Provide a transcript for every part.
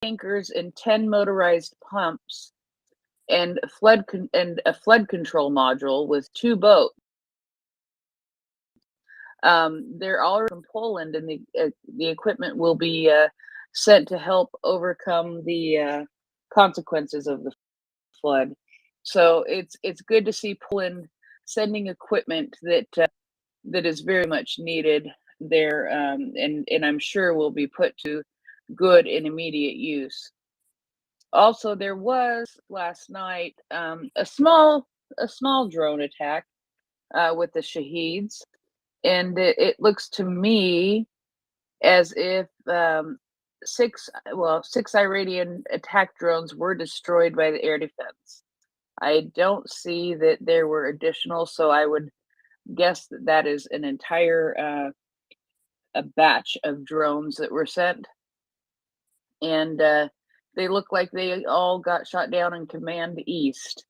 tankers and 10 motorized pumps and a flood control module with 2 boats. They're all from Poland, and the equipment will be sent to help overcome the consequences of the flood. So it's good to see Poland sending equipment that is very much needed there, and I'm sure will be put to good and immediate use. Also, there was last night a small drone attack with the Shaheeds, and it looks to me as if six Iranian attack drones were destroyed by the air defense. I don't see that there were additional, so I would guess that that is an entire a batch of drones that were sent, and they look like they all got shot down in Command East.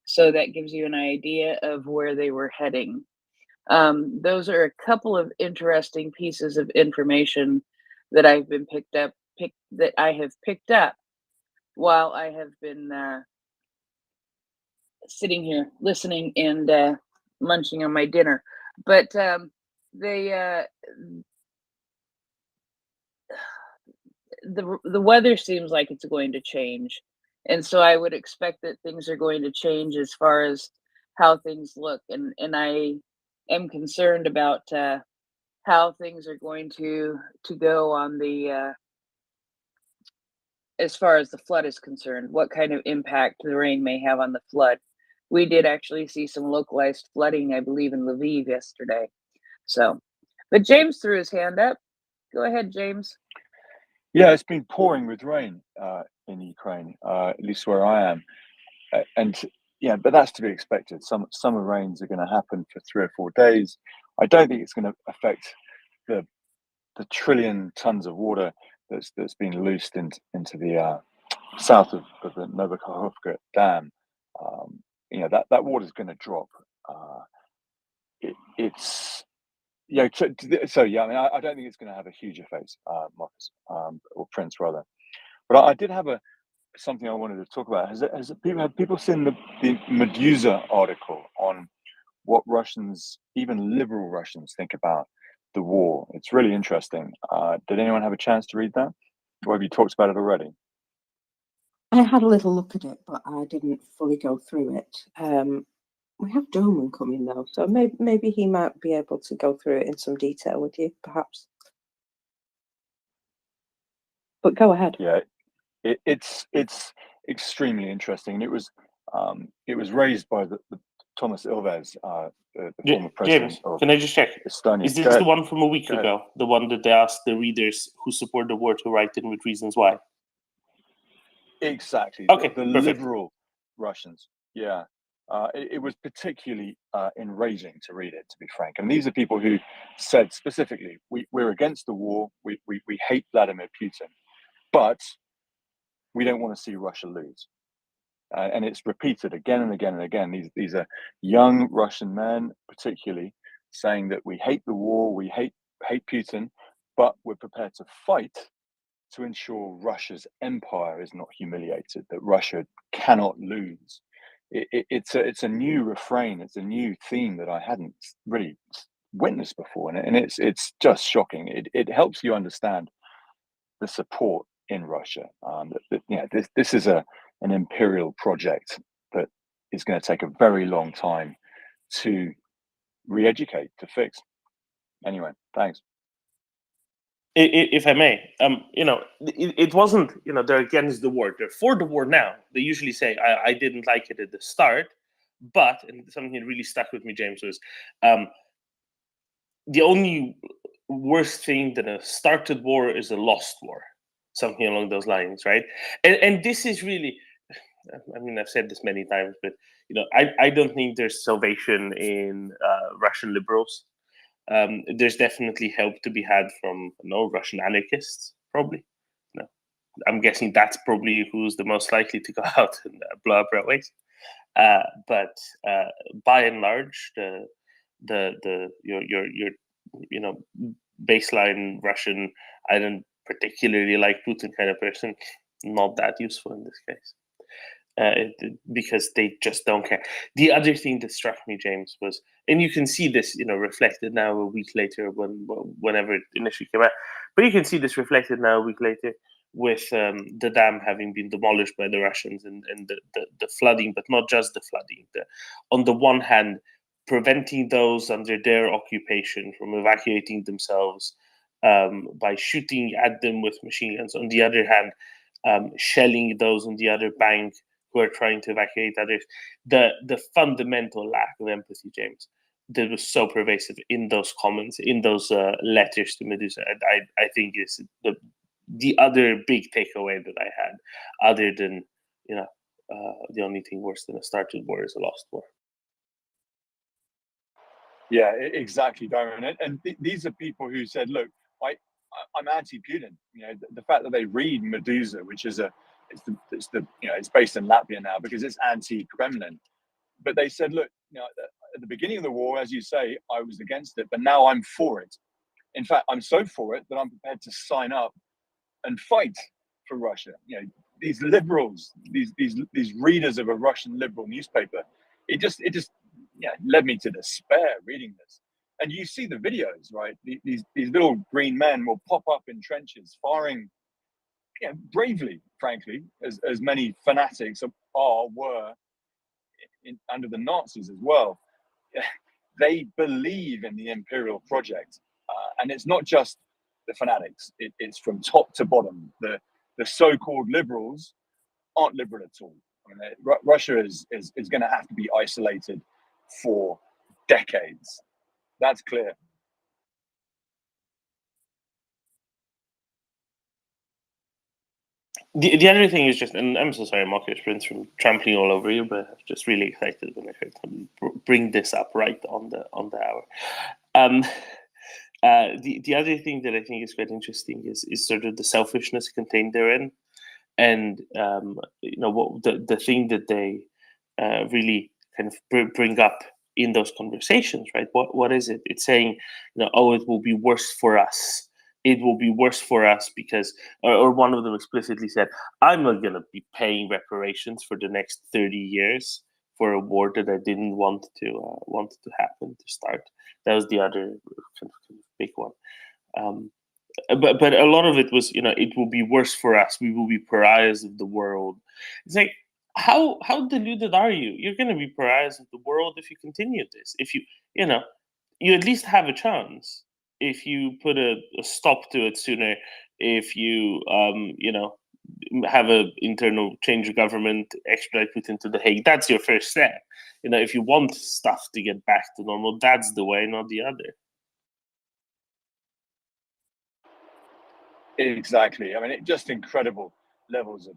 So that gives you an idea of where they were heading. Those are a couple of interesting pieces of information that I have picked up while I have been sitting here listening and munching on my dinner. But they the weather seems like it's going to change, and so I would expect that things are going to change as far as how things look, and I am concerned about how things are going to go on the as far as the flood is concerned, what kind of impact the rain may have on the flood. We did actually see some localized flooding, I believe, in Lviv yesterday. So, but James threw his hand up. Go ahead, James. Yeah, it's been pouring with rain in Ukraine, at least where I am, and yeah, but that's to be expected. Summer rains are going to happen for 3 or 4 days. I don't think it's going to affect the trillion tons of water that's been loosed into the south of the Novakhovka Dam. That water is going to drop. It's yeah. So yeah, I mean, I don't think it's going to have a huge effect, Marcus, or Prince rather. But I did have something I wanted to talk about. Have people seen the Medusa article on what Russians, even liberal Russians, think about the war? It's really interesting. Did anyone have a chance to read that? Or have you talked about it already? I had a little look at it, but I didn't fully go through it. We have Doman coming though, so maybe he might be able to go through it in some detail with you, perhaps. But go ahead. Yeah, it's extremely interesting, and it was raised by the Thomas Ilves, the former president James, of can I just check? Estonia. Is this the one from a week ago? The one that they asked the readers who support the war to write in with reasons why? Exactly. Okay, the liberal Russians. Yeah. It was particularly enraging to read it, to be frank. And these are people who said specifically, we're against the war, we hate Vladimir Putin, but we don't want to see Russia lose. And it's repeated again and again and again. These are young Russian men, particularly, saying that we hate the war, we hate Putin, but we're prepared to fight to ensure Russia's empire is not humiliated, that Russia cannot lose. It's a new refrain, it's a new theme that I hadn't really witnessed before, and it's just shocking. It helps you understand the support in Russia. This is an imperial project that is going to take a very long time to re-educate, to fix. Anyway, thanks. If I may, it wasn't, they're against the war. They're for the war now. They usually say, I didn't like it at the start, but, and something that really stuck with me, James, was the only worst thing than a started war is a lost war. Something along those lines, right? And this is really, I mean, I've said this many times, but, I don't think there's salvation in Russian liberals. There's definitely help to be had from Russian anarchists, probably. I'm guessing that's probably who's the most likely to go out and blow up railways. But by and large, your baseline Russian, I don't particularly like Putin kind of person, not that useful in this case. Because they just don't care. The other thing that struck me, James, was, and you can see this, reflected now a week later whenever it initially came out, but you can see this reflected now a week later with the dam having been demolished by the Russians and the flooding, but not just the flooding. On the one hand, preventing those under their occupation from evacuating themselves by shooting at them with machine guns. On the other hand, shelling those on the other bank who are trying to evacuate others. The fundamental lack of empathy, James, that was so pervasive in those comments, in those letters to Medusa, I think is the other big takeaway that I had, other than the only thing worse than a started war is a lost war. Yeah, exactly, Darren. And these are people who said, "Look, I'm anti-Putin." The fact that they read Medusa, which is it's based in Latvia now because it's anti-Kremlin. But they said, "Look, at the beginning of the war, as you say, I was against it, but now I'm for it. In fact, I'm so for it that I'm prepared to sign up and fight for Russia." These liberals, these readers of a Russian liberal newspaper, it just led me to despair reading this. And you see the videos, right? These little green men will pop up in trenches, firing, bravely, frankly, as many fanatics were under the Nazis as well. They believe in the imperial project, and it's not just the fanatics. It's from top to bottom. The so-called liberals aren't liberal at all. I mean, Russia is going to have to be isolated for decades. That's clear. The other thing is just, and I'm so sorry, Marcus Prince, from trampling all over you, but I'm just really excited when I heard him bring this up right on the hour. The other thing that I think is quite interesting is sort of the selfishness contained therein, and what the thing that they really kind of bring up in those conversations, right? What is it? It's saying, oh, it will be worse for us. It will be worse for us because, or one of them explicitly said, I'm not going to be paying reparations for the next 30 years for a war that I didn't want to happen to start. That was the other kind of big one. But a lot of it was, it will be worse for us. We will be pariahs of the world. It's like, how deluded are you? You're going to be pariahs of the world if you continue this. If you at least have a chance. If you put a stop to it sooner, if you have an internal change of government, extradite Putin to The Hague, that's your first step. If you want stuff to get back to normal, that's the way, not the other. Exactly. I mean, just incredible levels of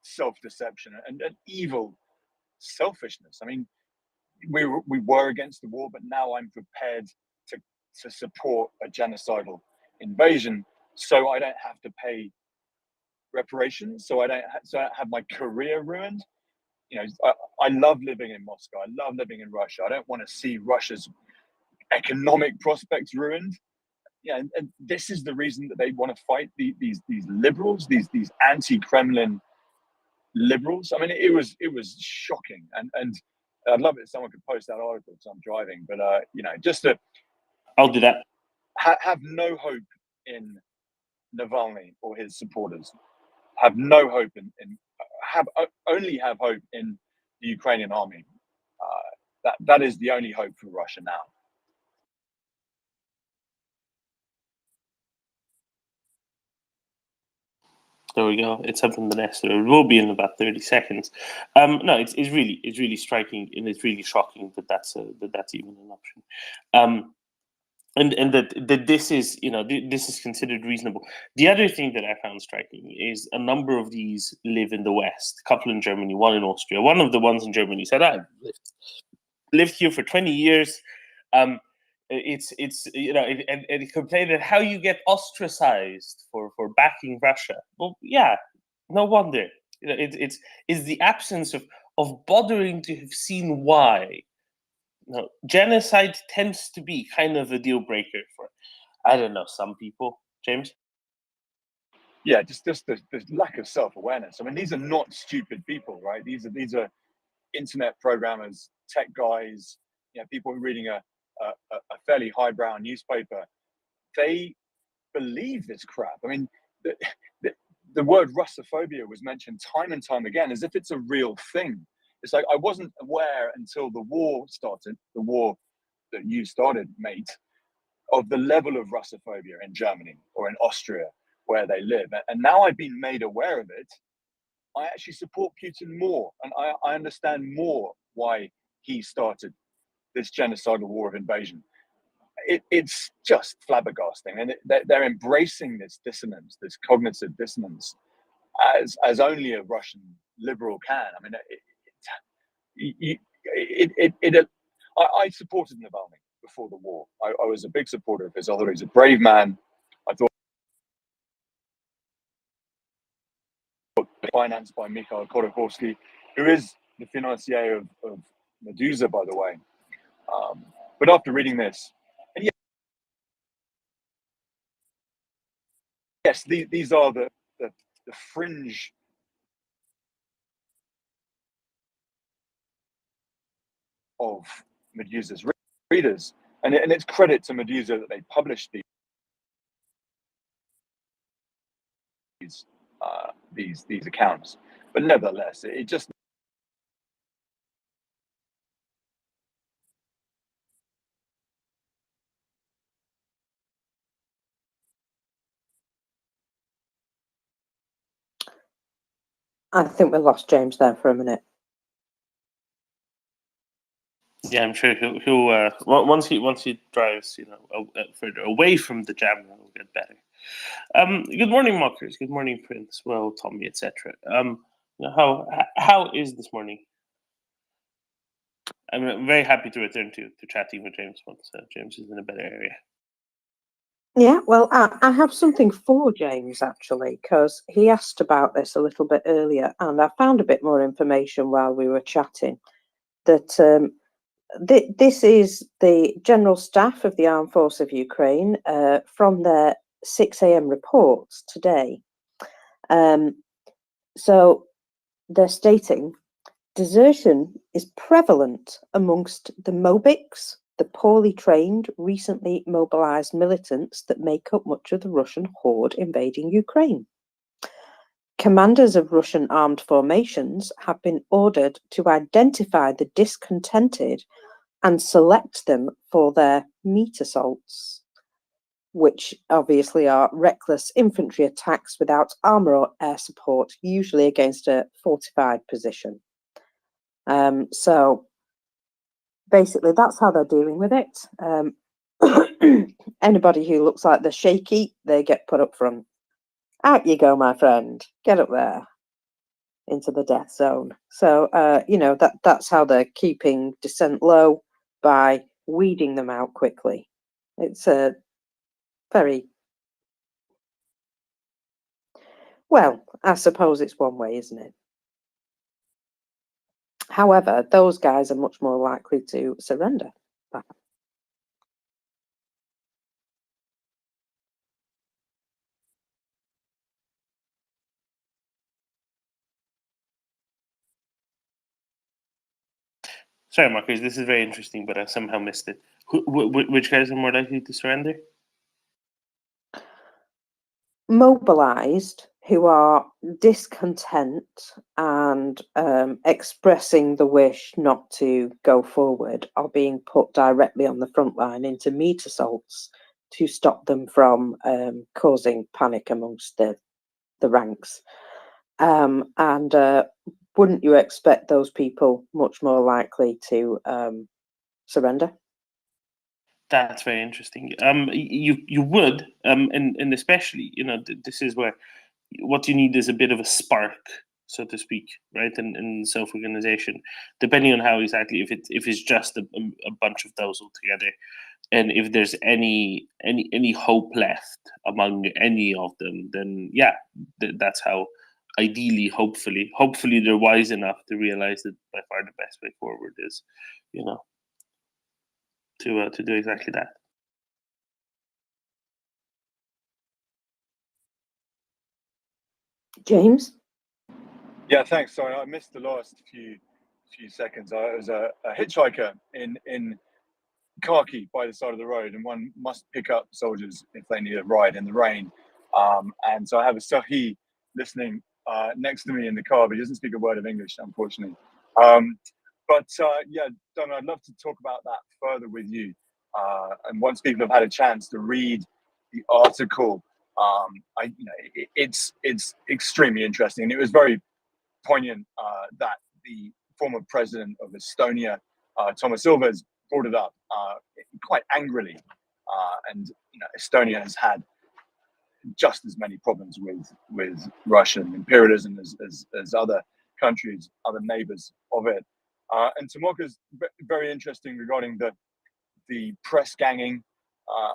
self-deception and evil selfishness. I mean, we were against the war, but now I'm prepared to support a genocidal invasion, so I don't have to pay reparations, so I don't have my career ruined. I love living in Moscow. I love living in Russia. I don't want to see Russia's economic prospects ruined. And this is the reason that they want to fight these liberals, these anti-Kremlin liberals. I mean, it was shocking, and I'd love it if someone could post that article because I'm driving. But just to I'll do that. Have no hope in Navalny or his supporters. Have no hope only have hope in the Ukrainian army. That is the only hope for Russia now. There we go. It's up on the next. It will be in about 30 seconds. No, it's really striking, and it's really shocking that that's even an option. And that this is this is considered reasonable. The other thing that I found striking is a number of these live in the West. A couple in Germany, one in Austria. One of the ones in Germany said, "I've lived here for 20 years." It's and he complained that how you get ostracized for backing Russia. Well, yeah, no wonder. It's the absence of bothering to have seen why. Genocide tends to be kind of a deal breaker for, I don't know, some people. James? yeah, just the lack of self-awareness. I mean, these are not stupid people, right? These are internet programmers, tech guys, people reading a fairly highbrow newspaper. They believe this crap. I mean, the, the, the word Russophobia was mentioned time and time again as if it's a real thing. It's like, I wasn't aware until the war started, the war that you started, mate, of the level of Russophobia in Germany or in Austria where they live. And now I've been made aware of it, I actually support Putin more. And I understand more why he started this genocidal war of invasion. It's just flabbergasting. And they're embracing this dissonance, this cognitive dissonance, as only a Russian liberal can. I mean, I supported Navalny before the war. I was a big supporter of his, although he's a brave man. I thought financed by Mikhail Khodorkovsky, who is the financier of Medusa, by the way. But after reading this, and yes, these are the fringe of Medusa's readers, and it's credit to Medusa that they published these accounts. But nevertheless, it just I think we lost James there for a minute. Yeah, I'm sure he'll once he drives, further away from the jam, it'll get better. Good morning, mockers. Good morning, Prince. Well, Tommy, etc. How is this morning? I'm very happy to return to chatting with James once James is in a better area. Yeah, well, I have something for James, actually, because he asked about this a little bit earlier, and I found a bit more information while we were chatting, that this is the General Staff of the Armed Force of Ukraine from their 6 a.m. reports today. So they're stating, desertion is prevalent amongst the Mobiks, the poorly trained, recently mobilized militants that make up much of the Russian horde invading Ukraine. Commanders of Russian armed formations have been ordered to identify the discontented and select them for their meat assaults, which obviously are reckless infantry attacks without armour or air support, usually against a fortified position. So basically, that's how they're dealing with it. Anybody who looks like they're shaky, they get put up front. Out you go, my friend. Get up there into the death zone. So, that's how they're keeping dissent low, by weeding them out quickly. It's a very... Well, I suppose it's one way, isn't it? However, those guys are much more likely to surrender. Sorry, Marcus, this is very interesting, but I somehow missed it. Which guys are more likely to surrender? Mobilized, who are discontent and expressing the wish not to go forward, are being put directly on the front line into meat assaults to stop them from causing panic amongst the ranks. And wouldn't you expect those people much more likely to surrender? That's very interesting. You would, and especially, this is where what you need is a bit of a spark, so to speak, right? And self-organization, depending on how exactly, if it's just a bunch of those all together, and if there's any hope left among any of them, then yeah, that's how. Ideally, hopefully they're wise enough to realize that by far the best way forward is, to do exactly that. James? Yeah, thanks. Sorry, I missed the last few seconds. I was a hitchhiker in khaki by the side of the road, and one must pick up soldiers if they need a ride in the rain. And so I have a Sahi listening next to me in the car, but he doesn't speak a word of English, unfortunately. Yeah, Don, I'd love to talk about that further with you. And once people have had a chance to read the article, it's extremely interesting. And it was very poignant that the former president of Estonia, Thomas Ilves, brought it up quite angrily. And Estonia has had just as many problems with Russian imperialism as other countries, other neighbors of it. And Tomorka's very interesting regarding the press ganging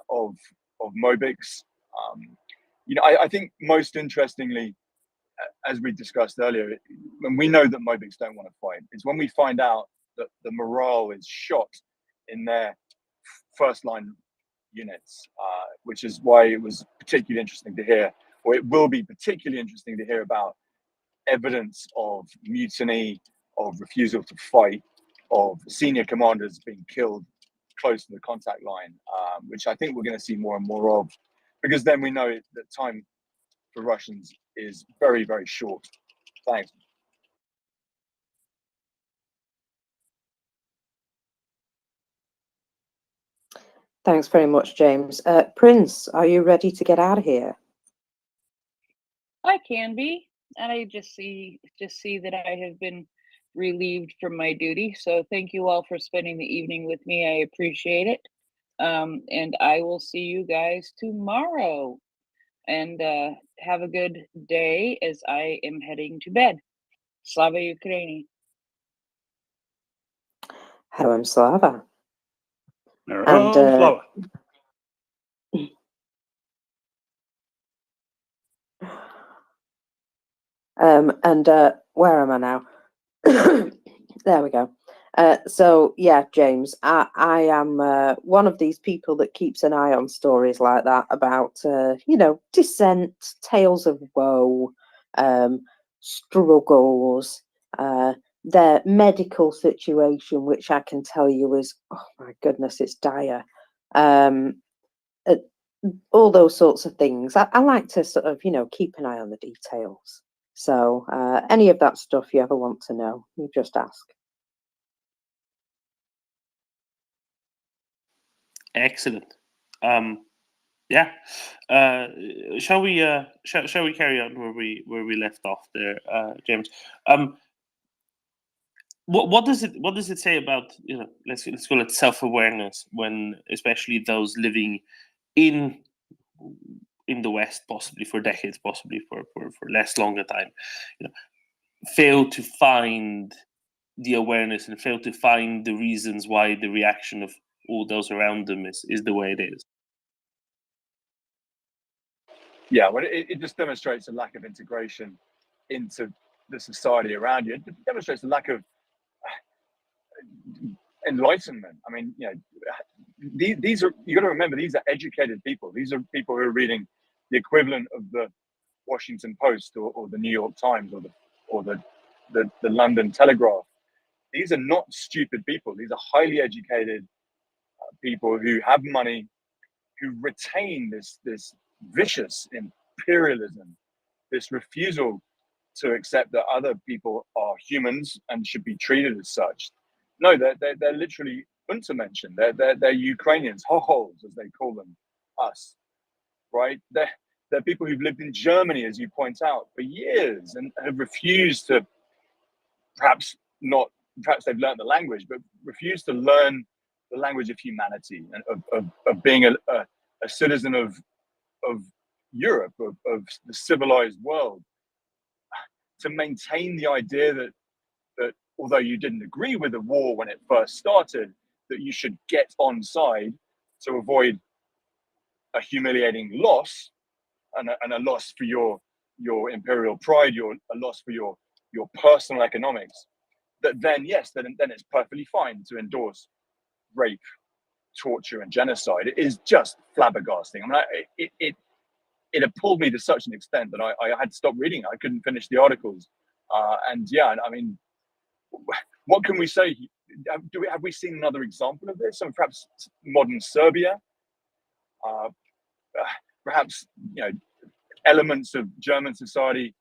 of Mobix. I think most interestingly, as we discussed earlier, when we know that Mobix don't want to fight, it's when we find out that the morale is shot in their first line units, which is why it was particularly interesting to hear, or it will be particularly interesting to hear about evidence of mutiny, of refusal to fight, of senior commanders being killed close to the contact line, which I think we're going to see more and more of, because then we know that time for Russians is very, very short. Thanks. Thanks very much, James. Prince, are you ready to get out of here? I can be, and I just see that I have been relieved from my duty. So thank you all for spending the evening with me. I appreciate it. And I will see you guys tomorrow. And have a good day as I am heading to bed. Slava Ukraini. Hello, Slava. And Slava. Where am I now? There we go. So yeah, James, I am one of these people that keeps an eye on stories like that about dissent, tales of woe, struggles, their medical situation, which I can tell you is, oh my goodness, it's dire. All those sorts of things. I like to sort of keep an eye on the details. So any of that stuff you ever want to know, you just ask. Excellent. Yeah. Shall we carry on where we left off there, James? What does it say about let's call it self-awareness, when especially those living in the West, possibly for decades, possibly for less longer time, fail to find the awareness and fail to find the reasons why the reaction of all those around them is the way it is? Yeah, well, it just demonstrates a lack of integration into the society around you. It demonstrates a lack of enlightenment. I mean, these are, you got to remember, these are educated people. These are people who are reading the equivalent of the Washington Post or the New York Times or the London Telegraph. These are not stupid people. These are highly educated people who have money, who retain this vicious imperialism, this refusal to accept that other people are humans and should be treated as such. No, they're literally Untermenschen. They're Ukrainians, hohols as they call them, us, right? They're people who've lived in Germany, as you point out, for years and have refused to, perhaps they've learned the language, but refused to learn the language of humanity and of being a citizen of Europe, of the civilized world, to maintain the idea that although you didn't agree with the war when it first started, that you should get on side to avoid a humiliating loss and a loss for your imperial pride, a loss for your personal economics. That then, yes, then it's perfectly fine to endorse rape, torture, and genocide. It is just flabbergasting. I mean, it appalled me to such an extent that I had to stop reading. I couldn't finish the articles. And yeah, I mean, what can we say? Have we seen another example of this? And perhaps modern Serbia, perhaps elements of German society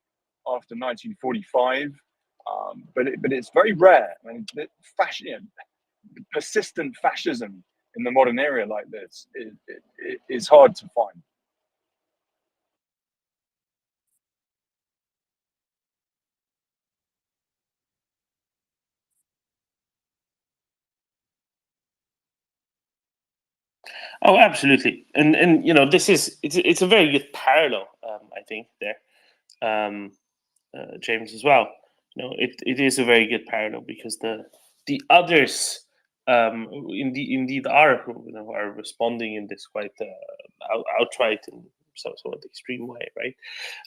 after 1945, but it's very rare. I mean, persistent fascism in the modern era like this is hard to find. Oh, absolutely, and it's a very good parallel, I think there, James, as well. It is a very good parallel because the others indeed are are responding in this quite outright and somewhat extreme way, right,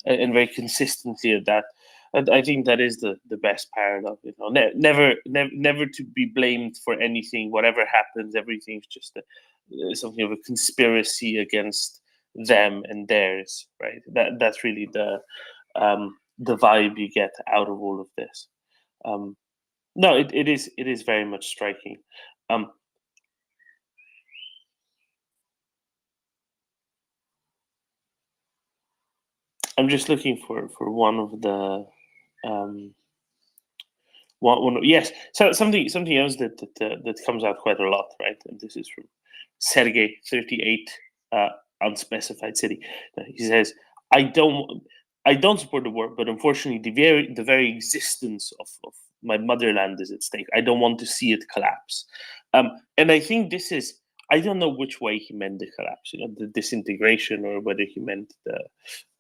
and very consistently at that. And I think that is the best parallel. Never to be blamed for anything. Whatever happens, everything's just something of a conspiracy against them and theirs, right? That's really the vibe you get out of all of this. No, it is very much striking. I'm just looking for one of the yes. So something else that comes out quite a lot, right? And this is from Sergey 38, unspecified city. He says, I don't support the war, but unfortunately the very existence of my motherland is at stake. I don't want to see it collapse. And I think this is, I don't know which way he meant the collapse, the disintegration, or whether he meant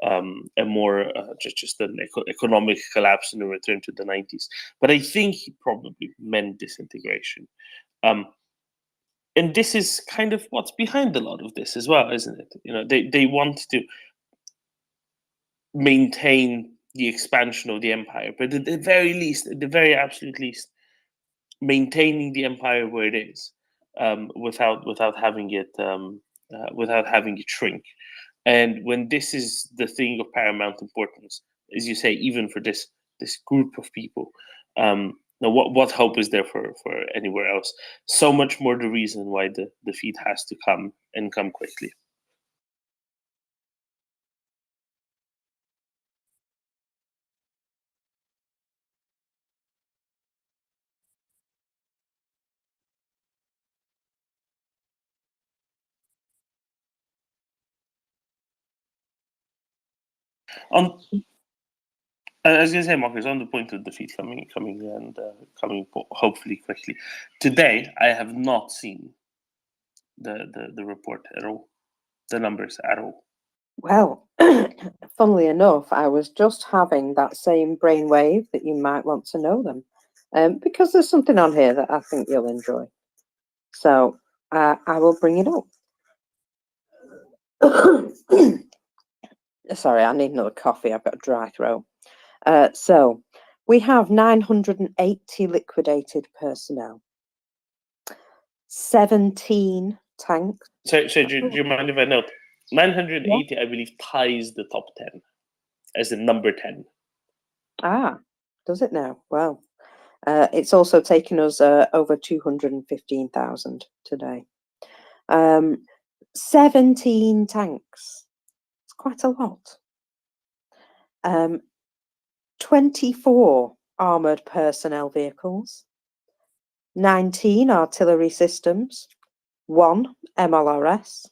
a more just an economic collapse and a return to the 90s. But I think he probably meant disintegration. And this is kind of what's behind a lot of this as well, isn't it? They want to maintain the expansion of the empire, but at the very least, at the very absolute least, maintaining the empire where it is, without having it shrink. And when this is the thing of paramount importance, as you say, even for this group of people, now what hope is there for anywhere else? So much more the reason why the defeat has to come, and come quickly. On I was going to say, Marcus, on the point of defeat coming hopefully quickly. Today, I have not seen the report at all, the numbers at all. Well, funnily enough, I was just having that same brainwave that you might want to know them, because there's something on here that I think you'll enjoy. So I will bring it up. Sorry, I need another coffee. I've got a dry throat. So we have 980 liquidated personnel, 17 tanks. So do you mind if I note 980? Yeah. I believe ties the top 10 as the number 10. Ah, does it now? Well, it's also taken us over 215,000 today. 17 tanks. It's quite a lot. 24 armoured personnel vehicles, 19 artillery systems, 1 MLRS.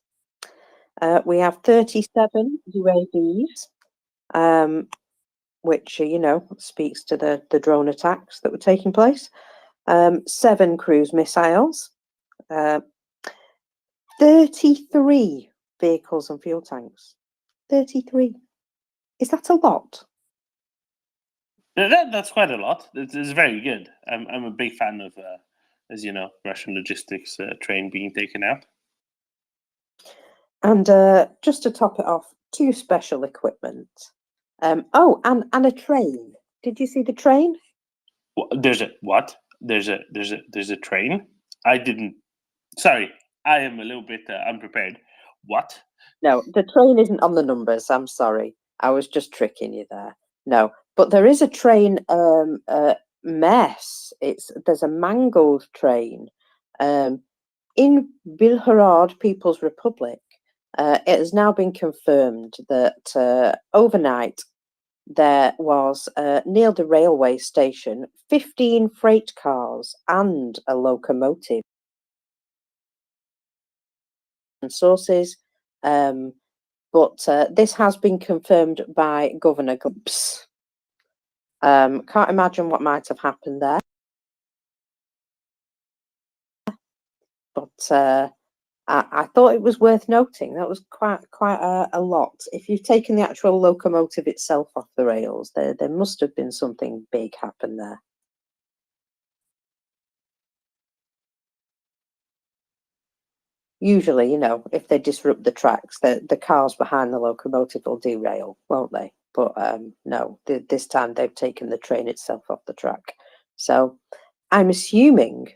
We have 37 UAVs, which, speaks to the drone attacks that were taking place. 7 cruise missiles, 33 vehicles and fuel tanks. 33. Is that a lot? That's quite a lot. It's very good. I'm a big fan of, as you know, Russian logistics train being taken out. And just to top it off, 2 special equipment. Oh, and a train. Did you see the train? There's a what? There's a train. I didn't. Sorry, I am a little bit unprepared. What? No, the train isn't on the numbers. I'm sorry. I was just tricking you there. No, but there is a train mess. There's a mangled train in Belgorod, People's Republic. It has now been confirmed that overnight there was near the railway station 15 freight cars and a locomotive. And sources, but this has been confirmed by Governor Gumps. Can't imagine what might have happened there, but I thought it was worth noting. That was quite a lot. If you've taken the actual locomotive itself off the rails, there must have been something big happen there. Usually, if they disrupt the tracks, the cars behind the locomotive will derail, won't they? But no, this time they've taken the train itself off the track. So I'm assuming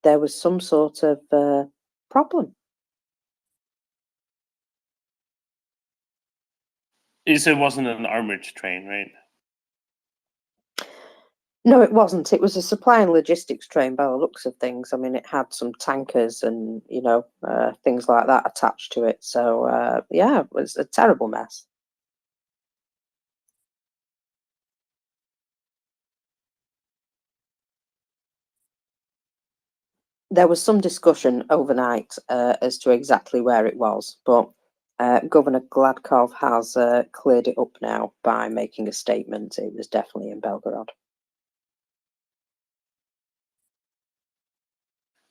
there was some sort of problem. It wasn't an armored train, right? No, it wasn't. It was a supply and logistics train by the looks of things. I mean, it had some tankers and, things like that attached to it. So, yeah, it was a terrible mess. There was some discussion overnight as to exactly where it was, but Governor Gladkov has cleared it up now by making a statement. It was definitely in Belgorod.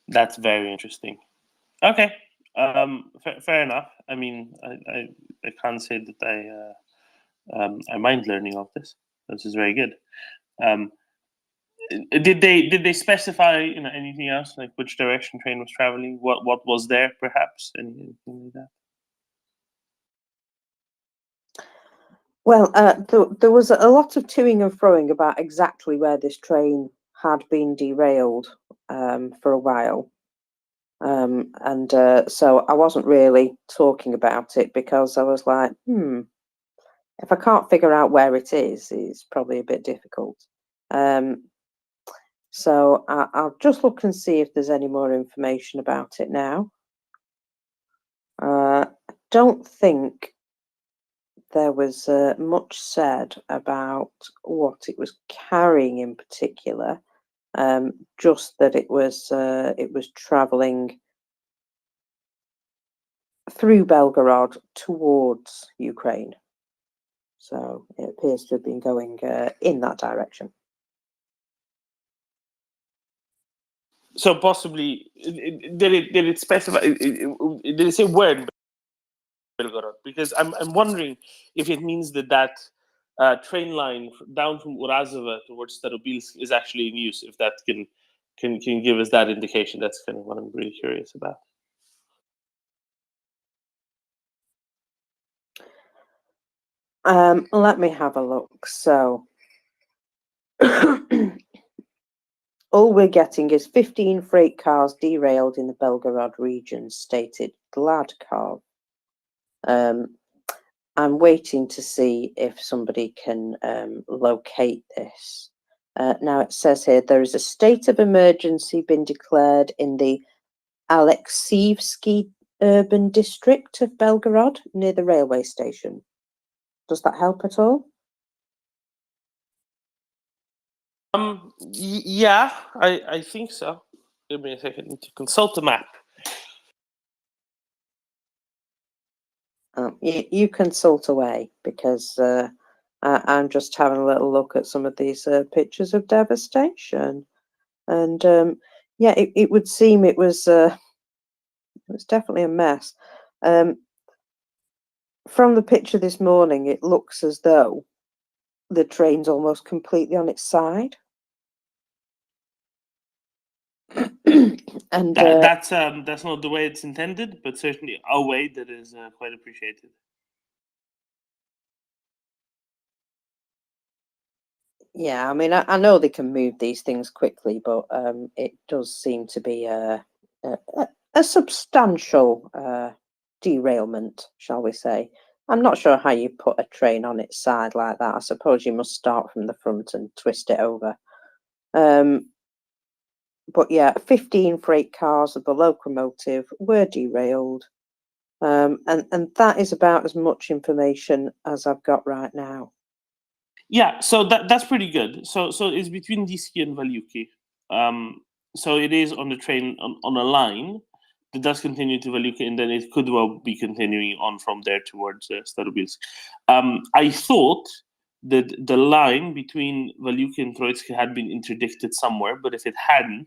That's very interesting. Okay, fair enough. I mean, I can't say that I mind learning of this. This is very good. Did they specify anything else, like which direction train was traveling? What was there, perhaps anything like that? Well, there was a lot of toing and froing about exactly where this train had been derailed for a while. And so I wasn't really talking about it because I was like, if I can't figure out where it is, it's probably a bit difficult. So I'll just look and see if there's any more information about it now. I don't think there was much said about what it was carrying in particular. Just that it was traveling through Belgorod towards Ukraine. So it appears to have been going in that direction. So possibly, did it specify? Did it say where in Belgorod? Because I'm wondering if it means that train line down from Urazova towards Starobilsk is actually in use. If that can give us that indication, that's kind of what I'm really curious about. Let me have a look. So all we're getting is 15 freight cars derailed in the Belgorod region, stated Gladkov. I'm waiting to see if somebody can locate this. Now it says here there is a state of emergency been declared in the Alexievsky urban district of Belgorod near the railway station. Does that help at all? Yeah, I think so. Give me a second to consult the map. You consult away because I'm just having a little look at some of these pictures of devastation, and yeah, it would seem it was definitely a mess. From the picture this morning, it looks as though the train's almost completely on its side. And that's not the way it's intended, but certainly a way that is quite appreciated. Yeah, I mean, I know they can move these things quickly, but it does seem to be a substantial derailment, shall we say. I'm not sure how you put a train on its side like that. I suppose you must start from the front and twist it over. But yeah, 15 freight cars of the locomotive were derailed. And that is about as much information as I've got right now. Yeah, so that's pretty good. So it's between DC and Valiuki. So it is on the train on a line that does continue to Valiuki, and then it could well be continuing on from there towards Starobilsk. I thought that the line between Valiuki and Troitsky had been interdicted somewhere, but if it hadn't,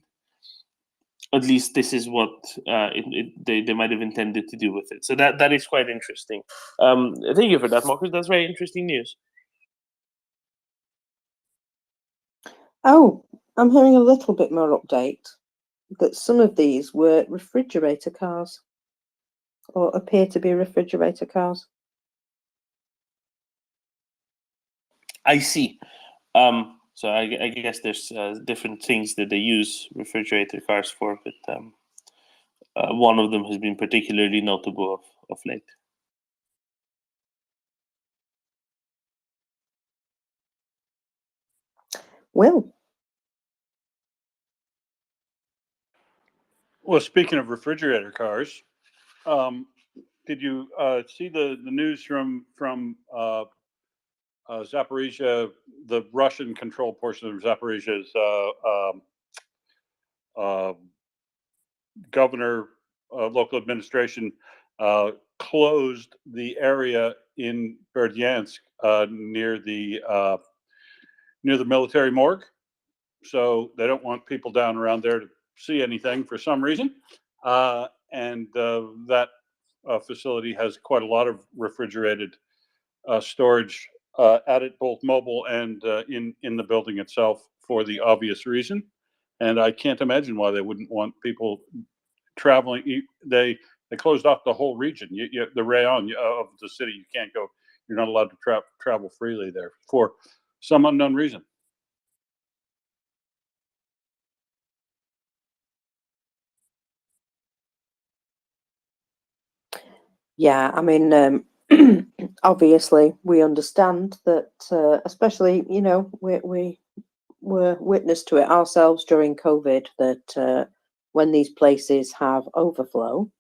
at least this is what they might have intended to do with it. So that is quite interesting. Thank you for that, Marcus. That's very interesting news. Oh, I'm hearing a little bit more update that some of these were refrigerator cars, or appear to be refrigerator cars. I see. So I guess there's different things that they use refrigerator cars for, but one of them has been particularly notable of late. Will? Well, speaking of refrigerator cars, did you see the news from Zaporizhia, the Russian-controlled portion of Zaporizhia's governor, local administration closed the area in Berdyansk near the military morgue. So they don't want people down around there to see anything for some reason. And that facility has quite a lot of refrigerated storage at it, both mobile and in the building itself, for the obvious reason. And I can't imagine why they wouldn't want people traveling. They closed off the whole region. The rayon of the city, you can't go. You're not allowed to travel freely there for some unknown reason. Yeah, I mean, obviously we understand that, especially, you know, we were witness to it ourselves during COVID, that when these places have overflow,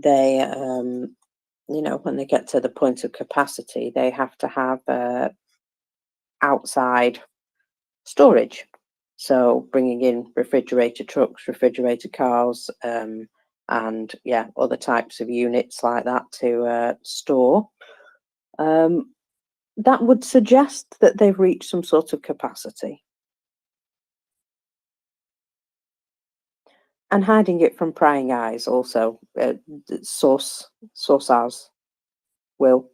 they, you know, when they get to the point of capacity, they have to have outside storage. So bringing in refrigerator trucks, refrigerator cars, and yeah, other types of units like that to store. That would suggest that they've reached some sort of capacity. And hiding it from prying eyes also, source as will.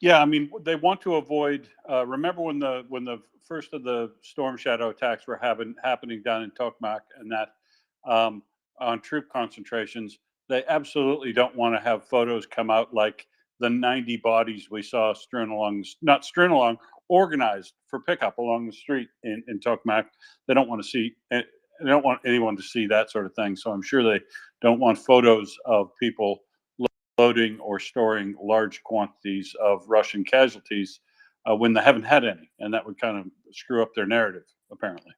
Yeah, I mean, they want to avoid. Remember when the first of the storm shadow attacks were happening down in Tokmak, and that on troop concentrations, they absolutely don't want to have photos come out like the 90 bodies we saw not strewn along, organized for pickup along the street in Tokmak. They don't want to see. They don't want anyone to see that sort of thing. So I'm sure they don't want photos of people loading or storing large quantities of Russian casualties when they haven't had any, and that would kind of screw up their narrative, apparently.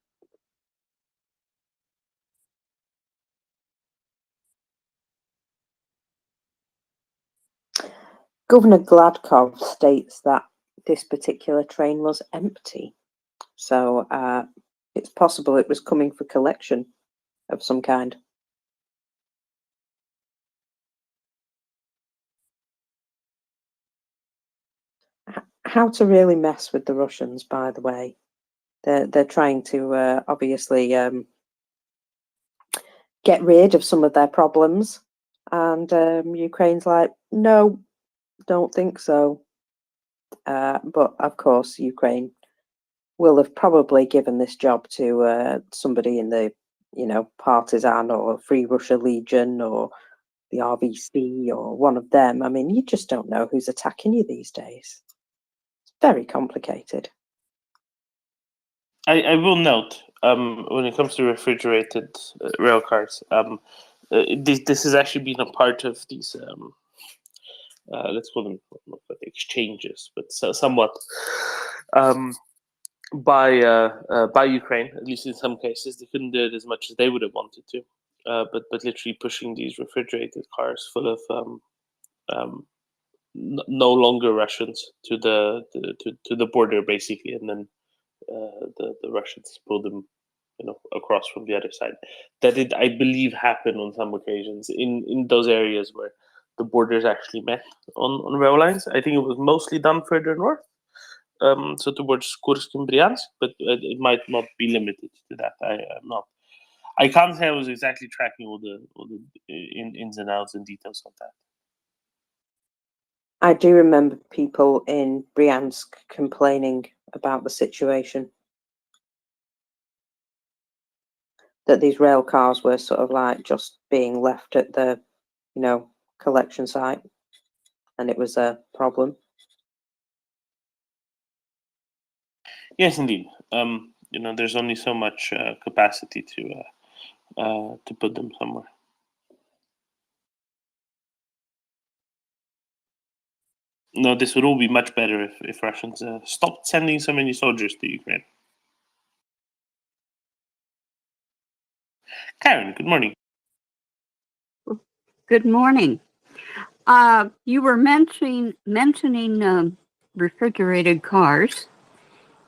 Governor Gladkov states that this particular train was empty, so it's possible it was coming for collection of some kind. How to really mess with the Russians, by the way. They're trying to obviously get rid of some of their problems, and Ukraine's like, no, don't think so. But of course, Ukraine will have probably given this job to somebody in the, you know, Partisan or Free Russia Legion or the RVC or one of them. I mean, you just don't know who's attacking you these days. It's very complicated. I will note, when it comes to refrigerated rail cars, this has actually been a part of these let's call them not exchanges, but somewhat by Ukraine. At least in some cases, they couldn't do it as much as they would have wanted to. But literally pushing these refrigerated cars full of no longer Russians to the border, basically, and then the Russians pull them, across from the other side. That did, I believe, happen on some occasions in those areas where the borders actually met on rail lines. I think it was mostly done further north, so towards Kursk and Bryansk, but it might not be limited to that. I'm not. I can't say I was exactly tracking all the ins and outs and details of that. I do remember people in Bryansk complaining about the situation, that these rail cars were sort of like just being left at the, collection site, and it was a problem. Yes, indeed. There's only so much capacity to put them somewhere. No, this would all be much better if Russians stopped sending so many soldiers to Ukraine. Karen, good morning. Good morning. You were mentioning refrigerated cars,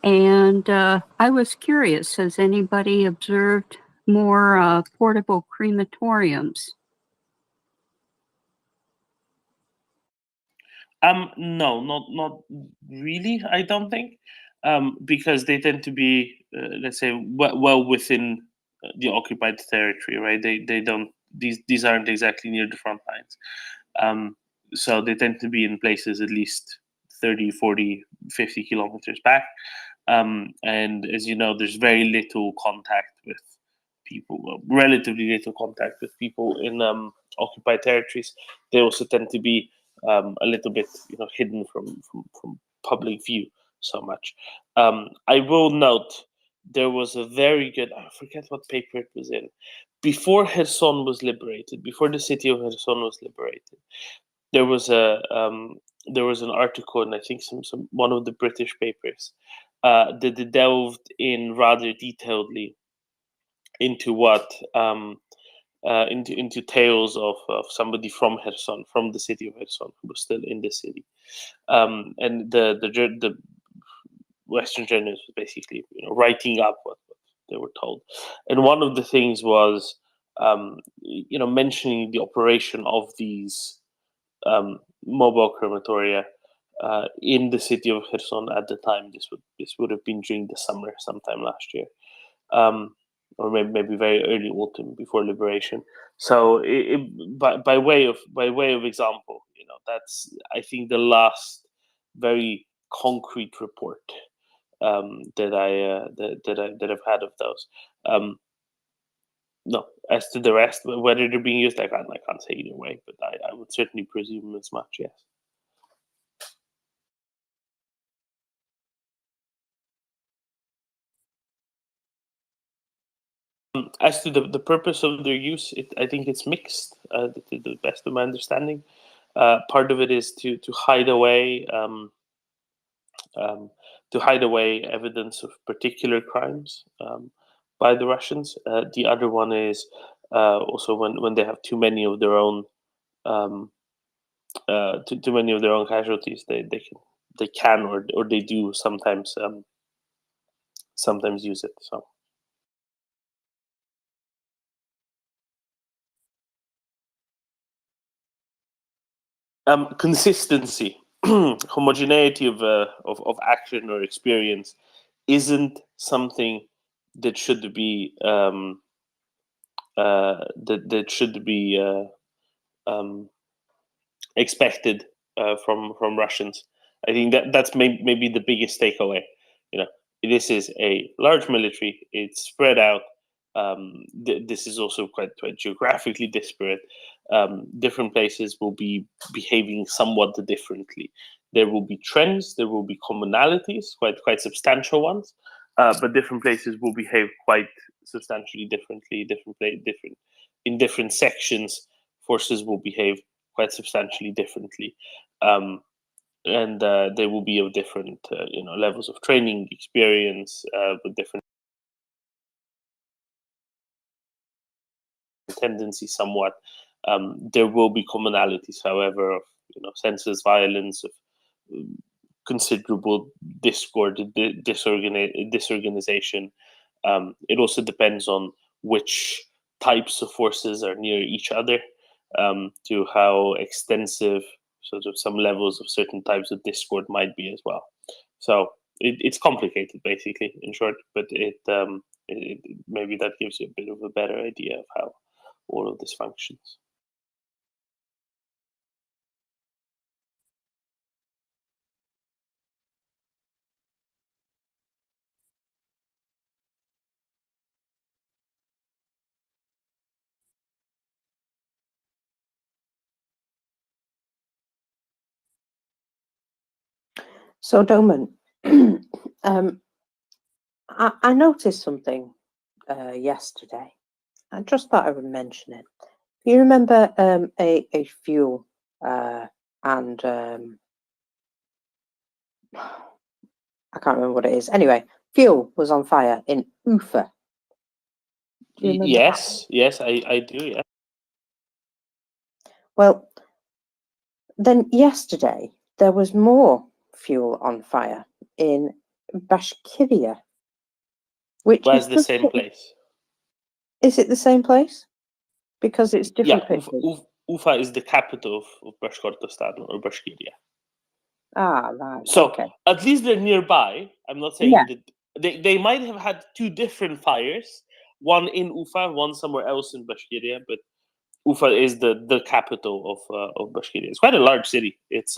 and I was curious, has anybody observed more portable crematoriums? No, not really. I don't think, because they tend to be, let's say, well within the occupied territory, right? They don't. These aren't exactly near the front lines, so they tend to be in places at least 30, 40, 50 kilometers back. And as you know, there's very little contact with people, relatively little contact with people in occupied territories. They also tend to be a little bit, hidden from public view so much. I will note there was a very good, I forget what paper it was in, before Kherson was liberated, before the city of Kherson was liberated. There was an article, and I think some one of the British papers that delved in rather detailedly into what into tales of somebody from Kherson, from the city of Kherson, who was still in the city, and the Western journalists was basically writing up what they were told, and one of the things was mentioning the operation of these mobile crematoria in the city of Kherson at the time. This would have been during the summer, sometime last year, or maybe very early autumn before liberation. So, by way of example, that's, I think, the last very concrete report that I've had of those. No, as to the rest, whether they're being used, I can't say either way, but I would certainly presume as much. Yes. As to the purpose of their use, I think it's mixed. To the best of my understanding, part of it is to hide away evidence of particular crimes by the Russians. The other one is also when they have too many of their own too many of their own casualties, they can or they do sometimes use it. So. Consistency, homogeneity of action or experience isn't something that should be expected from Russians. I think that's maybe the biggest takeaway. This is a large military. It's spread out. This is also quite geographically disparate. Different places will be behaving somewhat differently. There will be trends. There will be commonalities, quite substantial ones, but different places will behave quite substantially differently. Different in different sections, forces will behave quite substantially differently. And they will be of different levels of training, experience, with different tendencies somewhat. There will be commonalities, however, of senseless violence, of considerable discord, disorganization. It also depends on which types of forces are near each other, to how extensive sort of some levels of certain types of discord might be as well. So it's complicated, basically, in short, but it maybe that gives you a bit of a better idea of how all of this functions. So, Doman, I noticed something yesterday. I just thought I would mention it. You remember a fuel and I can't remember what it is. Anyway, fuel was on fire in Ufa. Do you remember that? Yes, I do. Yeah. Well, then yesterday there was more fuel on fire in Bashkiria, which Was is the same place. Is it the same place? Because it's different Yeah, pictures. Ufa is the capital of Bashkortostan or Bashkiria. Ah, right. So Okay. at least they're nearby. I'm not saying Yeah. that they might have had two different fires, one in Ufa, one somewhere else in Bashkiria, but Ufa is the capital of Bashkiria. It's quite a large city. It's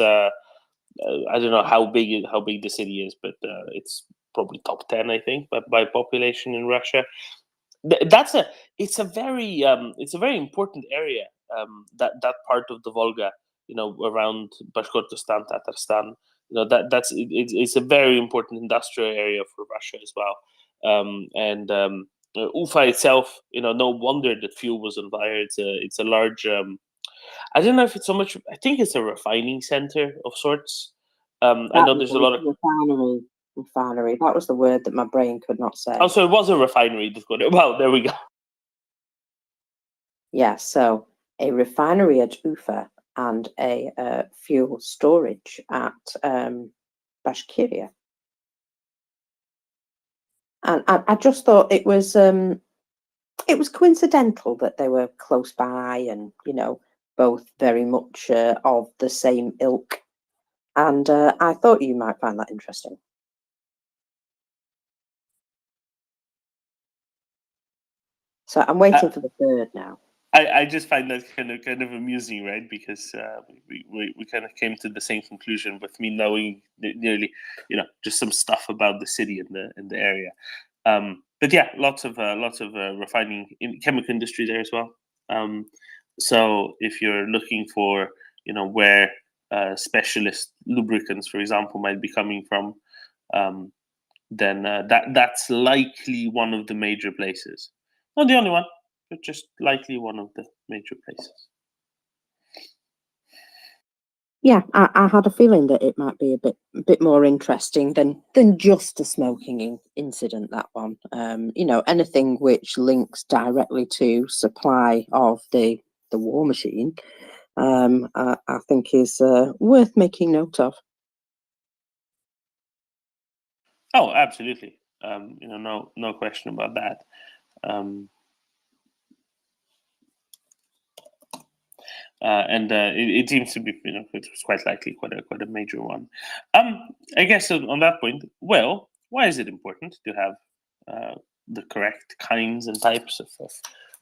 I don't know how big the city is, but it's probably top 10, I think, by population in Russia. That's a it's a very important area, that part of the Volga, around Bashkortostan, Tatarstan. It's a very important industrial area for Russia as well. And Ufa itself, no wonder that fuel was on fire. It's a large, I don't know if it's so much. I think it's a refining center of sorts. I That know was there's a lot of. refinery. Refinery. That was the word that my brain could not say. Oh, so it was a refinery. Well, there we go. Yeah, so a refinery at Ufa and a fuel storage at Bashkiria. And I just thought it was coincidental that they were close by and, both very much of the same ilk. And I thought you might find that interesting. So I'm waiting for the third now. I just find that kind of amusing, right? Because we kind of came to the same conclusion with me knowing nearly, just some stuff about the city and the area. But yeah, lots of refining chemical industry there as well. So if you're looking for, where specialist lubricants, for example, might be coming from, then that's likely one of the major places. Not the only one, but just likely one of the major places. Yeah, I had a feeling that it might be a bit more interesting than just a smoking incident. That one, anything which links directly to supply of the war machine, I think is worth making note of. Oh, absolutely. No question about that. And it seems to be, it was quite likely quite a major one. I guess on that point, well, why is it important to have the correct kinds and types of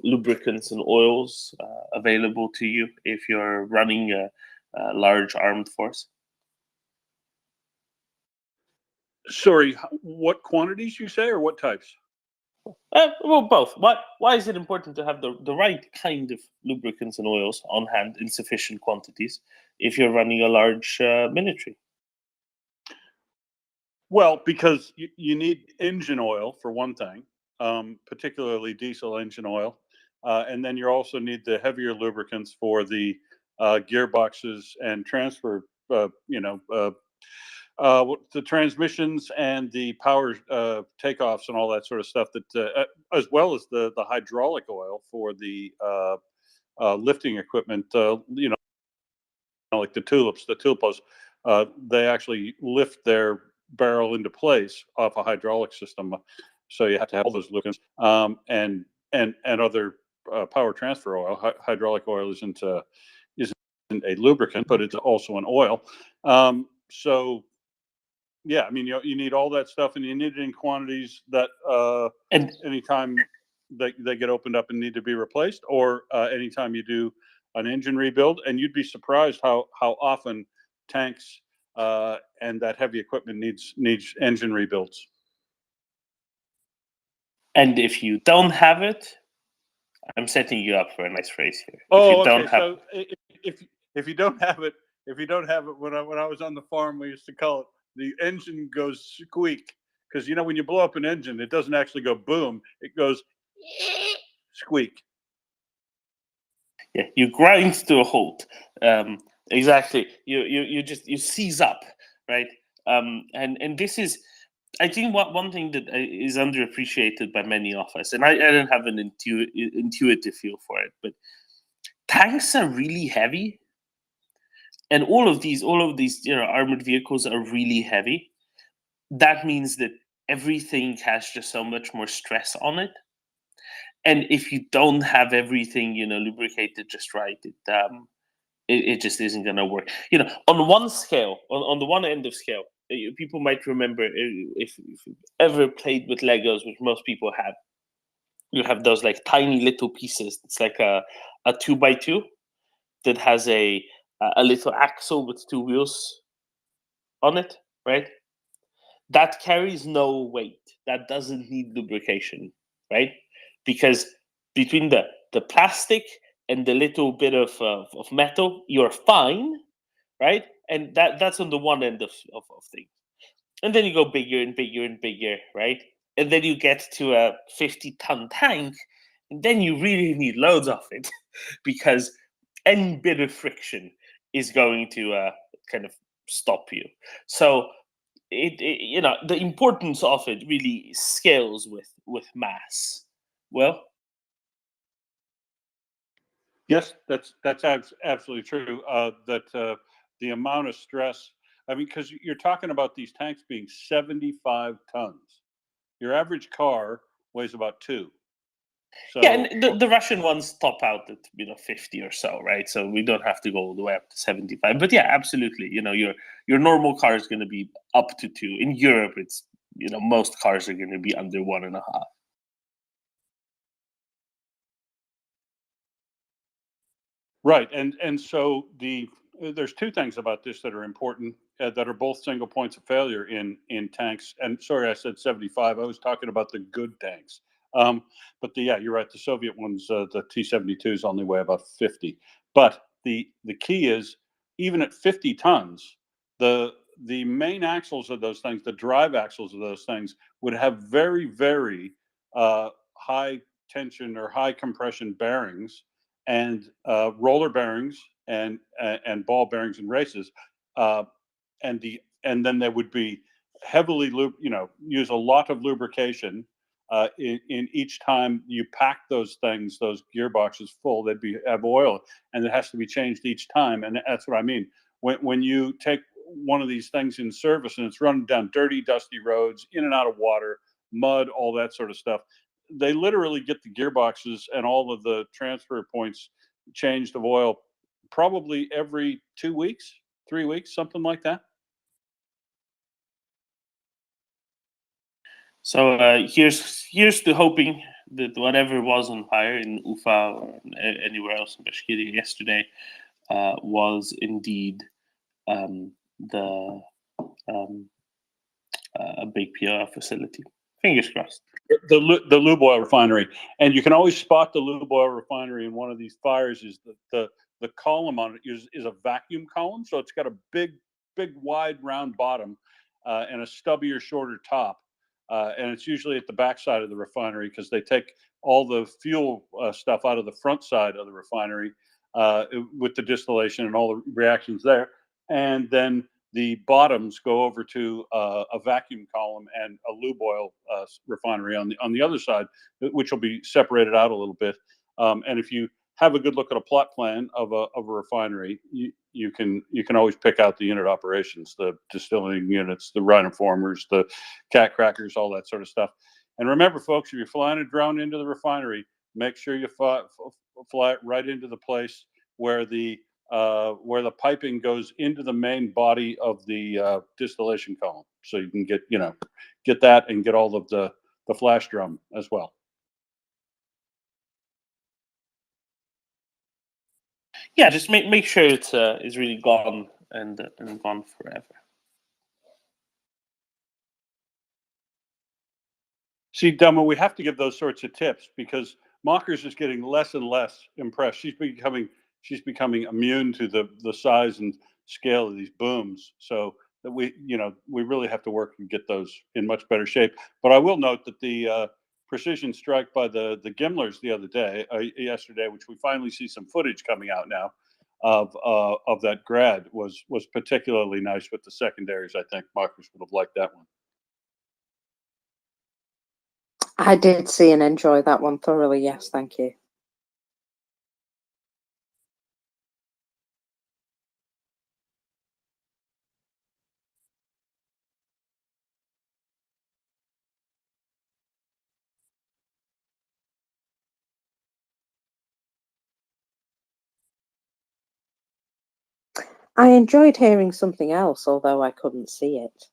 lubricants and oils available to you if you're running a large armed force? Sorry, what quantities you say, or what types? Well, both. Why is it important to have the right kind of lubricants and oils on hand in sufficient quantities if you're running a large military? Well, because you need engine oil for one thing, particularly diesel engine oil. and then you also need the heavier lubricants for the gearboxes and transfer, the transmissions and the power takeoffs and all that sort of stuff. That as well as the hydraulic oil for the lifting equipment. Like the tulipos, they actually lift their barrel into place off a hydraulic system. So you have to have all those lubricants, and other power transfer oil. Hydraulic oil isn't a lubricant, but it's also an oil. So yeah, I mean, you need all that stuff, and you need it in quantities that And anytime they get opened up and need to be replaced, or anytime you do an engine rebuild. And you'd be surprised how often tanks and that heavy equipment needs engine rebuilds. and if you don't have it, I'm setting you up for a nice phrase here. Oh, okay. So if you don't have it, when I was on the farm, we used to call it the engine goes squeak, because when you blow up an engine, it doesn't actually go boom; it goes squeak. Yeah, you grind to a halt. Exactly. You seize up, right? And this is, I think, one thing that is underappreciated by many of us, and I don't have an intuitive feel for it, but tanks are really heavy, and all of these armored vehicles are really heavy. That means that everything has just so much more stress on it. And if you don't have everything, lubricated just right, it just isn't going to work. On one scale, on the one end of scale, people might remember, if you've ever played with Legos, which most people have, you have those like tiny little pieces. It's like a 2x2 that has a little axle with two wheels on it, right? That carries no weight. That doesn't need lubrication, right? Because between the plastic and the little bit of metal, you're fine, right? And that's on the one end of things. And then you go bigger and bigger and bigger, right? And then you get to a 50-ton tank, and then you really need loads of it because any bit of friction is going to kind of stop you. So the importance of it really scales with mass. Well, Yes, that's absolutely true. That the amount of stress. I mean, because you're talking about these tanks being 75 tons. Your average car weighs about 2. So yeah, and the Russian ones top out at 50 or so, right? So we don't have to go all the way up to 75. But yeah, absolutely. Your normal car is going to be up to 2. In Europe, it's most cars are going to be under 1.5. right, and so there's 2 things about this that are important, that are both single points of failure in tanks. And sorry, I said 75. I was talking about the good tanks. But you're right. The Soviet ones, the T-72s, only weigh about 50. But the key is, even at 50 tons, the main axles of those things, the drive axles of those things, would have very, very high tension or high compression bearings, and roller bearings, and ball bearings in races, and then there would be heavily use a lot of lubrication in each time you pack those gearboxes full. They'd have oil, and it has to be changed each time. And that's what I mean. When you take one of these things in service and it's running down dirty, dusty roads, in and out of water, mud, all that sort of stuff, they literally get the gearboxes and all of the transfer points changed of oil probably every 2 weeks, 3 weeks, something like that. So here's to hoping that whatever was on fire in Ufa or anywhere else in Bashkiria yesterday was indeed a big PR facility. Fingers crossed. The lube oil refinery, and you can always spot the lube oil refinery in one of these fires. Is the column on it is a vacuum column, so it's got a big wide round bottom and a stubbier, shorter top. and it's usually at the back side of the refinery because they take all the fuel stuff out of the front side of the refinery with the distillation and all the reactions there, and then the bottoms go over to a vacuum column and a lube oil refinery on the other side, which will be separated out a little bit. And if you have a good look at a plot plan of a refinery, you can always pick out the unit operations, the distilling units, the rhinoformers, the cat crackers, all that sort of stuff. And remember, folks, if you're flying a drone into the refinery, make sure you fly it right into the place where the piping goes into the main body of the distillation column, so you can get that and get all of the flash drum as well. Yeah, just make sure it's really gone and gone forever. See, Duma, we have to give those sorts of tips because Mockers is getting less and less impressed. She's becoming immune to the size and scale of these booms. So that we really have to work and get those in much better shape. But I will note that the precision strike by the Gimlers the other day, yesterday, which we finally see some footage coming out now of that grad, was particularly nice with the secondaries. I think Mockers would have liked that one. I did see and enjoy that one thoroughly. Yes, thank you. I enjoyed hearing something else, although I couldn't see it.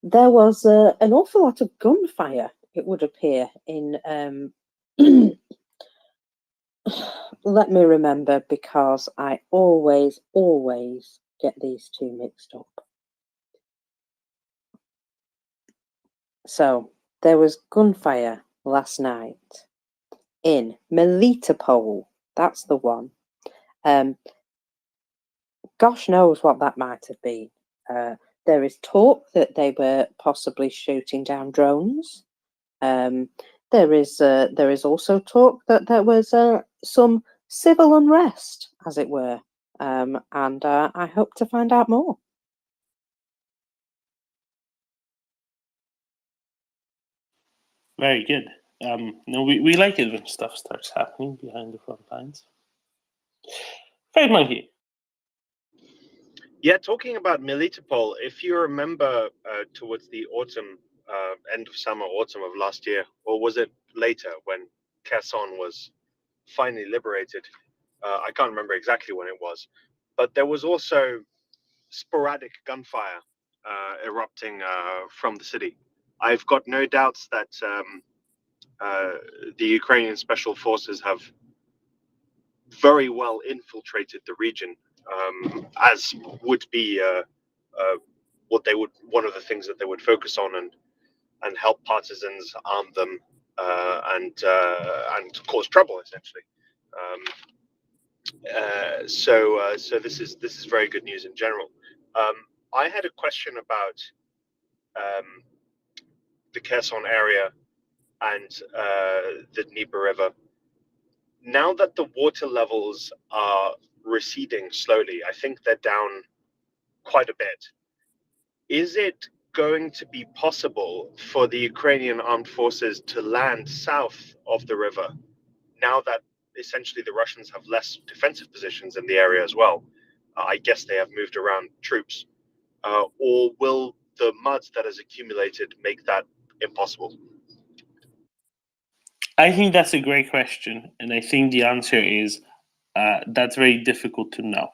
There was an awful lot of gunfire, it would appear, in let me remember, because I always get these two mixed up. So there was gunfire last night in Melitopol. That's the one. Gosh knows what that might have been. There is talk that they were possibly shooting down drones. There is also talk that there was some civil unrest, as it were, and I hope to find out more. Very good. No, we like it when stuff starts happening behind the front lines. Fred Monkey. Yeah, talking about Melitopol, if you remember towards the autumn, end of summer, autumn of last year, or was it later when Kherson was finally liberated? I can't remember exactly when it was, but there was also sporadic gunfire erupting from the city. I've got no doubts that the Ukrainian special forces have very well infiltrated the region, as would be what they would, one of the things that they would focus on, and help partisans, arm them, and cause trouble essentially. So this is very good news in general. I had a question about the Kherson area and the Dnieper River. Now that the water levels are receding slowly, I think they're down quite a bit. Is it going to be possible for the Ukrainian armed forces to land south of the river now that essentially the Russians have less defensive positions in the area as well? I guess they have moved around troops. Or will the mud that has accumulated make that impossible? I think that's a great question, and I think the answer is that's very difficult to know,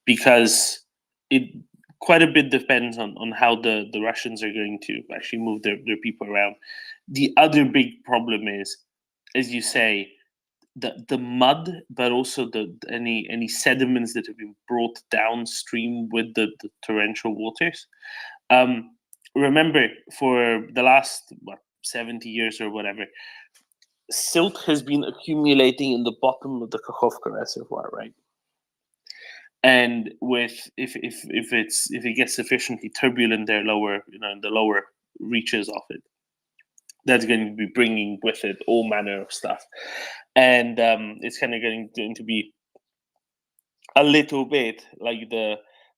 because it quite a bit depends on how the Russians are going to actually move their people around. The other big problem is, as you say, the mud, but also any sediments that have been brought downstream with the torrential waters. Remember, for the last 70 years or whatever, silt has been accumulating in the bottom of the Kakhovka reservoir, right? and if it gets sufficiently turbulent there lower, in the lower reaches of it, that's going to be bringing with it all manner of stuff, and it's kind of going to be a little bit like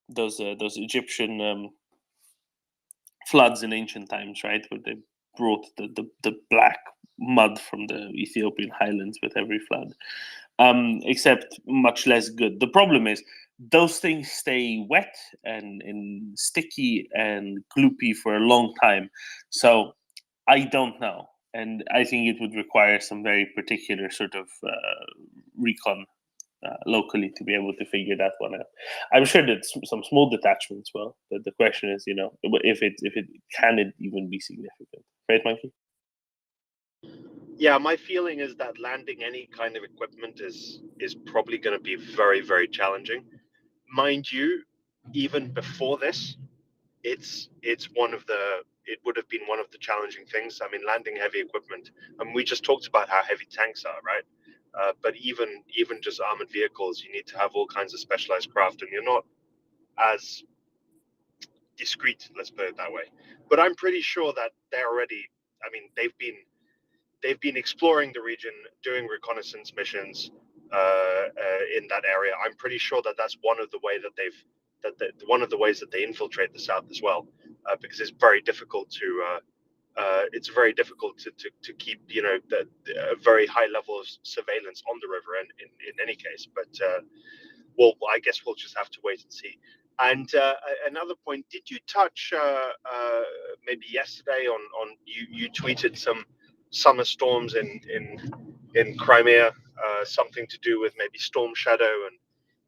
those Egyptian floods in ancient times, right? Where they brought the black mud from the Ethiopian highlands with every flood, except much less good. The problem is those things stay wet and sticky and gloopy for a long time. So I don't know. And I think it would require some very particular sort of recon locally to be able to figure that one out. I'm sure that some small detachments will, but the question is, if it can it even be significant, right, Monkey? Yeah, my feeling is that landing any kind of equipment is probably going to be very, very challenging. Mind you, even before this, it would have been one of the challenging things. I mean, landing heavy equipment. I mean, we just talked about how heavy tanks are, right? But even just armored vehicles, you need to have all kinds of specialized craft, and you're not as discreet, let's put it that way. But I'm pretty sure that they're already. I mean, they've been exploring the region, doing reconnaissance missions in that area. I'm pretty sure that that's one of the way that one of the ways that they infiltrate the south as well, because it's very difficult to keep a very high level of surveillance on the river in any case. But well, I guess we'll just have to wait and see. And another point, did you touch maybe yesterday on you tweeted some summer storms in Crimea, something to do with maybe Storm Shadow and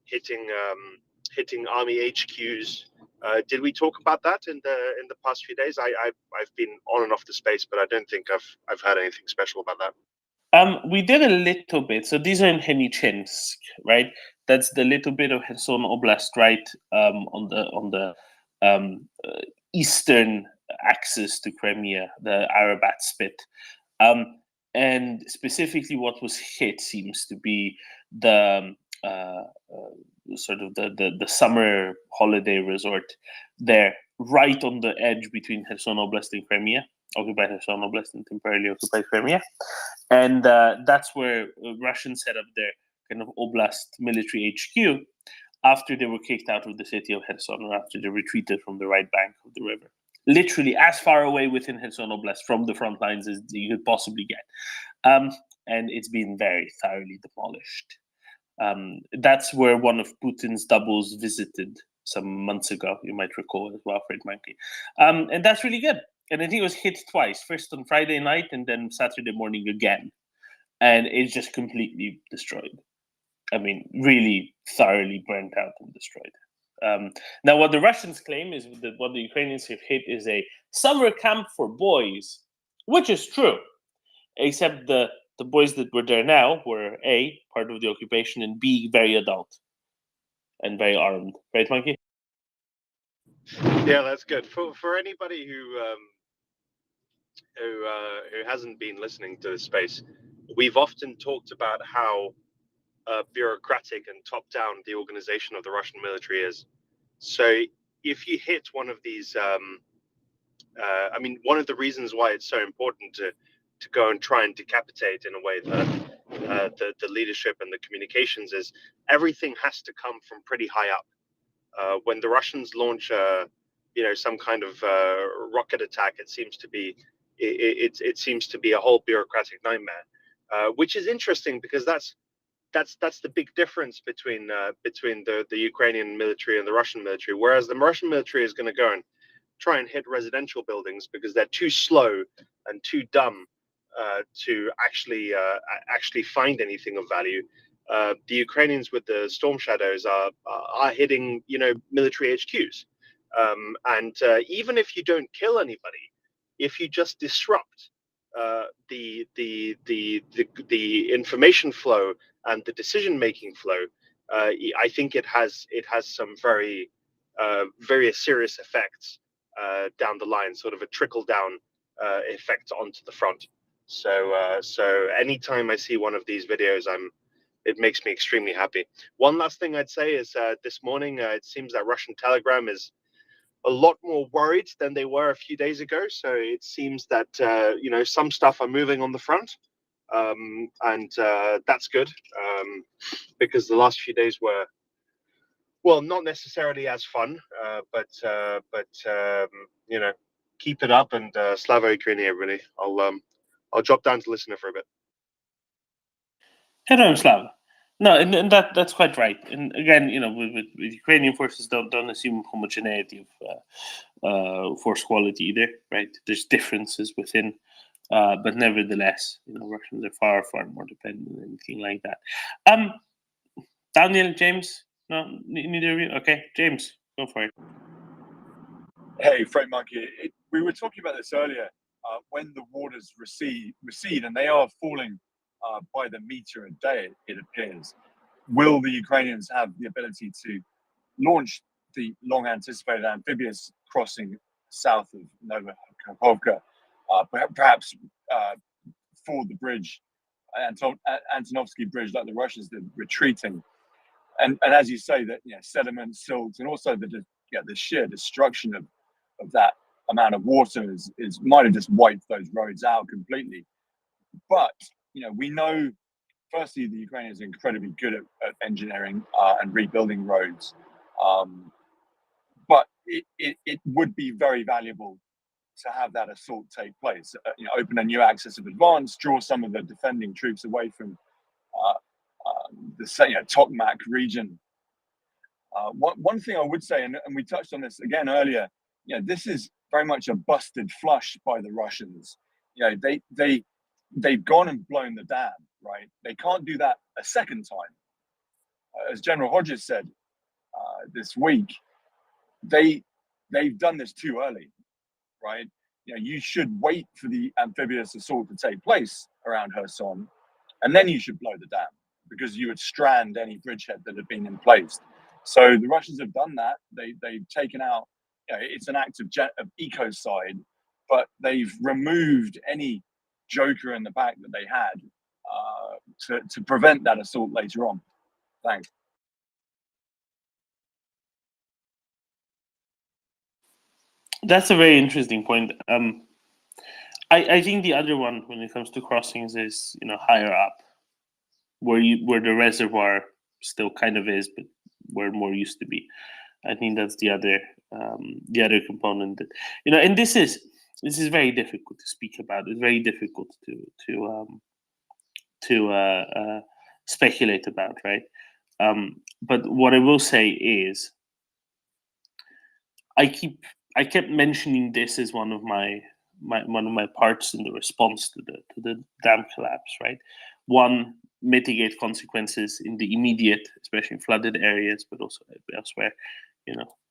hitting army HQs. Did we talk about that in the past few days? I've been on and off the space, but I don't think I've had anything special about that. We did a little bit. So these are in Henichinsk, right? That's the little bit of Kherson Oblast, right, on the eastern axis to Crimea, the Arabat Spit. And specifically, what was hit seems to be the sort of the summer holiday resort there, right on the edge between Kherson Oblast and Crimea, occupied Kherson Oblast and temporarily occupied Crimea. And that's where Russians set up their kind of Oblast military HQ after they were kicked out of the city of Kherson, or after they retreated from the right bank of the river. Literally as far away within Kherson Oblast from the front lines as you could possibly get. And it's been very thoroughly demolished. That's where one of Putin's doubles visited some months ago, you might recall as well, Fred Monkey. And that's really good. And I think it was hit twice, first on Friday night and then Saturday morning again. And it's just completely destroyed. I mean, really thoroughly burnt out and destroyed. Now, what the Russians claim is that what the Ukrainians have hit is a summer camp for boys, which is true, except the boys that were there now were A, part of the occupation, and B, very adult and very armed. Right, Monkey? Yeah, that's good. For anybody who hasn't been listening to this space, we've often talked about how bureaucratic and top-down the organization of the Russian military is. So if you hit one of these, I mean, one of the reasons why it's so important to go and try and decapitate in a way the leadership and the communications is everything has to come from pretty high up. When the Russians launch some kind of rocket attack, it seems to be a whole bureaucratic nightmare, which is interesting because that's the big difference between the Ukrainian military and the Russian military. Whereas the Russian military is going to go and try and hit residential buildings because they're too slow and too dumb to actually find anything of value. The Ukrainians with the Storm Shadows are hitting military HQs, and even if you don't kill anybody, if you just disrupt the information flow and the decision-making flow, I think it has some very serious effects down the line, sort of a trickle-down effect onto the front. So anytime I see one of these videos, it makes me extremely happy. One last thing I'd say is this morning it seems that Russian Telegram is a lot more worried than they were a few days ago. So it seems that some stuff are moving on the front, and that's good, because the last few days were, well, not necessarily as fun, but keep it up, and Slava Ukraini, everybody. I'll drop down to listener for a bit. Hello, Slav. No, and that's quite right. And again, with Ukrainian forces, don't assume homogeneity of force quality either, right? There's differences within, but nevertheless, Russians are far more dependent than anything like that. Daniel, James, no, neither of you. Okay, James, go for it. Hey, Freight Monkey, we were talking about this earlier. When the waters recede, and they are falling by the meter a day, it appears, will the Ukrainians have the ability to launch the long-anticipated amphibious crossing south of Novokhovka, perhaps ford the bridge, Antonovsky Bridge, like the Russians did, retreating? And as you say, that sediment, silt, and also the sheer destruction of that amount of water is might have just wiped those roads out completely. But we know, firstly, the Ukrainians are incredibly good at engineering and rebuilding roads, but it would be very valuable to have that assault take place. Open a new axis of advance, draw some of the defending troops away from the Tokmak region. One thing I would say, and we touched on this again earlier, this is very much a busted flush by the Russians. They've gone and blown the dam, right? They can't do that a second time. As General Hodges said this week, they've done this too early, right? You should wait for the amphibious assault to take place around Kherson, and then you should blow the dam, because you would strand any bridgehead that had been in place. So the Russians have done that. They've taken out, it's an act of ecocide, but they've removed any joker in the back that they had to prevent that assault later on. Thanks. That's a very interesting point. I think the other one, when it comes to crossings, is higher up, where the reservoir still kind of is, but where more used to be. I think that's the other component that and this is very difficult to speak about. It's very difficult to speculate about, right? But what I will say is, I kept mentioning this as one of my parts in the response to the dam collapse, right? One, mitigate consequences in the immediate, especially in flooded areas, but also elsewhere.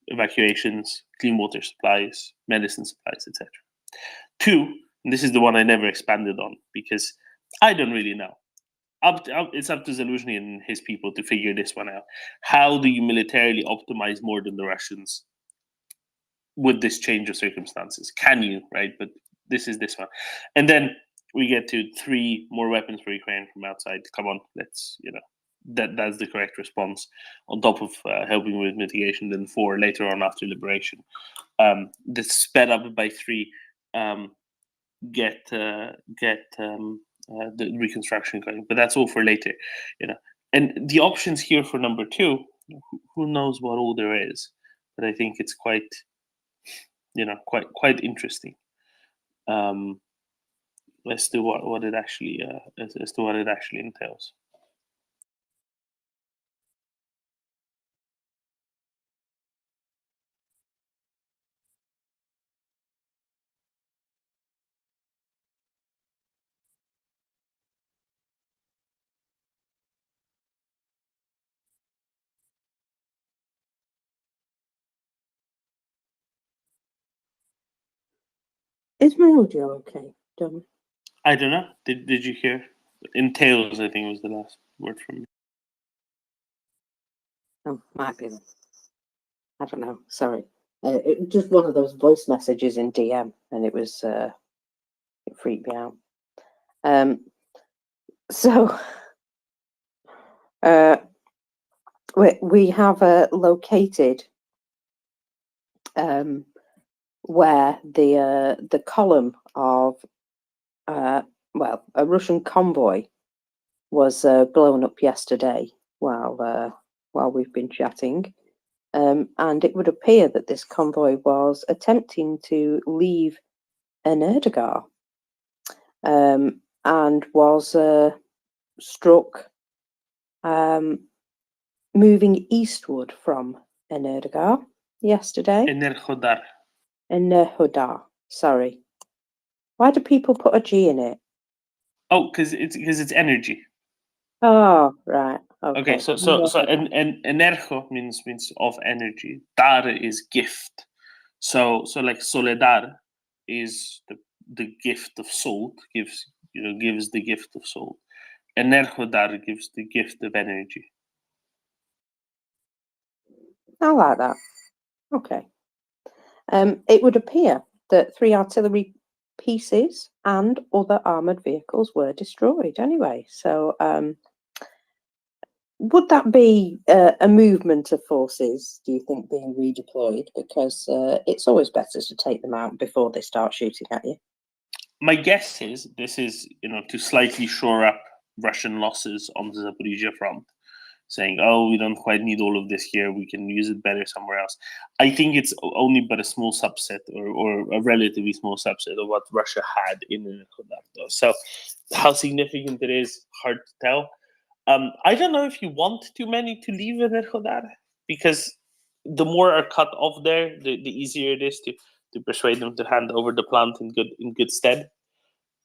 Evacuations, clean water supplies, medicine supplies, etc. Two, and this is the one I never expanded on, because I don't really know. It's up to Zaluzhny and his people to figure this one out. How do you militarily optimize more than the Russians with this change of circumstances? Can you, right? But this one. And then we get to 3 more weapons for Ukraine from outside. Come on, let's, that's the correct response, on top of helping with mitigation. Then 4 later on after liberation. That's sped up by 3. Get the reconstruction going, but that's all for later. And the options here for number 2, who knows what all there is, but I think it's quite interesting as to what it actually as to what it actually entails. Is my audio okay, Dom? I don't know. Did you hear? Entails, I think, was the last word from me. Oh, might be. I don't know. Sorry. Just one of those voice messages in DM, and it was it freaked me out. So We have located where the column of well, a Russian convoy was blown up yesterday while we've been chatting, and it would appear that this convoy was attempting to leave Enerdagar, and was struck moving eastward from Enerdagar yesterday. Enerhodar. Sorry. Why do people put a G in it? Oh, because it's energy. Oh, right. Okay, so energo means of energy. Dar is gift. So like soledad is the gift of salt, gives the gift of salt. Energodar gives the gift of energy. I like that. Okay. It would appear that 3 artillery pieces and other armoured vehicles were destroyed anyway. So would that be a movement of forces, do you think, being redeployed? Because it's always better to take them out before they start shooting at you. My guess is this is, to slightly shore up Russian losses on the Zaporizhia front, saying, oh, we don't quite need all of this here, we can use it better somewhere else. I think it's only but a small subset, or a relatively small subset of what Russia had in Enerhodar. So how significant it is, hard to tell. I don't know if you want too many to leave Enerhodar, because the more are cut off there, the easier it is to persuade them to hand over the plant in good stead.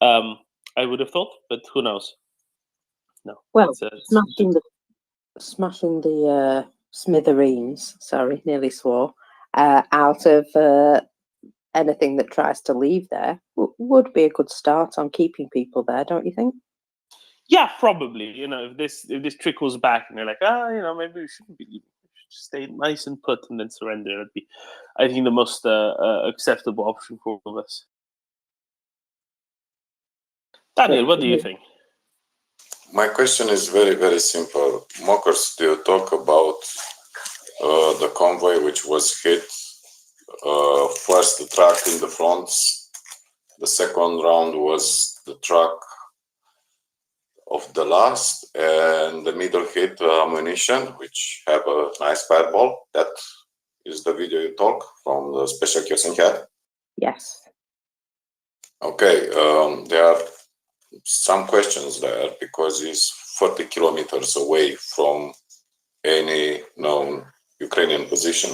I would have thought, but who knows? No. Well, smashing the smithereens, sorry, nearly swore, out of anything that tries to leave there would be a good start on keeping people there, don't you think? Yeah, probably. If this trickles back and they're like, maybe we shouldn't be leaving. We should just stay nice and put and then surrender. That'd be, I think, the most acceptable option for all of us. Daniel, what do you think? My question is very, very simple. Mokers, do you talk about the convoy which was hit? First, the truck in the front. The second round was the truck of the last, and the middle hit ammunition, which have a nice fireball. That is the video you talk from the special Kyosen head? Yes. Okay, there are some questions there because it's 40 kilometers away from any known Ukrainian position,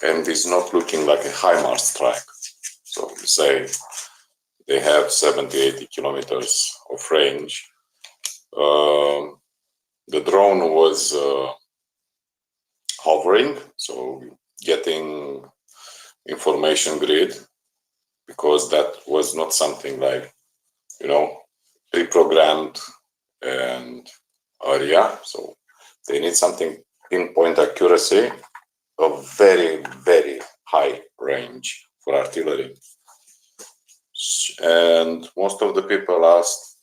and it's not looking like a HIMARS strike. So we say they have 70-80 kilometers of range. The drone was hovering, so getting information grid, because that was not something like, pre-programmed and area. So they need something pinpoint accuracy of very, very high range for artillery. And most of the people asked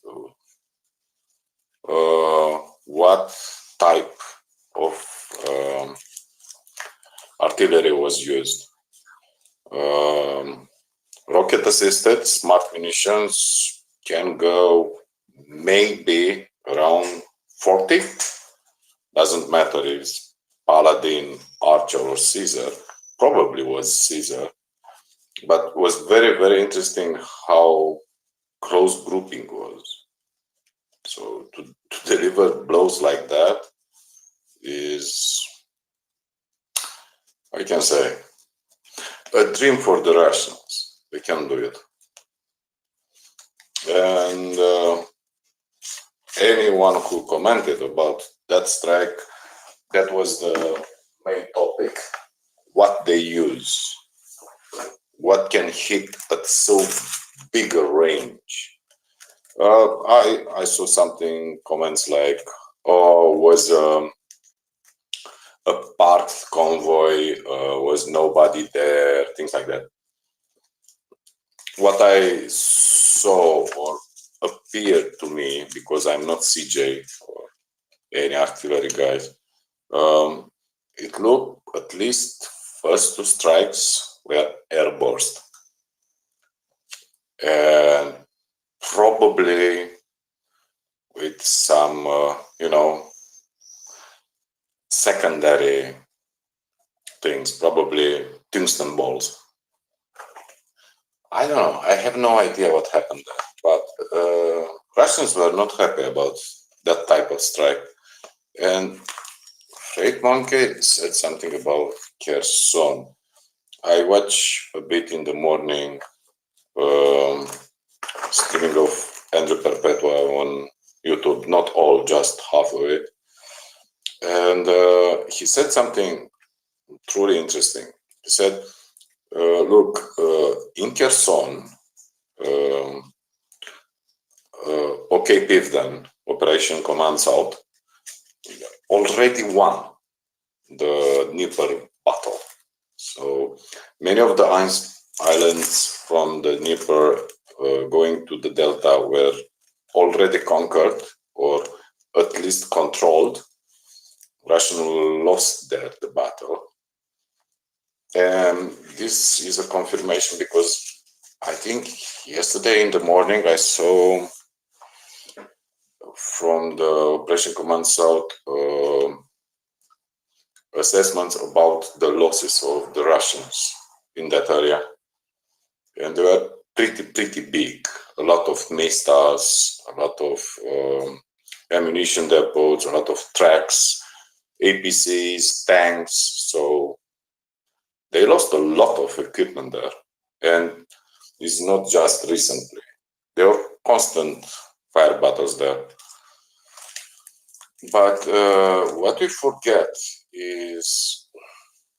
what type of artillery was used. Rocket assisted smart munitions can go maybe around 40. Doesn't matter if it's Paladin, Archer, or Caesar. Probably was Caesar. But it was very, very interesting how close grouping was. So to deliver blows like that is, I can say, a dream for the Russians. They can do it. And anyone who commented about that strike, that was the main topic. What they use, what can hit at so big a range. I saw something, comments like, was a parked convoy, was nobody there, things like that. What I saw or appeared to me, because I'm not CJ or any artillery guys. It looked at least first two strikes were airburst, and probably with some, secondary things, probably tungsten balls. I don't know. I have no idea what happened there, but Russians were not happy about that type of strike. And Freight Monkey said something about Kherson. I watch a bit in the morning streaming of Andrew Perpetua on YouTube, not all, just half of it. And he said something truly interesting. He said, look, in Kherson, OK Pivden, Operation Command South, already won the Dnieper battle. So many of the islands from the Dnieper going to the Delta were already conquered or at least controlled. Russia lost there the battle. And this is a confirmation because I think yesterday in the morning I saw from the Operation Command South assessments about the losses of the Russians in that area. And they were pretty big. A lot of mestas, a lot of ammunition depots, a lot of tracks, APCs, tanks. So they lost a lot of equipment there. And it's not just recently. There were constant fire battles there. But what we forget is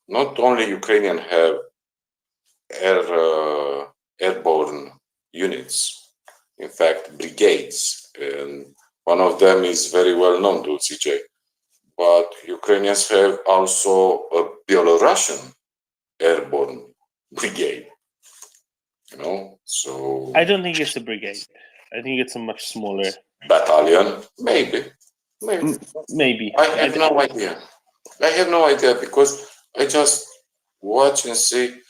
not only Ukrainians have airborne units, in fact, brigades, and one of them is very well known to CJ. But Ukrainians have also a Belarusian airborne brigade, so... I don't think it's a brigade. I think it's a much smaller... Battalion, maybe. Maybe. I have no idea. I have no idea because I just watch and see,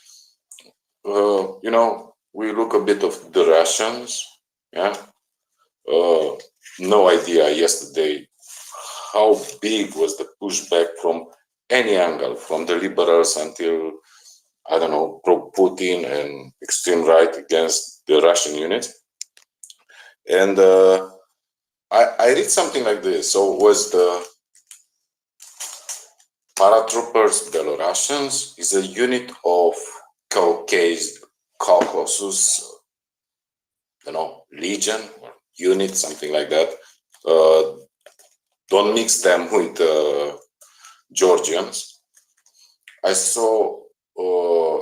we look a bit of the Russians, yeah. No idea yesterday how big was the pushback from any angle, from the liberals until, I don't know, pro-Putin and extreme right against the Russian units. And I read something like this. So was the paratroopers Belarusians is a unit of Caucasus, legion or unit, something like that. Don't mix them with Georgians. I saw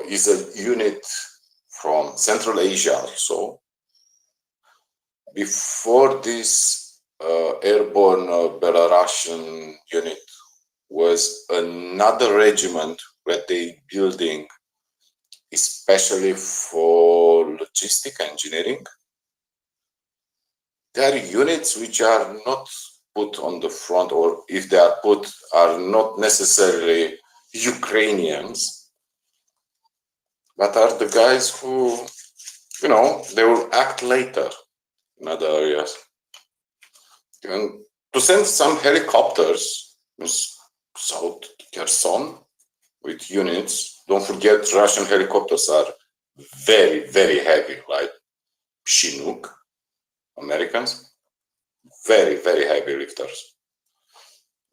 is a unit from Central Asia also. Before this airborne Belarusian unit was another regiment where they building especially for logistic engineering. There are units which are not put on the front, or if they are put, are not necessarily Ukrainians, but are the guys who, they will act later in other areas. And to send some helicopters to South Kherson with units, don't forget Russian helicopters are very, very heavy, like Chinook, Americans, very, very heavy lifters.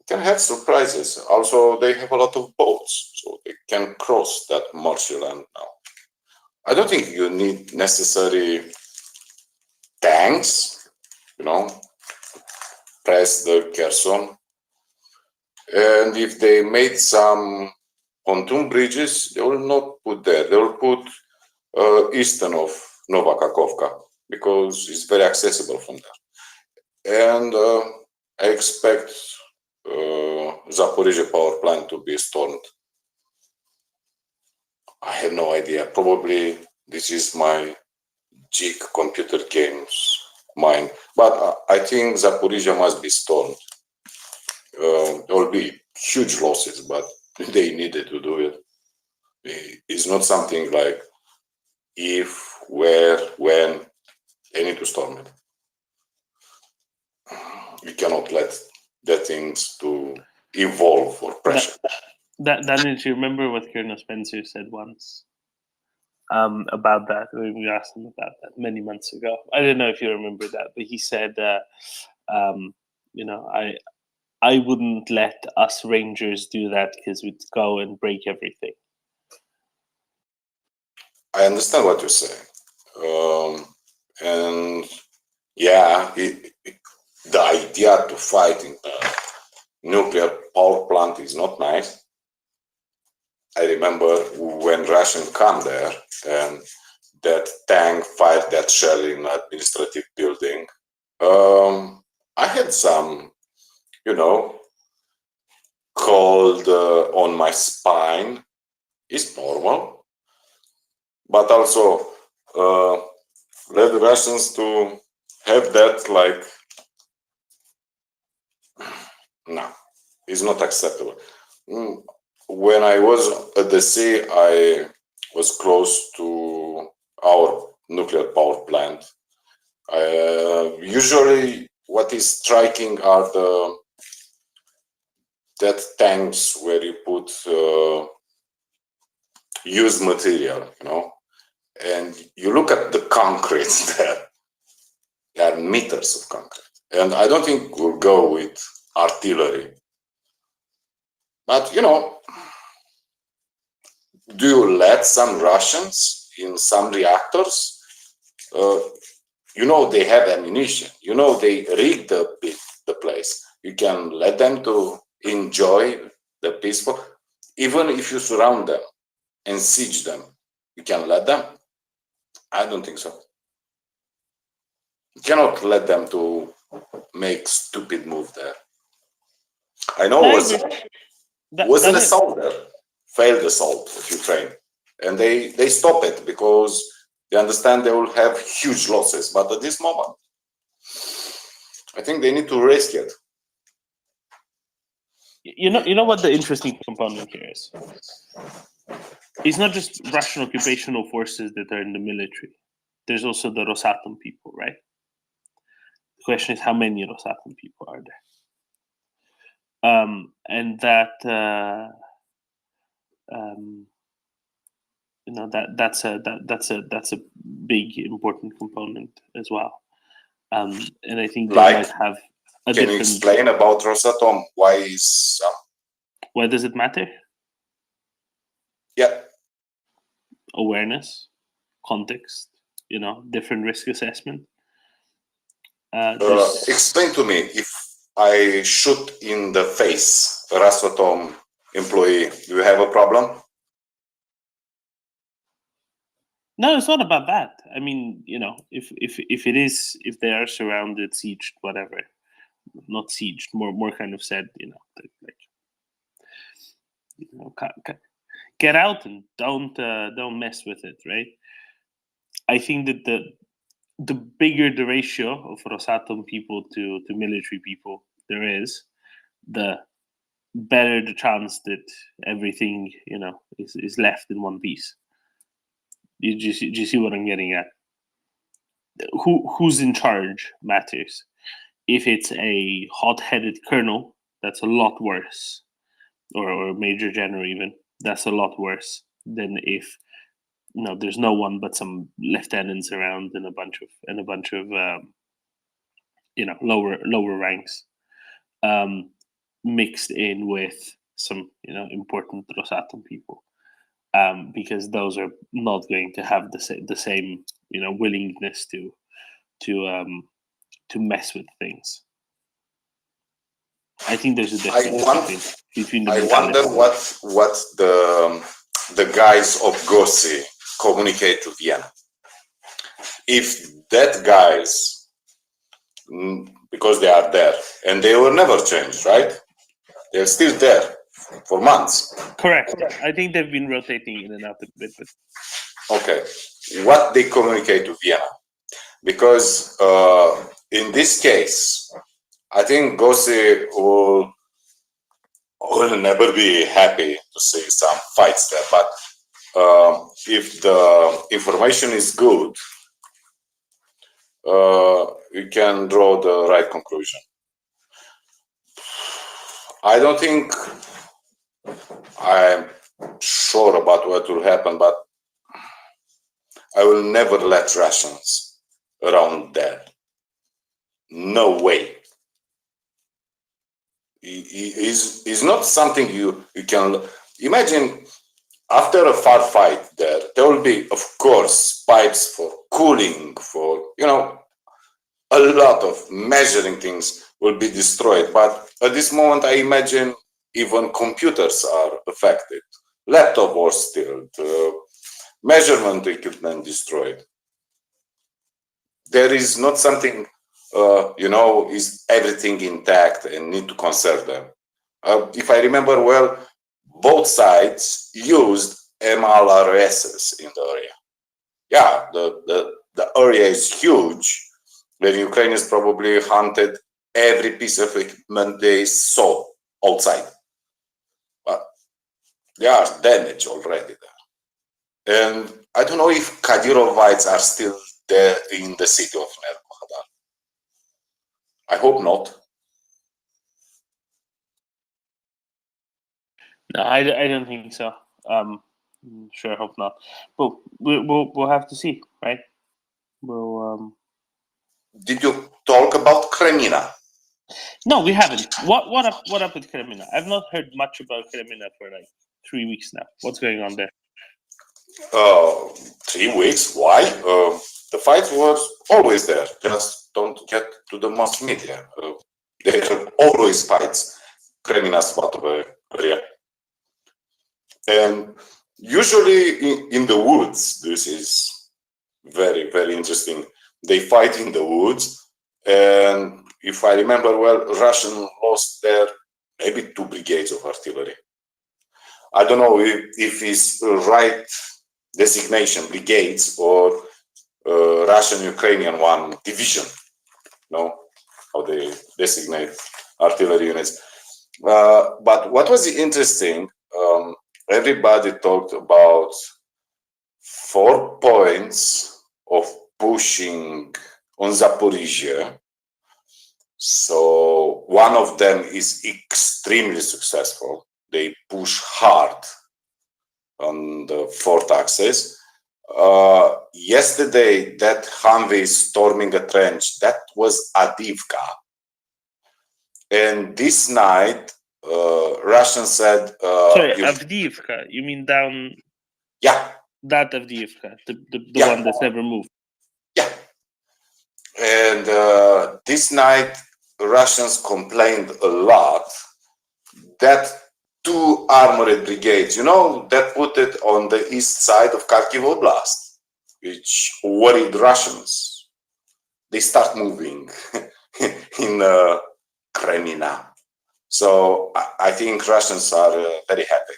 Can have surprises. Also, they have a lot of boats, so they can cross that marshy land now. I don't think you need necessary tanks, press the Kherson. And if they made some pontoon bridges, they will not put there. They will put eastern of Nova Kakhovka because it's very accessible from there. And I expect Zaporizhzhia power plant to be stormed. I have no idea. Probably this is my geek computer games mind, but I think Zaporizhzhia must be stormed. there will be huge losses, but they needed to do it. It's not something like if, where, when they need to storm it. We cannot let the things to evolve or pressure. Daniel, do you remember what Colonel Spencer said once about that? We asked him about that many months ago. I don't know if you remember that, but he said, I wouldn't let us Rangers do that because we'd go and break everything. I understand what you say. And yeah, the idea to fight in a nuclear power plant is not nice. I remember when Russians come there and that tank fired that shell in an administrative building. I had some, cold on my spine. It's normal. But also let the Russians to have that like, no, it's not acceptable. When I was at the sea, I was close to our nuclear power plant. Usually what is striking are that tanks where you put used material, and you look at the concrete there are meters of concrete. And I don't think we'll go with artillery. But, do you let some Russians in some reactors? They have ammunition. They rig the place. You can let them to enjoy the peaceful, even if you surround them and siege them. You can let them? I don't think so. You cannot let them to make stupid move there. I know was an assault there, failed assault of Ukraine, and they stop it because they understand they will have huge losses. But at this moment, I think they need to risk it. You know what the interesting component here is? It's not just Russian occupational forces that are in the military. There's also the Rosatom people, right? The question is, how many Rosatom people are there? And that that's a big important component as well. And I think they might have a Can you explain about Rosatom? Why does it matter? Yeah. Awareness, context, different risk assessment. Explain to me, if I shoot in the face a Rosatom employee, do you have a problem? No, it's not about that. I mean, if they are surrounded, sieged, whatever, not sieged, more kind of said, get out and don't mess with it, right? I think that the bigger the ratio of Rosatom people to military people there is, the better the chance that everything is left in one piece. Do you see what I'm getting at? Who's in charge matters. If it's a hot-headed colonel, that's a lot worse, or major general even, that's a lot worse than if there's no one but some lieutenants around and a bunch of lower ranks mixed in with some important Rosatom people, because those are not going to have the same willingness to mess with things. I think there's a difference between the I wonder what the guys of Gossi communicate to Vienna. If that guys, because they are there and they will never change, right? They're still there for months. Correct. I think they've been rotating in and out a bit. But okay, what they communicate to Vienna? Because in this case, I think Gossi will will never be happy to see some fights there. But if the information is good, you can draw the right conclusion. I don't think I'm sure about what will happen, but I will never let Russians around there. No way. It's not something you can imagine. After a far fight there will be, of course, pipes for cooling, for, a lot of measuring things will be destroyed. But at this moment, I imagine even computers are affected. Laptop was stealed, measurement equipment destroyed. There is not something, is everything intact and need to conserve them. If I remember well, both sides used MLRSs in the area. Yeah, the area is huge. The Ukrainians probably hunted every piece of equipment they saw outside. But they are damaged already there. And I don't know if Kadyrovites are still there in the city of Nerkohadar. I hope not. No, I don't think so. Sure, hope not. But we'll have to see, right? Did you talk about Kremina? No, we haven't. What up with Kremina? I've not heard much about Kremina for like 3 weeks now. What's going on there? 3 weeks? Why? The fight was always there. Just don't get to the mass media. There are always fights. Kremina's part of the area. And usually in the woods, this is very, very interesting. They fight in the woods. And if I remember well, Russian lost there maybe 2 brigades of artillery. I don't know if it's right designation, brigades, or Russian-Ukrainian one division. No, how they designate artillery units. But what was interesting, everybody talked about 4 points of pushing on Zaporizhia. So one of them is extremely successful. They push hard on the 4th axis. Yesterday, that Humvee storming a trench, that was Avdiivka. And this night, Russians said... Sorry, Avdiivka, you mean down... Yeah. That Avdiivka, the Yeah. one that's never moved. Yeah. And this night, Russians complained a lot that 2 armored brigades, that put it on the east side of Kharkiv Oblast, which worried Russians. They start moving in Kremina. So I think Russians are very happy.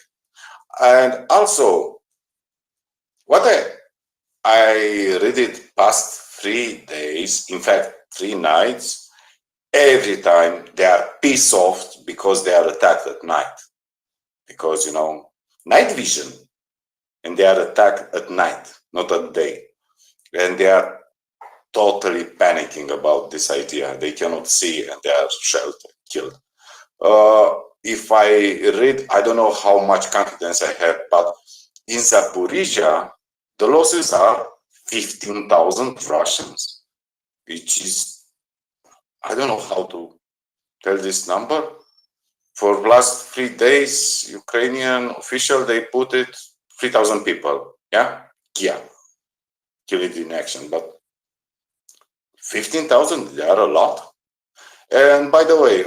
And also, what I read it past 3 days, in fact, 3 nights, every time they are pissed off because they are attacked at night. Because, night vision, and they are attacked at night, not at day. And they are totally panicking about this idea. They cannot see and they are shelled, killed. If I read, I don't know how much confidence I have, but in Zaporizhia, the losses are 15,000 Russians, which is, I don't know how to tell this number. For the last 3 days, Ukrainian official, they put it 3,000 people, yeah, killed in action, but 15,000, they are a lot. And by the way,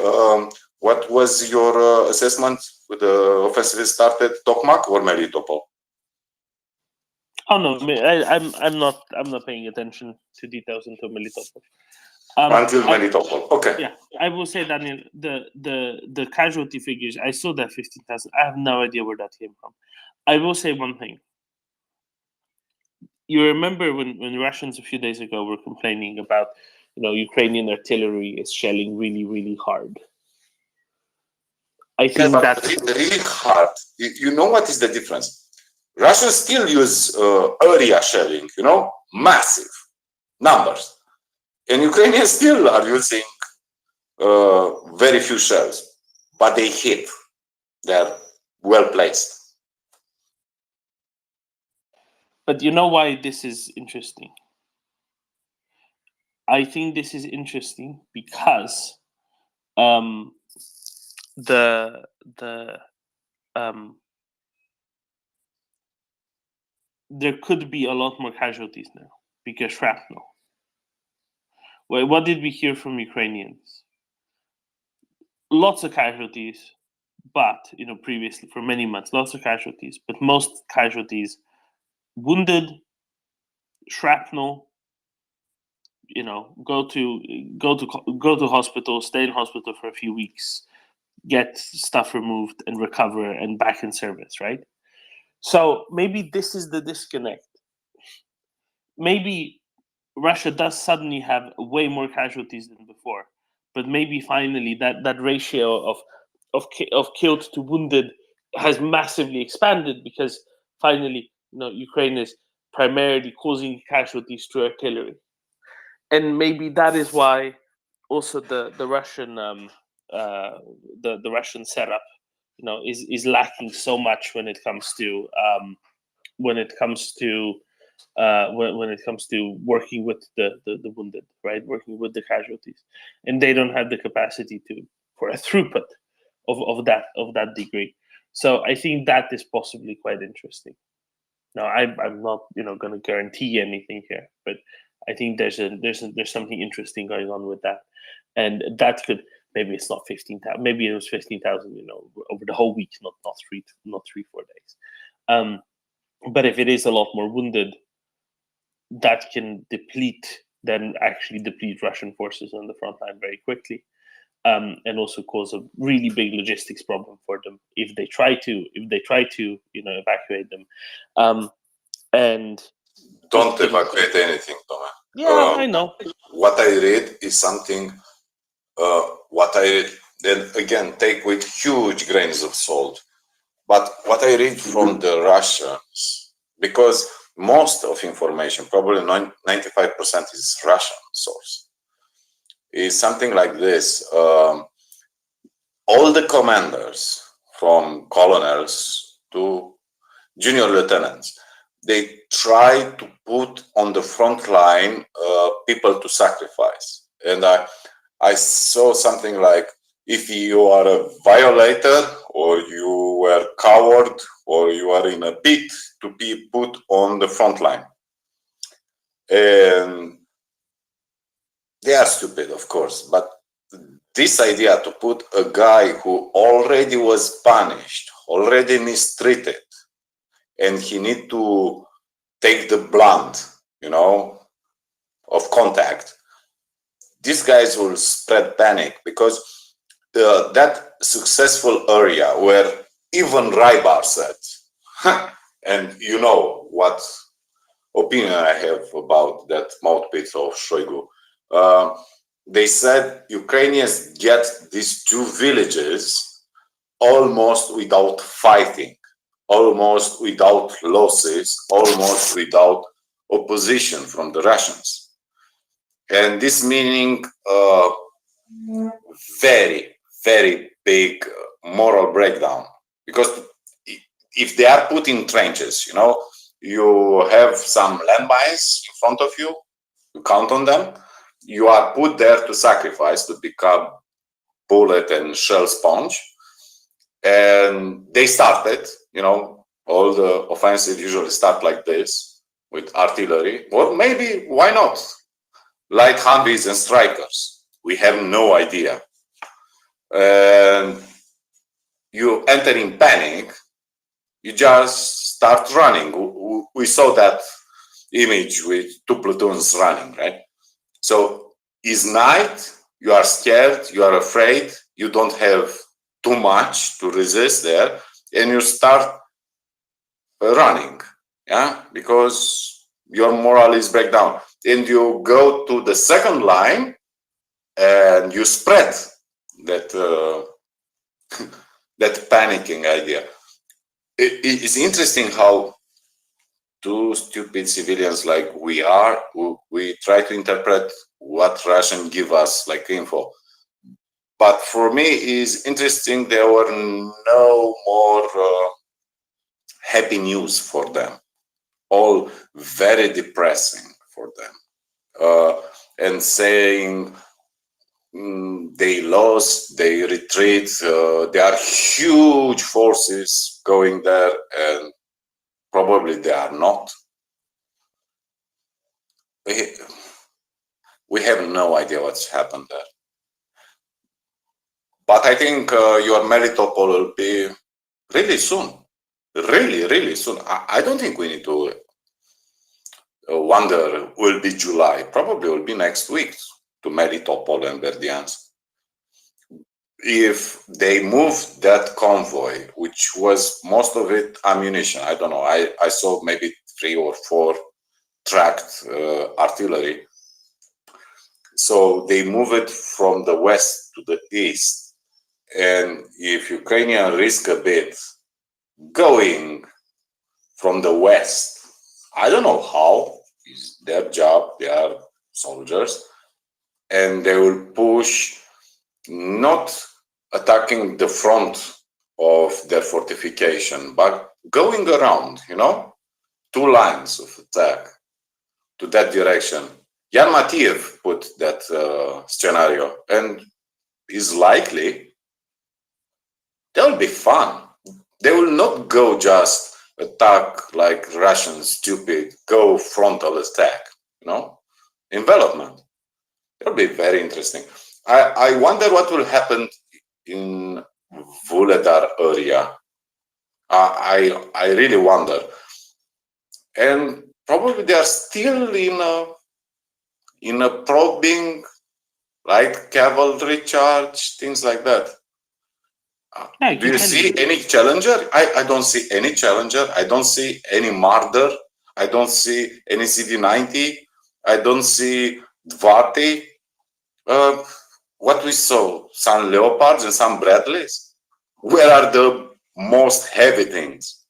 what was your assessment with the offensive started, Tokmak or Melitopol? Oh no, I'm not paying attention to details until Melitopol. Until Melitopol, okay. Yeah, I will say, Daniel, the casualty figures, I saw that 15,000. I have no idea where that came from. I will say one thing. You remember when Russians a few days ago were complaining about, Ukrainian artillery is shelling really, really hard. I think but that's really hard. You know what is the difference? Russians still use area shelling, you know, massive numbers. And Ukrainians still are using very few shells, but they hit. They're well placed. But you know why this is interesting? I think this is interesting because there could be a lot more casualties now because shrapnel. Well, what did we hear from Ukrainians? Lots of casualties, but previously for many months, lots of casualties, but most casualties wounded, shrapnel. Go to hospital, stay in hospital for a few weeks, get stuff removed and recover and back in service, right? So maybe this is the disconnect. Maybe Russia does suddenly have way more casualties than before, but maybe finally that ratio of killed to wounded has massively expanded because finally, Ukraine is primarily causing casualties through artillery, and maybe that is why also the Russian the Russian setup, is lacking so much when it comes to when it comes to working with the wounded, right? Working with the casualties, and they don't have the capacity for a throughput of that degree. So I think that is possibly quite interesting. Now I'm not going to guarantee anything here, but I think there's something interesting going on with that, and that could, maybe it's not 15,000, maybe it was 15,000, over the whole week, not 3-4 days. But if it is a lot more wounded, that can actually deplete Russian forces on the front line very quickly, and also cause a really big logistics problem for them if they try to evacuate them. And don't evacuate anything, Toma. Yeah, I know. What I read is something. What I read, then again, take with huge grains of salt. But what I read from the Russians, because most of information, probably 95% is Russian source, is something like this. All the commanders, from colonels to junior lieutenants, they try to put on the front line people to sacrifice. And I saw something like, if you are a violator, or you were coward, or you are in a pit, to be put on the front line. And they are stupid, of course, but this idea to put a guy who already was punished, already mistreated, and he need to take the blunt, of contact, these guys will spread panic, because that successful area where even Rybar said, and you know what opinion I have about that mouthpiece of Shoigu, they said Ukrainians get these two villages almost without fighting, almost without losses, almost without opposition from the Russians. And this meaning very, very big moral breakdown, because if they are put in trenches, you have some landmines in front of you, you count on them, you are put there to sacrifice, to become bullet and shell sponge. And they started, all the offensive usually start like this, with artillery, or maybe, why not, light Humvees and Strikers. We have no idea. And you enter in panic, you just start running. We saw that image with 2 platoons running, right? So it's night, you are scared, you are afraid, you don't have too much to resist there, and you start running, because your morale is break down. And you go to the second line and you spread that that panicking idea. It's interesting how two stupid civilians like we are, we try to interpret what Russian give us like info. But for me, is interesting. There were no more happy news for them. All very depressing for them, and saying they lost, they retreat. There are huge forces going there, and probably they are not. We have no idea what's happened there. But I think your Melitopol will be really soon. Really, really soon. I don't think we need to wonder will be July. Probably will be next week to Melitopol and Verdiansk. If they move that convoy, which was most of it ammunition, I don't know, I saw maybe 3 or 4 tracked artillery. So they move it from the west to the east. And if Ukrainians risk a bit going from the west, I don't know how, it's their job, they are soldiers, and they will push, not attacking the front of their fortification, but going around, 2 lines of attack to that direction. Jan Matiev put that scenario, and is likely that will be fun. They will not go just attack like Russians, stupid, go frontal attack, envelopment. It'll be very interesting. I wonder what will happen in Vuhledar area. I really wonder. And probably they are still in a probing, light cavalry charge, things like that. Do you see any challenger? I don't see any challenger. I don't see any Marder. I don't see any CD90. I don't see Dvati. What we saw, some Leopards and some Bradleys. Where are the most heavy things?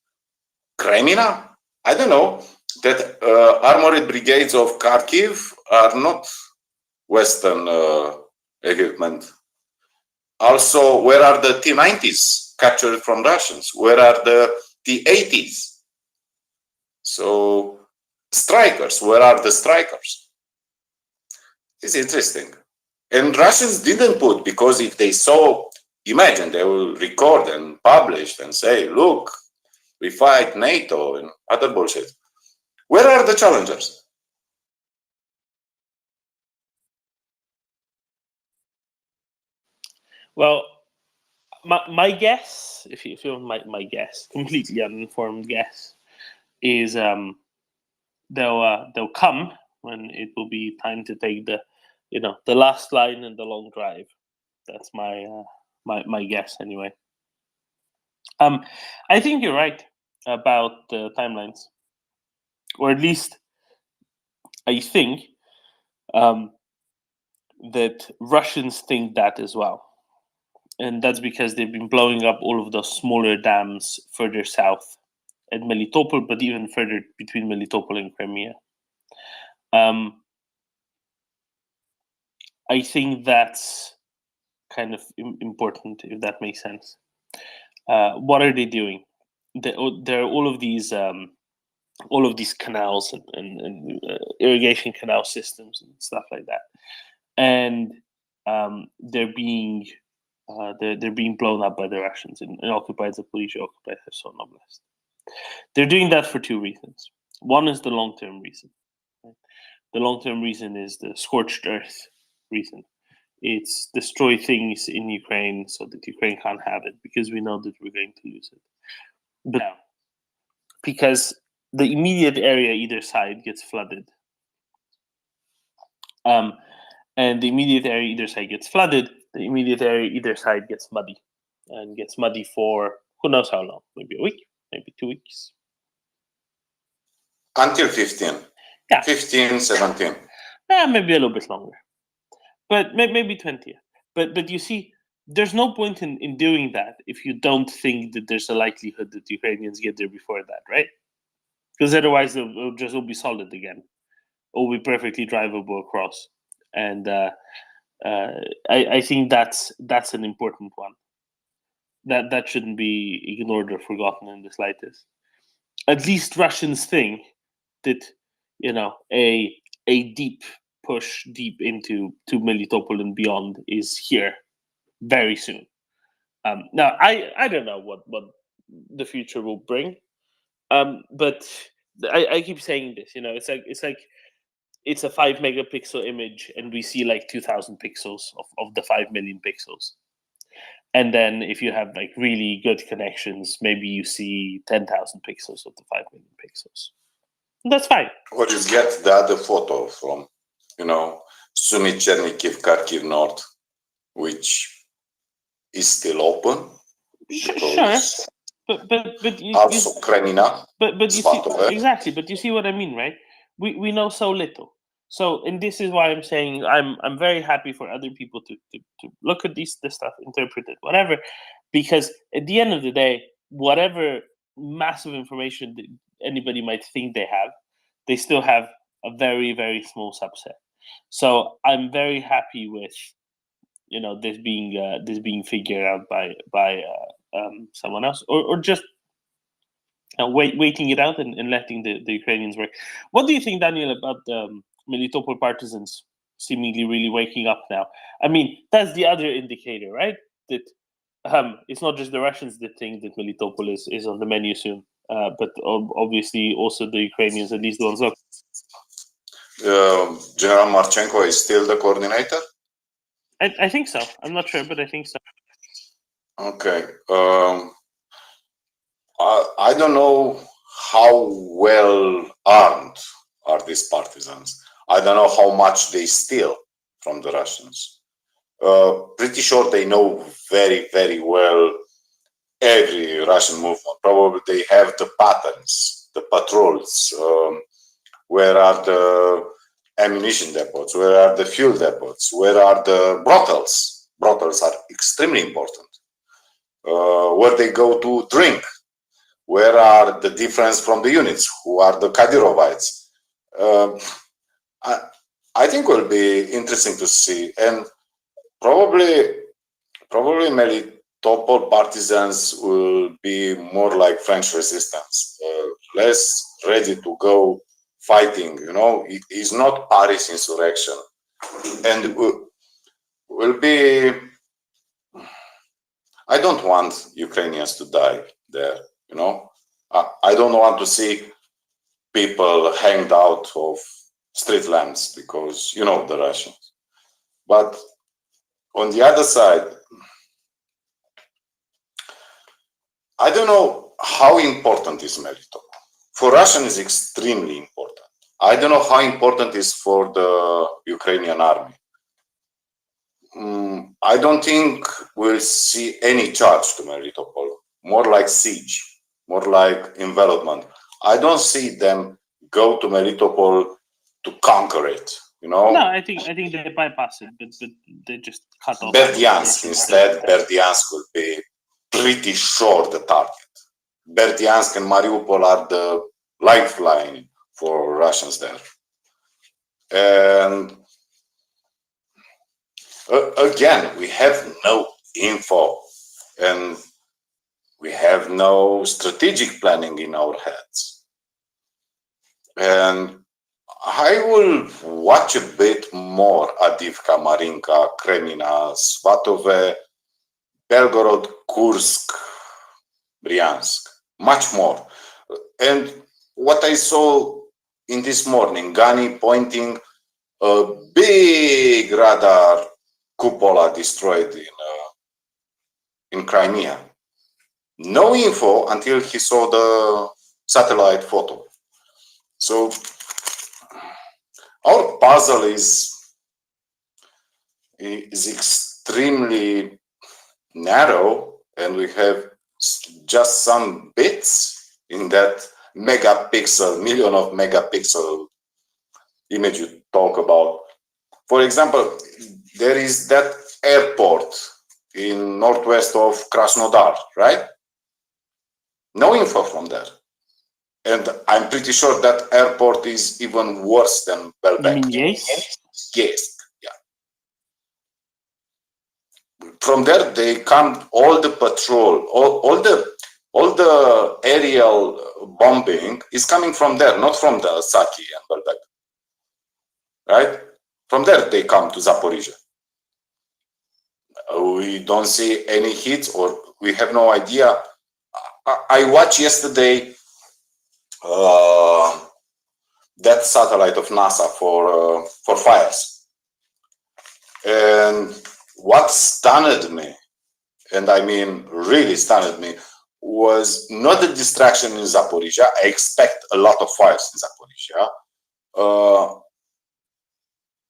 Kremina? I don't know. That armored brigades of Kharkiv are not Western equipment. Also, where are the T-90s captured from Russians? Where are the T-80s? So, strikers, where are the strikers? It's interesting. And Russians didn't put, because if they saw, imagine they will record and publish and say, look, we fight NATO and other bullshit. Where are the challengers? Well, my guess, if you want my guess, completely uninformed guess, is they'll come when it will be time to take the last line and the long drive. That's my guess anyway. I think you're right about the timelines, or at least I think that Russians think that as well. And that's because they've been blowing up all of those smaller dams further south at Melitopol, but even further between Melitopol and Crimea. I think that's kind of important, if that makes sense. What are they doing? There are all of these canals and irrigation canal systems and stuff like that, and they're being blown up by the Russians and occupied Zaporizhzhia, occupied Kherson Oblast. They're doing that for 2 reasons. One is the long-term reason. Right? The long-term reason is the scorched earth reason. It's destroy things in Ukraine so that Ukraine can't have it, because we know that we're going to lose it. But because the immediate area either side gets flooded, and the immediate area either side gets flooded, the immediate area either side gets muddy, and gets muddy for who knows how long, maybe a week, maybe 2 weeks. Until 15. Yeah. 15, 17. Yeah, maybe a little bit longer. But maybe 20. But you see, there's no point in doing that if you don't think that there's a likelihood that the Ukrainians get there before that, right? Because otherwise it'll just be solid again, or be perfectly drivable across. And I think that's an important one. That shouldn't be ignored or forgotten in the slightest. At least Russians think that a deep push deep into Melitopol and beyond is here very soon. Now I don't know what the future will bring, but I keep saying this. It's a 5 megapixel image, and we see like 2,000 pixels of the 5 million pixels. And then if you have like really good connections, maybe you see 10,000 pixels of the 5 million pixels. That's fine. Or you get the other photo from, Sumy Chernihiv, Kharkiv North, which is still open. Sure. But you, also Kremina. But you see exactly. But you see what I mean, right? We know so little. So, and this is why I'm saying I'm very happy for other people to look at this stuff, interpret it, whatever, because at the end of the day, whatever massive information that anybody might think they still have a very, very small subset. So I'm very happy with this being figured out by someone else, or just waiting it out and letting the Ukrainians work. What do you think, Daniel, about the Melitopol partisans seemingly really waking up now? I mean, that's the other indicator, right? That it's not just the Russians that think that Melitopol is on the menu soon, but obviously also the Ukrainians, at least the ones up. General Marchenko is still the coordinator? I think so. I'm not sure, but I think so. Okay. I don't know how well armed are these partisans. I don't know how much they steal from the Russians. Pretty sure they know very, very well every Russian movement. Probably they have the patterns, the patrols, where are the ammunition depots, where are the fuel depots, where are the brothels. Brothels are extremely important. Where they go to drink. Where are the difference from the units? Who are the Kadyrovites? I think will be interesting to see, and probably Melitopol partisans will be more like French resistance, less ready to go fighting. It's not Paris insurrection, and will be. I don't want Ukrainians to die there. I don't want to see people hanged out of street lamps because the Russians. But on the other side, I don't know how important is Melitopol. For Russians, it's extremely important. I don't know how important it is for the Ukrainian army. I don't think we'll see any charge to Melitopol. More like siege. More like envelopment. I don't see them go to Melitopol to conquer it. No, I think they bypass it, but they just cut off. Berdyansk instead. Berdyansk will be pretty sure the target. Berdyansk and Mariupol are the lifeline for Russians there. And again, we have no info and we have no strategic planning in our heads. And I will watch a bit more Avdiivka, Marinka, Kremina, Svatove, Belgorod, Kursk, Bryansk, much more. And what I saw in this morning, Gani pointing a big radar cupola destroyed in Crimea. No info until he saw the satellite photo. So our puzzle is extremely narrow, and we have just some bits in that million of megapixel image you talk about. For example, there is that airport in northwest of Krasnodar, right? No info from there. And I'm pretty sure that airport is even worse than Belbek. You mean yes? Yes, yeah. From there, they come all the patrol, all the aerial bombing is coming from there, not from the Saki and Belbek, right? From there, they come to Zaporizhia. We don't see any hits, or we have no idea. I watched yesterday that satellite of NASA for fires, and what stunned me, and I mean really stunned me, was not the distraction in Zaporizhia. I expect a lot of fires in Zaporizhia.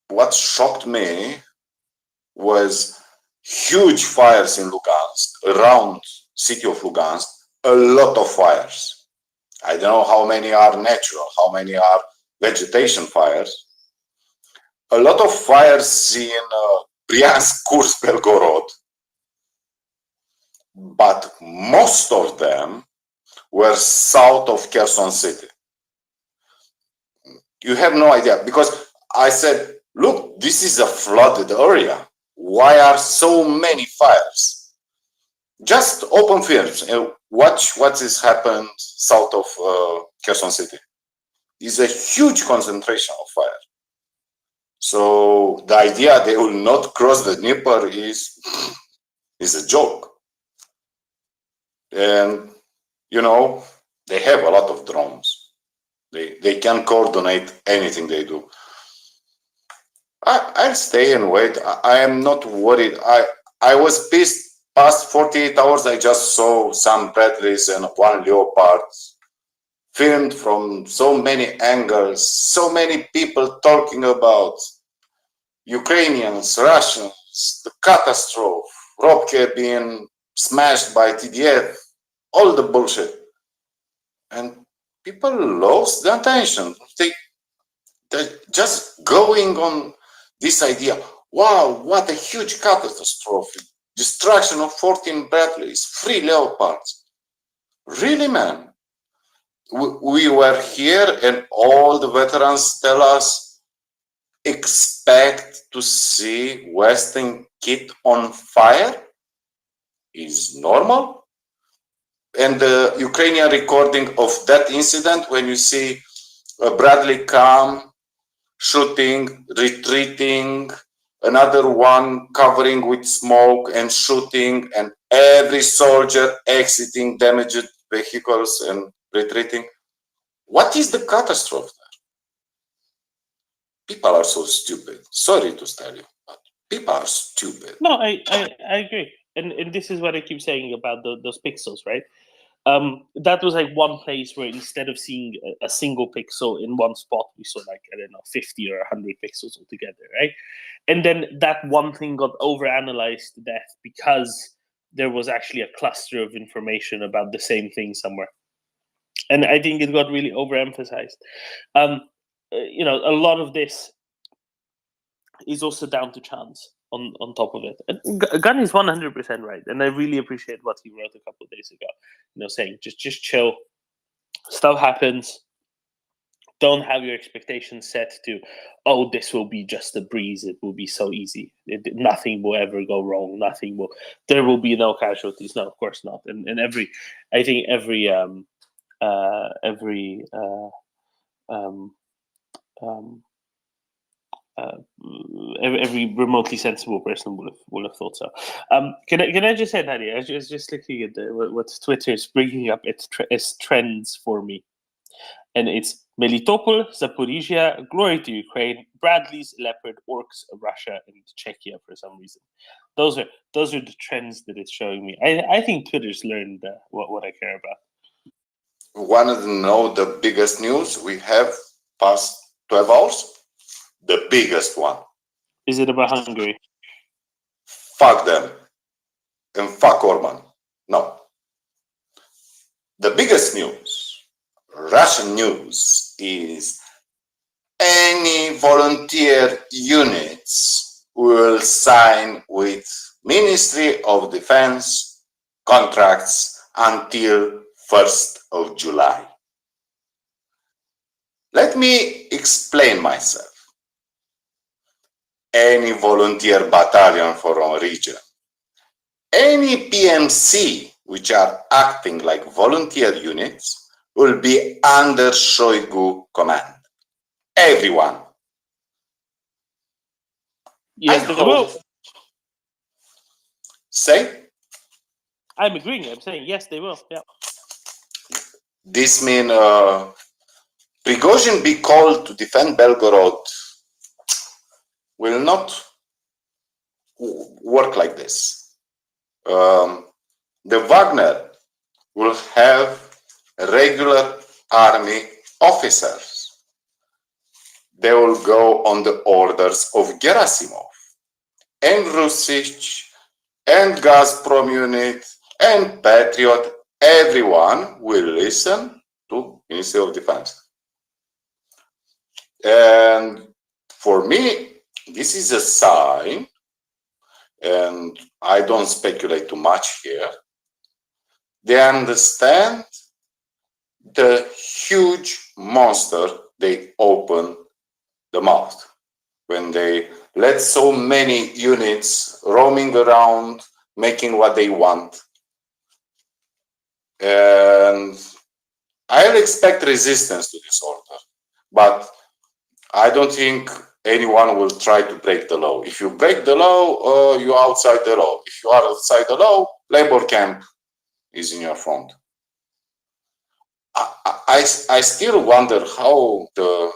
What shocked me was huge fires in Lugansk, around city of Lugansk, a lot of fires. I don't know how many are natural, how many are vegetation fires. A lot of fires in Bryansk, Kursk, Belgorod, but most of them were south of Kherson city. You have no idea, because I said, look, this is a flooded area. Why are so many fires? Just open films and watch what has happened south of Kherson city. It's a huge concentration of fire. So the idea they will not cross the Dnieper is a joke. And, you know, they have a lot of drones. They can coordinate anything they do. I'll stay and wait. I am not worried. I was pissed. Past 48 hours, I just saw some Bradleys and one Leopard filmed from so many angles, so many people talking about Ukrainians, Russians, the catastrophe, Robke being smashed by TDF, all the bullshit. And people lost the attention. They're just going on this idea. Wow, what a huge catastrophe. Destruction of 14 Bradleys, 3 Leopards. Really, man? We were here and all the veterans tell us, expect to see Western kit on fire is normal. And the Ukrainian recording of that incident, when you see a Bradley come, shooting, retreating, another one covering with smoke and shooting, and every soldier exiting damaged vehicles and retreating. What is the catastrophe there? People are so stupid. Sorry to tell you, but people are stupid. No, I agree. And this is what I keep saying about those pixels, right? That was like one place where instead of seeing a single pixel in one spot, we saw like, I don't know, 50 or 100 pixels altogether, right? And then that one thing got overanalyzed to death because there was actually a cluster of information about the same thing somewhere. And I think it got really overemphasized. You know, a lot of this is also down to chance on top of it. And Gun is 100% right. And I really appreciate what he wrote a couple of days ago, you know, saying just chill. Stuff happens. Don't have your expectations set to, oh, this will be just a breeze. It will be so easy. Nothing will ever go wrong. There will be no casualties. No, of course not. And every remotely sensible person would have thought so. Can I just say, Nadia? I was just looking at what Twitter is bringing up as trends for me, and it's Melitopol, Zaporizhia, Glory to Ukraine, Bradleys, Leopard, Orcs, Russia, and Czechia for some reason. Those are the trends that it's showing me. I think Twitter's learned what I care about. Want to know the biggest news we have past 12 hours? The biggest one. Is it about Hungary? Fuck them. And fuck Orban. No. The biggest news, Russian news, is any volunteer units will sign with Ministry of Defense contracts until 1st of July. Let me explain myself. Any volunteer battalion for a region, any PMC which are acting like volunteer units will be under Shoigu command. Everyone. Yes, they will. Say? I'm agreeing. I'm saying yes, they will. Yeah. This means Prigozhin be called to defend Belgorod will not work like this. The Wagner will have regular army officers. They will go on the orders of Gerasimov and Rusich and Gazprom unit and Patriot. Everyone will listen to Ministry of Defense. And for me, this is a sign, and I don't speculate too much here. They understand the huge monster they open the mouth when they let so many units roaming around, making what they want. And I'll expect resistance to this order, but I don't think anyone will try to break the law. If you break the law, you're outside the law. If you are outside the law, labor camp is in your front. I still wonder how the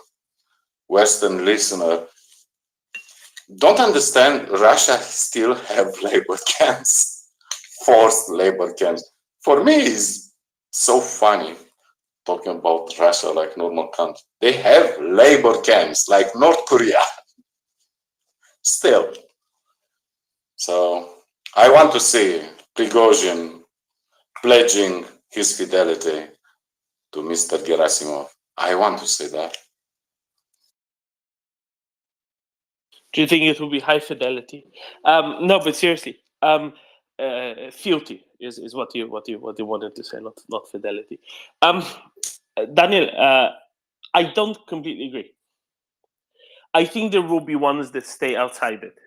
Western listener don't understand Russia still have labor camps, forced labor camps. For me, it's so funny talking about Russia like normal country. They have labor camps like North Korea still. So I want to see Prigozhin pledging his fidelity to Mr. Gerasimov. I want to see that. Do you think it will be high fidelity? No, but seriously, fealty is what you wanted to say, not fidelity. Daniel, I don't completely agree. I think there will be ones that stay outside it.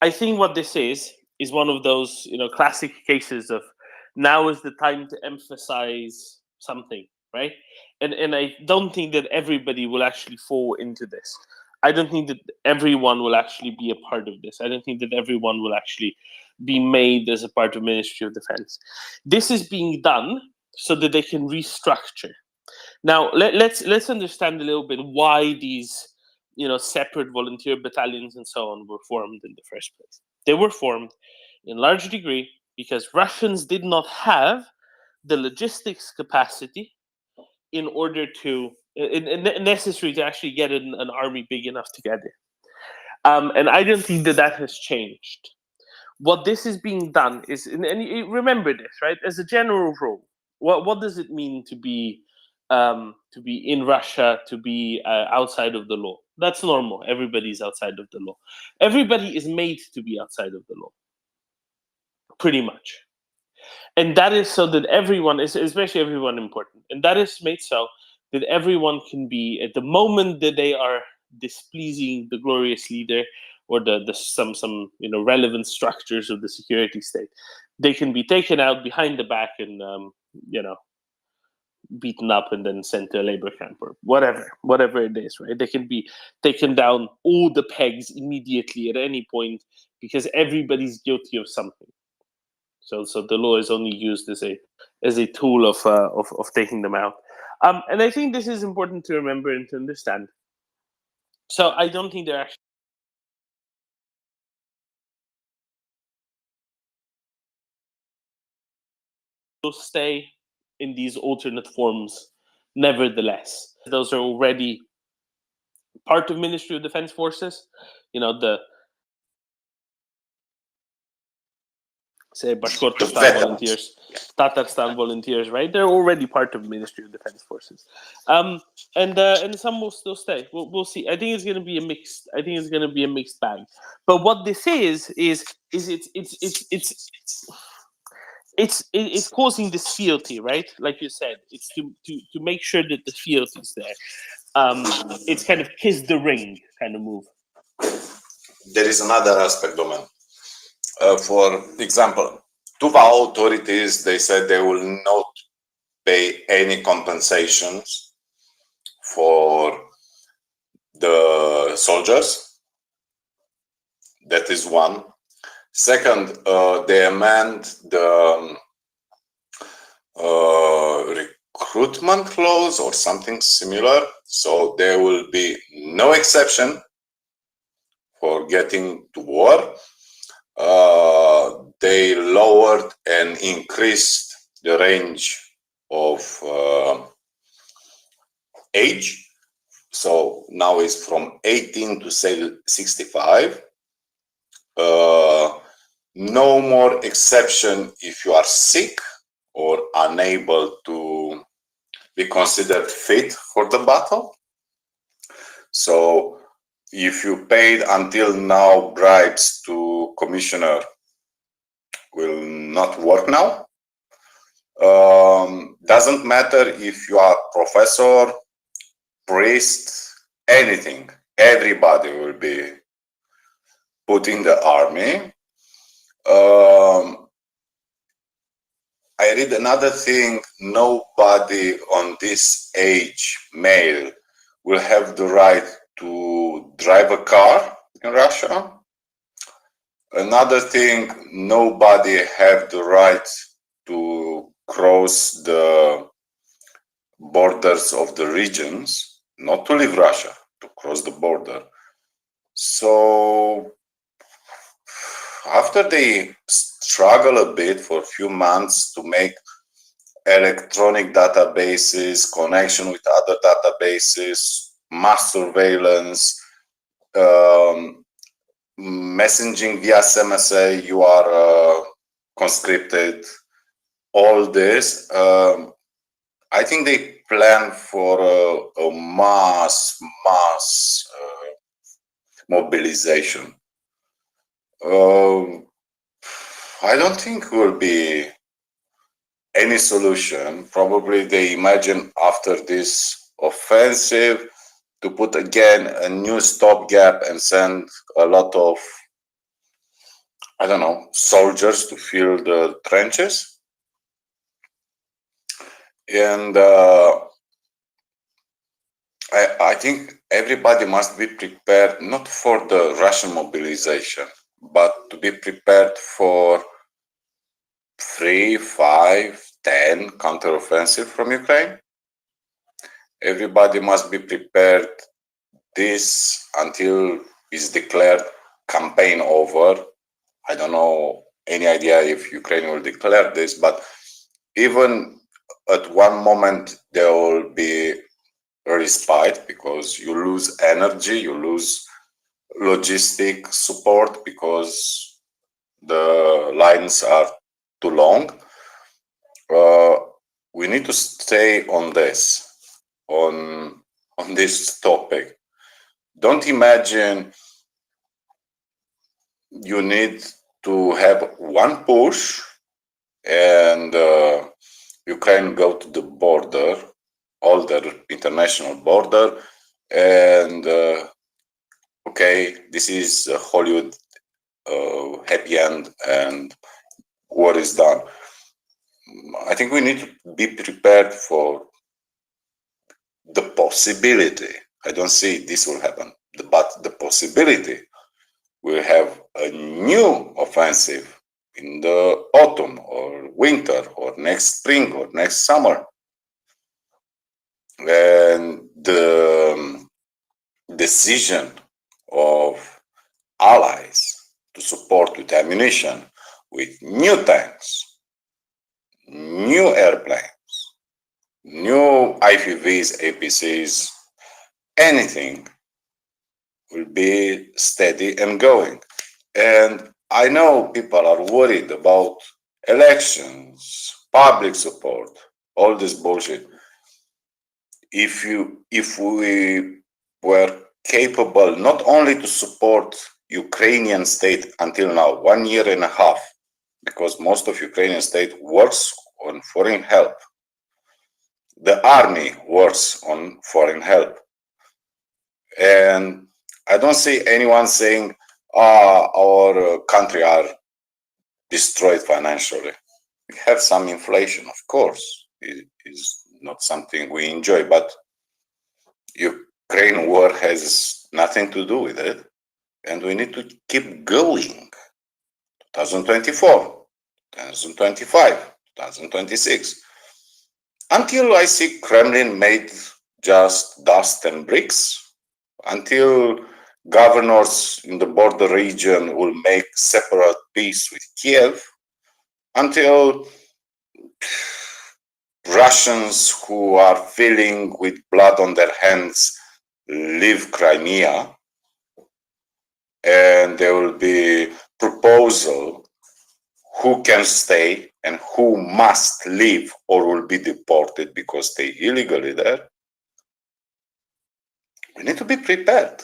I think what this is one of those classic cases of now is the time to emphasize something, right? And I don't think that everybody will actually fall into this. I don't think that everyone will actually be a part of this. I don't think that everyone will actually be made as a part of Ministry of Defense. This is being done so that they can restructure. Now, let's understand a little bit why these separate volunteer battalions and so on were formed in the first place. They were formed in large degree because Russians did not have the logistics capacity in order to necessary to actually get an army big enough to get it. And I don't think that has changed. What this is being done is, and remember this, right? As a general rule, what does it mean to be in Russia, to be outside of the law? That's normal. Everybody's outside of the law. Everybody is made to be outside of the law, pretty much. And that is so that everyone, especially everyone important, and that is made so that everyone can be, at the moment that they are displeasing the glorious leader or some relevant structures of the security state, they can be taken out behind the back and beaten up and then sent to a labor camp or whatever it is, right? They can be taken down all the pegs immediately at any point because everybody's guilty of something. So the law is only used as a tool of taking them out. And I think this is important to remember and to understand. So I don't think they're actually will stay in these alternate forms. Nevertheless, those are already part of Ministry of Defense forces. say Bashkortostan volunteers, Tatarstan volunteers, right? They're already part of Ministry of Defense Forces, and some will still stay. We'll see. I think it's going to be a mixed. I think it's going to be a mixed bag. But what this is it's causing this fealty, right? Like you said, it's to make sure that the fealty is there. It's kind of kiss the ring kind of move. There is another aspect, Domen. For example, Tuva authorities, they said they will not pay any compensations for the soldiers. That is one. Second, they amend the recruitment clause or something similar. So there will be no exception for getting to war. They lowered and increased the range of age. So now it's from 18 to say 65. No more exception if you are sick or unable to be considered fit for the battle. So if you paid until now bribes to commissioner, will not work now. Doesn't matter if you are professor, priest, anything. Everybody will be put in the army. I read another thing. Nobody on this age, male, will have the right to drive a car in Russia. Another thing, nobody have the right to cross the borders of the regions, not to leave Russia, to cross the border. So after they struggle a bit for a few months to make electronic databases, connection with other databases, mass surveillance, messaging via SMSA, you are conscripted, all this, I think they plan for a mass mobilization. I don't think will be any solution. Probably they imagine after this offensive to put again a new stopgap and send a lot of, I don't know, soldiers to fill the trenches. And I think everybody must be prepared, not for the Russian mobilization, but to be prepared for 3, 5, 10 counteroffensive from Ukraine. Everybody must be prepared this until is declared campaign over. I don't know any idea if Ukraine will declare this, but even at one moment there will be a respite because you lose energy, you lose logistic support because the lines are too long. We need to stay on this, on this topic. Don't imagine you need to have one push and Ukraine go to the border, all the international border, and okay, this is a Hollywood happy end and war is done. I think we need to be prepared for the possibility. I don't see this will happen, but the possibility we'll have a new offensive in the autumn or winter or next spring or next summer. And the decision of allies to support with ammunition, with new tanks, new airplanes, new IFVs, APCs, anything will be steady and going. And I know people are worried about elections, public support, all this bullshit. If we were capable not only to support Ukrainian state until now, 1.5 years, because most of Ukrainian state works on foreign help. The army works on foreign help. And I don't see anyone saying, our country are destroyed financially. We have some inflation, of course. It is not something we enjoy, but Ukraine war has nothing to do with it. And we need to keep going. 2024, 2025, 2026. Until I see Kremlin made just dust and bricks, until governors in the border region will make separate peace with Kiev, until Russians who are feeling with blood on their hands leave Crimea, and there will be proposal who can stay and who must leave or will be deported because they illegally there. We need to be prepared.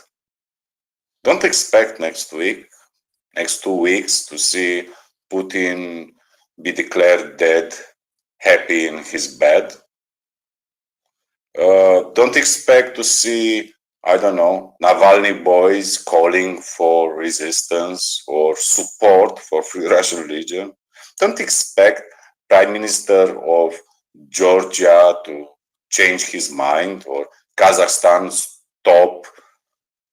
Don't expect next week, next 2 weeks to see Putin be declared dead, happy in his bed. Don't expect to see, I don't know, Navalny boys calling for resistance or support for Free Russian religion. Don't expect Prime Minister of Georgia to change his mind or Kazakhstan stop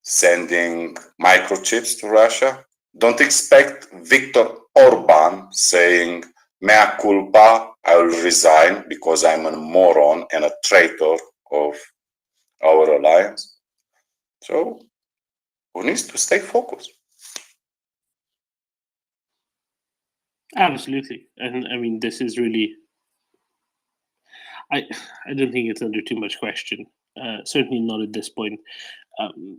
sending microchips to Russia. Don't expect Viktor Orban saying, mea culpa, I will resign because I'm a moron and a traitor of our alliance. So who needs to stay focused? Absolutely. And I mean, this is really, I don't think it's under too much question. Certainly not at this point.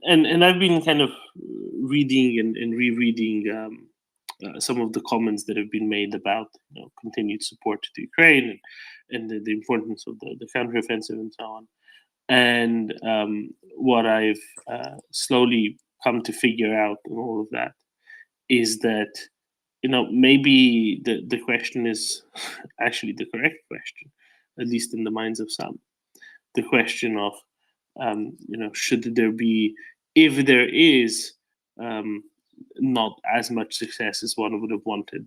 And I've been kind of reading and rereading some of the comments that have been made about continued support to Ukraine and the importance of the counteroffensive and so on. And what I've slowly come to figure out in all of that is that maybe the question is actually the correct question, at least in the minds of some. The question of should there be, if there is not as much success as one would have wanted,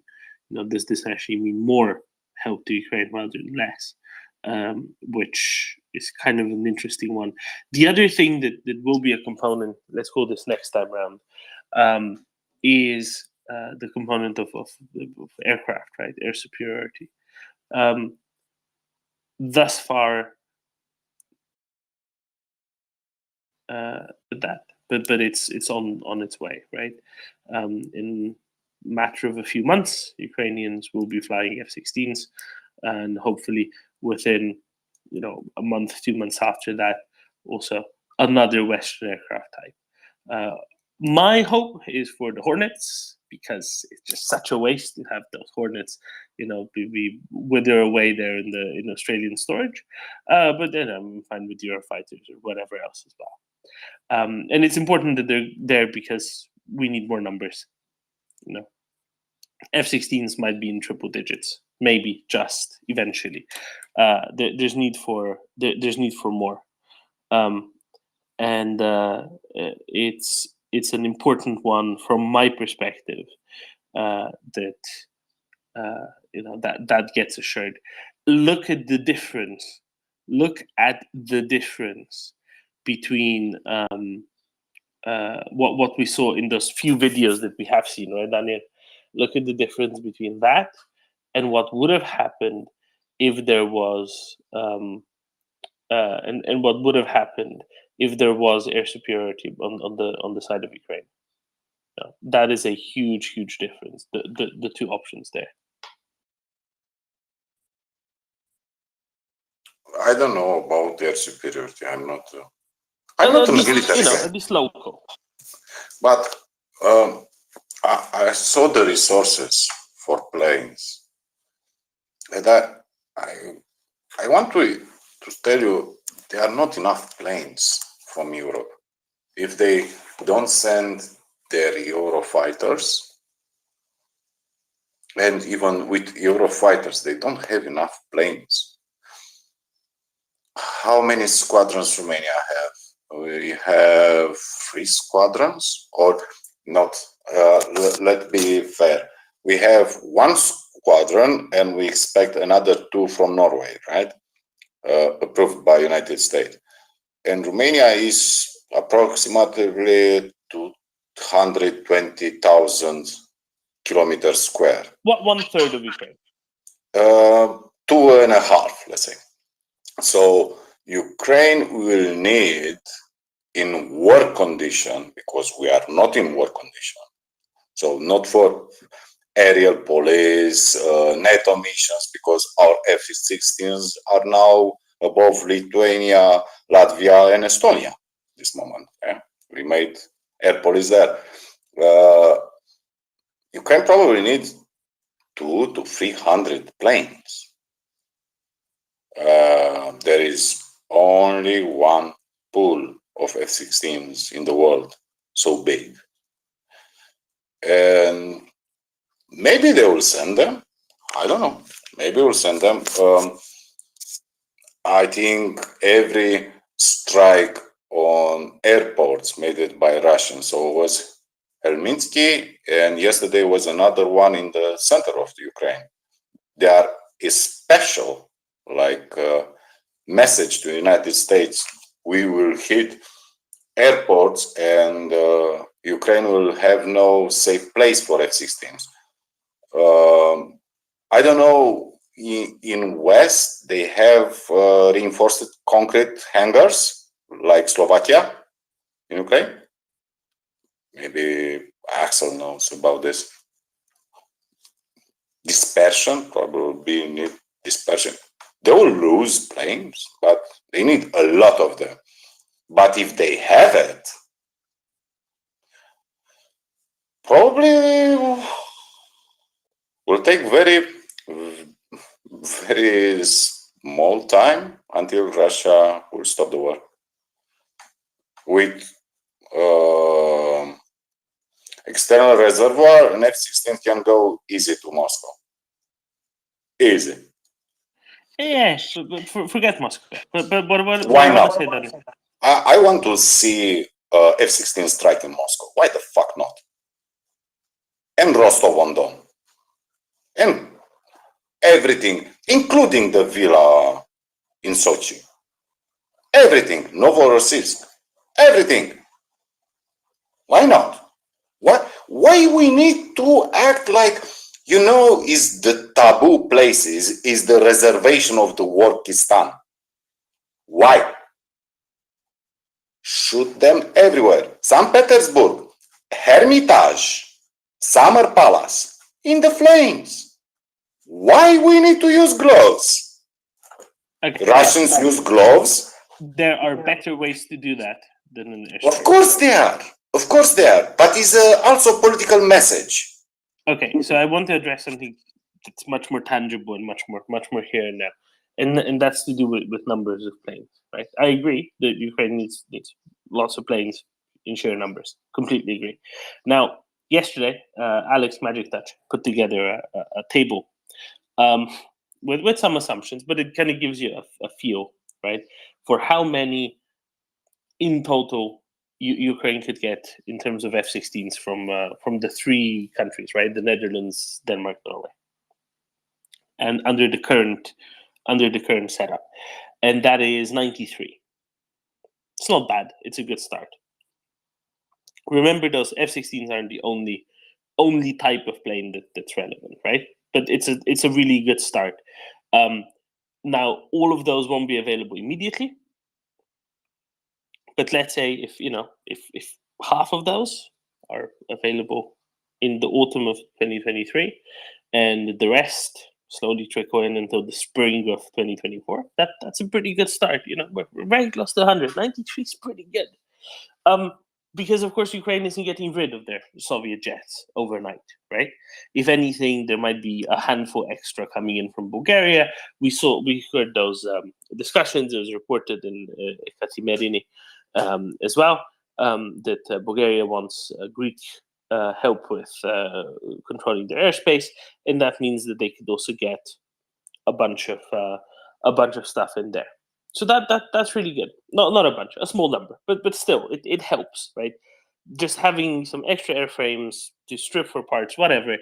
does this actually mean more help to Ukraine rather than less? Which is kind of an interesting one. The other thing that will be a component, let's call this next time around, is the component of aircraft, right? Air superiority. Thus far, but it's on its way, right? In a matter of a few months, Ukrainians will be flying F-16s, and hopefully within a month, 2 months after that, also another Western aircraft type. My hope is for the Hornets, because it's just such a waste to have those Hornets, be wither away there in Australian storage. But then I'm fine with Eurofighters or whatever else as well. And it's important that they're there because we need more numbers. F-16s might be in triple digits, maybe just eventually. There's need for more, and it's an important one from my perspective that that gets assured. Look at the difference. Look at the difference between what we saw in those few videos that we have seen, right, Daniel? Look at the difference between that and what would have happened if there was and what would have happened if there was air superiority on the side of Ukraine. That is a huge difference. The two options there. I don't know about air superiority. I'm not a military guy. At least local. But I saw the resources for planes, and I want to tell you there are not enough planes from Europe. If they don't send their Eurofighters, and even with Eurofighters, they don't have enough planes. How many squadrons Romania have? We have 3 squadrons, or not? Let's be fair. We have 1 squadron, and we expect another 2 from Norway, right? Approved by United States. And Romania is approximately 220,000 kilometers square. What 1/3 of Ukraine? 2.5, let's say. So Ukraine will need, in war condition, because we are not in war condition, so not for aerial police, NATO missions, because our F-16s are now above Lithuania, Latvia, and Estonia this moment. Yeah? We made air police there. Ukraine probably needs 200 to 300 planes. There is only 1 pool of F-16s in the world, so big. And maybe they will send them. I don't know. Maybe we'll send them. I think every strike on airports made it by Russians. So it was Helsinki, and yesterday was another one in the center of the Ukraine. They are a special, message to the United States. We will hit airports, and Ukraine will have no safe place for F-16s. I don't know. In West, they have reinforced concrete hangars like Slovakia in Ukraine. Maybe Axel knows about this. Dispersion, probably need dispersion. They will lose planes, but they need a lot of them. But if they have it, probably will take very small time until Russia will stop the war. With external reservoir, an F-16 can go easy to Moscow. Easy. Yes, but forget Moscow. But what Why I want not? to say then? I want to see F-16 strike in Moscow. Why the fuck not? And Rostov-on-Don. And everything, including the villa in Sochi. Everything, Novorossiysk, everything. Why not? Why we need to act like, is the taboo places, is the reservation of the Workistan? Why? Shoot them everywhere. St. Petersburg, Hermitage, Summer Palace, in the flames. Why we need to use gloves? Okay. Russians use gloves. There are better ways to do that than an airstrike. Of course they are. Of course they are. But it's also a political message. Okay, so I want to address something that's much more tangible and much more here and now, and that's to do with numbers of planes, right? I agree that Ukraine needs lots of planes in sheer numbers. Completely agree. Now, yesterday, Alex Magic Touch put together a table with some assumptions, but it kind of gives you a feel, right, for how many in total Ukraine could get in terms of F-16s from the 3 countries, right? The Netherlands, Denmark, Norway, and under the current setup, and that is 93. It's not bad. It's a good start. Remember, those F-16s aren't the only type of plane that's relevant, right? But it's a really good start. Now, all of those won't be available immediately. But let's say if half of those are available in the autumn of 2023, and the rest slowly trickle in until the spring of 2024, that's a pretty good start. We're very close to 100. 93 is pretty good. because of course Ukraine isn't getting rid of their Soviet jets overnight, right? If anything, there might be a handful extra coming in from Bulgaria. We heard those discussions. It was reported in Katimerini as well, that Bulgaria wants Greek help with controlling their airspace, and that means that they could also get a bunch of stuff in there. So that's really good. Not a bunch, a small number, but still, it helps, right? Just having some extra airframes to strip for parts, whatever,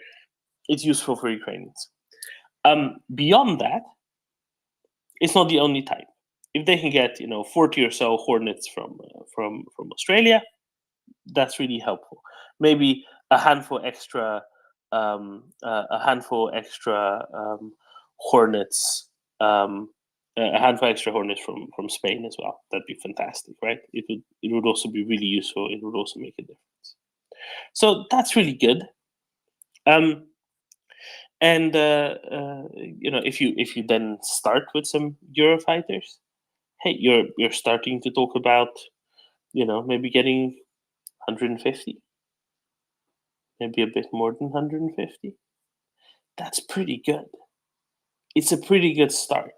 it's useful for Ukrainians. Beyond that, it's not the only type. If they can get 40 or so Hornets from Australia, that's really helpful. Maybe a handful extra Hornets. A handful extra Hornets from Spain as well. That'd be fantastic, right? It would also be really useful. It would also make a difference. So that's really good. And if you then start with some Eurofighters, hey, you're starting to talk about maybe getting 150, maybe a bit more than 150. That's pretty good. It's a pretty good start.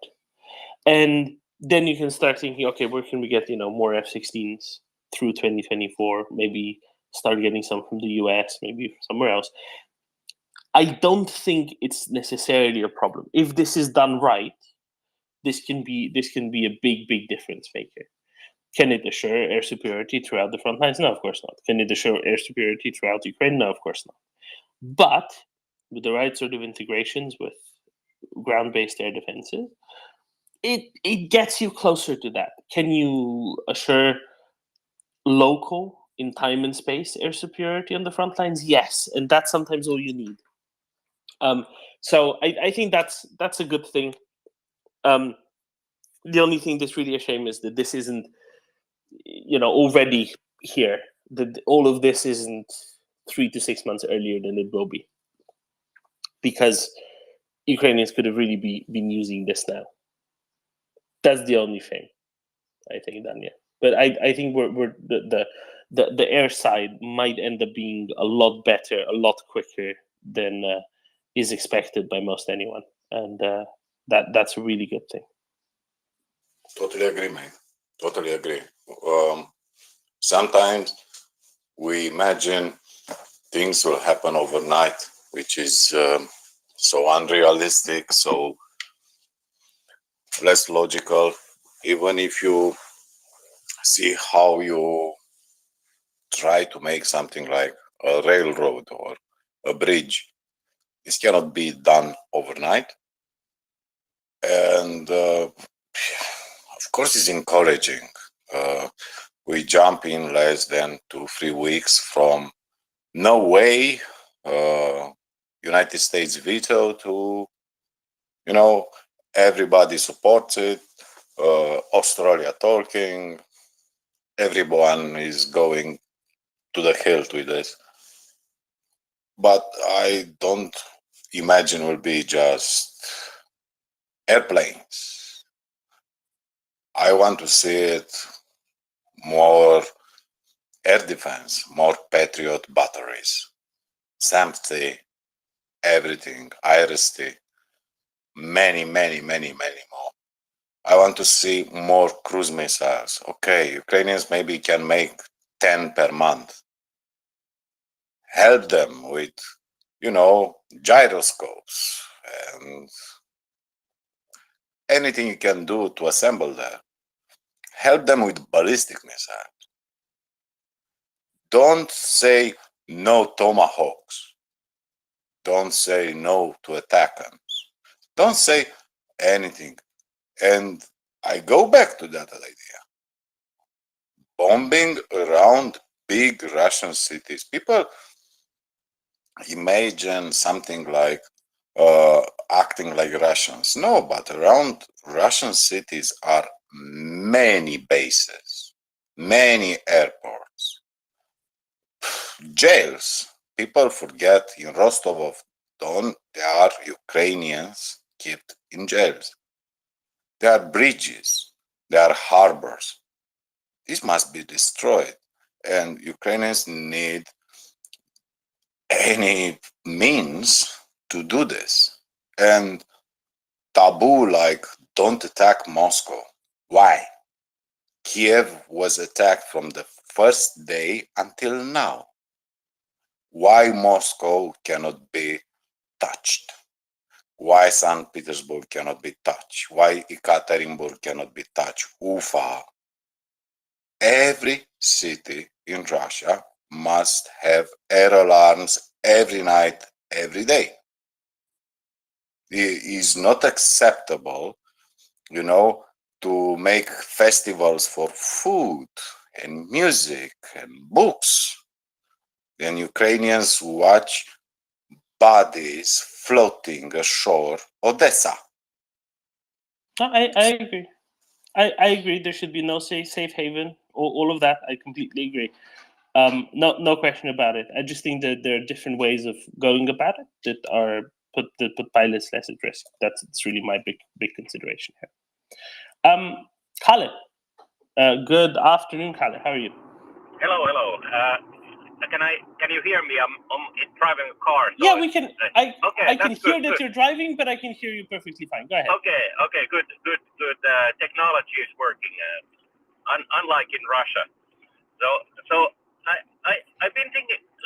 And then you can start thinking, okay, where can we get more F-16s through 2024? Maybe start getting some from the US, maybe somewhere else. I don't think it's necessarily a problem. If this is done right, this can be a big difference maker. Can it assure air superiority throughout the front lines? No, of course not. Can it assure air superiority throughout Ukraine? No, of course not. But with the right sort of integrations with ground-based air defenses, it gets you closer to that. Can you assure local, in time and space, air superiority on the front lines? Yes, and that's sometimes all you need. So I think that's a good thing. The only thing that's really a shame is that this isn't, already here. That all of this isn't 3 to 6 months earlier than it will be, because Ukrainians could have really been using this now. That's the only thing, I think, Daniel. But I think we're the air side might end up being a lot better, a lot quicker than is expected by most anyone, and that's a really good thing. Totally agree, mate. Totally agree. Sometimes we imagine things will happen overnight, which is so unrealistic, so less logical. Even if you see how you try to make something like a railroad or a bridge, this cannot be done overnight. And of course, it's encouraging. We jump in less than 2-3 weeks from no way, United States veto, to everybody supports it. Australia talking, everyone is going to the hilt with this. But I don't imagine it will be just airplanes. I want to see it more air defense, more Patriot batteries, SAMP-T, everything, IRIS-T, many more. I want to see more cruise missiles. Okay, Ukrainians maybe can make 10 per month. Help them with, gyroscopes and anything you can do to assemble that. Help them with ballistic missiles. Don't say no Tomahawks. Don't say no to ATACMS. Don't say anything. And I go back to that idea. Bombing around big Russian cities. People imagine something like acting like Russians. No, but around Russian cities are many bases, many airports, jails. People forget in Rostov-on-Don, there are Ukrainians kept in jails. There are bridges, there are harbors. This must be destroyed. and Ukrainians need any means to do this. And taboo like don't attack Moscow. Why? Kiev was attacked from the first day until now. Why Moscow cannot be touched? Why St. Petersburg cannot be touched? Why Ekaterinburg cannot be touched? Ufa. Every city in Russia must have air alarms every night, every day. It is not acceptable, to make festivals for food and music and books. And Ukrainians watch bodies floating ashore Odessa. I agree. I agree. There should be no safe haven. All of that, I completely agree. No question about it. I just think that there are different ways of going about it that put pilots less at risk. That's really my big consideration here. Khaled, good afternoon, Khaled. How are you? Hello. Can you hear me? I'm driving a car. So yeah, we can. I can hear that good. You're driving, but I can hear you perfectly fine. Go ahead. Okay, good. Technology is working, unlike in Russia. So I've been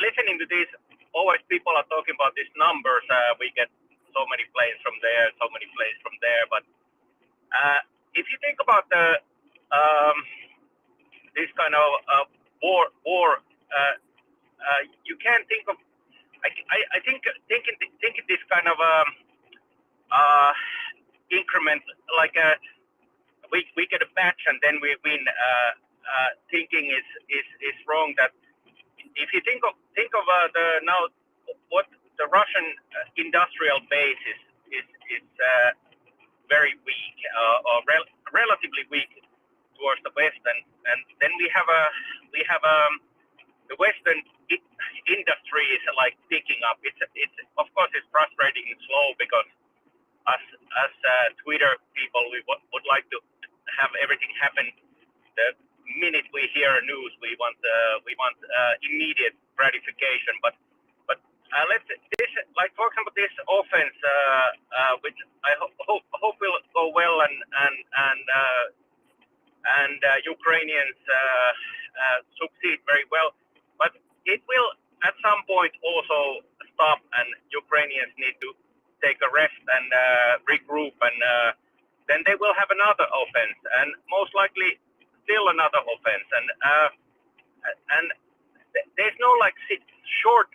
listening to this. Always people are talking about these numbers. We get so many planes from there, so many planes from there. But if you think about this kind of war, you can't think of. I think thinking this kind of increment, like we get a batch and then we win. Thinking is wrong. That if you think of the now what the Russian industrial base is very weak or relatively weak towards the West, and then we have the Western industry is like picking up. It's of course it's frustrating and slow because as Twitter people we would like to have everything happen the minute we hear news. We want immediate gratification, but let's this, like for example, this offense which I hope will go well and Ukrainians succeed very well, but it will at some point also stop, and Ukrainians need to take a rest and regroup, and then they will have another offense, and most likely still another offense, and there's no like short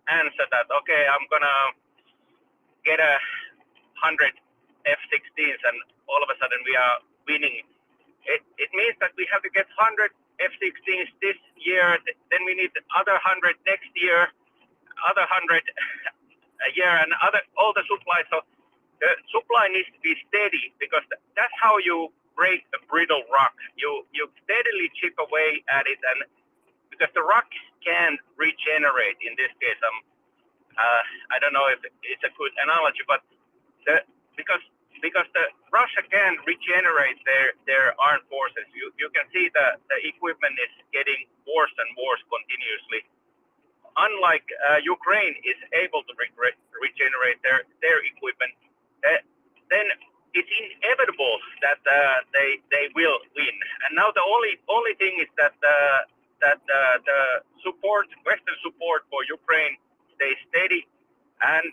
answer that okay, I'm gonna get 100 F-16s and all of a sudden we are winning. It means that we have to get 100 F-16s this year, then we need other 100 next year, other 100 a year, and all the supply. So the supply needs to be steady, because that's how you break a brittle rock. You steadily chip away at it, and because the rock can regenerate. In this case, I don't know if it's a good analogy, but because the Russia can regenerate their armed forces. You can see the equipment is getting worse and worse continuously. Unlike Ukraine is able to regenerate their equipment, then it's inevitable that they will win. And now the only thing is that the support, Western support for Ukraine stays steady. And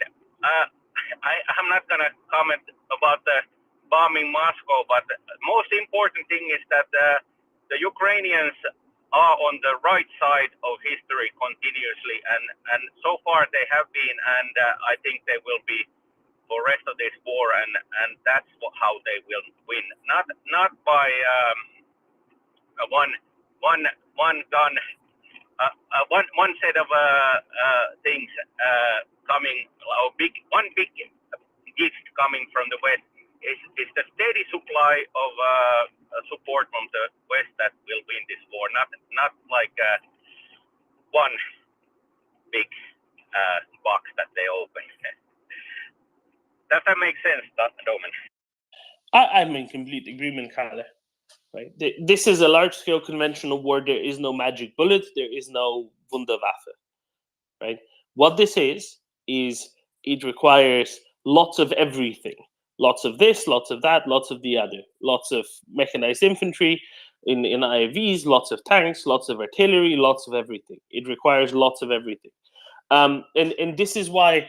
I'm not going to comment about the bombing Moscow, but the most important thing is that the Ukrainians are on the right side of history continuously, and so far they have been, and I think they will be for the rest of this war, and that's how they will win. Not by one gun, one set of things coming, or one big gift coming from the West. It's the steady supply of support from the West that will win this war, not like one big box that they open. Does that make sense, Domen? I'm in complete agreement, Kale. right? This is a large-scale conventional war. There is no magic bullet. There is no Wunderwaffe, right? What this is it requires lots of everything. Lots of this, lots of that, lots of the other. Lots of mechanized infantry in IAVs, lots of tanks, lots of artillery, lots of everything. It requires lots of everything. And this is why,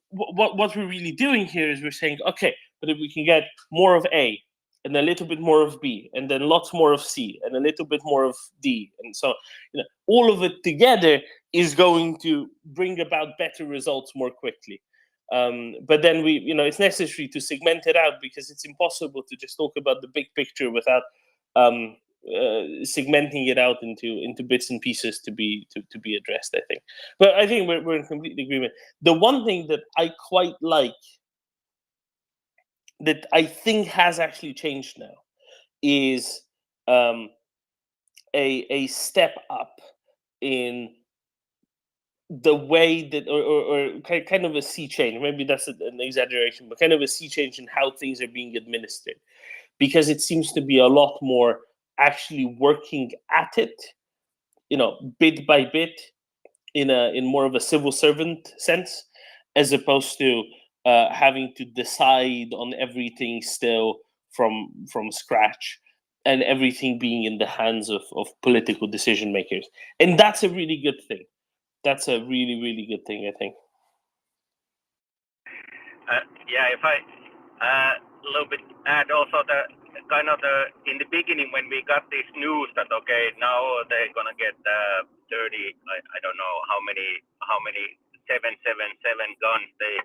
what we're really doing here is we're saying, okay, but if we can get more of A and a little bit more of B and then lots more of C and a little bit more of D, and so all of it together is going to bring about better results more quickly. But then it's necessary to segment it out, because it's impossible to just talk about the big picture without segmenting it out into bits and pieces to be addressed, I think. But I think we're in complete agreement. The one thing that I quite like, that I think has actually changed now, is a step up in the way that, or kind of a sea change. Maybe that's an exaggeration, but kind of a sea change in how things are being administered, because it seems to be a lot more actually working at it, bit by bit, in more of a civil servant sense, as opposed to having to decide on everything still from scratch, and everything being in the hands of political decision makers. And that's a really good thing. That's a really, really good thing, I think. Yeah, if I a little bit add also the kind of in the beginning when we got this news that okay, now they're gonna get 30, I don't know how many 777 guns, they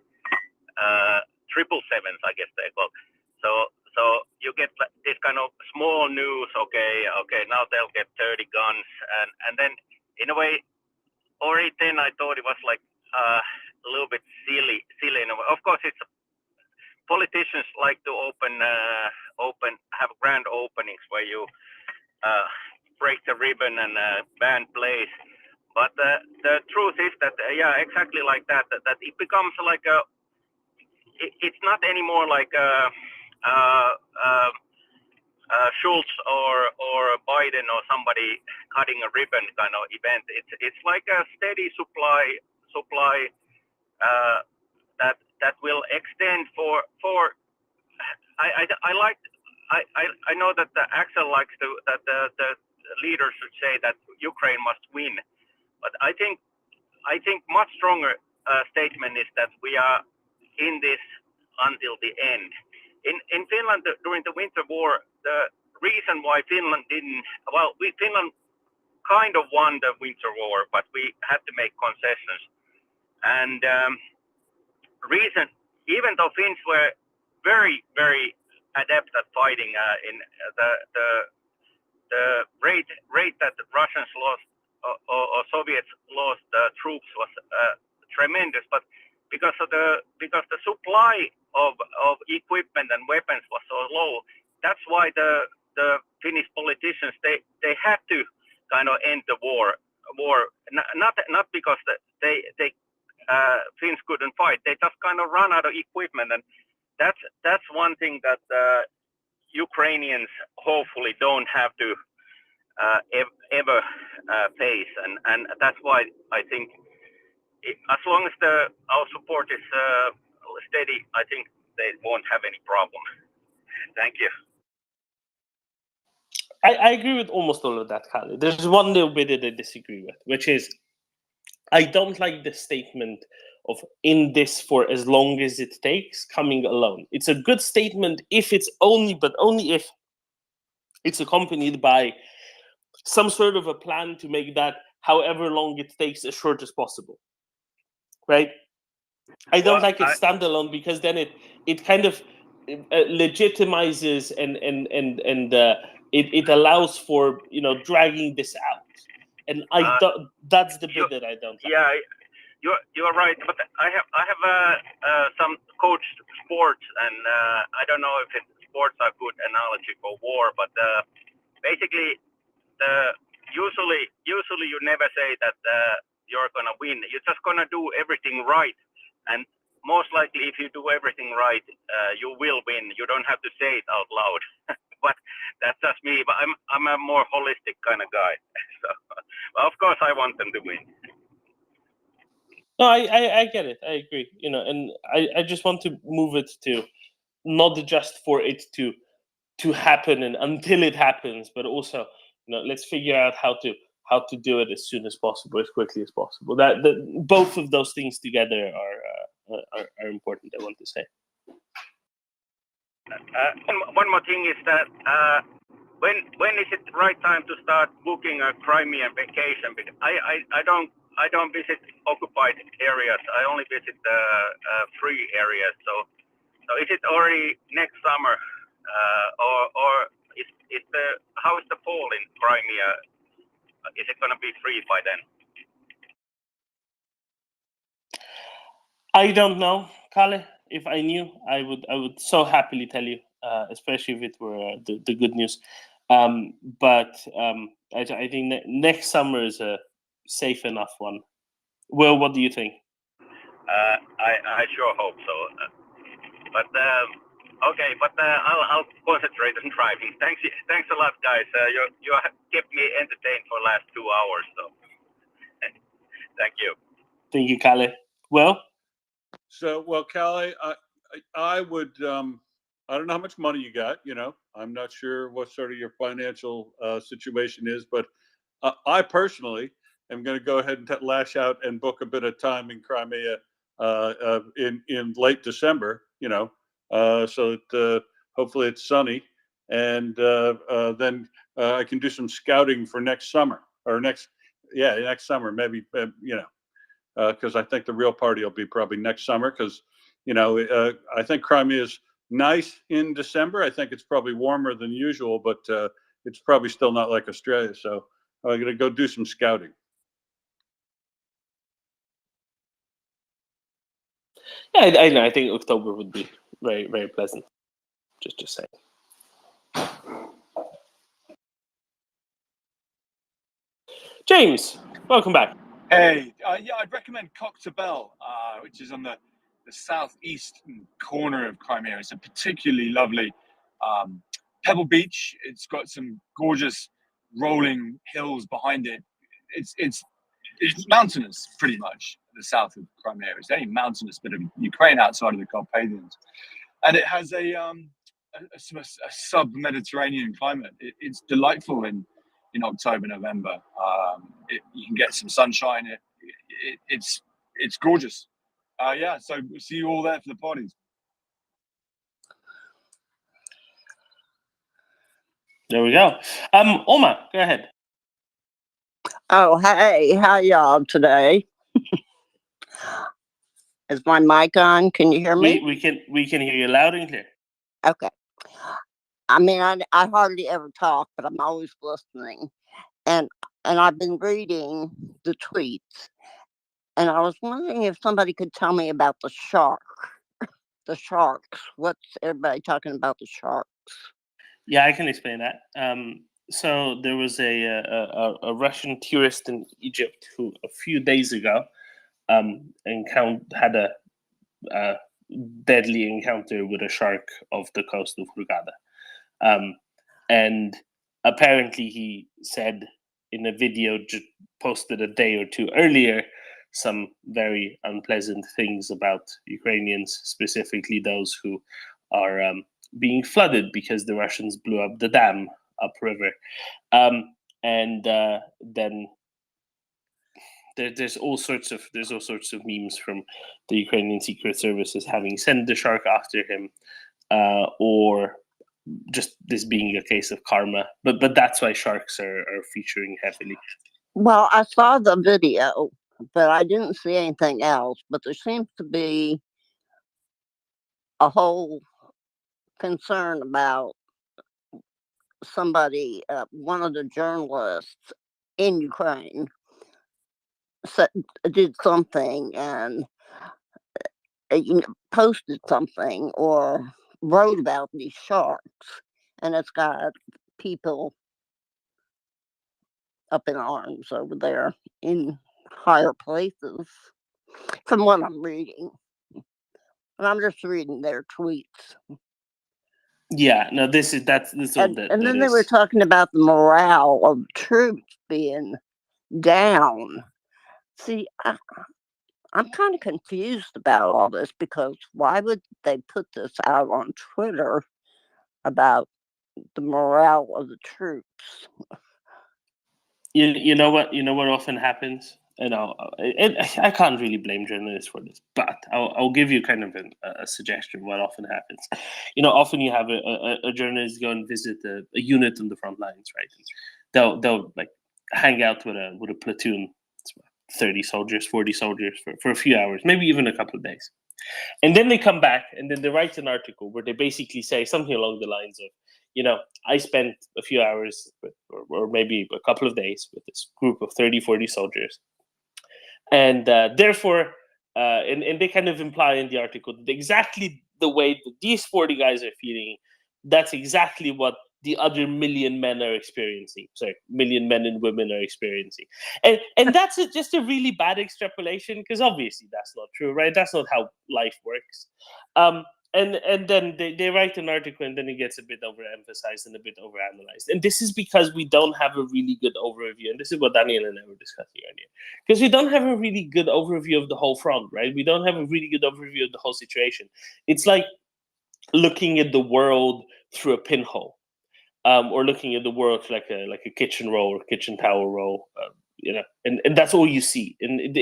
777s I guess they call. So you get this kind of small news, okay, now they'll get 30 guns, and then in a way already then I thought it was like a little bit silly in a way. Of course, it's politicians like to have grand openings where you break the ribbon and band plays. But the truth is that exactly like that it becomes like it's not anymore like Schultz or Biden or somebody cutting a ribbon kind of event. It's like a steady supply that will extend for. I know that Axel likes that the leaders should say that Ukraine must win, but I think much stronger statement is that we are in this until the end. In Finland during the Winter War, the reason why Finland Finland kind of won the Winter War, but we had to make concessions. And reason, even though Finns were very, very adept at fighting, in the rate that the Russians lost or Soviets lost troops was tremendous, but because the supply of equipment and weapons was so low, that's why the Finnish politicians they had to kind of end the war. Not because they Finns couldn't fight, they just kind of run out of equipment, and that's one thing that Ukrainians hopefully don't have to ever face, and that's why I think as long as our support is steady, I think they won't have any problem. Thank you. I agree with almost all of that, Kalle. There's one little bit that I disagree with, which is I don't like the statement of in this for as long as it takes coming alone. It's a good statement if it's only if it's accompanied by some sort of a plan to make that however long it takes as short as possible, right? I don't like it standalone, because then it kind of legitimizes and it allows for dragging this out, and that's the bit that I don't like. Yeah, you're right, but I have some coached sports, and I don't know if sports are good analogy for war, but basically usually you never say that you're gonna win. You're just gonna do everything right, and most likely if you do everything right, you will win. You don't have to say it out loud. but that's just me. But I'm a more holistic kind of guy. So, well, of course, I want them to win. No, I get it. I agree. And I just want to move it to not just for it to happen and until it happens, but also let's figure out how to do it as soon as possible, as quickly as possible. That both of those things together are important. I want to say. One more thing is that when is it the right time to start booking a Crimean vacation? Because I don't visit occupied areas. I only visit free areas. So is it already next summer, or is how is the fall in Crimea? Is it going to be free by then? I don't know, Kalle. If I knew, I would so happily tell you, especially if it were the good news. But I think next summer is a safe enough one. Well, what do you think? I sure hope so. But okay, but I'll concentrate on driving. Thanks a lot, guys. You kept me entertained for the last 2 hours. So thank you. Thank you, Kalle. Well, Kalle, I would. I don't know how much money you got. I'm not sure what sort of your financial situation is, but I personally am going to go ahead and lash out and book a bit of time in Crimea in late December. So that hopefully it's sunny, and then I can do some scouting for next summer or next summer maybe. Because I think the real party will be probably next summer. Because I think Crimea is nice in December. I think it's probably warmer than usual, but it's probably still not like Australia. So I'm going to go do some scouting. Yeah, I think October would be very, very pleasant. Just saying. James, welcome back. Hey, yeah, I'd recommend Koktebel, which is on the southeast corner of Crimea. It's a particularly lovely pebble beach. It's got some gorgeous rolling hills behind it. It's mountainous, pretty much, the south of Crimea. It's a mountainous bit of Ukraine outside of the Carpathians. And it has a sub-Mediterranean climate. It's delightful in October, November. You can get some sunshine. It's gorgeous. Yeah, so we'll see you all there for the parties. There we go. Oma, go ahead. Oh, hey, how y'all today? Is my mic on? Can you hear me? We can hear you loud and clear. Okay. I mean, I hardly ever talk, but I'm always listening. And I've been reading the tweets, and I was wondering if somebody could tell me about the shark. The sharks. What's everybody talking about the sharks? Yeah, I can explain that. So there was a Russian tourist in Egypt who a few days ago had a deadly encounter with a shark off the coast of Hurghada. And apparently he said in a video just posted a day or two earlier some very unpleasant things about Ukrainians, specifically those who are being flooded because the Russians blew up the dam upriver. And then there's all sorts of memes from the Ukrainian secret services having sent the shark after him, or just this being a case of karma. But that's why sharks are featuring heavily. Well, I saw the video, but I didn't see anything else. But there seems to be a whole concern about somebody, one of the journalists in Ukraine did something and posted something or wrote about these sharks, and it's got people up in arms over there in higher places, from what I'm reading. And I'm just reading their tweets. Yeah, no, this is And then they were talking about the morale of troops being down. See, I'm kind of confused about all this, because why would they put this out on Twitter about the morale of the troops? You know what often happens, and I can't really blame journalists for this, but I'll give you kind of a suggestion. What often happens, often you have a journalist go and visit a unit on the front lines, right? And they'll like hang out with a platoon, 30 soldiers, 40 soldiers for a few hours, maybe even a couple of days. And then they come back and then they write an article where they basically say something along the lines of, I spent a few hours or maybe a couple of days with this group of 30, 40 soldiers. And therefore, and they kind of imply in the article that exactly the way that these 40 guys are feeling, that's exactly what the other million men are experiencing. Sorry, million men and women are experiencing. And that's just a really bad extrapolation, because obviously that's not true, right? That's not how life works. And then they write an article and then it gets a bit overemphasized and a bit overanalyzed. And this is because we don't have a really good overview. And this is what Daniel and I were discussing earlier. Because we don't have a really good overview of the whole front, right? We don't have a really good overview of the whole situation. It's like looking at the world through a pinhole, or looking at the world like a kitchen roll or kitchen towel roll. And that's all you see, and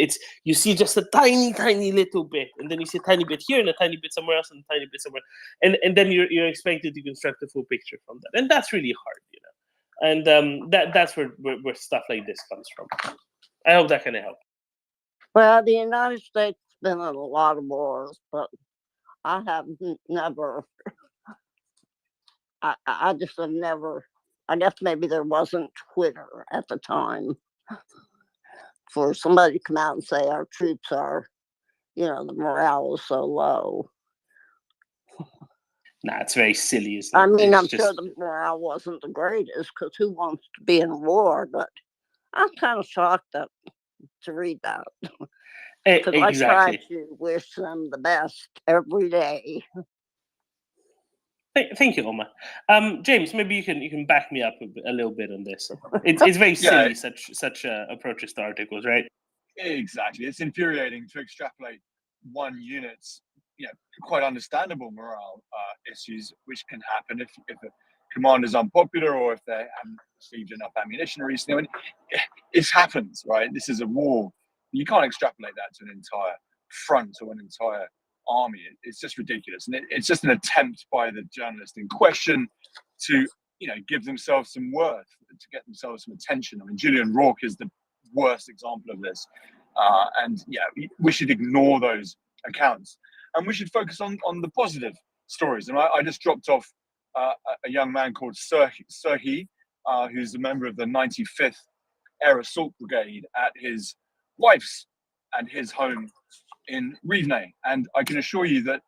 you see just a tiny little bit, and then you see a tiny bit here and a tiny bit somewhere else and a tiny bit somewhere, and then you're expected to construct a full picture from that, and that's really hard, and that's where stuff like this comes from. I hope that can help. Well, the United States has been in a lot of wars, but I have never. I just have never. I guess maybe there wasn't Twitter at the time for somebody to come out and say our troops are, the morale is so low. Nah, it's very silly, isn't it? I mean, I'm sure the morale wasn't the greatest, because who wants to be in a war? But I'm kind of shocked to read that. Because exactly. I try to wish them the best every day. Thank you, Omar. James, maybe you can back me up a little bit on this. It's very silly, such approaches to articles, right? Exactly. It's infuriating to extrapolate one unit's, quite understandable morale issues, which can happen if a commander's unpopular or if they haven't received enough ammunition recently. It happens, right? This is a war. You can't extrapolate that to an entire front or an entire army. It's just ridiculous, and it's just an attempt by the journalist in question to give themselves some worth, to get themselves some attention. I mean, Julian Rourke is the worst example of this, and we should ignore those accounts and we should focus on the positive stories. And I just dropped off a young man called Serhi, who's a member of the 95th Air Assault Brigade at his wife's and his home in Rivne, and I can assure you that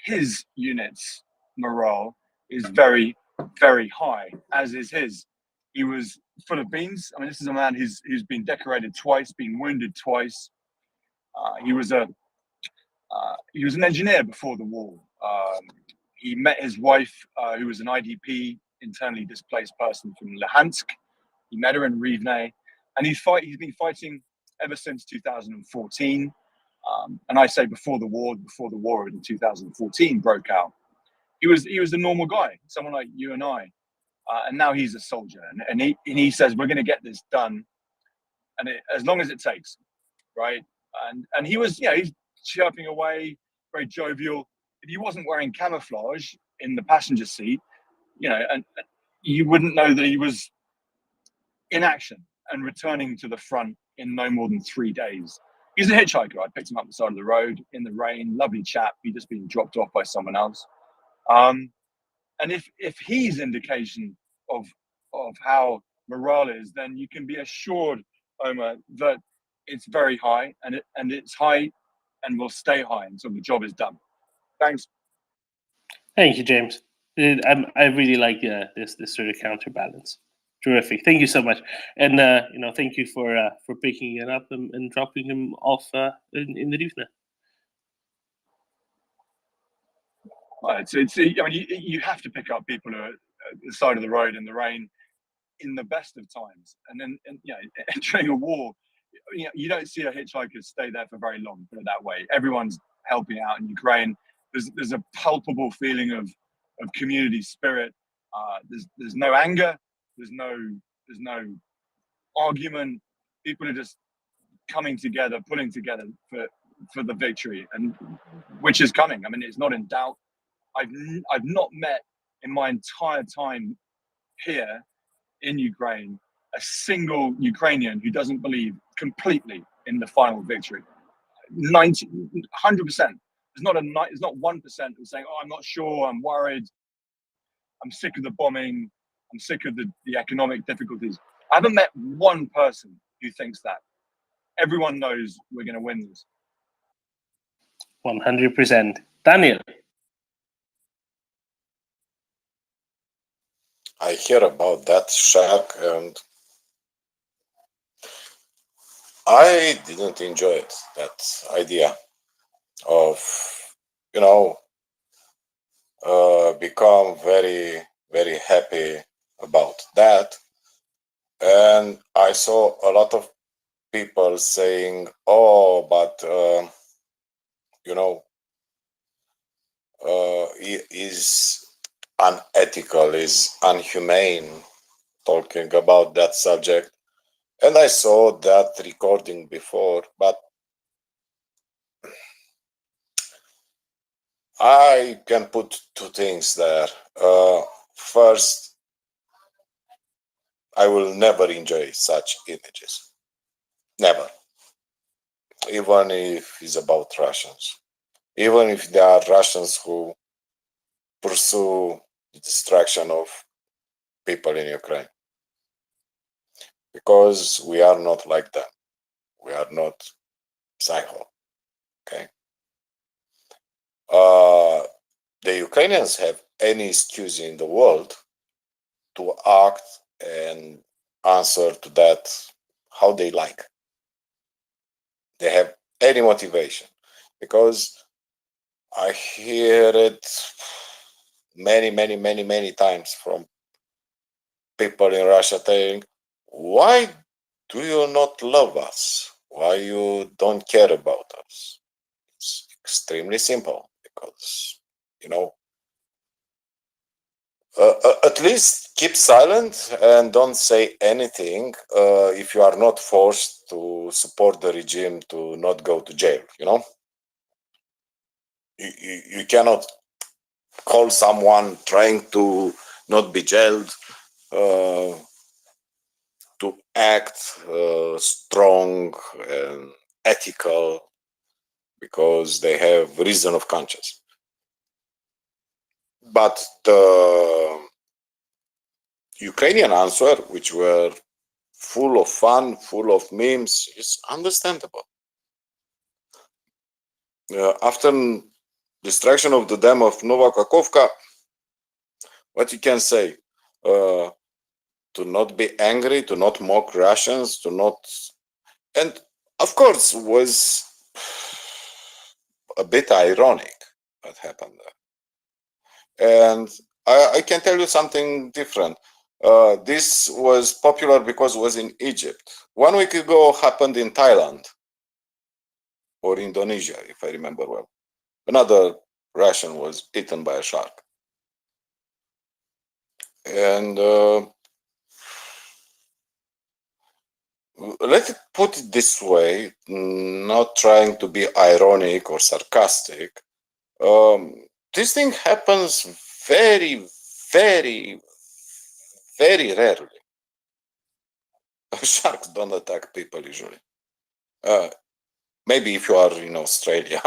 his unit's morale is very, very high, as is his. He was full of beans. I mean, this is a man who's been decorated twice, been wounded twice. He was an engineer before the war. He met his wife, who was an IDP, internally displaced person from Luhansk. He met her in Rivne, and he's been fighting ever since 2014. And I say before the war in 2014 broke out. He was a normal guy, someone like you and I, and now he's a soldier. And he says we're going to get this done, and as long as it takes, right? And he was he's chirping away, very jovial. If he wasn't wearing camouflage in the passenger seat, and you wouldn't know that he was in action and returning to the front in no more than 3 days. He's a hitchhiker. I picked him up the side of the road in the rain. Lovely chap. He'd just been dropped off by someone else. And if he's indication of how morale is, then you can be assured, Omar, that it's very high, and it's high and will stay high until the job is done. Thanks. Thank you, James. I really like this sort of counterbalance. Terrific. Thank you so much, and thank you for picking it up and dropping him off in the Rivne. I mean, you have to pick up people who are at the side of the road in the rain in the best of times, and then during a war, you don't see a hitchhiker stay there for very long. Put it that way. Everyone's helping out in Ukraine. There's a palpable feeling of community spirit. There's no anger. There's no argument. People are just coming together, pulling together for the victory, and which is coming. I mean, it's not in doubt. I've not met in my entire time here in Ukraine a single Ukrainian who doesn't believe completely in the final victory. 100%. There's not 1% who's saying, "Oh, I'm not sure. I'm worried. I'm sick of the bombing. I'm sick of the economic difficulties." I haven't met one person who thinks that. Everyone knows we're going to win this. 100%. Daniel. I hear about that shack and I didn't enjoy it, that idea of, become very, very happy about that. And I saw a lot of people saying, oh, but, is unethical, is inhumane, talking about that subject. And I saw that recording before, but I can put two things there. First, I will never enjoy such images. Never. Even if it's about Russians. Even if there are Russians who pursue the destruction of people in Ukraine. Because we are not like them. We are not psycho. Okay? The Ukrainians have any excuse in the world to act and answer to that how they like. They have any motivation, because I hear it many times from people in Russia saying, why do you not love us? Why you don't care about us? It's extremely simple, because, at least keep silent and don't say anything if you are not forced to support the regime to not go to jail, You cannot call someone trying to not be jailed to act strong and ethical because they have reason of conscience. But the Ukrainian answer, which were full of fun, full of memes, is understandable. After destruction of the dam of Nova Kakhovka, what you can say? To not be angry, to not mock Russians, to not... And of course, was a bit ironic what happened there. And I can tell you something different. This was popular because it was in Egypt. 1 week ago happened in Thailand or Indonesia, if I remember well. Another Russian was eaten by a shark. And let's put it this way, not trying to be ironic or sarcastic. This thing happens very rarely. Sharks don't attack people usually. Maybe if you are in Australia,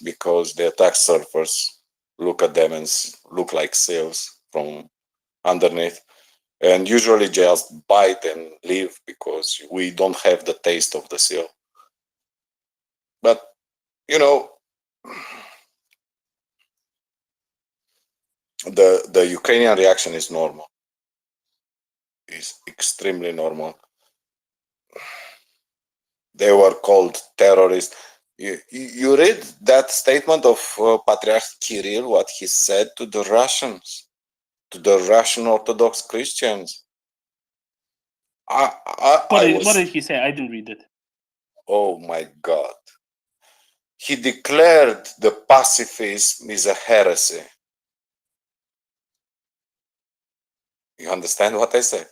because they attack surfers, look at them and look like seals from underneath, and usually just bite and leave because we don't have the taste of the seal. But, the Ukrainian reaction is normal. It's extremely normal. They were called terrorists. You read that statement of Patriarch Kirill, what he said to the Russians, to the Russian Orthodox Christians. What did he say? I didn't read it. Oh my God. He declared the pacifism is a heresy. You understand what I say?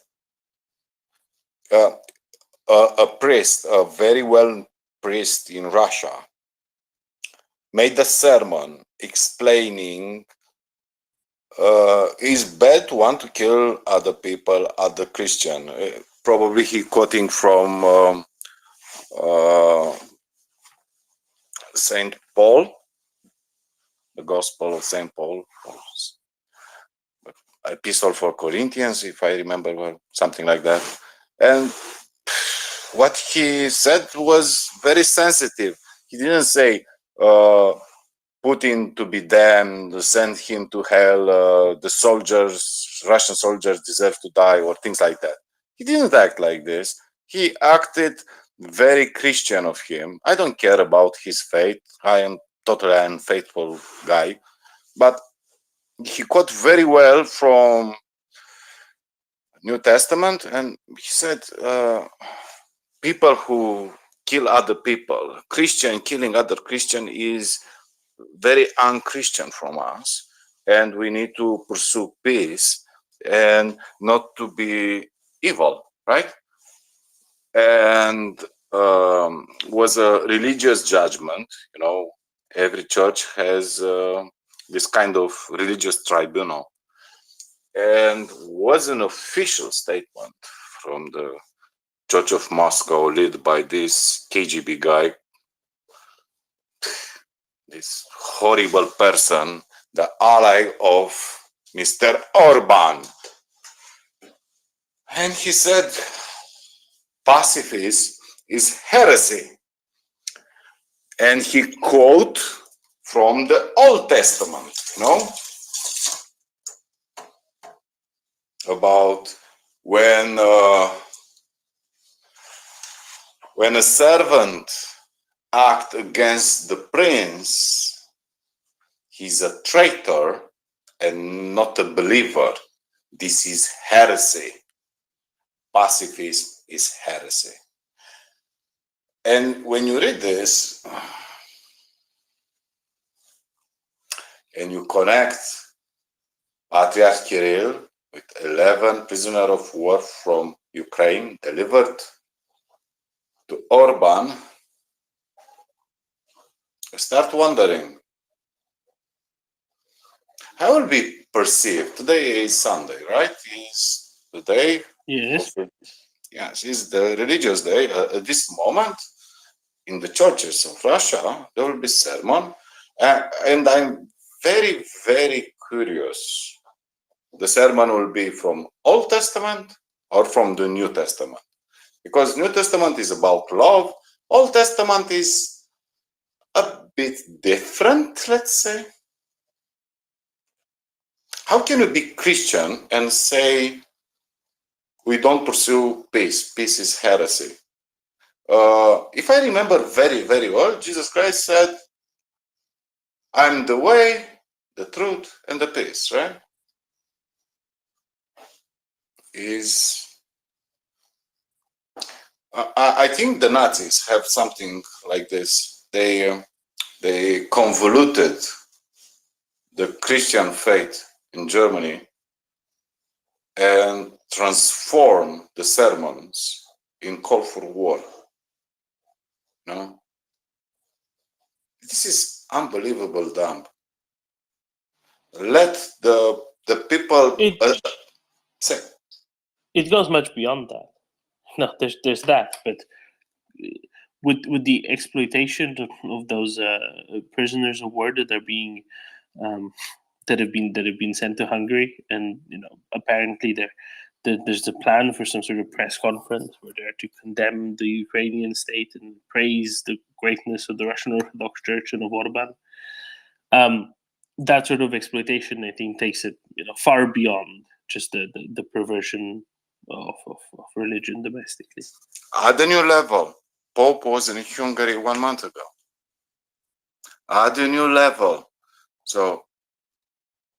A priest, a very well priest in Russia, made a sermon explaining it's bad to want to kill other people, other Christian. Probably he quoting from Saint Paul, the Gospel of Saint Paul, Epistle for Corinthians, if I remember well, something like that. And what he said was very sensitive. He didn't say Putin to be damned, send him to hell, the soldiers, Russian soldiers deserve to die, or things like that. He didn't act like this. He acted very Christian of him. I don't care about his faith. I am totally unfaithful guy. But he quote very well from New Testament, and he said, people who kill other people, Christian killing other Christian is very unchristian from us, and we need to pursue peace and not to be evil, right? And was a religious judgment. You know, every church has this kind of religious tribunal, and was an official statement from the Church of Moscow, led by this KGB guy, this horrible person, the ally of Mr. Orban. And he said, pacifism is heresy. And he quote from the Old Testament, you know, about when a servant act against the prince, he's a traitor and not a believer. This is heresy. Pacifism is heresy. And when you read this and you connect Patriarch Kirill with 11 prisoners of war from Ukraine delivered to Orban, you start wondering, how will be perceived? Today is Sunday, right? Is the day. Yes. Yes, it's the religious day. At this moment, in the churches of Russia, there will be sermon, and I'm very, very curious. The sermon will be from Old Testament or from the New Testament, because New Testament is about love. Old Testament is a bit different, let's say. How can you be Christian and say we don't pursue peace? Peace is heresy. If I remember very, very well, Jesus Christ said, I'm the way, the truth, and the peace, right? I think the Nazis have something like this. They convoluted the Christian faith in Germany and transformed the sermons in call for war. No? This is unbelievable dumb. Let the people say. It goes much beyond that. No, there's that, but with the exploitation of those prisoners of war that are being that have been sent to Hungary, and apparently there's a plan for some sort of press conference where they're to condemn the Ukrainian state and praise the greatness of the Russian Orthodox Church and of Orban. That sort of exploitation, I think, takes it far beyond just the perversion of religion domestically. At the new level, Pope was in Hungary 1 month ago. add a new level. So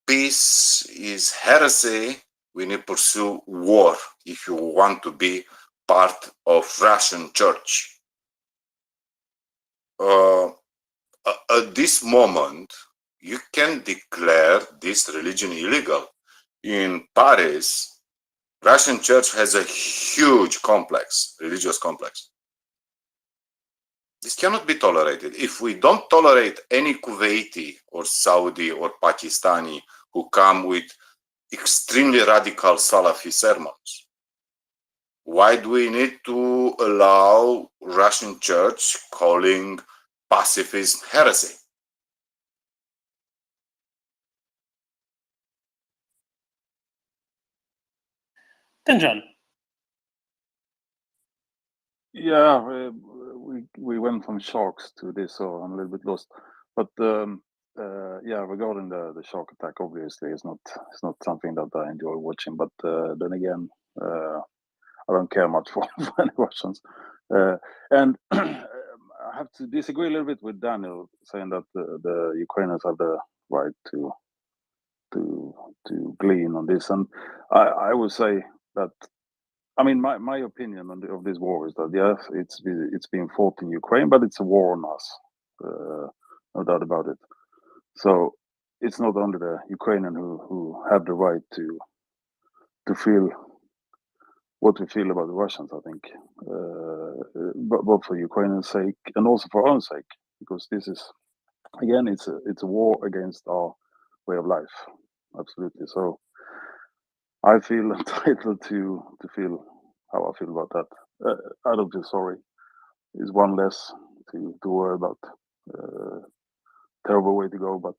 peace is heresy. We need to pursue war if you want to be part of Russian church. At this moment, you can declare this religion illegal. In Paris, Russian church has a huge complex, religious complex. This cannot be tolerated. If we don't tolerate any Kuwaiti or Saudi or Pakistani who come with extremely radical Salafi sermons, why do we need to allow Russian church calling pacifism heresy? Then John. Yeah, we went from sharks to this, so I'm a little bit lost. But yeah, regarding the shark attack, obviously it's not something that I enjoy watching. But then again, I don't care much for any Russians, and I have to disagree a little bit with Daniel saying that the Ukrainians have the right to glean on this, and I would say that. I mean, my opinion of this war is that yes, it's being fought in Ukraine, but it's a war on us, no doubt about it. So it's not only the Ukrainian who have the right to feel what we feel about the Russians. I think, both for Ukrainians' sake and also for our own sake, because this is again, it's a war against our way of life, absolutely. So I feel entitled to feel how I feel about that. I don't feel sorry. Is one less to worry about. Terrible way to go, but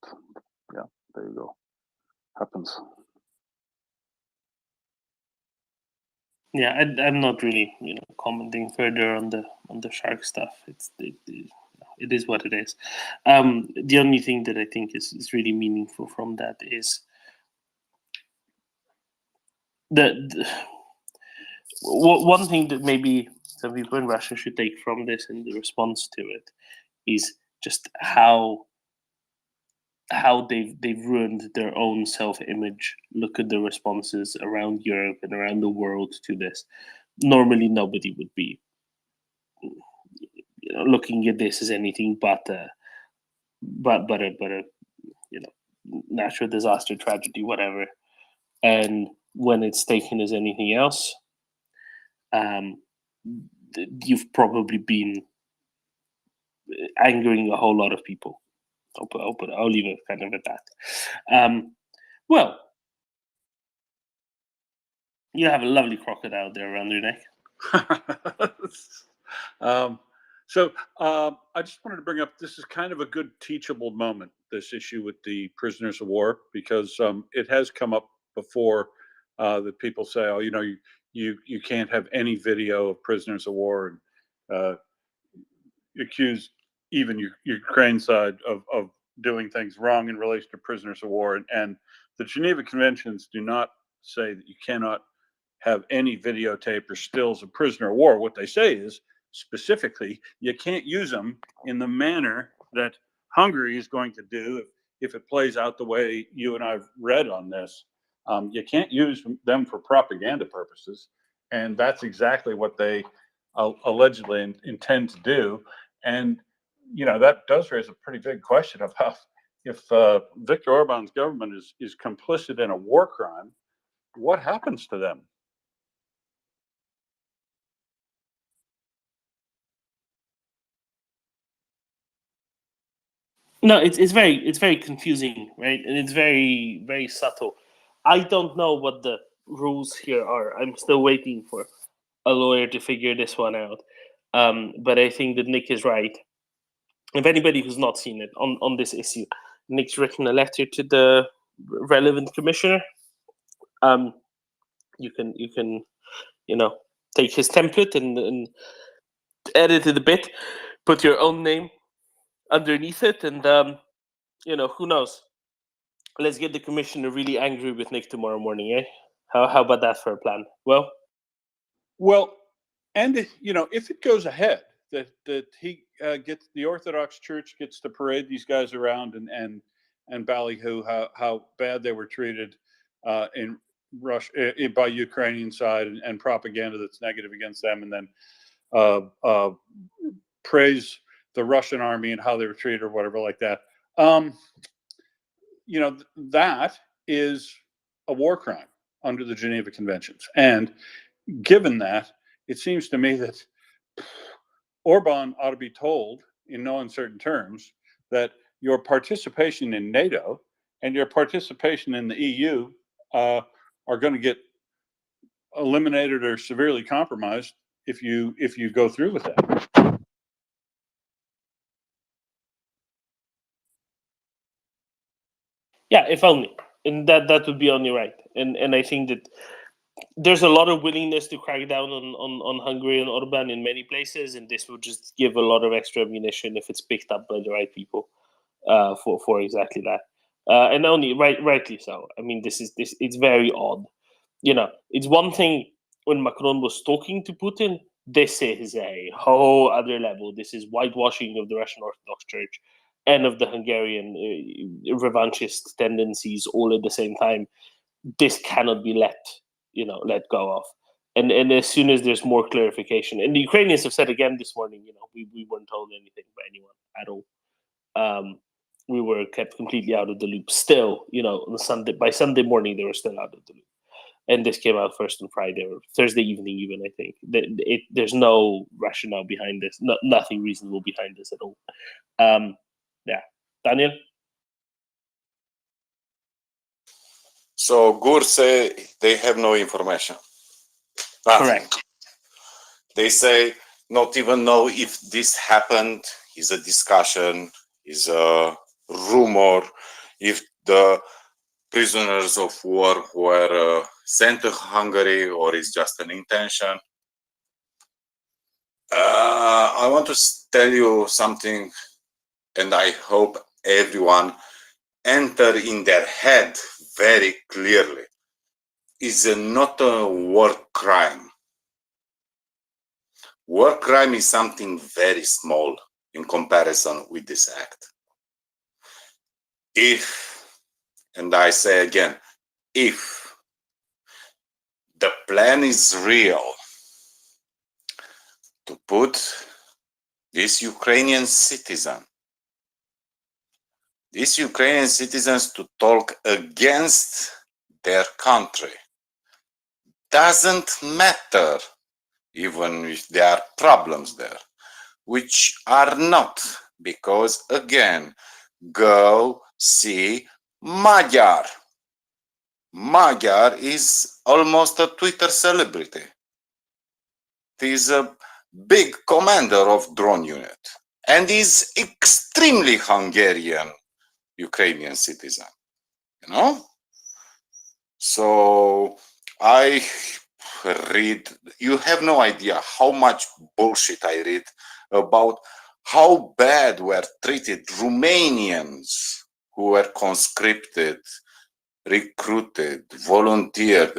yeah, there you go. Happens. Yeah, I'm not really, commenting further on the shark stuff. It is what it is. The only thing that I think is really meaningful from that is one thing that maybe some people in Russia should take from this and the response to it is just how they've ruined their own self-image. Look at the responses around Europe and around the world to this. Normally, nobody would be looking at this as anything but a natural disaster, tragedy, whatever. And when it's taken as anything else, you've probably been angering a whole lot of people. I'll leave it kind of at that. Well, you have a lovely crocodile there around your neck. I just wanted to bring up, this is kind of a good teachable moment, this issue with the prisoners of war, because it has come up before that people say, oh, you can't have any video of prisoners of war, and accuse even Ukraine side of doing things wrong in relation to prisoners of war. And the Geneva Conventions do not say that you cannot have any videotape or stills of prisoner of war. What they say is specifically you can't use them in the manner that Hungary is going to do if it plays out the way you and I've read on this. You can't use them for propaganda purposes, and that's exactly what they allegedly intend to do. And that does raise a pretty big question about if Viktor Orban's government is complicit in a war crime, what happens to them? No, it's very confusing, right? And it's very, very subtle. I don't know what the rules here are. I'm still waiting for a lawyer to figure this one out. But I think that Nick is right. If anybody who's not seen it on this issue, Nick's written a letter to the relevant commissioner. You can take his template and edit it a bit, put your own name underneath it, and who knows? Let's get the commissioner really angry with Nick tomorrow morning, eh? How about that for a plan? Well, and if it goes ahead, that gets the Orthodox Church gets to parade these guys around and ballyhoo how bad they were treated in Russia by Ukrainian side and propaganda that's negative against them, and then praise the Russian army and how they were treated or whatever like that. You know, that is a war crime under the Geneva Conventions. And given that, it seems to me that Orban ought to be told in no uncertain terms that your participation in NATO and your participation in the EU are going to get eliminated or severely compromised if you go through with that. Yeah, if only, and that would be only right. And I think that there's a lot of willingness to crack down on Hungary and Orban in many places, and this will just give a lot of extra ammunition if it's picked up by the right people for exactly that. And only rightly so. I mean, this it's very odd. You know, it's one thing when Macron was talking to Putin. This is a whole other level. This is whitewashing of the Russian Orthodox Church and of the Hungarian revanchist tendencies all at the same time. This cannot be let go of. And as soon as there's more clarification, and the Ukrainians have said again this morning, we weren't told anything by anyone at all. We were kept completely out of the loop. Still, on by Sunday morning they were still out of the loop. And this came out first on Friday or Thursday evening, even, I think. There's no rationale behind this, nothing reasonable behind this at all. Yeah. Daniel? So Gur say they have no information. Nothing. Correct. They say not even know if this happened, is a discussion, is a rumor, if the prisoners of war were sent to Hungary or is just an intention. I want to tell you something, and I hope everyone enter in their head very clearly. It's not a war crime. War crime is something very small in comparison with this act. If, and I say again, if the plan is real to put these Ukrainian citizens to talk against their country, doesn't matter even if there are problems there, which are not, because again, go see Magyar. Magyar is almost a Twitter celebrity. He is a big commander of drone unit and is extremely Hungarian Ukrainian citizen, So I read, you have no idea how much bullshit I read about how bad were treated Romanians who were conscripted, recruited, volunteered.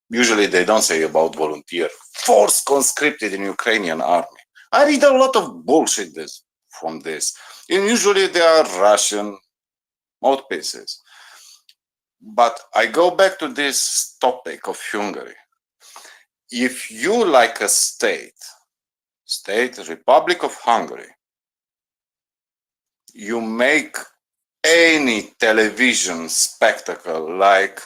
Usually they don't say about volunteer, force conscripted in Ukrainian army. I read a lot of bullshit from this. And usually they are Russian mouthpieces. But I go back to this topic of Hungary. If you like a state, Republic of Hungary, you make any television spectacle like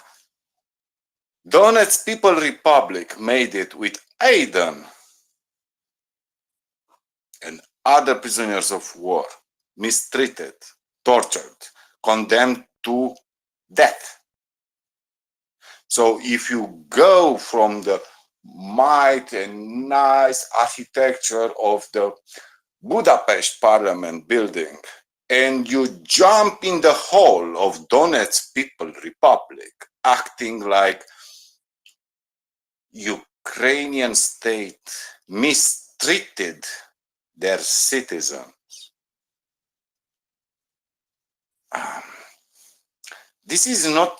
Donetsk People Republic made it with Aidan and other prisoners of war, mistreated, tortured, condemned to death. So if you go from the might and nice architecture of the Budapest Parliament building and you jump in the hall of Donetsk People Republic, acting like Ukrainian state mistreated their citizens. This is not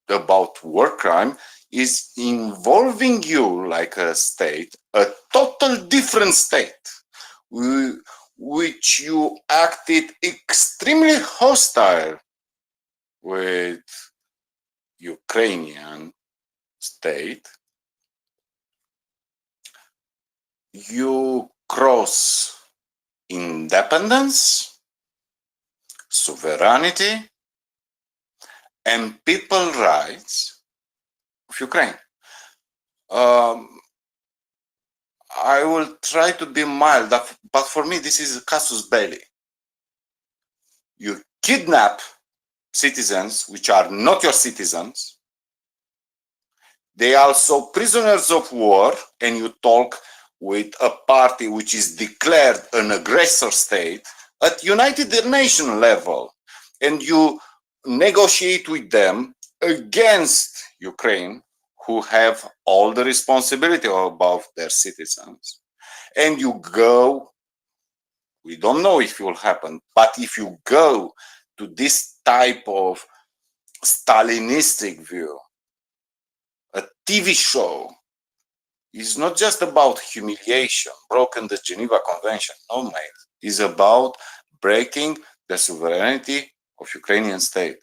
about war crime, is involving you like a state, a total different state, which you acted extremely hostile with Ukrainian state, you cross independence, sovereignty, and people rights of Ukraine. I will try to be mild, but for me, this is a casus belli. You kidnap citizens which are not your citizens. They are also prisoners of war, and you talk with a party which is declared an aggressor state at United Nations level, and you negotiate with them against Ukraine, who have all the responsibility about their citizens. And you go, we don't know if it will happen, but if you go to this type of Stalinistic view, a TV show is not just about humiliation, broken the Geneva Convention, no mate, it's about breaking the sovereignty of Ukrainian state.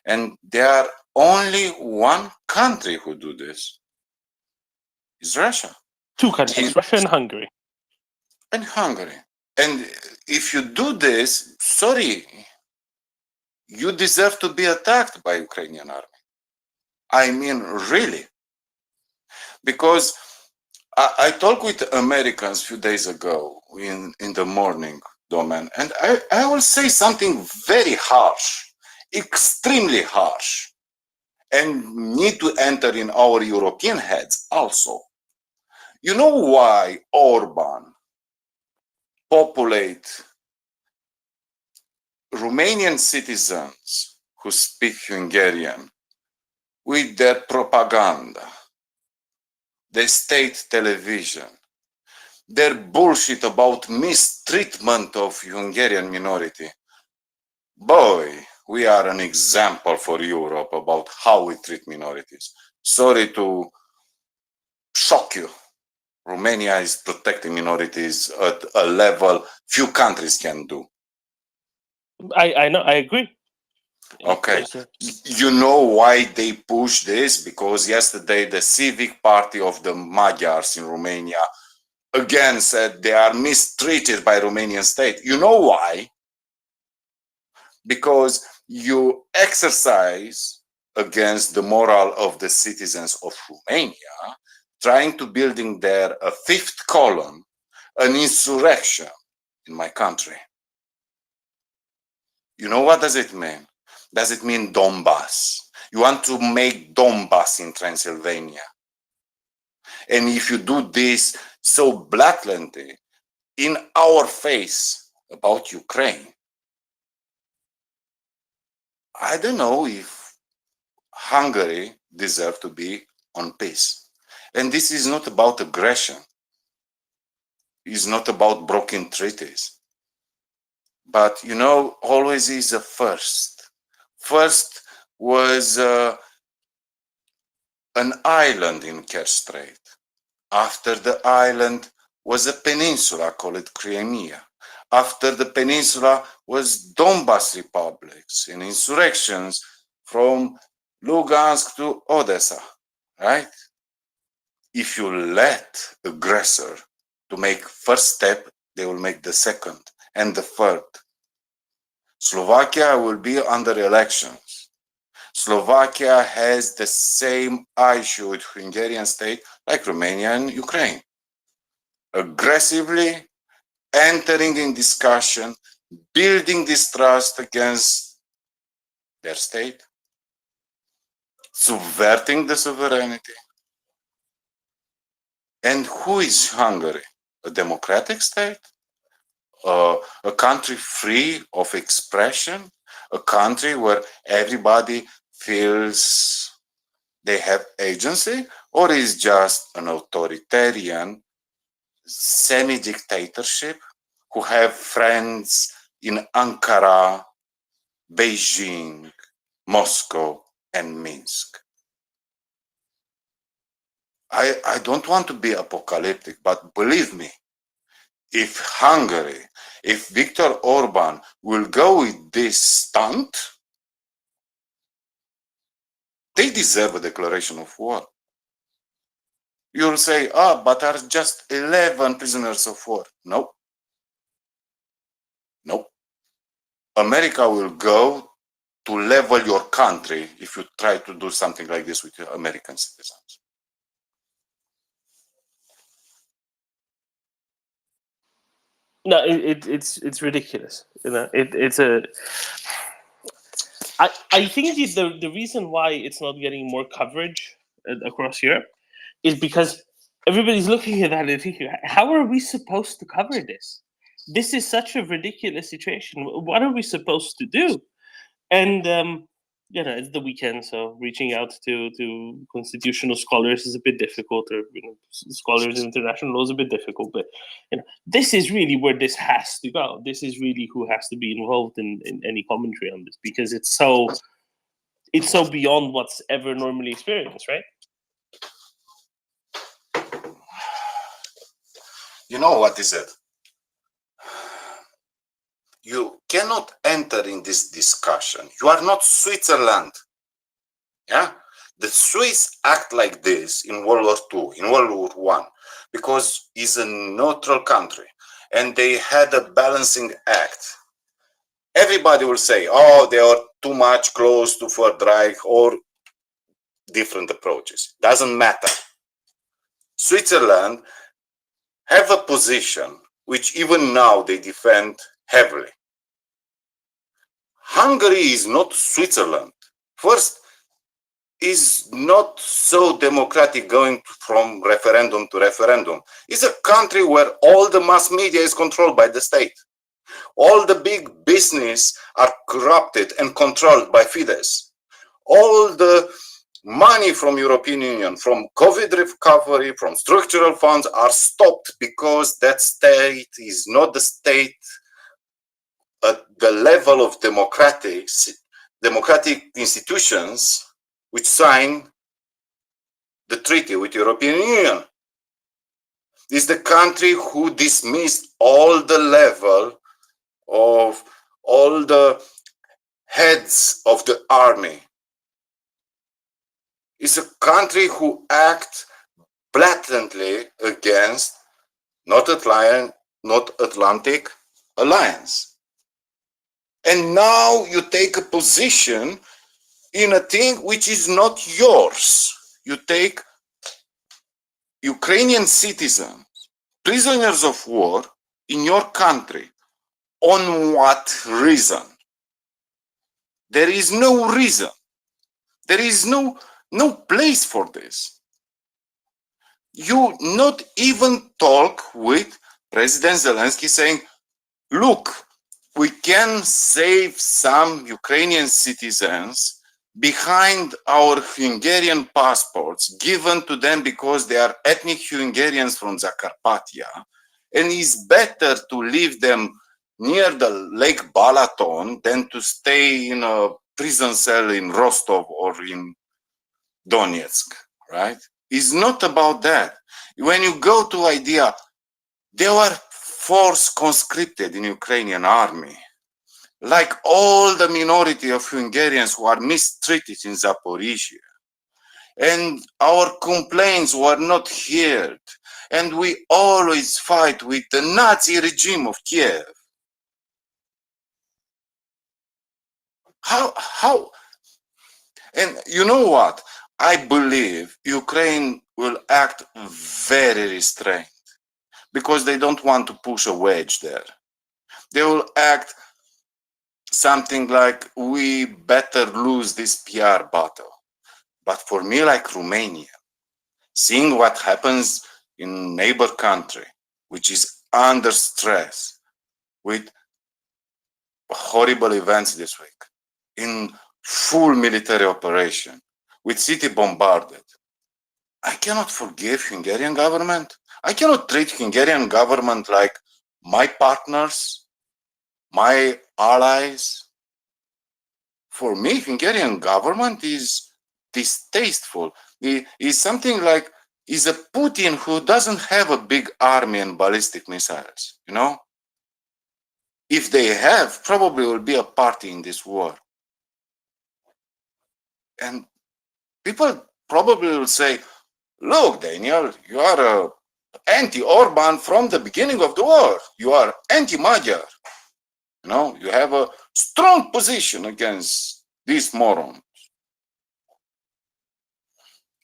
And there are only one country who do this, is Russia. Two countries, Russia and Hungary. And Hungary. And if you do this, sorry, you deserve to be attacked by Ukrainian army. I mean, really. Because I talked with Americans a few days ago in the morning domain, and I will say something very harsh, extremely harsh, and need to enter in our European heads also. You know why Orban populate Romanian citizens who speak Hungarian with their propaganda, the state television, their bullshit about mistreatment of Hungarian minority? Boy, we are an example for Europe about how we treat minorities. Sorry to shock you. Romania is protecting minorities at a level few countries can do. I know, I agree. Okay. You know why they push this? Because yesterday the civic party of the Magyars in Romania again said they are mistreated by Romanian state. You know why? Because you exercise against the moral of the citizens of Romania, trying to building there a fifth column, an insurrection in my country. You know what does it mean? Does it mean Donbass? You want to make Donbass in Transylvania. And if you do this so blatantly in our face about Ukraine, I don't know if Hungary deserves to be on peace. And this is not about aggression. It's not about broken treaties. But, you know, always is a first. First was an island in Kerch Strait. After the island was a peninsula called Crimea. After the peninsula was Donbas republics and insurrections from Lugansk to Odessa, right? If you let aggressor to make first step, they will make the second and the third. Slovakia will be under elections. Slovakia has the same issue with Hungarian state like Romania and Ukraine. Aggressively entering in discussion, building distrust against their state, subverting the sovereignty. And who is Hungary? A democratic state? A country free of expression? A country where everybody feels they have agency? Or is just an authoritarian semi-dictatorship who have friends in Ankara, Beijing, Moscow, and Minsk? I don't want to be apocalyptic, but believe me, if Hungary, if Viktor Orban will go with this stunt, they deserve a declaration of war. You'll say, but are just 11 prisoners of war. No. No. America will go to level your country if you try to do something like this with your American citizens. No, it's ridiculous. You know, I think the reason why it's not getting more coverage across Europe is because everybody's looking at that and thinking, how are we supposed to cover this? This is such a ridiculous situation. What are we supposed to do? And you know, it's the weekend, so reaching out to constitutional scholars is a bit difficult, or scholars in international law is a bit difficult. But you know, this is really where this has to go. This is really who has to be involved in any commentary on this, because it's so beyond what's ever normally experienced, right? You know what is it? You cannot enter in this discussion. You are not Switzerland. Yeah? The Swiss act like this in World War II, in World War I, because it's a neutral country and they had a balancing act. Everybody will say, they are too much close to Third Reich or different approaches. Doesn't matter. Switzerland have a position which even now they defend heavily. Hungary is not Switzerland. First, is not so democratic going from referendum to referendum. It's a country where all the mass media is controlled by the state. All the big business are corrupted and controlled by Fidesz. All the money from European Union, from COVID recovery, from structural funds are stopped because that state is not the state at the level of democratic institutions which signed the treaty with the European Union. This is the country who dismissed all the level of all the heads of the army. It's a country who acts blatantly against North Atlantic Alliance. And now you take a position in a thing which is not yours. You take Ukrainian citizens, prisoners of war in your country. On what reason? There is no reason. There is no place for this. You not even talk with President Zelensky saying, look, we can save some Ukrainian citizens behind our Hungarian passports given to them because they are ethnic Hungarians from Zakarpattia, and it's better to leave them near the Lake Balaton than to stay in a prison cell in Rostov or in Donetsk, right? It's not about that. When you go to idea, they were force conscripted in Ukrainian army. Like all the minority of Hungarians who are mistreated in Zaporizhia. And our complaints were not heard. And we always fight with the Nazi regime of Kiev. How? And you know what? I believe Ukraine will act very restrained because they don't want to push a wedge there. They will act something like, we better lose this PR battle. But for me, like Romania, seeing what happens in neighbor country, which is under stress with horrible events this week, in full military operation, with city bombarded, I cannot forgive Hungarian government. I cannot treat Hungarian government like my partners, my allies. For me, Hungarian government is distasteful. It is something like is a Putin who doesn't have a big army and ballistic missiles, you know? If they have, probably will be a party in this war. And people probably will say, look, Daniel, you are anti-Orban from the beginning of the war. You are anti-Magyar. You know, you have a strong position against this moron.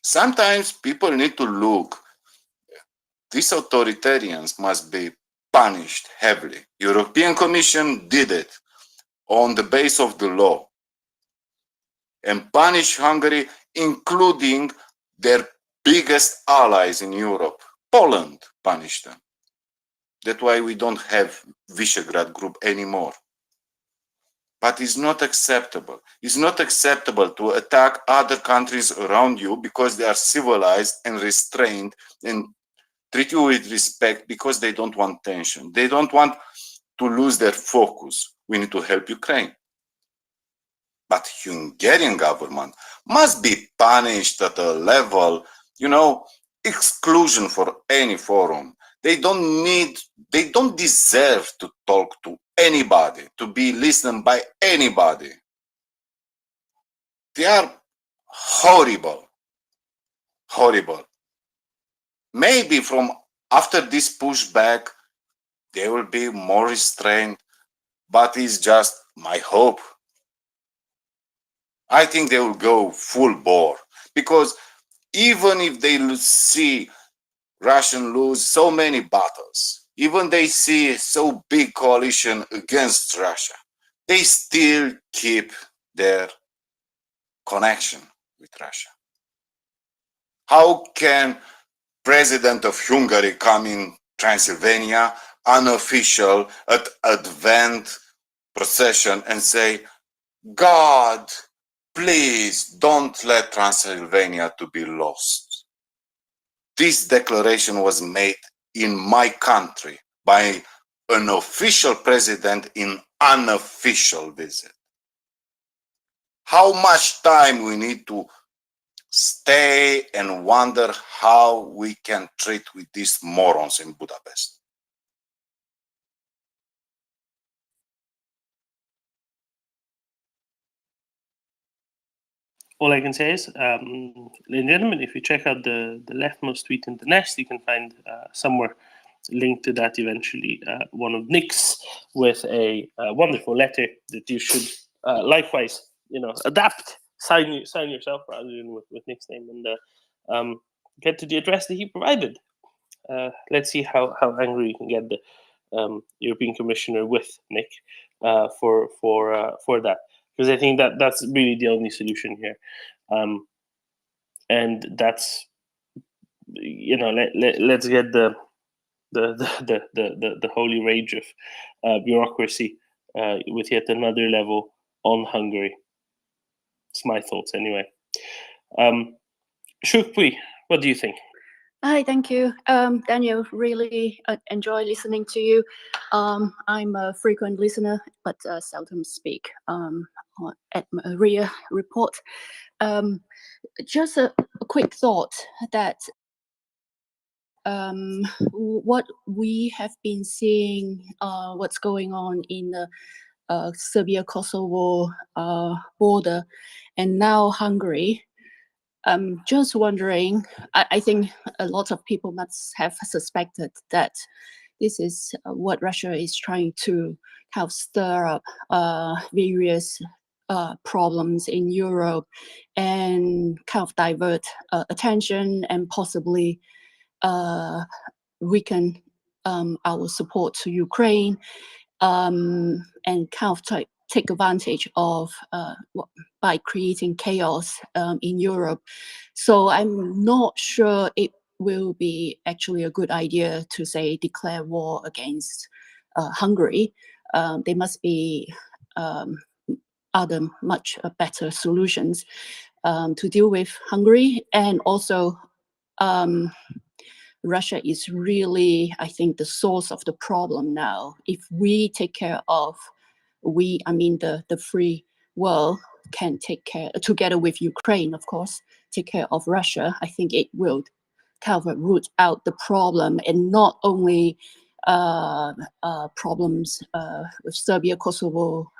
Sometimes people need to look. These authoritarians must be punished heavily. European Commission did it on the base of the law and punish Hungary, including their biggest allies in Europe. Poland punished them. That's why we don't have Visegrad Group anymore. But it's not acceptable. It's not acceptable to attack other countries around you because they are civilized and restrained and treat you with respect because they don't want tension. They don't want to lose their focus. We need to help Ukraine. But Hungarian government must be punished at a level, you know, exclusion for any forum. They don't deserve to talk to anybody, to be listened by anybody. They are horrible, horrible. Maybe from after this pushback, they will be more restrained, but it's just my hope. I think they will go full bore because even if they see Russian lose so many battles, even they see so big coalition against Russia, they still keep their connection with Russia. How can President of Hungary come in Transylvania, unofficial, at Advent procession and say, God, please don't let Transylvania to be lost. This declaration was made in my country by an official president in unofficial visit. How much time we need to stay and wonder how we can treat with these morons in Budapest? All I can say is, ladies and gentlemen, if you check out the leftmost tweet in the nest, you can find somewhere linked to that eventually one of Nick's with a wonderful letter that you should likewise, adapt, sign yourself rather than with Nick's name, and get to the address that he provided. Let's see how angry you can get the European Commissioner with Nick for that. Because I think that's really the only solution here, and that's let's get the holy rage of bureaucracy with yet another level on Hungary. It's my thoughts anyway. Shukpui, what do you think? Hi, thank you. Daniel, really enjoy listening to you. I'm a frequent listener, but seldom speak at MriyaReport. Just a quick thought that what we have been seeing, what's going on in the Serbia-Kosovo border, and now Hungary. I'm just wondering, I think a lot of people must have suspected that this is what Russia is trying to kind of stir up various problems in Europe and kind of divert attention and possibly weaken our support to Ukraine and kind of take advantage of by creating chaos in Europe. So I'm not sure it will be actually a good idea to say declare war against Hungary. There must be other much better solutions to deal with Hungary, and also Russia is really, I think, the source of the problem now. If we take care of, the free world can take care, together with Ukraine, of course, take care of Russia, I think it will kind of root out the problem, and not only problems with Serbia, Kosovo,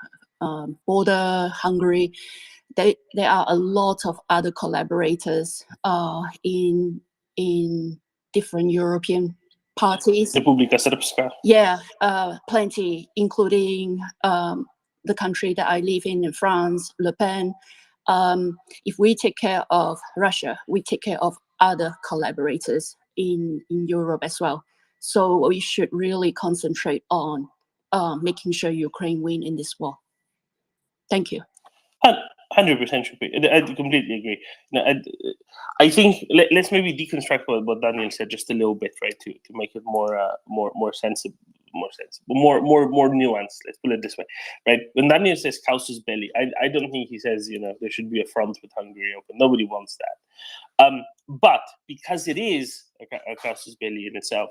border, Hungary. There are a lot of other collaborators in different European parties. Republika Srpska. Yeah, plenty, including the country that I live in France, Le Pen. If we take care of Russia, we take care of other collaborators in Europe as well. So we should really concentrate on making sure Ukraine win in this war. Thank you. 100% agree. I completely agree. No, I think let's maybe deconstruct what Daniel said just a little bit, right, to make it more sensible, more nuanced. Let's put it this way, right? When Daniel says casus belli, I don't think he says there should be a front with Hungary open. Nobody wants that. But because it is a casus belli in itself,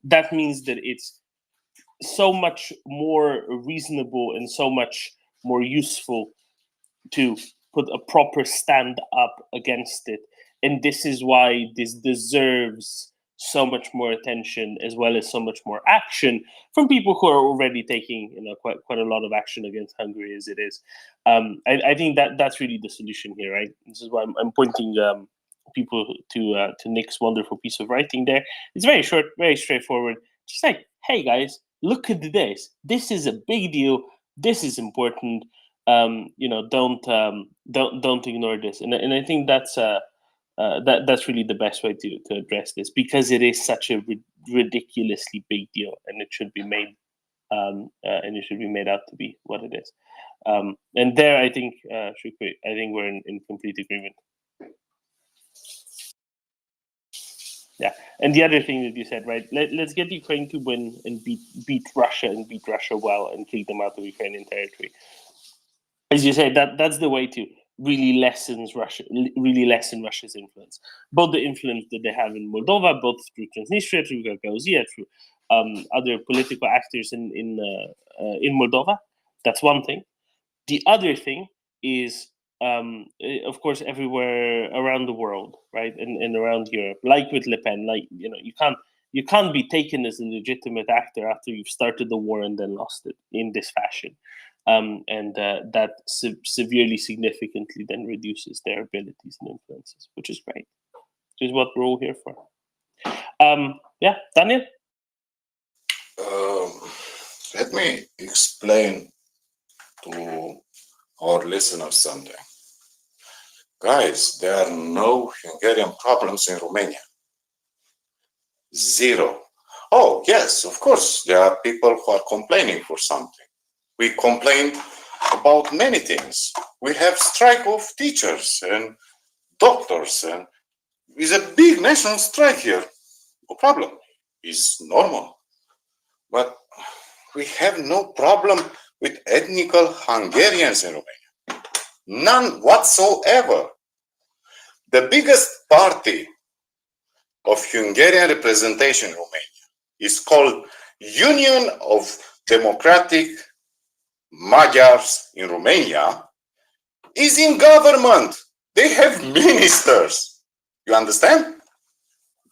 that means that it's so much more reasonable and so much more useful to put a proper stand up against it. And this is why this deserves so much more attention, as well as so much more action from people who are already taking quite a lot of action against Hungary as it is. I think that's really the solution here, right? This is why I'm pointing people to Nick's wonderful piece of writing there. It's very short, very straightforward. Just like, hey guys, look at this. This is a big deal. This is important. Don't ignore this. And I think that's really the best way to address this, because it is such a ridiculously big deal, and it should be made out to be what it is. And there, I think, Shukri, I think we're in complete agreement. Yeah, and the other thing that you said, right? Let's get Ukraine to win and beat Russia, and beat Russia well, and kick them out of Ukrainian territory. As you say, that's the way to really lessen Russia's influence, both the influence that they have in Moldova, both through Transnistria, through Gagauzia, through other political actors in Moldova. That's one thing. The other thing is, of course, everywhere around the world, right, and around Europe, like with Le Pen, like you can't be taken as a legitimate actor after you've started the war and then lost it in this fashion. And that severely, significantly then reduces their abilities and influences, which is great. Which is what we're all here for. Yeah, Daniel? Let me explain to our listeners something. Guys, there are no Hungarian problems in Romania. Zero. Oh, yes, of course, there are people who are complaining for something. We complain about many things. We have strike of teachers and doctors, and it's a big national strike here. No problem. It's normal. But we have no problem with ethnical Hungarians in Romania. None whatsoever. The biggest party of Hungarian representation in Romania is called Union of Democratic Magyars in Romania, is in government. They have ministers. You understand?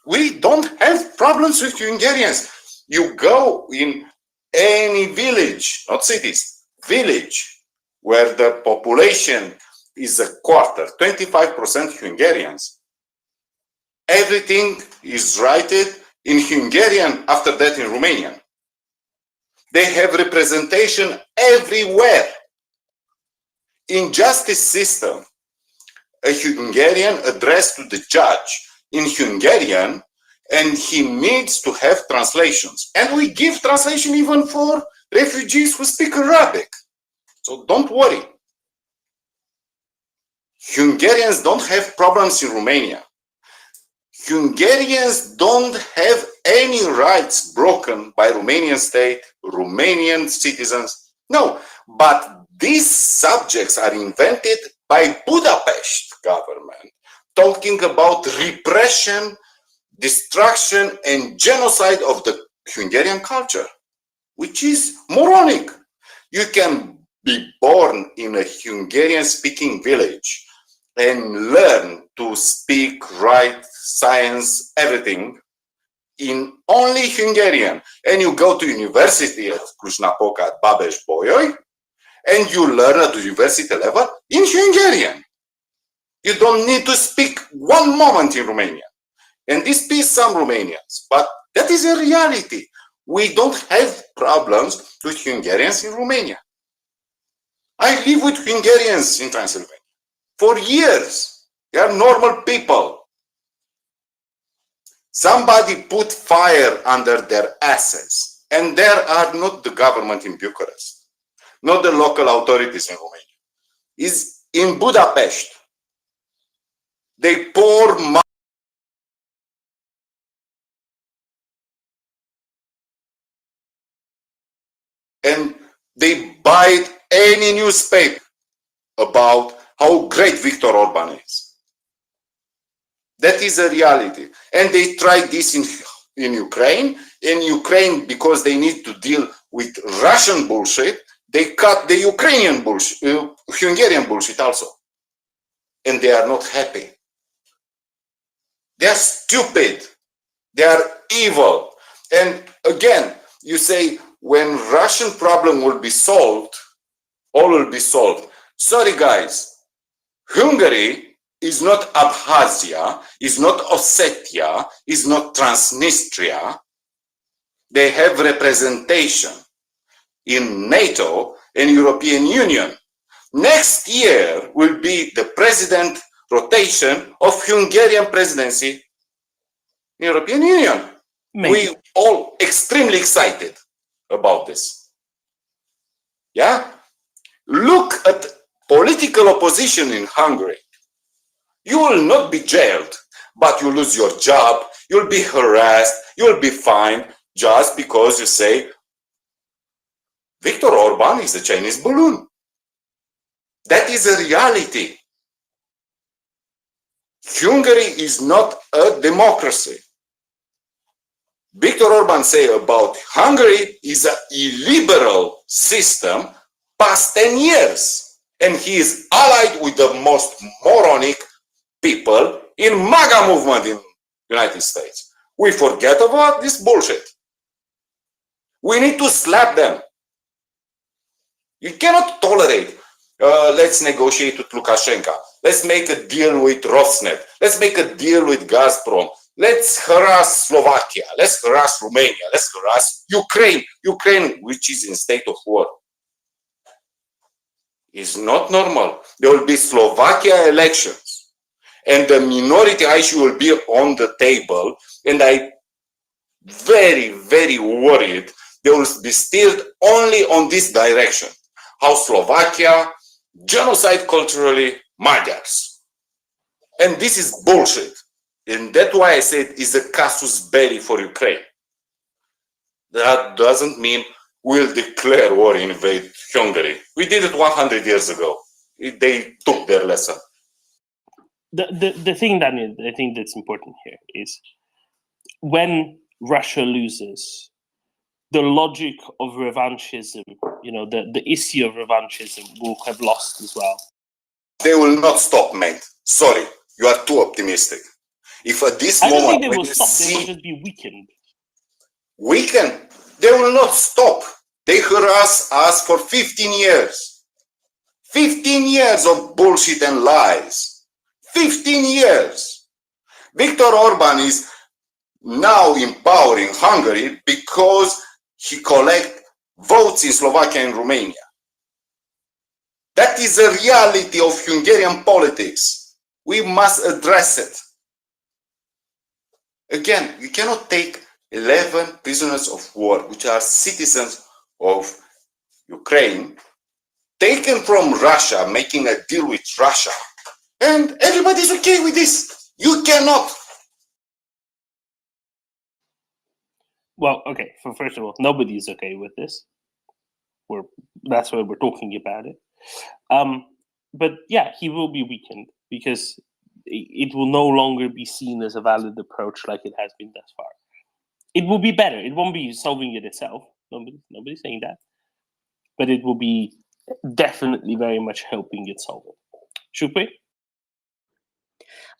We don't have problems with Hungarians. You go in any village, not cities, village, where the population is a quarter, 25% Hungarians. Everything is written in Hungarian, after that in Romanian. They have representation everywhere. In justice system, a Hungarian addressed to the judge in Hungarian, and he needs to have translations. And we give translation even for refugees who speak Arabic. So don't worry. Hungarians don't have problems in Romania. Hungarians don't have any rights broken by Romanian state, Romanian citizens. No, but these subjects are invented by Budapest government, talking about repression, destruction, and genocide of the Hungarian culture, which is moronic. You can be born in a Hungarian-speaking village and learn to speak, write, science, everything in only Hungarian. And you go to university at Cluj-Napoca at Babes-Bolyai, and you learn at the university level in Hungarian. You don't need to speak one moment in Romanian. And this pisses some Romanians, but that is a reality. We don't have problems with Hungarians in Romania. I live with Hungarians in Transylvania for years. They are normal people. Somebody put fire under their asses, and there are not the government in Bucharest, not the local authorities in Romania. Is in Budapest. They pour and they bite any newspaper about how great Viktor Orban is. That is a reality. And they tried this in Ukraine. In Ukraine, because they need to deal with Russian bullshit, they cut the Ukrainian bullshit, Hungarian bullshit also. And they are not happy. They are stupid. They are evil. And again, you say, when Russian problem will be solved, all will be solved. Sorry, guys. Hungary is not Abkhazia, is not Ossetia, is not Transnistria. They have representation in NATO and European Union. Next year will be the president rotation of Hungarian presidency in European Union. Maybe. We all extremely excited about this. Yeah? Look at political opposition in Hungary. You will not be jailed, but you lose your job, you'll be harassed, you'll be fined just because you say Viktor Orban is a Chinese balloon. That is a reality. Hungary is not a democracy. Viktor Orban say about Hungary is an illiberal system past 10 years. And he is allied with the most moronic people in MAGA movement in United States. We forget about this bullshit. We need to slap them. You cannot tolerate, let's negotiate with Lukashenko. Let's make a deal with Rosneft. Let's make a deal with Gazprom. Let's harass Slovakia. Let's harass Romania. Let's harass Ukraine. Ukraine, which is in state of war. Is not normal. There will be Slovakia elections, and the minority issue will be on the table. And I very, very worried they will be steered only on this direction. How Slovakia genocide culturally Magyars. And this is bullshit. And that's why I said it's a casus belli for Ukraine. That doesn't mean we'll declare war, invade Hungary. We did it 100 years ago. They took their lesson. The thing, Daniel, I think that's important here is when Russia loses, the logic of revanchism, the issue of revanchism will have lost as well. They will not stop, mate. Sorry, you are too optimistic. If at this I don't moment think they will stop, see they will just be weakened. Weakened, they will not stop. They harass us for 15 years. 15 years of bullshit and lies. 15 years. Viktor Orban is now empowering Hungary because he collects votes in Slovakia and Romania. That is a reality of Hungarian politics. We must address it. Again, you cannot take 11 prisoners of war, which are citizens of Ukraine, taken from Russia, making a deal with Russia, and everybody's okay with this. You cannot. Well, okay, so first of all, nobody's okay with this. That's why we're talking about it. But yeah, he will be weakened because it will no longer be seen as a valid approach like it has been thus far. It will be better. It won't be solving it itself. Nobody's saying that. But it will be definitely very much helping it solve it. Should we?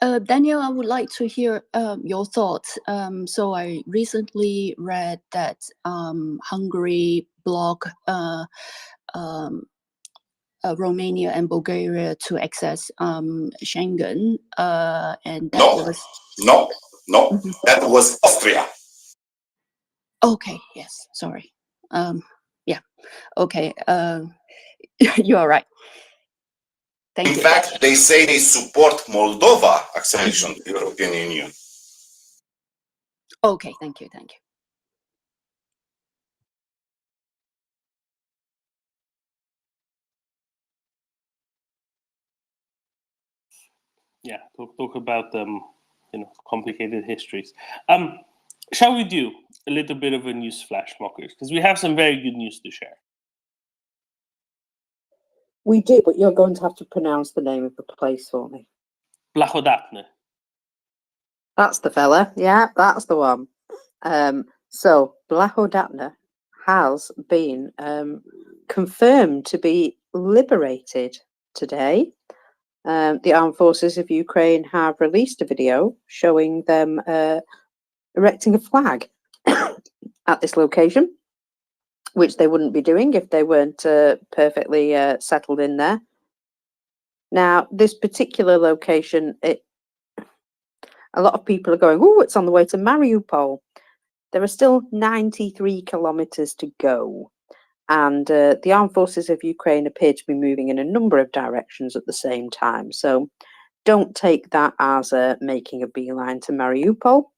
Daniel, I would like to hear your thoughts. So I recently read that Hungary blocked Romania and Bulgaria to access Schengen, and that was No, Mhm. that was Austria. Okay. Yes, sorry. Yeah. Okay. You are right. Thank In you. fact, they say they support Moldova accession to the European Union. Okay. Thank you. Thank you. Yeah, talk about complicated histories. Shall we do a little bit of a news flash, mockers? Because we have some very good news to share. We do, but you're going to have to pronounce the name of the place for me. Blagodatne. That's the fella. Yeah, that's the one. So Blahodatna has been confirmed to be liberated today. The armed forces of Ukraine have released a video showing them erecting a flag at this location, which they wouldn't be doing if they weren't perfectly settled in there. Now, this particular location, a lot of people are going, oh, it's on the way to Mariupol. There are still 93 kilometers to go. And the armed forces of Ukraine appear to be moving in a number of directions at the same time. So don't take that as making a beeline to Mariupol.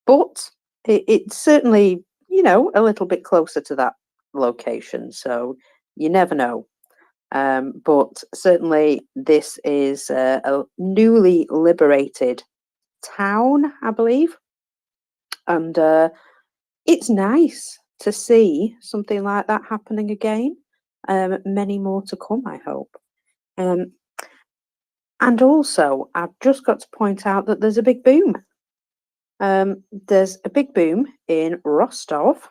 But it's certainly, a little bit closer to that location. So you never know. But certainly this is a newly liberated town, I believe. And it's nice to see something like that happening again. Many more to come, I hope. And also, I've just got to point out that there's a big boom. There's a big boom in Rostov.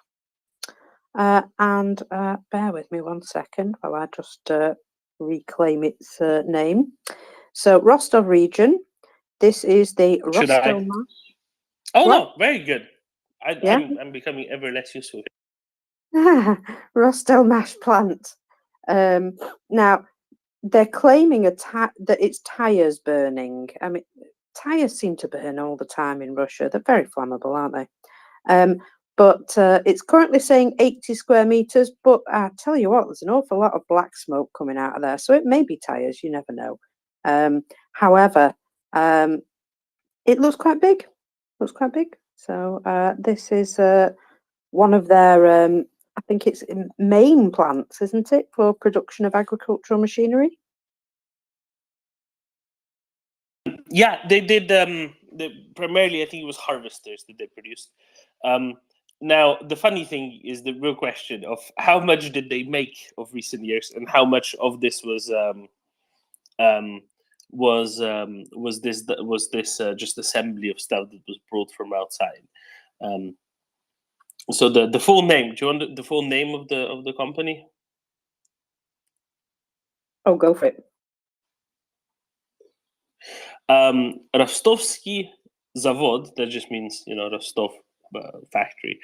And bear with me 1 second while I just reclaim its name. So, Rostov region, this is the Should I? Rostov. Oh, What? no, very good. I'm becoming ever less useful. Rostelmash plant. Now, they're claiming that it's tires burning. I mean, tires seem to burn all the time in Russia. They're very flammable, aren't they? But it's currently saying 80 square meters. But I tell you what, there's an awful lot of black smoke coming out of there. So it may be tires. You never know. However, it looks quite big. So this is one of their, I think it's main plants, isn't it, for production of agricultural machinery? Yeah, they did. Primarily, I think it was harvesters that they produced. Now, the funny thing is the real question of how much did they make of recent years, and how much of this was this just assembly of stuff that was brought from outside. So the full name. Do you want the full name of the company? Oh, go for it. Rostovsky Zavod. That just means Rostov factory.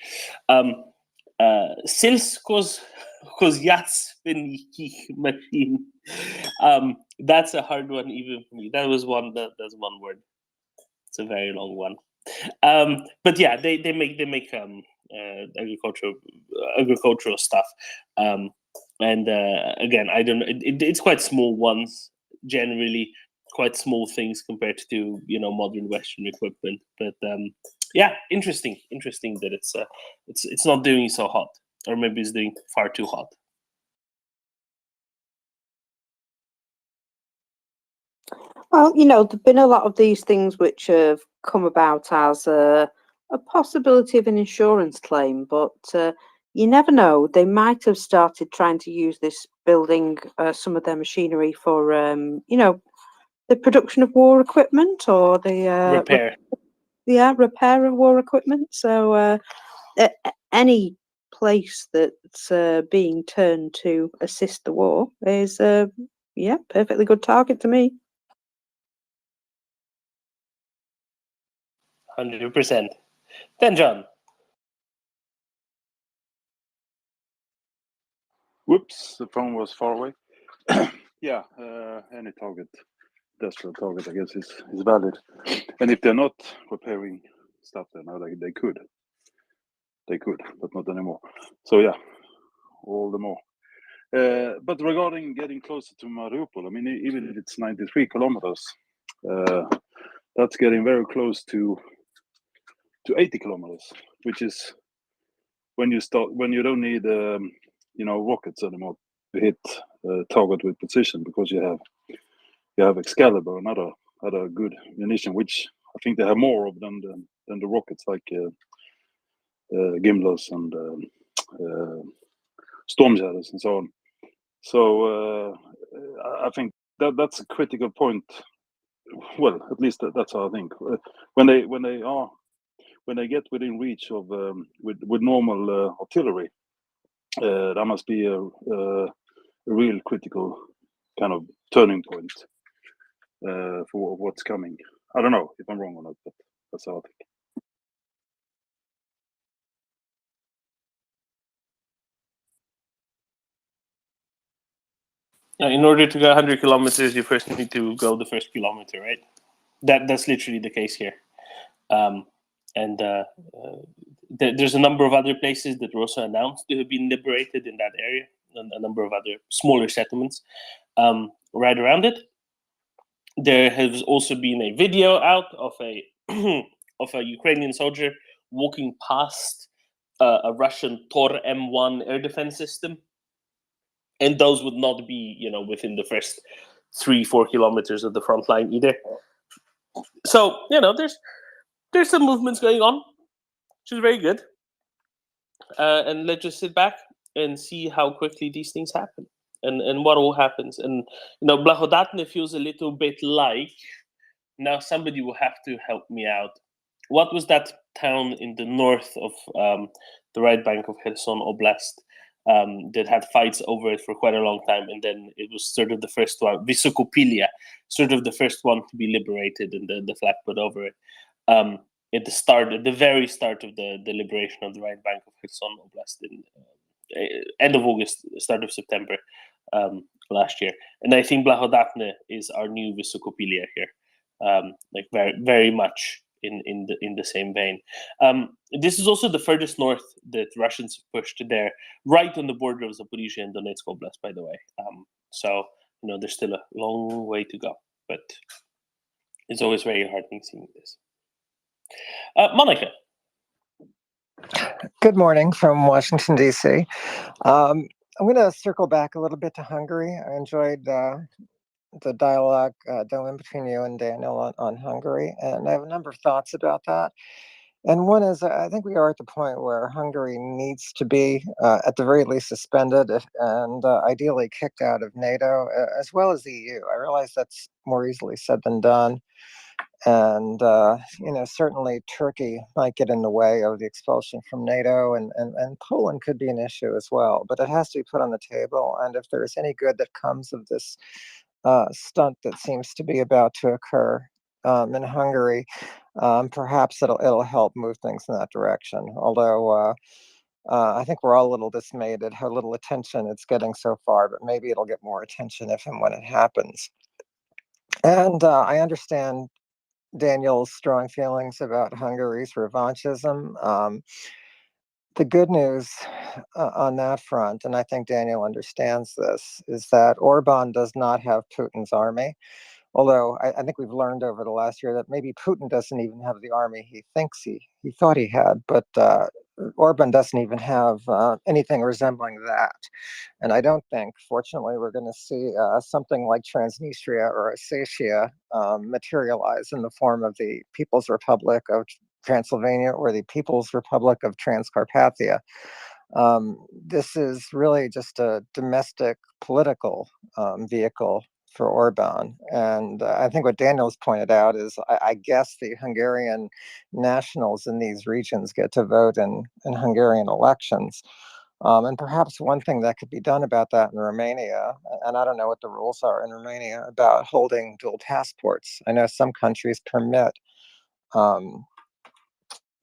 Sельскохозяйственных machine. That's a hard one even for me. That's one word. It's a very long one. But yeah, they make agricultural stuff. And again, I don't know. It's quite small ones generally. Quite small things compared to modern Western equipment. But yeah, interesting that it's not doing so hot, or maybe it's doing far too hot. Well, there've been a lot of these things which have come about as a possibility of an insurance claim, but you never know. They might have started trying to use this building, some of their machinery for, the production of war equipment or the Repair. Repair of war equipment. So any place that's being turned to assist the war is perfectly good target to me. 100%. Then John. Whoops, the phone was far away. Yeah, any target, industrial target, I guess, is valid. And if they're not repairing stuff, then they could. They could, but not anymore. So yeah, all the more. But regarding getting closer to Mariupol, I mean, even if it's 93 kilometers, that's getting very close to 80 kilometers, which is when you don't need rockets anymore to hit target with precision, because you have Excalibur and other good munition, which I think they have more of than the rockets, like Gimblers and Storm Shadows and so on. So I think that's a critical point. Well, at least that's how I think. When they get within reach of with normal artillery, that must be a real critical kind of turning point for what's coming. I don't know if I'm wrong or not, but that's how I think. In order to go 100 kilometers, you first need to go the first kilometer, right? That's literally the case here. There's a number of other places that were also announced to have been liberated in that area, and a number of other smaller settlements right around it. There has also been a video out of a of a Ukrainian soldier walking past a Russian Tor M1 air defense system, and those would not be, within the first 3-4 kilometers of the front line either. So, there's some movements going on, which is very good. And let's just sit back and see how quickly these things happen and what all happens. And, Blahodatne feels a little bit like, now somebody will have to help me out. What was that town in the north of the right bank of Kherson Oblast that had fights over it for quite a long time, and then it was sort of the first one, Vysokopilia, sort of the first one to be liberated, and the flag put over it. At the very start of the liberation of the right bank of Kherson Oblast in end of August, start of September last year. And I think Blahodatne is our new Vysokopilia here, like very, very much in the same vein. This is also the furthest north that Russians have pushed. There, right on the border of Zaporizhia and Donetsk Oblast, by the way. So there's still a long way to go, but it's always very heartening seeing this. Monica. Good morning from Washington, D.C. I'm going to circle back a little bit to Hungary. I enjoyed the dialogue Dylan, between you and Daniel on Hungary, and I have a number of thoughts about that. And one is, I think we are at the point where Hungary needs to be, at the very least, suspended and ideally kicked out of NATO, as well as the EU. I realize that's more easily said than done. And, certainly Turkey might get in the way of the expulsion from NATO, and Poland could be an issue as well. But it has to be put on the table. And if there's any good that comes of this stunt that seems to be about to occur in Hungary, perhaps it'll help move things in that direction. Although I think we're all a little dismayed at how little attention it's getting so far, but maybe it'll get more attention if and when it happens. And I understand Daniel's strong feelings about Hungary's revanchism. The good news on that front, and I think Daniel understands this, is that Orban does not have Putin's army. Although I think we've learned over the last year that maybe Putin doesn't even have the army he thinks he thought he had, but Orban doesn't even have anything resembling that. And I don't think, fortunately, we're going to see something like Transnistria or Ossetia materialize in the form of the People's Republic of Transylvania or the People's Republic of Transcarpathia. This is really just a domestic political vehicle for Orban. And I think what Daniel's pointed out is, I guess the Hungarian nationals in these regions get to vote in Hungarian elections. And perhaps one thing that could be done about that in Romania, and I don't know what the rules are in Romania about holding dual passports. I know some countries permit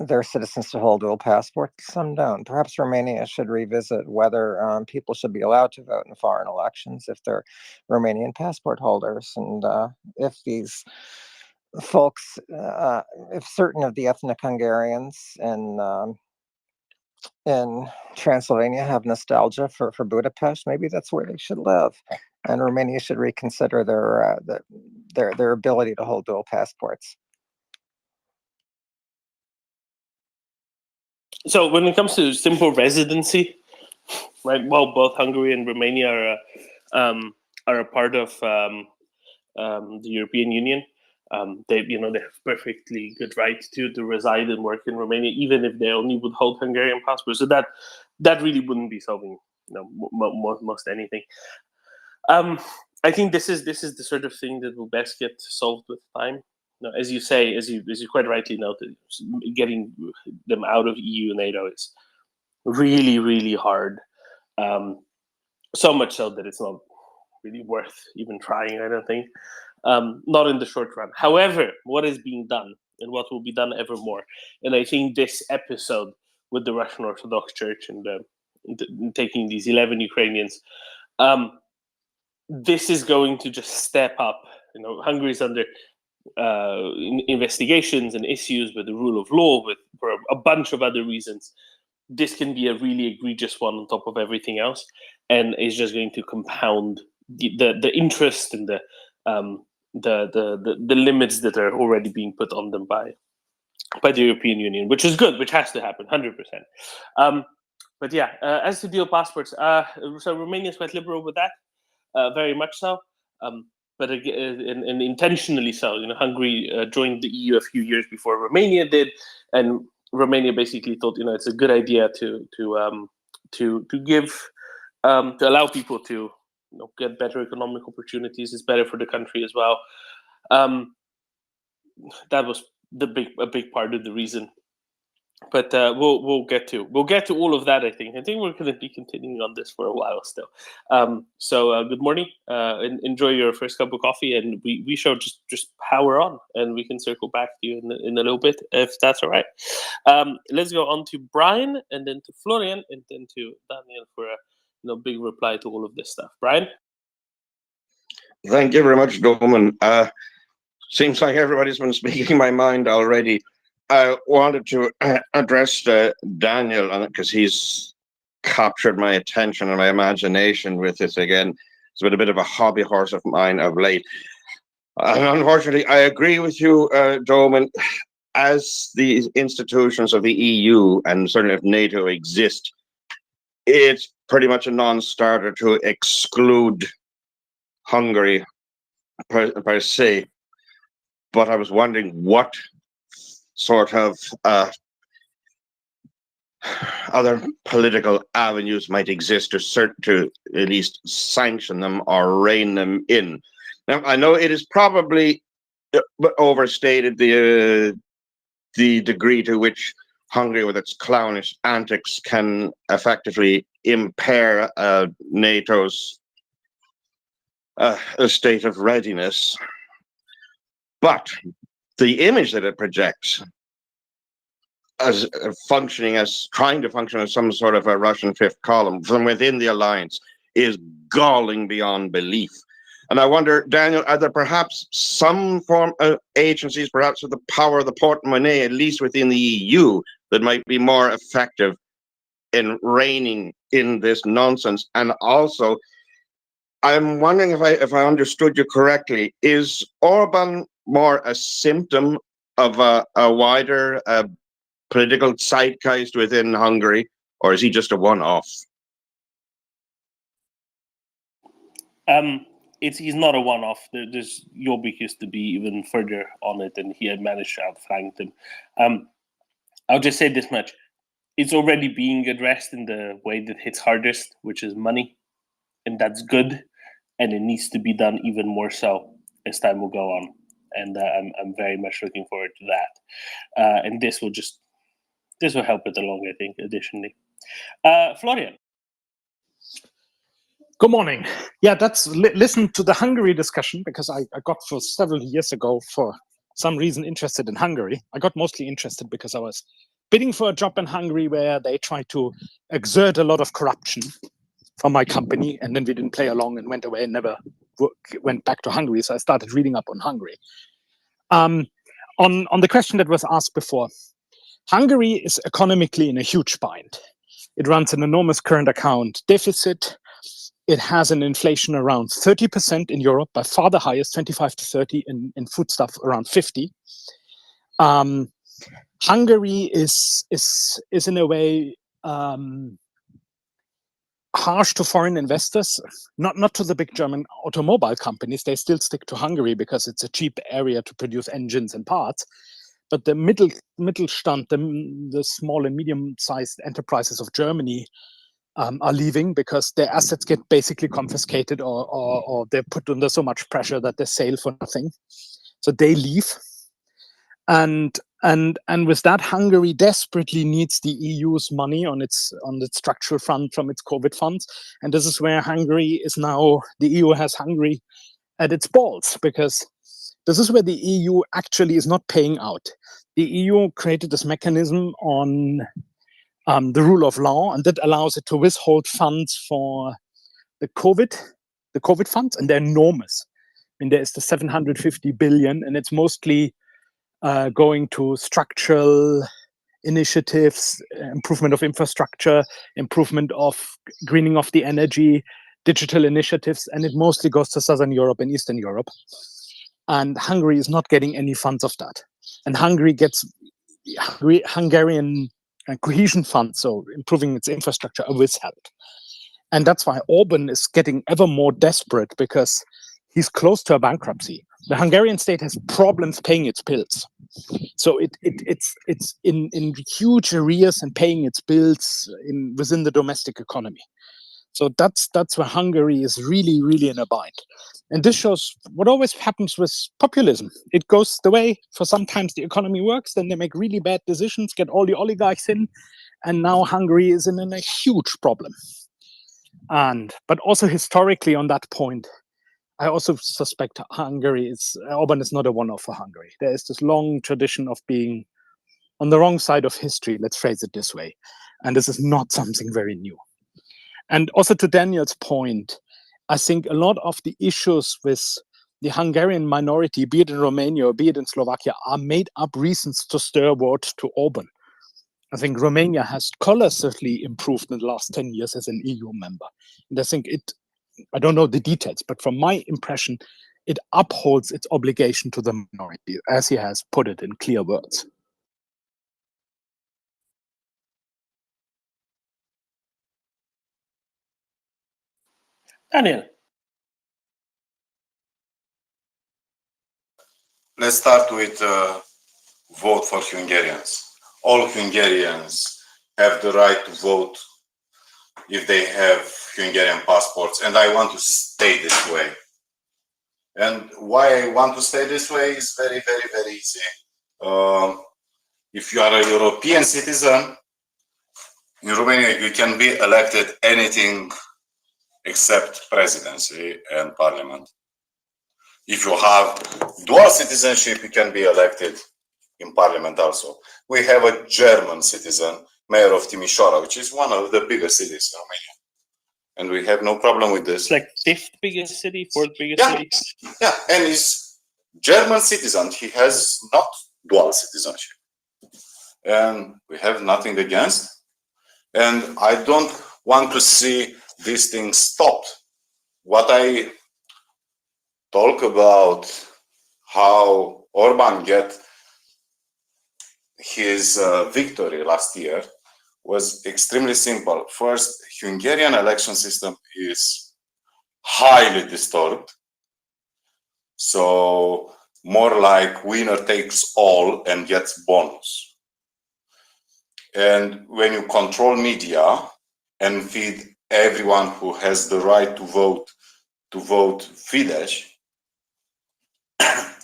their citizens to hold dual passports, some don't. Perhaps Romania should revisit whether people should be allowed to vote in foreign elections if they're Romanian passport holders. And if these folks, if certain of the ethnic Hungarians in Transylvania have nostalgia for Budapest, maybe that's where they should live. And Romania should reconsider their ability to hold dual passports. So when it comes to simple residency, right? Well, both Hungary and Romania are a part of the European Union. They have perfectly good right to reside and work in Romania, even if they only would hold Hungarian passports. So that really wouldn't be solving most anything. I think this is the sort of thing that will best get solved with time. As you say, as you quite rightly noted, getting them out of EU and NATO is really, really hard. So much so that it's not really worth even trying, I don't think. Not in the short run. However, what is being done and what will be done ever more, and I think this episode with the Russian Orthodox Church and taking these 11 Ukrainians, this is going to just step up. Hungary is under investigations and issues with the rule of law, for a bunch of other reasons. This can be a really egregious one on top of everything else, and is just going to compound the interest and the limits that are already being put on them by the European Union, which is good, which has to happen 100%. But yeah, as to dual passports, so Romania is quite liberal with that, very much so. But again, and intentionally so. Hungary joined the EU a few years before Romania did, and Romania basically thought, it's a good idea to give to allow people to get better economic opportunities. It's better for the country as well. That was a big part of the reason. But we'll get to all of that. I think we're going to be continuing on this for a while still. So good morning. Enjoy your first cup of coffee, and we shall just power on, and we can circle back to you in a little bit if that's all right. Let's go on to Brian, and then to Florian, and then to Daniel for a big reply to all of this stuff. Brian. Thank you very much, Doman. Seems like everybody's been speaking my mind already. I wanted to address Daniel, because he's captured my attention and my imagination with this again. It's been a bit of a hobby horse of mine of late. And unfortunately, I agree with you, Doman. As the institutions of the EU and certainly of NATO exist, it's pretty much a non-starter to exclude Hungary per se. But I was wondering what sort of other political avenues might exist to at least sanction them or rein them in. Now, I know it is probably overstated the degree to which Hungary, with its clownish antics, can effectively impair NATO's state of readiness. But the image that it projects as trying to function as some sort of a Russian fifth column from within the alliance is galling beyond belief. And I wonder, Daniel, are there perhaps some form of agencies, perhaps with the power of the portemonnaie, at least within the EU, that might be more effective in reining in this nonsense? And also, I'm wondering if I understood you correctly, is Orban more a symptom of a wider political zeitgeist within Hungary, or is he just a one-off? He's not a one-off. There's Jobbik used to be even further on it, and he had managed to outflank them. I'll just say this much: it's already being addressed in the way that hits hardest, which is money, and that's good, and it needs to be done even more so as time will go on. And I'm very much looking forward to that. And this will help it along, I think. Additionally, Florian. Good morning. Yeah, that's listen to the Hungary discussion, because I got for several years ago, for some reason, interested in Hungary. I got mostly interested because I was bidding for a job in Hungary where they tried to exert a lot of corruption from my company, and then we didn't play along and went away and never went back to Hungary. So I started reading up on Hungary. On the question that was asked before, Hungary is economically in a huge bind. It runs an enormous current account deficit. It has an inflation around 30% in Europe, by far the highest, 25 to 30, in foodstuff around 50. Hungary is in a way harsh to foreign investors, not to the big German automobile companies. They still stick to Hungary because it's a cheap area to produce engines and parts. But the Mittelstand, the small and medium-sized enterprises of Germany are leaving because their assets get basically confiscated or they're put under so much pressure that they sell for nothing. So they leave. And with that, Hungary desperately needs the EU's money on its structural fund from its COVID funds. And this is where Hungary is now, the EU has Hungary at its balls, because this is where the EU actually is not paying out. The EU created this mechanism on the rule of law, and that allows it to withhold funds for the COVID funds, and they're enormous. I mean, there is the 750 billion, and it's mostly going to structural initiatives, improvement of infrastructure, improvement of greening of the energy, digital initiatives, and it mostly goes to Southern Europe and Eastern Europe. And Hungary is not getting any funds of that. And Hungary gets Hungarian cohesion funds, so improving its infrastructure, are withheld. And that's why Orban is getting ever more desperate, because he's close to a bankruptcy. The Hungarian state has problems paying its bills. So it's in huge arrears and paying its bills within the domestic economy. So that's where Hungary is really, really in a bind. And this shows what always happens with populism. It goes the way, for sometimes the economy works, then they make really bad decisions, get all the oligarchs in, and now Hungary is in a huge problem. But also historically on that point, I also suspect Orban is not a one-off for Hungary. There is this long tradition of being on the wrong side of history, let's phrase it this way. And this is not something very new. And also to Daniel's point, I think a lot of the issues with the Hungarian minority, be it in Romania or be it in Slovakia, are made up reasons to stir vote to Orban. I think Romania has colossally improved in the last 10 years as an EU member. And I think I don't know the details, but from my impression, it upholds its obligation to the minority, as he has put it in clear words. Daniel. Let's start with vote for Hungarians. All Hungarians have the right to vote if they have Hungarian passports, and I want to stay this way. And why I want to stay this way is very, very, very easy. If you are a European citizen, in Romania you can be elected anything except presidency and parliament. If you have dual citizenship, you can be elected in parliament also. We have a German citizen, mayor of Timișoara, which is one of the biggest cities in Romania. And we have no problem with this. It's like 5th biggest city, 4th biggest city. Yeah, and he's German citizen. He has not dual citizenship. And we have nothing against. And I don't want to see these things stopped. What I talk about how Orban get his victory last year was extremely simple. First, Hungarian election system is highly disturbed. So more like winner takes all and gets bonus. And when you control media and feed everyone who has the right to vote Fidesz,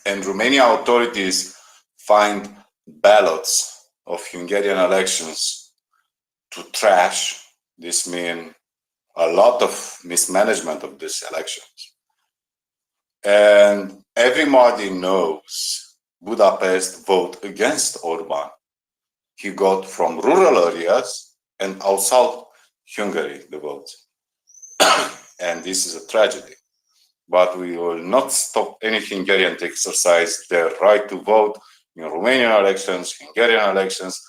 and Romanian authorities find ballots of Hungarian elections to trash, this means a lot of mismanagement of these elections. And everybody knows Budapest vote against Orban. he got from rural areas and outside Hungary the votes. And this is a tragedy. But we will not stop any Hungarian to exercise their right to vote in Romanian elections, Hungarian elections,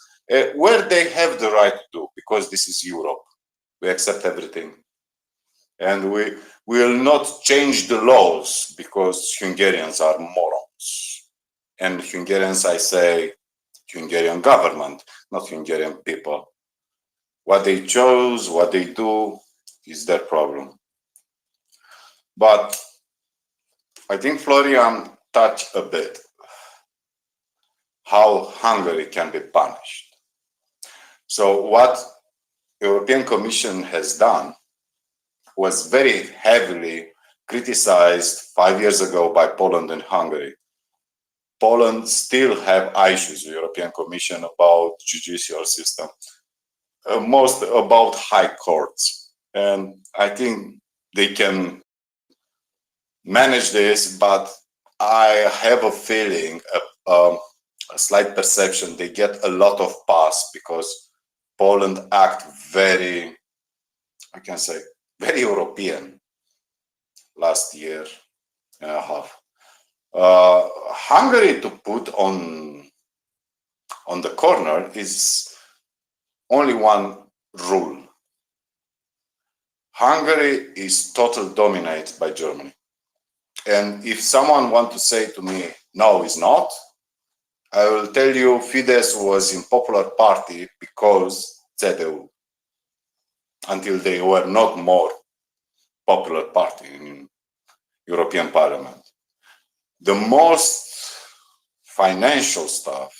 where they have the right to do, because this is Europe. We accept everything. And we will not change the laws because Hungarians are morons. And Hungarians, I say, Hungarian government, not Hungarian people. What they chose, what they do, is their problem. But I think Florian touched a bit how Hungary can be punished. So what European Commission has done was very heavily criticized 5 years ago by Poland and Hungary. Poland still have issues with the European Commission about judicial system, most about high courts. And I think they can manage this, but I have a feeling, a slight perception, they get a lot of pass because Poland act very, I can say, very European last year and a half. Hungary to put on the corner is only one rule. Hungary is totally dominated by Germany. And if someone wants to say to me, no, it's not, I will tell you Fidesz was in Popular Party because CDU, until they were not more popular party in European Parliament. The most financial stuff,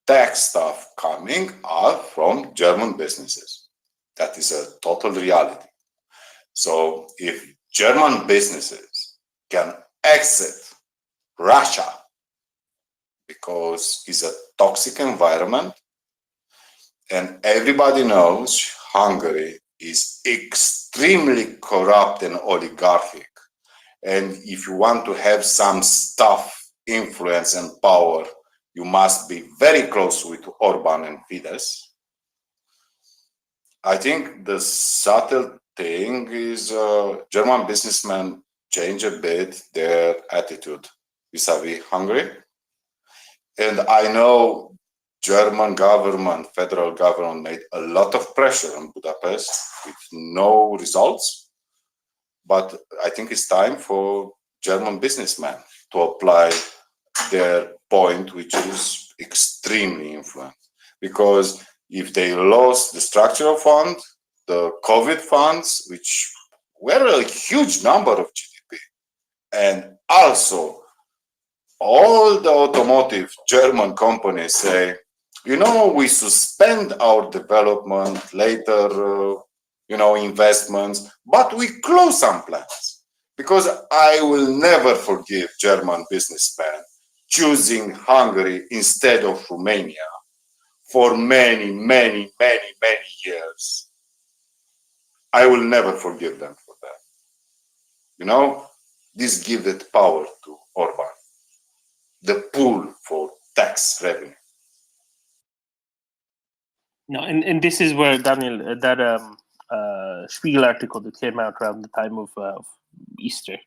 tax stuff coming are from German businesses. That is a total reality. So if German businesses can exit Russia because it's a toxic environment, and everybody knows Hungary is extremely corrupt and oligarchic. And if you want to have some stuff, influence and power, you must be very close with Orban and Fidesz. I think the subtle thing is German businessmen change a bit their attitude vis-a-vis Hungary. And I know German government, federal government made a lot of pressure on Budapest with no results. But I think it's time for German businessmen to apply their point, which is extremely influent. Because if they lost the structural fund, the COVID funds, which were a huge number of GDP, and also all the automotive German companies say, you know, we suspend our development later, you know, investments, but we close some plants. Because I will never forgive German businessmen choosing Hungary instead of Romania for many, many, many, many years. I will never forgive them for that. You know, this gives it power to Orban, the pool for tax revenue. No, and this is where, Daniel, that Spiegel article that came out around the time of Easter,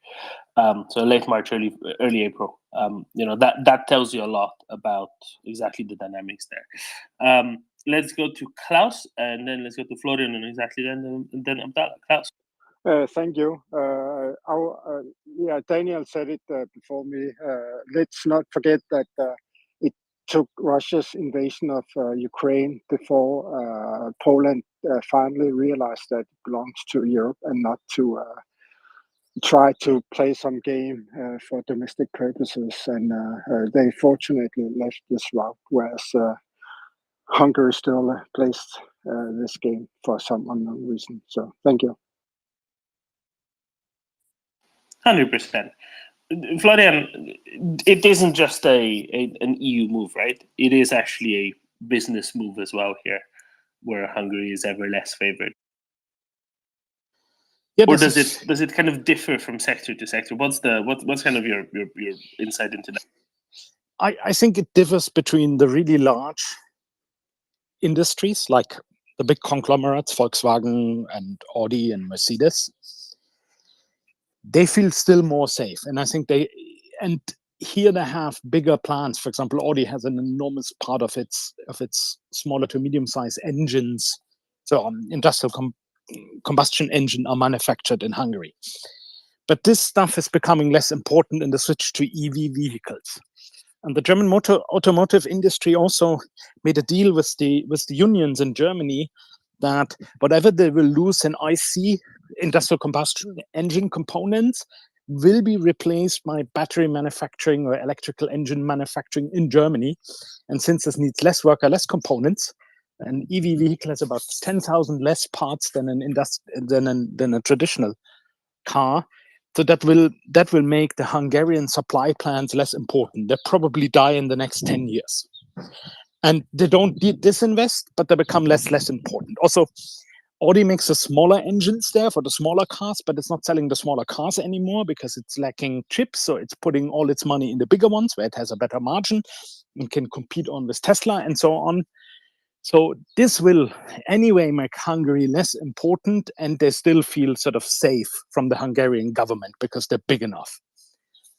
so late March, early April, you know, that tells you a lot about exactly the dynamics there. Let's go to Klaus, and then let's go to Florian, and exactly then Abdallah. Klaus. Thank you. Daniel said it before me. Let's not forget that it took Russia's invasion of Ukraine before Poland finally realized that it belongs to Europe and not to try to play some game for domestic purposes. And they fortunately left this route, whereas Hungary still plays this game for some unknown reason. So thank you. 100%. Florian, it isn't just an EU move, right? It is actually a business move as well here, where Hungary is ever less favored. Yeah, or does it kind of differ from sector to sector? What's kind of your insight into that? I think it differs between the really large industries like the big conglomerates, Volkswagen and Audi and Mercedes, they feel still more safe. And I think and here they have bigger plants. For example, Audi has an enormous part of its smaller to medium-sized engines. So industrial combustion engine are manufactured in Hungary. But this stuff is becoming less important in the switch to EV vehicles. And the German automotive industry also made a deal with the unions in Germany that whatever they will lose in IC, industrial combustion engine components, will be replaced by battery manufacturing or electrical engine manufacturing in Germany. And since this needs less worker, less components, an EV vehicle has about 10,000 less parts than a traditional car. So that will make the Hungarian supply plants less important. They probably die in the next 10 years. And they don't disinvest, but they become less important. Also, Audi makes the smaller engines there for the smaller cars, but it's not selling the smaller cars anymore because it's lacking chips. So it's putting all its money in the bigger ones where it has a better margin and can compete on with Tesla and so on. So this will anyway make Hungary less important, and they still feel sort of safe from the Hungarian government because they're big enough.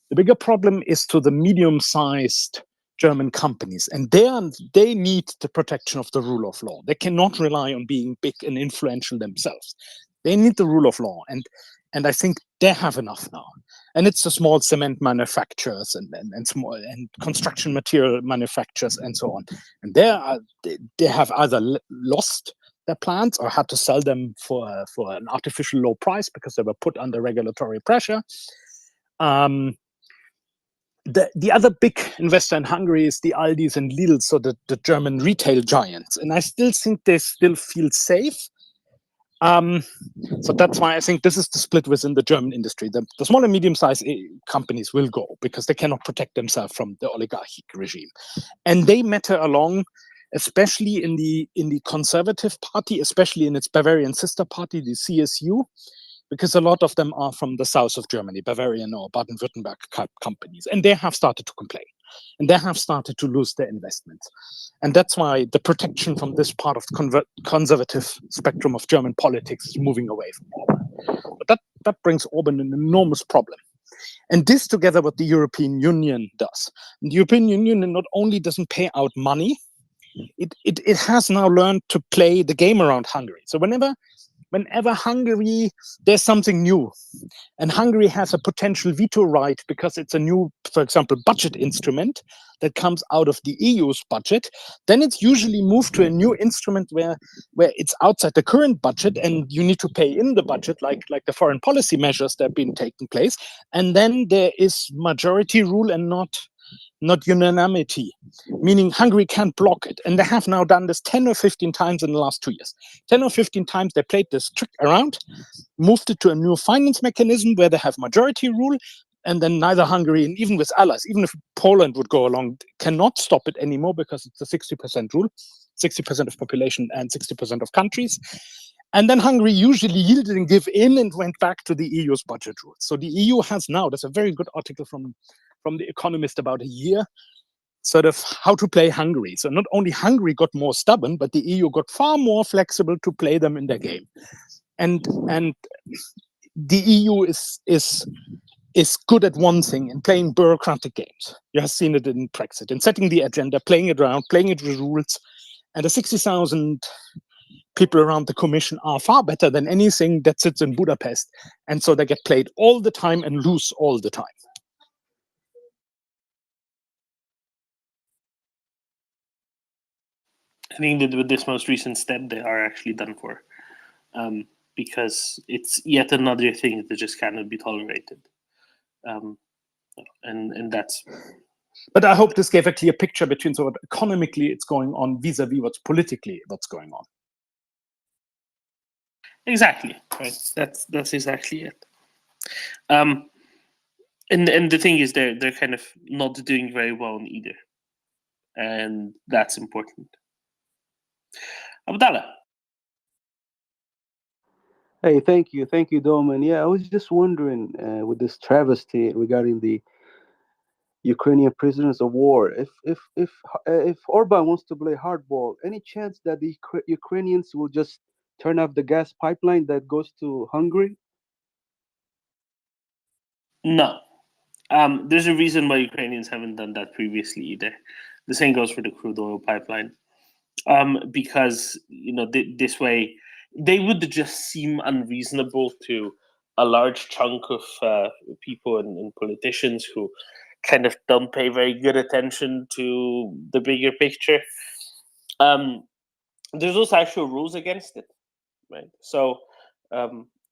The bigger problem is to the medium-sized German companies, and they need the protection of the rule of law. They cannot rely on being big and influential themselves. They need the rule of law, and I think they have enough now. And it's the small cement manufacturers and small and construction material manufacturers and so on. And they have either lost their plants or had to sell them for an artificial low price because they were put under regulatory pressure. The other big investor in Hungary is the Aldis and Lidls, so the German retail giants. And I still think they still feel safe. So that's why I think this is the split within the German industry. The small and medium-sized companies will go because they cannot protect themselves from the oligarchic regime. And they matter along, especially in the Conservative Party, especially in its Bavarian sister party, the CSU, because a lot of them are from the south of Germany, Bavarian or Baden-Württemberg companies, and they have started to complain, and they have started to lose their investments. And that's why the protection from this part of the conservative spectrum of German politics is moving away from Orban. But that brings Orban an enormous problem. And this together what the European Union does. And the European Union not only doesn't pay out money, it has now learned to play the game around Hungary. So whenever Hungary, there's something new, and Hungary has a potential veto right because it's a new, for example, budget instrument that comes out of the EU's budget, then it's usually moved to a new instrument where it's outside the current budget and you need to pay in the budget, like the foreign policy measures that have been taking place. And then there is majority rule and not unanimity, meaning Hungary can't block it. And they have now done this 10 or 15 times in the last 2 years. 10 or 15 times they played this trick around, moved it to a new finance mechanism where they have majority rule, and then neither Hungary, and even with allies, even if Poland would go along, cannot stop it anymore because it's a 60% rule, 60% of population and 60% of countries. And then Hungary usually yielded and gave in and went back to the EU's budget rules. So the EU has now, there's a very good article from The Economist about a year, sort of how to play Hungary. So not only Hungary got more stubborn, but the EU got far more flexible to play them in their game. And the EU is good at one thing, in playing bureaucratic games. You have seen it in Brexit, in setting the agenda, playing it around, playing it with rules. And the 60,000 people around the Commission are far better than anything that sits in Budapest. And so they get played all the time and lose all the time. I think that with this most recent step, they are actually done for, because it's yet another thing that just cannot be tolerated, and that's. But I hope this gave a clear picture between what economically it's going on vis-a-vis what's politically what's going on. Exactly right. That's exactly it. And the thing is, they're kind of not doing very well in either, and that's important. Abdallah. Hey, thank you, Doman. Yeah, I was just wondering with this travesty regarding the Ukrainian prisoners of war. If Orban wants to play hardball, any chance that the Ukrainians will just turn off the gas pipeline that goes to Hungary? No. There's a reason why Ukrainians haven't done that previously either. The same goes for the crude oil pipeline. Because this way they would just seem unreasonable to a large chunk of people and politicians who kind of don't pay very good attention to the bigger picture. There's also actual rules against it, right? So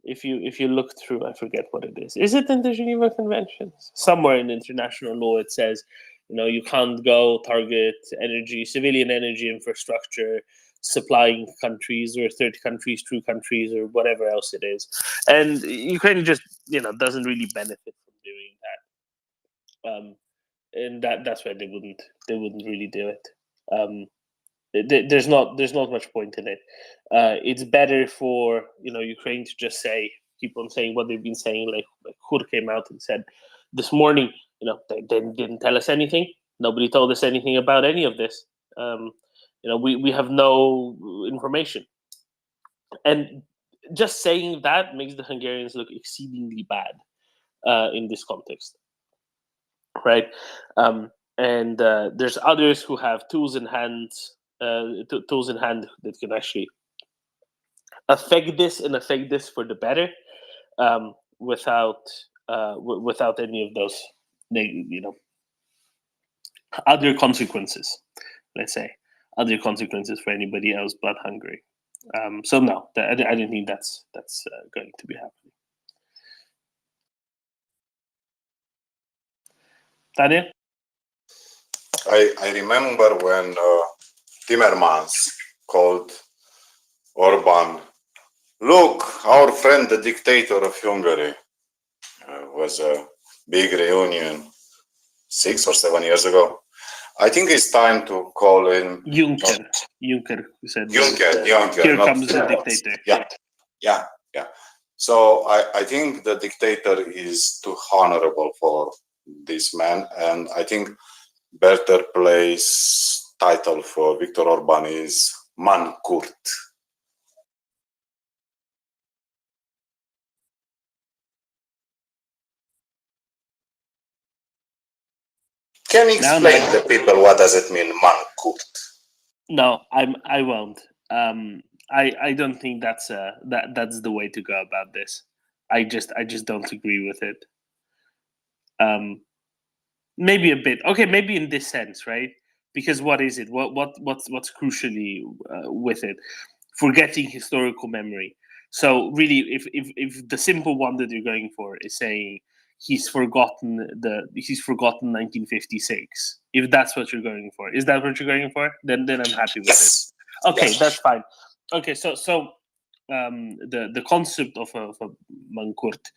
if you look through, I forget what it is. Is it in the Geneva Conventions? Somewhere in international law, it says, you can't go target civilian energy infrastructure, supplying countries or third countries, true countries, or whatever else it is. And Ukraine just, doesn't really benefit from doing that. And that's why they wouldn't really do it. There's not much point in it. It's better for Ukraine to just keep on saying what they've been saying. Like Hur came out and said this morning, they didn't tell us anything. Nobody told us anything about any of this. We have no information, and just saying that makes the Hungarians look exceedingly bad in this context, right? And there's others who have tools in hand that can actually affect this for the better, without any of those other consequences. Let's say other consequences for anybody else but Hungary. So no, I don't think that's going to be happening. Daniel? I remember when Timmermans called Orban, look, our friend the dictator of Hungary. Was a big reunion 6 or 7 years ago. I think it's time to call in Juncker. Juncker said Juncker. Here comes the dictator. Yeah. So I think the dictator is too honorable for this man, and I think better place title for Viktor Orban is Mankurt. Can you explain to the people what does it mean, Mankurt? No, I won't. I don't think that's the way to go about this. I just don't agree with it. Maybe a bit. Okay, maybe in this sense, right? Because what is it? What's crucially with it? Forgetting historical memory. So really, if the simple one that you're going for is saying he's forgotten 1956. If that's what you're going for, is that what you're going for? Then I'm happy with it. Okay, that's fine. Okay, so the concept of a Mankurt,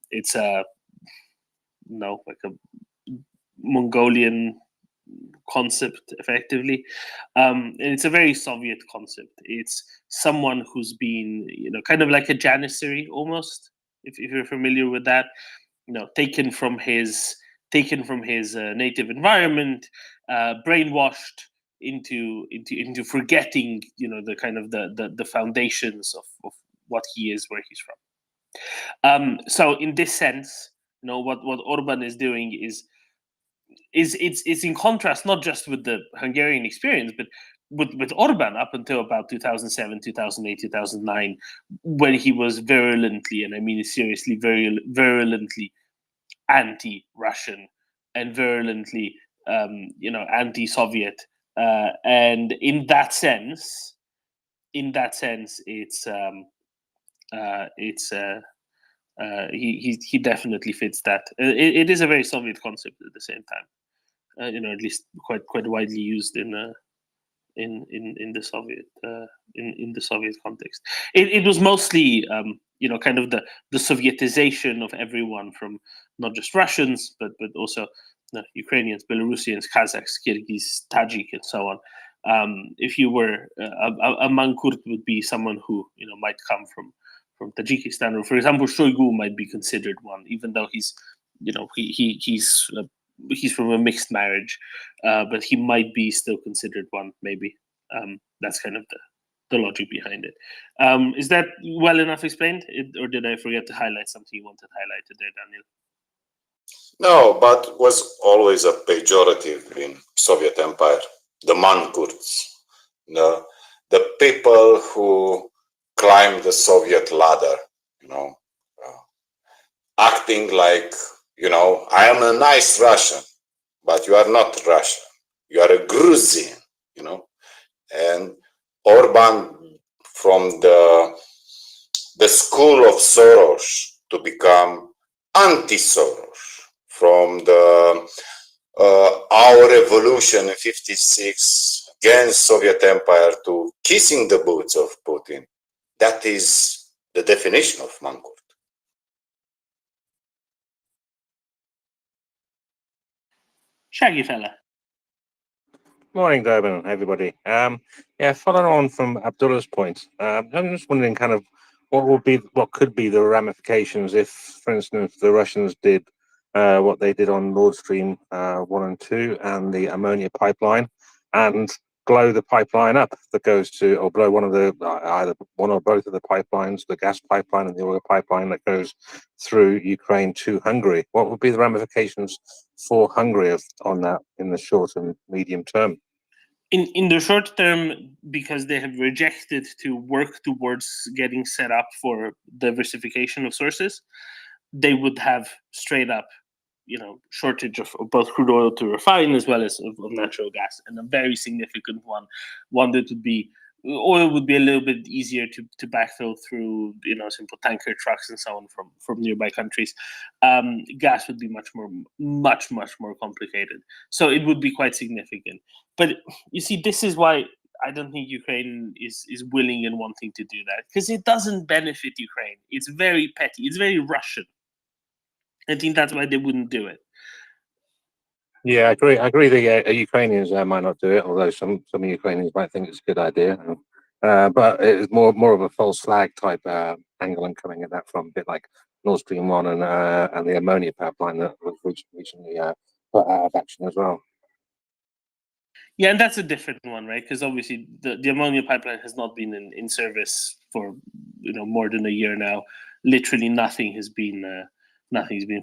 it's like a Mongolian concept, effectively. And it's a very Soviet concept. It's someone who's been, kind of like a janissary almost, if you're familiar with that. Taken from his native environment, brainwashed into forgetting, the kind of the foundations of what he is, where he's from. So in this sense, what Orban is doing is it's in contrast not just with the Hungarian experience, but with Orban up until about 2007, 2008, 2009, when he was virulently, and I mean seriously, virulently anti-Russian and virulently, anti-Soviet, and in that sense, it's he definitely fits that. It is a very Soviet concept at the same time. At least quite widely used in the Soviet in the Soviet context. It was mostly kind of the Sovietization of everyone, from not just Russians but also Ukrainians, Belarusians, Kazakhs, Kyrgyz, Tajik, and so on. If you were a Mankurt, would be someone who might come from Tajikistan, or for example, Shoigu might be considered one, even though he's he's he's from a mixed marriage, but he might be still considered one, maybe. That's kind of the logic behind it. Is that well enough explained, or did I forget to highlight something you wanted highlighted there, Daniel? No, but was always a pejorative in Soviet Empire. The mankurts, the people who climbed the Soviet ladder, acting like, I am a nice Russian, but you are not Russian. You are a Gruzian, and Orban from the school of Soros to become anti-Soros, from the our revolution in 56 against Soviet Empire to kissing the boots of Putin. That is the definition of mankurt. Shaggy fella. Morning, Durban, everybody. Yeah, following on from Abdullah's point, I'm just wondering kind of what could be the ramifications if, for instance, the Russians did what they did on Nord Stream 1 and 2 and the ammonia pipeline, and blow the pipeline up that goes to, or blow one of the, either one or both of the pipelines, the gas pipeline and the oil pipeline that goes through Ukraine to Hungary. What would be the ramifications for Hungary on that in the short and medium term? In the short term, because they have rejected to work towards getting set up for diversification of sources, they would have straight up, shortage of both crude oil to refine as well as of natural gas, and a very significant one that would be, oil would be a little bit easier to backfill through, simple tanker trucks and so on from nearby countries. Gas would be much more complicated. So it would be quite significant. But you see, this is why I don't think Ukraine is willing and wanting to do that, because it doesn't benefit Ukraine. It's very petty. It's very Russian. I think that's why they wouldn't do it. Yeah, I agree. The Ukrainians might not do it, although some Ukrainians might think it's a good idea. But it's more of a false flag type angle I'm coming at that from, a bit like Nord Stream 1 and the ammonia pipeline that was recently put out of action as well. Yeah, and that's a different one, right? Because obviously the ammonia pipeline has not been in service for more than a year now. Literally nothing has been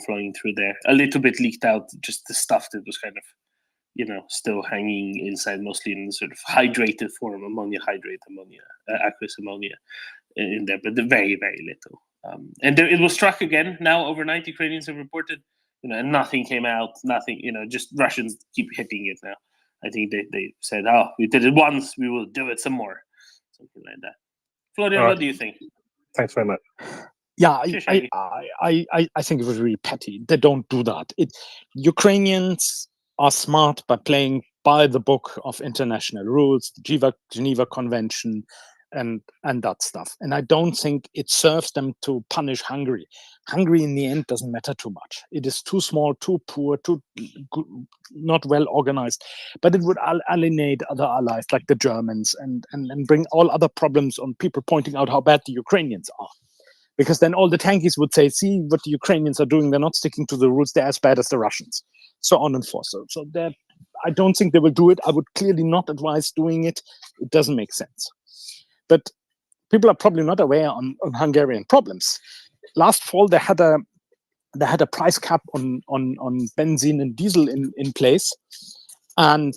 flowing through there. A little bit leaked out, just the stuff that was kind of still hanging inside, mostly in sort of hydrated form, ammonia hydrate, aqueous ammonia in there, but very, very little. And it was struck again now overnight. Ukrainians have reported, and nothing came out. Nothing, just Russians keep hitting it now. I think they said, "Oh, we did it once, we will do it some more," something like that. Florian, Right. What do you think? Thanks very much. Yeah, I think it was really petty. They don't do that. Ukrainians are smart by playing by the book of international rules, the Geneva Convention, and that stuff. And I don't think it serves them to punish Hungary. Hungary, in the end, doesn't matter too much. It is too small, too poor, too not well organized. But it would alienate other allies like the Germans and bring all other problems on people pointing out how bad the Ukrainians are. Because then all the tankies would say, see what the Ukrainians are doing. They're not sticking to the rules. They're as bad as the Russians. So on and forth. So I don't think they will do it. I would clearly not advise doing it. It doesn't make sense. But people are probably not aware on Hungarian problems. Last fall, they had a price cap on benzene and diesel in place. And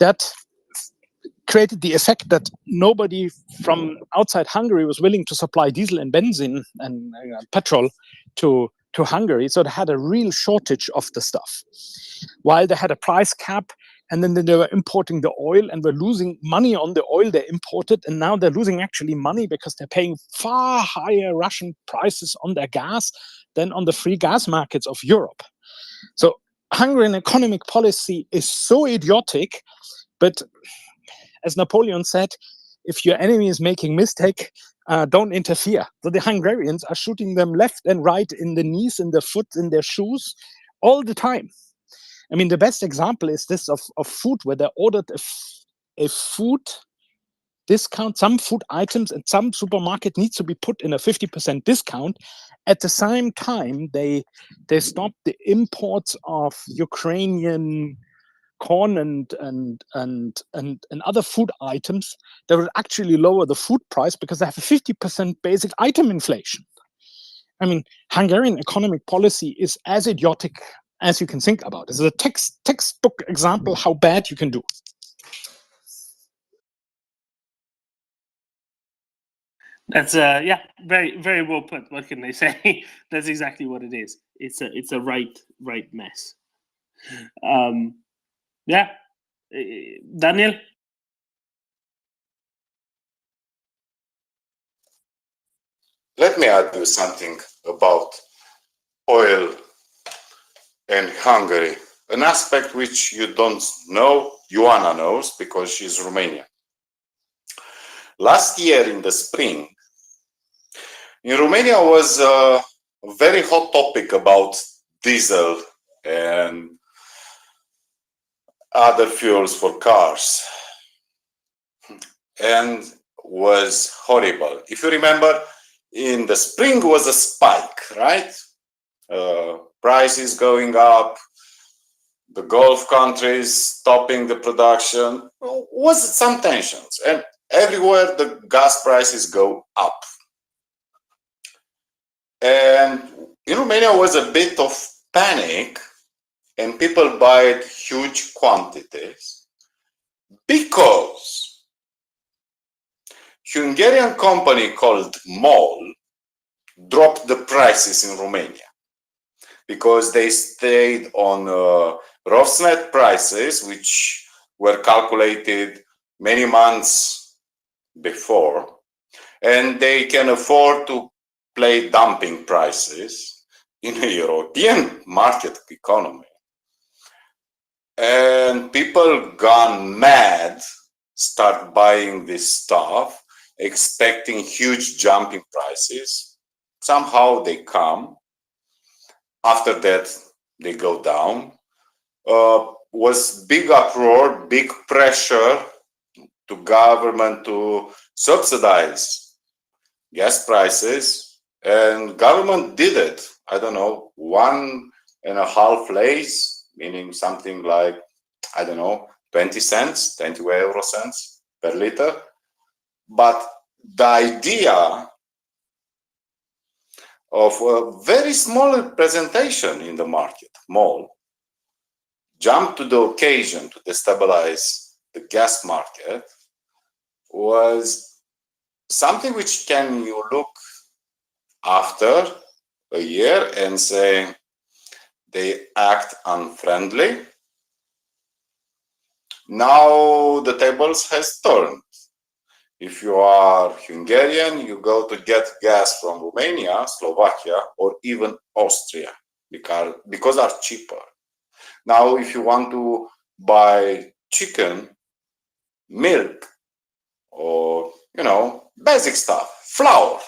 that created the effect that nobody from outside Hungary was willing to supply diesel and benzene and petrol to Hungary. So they had a real shortage of the stuff. While they had a price cap, and then they were importing the oil and were losing money on the oil they imported. And now they're losing actually money because they're paying far higher Russian prices on their gas than on the free gas markets of Europe. So Hungarian economic policy is so idiotic, but as Napoleon said, if your enemy is making mistake, don't interfere. So the Hungarians are shooting them left and right in the knees, in the foot, in their shoes, all the time. I mean, the best example is this of food, where they ordered a food discount. Some food items and some supermarket needs to be put in a 50% discount. At the same time, they stopped the imports of Ukrainian corn and other food items that would actually lower the food price because they have a 50% basic item inflation. I mean, Hungarian economic policy is as idiotic as you can think about. It's a textbook example how bad you can do. That's yeah, very well put. What can they say? That's exactly what it is. It's a right mess. Yeah, Daniel. Let me add you something about oil and Hungary, an aspect which you don't know. Ioana knows because she's Romanian. Last year in the spring, in Romania was a very hot topic about diesel and other fuels for cars, and was horrible. If you remember, in the spring was a spike, right? Prices going up, the Gulf countries stopping the production, was some tensions, and everywhere the gas prices go up. And in Romania was a bit of panic, and people buy huge quantities because Hungarian company called MOL dropped the prices in Romania because they stayed on Rosneft prices, which were calculated many months before, and they can afford to play dumping prices in a European market economy. And people gone mad, start buying this stuff, expecting huge jump in prices. Somehow they come. After that, they go down. Was big uproar, big pressure to government to subsidize gas prices, and government did it. I don't know, 1.5 lei, meaning something like, I don't know, 20 cents, 20 euro cents per liter. But the idea of a very small representation in the market, MOL, jumped to the occasion to destabilize the gas market, was something which can you look after a year and say they act unfriendly. Now the tables has turned. If you are Hungarian, you go to get gas from Romania, Slovakia, or even Austria because are cheaper. Now, if you want to buy chicken, milk, or basic stuff, flour,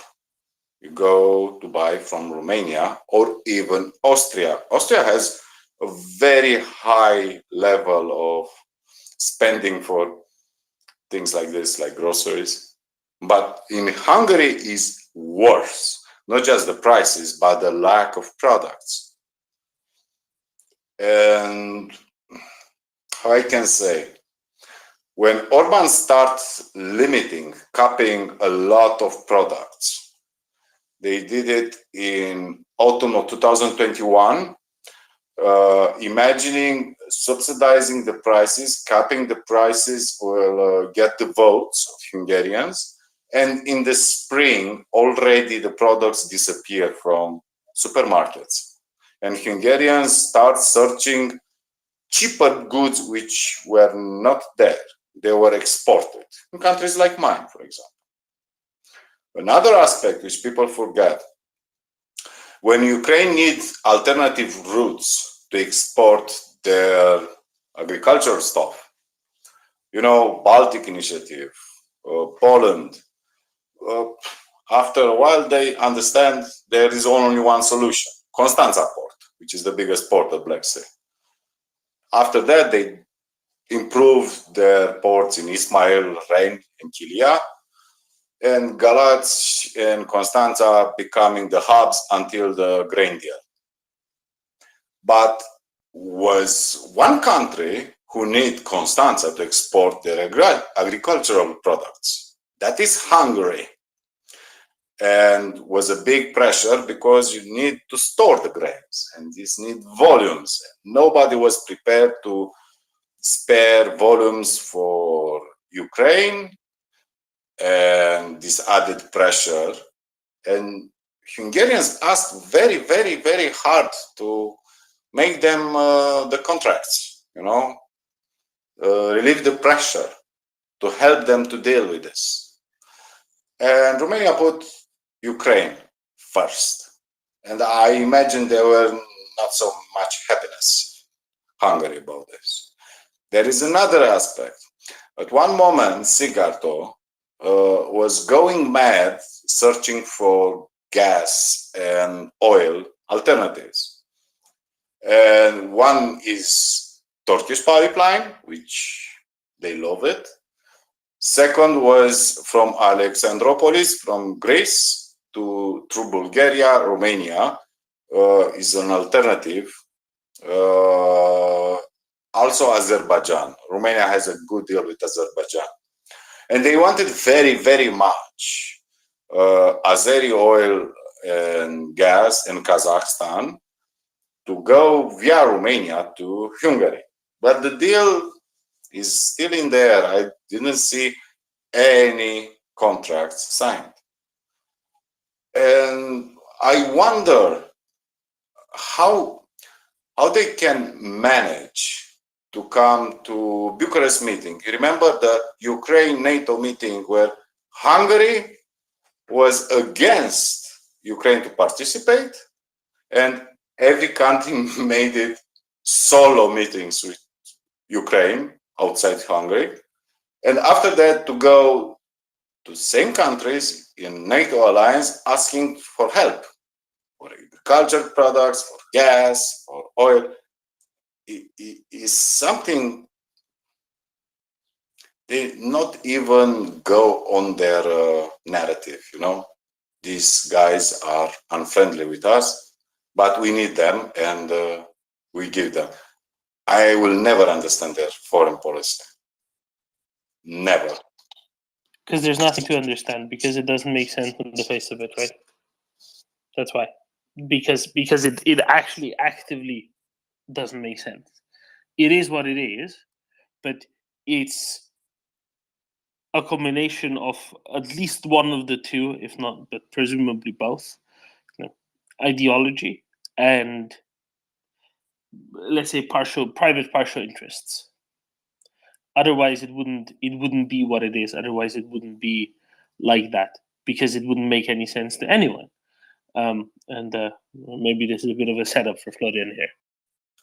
you go to buy from Romania or even Austria. Austria has a very high level of spending for things like this, like groceries. But in Hungary is worse, not just the prices, but the lack of products. And how I can say, when Orban starts limiting, capping a lot of products, they did it in autumn of 2021, imagining subsidizing the prices, capping the prices will get the votes of Hungarians. And in the spring, already the products disappear from supermarkets. And Hungarians start searching cheaper goods which were not there. They were exported in countries like mine, for example. Another aspect which people forget, when Ukraine needs alternative routes to export their agricultural stuff, Baltic Initiative, Poland, after a while they understand there is only one solution, Constanța port, which is the biggest port of Black Sea. After that, they improve their ports in Ismail, Rhein, and Kilia, and Galați and Constanța becoming the hubs until the grain deal. But was one country who need Constanța to export their agricultural products. That is Hungary. And was a big pressure because you need to store the grains and this need volumes. Nobody was prepared to spare volumes for Ukraine, and this added pressure. And Hungarians asked very, very, very hard to make them the contracts, relieve the pressure, to help them to deal with this. And Romania put Ukraine first. And I imagine there were not so much happiness, Hungary, about this. There is another aspect. At one moment, Sigarto was going mad searching for gas and oil alternatives. And one is Turkish pipeline, which they love it. Second was from Alexandropolis, from Greece through Bulgaria, Romania, is an alternative. Also Azerbaijan. Romania has a good deal with Azerbaijan. And they wanted very, very much Azeri oil and gas in Kazakhstan to go via Romania to Hungary. But the deal is still in there. I didn't see any contracts signed. And I wonder how they can manage to come to Bucharest meeting. You remember the Ukraine NATO meeting where Hungary was against Ukraine to participate, and every country made it solo meetings with Ukraine outside Hungary. And after that, to go to same countries in NATO alliance asking for help for agricultural products, for gas, for oil. It is something they not even go on their narrative, These guys are unfriendly with us, but we need them and we give them. I will never understand their foreign policy. Never. Because there's nothing to understand, because it doesn't make sense on the face of it, right? That's why. Because it actually actively doesn't make sense. It is what it is, but it's a combination of at least one of the two, if not, but presumably both, ideology and, let's say, private partial interests. Otherwise, it wouldn't be what it is. Otherwise, it wouldn't be like that, because it wouldn't make any sense to anyone. Maybe this is a bit of a setup for Florian here.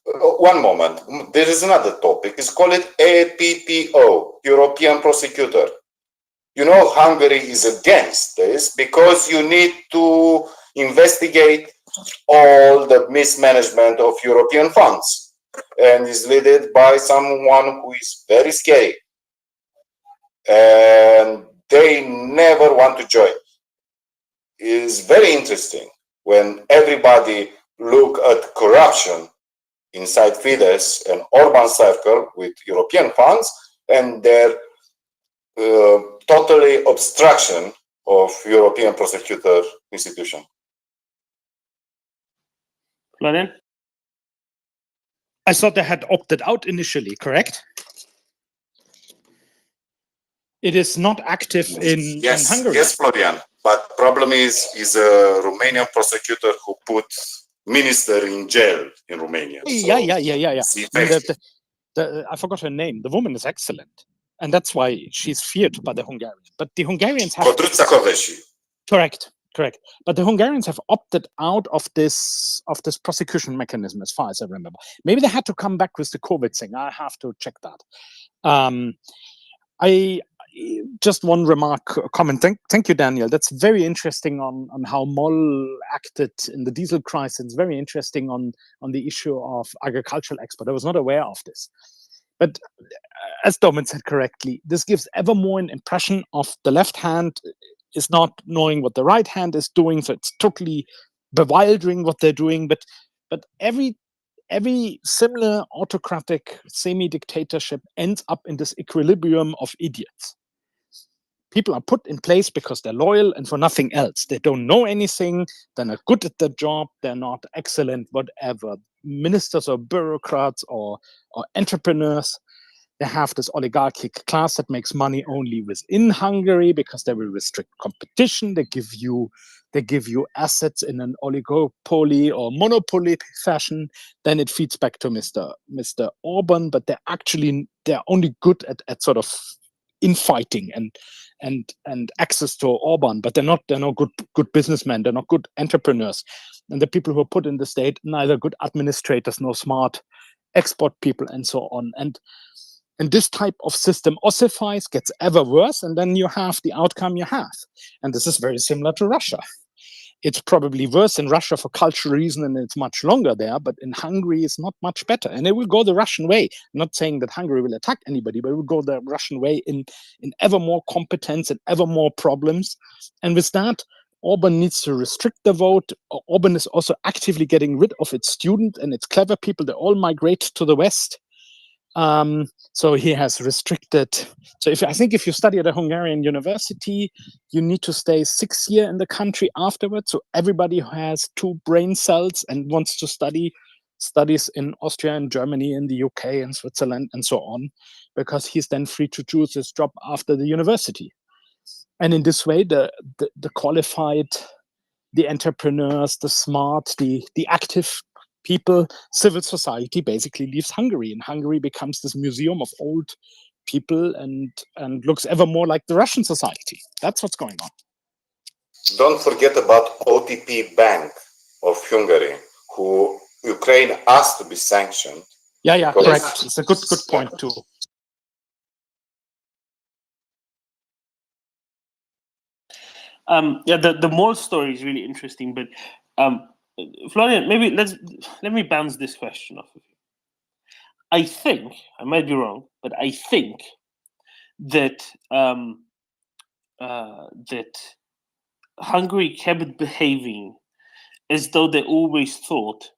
One moment. There is another topic. It's called EPPO, European Prosecutor. Hungary is against this because you need to investigate all the mismanagement of European funds, and is led by someone who is very scary. And they never want to join. It is very interesting when everybody look at corruption inside Fidesz and Orban circle with European funds and their totally obstruction of European prosecutor institution. Florian? I thought they had opted out initially, correct? It is not active in Hungary. Yes, Florian. But problem is a Romanian prosecutor who put minister in jail in Romania. Yeah. I forgot her name. The woman is excellent, and that's why she's feared by the Hungarians. But the Hungarians have correct. But the Hungarians have opted out of this prosecution mechanism, as far as I remember. Maybe they had to come back with the COVID thing. I have to check that. I just one comment. Thank you, Daniel. That's very interesting on how MOL acted in the diesel crisis. It's very interesting on the issue of agricultural export. I was not aware of this. But as Domin said correctly, this gives ever more an impression of the left hand is not knowing what the right hand is doing, so it's totally bewildering what they're doing. But every similar autocratic semi-dictatorship ends up in this equilibrium of idiots. People are put in place because they're loyal and for nothing else. They don't know anything, they're not good at their job, they're not excellent, whatever. Ministers or bureaucrats or entrepreneurs, they have this oligarchic class that makes money only within Hungary because they will restrict competition. They give you assets in an oligopoly or monopoly fashion. Then it feeds back to Mr. Orban, but they're only good at sort of infighting and access to Orban, but they're not good businessmen, they're not good entrepreneurs. And the people who are put in the state, neither good administrators nor smart export people and so on. And this type of system ossifies, gets ever worse, and then you have the outcome you have. And this is very similar to Russia. It's probably worse in Russia for cultural reason, and it's much longer there, but in Hungary it's not much better. And it will go the Russian way. I'm not saying that Hungary will attack anybody, but it will go the Russian way in ever more competence and ever more problems. And with that, Orban needs to restrict the vote. Orban is also actively getting rid of its students and its clever people. They all migrate to the West. So he has restricted. So I think if you study at a Hungarian university, you need to stay 6 years in the country afterwards. So everybody who has 2 brain cells and wants to studies in Austria and Germany, in the UK and Switzerland and so on, because he's then free to choose his job after the university. And in this way, the qualified, the entrepreneurs, the smart, the active people, civil society basically leaves Hungary, and Hungary becomes this museum of old people and looks ever more like the Russian society. That's what's going on. Don't forget about OTP Bank of Hungary, who Ukraine asked to be sanctioned. Yeah, correct. It's a good point too. The mall story is really interesting, but Florian, maybe let me bounce this question off of you. I think, I might be wrong, but I think that that Hungary kept behaving as though they always thought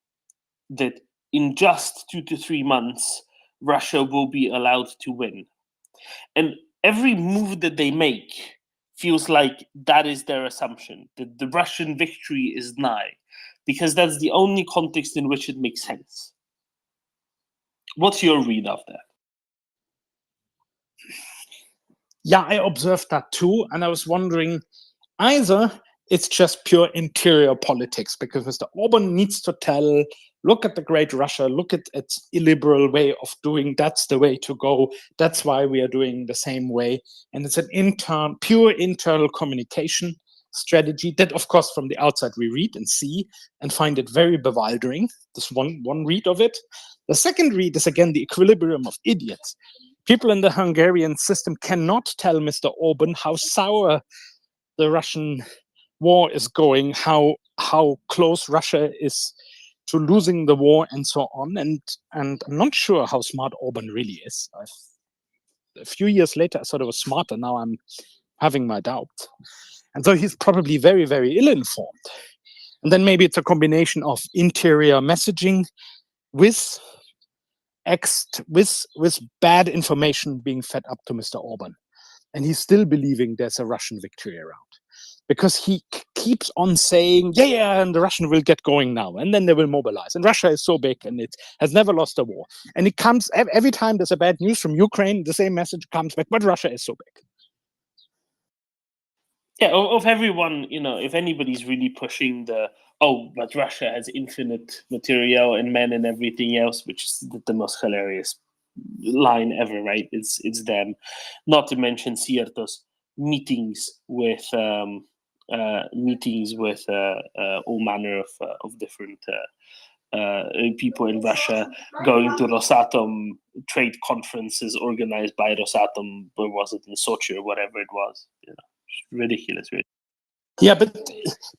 that in just 2 to 3 months Russia will be allowed to win, and every move that they make feels like that is their assumption, that the Russian victory is nigh, because that's the only context in which it makes sense. What's your read of that? Yeah, I observed that too, and I was wondering, either it's just pure interior politics, because Mr. Orban needs to tell, look at the great Russia, look at its illiberal way of doing, that's the way to go, that's why we are doing the same way. And it's an pure internal communication strategy that, of course, from the outside we read and see and find it very bewildering. This one read of it. The second read is, again, the equilibrium of idiots. People in the Hungarian system cannot tell Mr. Orban how sour the Russian war is going, how close Russia is to losing the war, and so on. And I'm not sure how smart Orban really is. A few years later, I thought it was smarter. Now I'm having my doubts. And so he's probably very, very ill-informed. And then maybe it's a combination of interior messaging with bad information being fed up to Mr. Orban. And he's still believing there's a Russian victory around, because he keeps on saying, yeah, and the Russian will get going now, and then they will mobilize. And Russia is so big, and it has never lost a war. And it comes every time there's a bad news from Ukraine, the same message comes back, but Russia is so big. Yeah, of everyone, if anybody's really pushing but Russia has infinite material and men and everything else, which is the most hilarious line ever, right? It's them. Not to mention Sierto's meetings with all manner of different people in Russia, going to Rosatom trade conferences organized by Rosatom. Where was it, in Sochi or whatever it was? Ridiculous, really. Yeah, but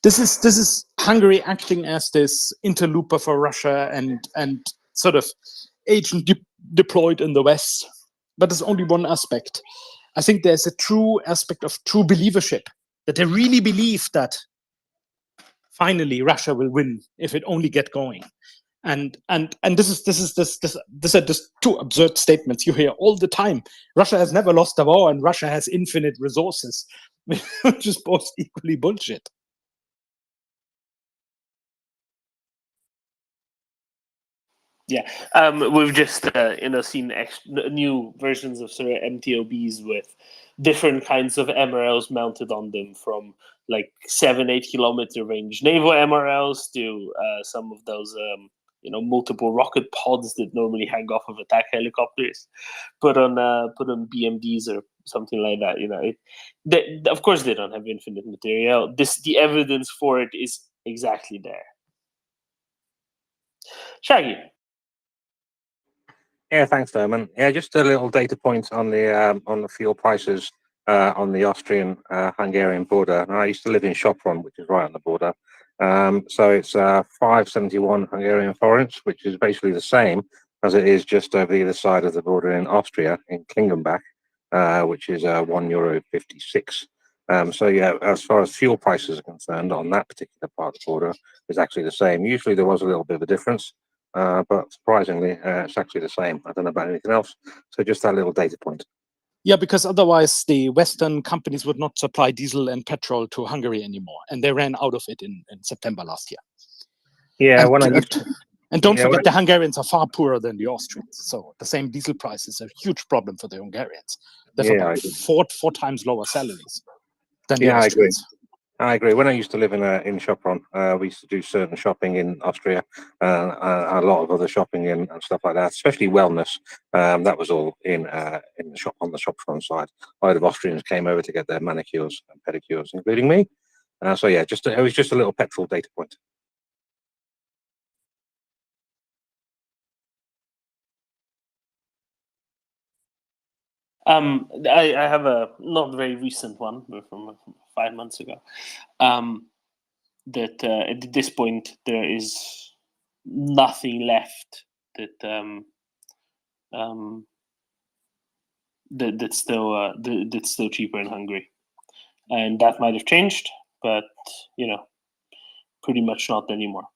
this is Hungary acting as this interloper for Russia and sort of agent deployed in the West. But it's only one aspect. I think there's a true aspect of true believership, that they really believe that finally Russia will win if it only get going. And these are just two absurd statements you hear all the time. Russia has never lost a war, and Russia has infinite resources, which is both equally bullshit. Yeah, we've just seen new versions of sort of MTOBs with different kinds of MRLs mounted on them, from like 7-8 kilometer range naval MRLs to some of those multiple rocket pods that normally hang off of attack helicopters, put on BMDs or something like that. Of course they don't have infinite material. The evidence for it is exactly there. Shaggy. Yeah, thanks, Derman. Yeah, just a little data point on the fuel prices on the Austrian-Hungarian border. And I used to live in Sopron, which is right on the border. So it's 571 Hungarian forints, which is basically the same as it is just over the other side of the border in Austria, in Klingenbach, which is €1.56. So yeah, as far as fuel prices are concerned on that particular part of the border, it's actually the same. Usually there was a little bit of a difference. But surprisingly, it's actually the same. I don't know about anything else. So just that little data point. Yeah, because otherwise the Western companies would not supply diesel and petrol to Hungary anymore, and they ran out of it in September last year. Yeah, and don't forget, the Hungarians are far poorer than the Austrians, so the same diesel price is a huge problem for the Hungarians. They've about four times lower salaries than the Austrians. I agree. When I used to live in Sopron, we used to do certain shopping in Austria, a lot of other shopping and stuff like that, especially wellness. That was all in the shop, on the Sopron side. A lot of Austrians came over to get their manicures and pedicures, including me. So yeah, it was just a little petrol data point. I have a not very recent one, but from 5 months ago. That at this point there is nothing left that's still cheaper in Hungary, and that might have changed, but pretty much not anymore.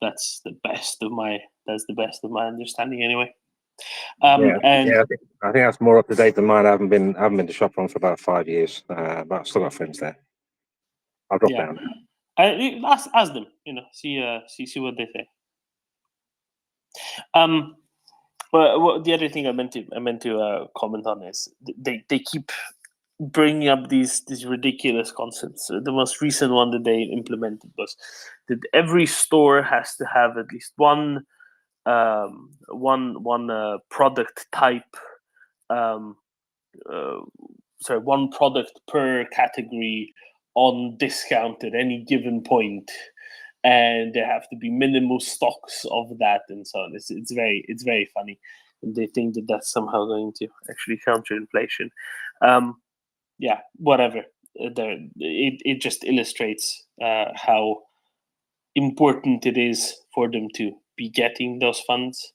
That's the best of my understanding anyway. I think that's more up to date than mine. I haven't been to Sopron for about 5 years, but I've still got friends there. I'll drop down. Ask them, see what they say. But the other thing I meant to comment on is they keep bringing up these ridiculous concepts. The most recent one that they implemented was that every store has to have at least one product type. One product per category on discount at any given point, and there have to be minimal stocks of that, and so on. It's very funny, and they think that that's somehow going to actually counter inflation. Yeah, whatever. It just illustrates how important it is for them to be getting those funds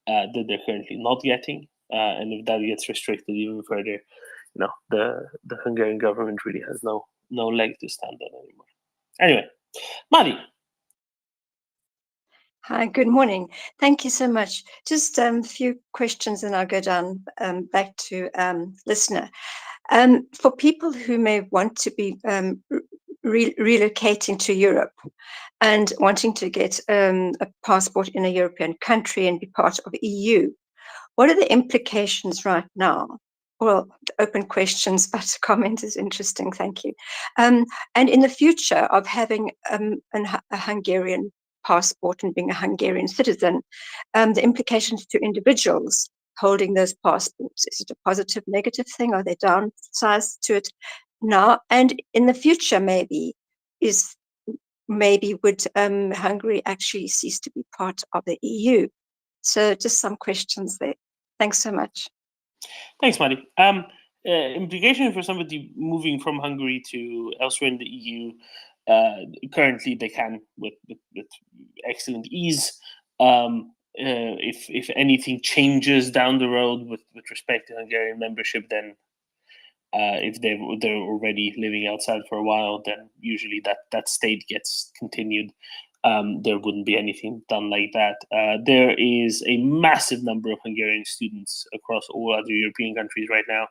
that they're currently not getting, and if that gets restricted even further, the Hungarian government really has no leg to stand on anymore. Anyway, Madi. Hi, good morning. Thank you so much. Just a few questions and I'll go down back to listener. For people who may want to be relocating to Europe and wanting to get a passport in a European country and be part of EU, what are the implications right now? Well, open questions, but comment is interesting. Thank you. And in the future of having a Hungarian passport and being a Hungarian citizen, the implications to individuals holding those passports, is it a positive, negative thing? Are there downsides to it now? And in the future, maybe would Hungary actually cease to be part of the EU? So just some questions there. Thanks so much. Thanks, Madi. Implication for somebody moving from Hungary to elsewhere in the EU, currently they can with excellent ease. if anything changes down the road with respect to Hungarian membership, then if they're already living outside for a while, then usually that state gets continued. There wouldn't be anything done like that. There is a massive number of Hungarian students across all other European countries right now,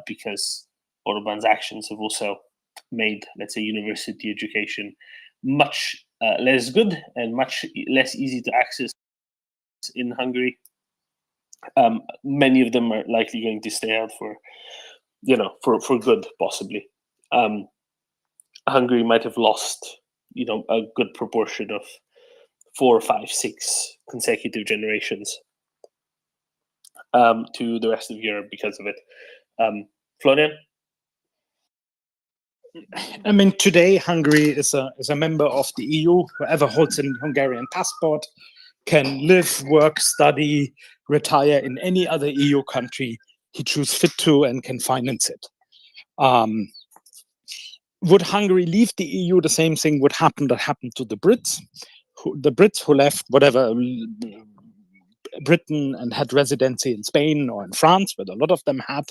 because Orban's actions have also made, let's say, university education much less good and much less easy to access in Hungary. Many of them are likely going to stay out for good, possibly. Hungary might have lost, a good proportion of 4, 5, 6 consecutive generations to the rest of Europe because of it. Florian? I mean, today Hungary is a member of the EU. Whoever holds a Hungarian passport can live, work, study, retire in any other EU country he chooses fit to and can finance it. Would Hungary leave the EU? The same thing would happen that happened to the Brits. The Brits who left whatever Britain and had residency in Spain or in France, where a lot of them had,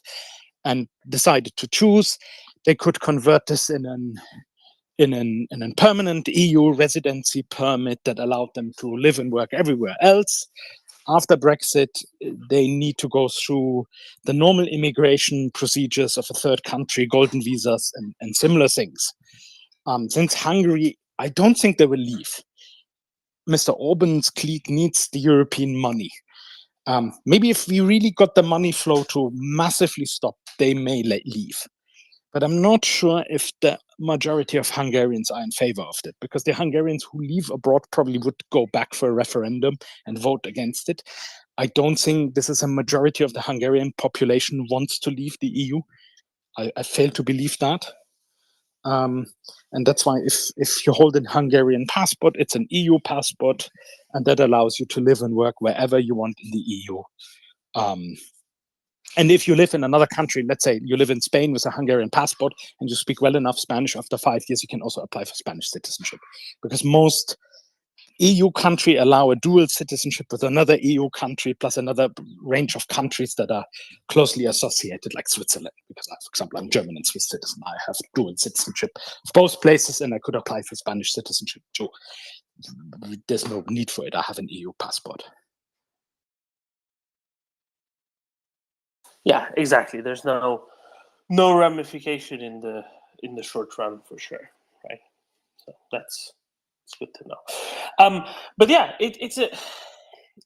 and decided to choose, they could convert this in a permanent EU residency permit that allowed them to live and work everywhere else. After Brexit, they need to go through the normal immigration procedures of a third country, golden visas and similar things. Since Hungary, I don't think they will leave. Mr. Orban's clique needs the European money. Maybe if we really got the money flow to massively stop, they may leave. But I'm not sure if the majority of Hungarians are in favor of it, because the Hungarians who leave abroad probably would go back for a referendum and vote against it. I don't think this is a majority of the Hungarian population wants to leave the EU. I fail to believe that. And that's why if you hold a Hungarian passport, it's an EU passport, and that allows you to live and work wherever you want in the EU. And if you live in another country, let's say you live in Spain with a Hungarian passport and you speak well enough Spanish, after 5 years, you can also apply for Spanish citizenship. Because most EU country allow a dual citizenship with another EU country plus another range of countries that are closely associated, like Switzerland. Because, for example, I'm German and Swiss citizen. I have dual citizenship of both places, and I could apply for Spanish citizenship too. There's no need for it. I have an EU passport. Yeah, exactly. There's no ramification in the short run, for sure, right? So it's good to know. But yeah,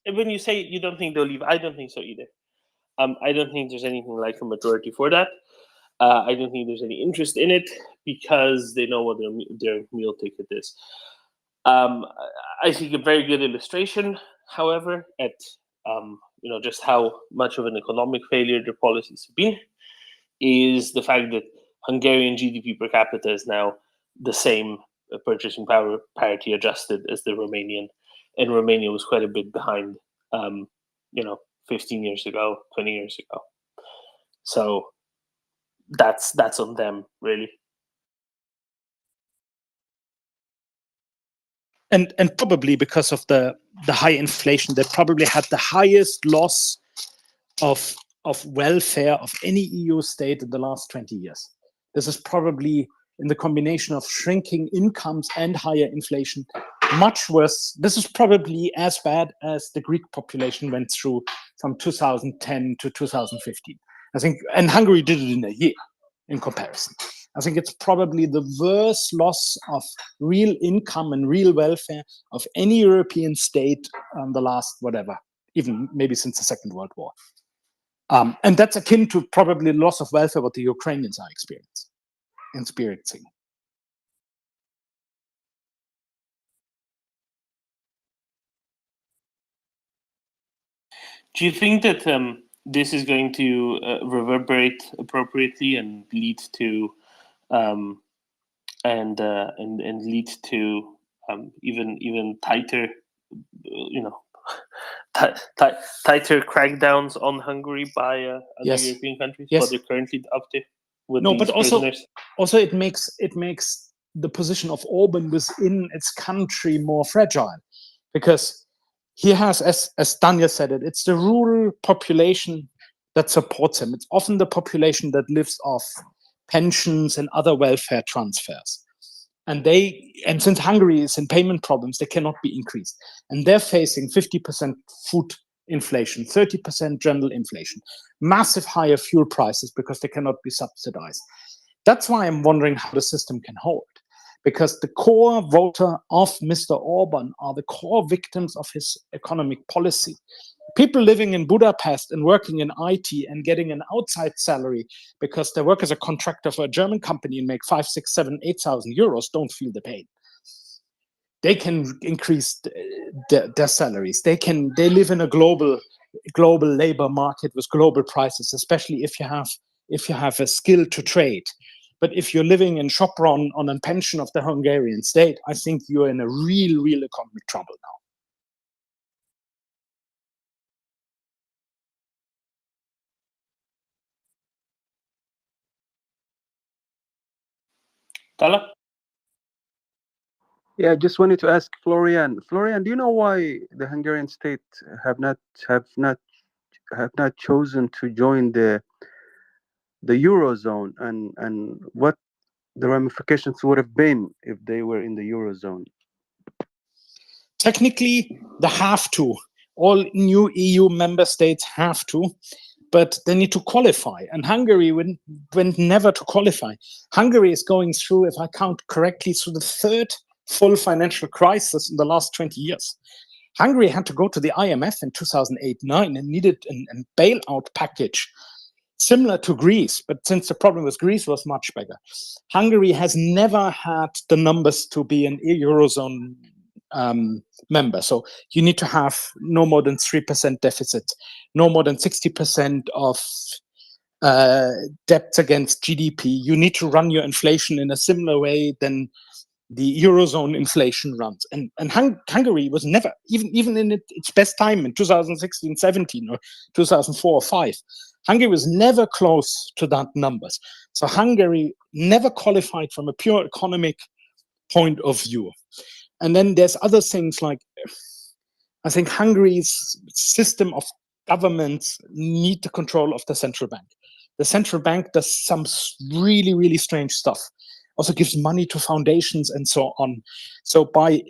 when you say you don't think they'll leave, I don't think so either. I don't think there's anything like a majority for that. I don't think there's any interest in it because they know what their meal ticket is. I think a very good illustration, however, at just how much of an economic failure their policies have been, is the fact that Hungarian GDP per capita is now the same purchasing power parity adjusted as the Romanian, and Romania was quite a bit behind, 15 years ago, 20 years ago. So that's on them, really. And probably because of the high inflation, they probably had the highest loss of welfare of any EU state in the last 20 years. This is probably, in the combination of shrinking incomes and higher inflation, much worse. This is probably as bad as the Greek population went through from 2010 to 2015. I think, and Hungary did it in a year in comparison. I think it's probably the worst loss of real income and real welfare of any European state the last, whatever, even maybe since the Second World War. And that's akin to probably loss of welfare what the Ukrainians are experiencing. Do you think that this is going to reverberate appropriately and lead to lead to even tighter, tighter crackdowns on Hungary by other Yes. European countries? Yes. What they're currently up to with No, these but prisoners? also it makes the position of Orban within its country more fragile, because he has, as Daniel said it, it's the rural population that supports him. It's often the population that lives off pensions and other welfare transfers. And since Hungary is in payment problems, they cannot be increased. And they're facing 50% food inflation, 30% general inflation, massive higher fuel prices because they cannot be subsidized. That's why I'm wondering how the system can hold. Because the core voter of Mr. Orban are the core victims of his economic policy. People living in Budapest and working in IT and getting an outside salary because they work as a contractor for a German company and make 5, 6, 7, 8,000 euros don't feel the pain. They can increase their salaries. They live in a global labor market with global prices, especially if you have a skill to trade. But if you're living in Sopron on a pension of the Hungarian state, I think you're in a real economic trouble now. Tala? Yeah, I just wanted to ask Florian. Florian, do you know why the Hungarian state have not chosen to join the Eurozone, and what the ramifications would have been if they were in the Eurozone? Technically, they have to. All new EU member states have to, but they need to qualify. And Hungary went never to qualify. Hungary is going through, if I count correctly, through the third full financial crisis in the last 20 years. Hungary had to go to the IMF in 2008-9 and needed a bailout package similar to Greece, but since the problem with Greece was much bigger. Hungary has never had the numbers to be an Eurozone member. So you need to have no more than 3% deficit, no more than 60% of debts against GDP. You need to run your inflation in a similar way than the Eurozone inflation runs. And Hungary was never, even in its best time in 2016, 17, or 2004 or 5, Hungary was never close to that numbers. So Hungary never qualified from a pure economic point of view. And then there's other things like, I think Hungary's system of governments need the control of the central bank. The central bank does some really strange stuff. Also gives money to foundations and so on. So by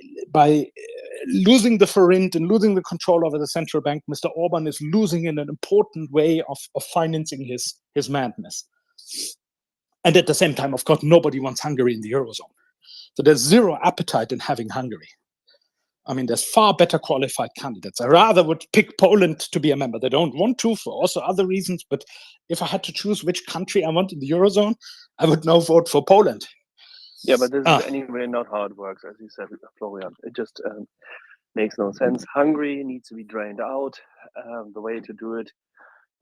losing the forint and losing the control over the central bank, Mr. Orban is losing in an important way of financing his madness. And at the same time, of course, nobody wants Hungary in the Eurozone. So there's zero appetite in having Hungary. I mean, there's far better qualified candidates. I rather would pick Poland to be a member. They don't want to for also other reasons. But if I had to choose which country I want in the Eurozone, I would now vote for Poland. Yeah, but this is anyway not how it works, as you said, Florian. It just makes no sense. Hungary needs to be drained out. The way to do it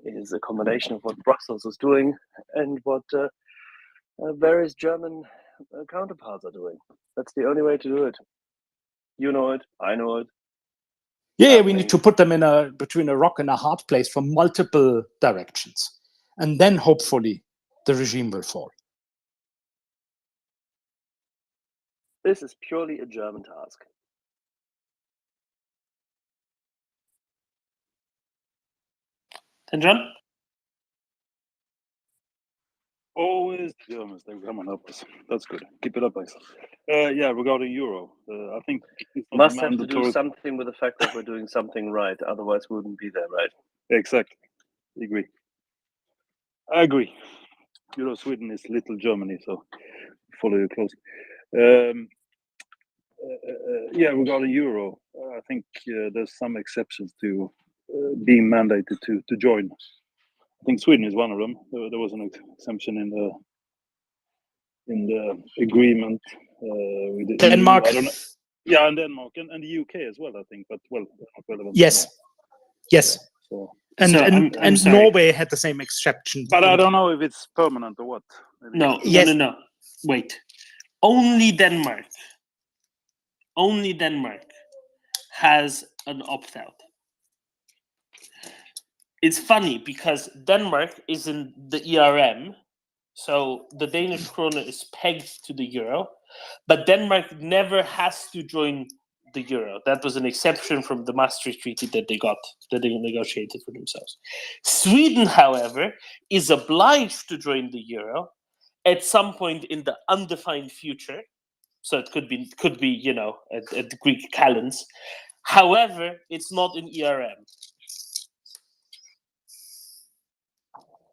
is a combination of what Brussels is doing and what various German counterparts are doing. That's the only way to do it. You know it. I know it. Yeah, we need to put them in between a rock and a hard place from multiple directions, and then hopefully the regime will fall. This is purely a German task. And John? Always Germans, they're coming up with. That's good. Keep it up, guys. Yeah, regarding Euro, I think it's not Must have to do something with the fact that we're doing something right. Otherwise, we wouldn't be there, right? Exactly. I agree. Sweden is little Germany, so follow you closely. Yeah, regarding Euro, I think there's some exceptions to being mandated to join. I think Sweden is one of them. There was an exemption in the agreement with the Denmark. EU. I don't know. Yeah, and Denmark and the UK as well, I think. But well, not relevant. Yes. Yes. So. And Norway had the same exception. But I don't know if it's permanent or what. Maybe No. Wait. Only Denmark has an opt-out. It's funny because Denmark is in the ERM, so the Danish krone is pegged to the euro, but Denmark never has to join the euro. That was an exception from the Maastricht Treaty that they negotiated for themselves. Sweden, however, is obliged to join the euro at some point in the undefined future. So it could be at the Greek calends. However, it's not in ERM.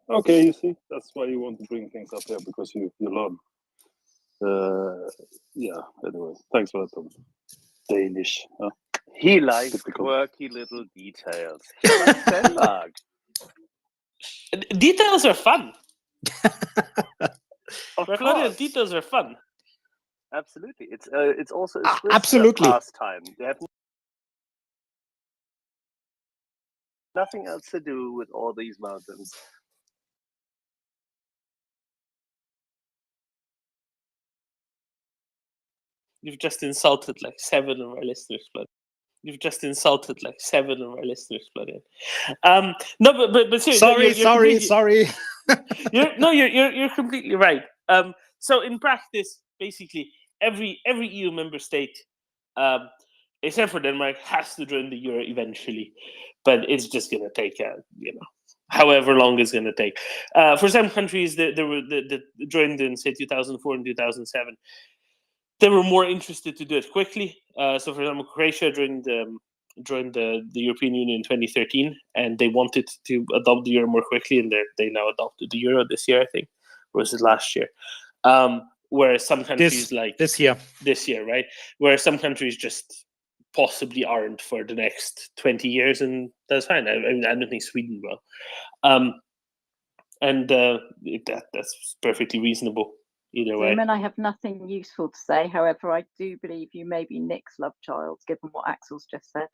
Okay, you see, that's why you want to bring things up here, because you learn. Yeah. Anyway, thanks for that, Tom. Danish. He likes Typical. quirky little details. He likes Denmark. Details are fun. Of Right, course. details are fun. Absolutely. It's also a Swiss Absolutely. pastime. They have nothing else to do with all these mountains. You've just insulted like 7 of our listeners, but you've just insulted like 7 of our listeners, bloody. No, but seriously, Sorry. You're completely right. So in practice, basically, every EU member state, except for Denmark, has to join the euro eventually, but it's just going to take however long it's going to take. For some countries that joined in say 2004 and 2007, they were more interested to do it quickly. So, for example, Croatia joined the European Union in 2013, and they wanted to adopt the euro more quickly, and they now adopted the euro this year, I think, or was it last year? Whereas some countries this year, right? Whereas some countries just possibly aren't for the next 20 years, and that's fine. I don't think Sweden will, and that's perfectly reasonable. Either way. Simon, I have nothing useful to say. However, I do believe you may be Nick's love child, given what Axel's just said.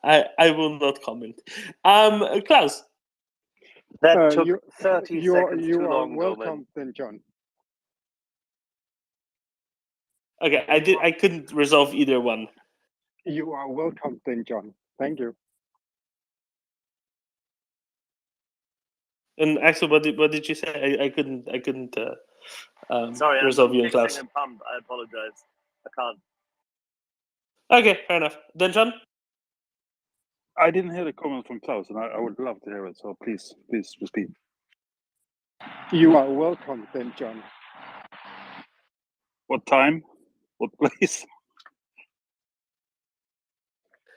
I will not comment. Klaus. That took 30 you seconds you too are long, welcome, Doman. then, John. Okay, I couldn't resolve either one. You are welcome, then, John. Thank you. And Axel, what did you say? I couldn't Sorry, resolve I'm you and Klaus. fixing a pump. I apologize. I can't. Okay, fair enough. Then John? I didn't hear the comment from Klaus, and I would love to hear it, so please repeat. You are welcome, then, John. What time? What place?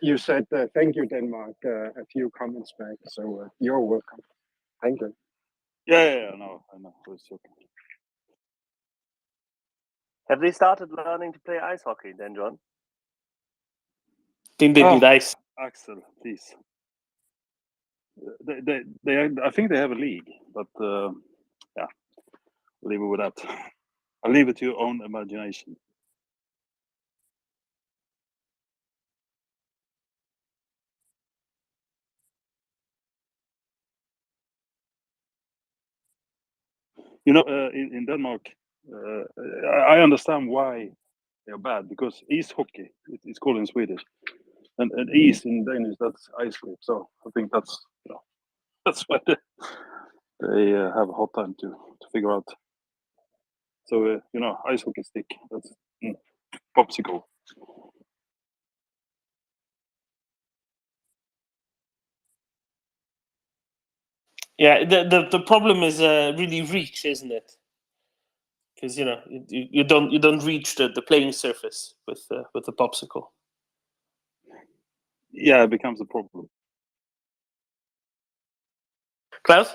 You said thank you, Denmark, a few comments back, so you're welcome. Thank you. Yeah, I know. I was joking. Have they started learning to play ice hockey then, John? Think they need ice. Axel, please. I think they have a league, but yeah, I'll leave it with that. I'll leave it to your own imagination. In Denmark, I understand why they're bad, because ice hockey, it's called in Swedish, and ice in Danish, that's ice cream. So I think that's why they have a hard time to figure out. So ice hockey stick, that's popsicle. Yeah, the problem is really reach, isn't it? Because you don't reach the playing surface with the popsicle. Yeah, it becomes a problem. Klaus?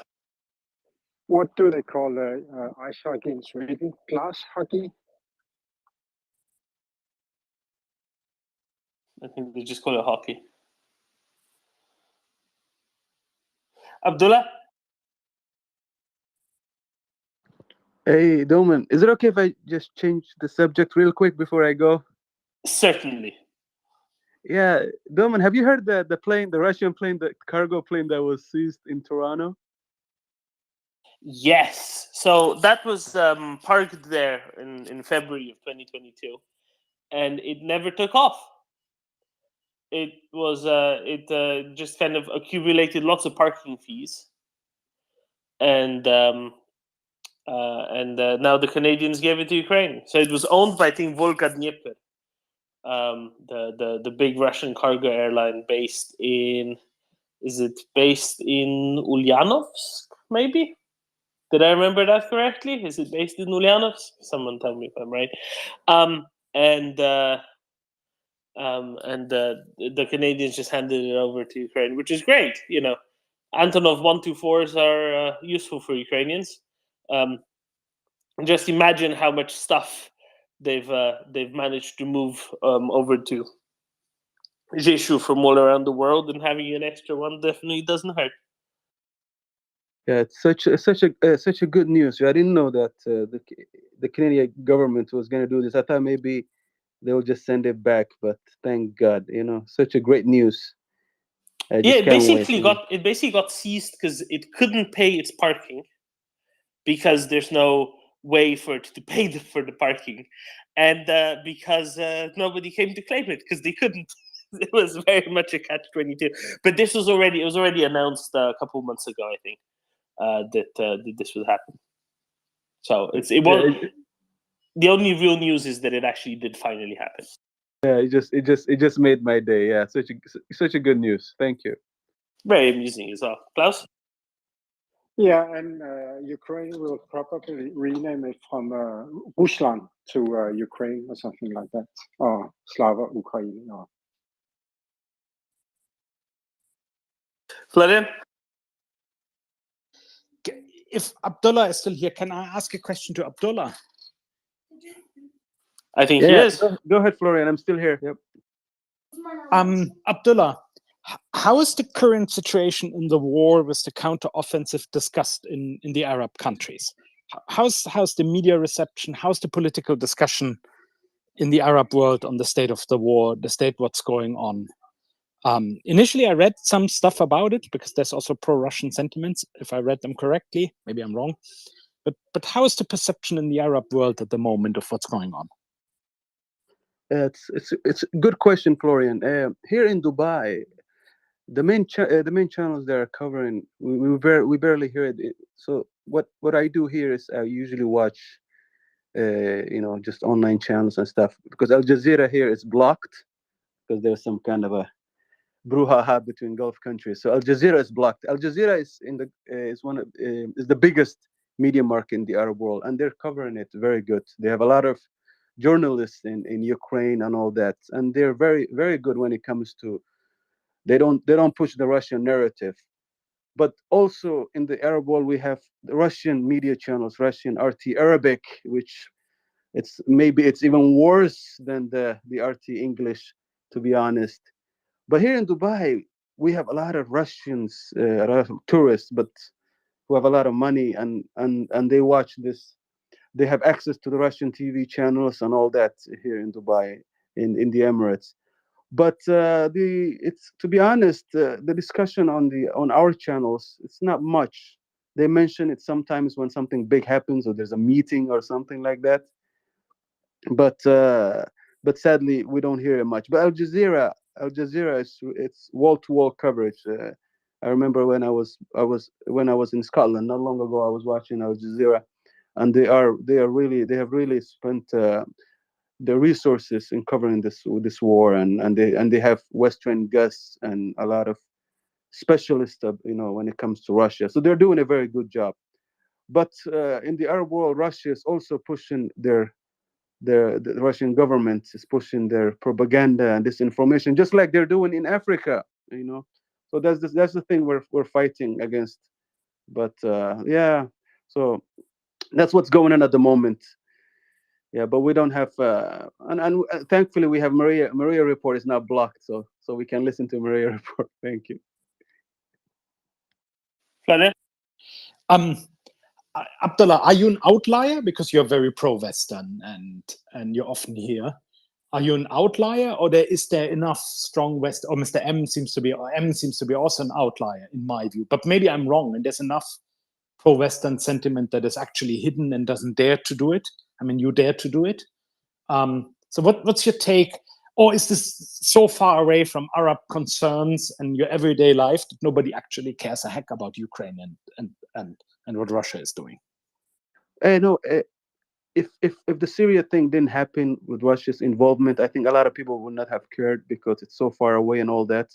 What do they call ice hockey in Sweden? Glass hockey? I think they just call it hockey. Abdullah? Hey, Doman, is it okay if I just change the subject real quick before I go? Certainly. Yeah, Doman, have you heard the Russian plane, the cargo plane that was seized in Toronto? Yes. So that was parked there in February of 2022. and it never took off. It was just kind of accumulated lots of parking fees, and now the Canadians gave it to Ukraine. So it was owned by, I think, Volga Dnieper, the big Russian cargo airline based in. Is it based in Ulyanovsk? Maybe. Did I remember that correctly? Is it based in Ulyanovsk? Someone tell me if I'm right. The Canadians just handed it over to Ukraine, which is great. You know, Antonov 124s are useful for Ukrainians. Just imagine how much stuff they've managed to move over to Jeshu from all around the world, and having an extra one definitely doesn't hurt. Yeah, it's such a good news. I didn't know that the Canadian government was going to do this. I thought maybe they'll just send it back, but thank God, you know, such a great news. It basically got seized because it couldn't pay its parking, because there's no way for it to pay for the parking, and because nobody came to claim it because they couldn't. It was very much a catch-22. But this was already announced a couple months ago, I think, that this would happen. So the only real news is that it actually did finally happen. Yeah, it just made my day. Yeah, such a good news. Thank you. Very amusing as well. Klaus? Yeah, and Ukraine will probably rename it from Rusland to Ukraine or something like that, or Slava Ukraine. Or... Florian? If Abdullah is still here, can I ask a question to Abdullah? I think he is. Go ahead, Florian. I'm still here. Yep. Abdullah, how is the current situation in the war with the counteroffensive discussed in the Arab countries? How's the media reception? How's the political discussion in the Arab world on the state of the war, what's going on? Initially, I read some stuff about it because there's also pro-Russian sentiments, if I read them correctly. Maybe I'm wrong. But how is the perception in the Arab world at the moment of what's going on? It's a good question, Florian. Here in Dubai, the main channels that are covering, we barely hear it. So what I do here is I usually watch, just online channels and stuff, because Al Jazeera here is blocked because there's some kind of a brouhaha between Gulf countries. So Al Jazeera is blocked. Al Jazeera is is the biggest media market in the Arab world, and they're covering it very good. They have a lot of journalists in Ukraine and all that, and they're very, very good when it comes to they don't push the Russian narrative. But also in the Arab world, we have the Russian media channels, Russian RT Arabic, which it's even worse than the RT English, to be honest. But here in Dubai, we have a lot of Russians, a lot of tourists, but who have a lot of money, and they watch this. They have access to the Russian TV channels and all that here in Dubai, in the Emirates. But it's, to be honest, the discussion on our channels, it's not much. They mention it sometimes when something big happens or there's a meeting or something like that. But sadly, we don't hear it much. But Al Jazeera it's wall-to-wall coverage. I remember when I was in Scotland not long ago, I was watching Al Jazeera, and they have really spent the resources in covering this war, and they have Western guests and a lot of specialists, when it comes to Russia. So they're doing a very good job. But in the Arab world, Russia is also pushing the Russian government is pushing their propaganda and disinformation, just like they're doing in Africa. So that's the thing we're fighting against. But so that's what's going on at the moment. Yeah, but we don't have, and thankfully we have MriyaReport is now blocked, so we can listen to MriyaReport. Thank you. Abdullah, are you an outlier because you're very pro-Western and you're often here? Are you an outlier, or is there enough strong West? Or Mr. M seems to be also an outlier in my view, but maybe I'm wrong, and there's enough pro-Western sentiment that is actually hidden and doesn't dare to do it. I mean, you dare to do it. So what's your take? Or is this so far away from Arab concerns and your everyday life that nobody actually cares a heck about Ukraine and what Russia is doing? No, if the Syria thing didn't happen with Russia's involvement, I think a lot of people would not have cared because it's so far away and all that,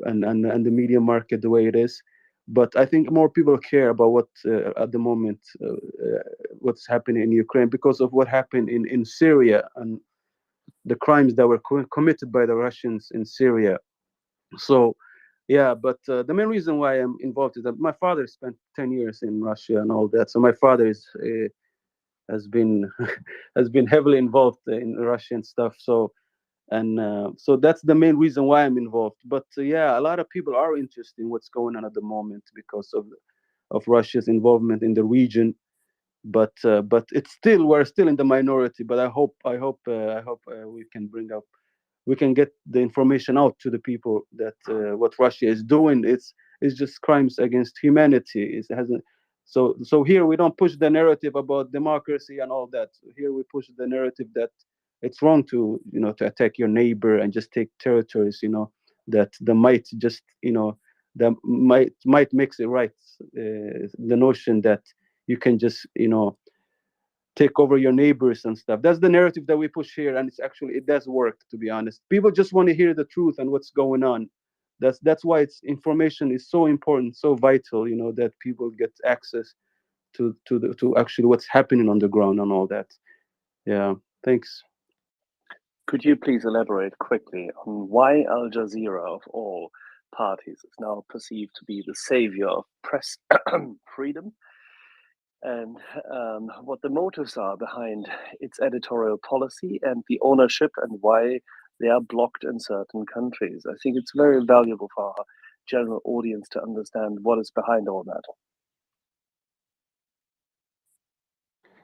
and the media market the way it is. But I think more people care about what at the moment what's happening in Ukraine because of what happened in Syria and the crimes that were committed by the Russians in Syria. So, yeah, but the main reason why I'm involved is that my father spent 10 years in Russia and all that. So my father has been has been heavily involved in Russian stuff. So so that's the main reason why I'm involved. But yeah, a lot of people are interested in what's going on at the moment because of Russia's involvement in the region. But it's still we're still in the minority. But I hope we can get the information out to the people that what Russia is doing it's just crimes against humanity. It hasn't. So here we don't push the narrative about democracy and all that. Here we push the narrative that it's wrong to to attack your neighbor and just take territories. That might just that might makes it right. The notion that you can just take over your neighbors and stuff. That's the narrative that we push here, and it does work. To be honest, people just want to hear the truth and what's going on. That's why information is so important, so vital. That people get access to actually what's happening on the ground and all that. Yeah, thanks. Could you please elaborate quickly on why Al Jazeera, of all parties, is now perceived to be the savior of press freedom, and what the motives are behind its editorial policy and the ownership, and why they are blocked in certain countries? I think it's very valuable for our general audience to understand what is behind all that.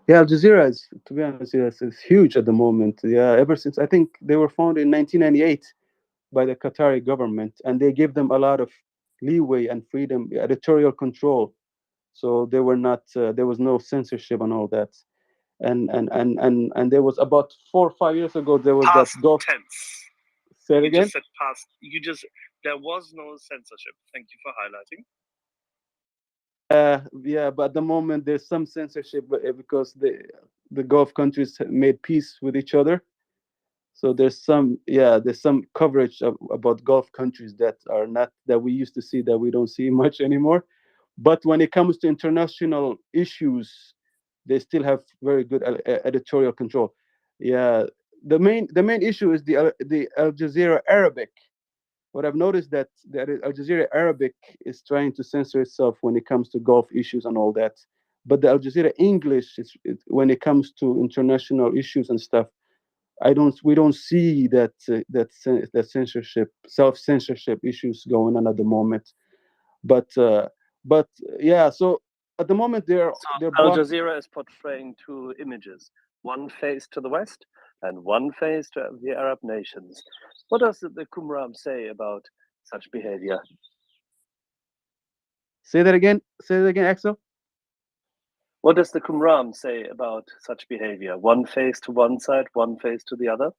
Yeah, Al Jazeera is, to be honest, yes, it's huge at the moment. Yeah, ever since I think they were founded in 1998 by the Qatari government, and they gave them a lot of leeway and freedom, editorial control. So they were not, there was no censorship and all that. And there was about 4 or 5 years ago there was that Past Gulf. tense. Say it You again. just said past. There was no censorship. Thank you for highlighting. Yeah, but at the moment there's some censorship because the Gulf countries made peace with each other. So there's some coverage about Gulf countries that are not that we used to see that we don't see much anymore. But when it comes to international issues, they still have very good editorial control. Yeah, the main issue is the Al Jazeera Arabic. What I've noticed that Al Jazeera Arabic is trying to censor itself when it comes to Gulf issues and all that. But the Al Jazeera English, when it comes to international issues and stuff, we don't see that censorship, self-censorship issues going on at the moment. But yeah, so at the moment they're Al blocked. Jazeera is portraying two images, one face to the West and one face to the Arab nations. What does the Qumran say about such behavior? Say that again, Axel. What does the Qumran say about such behavior? One face to one side, one face to the other?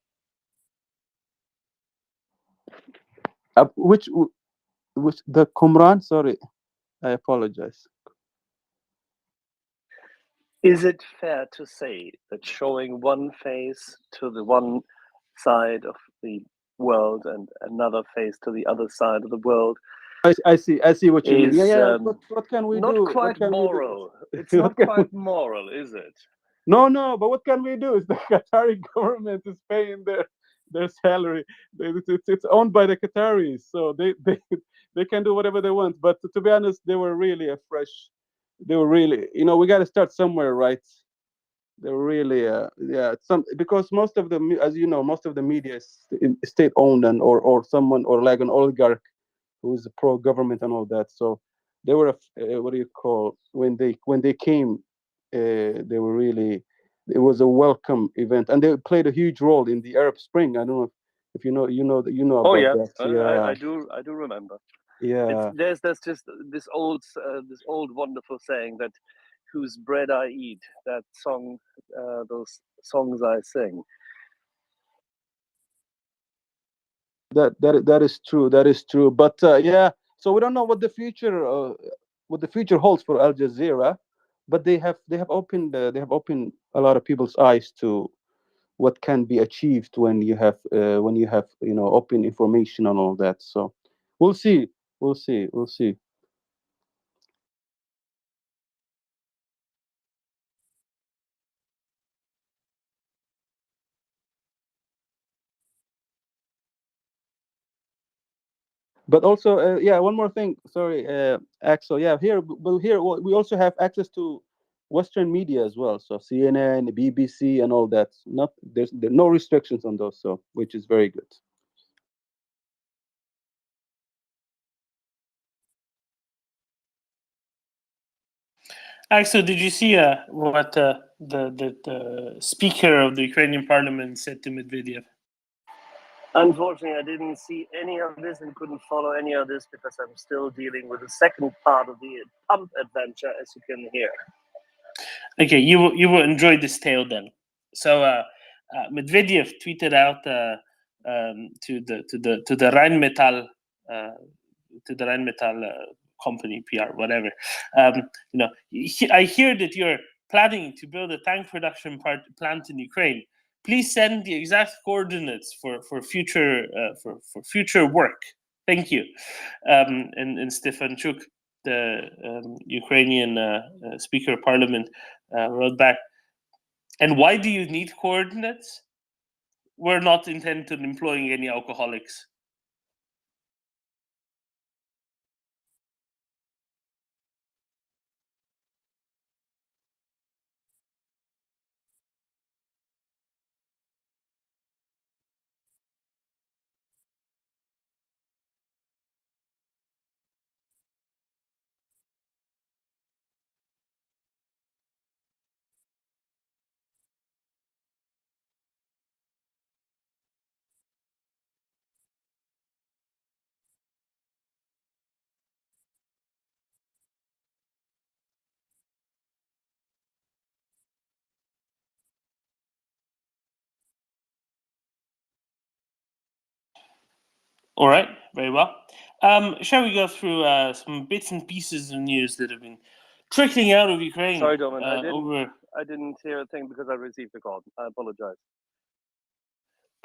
Which the Qumran? Sorry, I apologize. Is it fair to say that showing one face to the one side of the world and another face to the other side of the world I see what you mean. is Yeah. What can we not do? quite moral? It's not quite moral, is it? No, but what can we do? Is the Qatari government is paying their salary. It's owned by the Qataris, so they can do whatever they want. But to be honest, they were really we got to start somewhere, right? They were really because most of the, as you know, most of the media is state owned and or someone or like an oligarch who is pro government and all that. So they were what do you call when they came, they were really, it was a welcome event, and they played a huge role in the Arab Spring. I don't know if you know Oh about yeah, that. Yeah, I do remember. yeah. There's just this old wonderful saying that whose bread I eat, that song, those songs I sing. That is true. That is true. But yeah, so we don't know what the future holds for Al Jazeera, but they have opened a lot of people's eyes to what can be achieved when you have open information and all that. So we'll see. We'll see. We'll see. But also, yeah, one more thing. Sorry, Axel. Yeah, here we also have access to Western media as well. So CNN, BBC, and all that. Not there are no restrictions on those. So which is very good. Axel, did you see what the speaker of the Ukrainian parliament said to Medvedev? Unfortunately, I didn't see any of this and couldn't follow any of this because I'm still dealing with the second part of the pump adventure, as you can hear. Okay, you will enjoy this tale then. So Medvedev tweeted out to the Rheinmetall company, PR, whatever. I hear that you're planning to build a tank production plant in Ukraine. Please send the exact coordinates for future work. Thank you. And Stefanchuk, the Ukrainian Speaker of Parliament, wrote back, and why do you need coordinates? We're not intent on employing any alcoholics. All right, very well. Shall we go through some bits and pieces of news that have been trickling out of Ukraine? Sorry, Domin, I didn't hear a thing because I received a call. I apologize.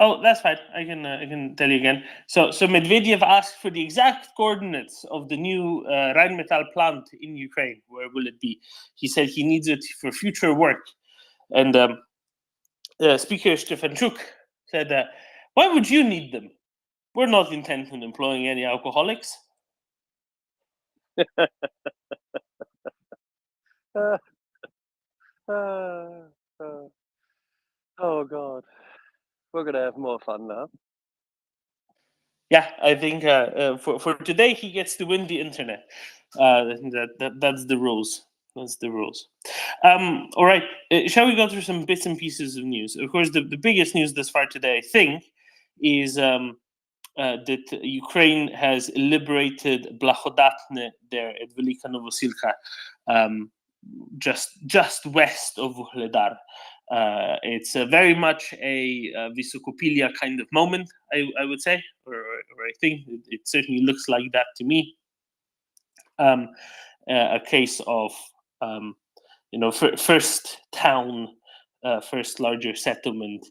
Oh, that's fine. I can tell you again. So Medvedev asked for the exact coordinates of the new Rheinmetall plant in Ukraine. Where will it be? He said he needs it for future work. And Speaker Stefanchuk said, "Why would you need them? We're not intent on employing any alcoholics." Oh God, we're gonna have more fun now. Yeah, I think for today he gets to win the internet. That's the rules. That's the rules. All right, shall we go through some bits and pieces of news? Of course, the biggest news thus far today, I think, is that Ukraine has liberated Blahodatne there at Velika Novosilka, just west of Vuhledar. It's very much a Vysokopilya kind of moment, I would say, or I think it certainly looks like that to me. A case of first town, first larger settlement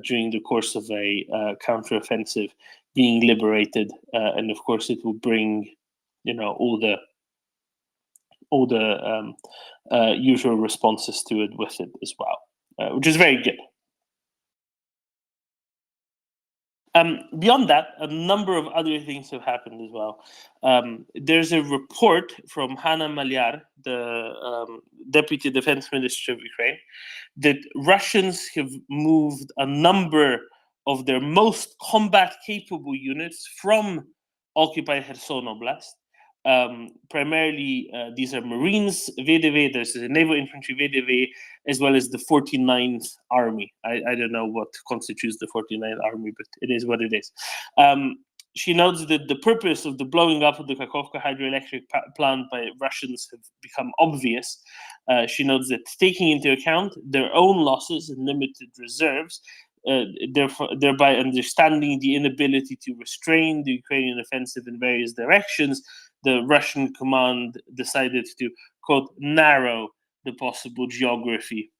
during the course of a counteroffensive being liberated, and of course it will bring all the usual responses to it with it as well, which is very good. Beyond that, a number of other things have happened as well. There's a report from Hanna Maliar, the Deputy Defense Minister of Ukraine, that Russians have moved a number of their most combat-capable units from occupied Kherson Oblast. Primarily, these are Marines, VDV, there's a Naval Infantry VDV, as well as the 49th Army. I don't know what constitutes the 49th Army, but it is what it is. She notes that the purpose of the blowing up of the Kakhovka hydroelectric plant by Russians have become obvious. She notes that taking into account their own losses and limited reserves, thereby understanding the inability to restrain the Ukrainian offensive in various directions, the Russian command decided to, quote, narrow the possible geography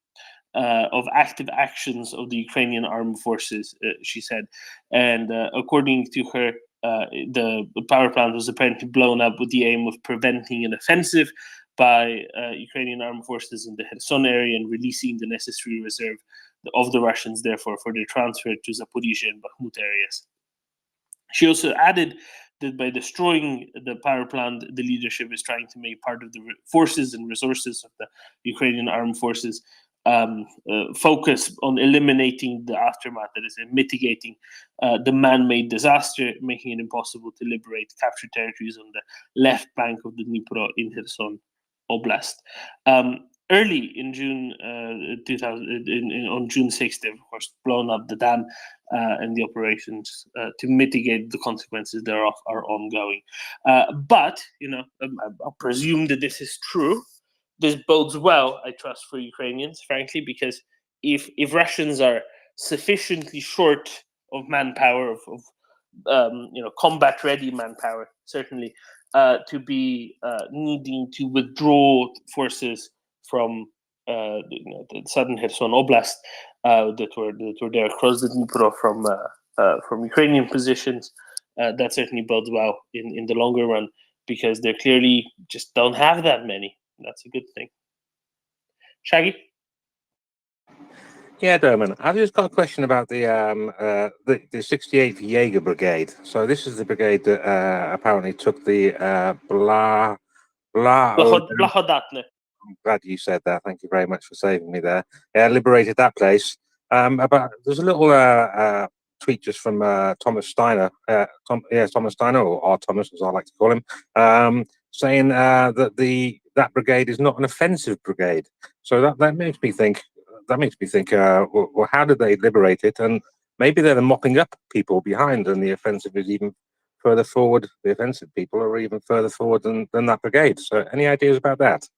of active actions of the Ukrainian armed forces, she said. And according to her, the power plant was apparently blown up with the aim of preventing an offensive by Ukrainian armed forces in the Kherson area and releasing the necessary reserve of the Russians, therefore, for their transfer to Zaporizhia and Bakhmut areas. She also added that by destroying the power plant, the leadership is trying to make part of the forces and resources of the Ukrainian armed forces focus on eliminating the aftermath, that is, mitigating the man-made disaster, making it impossible to liberate captured territories on the left bank of the Dnipro in Kherson Oblast. Early in June 2000, on June 6th, they've of course blown up the dam, and the operations to mitigate the consequences thereof are ongoing. But I'll presume that this is true. This bodes well, I trust, for Ukrainians, frankly, because if Russians are sufficiently short of manpower, of combat-ready manpower, certainly, to be needing to withdraw forces from the southern Kherson Oblast that were there across the Dnipro from Ukrainian positions, that certainly bodes well in the longer run, because they clearly just don't have that many. That's a good thing. Shaggy? Yeah, Dermot, I've just got a question about the 68th Jaeger Brigade. So this is the brigade that apparently took the Blahodatne. I'm glad you said that. Thank you very much for saving me there. Yeah, liberated that place. There's a little tweet just from Thomas Steiner, Thomas Steiner, or R. Thomas, as I like to call him, saying that that brigade is not an offensive brigade. So that makes me think. Well, how did they liberate it? And maybe they're mopping up people behind, and the offensive is even further forward. The offensive people are even further forward than that brigade. So, any ideas about that?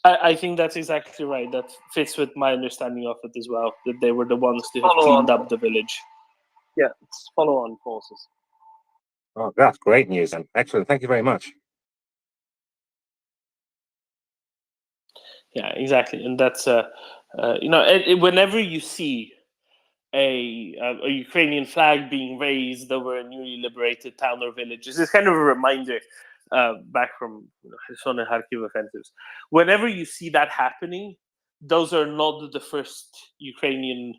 I think that's exactly right. That fits with my understanding of it as well, that they were the ones to have cleaned up the village. Yeah, it's follow-on forces. Oh, that's great news then. Excellent. Thank you very much. Yeah, exactly. And that's, whenever you see a Ukrainian flag being raised over a newly liberated town or village, it's kind of a reminder back from Kherson and Kharkiv offensives. Whenever you see that happening, those are not the first Ukrainian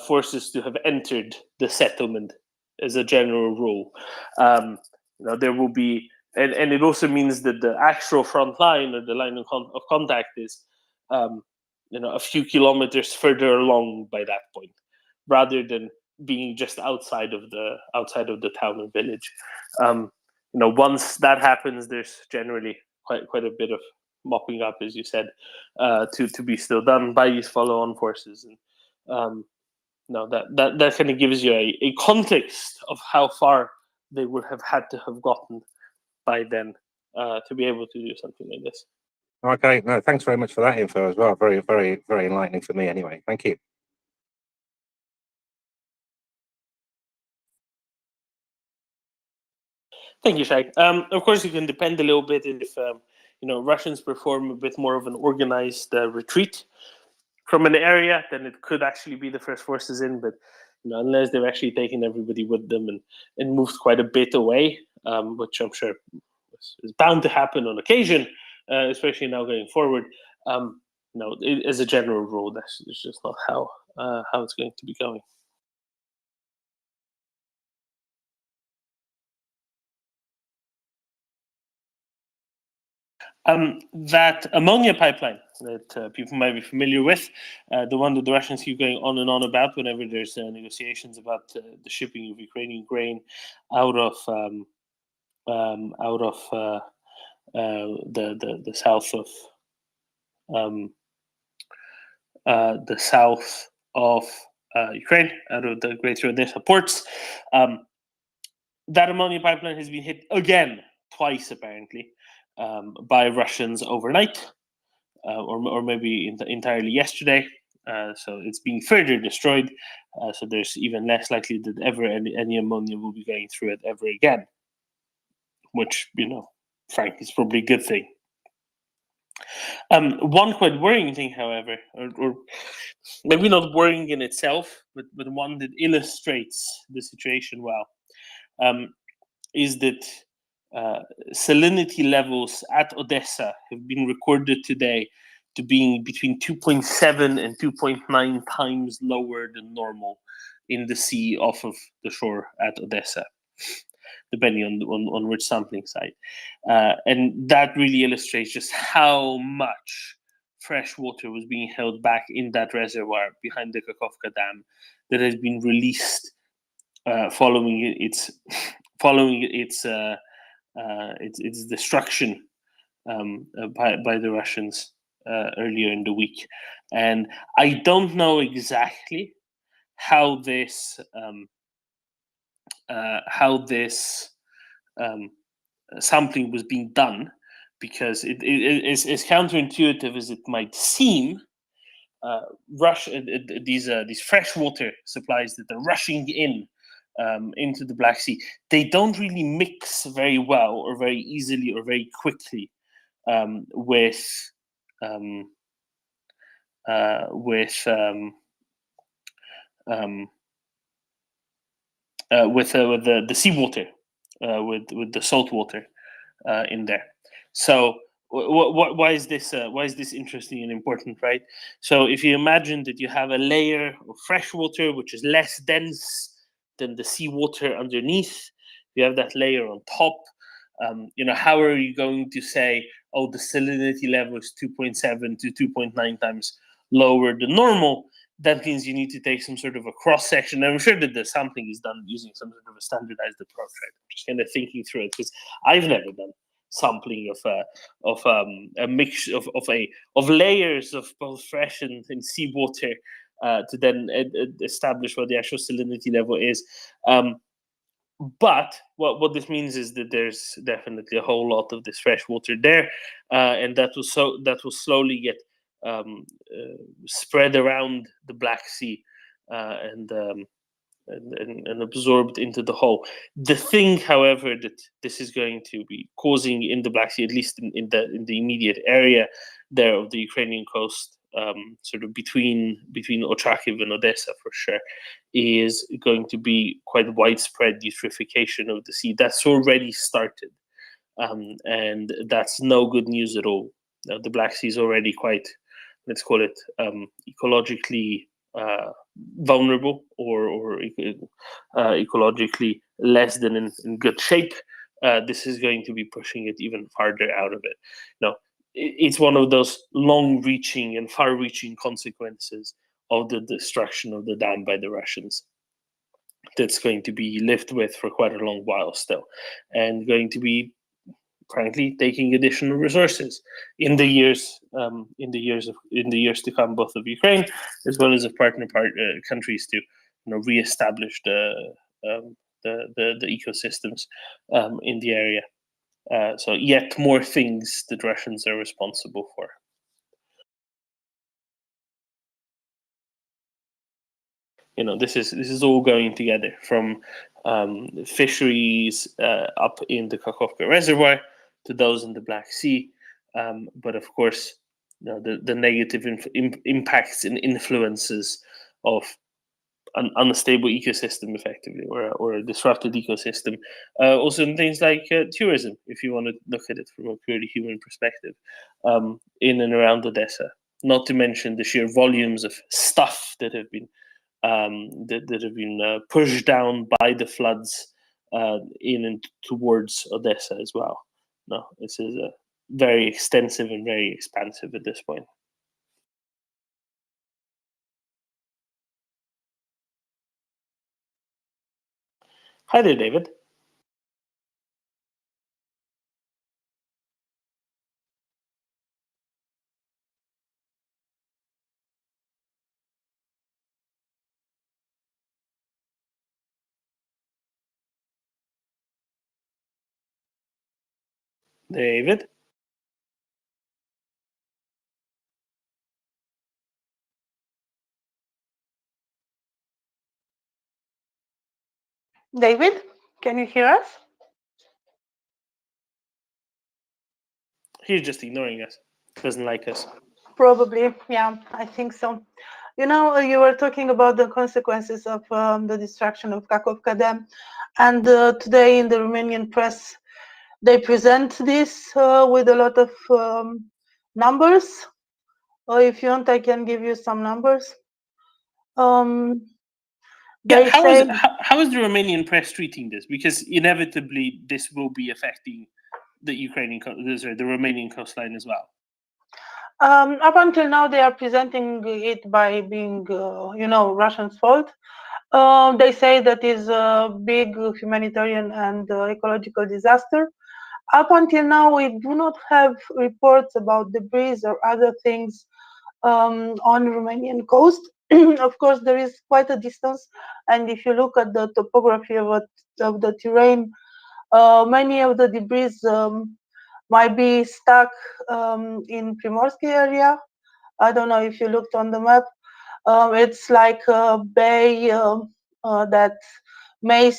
forces to have entered the settlement, as a general rule. There will be, and it also means that the actual front line, or the line of contact, is a few kilometers further along by that point, rather than being just outside of the town or village. Once that happens, there's generally quite a bit of mopping up, as you said, to be still done by these follow-on forces. And that kind of gives you a context of how far they would have had to have gotten by then to be able to do something like this. Okay, no, thanks very much for that info as well. Very, very, very enlightening for me anyway. Thank you. Thank you, Shag. Of course, you can depend a little bit if Russians perform a bit more of an organized retreat from an area, then it could actually be the first forces in. But unless they've actually taken everybody with them and moved quite a bit away, which I'm sure is bound to happen on occasion, especially now going forward. As a general rule, that's just not how it's going to be going. That ammonia pipeline that people might be familiar with, the one that the Russians keep going on and on about whenever there's negotiations about the shipping of Ukrainian grain out of the south of Ukraine, out of the Great Odessa ports. That ammonia pipeline has been hit again, twice apparently, by Russians overnight, or maybe entirely yesterday. So it's being further destroyed. So there's even less likely that ever any ammonia will be going through it ever again, which, Frank, is probably a good thing. One quite worrying thing, however, or maybe not worrying in itself, but one that illustrates the situation well, is that salinity levels at Odessa have been recorded today to being between 2.7 and 2.9 times lower than normal in the sea off of the shore at Odessa, depending on which sampling site. And that really illustrates just how much fresh water was being held back in that reservoir behind the Kakhovka Dam that has been released following its destruction by the Russians earlier in the week. And I don't know exactly how this sampling was being done, because it is as counterintuitive as it might seem. These freshwater supplies that are rushing into the Black Sea, they don't really mix very well or very easily or very quickly with the seawater, with the salt water in there. So why is this interesting and important, right? So if you imagine that you have a layer of fresh water which is less dense than the seawater underneath, you have that layer on top. How are you going to say, oh, the salinity level is 2.7 to 2.9 times lower than normal? That means you need to take some sort of a cross section. I'm sure that the sampling is done using some sort of a standardized approach, right? I'm just kind of thinking through it, because I've never done sampling of a mixture of layers of both fresh and seawater to then establish what the actual salinity level is. But what this means is that there's definitely a whole lot of this fresh water there, and that will slowly get spread around the Black Sea and absorbed into the whole. The thing, however, that this is going to be causing in the Black Sea, at least in the immediate area there of the Ukrainian coast, sort of between Ochakiv and Odessa for sure, is going to be quite widespread eutrophication of the sea. That's already started, and that's no good news at all. The Black Sea is already quite, let's call it, ecologically vulnerable or ecologically less than in good shape. This is going to be pushing it even farther out of it. Now, it's one of those long-reaching and far-reaching consequences of the destruction of the dam by the Russians that's going to be lived with for quite a long while still, and going to be, frankly, taking additional resources in the years to come, both of Ukraine as well as of partner countries, to reestablish the ecosystems in the area. So yet more things that Russians are responsible for. This is all going together, from fisheries up in the Kakhovka Reservoir to those in the Black Sea, but of course, the negative impacts and influences of an unstable ecosystem, effectively, or a disrupted ecosystem. Also in things like tourism, if you want to look at it from a purely human perspective, in and around Odessa. Not to mention the sheer volumes of stuff that have been pushed down by the floods in and towards Odessa as well. No, this is very extensive and very expansive at this point. Hi there, David. David? David, can you hear us? He's just ignoring us. Doesn't like us. Probably, yeah, I think so. You know, you were talking about the consequences of the destruction of Kakovka Dam, and today in the Romanian press, they present this with a lot of numbers. If you want, I can give you some numbers. They Yeah, say how is the Romanian press treating this? Because inevitably this will be affecting the the Romanian coastline as well. up until now, they are presenting it by being, you know, Russians' fault. They say that is a big humanitarian and ecological disaster. Up until now, we do not have reports about debris or other things on Romanian coast. Of course, there is quite a distance, and if you look at the topography of the terrain, many of the debris might be stuck in Primorsky area. I don't know if you looked on the map. It's like a bay that may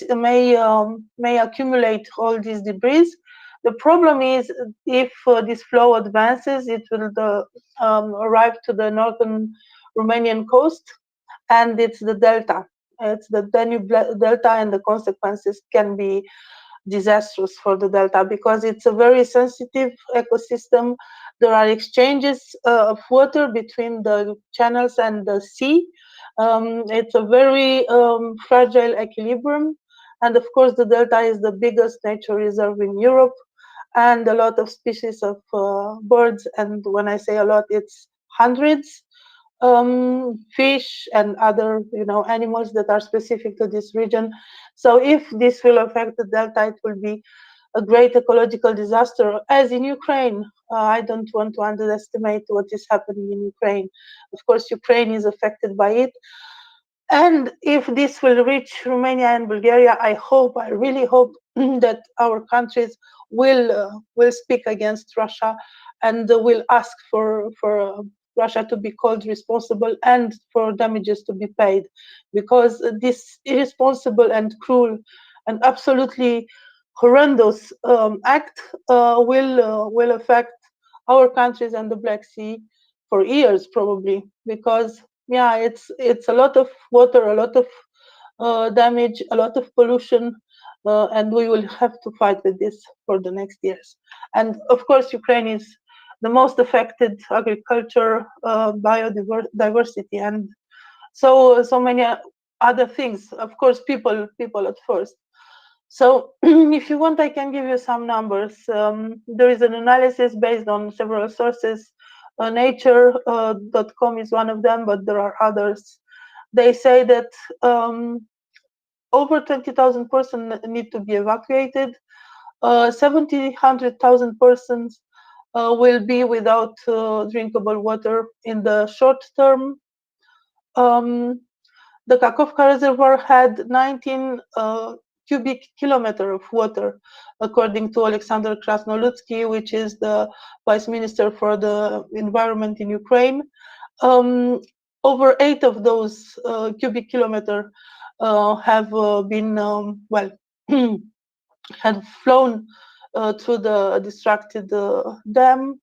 accumulate all these debris. The problem is if this flow advances, it will arrive to the northern Romanian coast, and it's the delta. It's the Danube delta, and the consequences can be disastrous for the delta because it's a very sensitive ecosystem. There are exchanges of water between the channels and the sea. It's a very fragile equilibrium, and of course the delta is the biggest nature reserve in Europe, and a lot of species of birds, and when I say a lot, it's hundreds, fish and other, you know, animals that are specific to this region. So if this will affect the delta, it will be a great ecological disaster, as in Ukraine. I don't want to underestimate what is happening in Ukraine. Of course, Ukraine is affected by it. And if this will reach Romania and Bulgaria, I really hope that our countries will speak against Russia and will ask for Russia to be called responsible and for damages to be paid, because this irresponsible and cruel and absolutely horrendous act will affect our countries and the Black Sea for years probably, because yeah, it's a lot of water, a lot of damage, a lot of pollution, and we will have to fight with this for the next years. And of course, Ukraine is the most affected agriculture, biodiversity, and so many other things. Of course, people at first. So if you want, I can give you some numbers. There is an analysis based on several sources. Nature.com is one of them, but there are others. They say that over 20,000 persons need to be evacuated. 100,000 persons will be without drinkable water in the short term. The Kakovka reservoir had 19 cubic kilometer of water, according to Alexander Krasnoludsky, which is the vice minister for the environment in Ukraine. Over 8 of those cubic kilometer have been, had flown through the distracted dam.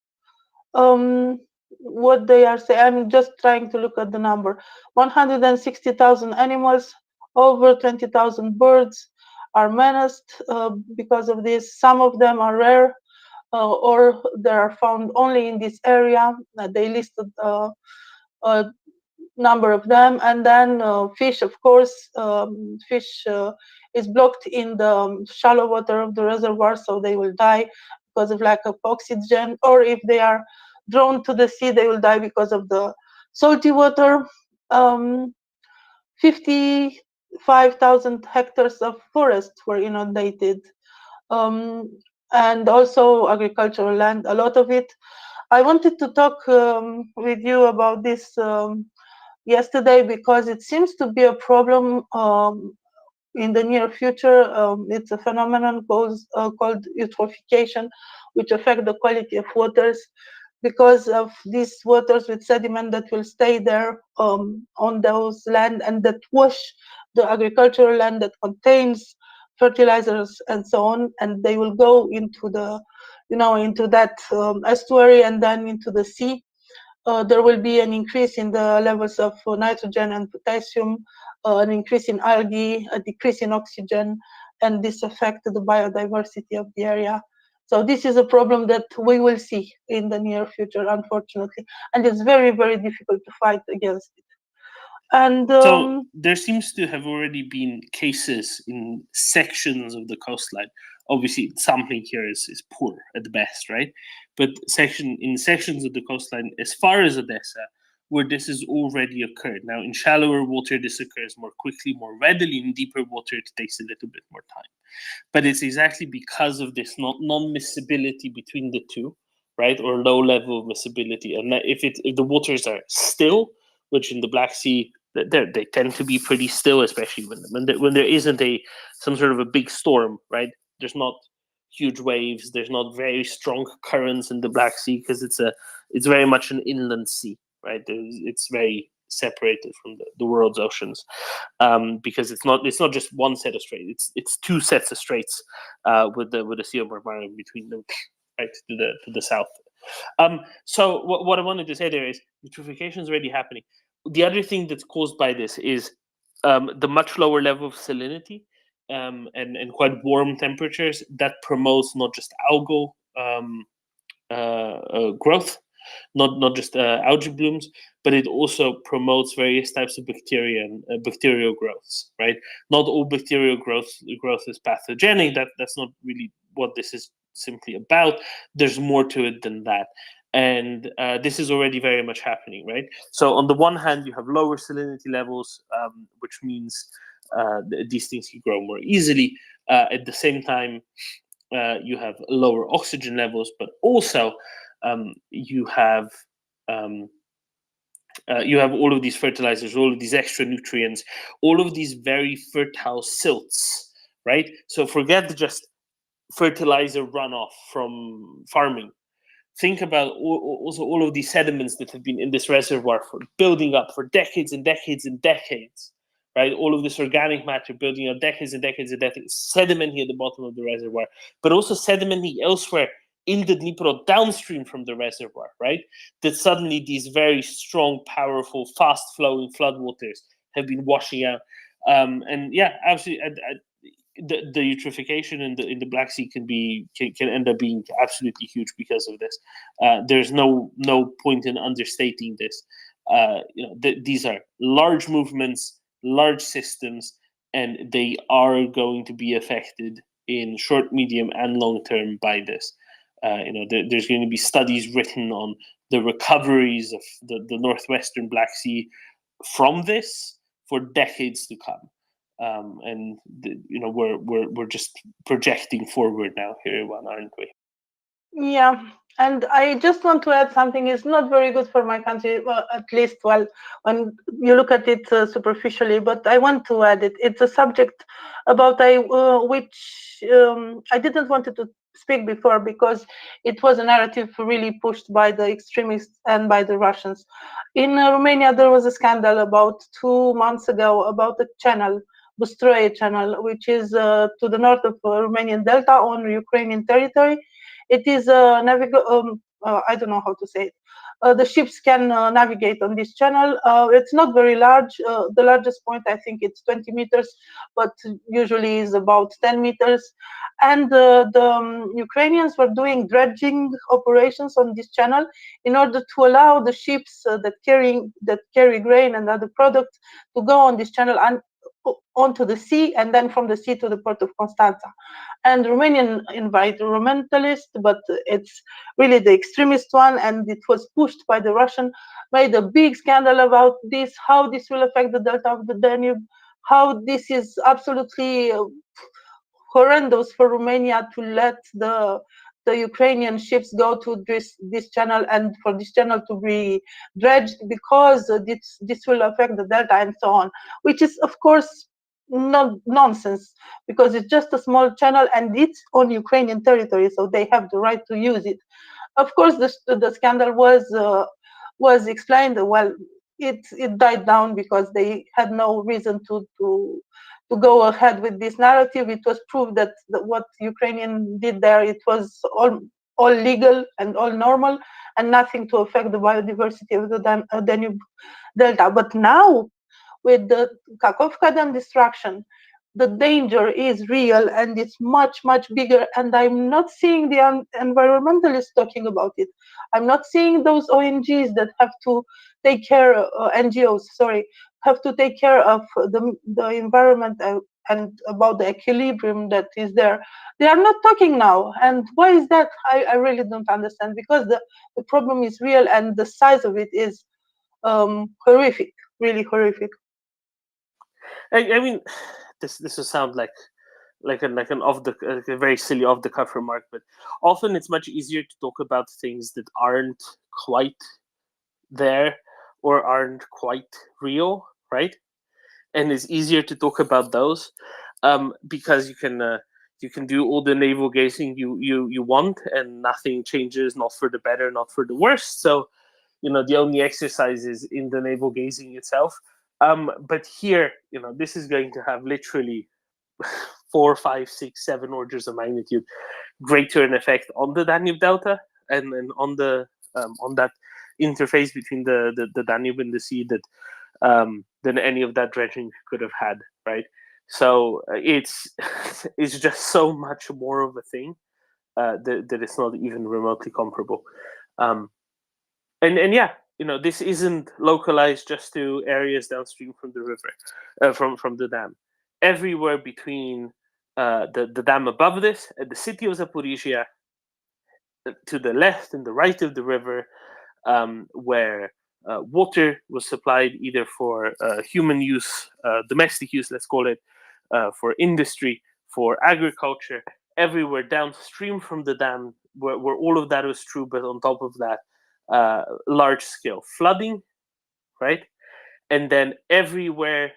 What they are saying, I'm just trying to look at the number. 160,000 animals, over 20,000 birds are menaced because of this. Some of them are rare or they are found only in this area. They listed a number of them. And then fish, of course, fish is blocked in the shallow water of the reservoir, so they will die because of lack of oxygen, or if they are drawn to the sea, they will die because of the salty water. 55,000 hectares of forest were inundated, and also agricultural land, a lot of it. I wanted to talk with you about this yesterday because it seems to be a problem in the near future. It's a phenomenon called eutrophication, which affect the quality of waters because of these waters with sediment that will stay there on those land and that wash the agricultural land that contains fertilizers and so on, and they will go into the, into that estuary and then into the sea. There will be an increase in the levels of nitrogen and potassium, an increase in algae, a decrease in oxygen, and this affects the biodiversity of the area. So this is a problem that we will see in the near future, unfortunately, and it's very, very difficult to fight against it. And so there seems to have already been cases in sections of the coastline. Obviously, sampling here is poor at best, right? But in sections of the coastline, as far as Odessa, where this has already occurred. Now, in shallower water, this occurs more quickly, more readily. In deeper water, it takes a little bit more time. But it's exactly because of this non-miscibility between the two, right, or low level of miscibility. And that if the waters are still, which in the Black Sea they tend to be pretty still, especially when there isn't some sort of a big storm, right? There's not huge waves. There's not very strong currents in the Black Sea because it's very much an inland sea, right? It's very separated from the world's oceans, because it's not just one set of straits. It's two sets of straits with the Sea of Marmara between them, right, to the south. So what I wanted to say there is eutrophication is already happening. The other thing that's caused by this is the much lower level of salinity and quite warm temperatures that promotes not just algal growth, not just algae blooms, but it also promotes various types of bacteria and bacterial growths, right? Not all bacterial growth is pathogenic. That's not really what this is simply about. There's more to it than that. And this is already very much happening, right? So on the one hand, you have lower salinity levels, which means these things can grow more easily. At the same time, you have lower oxygen levels, but also you have all of these fertilizers, all of these extra nutrients, all of these very fertile silts, right? So forget just fertilizer runoff from farming. Think about also all of these sediments that have been in this reservoir for building up for decades and decades and decades, right? All of this organic matter building up decades and decades and decades, sedimenting at the bottom of the reservoir, but also sedimenting elsewhere in the Dnipro downstream from the reservoir, right? That suddenly these very strong, powerful, fast-flowing floodwaters have been washing out. And yeah, absolutely. The eutrophication in the Black Sea can end up being absolutely huge because of this. There's no point in understating this. These are large movements, large systems, and they are going to be affected in short, medium, and long term by this. There's going to be studies written on the recoveries of the northwestern Black Sea from this for decades to come. We're just projecting forward now here, aren't we? Yeah, and I just want to add something. It's not very good for my country, well, at least when you look at it superficially. But I want to add it. It's a subject about which I didn't want to speak before because it was a narrative really pushed by the extremists and by the Russians. In Romania, there was a scandal about 2 months ago about the channel, Bustroye channel, which is to the north of Romanian Delta on Ukrainian territory. It is navigable. I don't know how to say it. The ships can navigate on this channel. It's not very large. The largest point, I think, it's 20 meters, but usually is about 10 meters. And the Ukrainians were doing dredging operations on this channel in order to allow the ships that carry grain and other products to go on this channel and onto the sea, and then from the sea to the port of Constanța. And Romanian environmentalists, but it's really the extremist one, and it was pushed by the Russian, made a big scandal about this, how this will affect the delta of the Danube, how this is absolutely horrendous for Romania to let the Ukrainian ships go to this channel and for this channel to be dredged because this will affect the delta and so on, which is of course not nonsense because it's just a small channel and it's on Ukrainian territory, so they have the right to use it. Of course, the scandal was explained. Well, it died down because they had no reason to to go ahead with this narrative. It was proved that what Ukrainian did there, it was all legal and all normal, and nothing to affect the biodiversity of the Danube Delta. But now, with the Kakhovka Dam destruction, the danger is real and it's much, much bigger. And I'm not seeing the environmentalists talking about it. I'm not seeing those ONGs that have to take care, NGOs, sorry, have to take care of the environment and about the equilibrium that is there. They are not talking now. And why is that? I really don't understand, because the problem is real and the size of it is horrific, really horrific. I mean, this will sound like an a very silly off the cuff remark, but often it's much easier to talk about things that aren't quite there or aren't quite real, right? And it's easier to talk about those because you can do all the navel gazing you want, and nothing changes, not for the better, not for the worse. So, the only exercise is in the navel gazing itself. But here, this is going to have literally 4, 5, 6, 7 orders of magnitude greater an effect on the Danube Delta and on the on that interface between the Danube and the sea than any of that dredging could have had, right? So it's just so much more of a thing that it's not even remotely comparable. And yeah, this isn't localized just to areas downstream from the river, from the dam. Everywhere between the dam above this, at the city of Zaporizhia, to the left and the right of the river, where water was supplied either for human use, domestic use, let's call it, for industry, for agriculture, everywhere downstream from the dam, where all of that was true, but on top of that, large scale flooding, right? And then everywhere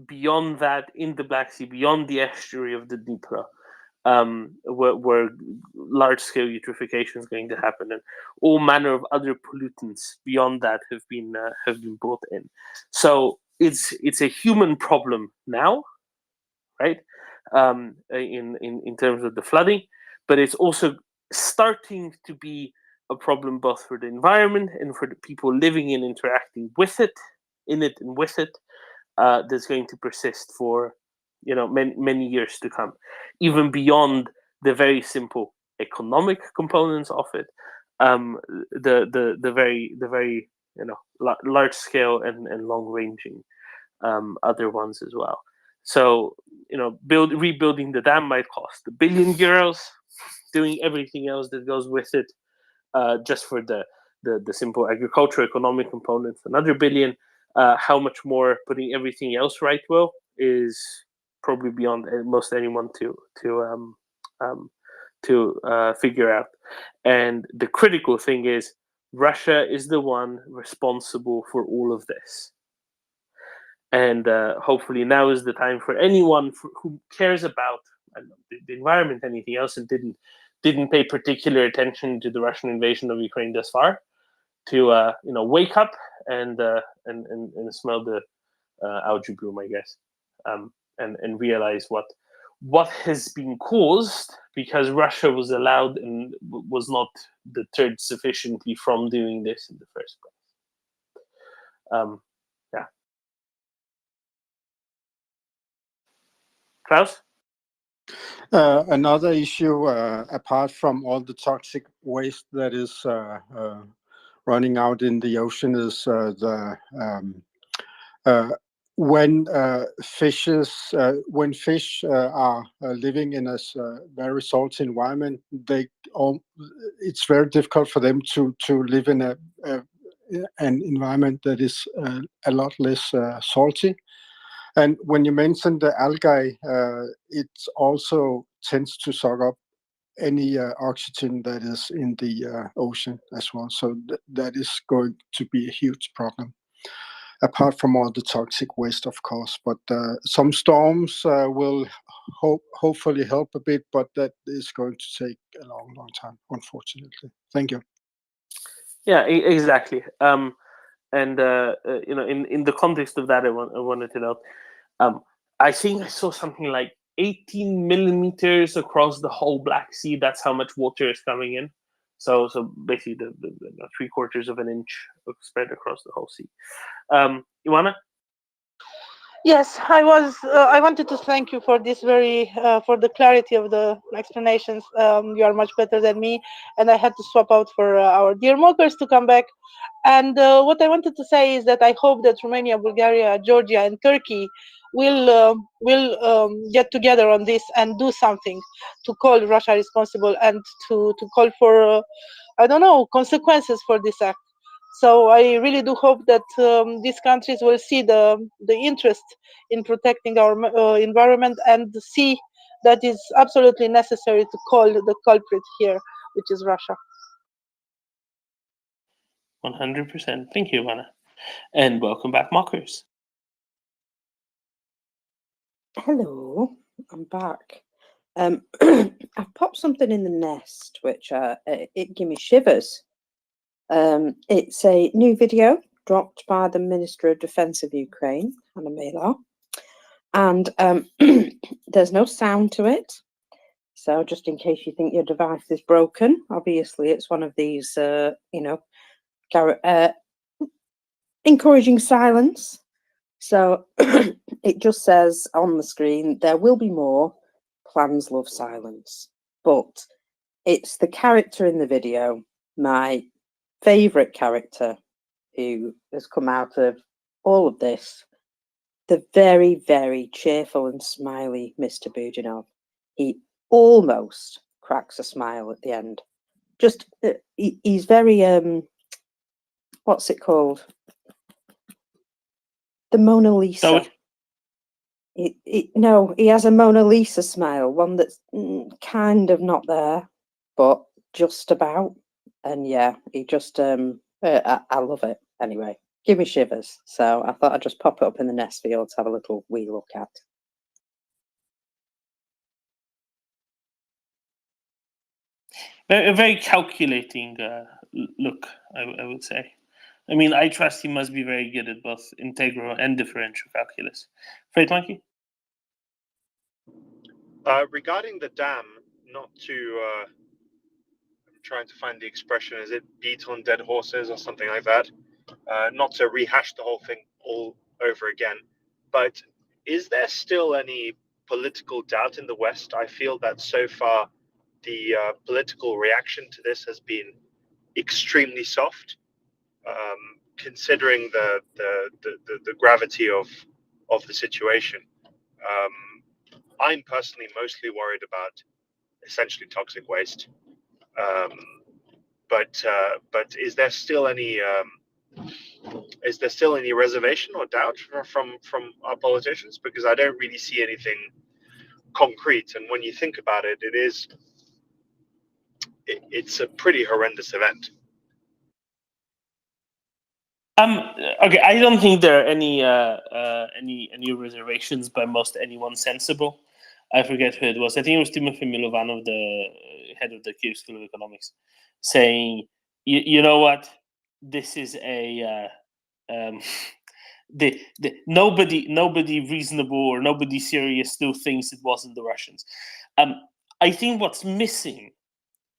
beyond that in the Black Sea, beyond the estuary of the Dnieper, where large scale eutrophication is going to happen, and all manner of other pollutants beyond that have been brought in. So it's a human problem now, right? In terms of the flooding, but it's also starting to be a problem both for the environment and for the people living and interacting with it, in it and with it. That's going to persist for many years to come, even beyond the very simple economic components of it, the very large scale and long ranging other ones as well. So rebuilding the dam might cost €1 billion. Doing everything else that goes with it, just for the simple agricultural economic components, another $1 billion. How much more putting everything else right will is probably beyond most anyone to figure out. And the critical thing is Russia is the one responsible for all of this. And hopefully now is the time for anyone who cares about the environment, anything else, and didn't pay particular attention to the Russian invasion of Ukraine thus far, to wake up and smell the algae bloom, I guess, and realize what has been caused because Russia was allowed and was not deterred sufficiently from doing this in the first place. Yeah. Klaus? Another issue, apart from all the toxic waste that is running out in the ocean, is when fish are living in a very salty environment, it's very difficult for them to live in an environment that is a lot less salty. And when you mention the algae, it also tends to suck up any oxygen that is in the ocean as well. So that is going to be a huge problem, apart from all the toxic waste, of course. But some storms will hopefully help a bit, but that is going to take a long, long time, unfortunately. Thank you. Yeah, exactly. And in the context of that, I wanted to note, I think I saw something like 18 millimeters across the whole Black Sea. That's how much water is coming in. So basically the 3/4 of an inch spread across the whole sea. Ioana? Yes, I wanted to thank you for this for the clarity of the explanations. You are much better than me, and I had to swap out for our dear mockers to come back. And what I wanted to say is that I hope that Romania, Bulgaria, Georgia, and Turkey will get together on this and do something to call Russia responsible and to call for I don't know, consequences for this act. So I really do hope that these countries will see the interest in protecting our environment and see that it's absolutely necessary to call the culprit here, which is Russia. 100%. Thank you, Ioana. And welcome back, mockers. Hello, I'm back. I've popped something in the nest, which it gave me shivers. It's a new video dropped by the Minister of Defense of Ukraine, Hanna Maliar, and there's no sound to it. So just in case you think your device is broken, obviously it's one of these, encouraging silence. So it just says on the screen, there will be more, plans love silence. But it's the character in the video, my favourite character, who has come out of all of this, the very, very cheerful and smiley Mr. Budinov. He almost cracks a smile at the end. Just, he's very, what's it called? The Mona Lisa. No, he has a Mona Lisa smile, one that's kind of not there, but just about. And yeah, he just, I love it. Anyway, give me shivers. So I thought I'd just pop it up in the nest for you all to have a little wee look at. A very calculating look, I would say. I mean, I trust he must be very good at both integral and differential calculus. Freight Monkey? Regarding the dam, not to, I'm trying to find the expression, is it beat on dead horses or something like that? Not to rehash the whole thing all over again, but is there still any political doubt in the West? I feel that so far the political reaction to this has been extremely soft, considering the gravity of the situation. I'm personally mostly worried about essentially toxic waste. But is there still any reservation or doubt from our politicians? Because I don't really see anything concrete. And when you think about it, it's a pretty horrendous event. Okay, I don't think there are any reservations by most anyone sensible. I forget who it was. I think it was Timothy Milovanov, the head of the Kyiv School of Economics, saying, "You know what? This is a nobody reasonable or nobody serious still thinks it wasn't the Russians." I think what's missing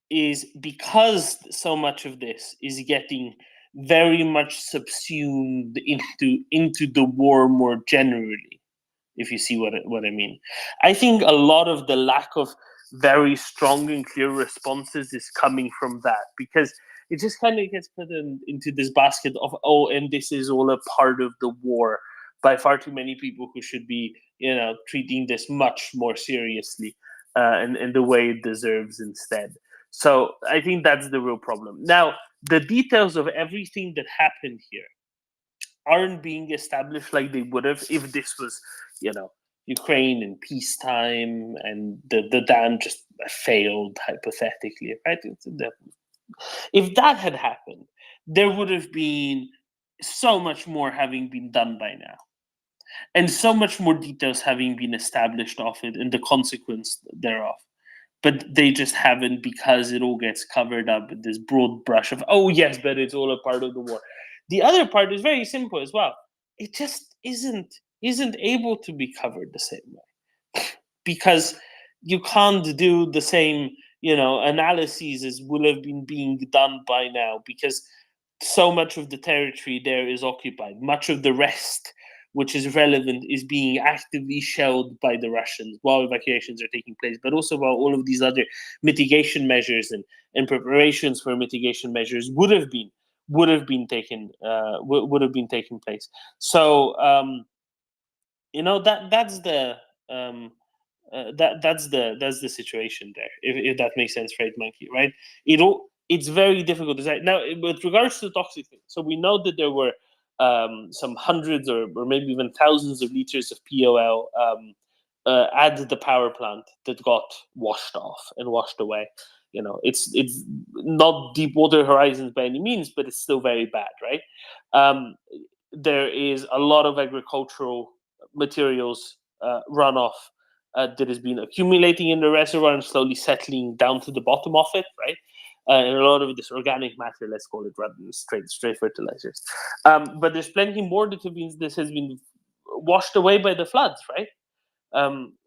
is, because so much of this is getting very much subsumed into the war more generally, if you see what I mean. I think a lot of the lack of very strong and clear responses is coming from that, because it just kind of gets put into this basket of, oh, and this is all a part of the war, by far too many people who should be, treating this much more seriously and the way it deserves instead. So I think that's the real problem. Now, the details of everything that happened here aren't being established like they would have if this was, Ukraine in peacetime and the dam just failed, hypothetically, right? If that had happened, there would have been so much more having been done by now, and so much more details having been established of it and the consequence thereof. But they just haven't, because it all gets covered up with this broad brush of, oh yes, but it's all a part of the war. The other part is very simple as well. It just isn't isn't able to be covered the same way, because you can't do the same, analyses as would have been being done by now, because so much of the territory there is occupied. Much of the rest, which is relevant, is being actively shelled by the Russians while evacuations are taking place, but also while all of these other mitigation measures and preparations for mitigation measures would have been taking place. So that's the that's the situation there, if that makes sense, right, Monkey, right? It's very difficult to say. Now, with regards to the toxic thing, so we know that there were some hundreds or maybe even thousands of liters of POL at the power plant that got washed off and washed away. It's not Deepwater Horizons by any means, but it's still very bad, right? There is a lot of agricultural materials runoff that has been accumulating in the reservoir and slowly settling down to the bottom of it, right? And a lot of this organic matter, let's call it, rather than straight fertilizers. But there's plenty more that has been washed away by the floods, right?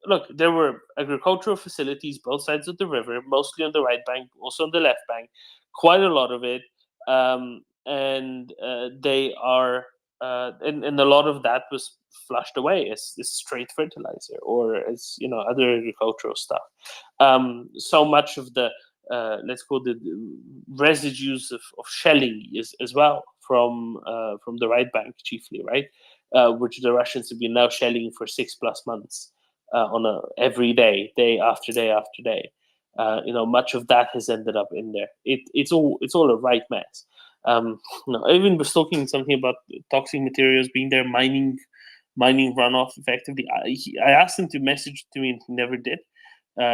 Look, there were agricultural facilities both sides of the river, mostly on the right bank, also on the left bank, quite a lot of it, and they are, and a lot of that was flushed away as straight fertilizer or as other agricultural stuff. So much of the let's call it residues of shelling as well from the right bank chiefly, right? Which the Russians have been now shelling for 6+ months on every day after day after day. Much of that has ended up in there. It's all a right mess. I even was talking something about toxic materials being there, mining runoff effectively. I asked him to message to me, and he never did.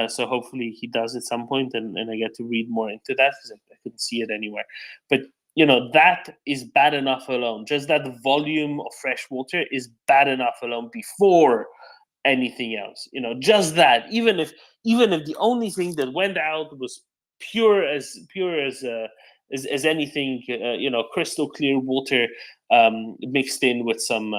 So hopefully he does at some point, and I get to read more into that because I couldn't see it anywhere. But that is bad enough alone. Just that volume of fresh water is bad enough alone before anything else. Just that. Even if the only thing that went out was pure as anything, crystal clear water mixed in with some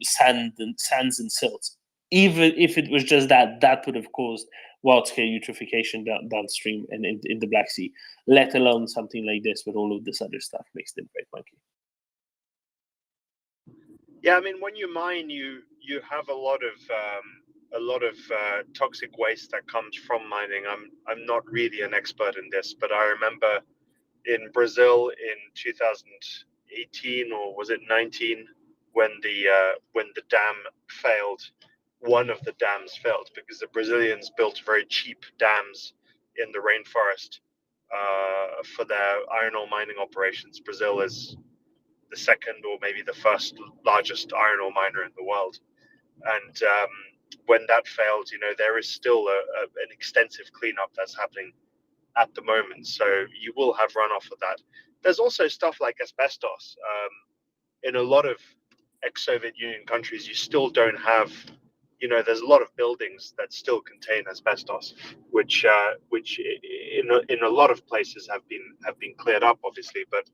sands and silts. Even if it was just that would have caused wild-scale eutrophication downstream and in the Black Sea, let alone something like this with all of this other stuff mixed in, right, Monkey? Yeah, I mean, when you mine, you have a lot of toxic waste that comes from mining. I'm not really an expert in this, but I remember in Brazil in 2018, or was it 19, when the dam failed. One of the dams failed because the Brazilians built very cheap dams in the rainforest for their iron ore mining operations. Brazil is the second or maybe the first largest iron ore miner in the world. And when that failed, there is still an extensive cleanup that's happening at the moment. So you will have runoff of that. There's also stuff like asbestos. In a lot of ex-Soviet Union countries, you still don't have, there's a lot of buildings that still contain asbestos, which in a lot of places have been cleared up, obviously. But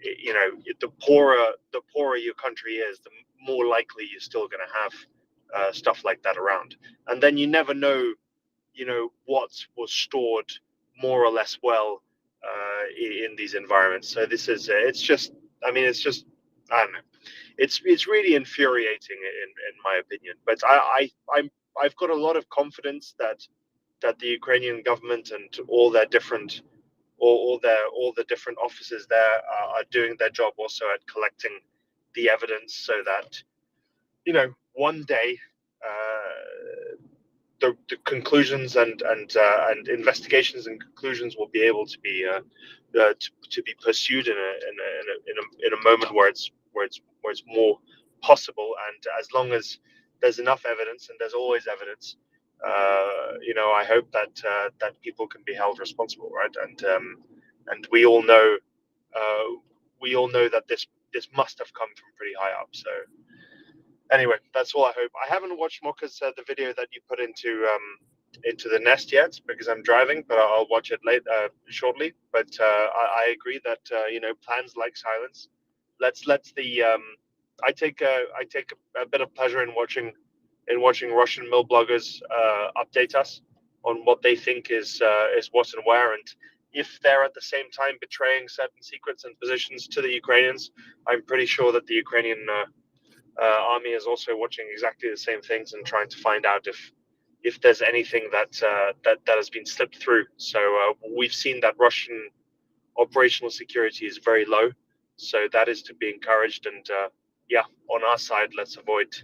the poorer your country is, the more likely you're still going to have stuff like that around. And then you never know, what was stored more or less well in these environments. So this is it's just I don't know. It's really infuriating in my opinion. But I've got a lot of confidence that the Ukrainian government and all their different all the different officers there are doing their job also at collecting the evidence, so that one day the conclusions and investigations and conclusions will be able to be pursued in a moment where it's more possible. And as long as there's enough evidence, and there's always evidence, I hope that people can be held responsible, right? And we all know that this must have come from pretty high up. So anyway, that's all I hope. I haven't watched Moka's the video that you put into the nest yet because I'm driving, but I'll watch it shortly. But I agree that plans like silence. Let's I take a bit of pleasure in watching Russian mill bloggers update us on what they think is what and where, and if they're at the same time betraying certain secrets and positions to the Ukrainians, I'm pretty sure that the Ukrainian army is also watching exactly the same things and trying to find out if there's anything that has been slipped through. So we've seen that Russian operational security is very low, so that is to be encouraged. And yeah, on our side, let's avoid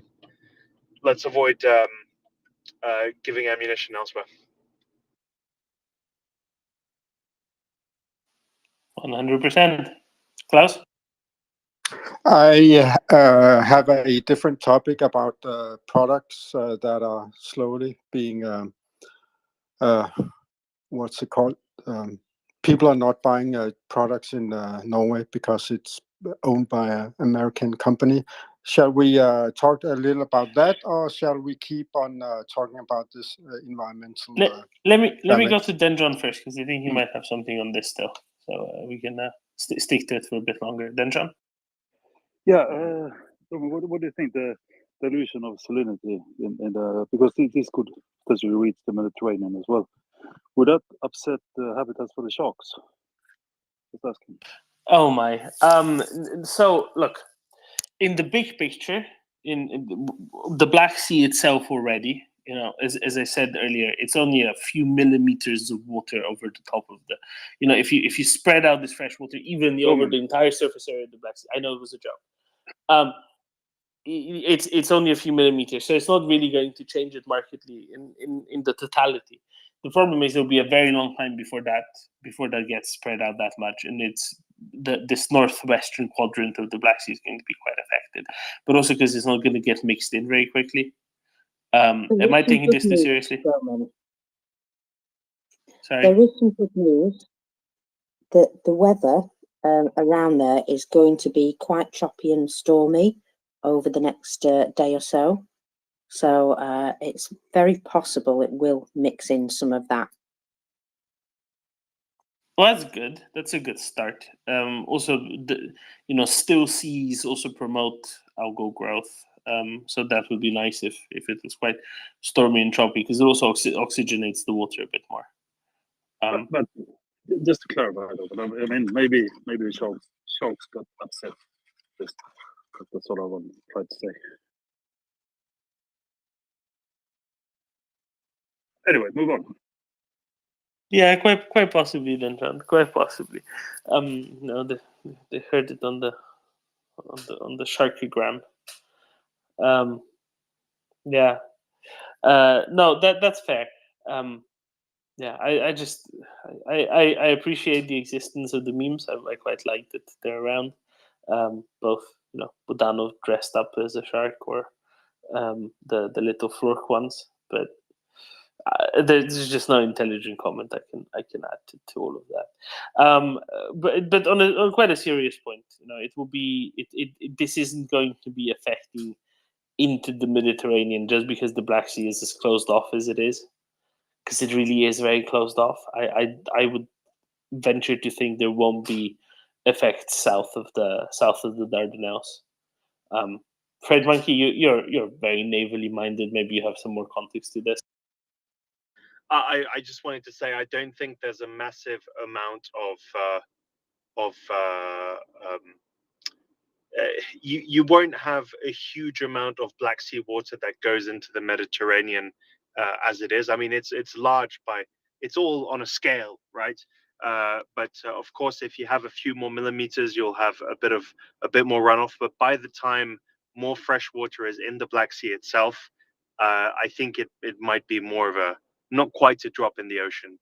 giving ammunition elsewhere. 100%. Klaus? I have a different topic about products that are slowly being, what's it called? People are not buying products in Norway because it's owned by an American company. Shall we talk a little about that, or shall we keep on talking about this environmental? Let me go to Denjon first, because I think he might have something on this still. So we can stick to it for a bit longer. Denjon? Yeah, what do you think the dilution of salinity because this could potentially reach the Mediterranean as well? Would that upset the habitats for the sharks? Just asking. Oh my. So look, in the big picture, in the Black Sea itself already, as I said earlier, it's only a few millimeters of water over the top of the, if you spread out this fresh water evenly over the entire surface area of the Black Sea. I know it was a joke. It's only a few millimeters, so it's not really going to change it markedly in the totality. The problem is it'll be a very long time before that gets spread out that much, and it's this northwestern quadrant of the Black Sea is going to be quite affected, but also because it's not going to get mixed in very quickly. Am I taking this too seriously? Sorry. There is some good news that the weather around there is going to be quite choppy and stormy over the next day or so. So it's very possible it will mix in some of that. Well, that's good. That's a good start. Also, still seas also promote algal growth. So that would be nice if it was quite stormy and choppy, because it also oxygenates the water a bit more. But just to clarify, though, I mean, maybe the sharks got upset. That's what I want to try to say. Anyway, move on. Yeah, quite possibly, then, John. Quite possibly. No, they heard it on the Sharkygram. Yeah. No, that's fair. Yeah, I appreciate the existence of the memes. I quite like that they're around. Both, Budanov dressed up as a shark, or the little Flork ones, but there's just no intelligent comment I can add to all of that. But on quite a serious point, it will be this isn't going to be affecting into the Mediterranean just because the Black Sea is as closed off as it is, because it really is very closed off. I would venture to think there won't be effects south of the Dardanelles. Fred Monkey, you're very navally minded. Maybe you have some more context to this. I just wanted to say I don't think there's a massive amount of you won't have a huge amount of Black Sea water that goes into the Mediterranean as it is. I mean, it's large it's all on a scale, right? But of course, if you have a few more millimeters, you'll have a bit more runoff. But by the time more fresh water is in the Black Sea itself, I think it might be more of not quite a drop in the ocean,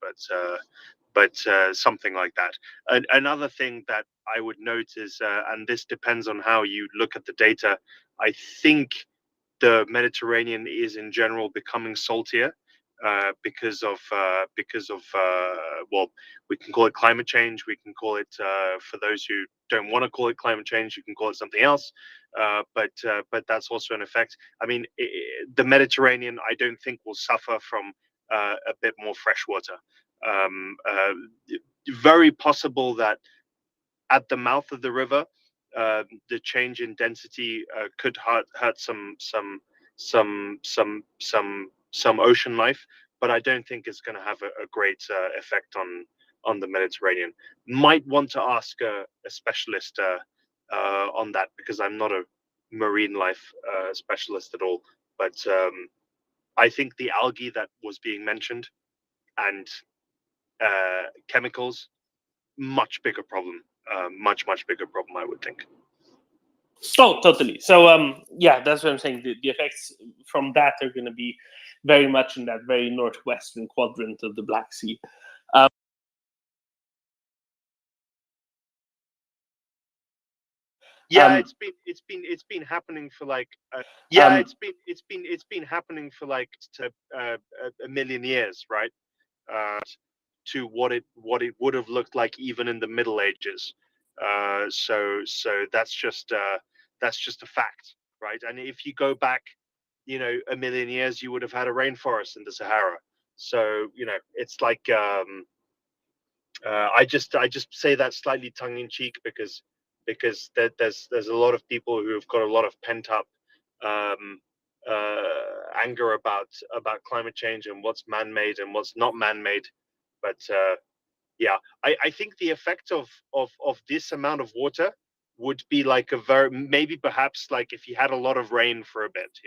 but something like that. Another thing that I would note is, and this depends on how you look at the data, I think the Mediterranean is in general becoming saltier because of well, we can call it climate change. We can call it, for those who don't want to call it climate change, you can call it something else. But that's also an effect. I mean, the Mediterranean, I don't think will suffer from a bit more fresh water. Very possible that at the mouth of the river, the change in density could hurt some ocean life, but I don't think it's going to have a great effect on the Mediterranean. Might want to ask a specialist on that, because I'm not a marine life specialist at all. But I think the algae that was being mentioned and chemicals, much bigger problem, much bigger problem, I would think. Oh, totally. So yeah, that's what I'm saying. The effects from that are going to be very much in that very northwestern quadrant of the Black Sea. Yeah, it's been happening for like it's been happening for like a million years, right? To what it would have looked like even in the Middle Ages. So that's just a fact, right? And if you go back, a million years, you would have had a rainforest in the Sahara. So it's like I just say that slightly tongue in cheek, because there's a lot of people who have got a lot of pent up anger about climate change and what's man made and what's not man made. But yeah, I think the effect of this amount of water would be like maybe perhaps like if you had a lot of rain for a bit,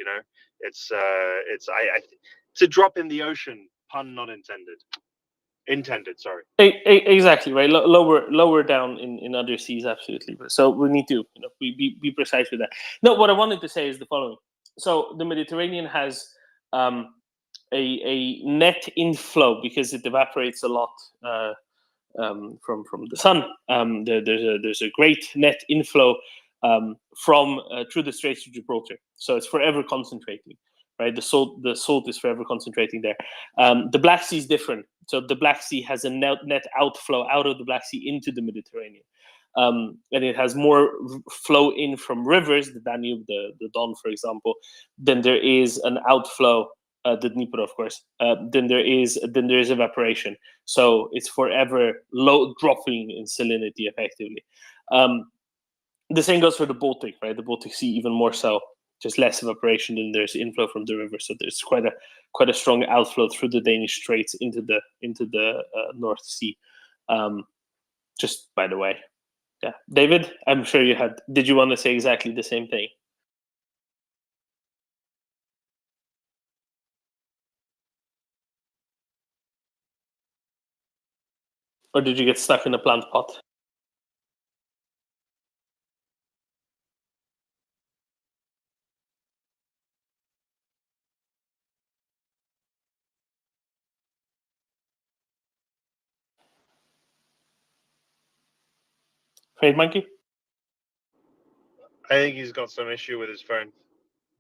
it's a drop in the ocean, pun not intended. Sorry. Exactly right. Lower down in other seas, absolutely. So we need to be precise with that. No, what I wanted to say is the following. So the Mediterranean has a net inflow because it evaporates a lot from the sun. There's a great net inflow from through the Straits of Gibraltar. So it's forever concentrating. Right, the salt is forever concentrating there. The Black Sea is different. So the Black Sea has a net outflow out of the Black Sea into the Mediterranean, and it has more flow in from rivers, the Danube, the Don, for example, than there is an outflow, the Dnieper, of course. Then there is evaporation. So it's forever dropping in salinity, effectively. The same goes for the Baltic, right? The Baltic Sea even more so. Just less evaporation than there's inflow from the river, so there's quite a strong outflow through the Danish Straits into the North Sea. Just by the way, yeah, David, I'm sure you had. Did you want to say exactly the same thing? Or did you get stuck in a plant pot? Fade Monkey? I think he's got some issue with his phone.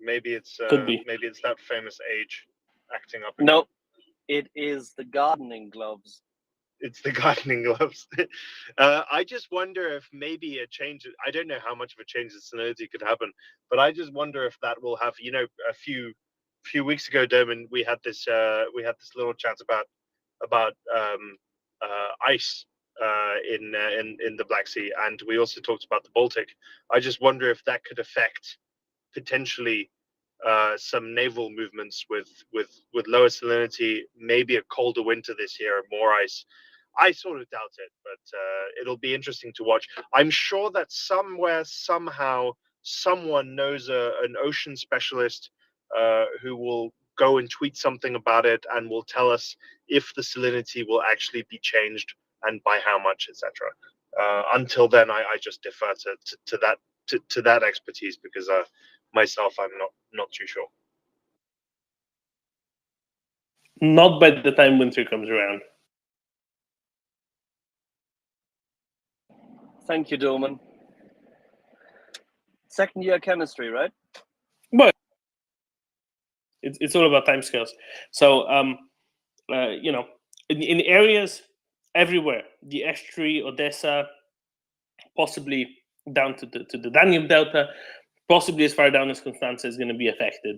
Maybe it's Could be. Maybe it's that famous age acting up. Nope, it is the gardening gloves. It's the gardening gloves. I just wonder if maybe a change. I don't know how much of a change in salinity could happen, but I just wonder if that will have. A few weeks ago, Derman, we had this little chat about ice in the Black Sea, and we also talked about the Baltic. I just wonder if that could affect potentially some naval movements with lower salinity, maybe a colder winter this year, more ice. I sort of doubt it, but it'll be interesting to watch. I'm sure that somewhere, somehow, someone knows an ocean specialist who will go and tweet something about it and will tell us if the salinity will actually be changed and by how much, etc. Until then, I just defer to that expertise, because myself, I'm not too sure. Not by the time winter comes around. Thank you, Dolman. Second year chemistry, right? But it's all about timescales. So in areas everywhere, the estuary, Odessa, possibly down to the Danube Delta, possibly as far down as Constanza is going to be affected.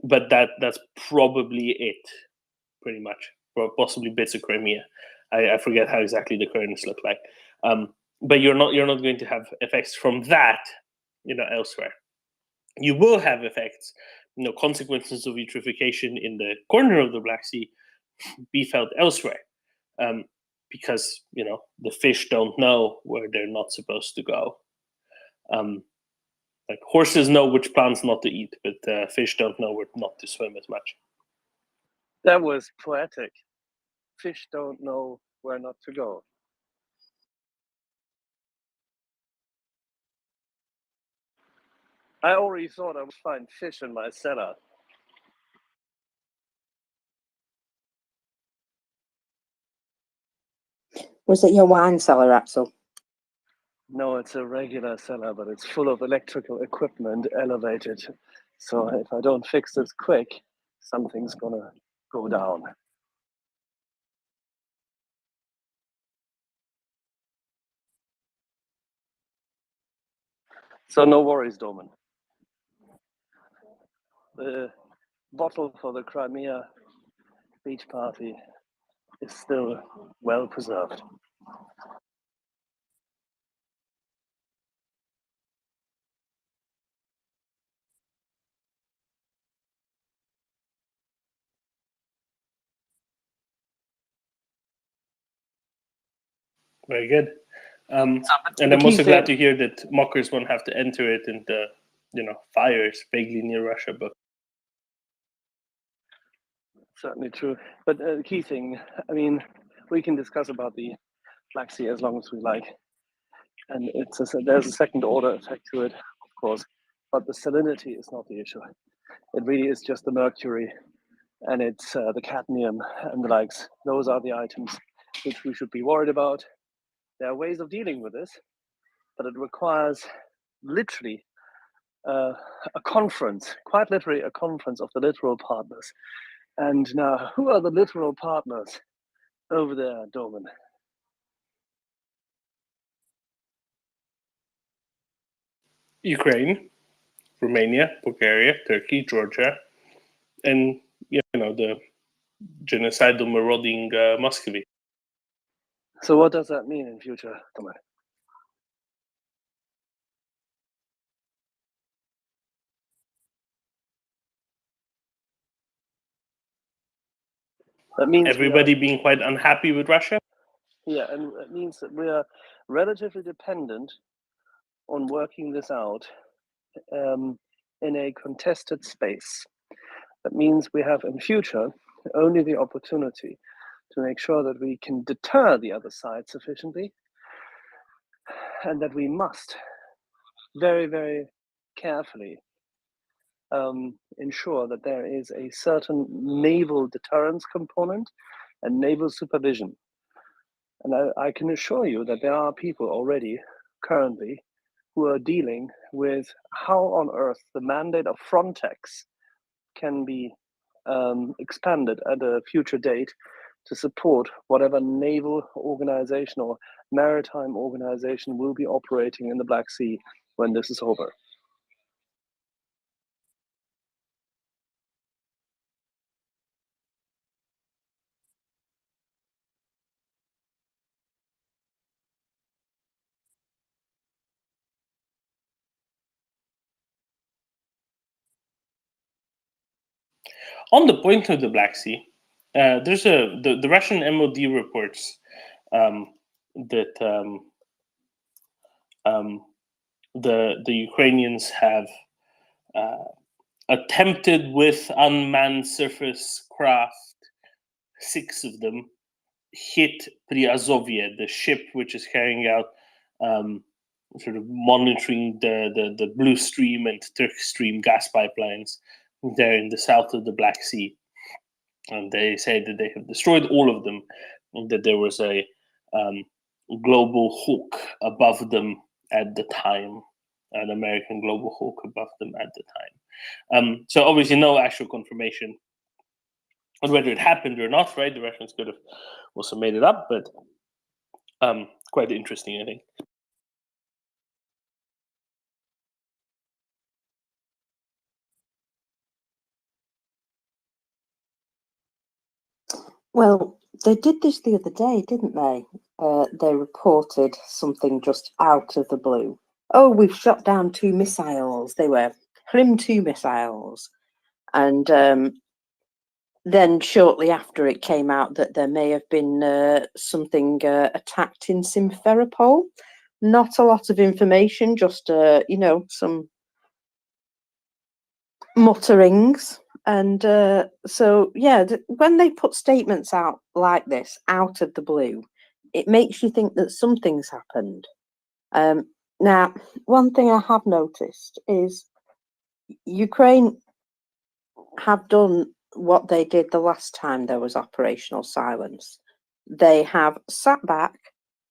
But that's probably it, pretty much, or possibly bits of Crimea. I forget how exactly the currents look like. but you're not going to have effects from that, elsewhere. You will have effects, consequences of eutrophication in the corner of the Black Sea be felt elsewhere, because the fish don't know where they're not supposed to go. Like horses know which plants not to eat, but fish don't know where not to swim as much. That was poetic. Fish don't know where not to go. I already thought I would find fish in my cellar. Was it your wine cellar, Axel? No, it's a regular cellar, but it's full of electrical equipment, elevated. So if I don't fix this quick, something's gonna go down. So no worries, Domen. The bottle for the Crimea beach party is still well preserved. Very good. And the I'm key also glad thing- to hear that mockers won't have to enter it in the, fires vaguely near Russia book. Certainly true. But the key thing, I mean, we can discuss about the Black Sea as long as we like. And there's a second order effect to it, of course. But the salinity is not the issue. It really is just the mercury, and it's the cadmium and the likes. Those are the items which we should be worried about. There are ways of dealing with this, but it requires literally a conference, quite literally a conference of the littoral partners. And now, who are the littoral partners over there, Domen? Ukraine, Romania, Bulgaria, Turkey, Georgia, and the genocidal marauding Muscovy. So what does that mean in future, Domen? That means everybody being quite unhappy with Russia. Yeah, and it means that we are relatively dependent on working this out in a contested space. That means we have in future only the opportunity to make sure that we can deter the other side sufficiently, and that we must very, very carefully ensure that there is a certain naval deterrence component and naval supervision. And I can assure you that there are people already currently who are dealing with how on earth the mandate of Frontex can be expanded at a future date to support whatever naval organization or maritime organization will be operating in the Black Sea when this is over. On the point of the Black Sea, there's the Russian MOD reports that the Ukrainians have attempted with unmanned surface craft, 6 of them, hit Priazovye, the ship which is carrying out sort of monitoring the Blue Stream and Turkish Stream gas pipelines there in the south of the Black Sea. And they say that they have destroyed all of them, and that there was a global hawk above them at the time, an American global hawk above them at the time. So obviously no actual confirmation on whether it happened or not, right? The Russians could have also made it up, but quite interesting, I think. Well, they did this the other day, didn't they? they reported something just out of the blue. Oh, we've shot down 2 missiles. They were Krim-2 missiles. And then shortly after, it came out that there may have been something attacked in Simferopol. Not a lot of information, just, you know, some mutterings. And so, yeah, when they put statements out like this, out of the blue, it makes you think that something's happened. Now, one thing I have noticed is Ukraine have done what they did the last time there was operational silence. They have sat back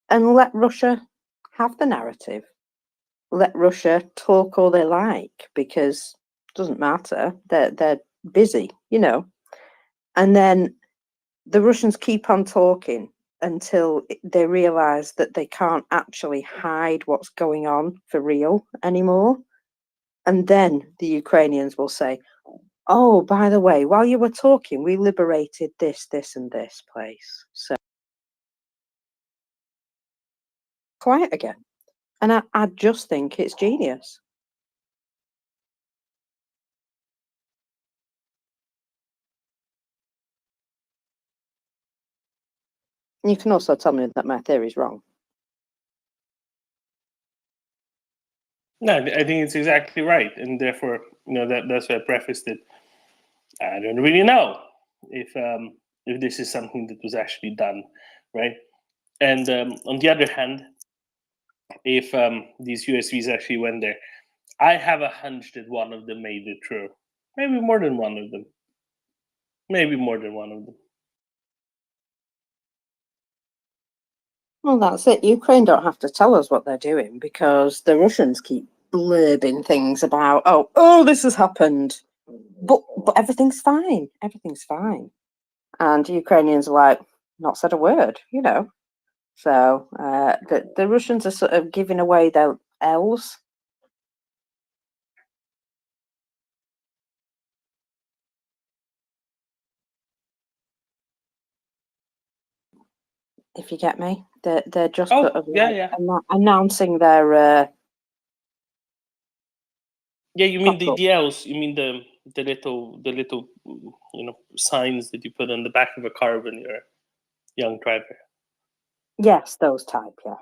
and let Russia have the narrative. Let Russia talk all they like, because it doesn't matter. They're busy, you know. And then the Russians keep on talking until they realize that they can't actually hide what's going on for real anymore. And then the Ukrainians will say, oh, by the way, while you were talking, we liberated this, this, and this place. So quiet again. And I just think it's genius. You can also tell me that my theory is wrong. No, I think it's exactly right, and therefore, you know, that's why I prefaced it. I don't really know if this is something that was actually done, right? And on the other hand, if these USVs actually went there, I have a hunch that one of them made it through. Maybe more than one of them. Maybe more than one of them. Well, that's it. Ukraine don't have to tell us what they're doing, because the Russians keep blurbing things about, oh, this has happened, but everything's fine. Everything's fine. And Ukrainians are like, not said a word, you know. So the Russians are sort of giving away their L's. If you get me, they're just sort of like announcing their. Yeah, you mean the L's? You mean the little you know, signs that you put on the back of a car when you're a young driver? Yes, those type, yeah.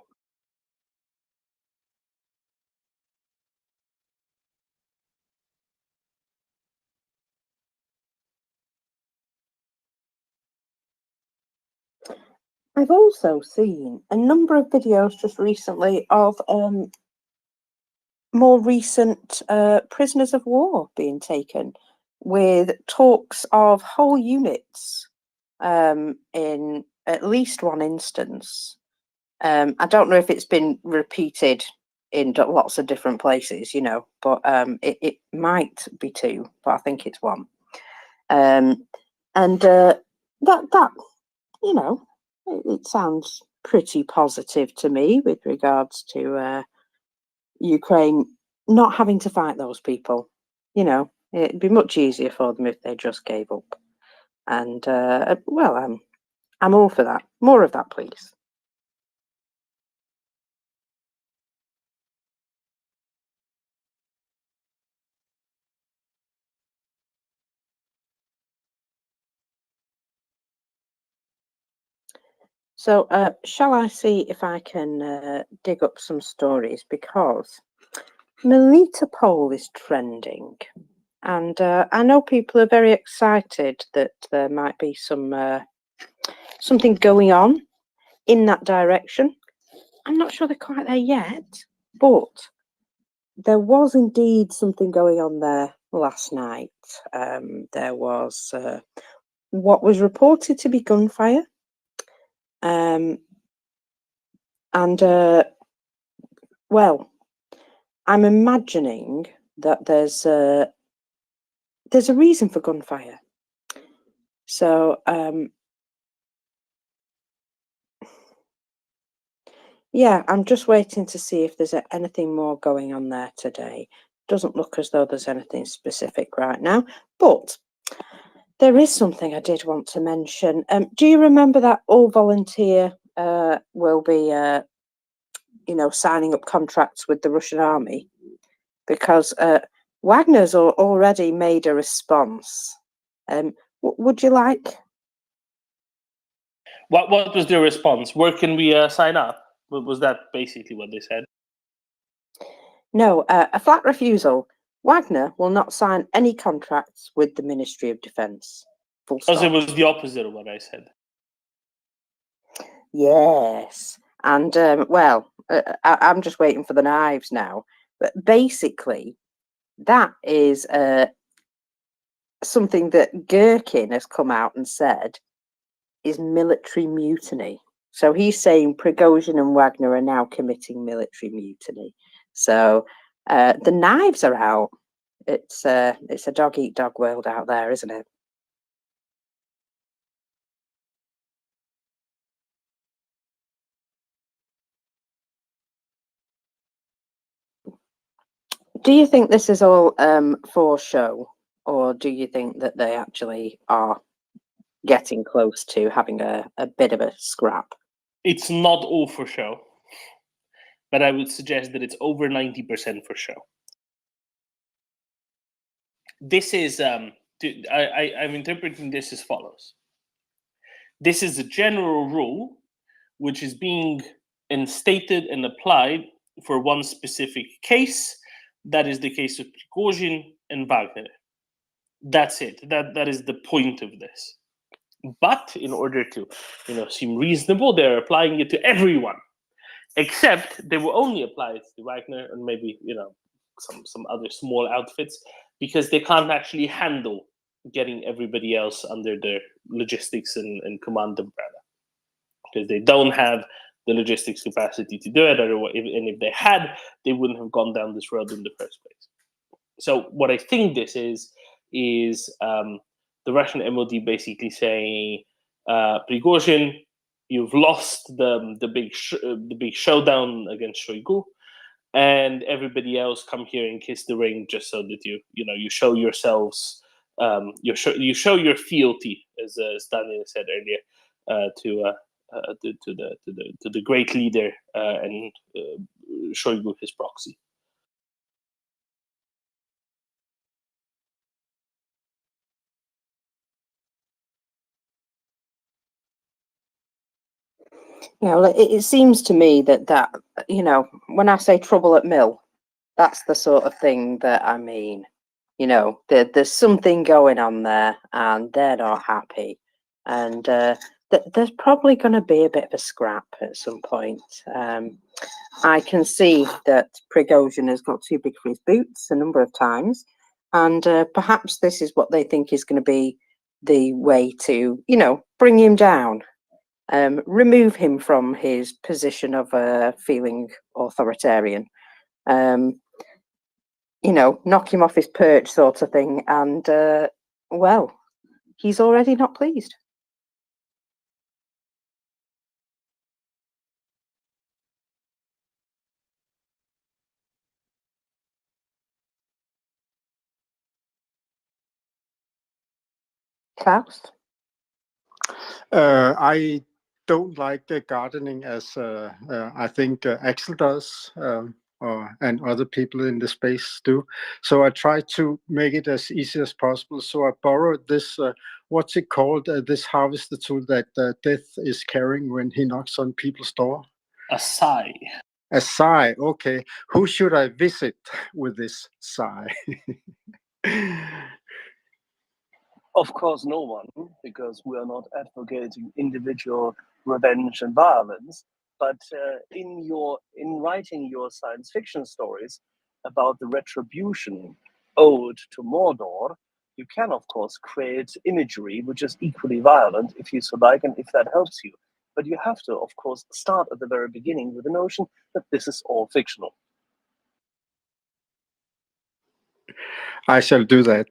I've also seen a number of videos just recently of more recent prisoners of war being taken, with talks of whole units in at least one instance. I don't know if it's been repeated in lots of different places, you know, but it might be 2, but I think it's 1. And that you know, it sounds pretty positive to me with regards to Ukraine not having to fight those people. You know, it'd be much easier for them if they just gave up. And well, I'm all for that. More of that, please. So, shall I see if I can dig up some stories, because Melitopol is trending, and I know people are very excited that there might be some something going on in that direction. I'm not sure they're quite there yet, but there was indeed something going on there last night. There was what was reported to be gunfire. And well, I'm imagining that there's a reason for gunfire. So yeah, I'm just waiting to see if there's anything more going on there today. Doesn't look as though there's anything specific right now, but there is something I did want to mention. Do you remember that all-volunteer will be, signing up contracts with the Russian army, because Wagner's already made a response. Would you like? What was their response? Where can we sign up? Was that basically what they said? No, a flat refusal. Wagner will not sign any contracts with the Ministry of Defence. Full stop. Because it was the opposite of what I said. Yes, and I'm just waiting for the knives now. But basically, that is something that Gherkin has come out and said is military mutiny. So he's saying Prigozhin and Wagner are now committing military mutiny. So the knives are out. It's a dog eat dog world out there, isn't it? Do you think this is all for show, or do you think that they actually are getting close to having a bit of a scrap? It's not all for show, but I would suggest that it's over 90% for show. This is, I'm interpreting this as follows. This is a general rule which is being instated and applied for one specific case. That is the case of Prigozhin and Wagner. That's it. That is the point of this. But in order to, seem reasonable, they're applying it to everyone, except they will only apply it to Wagner and maybe some other small outfits, because they can't actually handle getting everybody else under their logistics and command umbrella, because they don't have the logistics capacity to do it, and if they had, they wouldn't have gone down this road in the first place. So what I think this is the Russian MOD basically saying, Prigozhin, you've lost the big showdown against Shoigu, and everybody else come here and kiss the ring, just so that you show yourselves, you show your fealty, as Daniel said earlier, to the great leader and Shoigu, his proxy. Yeah, well, it seems to me that when I say trouble at mill, that's the sort of thing that I mean. There's something going on there, and they're not happy, and there's probably going to be a bit of a scrap at some point. I can see that Prigozhin has got too big for his boots a number of times, and perhaps this is what they think is going to be the way to, bring him down. Remove him from his position of feeling authoritarian, knock him off his perch sort of thing. And, well, he's already not pleased. Klaus? I don't like gardening as I think Axel does, and other people in the space do. So I try to make it as easy as possible. So I borrowed this, what's it called, this harvester tool that Death is carrying when he knocks on people's door? A sigh. A sigh, okay. Who should I visit with this sigh? Of course, no one, because we are not advocating individual revenge and violence. But in writing your science fiction stories about the retribution ode to Mordor, you can, of course, create imagery which is equally violent, if you so like, and if that helps you. But you have to, of course, start at the very beginning with the notion that this is all fictional. I shall do that.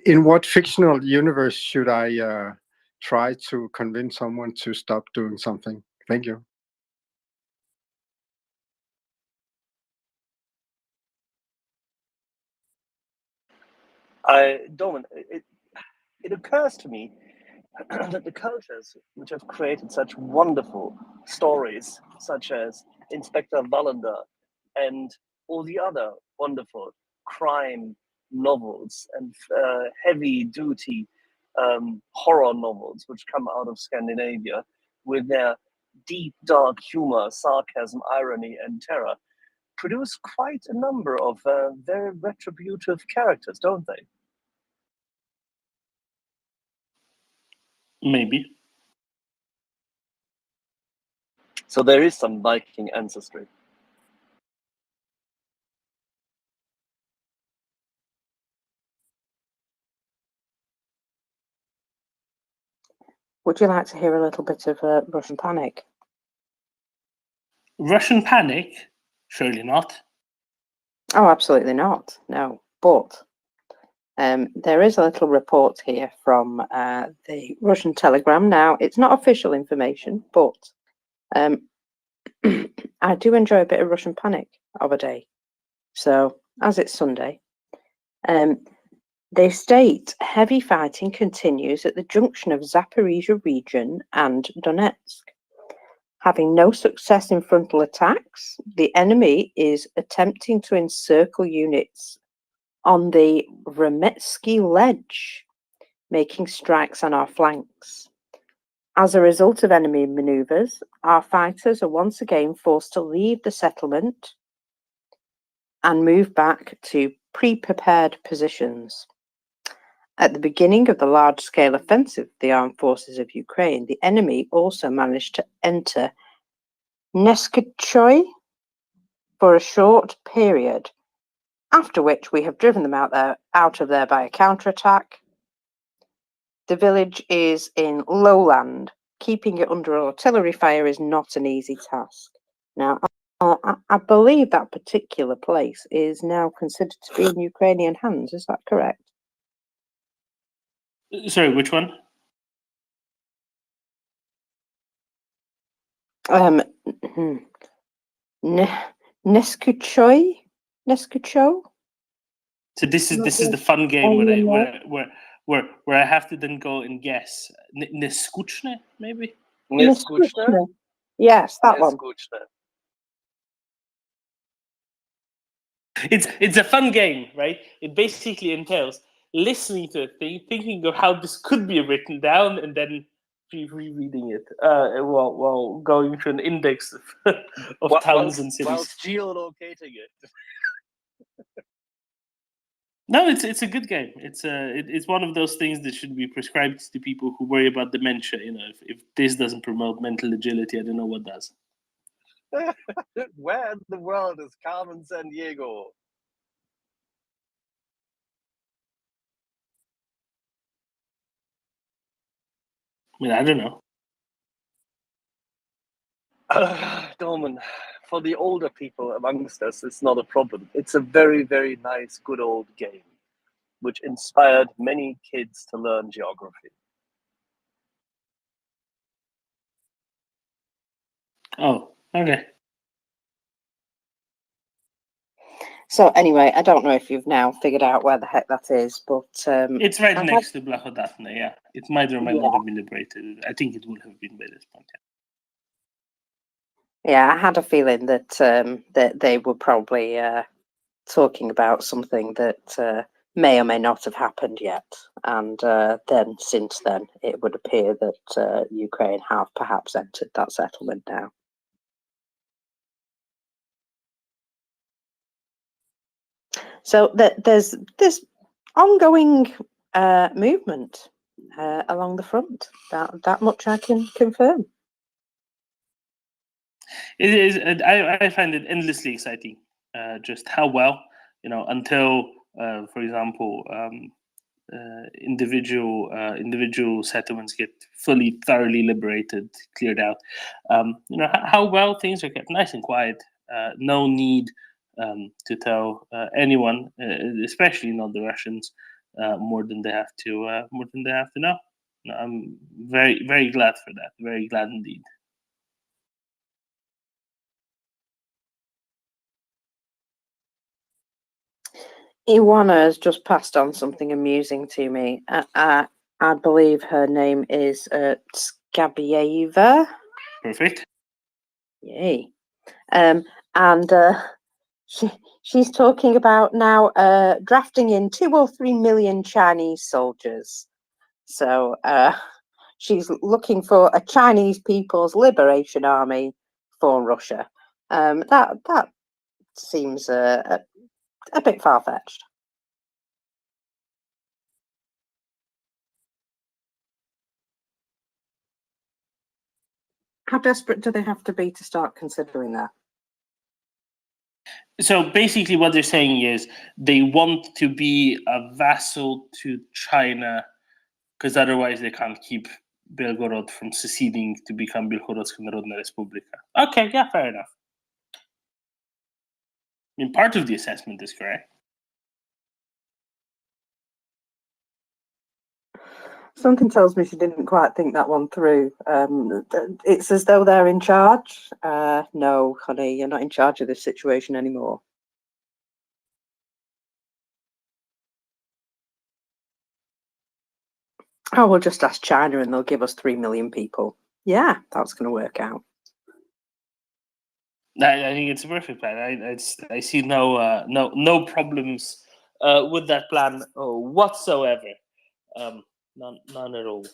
In what fictional universe should I try to convince someone to stop doing something? Thank you. Domin, it occurs to me that the cultures which have created such wonderful stories, such as Inspector Wallander and all the other wonderful crime novels and heavy-duty horror novels which come out of Scandinavia with their deep, dark humor, sarcasm, irony, and terror, produce quite a number of very retributive characters, don't they? Maybe. So there is some Viking ancestry. Would you like to hear a little bit of Russian panic? Russian panic? Surely not. Oh, absolutely not. No, but there is a little report here from the Russian Telegram. Now, it's not official information, but I do enjoy a bit of Russian panic of a day. So, as it's Sunday, they state heavy fighting continues at the junction of Zaporizhia region and Donetsk. Having no success in frontal attacks, the enemy is attempting to encircle units on the Remetsky Ledge, making strikes on our flanks. As a result of enemy maneuvers, our fighters are once again forced to leave the settlement and move back to pre-prepared positions. At the beginning of the large-scale offensive of the armed forces of Ukraine, the enemy also managed to enter Neskutchoy for a short period, after which we have driven them out of there by a counterattack. The village is in lowland. Keeping it under artillery fire is not an easy task. Now, I believe that particular place is now considered to be in Ukrainian hands. Is that correct? Sorry, which one? Neskuchoy? Neskucho? So this is the fun game where I have to then go and guess. Neskuchne, maybe? Neskuchne? Yes, that one. It's a fun game, right? It basically entails listening to a thing, thinking of how this could be written down, and then rereading it while going through an index of towns and cities. Whilst geolocating it. No, it's a good game. It's one of those things that should be prescribed to people who worry about dementia. You know, if this doesn't promote mental agility, I don't know what does. Where in the world is Carmen San Diego? I mean, I don't know. Dorman, for the older people amongst us, it's not a problem. It's a very, very nice, good old game, which inspired many kids to learn geography. Oh, okay. So anyway, I don't know if you've now figured out where the heck that is, but It's right next to Blahodatne, yeah. It might or might not have been liberated. I think it would have been by this point. Yeah, I had a feeling that that they were probably talking about something that may or may not have happened yet, and then since then it would appear that Ukraine have perhaps entered that settlement now. So there's this ongoing movement along the front. That much I can confirm. It is. I find it endlessly exciting. Just how well, until, for example, individual settlements get fully, thoroughly liberated, cleared out. How well things are kept nice and quiet. No need to tell anyone, especially not the Russians, more than they have to. More than they have to know. I'm very, very glad for that. Very glad indeed. Iwana has just passed on something amusing to me. I believe her name is Skabieva. Perfect. Yay. And she's talking about now drafting in 2 or 3 million Chinese soldiers. So she's looking for a Chinese People's Liberation Army for Russia. That seems a bit far-fetched. How desperate do they have to be to start considering that? So basically what they're saying is they want to be a vassal to China because otherwise they can't keep Belgorod from seceding to become Belgorodská Narodná Republika. Okay, yeah, fair enough. I mean, part of the assessment is correct. Something tells me she didn't quite think that one through. It's as though they're in charge. No, honey, you're not in charge of this situation anymore. Oh, we'll just ask China and they'll give us 3 million people. Yeah, that's going to work out. I think it's a perfect plan. I see no problems with that plan whatsoever. None at all.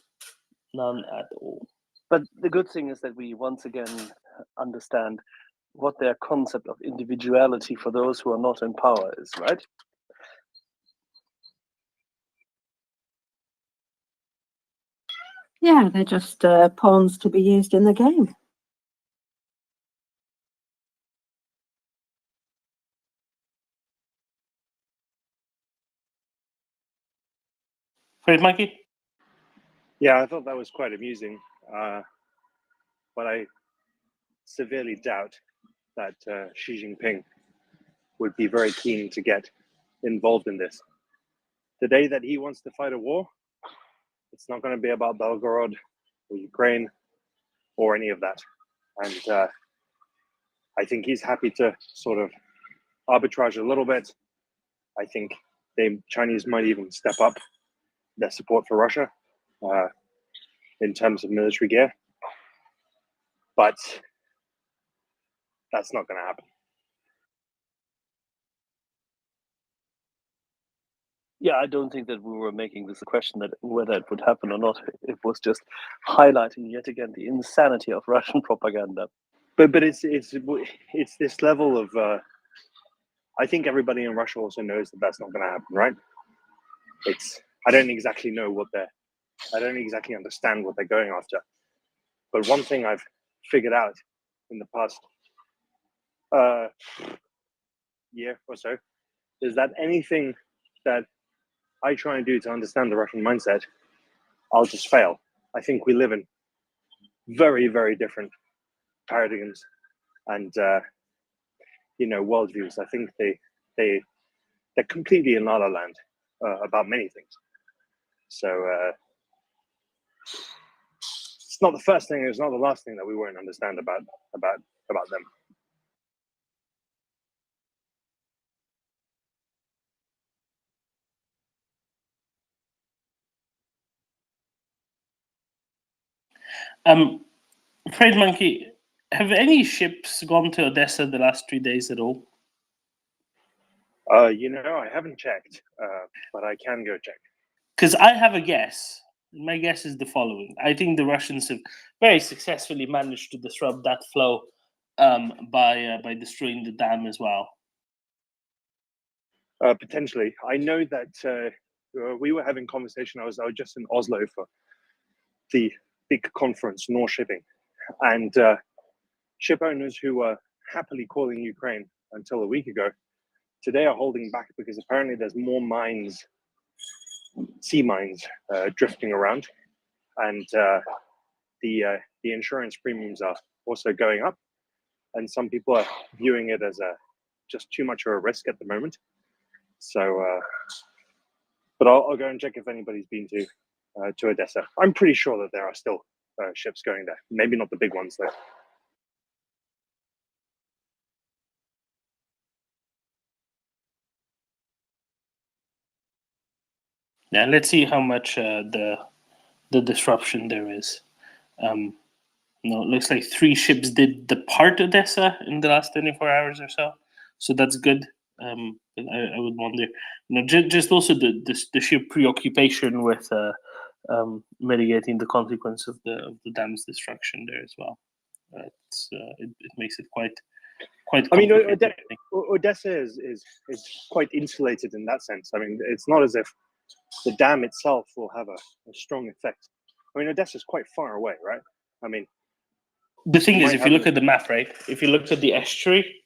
None at all. But the good thing is that we once again understand what their concept of individuality for those who are not in power is, right? Yeah, they're just pawns to be used in the game. Fred Monkey? Yeah, I thought that was quite amusing, but I severely doubt that Xi Jinping would be very keen to get involved in this. The day that he wants to fight a war, it's not going to be about Belgorod or Ukraine or any of that. And I think he's happy to sort of arbitrage a little bit. I think the Chinese might even step up their support for Russia in terms of military gear. But that's not going to happen. Yeah, I don't think that we were making this a question that whether it would happen or not. It was just highlighting yet again the insanity of Russian propaganda. But it's this level of. I think everybody in Russia also knows that that's not going to happen, right? I don't exactly know I don't exactly understand what they're going after. But one thing I've figured out in the past year or so is that anything that I try and do to understand the Russian mindset, I'll just fail. I think we live in very, very different paradigms and worldviews. I think they're completely in la la land about many things. So it's not the first thing. It's not the last thing that we won't understand about them. Fred Monkey, have any ships gone to Odessa the last 3 days at all? I haven't checked, but I can go check. Because I have a guess. My guess is the following. I think the Russians have very successfully managed to disrupt that flow by destroying the dam as well. Potentially. I know that we were having conversation. I was just in Oslo for the big conference, North Shipping, and ship owners who were happily calling Ukraine until a week ago, today are holding back because apparently there's more mines, sea mines, drifting around, and the insurance premiums are also going up, and some people are viewing it as just too much of a risk at the moment. So, but I'll go and check if anybody's been to Odessa. I'm pretty sure that there are still ships going there. Maybe not the big ones though. Yeah, let's see how much the the disruption there is. No, it looks like 3 ships did depart Odessa in the last 24 hours or so. So that's good. But I would wonder, just also the sheer preoccupation with mitigating the consequence of the dam's destruction there as well. It makes it quite I mean, complicated. Odessa is quite insulated in that sense. I mean, it's not as if the dam itself will have a strong effect. I mean, Odessa is quite far away, right? I mean, the thing is, if you look at the map, right? If you look at the estuary,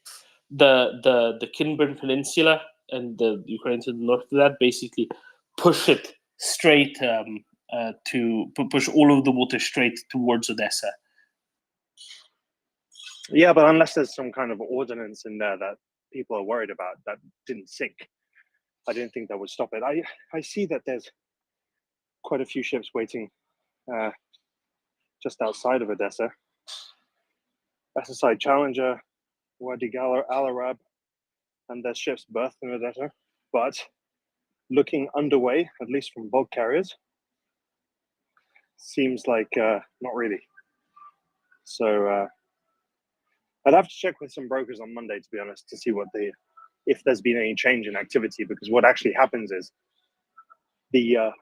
the Kinburn Peninsula and the Ukraine to the north of that basically push it straight to push all of the water straight towards Odessa. Yeah, but unless there's some kind of ordinance in there that people are worried about that didn't sink, I didn't think that would stop it. I see that there's quite a few ships waiting just outside of Odessa. SSI Challenger, Wadi Al Arab, and there's ships berthed in Odessa. But looking underway, at least from bulk carriers, seems like not really. So I'd have to check with some brokers on Monday, to be honest, to see if there's been any change in activity. Because what actually happens is the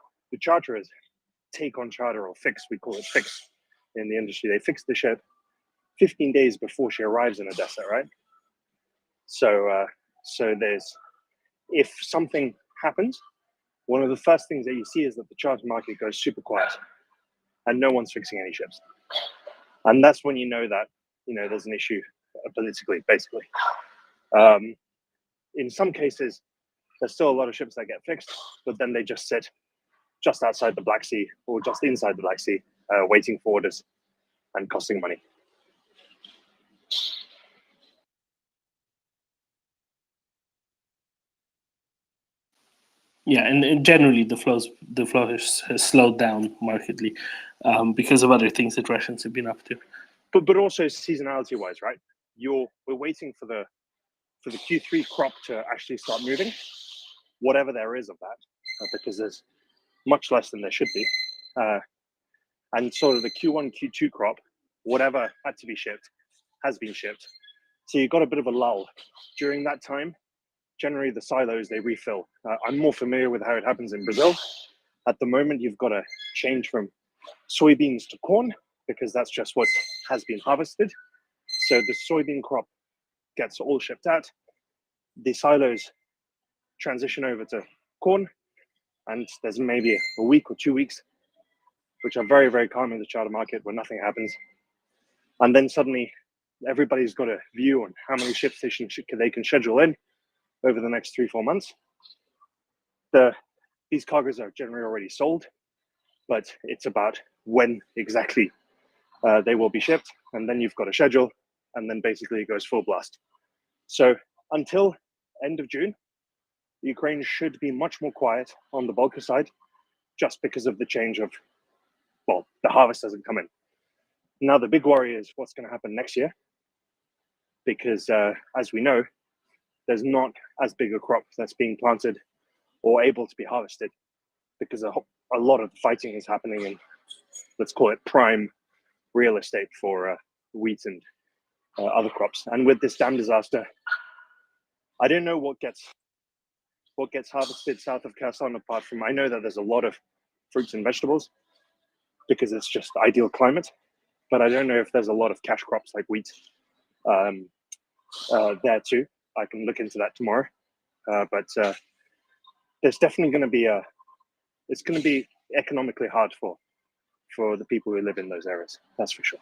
charterers take on charter or fix. We call it fix in the industry. They fix the ship 15 days before she arrives in Odessa, right? So there's, if something happens, one of the first things that you see is that the charter market goes super quiet, and no one's fixing any ships, and that's when you know that there's an issue politically, basically. In some cases, there's still a lot of ships that get fixed, but then they just sit just outside the Black Sea or just inside the Black Sea, waiting for orders and costing money. Yeah, and generally the flow has slowed down markedly because of other things that Russians have been up to. But also seasonality wise, right? We're waiting for the Q3 crop to actually start moving, whatever there is of that, because there's much less than there should be, and sort of the Q1, Q2 crop, whatever had to be shipped, has been shipped. So you've got a bit of a lull during that time. Generally, the silos, they refill. I'm more familiar with how it happens in Brazil. At the moment, you've got to change from soybeans to corn because that's just what has been harvested. So the soybean crop gets all shipped out. The silos transition over to corn, and there's maybe a week or 2 weeks, which are very, very calm in the charter market where nothing happens. And then suddenly, everybody's got a view on how many ships they can schedule in over the next 3-4 months. These cargoes are generally already sold, but it's about when exactly they will be shipped, and then you've got a schedule, and then basically it goes full blast. So until end of June, Ukraine should be much more quiet on the bulker side, just because of the change of, well, the harvest doesn't come in. Now the big worry is what's going to happen next year, because as we know, there's not as big a crop that's being planted or able to be harvested, because a lot of fighting is happening in, let's call it, prime real estate for wheat and other crops. And with this dam disaster, I don't know what gets harvested south of Kherson, apart from, I know that there's a lot of fruits and vegetables because it's just ideal climate, but I don't know if there's a lot of cash crops like wheat there too. I can look into that tomorrow, but there's definitely going to be it's going to be economically hard for the people who live in those areas. That's for sure.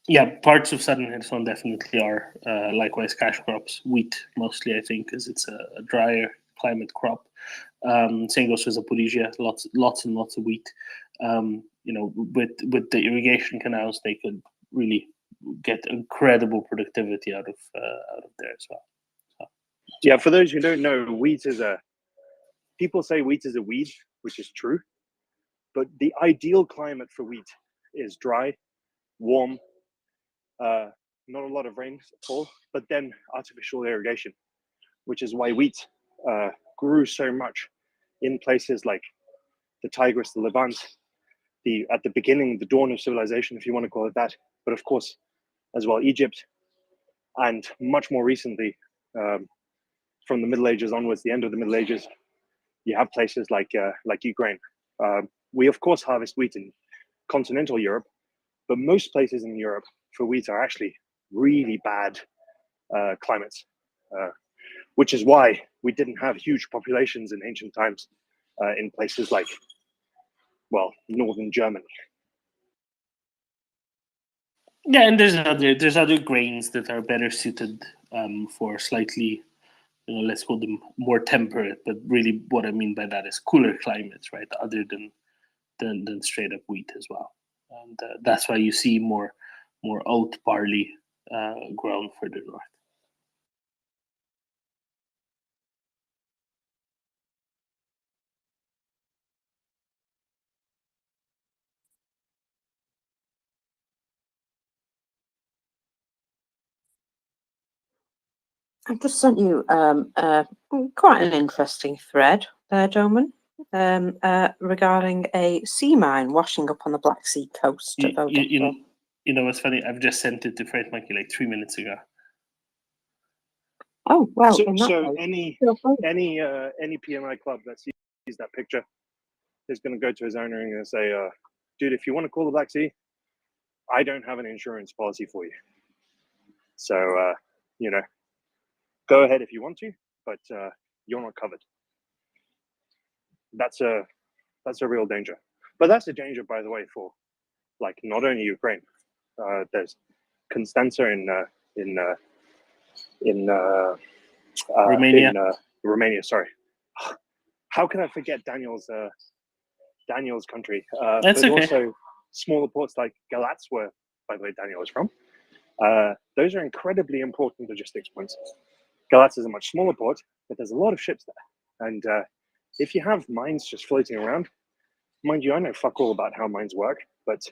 Yeah, parts of southern Kherson definitely are likewise cash crops. Wheat mostly, I think, because it's a drier climate crop. Same goes for Zaporizhia. Lots and lots of wheat. With the irrigation canals, they could really get incredible productivity out of there as well. So. Yeah, for those who don't know, people say wheat is a weed, which is true, but the ideal climate for wheat is dry, warm, not a lot of rainfall, but then artificial irrigation, which is why wheat grew so much in places like the Tigris, the Levant, at the beginning, the dawn of civilization, if you want to call it that, but of course, as well, Egypt, and much more recently, from the Middle Ages onwards, the end of the Middle Ages, you have places like Ukraine. We of course harvest wheat in continental Europe, but most places in Europe for wheat are actually really bad climates, which is why we didn't have huge populations in ancient times in places like, well, northern Germany. Yeah, and there's other grains that are better suited for slightly, let's call them more temperate, but really what I mean by that is cooler climates, right? Other than straight up wheat as well, and that's why you see more oat, barley grown further north. I've just sent you quite an interesting thread there, gentlemen, regarding a sea mine washing up on the Black Sea coast of Odessa. You know what's funny? I've just sent it to Freight Monkey like 3 minutes ago. Oh well, So, in that so case, any PMI club that sees that picture is going to go to his owner and going to say, "Dude, if you want to call the Black Sea, I don't have an insurance policy for you. So, go ahead if you want to, but you're not covered." That's a real danger. But that's a danger, by the way, for like not only Ukraine. There's Constanza in Romania. Romania. Sorry, how can I forget Daniel's country? That's but okay. also smaller ports like Galatz, where, by the way, Daniel is from. Those are incredibly important logistics points. Galatz is a much smaller port, but there's a lot of ships there. And if you have mines just floating around, mind you, I know fuck all about how mines work, but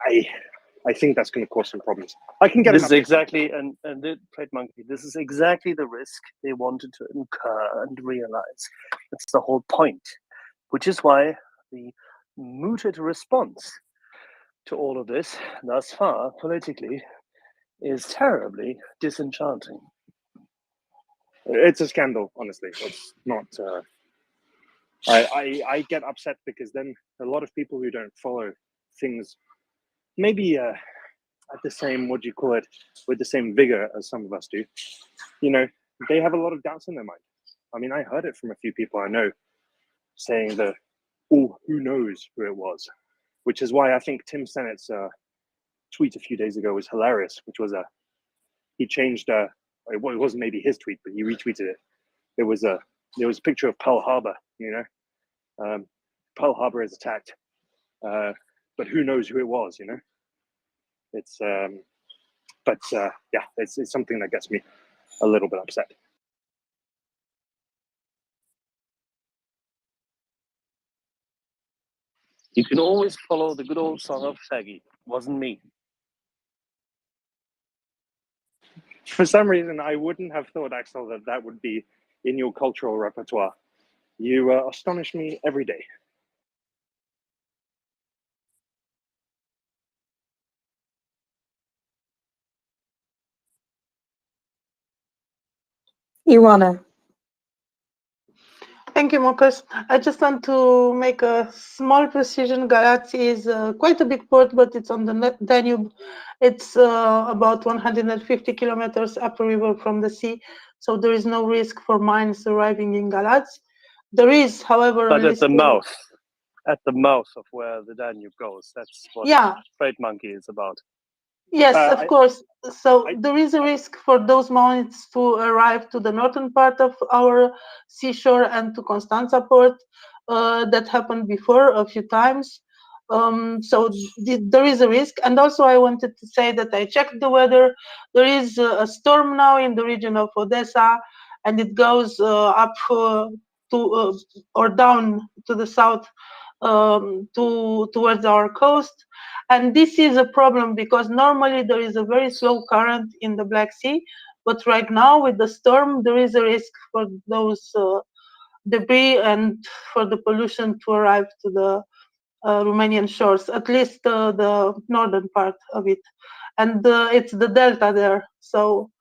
I think that's going to cause some problems. I can get This an is update. exactly, and the Trade Monkey, this is exactly the risk they wanted to incur and realize. That's the whole point, which is why the mooted response to all of this thus far politically is terribly disenchanting. It's a scandal, honestly. It's not. I get upset because then a lot of people who don't follow things, maybe at the same, what do you call it, with the same vigor as some of us do, they have a lot of doubts in their mind. I mean, I heard it from a few people I know saying that, oh, who knows who it was, which is why I think Tim Sennett's tweet a few days ago was hilarious, which was he changed, it wasn't maybe his tweet, but he retweeted it. There was a picture of Pearl Harbor, Pearl Harbor is attacked, but who knows who it was, It's, it's something that gets me a little bit upset. You can always follow the good old song of Shaggy. Wasn't me. For some reason, I wouldn't have thought, Axel, that would be in your cultural repertoire. You astonish me every day. Ioana. Thank you, Marcus. I just want to make a small precision. Galatz is quite a big port, but it's on the Danube. It's about 150 kilometers upriver from the sea, so there is no risk for mines arriving in Galatz. There is, however, But at the mouth of where the Danube goes, that's what Trade Monkey is about. Yes, of course. So there is a risk for those mines to arrive to the northern part of our seashore and to Constanza port. That happened before a few times. So there is a risk. And also I wanted to say that I checked the weather. There is a storm now in the region of Odessa, and it goes up to or down to the south towards our coast. And this is a problem because normally there is a very slow current in the Black Sea, but right now with the storm there is a risk for debris and for the pollution to arrive to the Romanian shores, at least the northern part of it. And it's the delta there. So,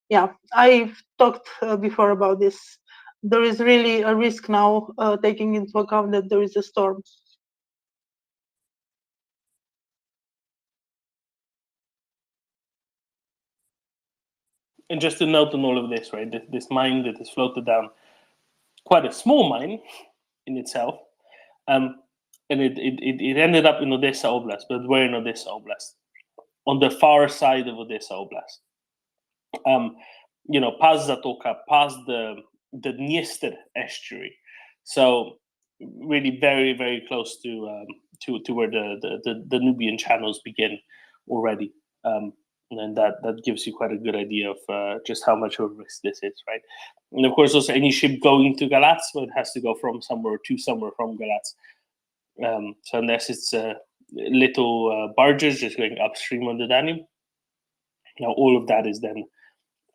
yeah, I've talked before about this. There is really a risk now, taking into account that there is a storm. And just to note on all of this, right, this mine that is floated down, quite a small mine in itself, and it ended up in Odessa Oblast, but we're in Odessa Oblast, on the far side of Odessa Oblast. Past Zatoka, past the Dniester estuary, so really very, very close to where the Nubian channels begin already. And that gives you quite a good idea of just how much of a risk this is, right? And of course, also any ship going to Galatz, well, it has to go from somewhere to somewhere from Galatz. So unless it's little barges just going upstream on the Danube, now all of that is then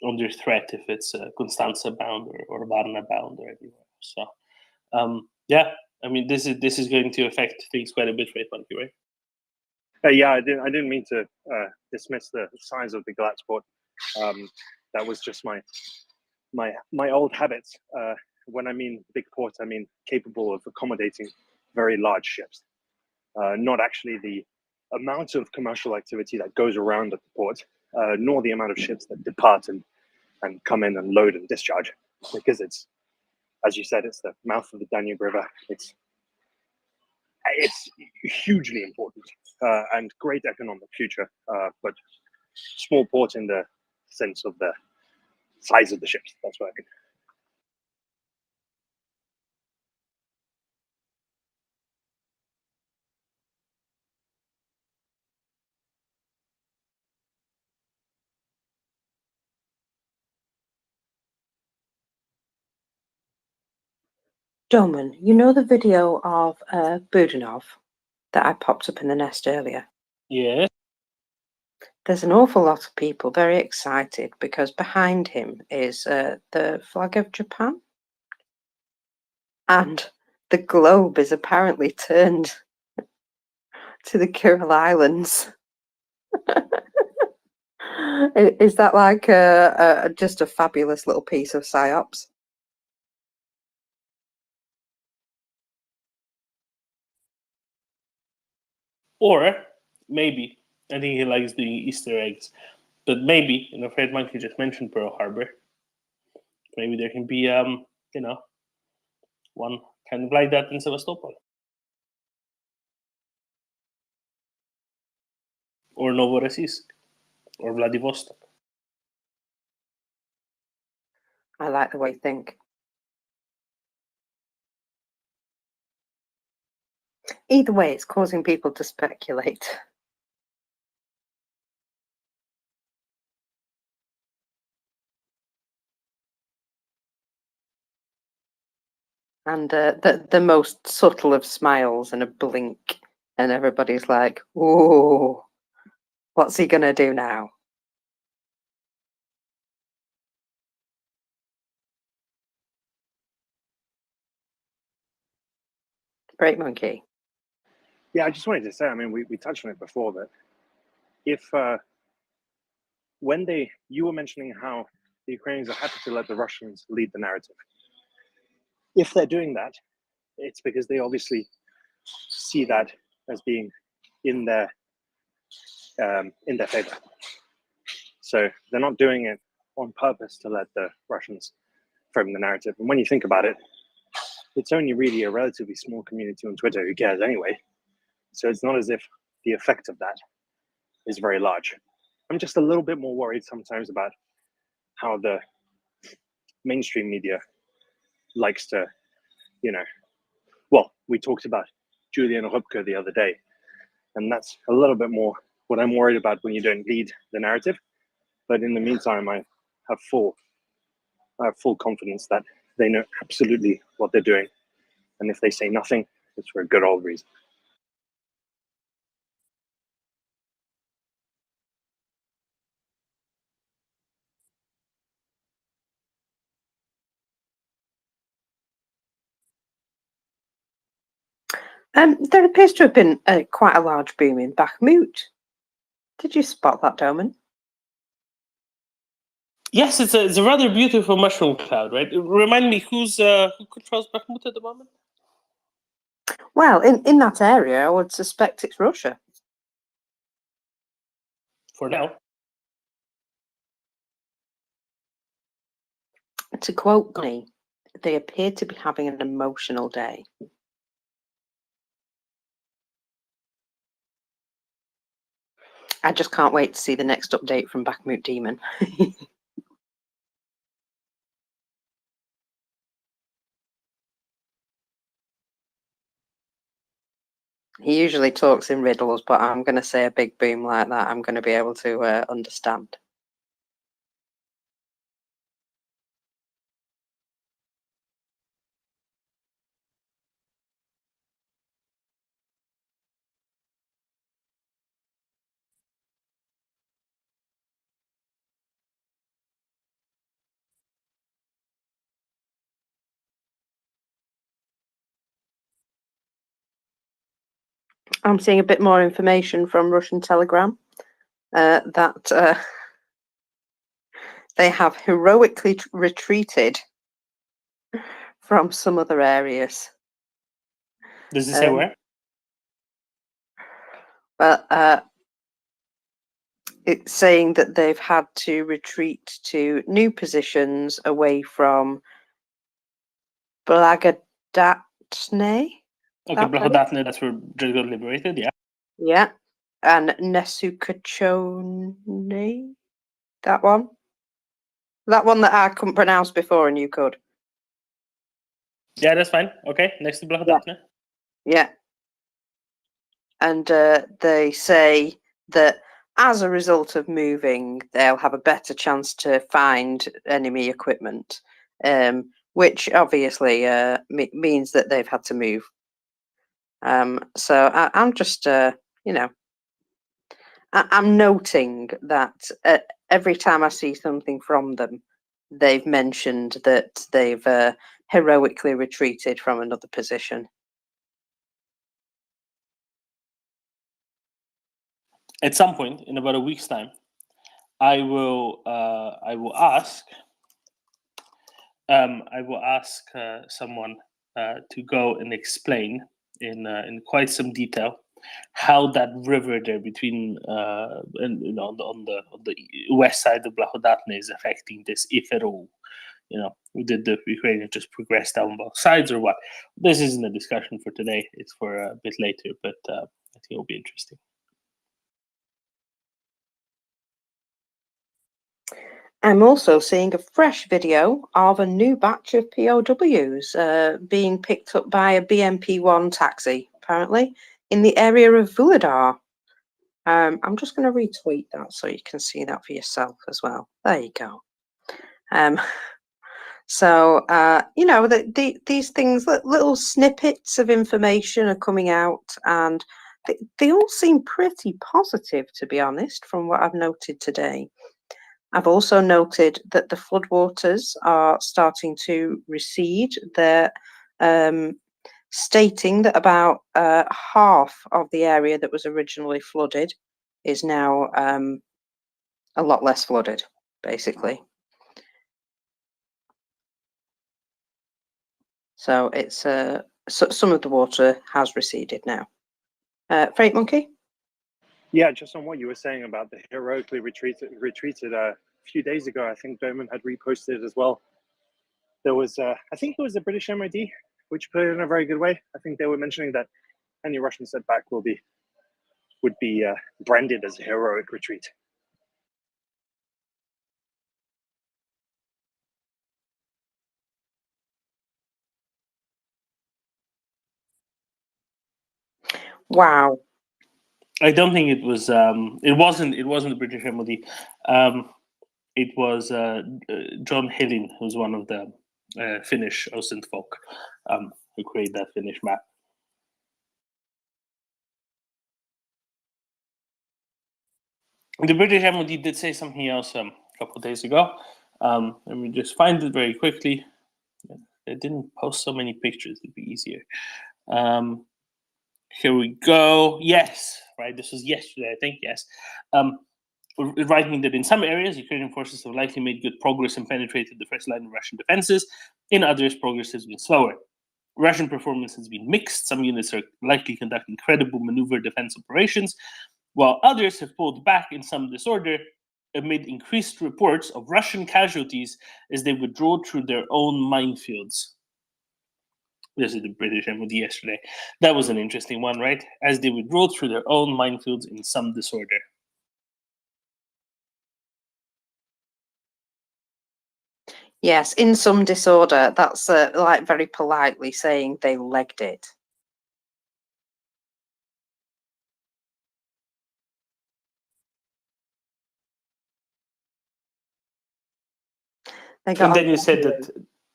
under threat if it's Constanza bound or Varna bound or everywhere. So yeah, I mean this is going to affect things quite a bit, right, Monkey, right? Yeah, I didn't mean to dismiss the size of the Galatz port. That was just my old habits. When I mean big port, I mean capable of accommodating very large ships. Not actually the amount of commercial activity that goes around at the port, nor the amount of ships that depart and come in and load and discharge, because it's, as you said, it's the mouth of the Danube River. It's hugely important and great economic future, but small port in the sense of the size of the ships. That's what I mean. Doman, you know the video of Budanov that I popped up in the nest earlier? Yeah. There's an awful lot of people very excited because behind him is the flag of Japan. And the globe is apparently turned to the Kuril Islands. Is that like just a fabulous little piece of psyops? Or maybe, I think he likes doing Easter eggs, but maybe, Fred Monkey just mentioned Pearl Harbor. Maybe there can be, one kind of like that in Sevastopol. Or Novorossiysk. Or Vladivostok. I like the way you think. Either way, it's causing people to speculate. And the most subtle of smiles and a blink, and everybody's like, "Ooh, what's he gonna do now?" Great Monkey. Yeah, I just wanted to say, I mean, we touched on it before, but if when you were mentioning how the Ukrainians are happy to let the Russians lead the narrative. If they're doing that, it's because they obviously see that as being in their favor. So they're not doing it on purpose to let the Russians frame the narrative. And when you think about it, it's only really a relatively small community on Twitter who cares anyway. So it's not as if the effect of that is very large. I'm just a little bit more worried sometimes about how the mainstream media likes to, well, we talked about Julian Rupke the other day, and that's a little bit more what I'm worried about when you don't lead the narrative. But in the meantime, I have full confidence that they know absolutely what they're doing. And if they say nothing, it's for a good old reason. There appears to have been quite a large boom in Bakhmut. Did you spot that, Doman? Yes, it's a rather beautiful mushroom cloud, right? Remind me, who controls Bakhmut at the moment? Well, in that area, I would suspect it's Russia. For now. To quote Gunny, they appear to be having an emotional day. I just can't wait to see the next update from Bakhmut Demon. He usually talks in riddles, but I'm going to say a big boom like that, I'm going to be able to understand. I'm seeing a bit more information from Russian Telegram that they have heroically retreated from some other areas. Does it say where? Well, it's saying that they've had to retreat to new positions away from Blagodatne. Okay, Blagodatne, that's where just got liberated, yeah. Yeah, and Nesukachone, that one that I couldn't pronounce before and you could. Yeah, that's fine. Okay, next to Blagodatne. Yeah. And they say that as a result of moving, they'll have a better chance to find enemy equipment, which obviously means that they've had to move. So I'm just, I'm noting that every time I see something from them, they've mentioned that they've heroically retreated from another position. At some point, in about a week's time, I will ask someone to go and explain in quite some detail how that river there between and on the west side of Blagodatne is affecting this, if at all. Did the Ukrainians just progress down both sides or what? This isn't a discussion for today. It's for a bit later, but I think it'll be interesting. I'm also seeing a fresh video of a new batch of POWs being picked up by a BMP-1 taxi, apparently, in the area of Vuhledar. I'm just going to retweet that so you can see that for yourself as well. There you go. So, these things, little snippets of information are coming out, and they all seem pretty positive, to be honest, from what I've noted today. I've also noted that the floodwaters are starting to recede. They're stating that about half of the area that was originally flooded is now a lot less flooded, basically. So it's some of the water has receded now. Freight Monkey? Yeah, just on what you were saying about the heroically retreated a few days ago, I think Doman had reposted it as well. There was, I think it was the British MOD, which put it in a very good way. I think they were mentioning that any Russian setback would be branded as a heroic retreat. Wow. I don't think it was. It wasn't the British MOD. It was John Hillin, who's one of the Finnish Ostentfolk, who created that Finnish map. The British MOD did say something else a couple of days ago. Let me just find it very quickly. They didn't post so many pictures; it'd be easier. Here we go. Yes, right. This was yesterday, I think. Yes. Writing that in some areas, Ukrainian forces have likely made good progress and penetrated the first line of Russian defenses. In others, progress has been slower. Russian performance has been mixed. Some units are likely conducting credible maneuver defense operations, while others have pulled back in some disorder amid increased reports of Russian casualties as they withdraw through their own minefields. This is the British MOD yesterday. That was an interesting one, right? As they withdraw through their own minefields in some disorder. Yes, in some disorder. That's like very politely saying they legged it. And then you said that.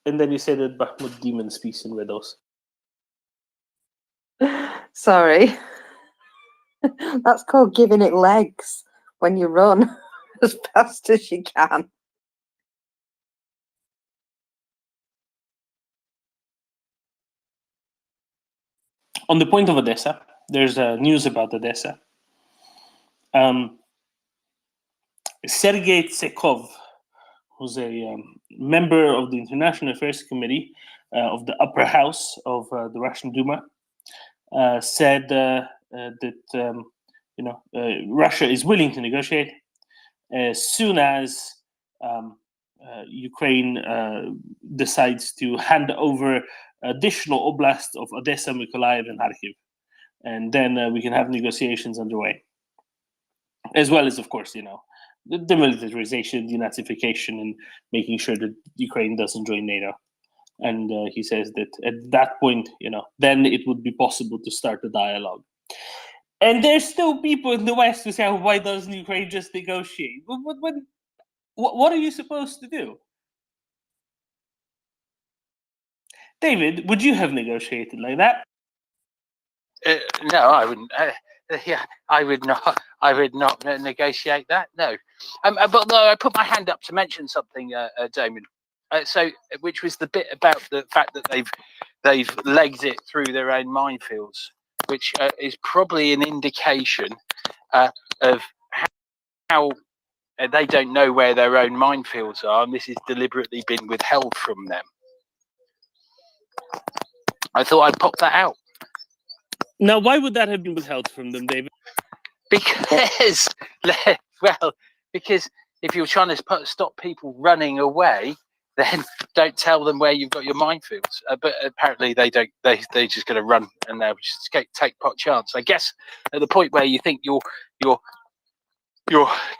And then you said that Bakhmut demons peace and riddles. Sorry. That's called giving it legs when you run as fast as you can. On the point of Odessa, there's news about Odessa. Sergei Tsekov, who's a member of the International Affairs Committee of the upper house of the Russian Duma, said that Russia is willing to negotiate as soon as Ukraine decides to hand over additional oblasts of Odessa, Mykolaiv, and Kharkiv, and then we can have negotiations underway, as well as, of course, the demilitarization, denazification, and making sure that Ukraine doesn't join NATO. And he says that at that point, then it would be possible to start a dialogue. And there's still people in the West who say, oh, why doesn't Ukraine just negotiate? What are you supposed to do? David, would you have negotiated like that? No, I wouldn't. Yeah, I would not. I would not negotiate that. No, but no, I put my hand up to mention something, Damon. Which was the bit about the fact that they've legged it through their own minefields, which is probably an indication of how they don't know where their own minefields are, and this has deliberately been withheld from them. I thought I'd pop that out. Now, why would that have been withheld from them, David? Because, because if you're trying to stop people running away, then don't tell them where you've got your minefields. But apparently they don't. They're just going to run and they'll just take pot chance. I guess at the point where you think you're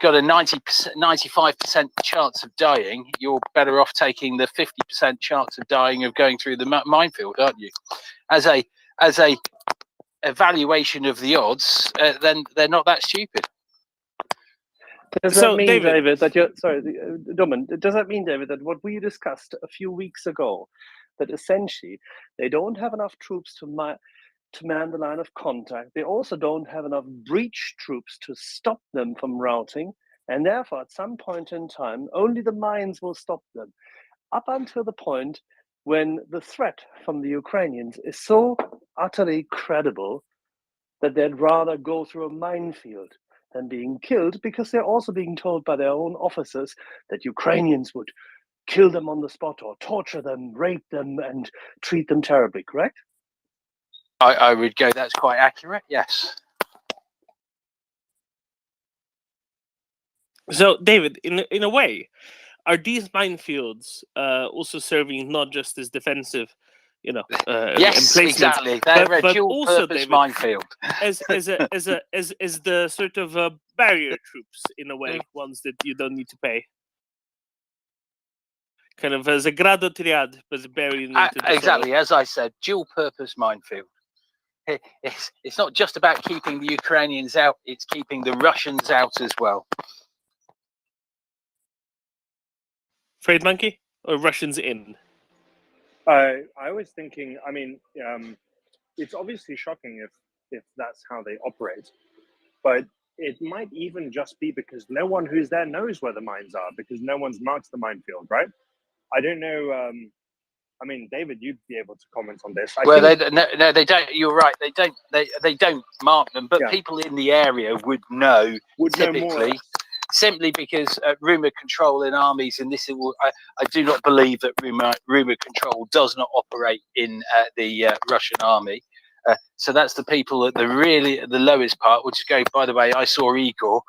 got a 95% chance of dying, you're better off taking the 50% chance of dying of going through the minefield, aren't you? As a evaluation of the odds, then they're not that stupid. Does that mean, David, that you're sorry, Domin? Does that mean, David, that what we discussed a few weeks ago, that essentially they don't have enough troops to man the line of contact. They also don't have enough breach troops to stop them from routing, and therefore, at some point in time, only the mines will stop them, up until the point when the threat from the Ukrainians is so utterly credible that they'd rather go through a minefield than being killed, because they're also being told by their own officers that Ukrainians would kill them on the spot or torture them, rape them, and treat them terribly, correct? I would go, that's quite accurate, yes. So, David, in a way, are these minefields also serving not just as defensive, yes, emplacements, exactly. They're a but dual also, purpose David, minefield. as the sort of barrier troops, in a way, ones that you don't need to pay. Kind of as a grado triad, but burying into the exactly, soil. as I said, dual purpose minefield. It's not just about keeping the Ukrainians out, it's keeping the Russians out as well. Afraid monkey or Russians in? I was thinking, I mean, it's obviously shocking if that's how they operate, but it might even just be because no one who's there knows where the mines are, because no one's marked the minefield, right? I don't know I mean, David, you'd be able to comment on this. Well, no, they don't. You're right. They don't mark them, but Yeah. people in the area would know Know more or typically, less. simply because rumor control in armies, and this is, I do not believe that rumor control does not operate in the Russian army. So that's the people at the lowest part, which is going. By the way, I saw Igor.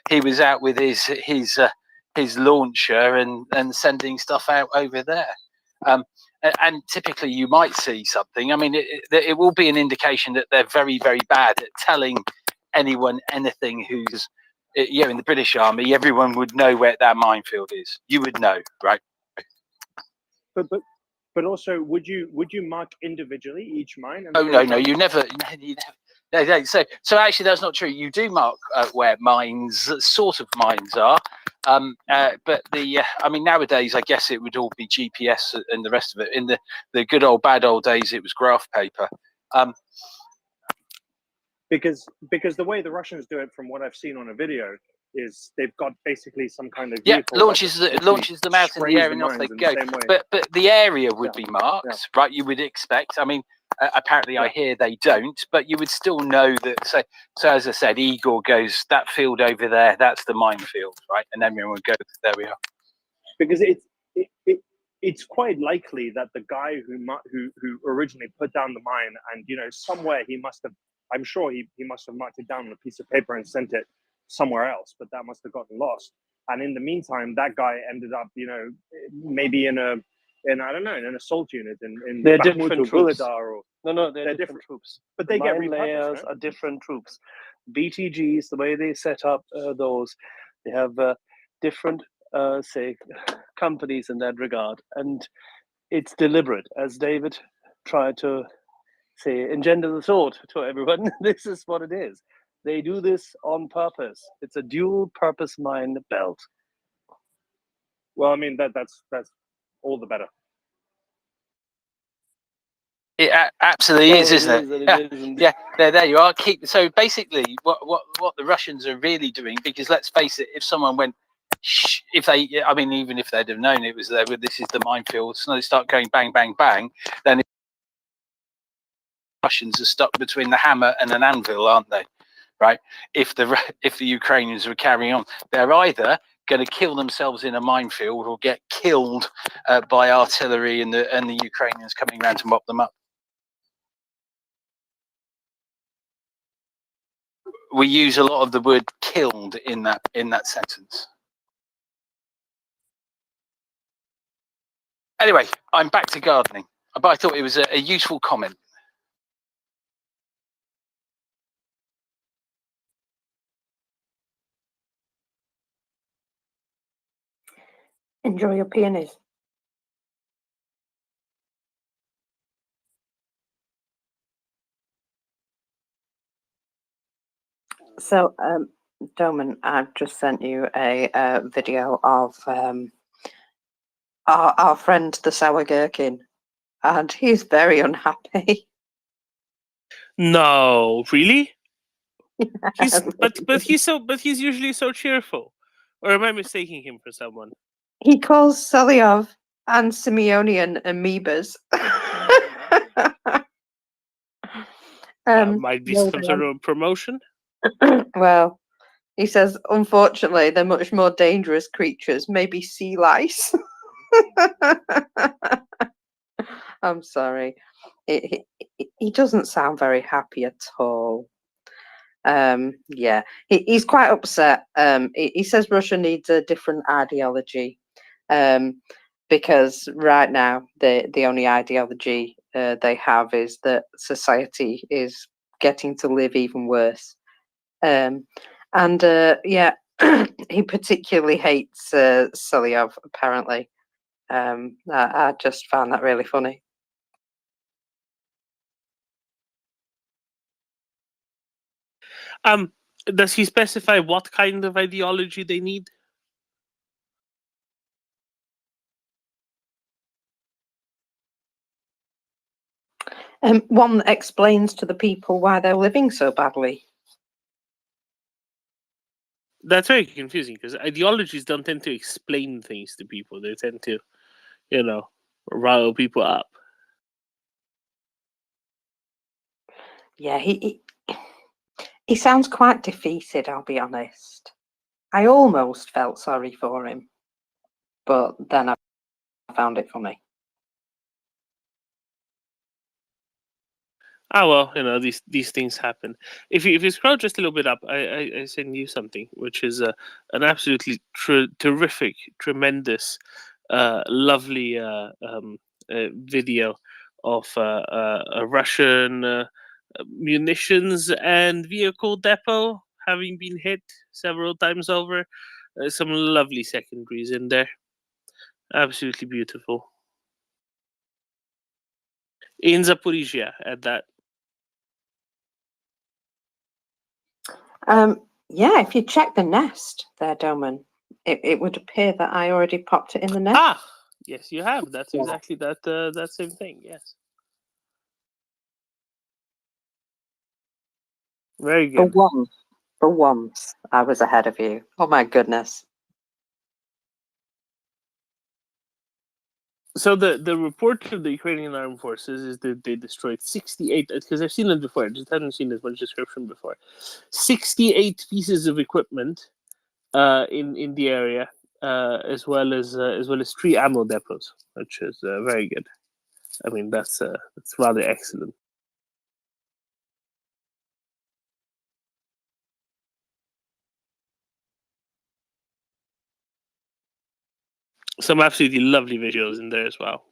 He was out with his launcher and sending stuff out over there. And typically you might see something. I mean, it will be an indication that they're very, very bad at telling anyone anything who's, in the British Army, everyone would know where that minefield is. You would know, right? But also, would you mark individually each mine? And Oh, no, you never. No. So actually, that's not true. You do mark where sort of mines are. But I mean, nowadays, I guess it would all be GPS and the rest of it. In the good old bad old days, it was graph paper. Because the way the Russians do it, from what I've seen on a video, is they've got basically some kind of vehicle launches them out in the air and off they go. But the area would be marked, right? You would expect. I mean, apparently, I hear they don't, but you would still know that. So as I said, Igor goes that field over there. That's the minefield, right? And everyone would go. There we are. Because it's quite likely that the guy who originally put down the mine, and somewhere he must have. I'm sure he must have marked it down on a piece of paper and sent it somewhere else, but that must have gotten lost. And in the meantime, that guy ended up, maybe in an assault unit in They're Bakhmut different or troops. Buladar No, they're different troops. But they get Mine layers repurposed, no? are different troops. BTGs, the way they set up those, they have different, say, companies in that regard, and it's deliberate, as David tried to say, engender the thought to everyone. This is what it is. They do this on purpose. It's a dual purpose mine belt. Well, I mean that's all the better. It absolutely is, isn't it? Yeah. There you are. So basically, what the Russians are really doing, because let's face it, if someone went, even if they'd have known it was there, but this is the minefield, so they start going bang, bang, bang, then Russians are stuck between the hammer and an anvil, aren't they? Right? If the Ukrainians were carrying on, they're either going to kill themselves in a minefield or get killed by artillery and the Ukrainians coming around to mop them up. We use a lot of the word "killed" in that sentence. Anyway, I'm back to gardening, but I thought it was a useful comment. Enjoy your peonies. So, Doman, I've just sent you a video of our friend the sour gherkin, and he's very unhappy. No, really? But he's usually so cheerful. Or am I mistaking him for someone? He calls Selyov and Simeonian amoebas. Might be some sort of promotion. Well, he says, unfortunately, they're much more dangerous creatures, maybe sea lice. I'm sorry. He doesn't sound very happy at all. Yeah, he's quite upset. He says Russia needs a different ideology, because right now the only ideology they have is that society is getting to live even worse. Yeah, he particularly hates Selyov, apparently. I just found that really funny. Does he specify what kind of ideology they need? One that explains to the people why they're living so badly. That's very confusing, because ideologies don't tend to explain things to people. They tend to, rile people up. Yeah, he sounds quite defeated, I'll be honest. I almost felt sorry for him, but then I found it funny. Ah, well, these things happen. If you scroll just a little bit up, I send you something, which is an absolutely terrific, tremendous, lovely video of a Russian munitions and vehicle depot having been hit several times over. Some lovely secondaries in there. Absolutely beautiful. In Zaporizhia, at that. Yeah, if you check the nest there, Doman, it would appear that I already popped it in the nest. Ah, yes, you have. That's exactly that same thing. Yes. Very good. For once, I was ahead of you. Oh my goodness. So the report of the Ukrainian armed forces is that they destroyed 68, because I've seen it before, I just hadn't seen as much description before. 68 pieces of equipment in the area, as well as 3 ammo depots, which is very good. I mean, that's rather excellent. Some absolutely lovely visuals in there as well.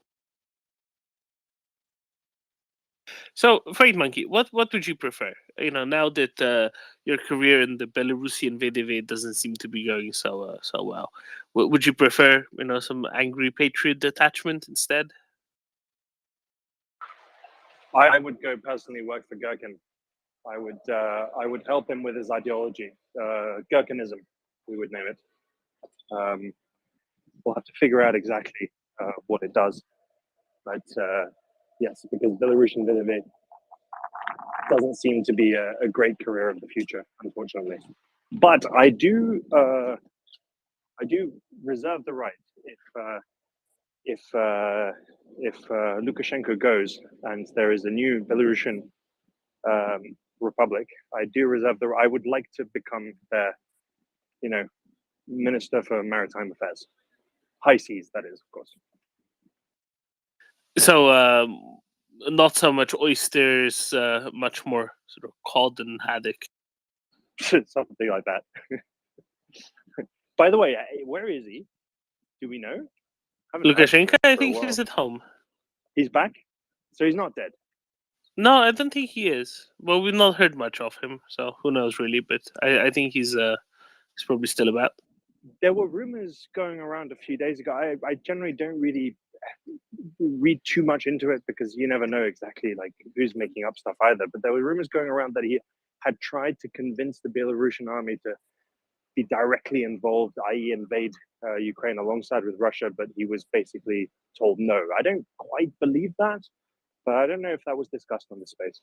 So, Freight Monkey, what would you prefer? Now that your career in the Belarusian VDV doesn't seem to be going so well, would you prefer some angry patriot detachment instead? I would go personally work for Gherkin. I would help him with his ideology, Gherkinism, we would name it. We'll have to figure out exactly what it does, but yes, because Belarusian VDV doesn't seem to be a great career of the future, unfortunately. But I do reserve the right if Lukashenko goes and there is a new Belarusian republic, I do reserve the. I would like to become their, Minister for Maritime Affairs, high seas. That is, of course. So, not so much oysters, much more sort of cod and haddock. Something like that. By the way, where is he? Do we know? Lukashenko, I think he's at home. He's back? So he's not dead? No, I don't think he is. Well, we've not heard much of him, so who knows really, but I think he's probably still about. There were rumors going around a few days ago. I generally don't really read too much into it because you never know exactly like who's making up stuff either. But there were rumors going around that he had tried to convince the Belarusian army to be directly involved, i.e. invade Ukraine alongside with Russia, but he was basically told no. I don't quite believe that, but I don't know if that was discussed on the space.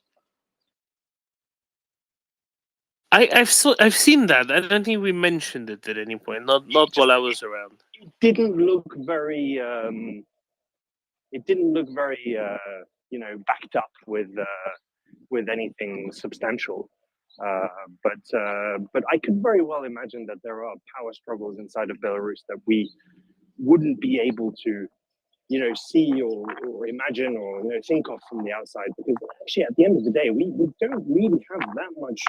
I've seen that. I don't think we mentioned it at any point. Not while I was around. It didn't look very. Backed up with anything substantial. But I could very well imagine that there are power struggles inside of Belarus that we wouldn't be able to, see or imagine or think of from the outside. Because actually, at the end of the day, we don't really have that much,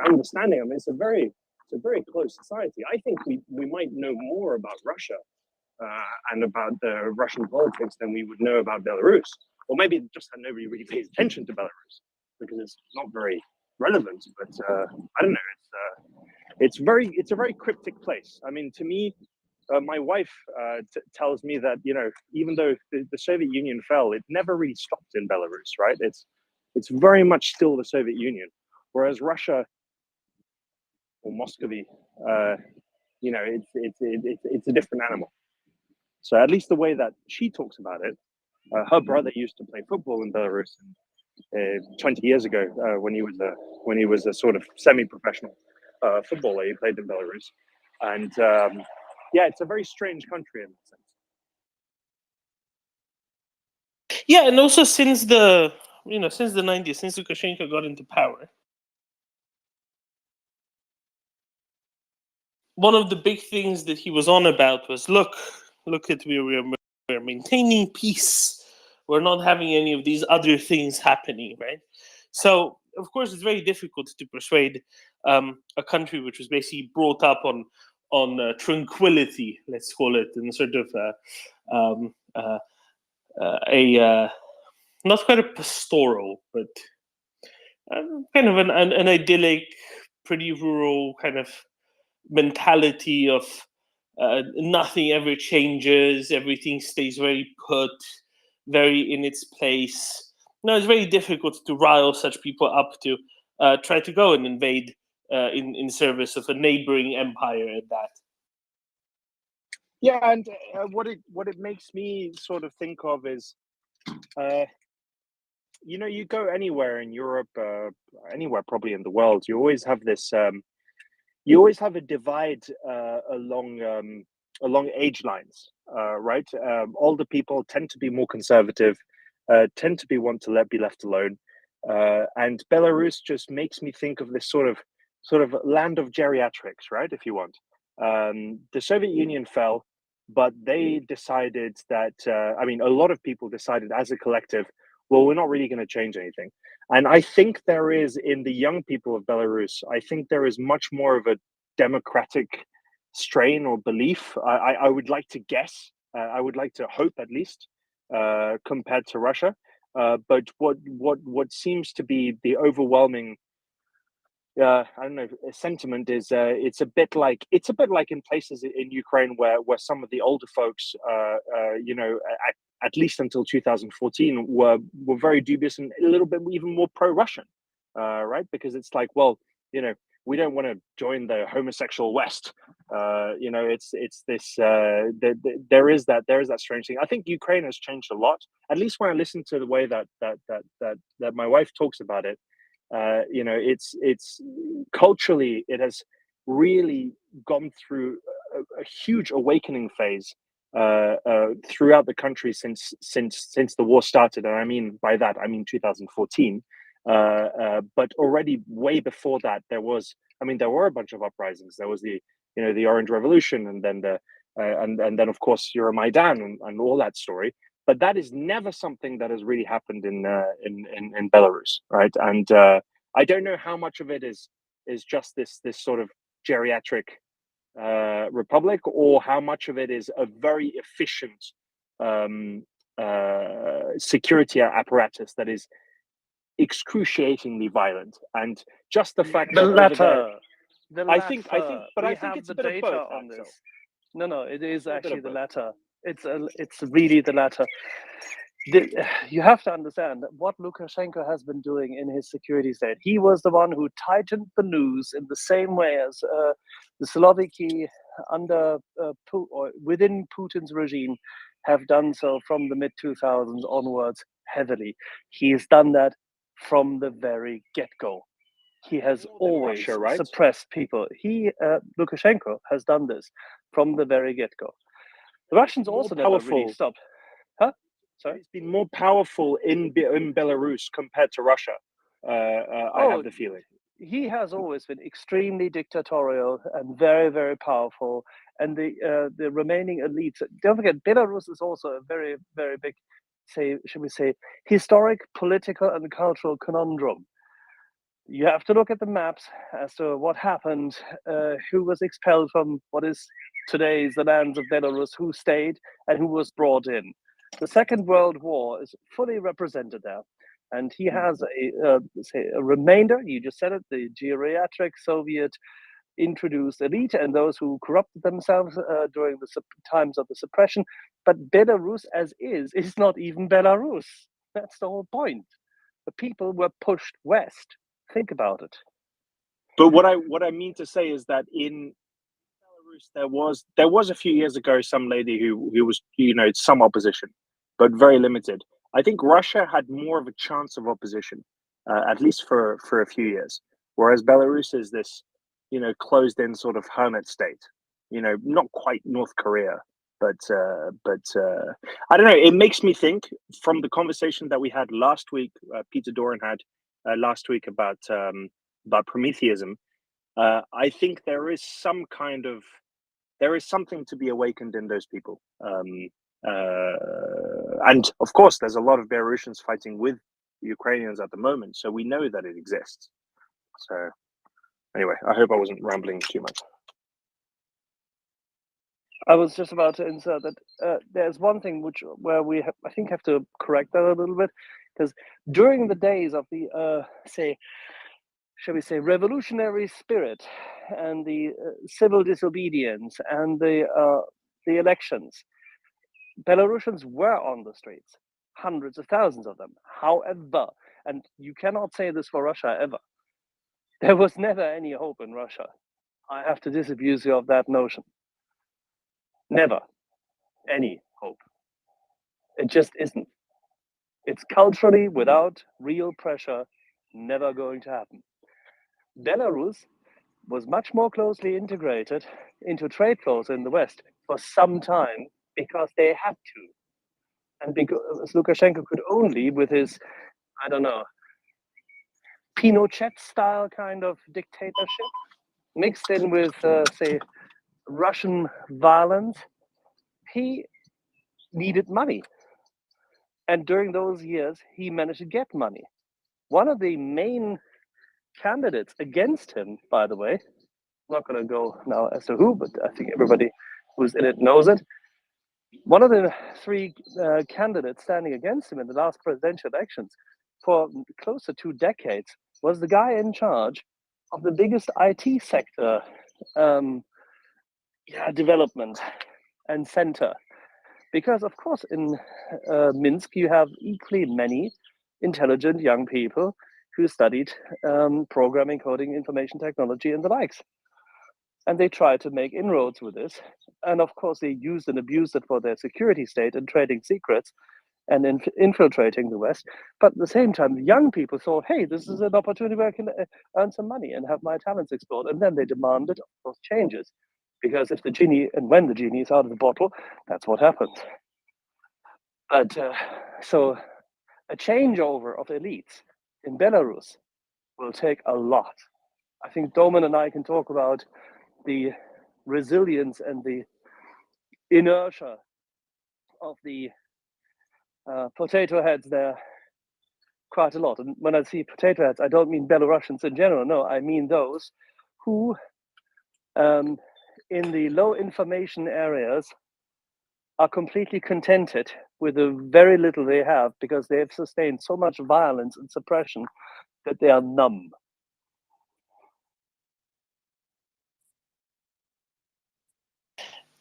understanding. I mean, it's a very close society. I think we might know more about Russia and about the Russian politics than we would know about Belarus. Or maybe just that nobody really pays attention to Belarus because it's not very relevant. But I don't know. It's a very cryptic place. I mean, to me, my wife tells me that even though the Soviet Union fell, it never really stopped in Belarus, right? It's very much still the Soviet Union, whereas Russia or Muscovy, it's a different animal. So at least the way that she talks about it, her brother used to play football in Belarus 20 years ago when he was a sort of semi-professional footballer. He played in Belarus, and it's a very strange country in that sense. Yeah, and also since the 90s, since Lukashenko got into power, one of the big things that he was on about was, look at we're maintaining peace. We're not having any of these other things happening, right? So of course it's very difficult to persuade a country which was basically brought up on tranquility, let's call it, in sort of not quite a pastoral, but kind of an idyllic, pretty rural kind of mentality of nothing ever changes, everything stays very put, very in its place. No, it's very difficult to rile such people up to try to go and invade in service of a neighboring empire at that. Yeah, and what it makes me sort of think of is, you go anywhere in Europe, anywhere probably in the world, you always have this. You always have a divide along age lines, right? Older people tend to be more conservative, tend to want to be left alone, and Belarus just makes me think of this sort of land of geriatrics, right? If you want, the Soviet Union fell, but they decided that a lot of people decided as a collective, well, we're not really going to change anything. And I think there is, in the young people of Belarus, I think there is much more of a democratic strain or belief. I would like to guess, I would like to hope at least, compared to Russia. But what seems to be the overwhelming, I don't know, sentiment is it's a bit like in places in Ukraine where some of the older folks, at least until 2014, were very dubious and a little bit even more pro-Russian, right? Because it's like, well, we don't want to join the homosexual West. It's this. There is that strange thing. I think Ukraine has changed a lot. At least when I listen to the way that my wife talks about it. It's culturally, it has really gone through a huge awakening phase throughout the country since the war started, and I mean 2014. But already way before that, there were a bunch of uprisings. There was the Orange Revolution, and then and then of course Euromaidan and all that story. But that is never something that has really happened in Belarus, right? And I don't know how much of it is just this sort of geriatric republic, or how much of it is a very efficient security apparatus that is excruciatingly violent. And just the fact The that latter. I think, but I think have it's the a bit of data both. on Axel. this. No, it is A bit actually of the both. latter. It's really the latter. You have to understand what Lukashenko has been doing in his security state. He was the one who tightened the noose in the same way as the Slovaki under or within Putin's regime have done so from the mid 2000s onwards heavily. He has done that from the very get-go. He has always Russia, right? suppressed people. Lukashenko has done this from the very get-go. The Russians also never really stopped. Huh? Sorry? It's been more powerful in Belarus compared to Russia. I have the feeling. He has always been extremely dictatorial and very, very powerful. And the remaining elites. Don't forget, Belarus is also a very, very big, should we say, historic, political, and cultural conundrum. You have to look at the maps as to what happened, who was expelled from what is today's the lands of Belarus, who stayed, and who was brought in. The Second World War is fully represented there. And he has a remainder, you just said it, the geriatric Soviet introduced elite and those who corrupted themselves during the times of the suppression. But Belarus as is not even Belarus. That's the whole point. The people were pushed west. Think about it. But what I mean to say is that in Belarus there was a few years ago some lady who was some opposition, but very limited. I think Russia had more of a chance of opposition, at least for a few years, whereas Belarus is this closed in sort of hermit state. Not quite North Korea, I don't know. It makes me think from the conversation that we had last week. Peter Doran had last week about Prometheism. I think there is something to be awakened in those people. And of course, there's a lot of Belarusians fighting with the Ukrainians at the moment, so we know that it exists. So anyway, I hope I wasn't rambling too much. I was just about to insert that there's one thing where we I think have to correct that a little bit, because during the days of the shall we say revolutionary spirit and the civil disobedience and the elections, Belarusians were on the streets, hundreds of thousands of them. However, and you cannot say this for Russia ever, there was never any hope in Russia. I have to disabuse you of that notion. Never any hope. It just isn't. It's culturally, without real pressure, never going to happen. Belarus was much more closely integrated into trade flows in the West for some time because they had to. And because Lukashenko could only, with his, I don't know, Pinochet-style kind of dictatorship, mixed in with, say, Russian violence, he needed money. And during those years, he managed to get money. One of the main candidates against him, by the way, I'm not going to go now as to who, but I think everybody who's in it knows it. One of the three candidates standing against him in the last presidential elections for close to 2 decades was the guy in charge of the biggest IT sector development and center. Because, of course, in Minsk, you have equally many intelligent young people who studied programming, coding, information technology, and the likes. And they tried to make inroads with this. And of course, they used and abused it for their security state and trading secrets and infiltrating the West. But at the same time, young people thought, hey, this is an opportunity where I can earn some money and have my talents explored. And then they demanded, of course, changes. Because if the genie, and when the genie is out of the bottle, that's what happens. But so a changeover of elites in Belarus will take a lot. I think Doman and I can talk about the resilience and the inertia of the potato heads there quite a lot. And when I see potato heads, I don't mean Belarusians in general. No, I mean those who, in the low information areas, are completely contented with the very little they have because they have sustained so much violence and suppression that they are numb.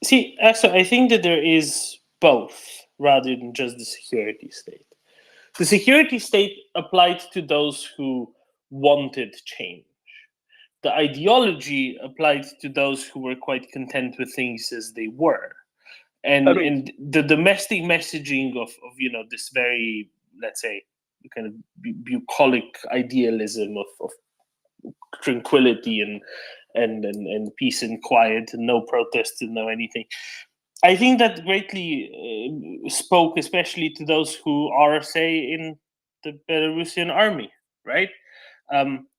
See, so I think that there is both rather than just the security state. The security state applied to those who wanted change. The ideology applied to those who were quite content with things as they were. And the domestic messaging of this very, let's say, kind of bucolic idealism of tranquility and peace and quiet and no protests and no anything. I think that greatly spoke especially to those who are, say, in the Belarusian army, right?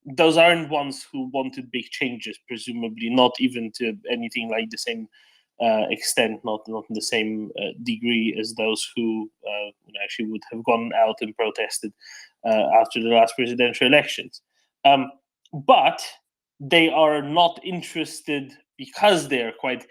Those aren't ones who wanted big changes, presumably not even to anything like the same extent, not in the same degree as those who actually would have gone out and protested after the last presidential elections. But they are not interested because they are quite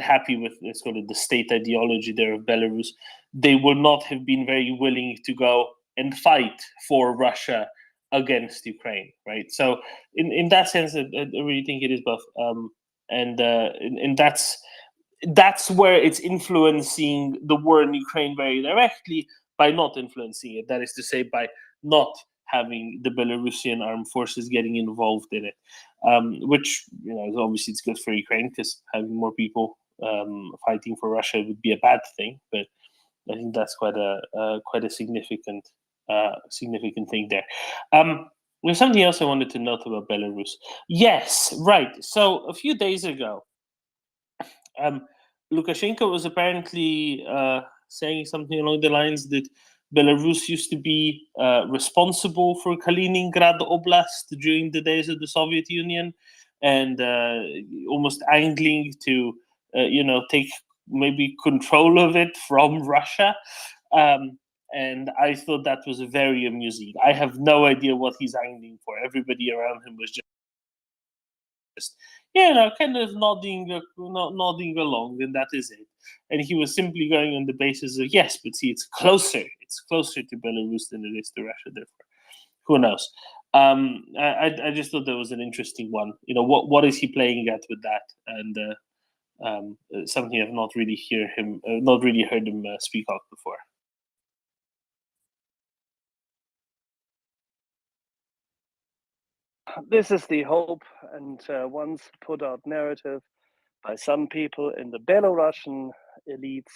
happy with, let's call it, the state ideology there of Belarus. They would not have been very willing to go and fight for Russia against Ukraine, right? So in that sense, I really think it is both, and that's where it's influencing the war in Ukraine very directly by not influencing it. That is to say, by not having the Belarusian armed forces getting involved in it, which obviously it's good for Ukraine because having more people fighting for Russia would be a bad thing. But I think that's quite a significant thing there. There's something else I wanted to note about Belarus. Yes, right. So a few days ago, Lukashenko was apparently saying something along the lines that Belarus used to be responsible for Kaliningrad Oblast during the days of the Soviet Union, and almost angling to, take maybe control of it from Russia. And I thought that was very amusing. I have no idea what he's angling for. Everybody around him was just kind of nodding along, and that is it. And he was simply going on the basis of, yes, but see, it's closer to Belarus than it is to Russia. Therefore, who knows? I just thought that was an interesting one. What is he playing at with that? And something I've not really heard him speak of before. This is the hope and once put out narrative by some people in the Belarusian elites,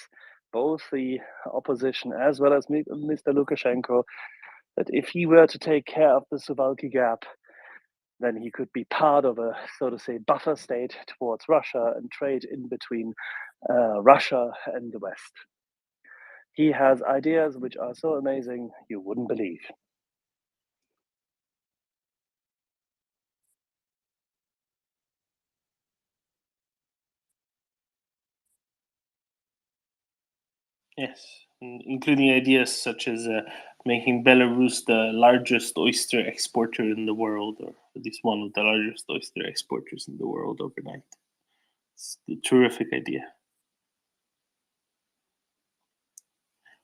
both the opposition as well as Mr. Lukashenko, that if he were to take care of the Suwalki Gap, then he could be part of a, so to say, buffer state towards Russia and trade in between Russia and the West. He has ideas which are so amazing you wouldn't believe. Yes, including ideas such as making Belarus the largest oyster exporter in the world, or at least one of the largest oyster exporters in the world overnight. It's a terrific idea.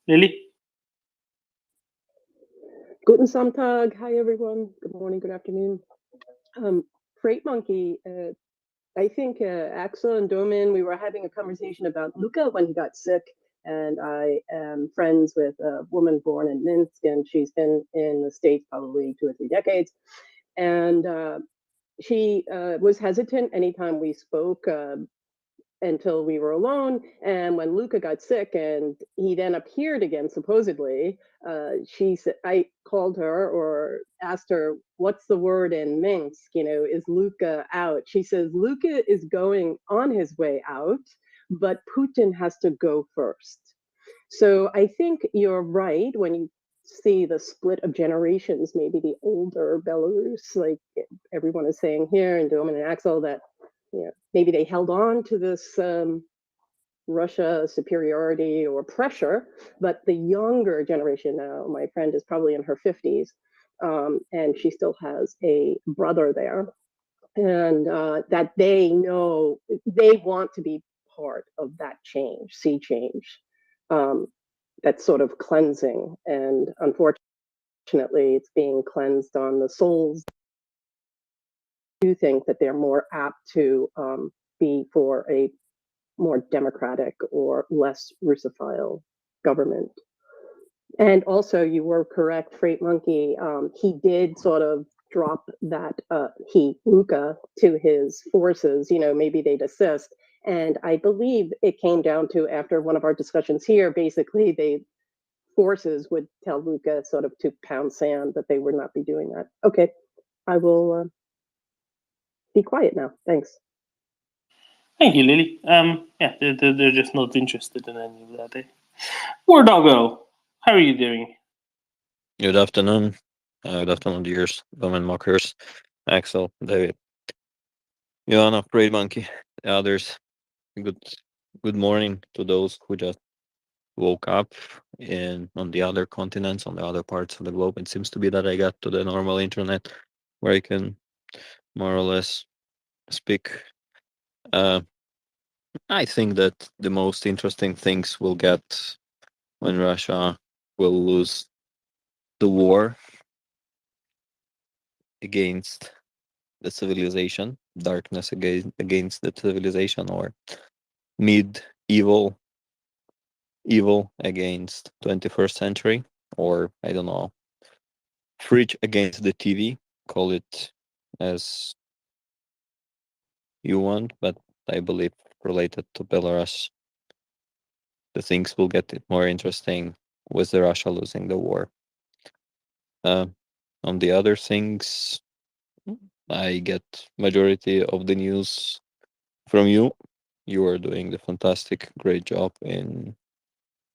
Lily? Guten Samstag. Hi, everyone. Good morning, good afternoon. Freight Monkey, I think Axel and Domin, we were having a conversation about Luca when he got sick. And I am friends with a woman born in Minsk, and she's been in the States probably 2 or 3 decades. And she was hesitant anytime we spoke until we were alone. And when Luca got sick and he then appeared again, supposedly, she said, I called her or asked her, what's the word in Minsk? Is Luca out? She says, Luca is going on his way out, but Putin has to go first. So I think you're right when you see the split of generations, maybe the older Belarus, like everyone is saying here, and Domin and Axel, that maybe they held on to this Russia superiority or pressure, but the younger generation now, my friend is probably in her 50s, and she still has a brother there, and that they know they want to be part of that sea change, that's sort of cleansing, and unfortunately it's being cleansed on the souls. I do think that they're more apt to be for a more democratic or less Russophile government. And also, you were correct, Freight Monkey, he did sort of drop that, Luca, to his forces, maybe they desist. And I believe it came down to, after one of our discussions here, basically forces would tell Luca sort of to pound sand, that they would not be doing that. Okay, I will be quiet now. Thanks. Thank you, Lily. They're just not interested in any of that. War Doggo, how are you doing? Good afternoon. Good afternoon, dears, Domin Mockers, Axel, David, Joanna, Freight Monkey, the others. Good morning to those who just woke up on the other continents, on the other parts of the globe. It seems to be that I got to the normal internet where I can more or less speak. I think that the most interesting things we'll get when Russia will lose the war against the civilization, darkness against the civilization, or medieval evil against 21st century, or I don't know, fridge against the TV, call it as you want, but I believe related to Belarus, the things will get more interesting with the Russia losing the war. On the other things, I get majority of the news from you, you are doing the fantastic, great job in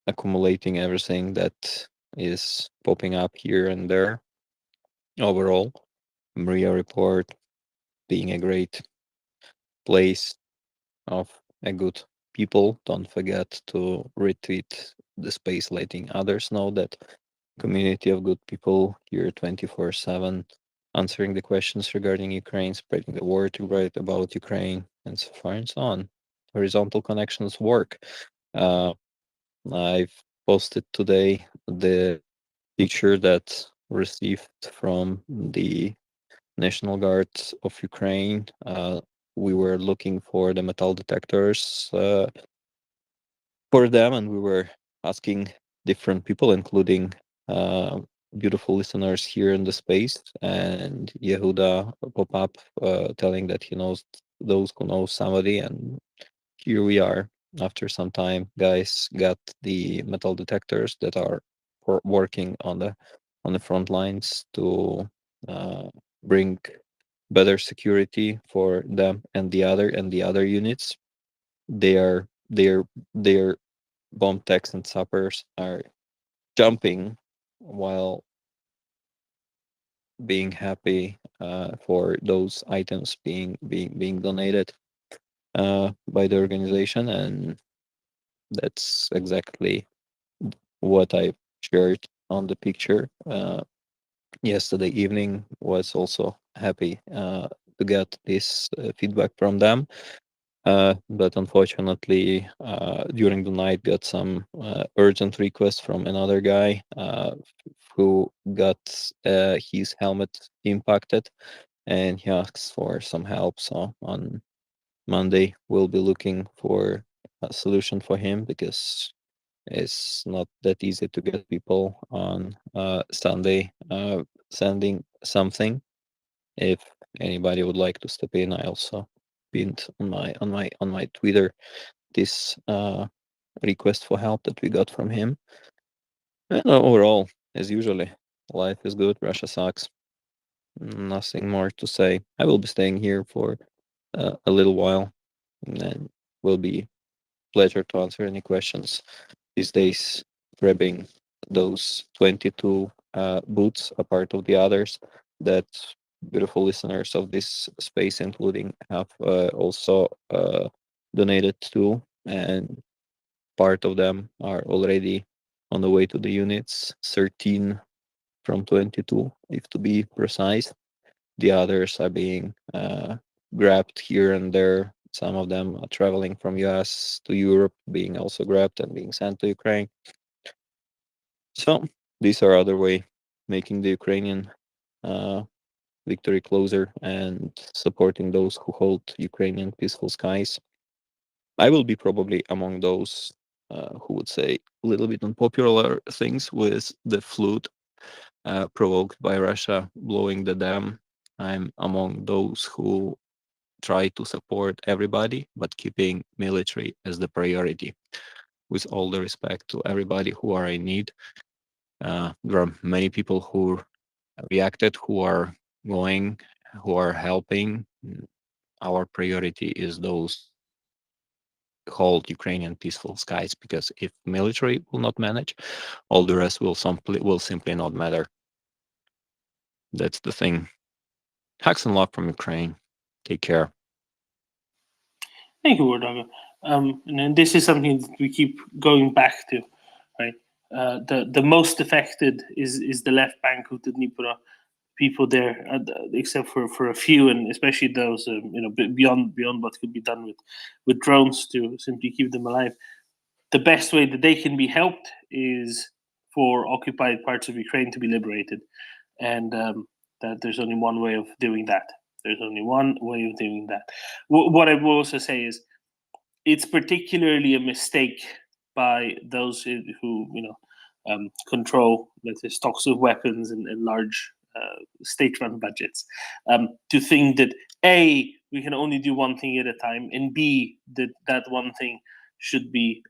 accumulating everything that is popping up here and there. Overall, MriyaReport being a great place of a good people. Don't forget to retweet the space, letting others know that community of good people here 24/7, answering the questions regarding Ukraine, spreading the word to write about Ukraine, and so far and so on. Horizontal connections work. I've posted today the picture that received from the National Guard of Ukraine. We were looking for the metal detectors for them, and we were asking different people, including beautiful listeners here in the space. And Yehuda pop up telling that he knows those who know somebody, and here we are. After some time, guys got the metal detectors that are working on the front lines to bring better security for them and the other units. Their bomb techs and sappers are jumping while being happy for those items being donated by the organization, and that's exactly what I shared on the picture. Yesterday evening was also happy to get this feedback from them. But unfortunately, during the night, got some urgent request from another guy who got his helmet impacted, and he asks for some help. So on Monday, we'll be looking for a solution for him, because it's not that easy to get people on Sunday sending something. If anybody would like to step in, I also pinned on my Twitter this request for help that we got from him. And overall, as usually, life is good. Russia sucks. Nothing more to say. I will be staying here for a little while, and then will be pleasure to answer any questions. These days, grabbing those 22 boots, a part of the others that beautiful listeners of this space, including, have also donated to, and part of them are already on the way to the units. 13 from 22, if to be precise. The others are being grabbed here and there. Some of them are traveling from US to Europe, being also grabbed and being sent to Ukraine. So these are other way making the Ukrainian victory closer and supporting those who hold Ukrainian peaceful skies. I will be probably among those who would say a little bit unpopular things with the flood provoked by Russia blowing the dam. I'm among those who try to support everybody, but keeping military as the priority. With all the respect to everybody who are in need, there are many people who reacted, who are going, who are helping. Our priority is those hold Ukrainian peaceful skies, because if military will not manage, all the rest will simply not matter. That's the thing. Hugs and love from Ukraine. Take care. Thank you, Wardaga. And this is something that we keep going back to, right? The most affected is the left bank of the Dnipro. People there, except for a few, and especially those beyond what could be done with drones to simply keep them alive. The best way that they can be helped is for occupied parts of Ukraine to be liberated, and that there's only one way of doing that. There's only one way of doing that. What I will also say is, it's particularly a mistake by those who control, let's say, stocks of weapons and large state-run budgets, to think that A, we can only do one thing at a time, and B, that one thing should be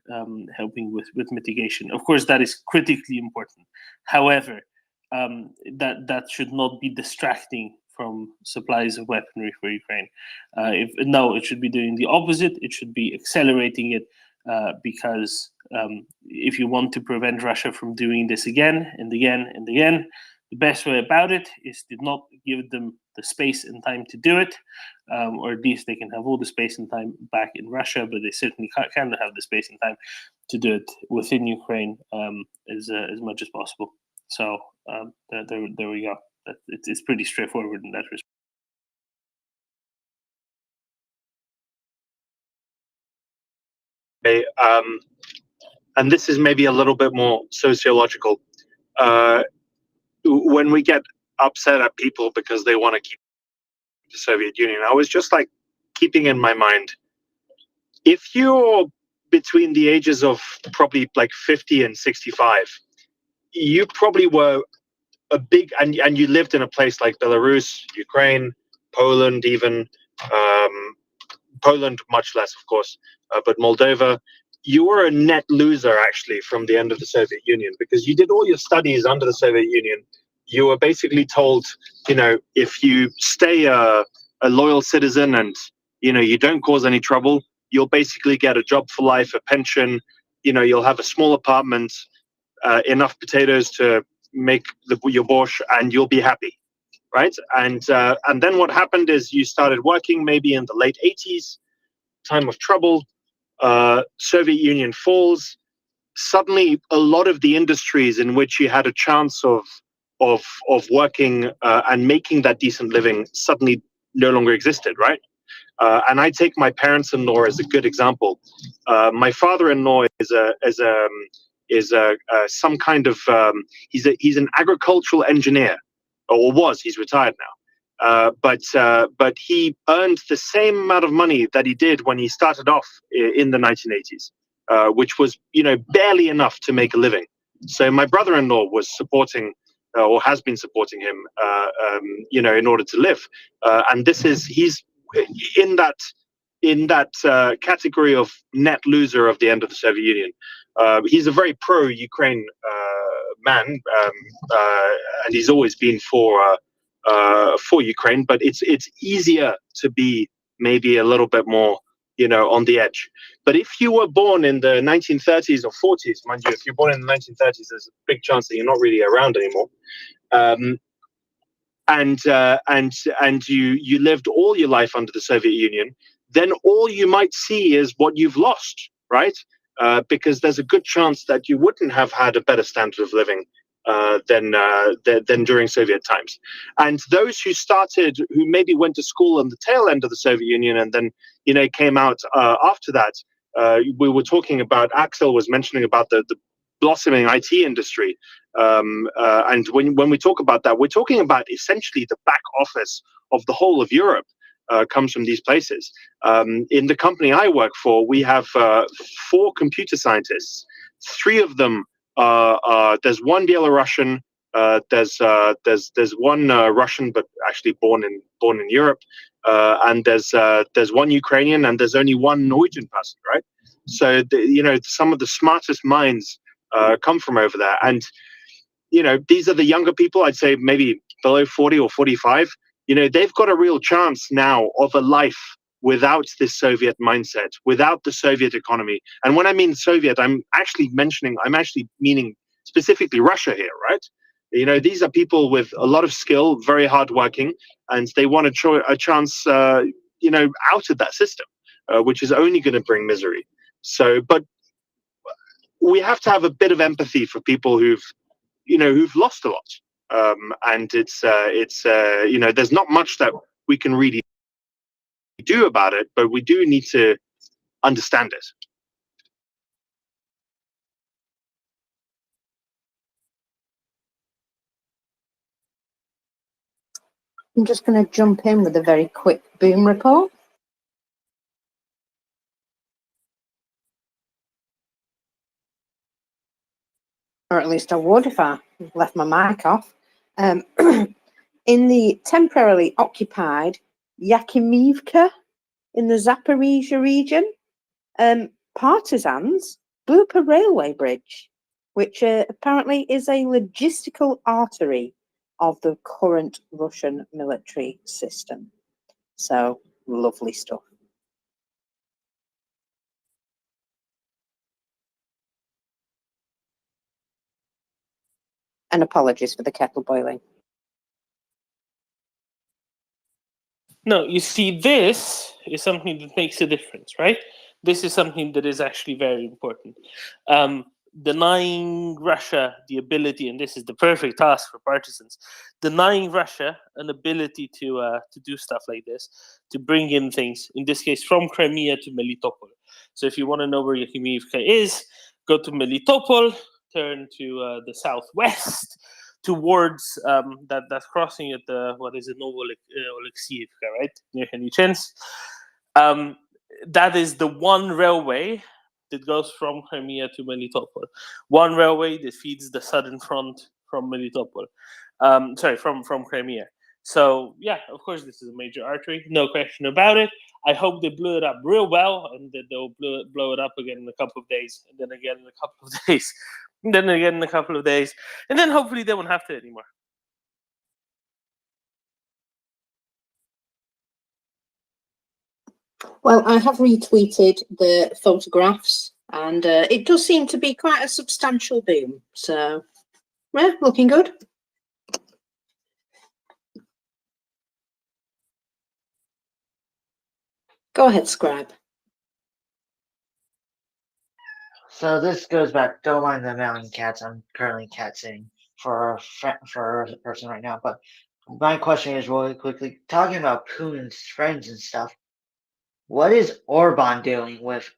helping with mitigation. Of course, that is critically important. However, that should not be distracting from supplies of weaponry for Ukraine. No, it should be doing the opposite. It should be accelerating it because if you want to prevent Russia from doing this again and again and again, the best way about it is to not give them the space and time to do it, or at least they can have all the space and time back in Russia, but they certainly can't have the space and time to do it within Ukraine as much as possible. So there we go. It's pretty straightforward in that respect. And this is maybe a little bit more sociological. When we get upset at people because they want to keep the Soviet Union, I was just like keeping in my mind, if you're between the ages of probably like 50 and 65, you probably were a big, and you lived in a place like Belarus, Ukraine, Poland, even Poland much less, of course, but Moldova. You were a net loser actually from the end of the Soviet Union, because you did all your studies under the Soviet Union. You were basically told, you know, if you stay a loyal citizen and, you know, you don't cause any trouble, you'll basically get a job for life, a pension, you know, you'll have a small apartment, enough potatoes to make your borscht, and you'll be happy, right? And then what happened is you started working maybe in the late 80s, time of trouble, Soviet Union falls. Suddenly, a lot of the industries in which you had a chance of working and making that decent living suddenly no longer existed, right? And I take my parents-in-law as a good example. My father-in-law is some kind of he's an agricultural engineer, or was. He's retired now. But he earned the same amount of money that he did when he started off in the 1980s, which was, you know, barely enough to make a living. So my brother-in-law was supporting, or has been supporting him, you know, in order to live. And he's in that category of net loser of the end of the Soviet Union. He's a very pro-Ukraine man, and he's always been for Ukraine. But it's easier to be maybe a little bit more, you know, on the edge. But if you were born in the 1930s or 40s, mind you, if you're born in the 1930s, there's a big chance that you're not really around anymore. And you lived all your life under the Soviet Union, then all you might see is what you've lost, right? Because there's a good chance that you wouldn't have had a better standard of living than during Soviet times. And those who maybe went to school on the tail end of the Soviet Union and then, you know, came out after that, we were talking about, Axel was mentioning about the blossoming IT industry. And when we talk about that, we're talking about essentially the back office of the whole of Europe comes from these places. In the company I work for, we have 4 computer scientists. 3 of them there's one Belarusian, there's one Russian, but actually born in Europe, and there's one Ukrainian, and there's only one Norwegian person, right? So you know, some of the smartest minds come from over there. And, you know, these are the younger people, I'd say maybe below 40 or 45. You know, they've got a real chance now of a life without this Soviet mindset, without the Soviet economy. And when I mean Soviet, I'm actually meaning specifically Russia here, right? You know, these are people with a lot of skill, very hardworking, and they want a chance, you know, out of that system, which is only going to bring misery. So, but we have to have a bit of empathy for people who've lost a lot, and it's you know, there's not much that we can really do about it, but we do need to understand it. I'm just going to jump in with a very quick boom report. Or at least I would if I left my mic off. In the temporarily occupied Yakimivka in the Zaporizhia region, partisans blew up a railway bridge, which apparently is a logistical artery of the current Russian military system. So lovely stuff. And apologies for the kettle boiling. No, you see, this is something that makes a difference, right? This is something that is actually very important. Denying Russia the ability, and this is the perfect task for partisans, denying Russia an ability to do stuff like this, to bring in things, in this case, from Crimea to Melitopol. So if you want to know where Yakimivka is, go to Melitopol, turn to the southwest, towards that crossing at the, what is it, Oleksiivka, right, near Henichens. That is the one railway that goes from Crimea to Melitopol. One railway that feeds the southern front from Melitopol. From Crimea. So yeah, of course, this is a major artery, no question about it. I hope they blew it up real well, and that they'll blow it up again in a couple of days, and then again in a couple of days, and then again in a couple of days, and then hopefully they won't have to anymore. Well, I have retweeted the photographs, and it does seem to be quite a substantial boom. So, yeah, looking good. Go ahead, Scribe. So this goes back. Don't mind the mountain cats. I'm currently cat sitting for a person right now. But my question is really quickly talking about Putin's friends and stuff. What is Orban doing with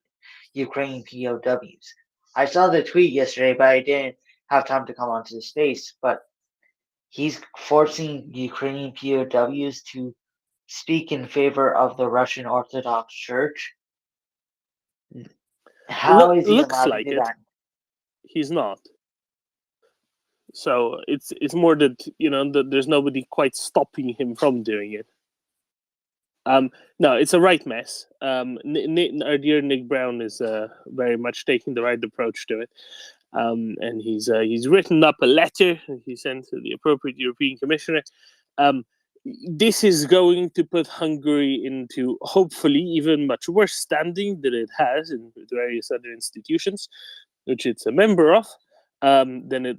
Ukrainian POWs? I saw the tweet yesterday, but I didn't have time to come onto the space. But he's forcing Ukrainian POWs to speak in favor of the Russian Orthodox Church. How is he Looks allowed like to do it. that? He's not. So it's more that, that there's nobody quite stopping him from doing it. No, it's a right mess. Our dear Nick Brown is very much taking the right approach to it, and he's written up a letter he sent to the appropriate European Commissioner. This is going to put Hungary into hopefully even much worse standing than it has in various other institutions, which it's a member of, than it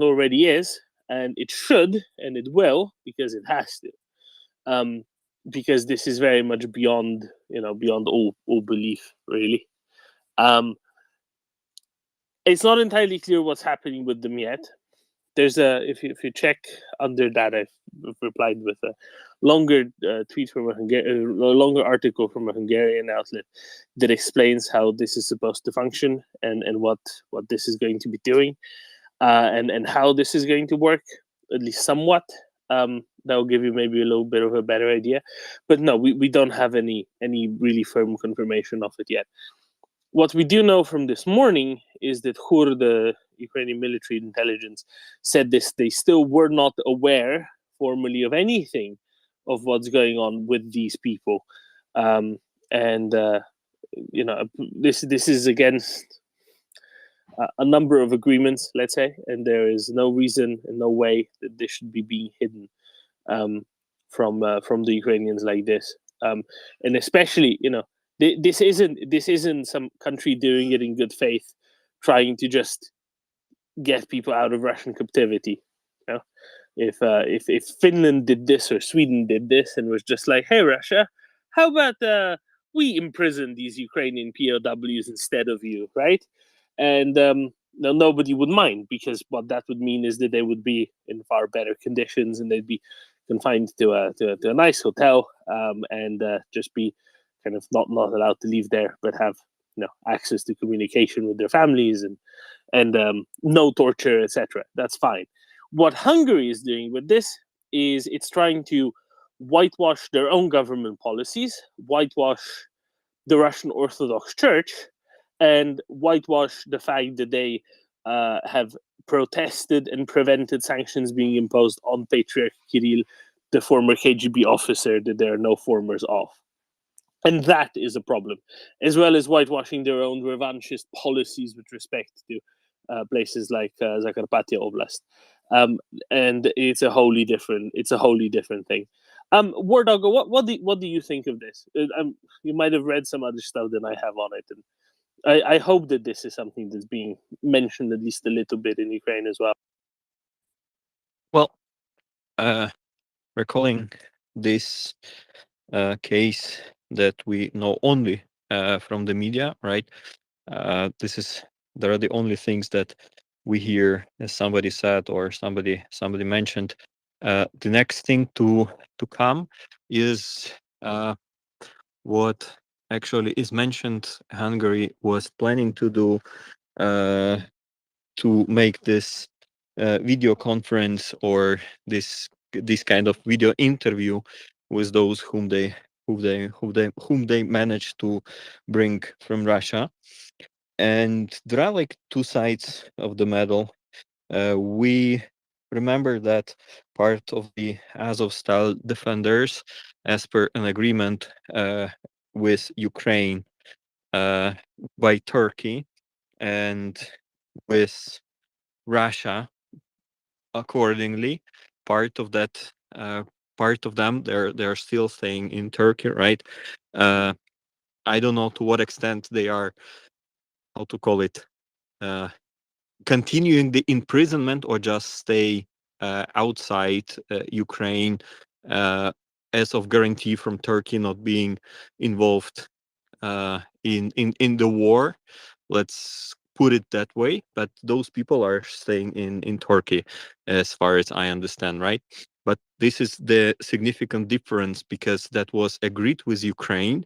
already is, and it should and it will, because it has to. Because this is very much beyond all belief, really. It's not entirely clear what's happening with them yet. There's if you check under that, I've replied with a longer tweet from a longer article from a Hungarian outlet that explains how this is supposed to function and what this is going to be doing, and how this is going to work, at least somewhat. That will give you maybe a little bit of a better idea. But no, we don't have any really firm confirmation of it yet. What we do know from this morning is that HUR, the Ukrainian military intelligence, said they still were not aware formally of anything of what's going on with these people. This is against a number of agreements, let's say, and there is no reason and no way that this should be being hidden from the Ukrainians like this, and especially this isn't some country doing it in good faith, trying to just get people out of Russian captivity. If Finland did this or Sweden did this and was just like, hey Russia, how about we imprison these Ukrainian POWs instead of you, right? And nobody would mind, because what that would mean is that they would be in far better conditions and they'd be confined to a nice hotel, and just be kind of not allowed to leave there, but have access to communication with their families and no torture, etc. That's fine. What Hungary is doing with this is it's trying to whitewash their own government policies, whitewash the Russian Orthodox Church, and whitewash the fact that they have protested and prevented sanctions being imposed on Patriarch Kirill, the former KGB officer that there are no formers of. And that is a problem, as well as whitewashing their own revanchist policies with respect to places like Zakarpattia Oblast. and it's a wholly different thing. War Doggo, what do you think of this? You might have read some other stuff than I have on it, and I hope that this is something that's being mentioned at least a little bit in Ukraine as well. Well, recalling this case that we know only from the media, right? There are the only things that we hear, as somebody said or somebody mentioned. The next thing to come is what actually is mentioned. Hungary was planning to do to make this video conference or this kind of video interview with those whom they managed to bring from Russia. And there are like two sides of the medal. We remember that part of the Azov-style defenders, as per an agreement with Ukraine by Turkey and with Russia, accordingly, part of them they're still staying in Turkey, right? I don't know to what extent they are, how to call it, continuing the imprisonment or just stay outside Ukraine as of guarantee from Turkey not being involved in the war. Let's put it that way. But those people are staying in Turkey, as far as I understand, right? But this is the significant difference, because that was agreed with Ukraine.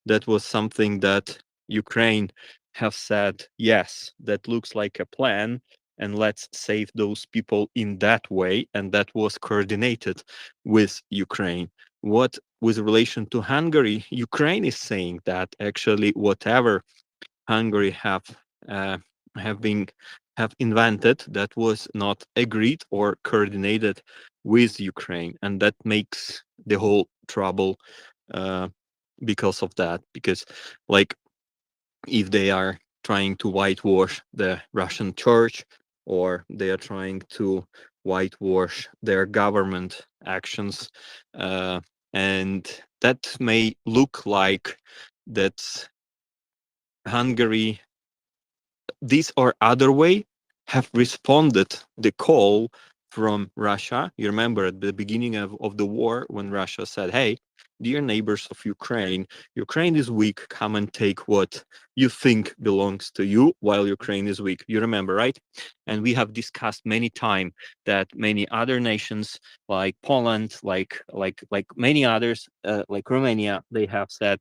That was something that Ukraine have said, yes, that looks like a plan, and let's save those people in that way. And that was coordinated with Ukraine. What with relation to Hungary, Ukraine is saying that actually whatever Hungary have invented, that was not agreed or coordinated with Ukraine, and that makes the whole trouble because of that. Because like, if they are trying to whitewash the Russian church, or they are trying to whitewash their government actions, and that may look like that Hungary, this or other way, have responded the call from Russia. You remember at the beginning of the war, when Russia said, hey, dear neighbors of Ukraine is weak, come and take what you think belongs to you while Ukraine is weak. You remember, right? And we have discussed many times that many other nations, like Poland, like many others, like Romania, they have said,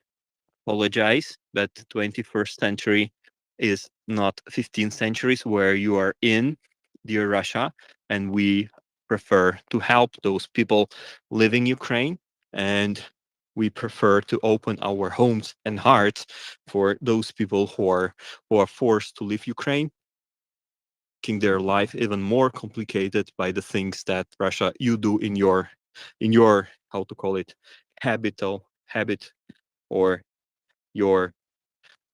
apologize, but 21st century is not 15th centuries where you are in, dear Russia, and we prefer to help those people living Ukraine, and we prefer to open our homes and hearts for those people who are forced to leave Ukraine, making their life even more complicated by the things that Russia you do in your how to call it, habit, or your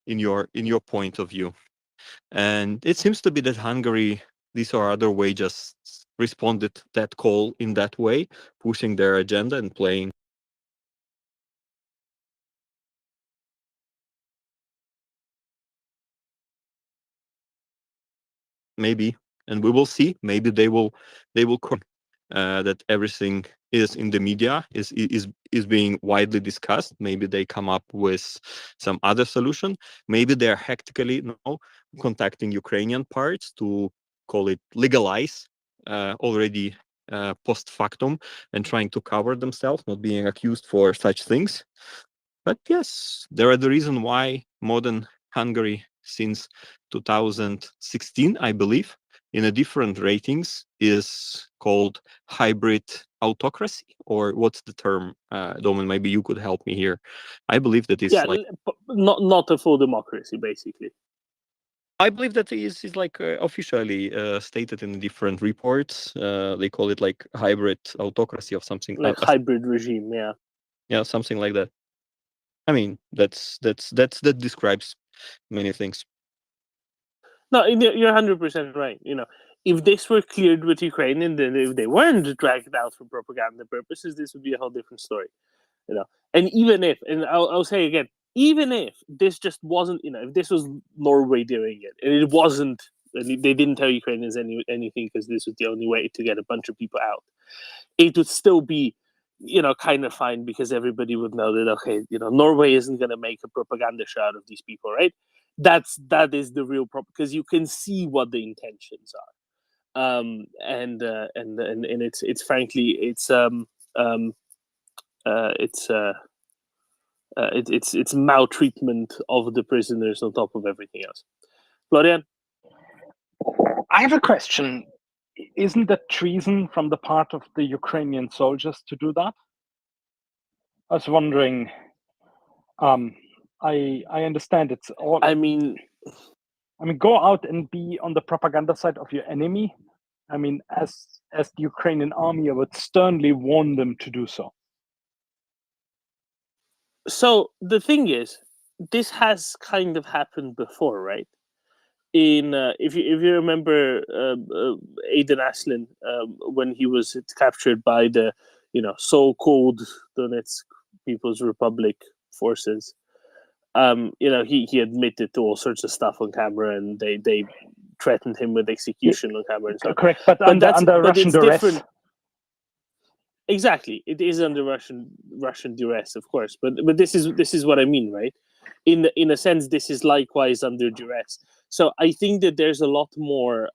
in your point of view. And it seems to be that Hungary, this or other way, just responded that call in that way, pushing their agenda and playing. Maybe, and we will see. Maybe they will that everything is in the media, is being widely discussed. Maybe they come up with some other solution. Maybe they're hectically now contacting Ukrainian parts to call it legalize already post factum, and trying to cover themselves, not being accused for such things. But yes, there are the reason why modern Hungary since 2016, I believe, in a different ratings, is called hybrid autocracy, or what's the term? Domen, maybe you could help me here. I believe that it's like not a full democracy, basically. I believe that is like officially stated in different reports. They call it like hybrid autocracy or something like hybrid regime. Yeah, something like that. I mean, that describes many things. No, you're 100% right. You know, if this were cleared with Ukraine, and then if they weren't dragged out for propaganda purposes, this would be a whole different story. You know, and even if, and I'll say again, even if this just wasn't, you know, if this was Norway doing it, and it wasn't, and they didn't tell Ukrainians anything because this was the only way to get a bunch of people out, it would still be, you know, kind of fine because everybody would know that, okay, you know, Norway isn't going to make a propaganda show out of these people, right? That is the real problem, because you can see what the intentions are, and it's frankly it's maltreatment of the prisoners on top of everything else. Florian? I have a question. Isn't that treason from the part of the Ukrainian soldiers to do that? I was wondering. I understand it's all. I mean, go out and be on the propaganda side of your enemy. I mean, as the Ukrainian army, I would sternly warn them to do so. So the thing is, this has kind of happened before, right? In if you remember Aiden Aslin, when he was captured by the, you know, so-called Donetsk People's Republic forces, you know, he admitted to all sorts of stuff on camera, and they threatened him with execution on camera and so on. Correct, but under Russian duress. Different. Exactly, it is under Russian duress, of course. But this is what I mean, right? In a sense, this is likewise under duress. So I think that there's a lot more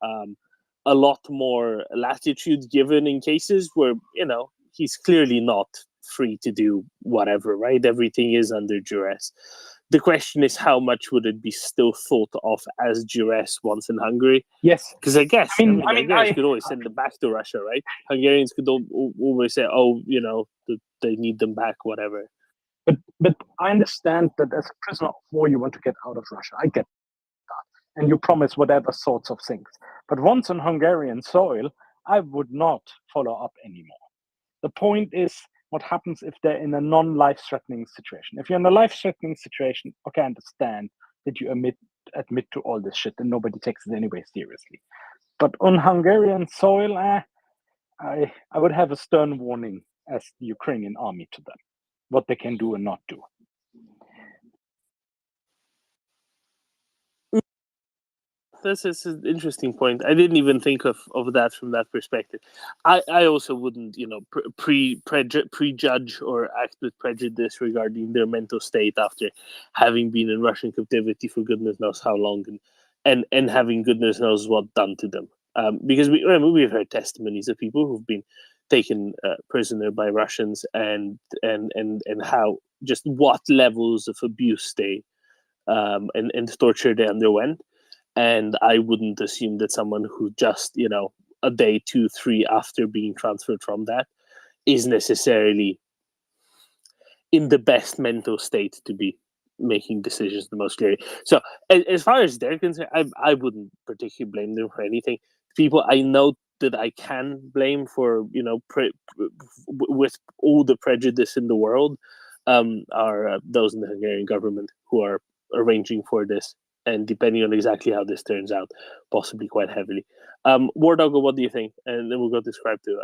latitude given in cases where, you know, he's clearly not free to do whatever, right? Everything is under duress. The question is, how much would it be still thought of as duress once in Hungary? Yes, because I guess I could always send them back to Russia, right? Hungarians could always say, "Oh, you know, they need them back, whatever." But I understand that as a prisoner of war, you want to get out of Russia. I get that, and you promise whatever sorts of things. But once on Hungarian soil, I would not follow up anymore. The point is, what happens if they're in a non-life-threatening situation? If you're in a life-threatening situation, okay, I understand that you admit to all this shit and nobody takes it anyway seriously. But on Hungarian soil, I would have a stern warning as the Ukrainian army to them, what they can do and not do. This is an interesting point. I didn't even think of that from that perspective. I also wouldn't, you know, prejudge or act with prejudice regarding their mental state after having been in Russian captivity for goodness knows how long, and having goodness knows what done to them. Because we've heard testimonies of people who've been taken prisoner by Russians, and how just what levels of abuse they and torture they underwent. And I wouldn't assume that someone who just, you know, a day, 2, 3 after being transferred from that is necessarily in the best mental state to be making decisions the most clearly. So as far as they're concerned, I wouldn't particularly blame them for anything. People I know that I can blame for, you know, with all the prejudice in the world, are those in the Hungarian government who are arranging for this. And depending on exactly how this turns out, possibly quite heavily. War Doggo, what do you think? And then we'll go describe to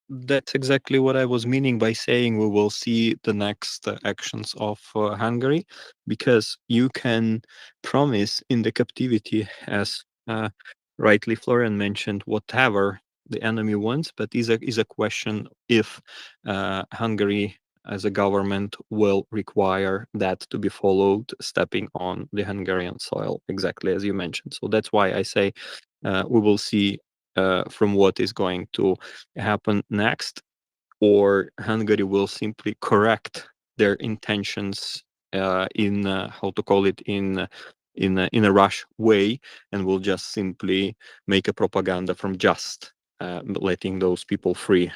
That's exactly what I was meaning by saying we will see the next actions of Hungary, because you can promise in the captivity, as rightly Florian mentioned, whatever the enemy wants, but is a question if Hungary as a government will require that to be followed, stepping on the Hungarian soil, exactly as you mentioned. So that's why I say we will see from what is going to happen next, or Hungary will simply correct their intentions in how to call it, in a rush way, and will just simply make a propaganda from just letting those people free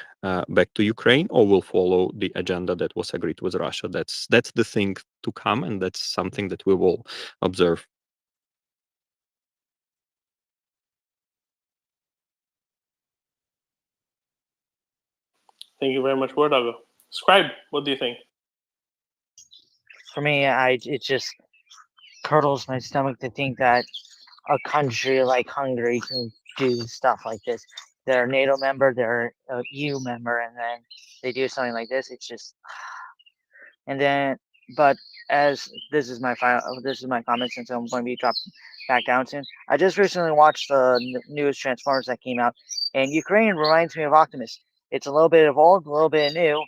back to Ukraine, or will follow the agenda that was agreed with Russia. That's the thing to come, and that's something that we will observe. Thank you very much, War Doggo. Scribe, what do you think? For me, it just curdles my stomach to think that a country like Hungary can do stuff like this. They're a NATO member, they're a EU member, and then they do something like this. It's just, and then, but as this is my comment since I'm going to be dropped back down soon. I just recently watched the newest Transformers that came out, and Ukraine reminds me of Optimus. It's a little bit of old, a little bit of new,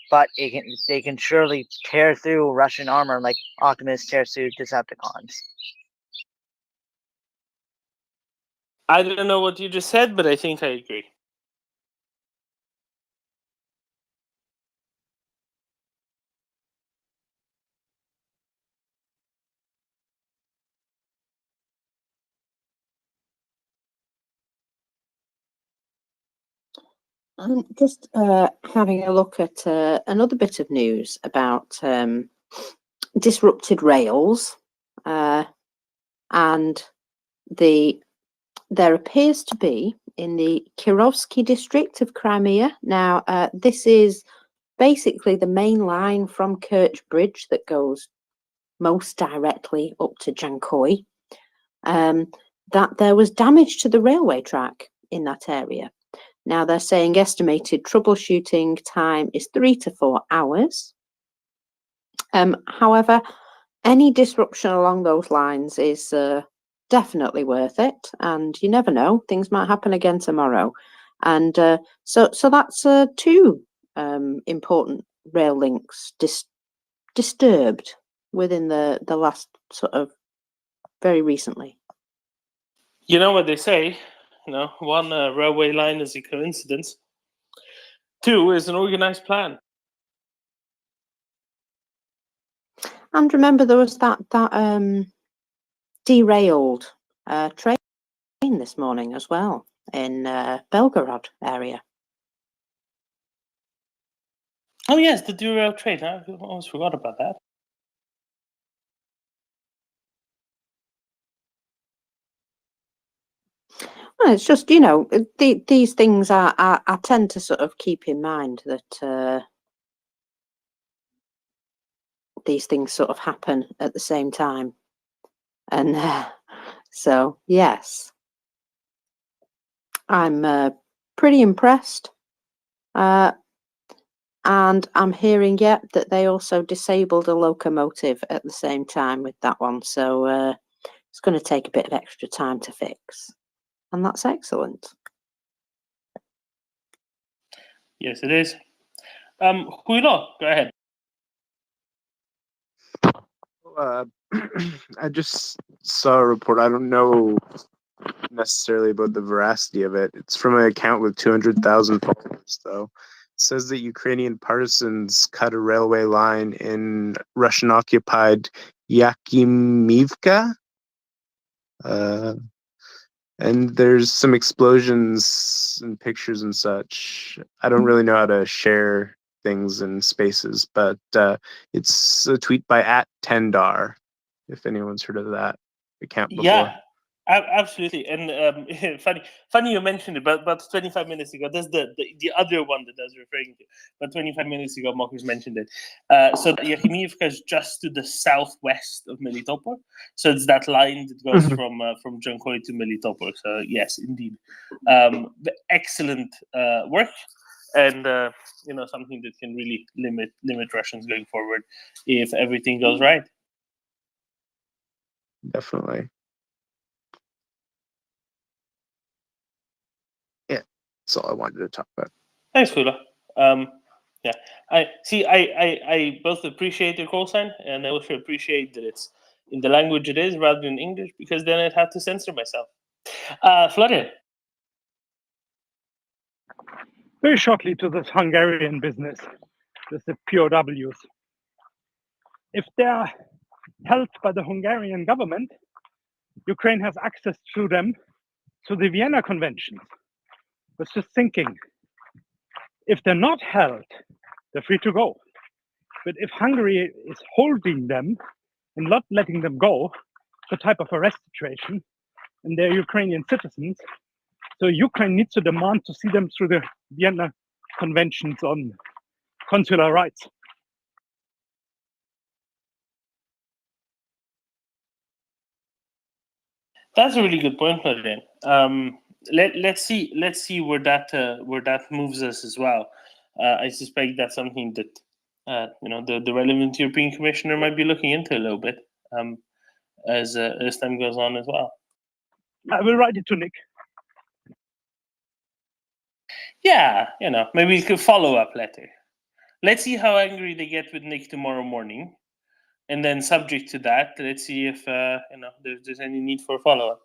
but they can surely tear through Russian armor like Optimus tears through Decepticons. I don't know what you just said, but I think I agree. Just having a look at another bit of news about disrupted rails, and there appears to be in the Kirovsky district of Crimea. Now, this is basically the main line from Kerch Bridge that goes most directly up to Jankoy, that there was damage to the railway track in that area. Now, they're saying estimated troubleshooting time is 3 to 4 hours. However, any disruption along those lines is definitely worth it, and you never know, things might happen again tomorrow. And so that's 2 important rail links disturbed within the last sort of very recently. You know what they say, one railway line is a coincidence. 2 is an organized plan. And remember, there was that derailed train this morning as well in Belgorod area. Oh yes, the derailed train. I almost forgot about that. Well, it's just, these things I tend to sort of keep in mind that these things sort of happen at the same time. And so, yes, I'm pretty impressed. And I'm hearing, that they also disabled a locomotive at the same time with that one. So it's going to take a bit of extra time to fix. And that's excellent. Yes, it is. Huilo, go ahead. I just saw a report. I don't know necessarily about the veracity of it. It's from an account with 200,000 followers, though. It says that Ukrainian partisans cut a railway line in Russian-occupied Yakimivka. And there's some explosions and pictures and such. I don't really know how to share things in spaces, but it's a tweet by @Tendar, if anyone's heard of that account before. Yeah, absolutely. And funny you mentioned it, but 25 minutes ago, that's the other one that I was referring to. But 25 minutes ago, Marcus mentioned it. So Yakimivka is just to the southwest of Melitopol. So it's that line that goes from Jankoy to Melitopol. So yes, indeed, excellent work, and something that can really limit Russians going forward if everything goes right. Definitely. Yeah, that's all I wanted to talk about. Thanks, Hula. Yeah, I both appreciate your call sign, and I also appreciate that it's in the language it is rather than English, because then I'd have to censor myself. Florian. Very shortly to this Hungarian business, the POWs. If they're held by the Hungarian government, Ukraine has access to them through the Vienna Convention. I was just thinking, if they're not held, they're free to go. But if Hungary is holding them and not letting them go, it's a type of arrest situation, and they're Ukrainian citizens. So Ukraine needs to demand to see them through the Vienna Conventions on consular rights. That's a really good point, Florian. Let's see where that moves us as well. I suspect that's something that the relevant European Commissioner might be looking into a little bit as time goes on as well. I will write it to Nick. Yeah, maybe we could follow up letter. Let's see how angry they get with Nick tomorrow morning, and then subject to that, let's see if there's any need for follow up.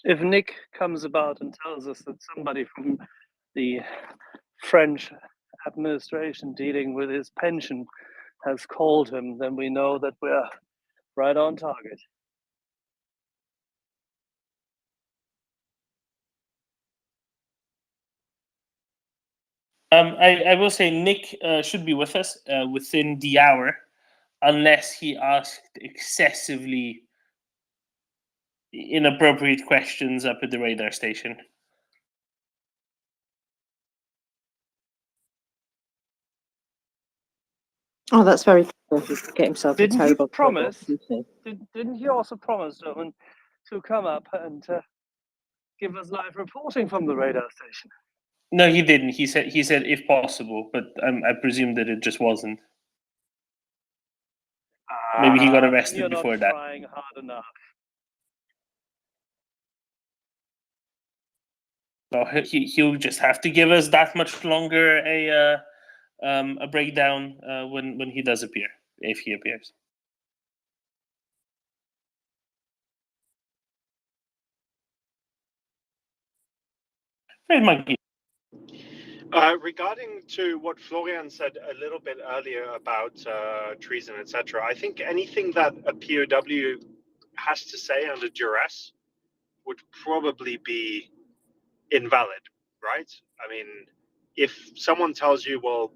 If Nick comes about and tells us that somebody from the French administration dealing with his pension has called him, then we know that we're right on target. I will say Nick should be with us within the hour, unless he asked excessively inappropriate questions up at the radar station. Oh, that's very cool. Just get himself Didn't a terrible he promise? trouble, Didn't he also promise, Roman, to come up and give us live reporting from the radar station? No, he didn't. He said if possible, but I presume that it just wasn't. Maybe he got arrested You're before not that. trying hard enough. So he'll just have to give us that much longer a breakdown when he does appear, if he appears. Hey, Monkey. Regarding to what Florian said a little bit earlier about treason, etc., I think anything that a POW has to say under duress would probably be invalid, right? I mean, if someone tells you, well,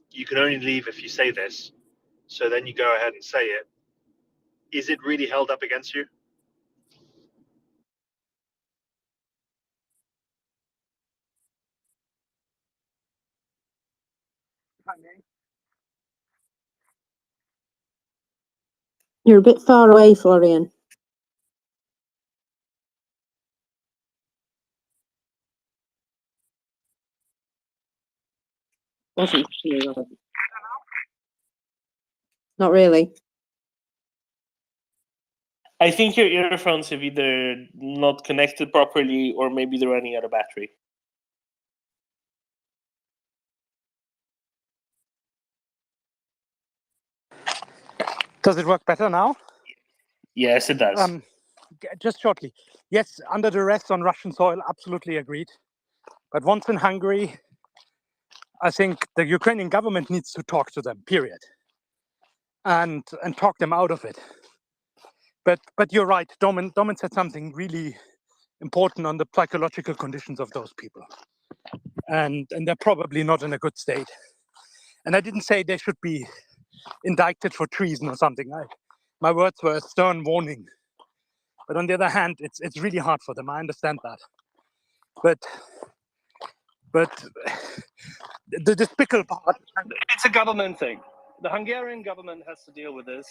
you can only leave if you say this, so then you go ahead and say it, is it really held up against you? You're a bit far away, Florian. Wasn't really. Not really. I think your earphones have either not connected properly or maybe they're running out of battery. Does it work better now? Yes, it does. Just shortly. Yes, under duress on Russian soil, absolutely agreed. But once in Hungary, I think the Ukrainian government needs to talk to them, period. And talk them out of it. But you're right, Domin said something really important on the psychological conditions of those people. And they're probably not in a good state. And I didn't say they should be indicted for treason or something. My words were a stern warning. But on the other hand, it's really hard for them. I understand that. But the despicable part. It's a government thing. The Hungarian government has to deal with this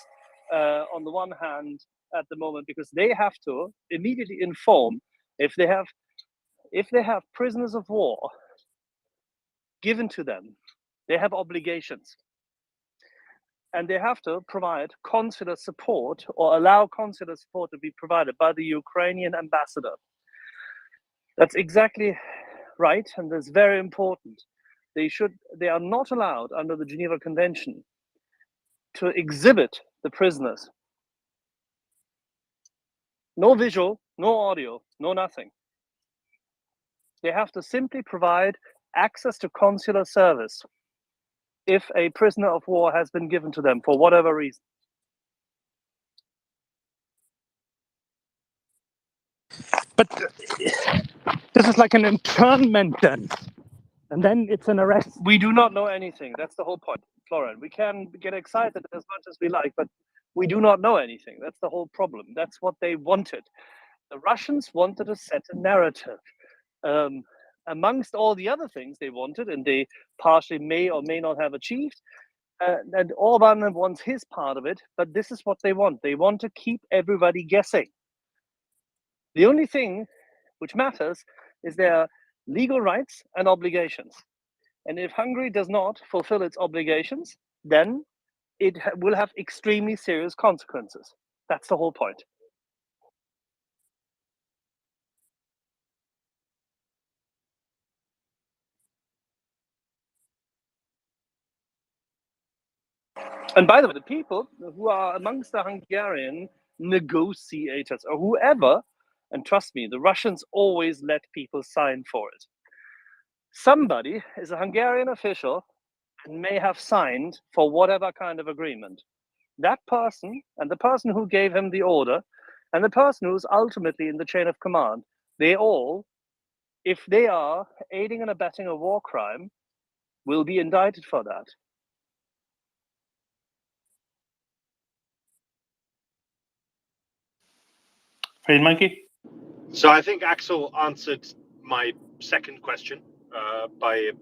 on the one hand at the moment, because they have to immediately inform if they have prisoners of war given to them. They have obligations. And they have to provide consular support or allow consular support to be provided by the Ukrainian ambassador. That's exactly right, and that's very important. They are not allowed under the Geneva Convention to exhibit the prisoners. No visual, no audio, no nothing. They have to simply provide access to consular service if a prisoner of war has been given to them for whatever reason. But this is like an internment then. And then it's an arrest. We do not know anything. That's the whole point, Florian. We can get excited as much as we like, but we do not know anything. That's the whole problem. That's what they wanted. The Russians wanted to set a narrative. Amongst all the other things they wanted, and they partially may or may not have achieved, and Orban wants his part of it, but this is what they want. They want to keep everybody guessing. The only thing which matters is their legal rights and obligations. And if Hungary does not fulfill its obligations, then it will have extremely serious consequences. That's the whole point. And by the way, the people who are amongst the Hungarian negotiators or whoever, and trust me, the Russians always let people sign for it. Somebody is a Hungarian official and may have signed for whatever kind of agreement. That person and the person who gave him the order and the person who's ultimately in the chain of command, they all, if they are aiding and abetting a war crime, will be indicted for that. Trade Monkey? So I think Axel answered my second question by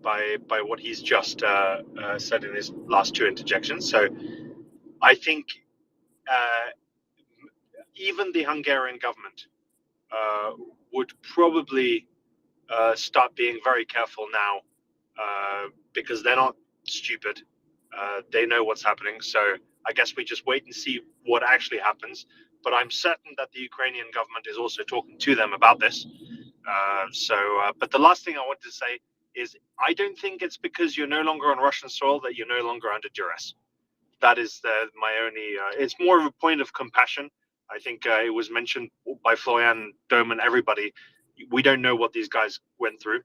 what he's just said in his last two interjections. So I think even the Hungarian government would probably start being very careful now because they're not stupid. They know what's happening. So I guess we just wait and see what actually happens. But I'm certain that the Ukrainian government is also talking to them about this. But the last thing I wanted to say is I don't think it's because you're no longer on Russian soil that you're no longer under duress. That is my only. It's more of a point of compassion. I think it was mentioned by Florian, Dome, and everybody. We don't know what these guys went through,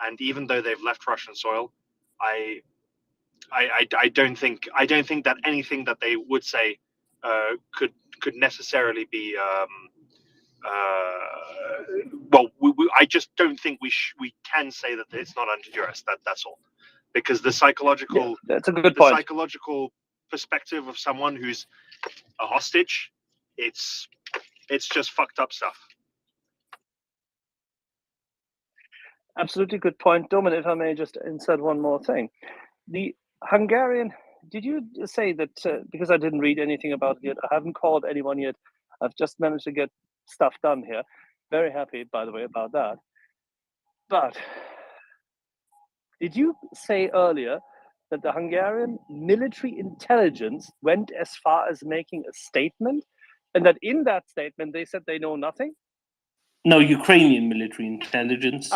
and even though they've left Russian soil, I don't think that anything that they would say could necessarily be. I just don't think we can say that it's not under duress. That's all, because the psychological that's a good point. Psychological perspective of someone who's a hostage, it's just fucked up stuff. Absolutely good point, Domin. If I may just insert one more thing, the Hungarian. Did you say that? Because I didn't read anything about it yet. I haven't called anyone yet. I've just managed to get stuff done here. Very happy, by the way, about that. But did you say earlier that the Hungarian military intelligence went as far as making a statement, and that in that statement they said they know nothing? No, Ukrainian military intelligence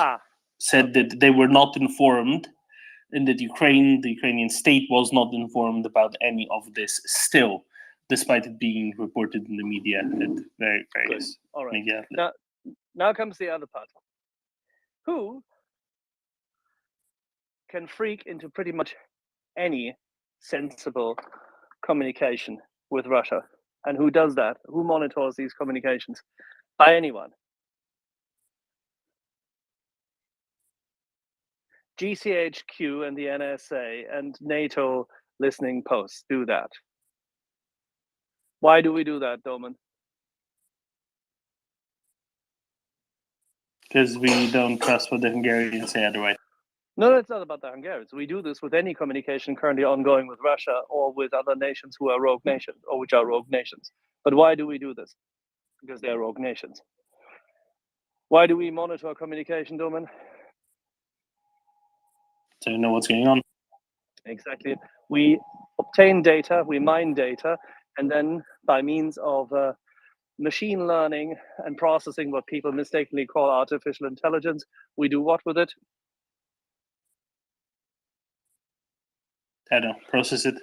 said that they were not informed, and that the Ukrainian state was not informed about any of this still, despite it being reported in the media at various All right. media. Now comes the other part. Who can freak into pretty much any sensible communication with Russia? And who does that? Who monitors these communications? By anyone. GCHQ and the NSA and NATO listening posts do that. Why do we do that, Doman? Because we don't trust what the Hungarians say otherwise. No, it's not about the Hungarians. We do this with any communication currently ongoing with Russia or with other nations who are rogue nations or which are rogue nations. But why do we do this? Because they are rogue nations. Why do we monitor communication, Doman? So you know what's going on. Exactly. We obtain data, we mine data, and then by means of machine learning and processing, what people mistakenly call artificial intelligence, we do what with it? I don't process it.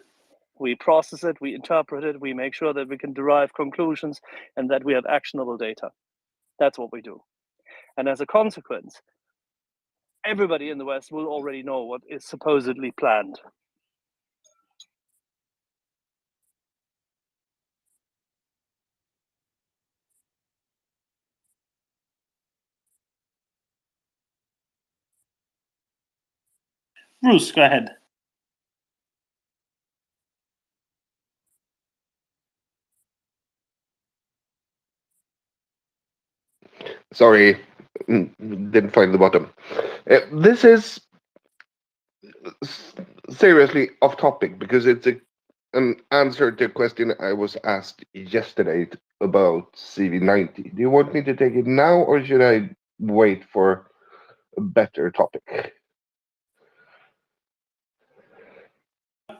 We process it, we interpret it, we make sure that we can derive conclusions and that we have actionable data. That's what we do. And as a consequence, everybody in the West will already know what is supposedly planned. Bruce, go ahead. Sorry, didn't find the bottom. This is seriously off topic because it's an answer to a question I was asked yesterday about CV90. Do you want me to take it now, or should I wait for a better topic?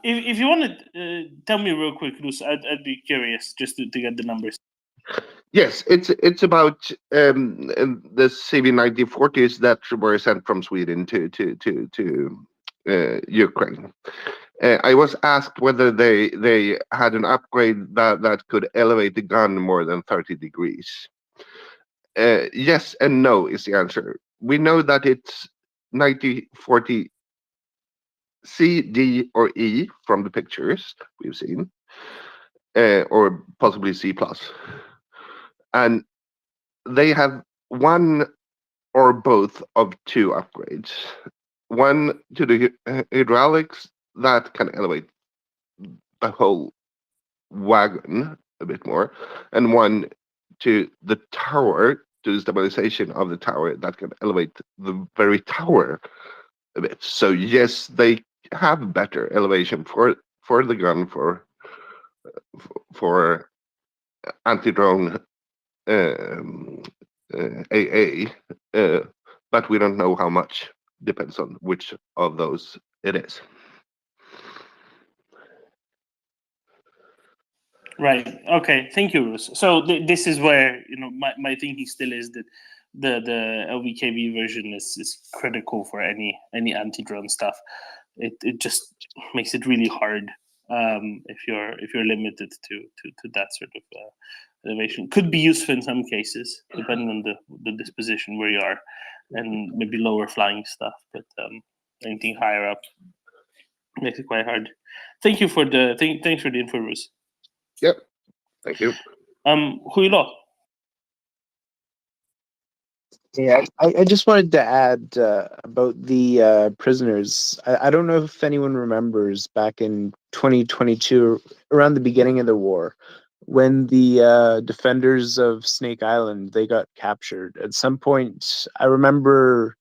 If you want to tell me real quick, Luz, I'd be curious just to get the numbers. Yes, it's about the CV9040s that were sent from Sweden to Ukraine. I was asked whether they had an upgrade that could elevate the gun more than 30 degrees. Yes and no is the answer. We know that it's 9040 C, D, or E from the pictures we've seen, or possibly C+. And they have one or both of two upgrades. One to the hydraulics that can elevate the whole wagon a bit more, and one to the tower, to the stabilization of the tower that can elevate the very tower a bit. So yes, they have better elevation for the gun for anti-drone AA, but we don't know how much. Depends on which of those it is. Right. Okay. Thank you, Rus. So this is where my thinking still is that the LVKB version is critical for any anti-drone stuff. It just makes it really hard if you're limited to that sort of elevation. Could be useful in some cases, depending on the disposition where you are, and maybe lower flying stuff. But anything higher up makes it quite hard. Thank you for thanks for the info, Rus. Yep. Thank you. Huilo. Yeah, I just wanted to add about the prisoners. I don't know if anyone remembers back in 2022, around the beginning of the war, when the defenders of Snake Island, they got captured. At some point, I remember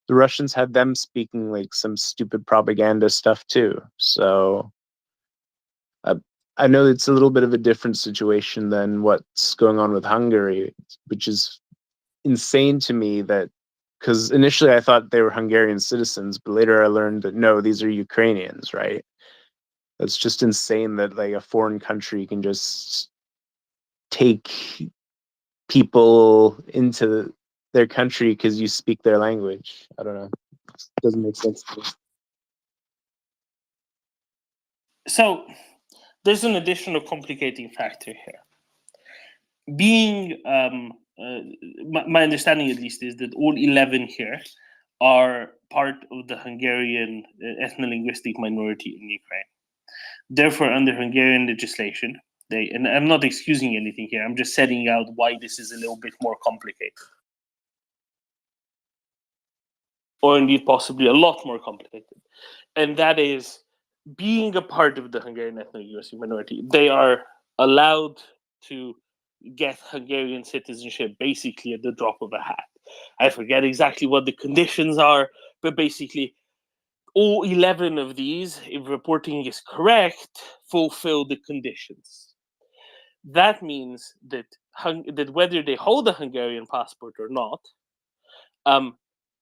the Russians had them speaking like some stupid propaganda stuff too. So I know it's a little bit of a different situation than what's going on with Hungary, which is insane to me, that because initially I thought they were Hungarian citizens, but later I learned that no, these are Ukrainians, right? It's just insane that like a foreign country can just take people into their country because you speak their language. I don't know. It doesn't make sense to me. So there's an additional complicating factor here. Being my understanding, at least, is that all 11 here are part of the Hungarian ethno-linguistic minority in Ukraine. Therefore, under Hungarian legislation, and I'm not excusing anything here, I'm just setting out why this is a little bit more complicated. Or indeed possibly a lot more complicated. And that is, being a part of the Hungarian ethno-linguistic minority, they are allowed to get Hungarian citizenship basically at the drop of a hat. I forget exactly what the conditions are, but basically all 11 of these, if reporting is correct, fulfill the conditions. That means that whether they hold a Hungarian passport or not,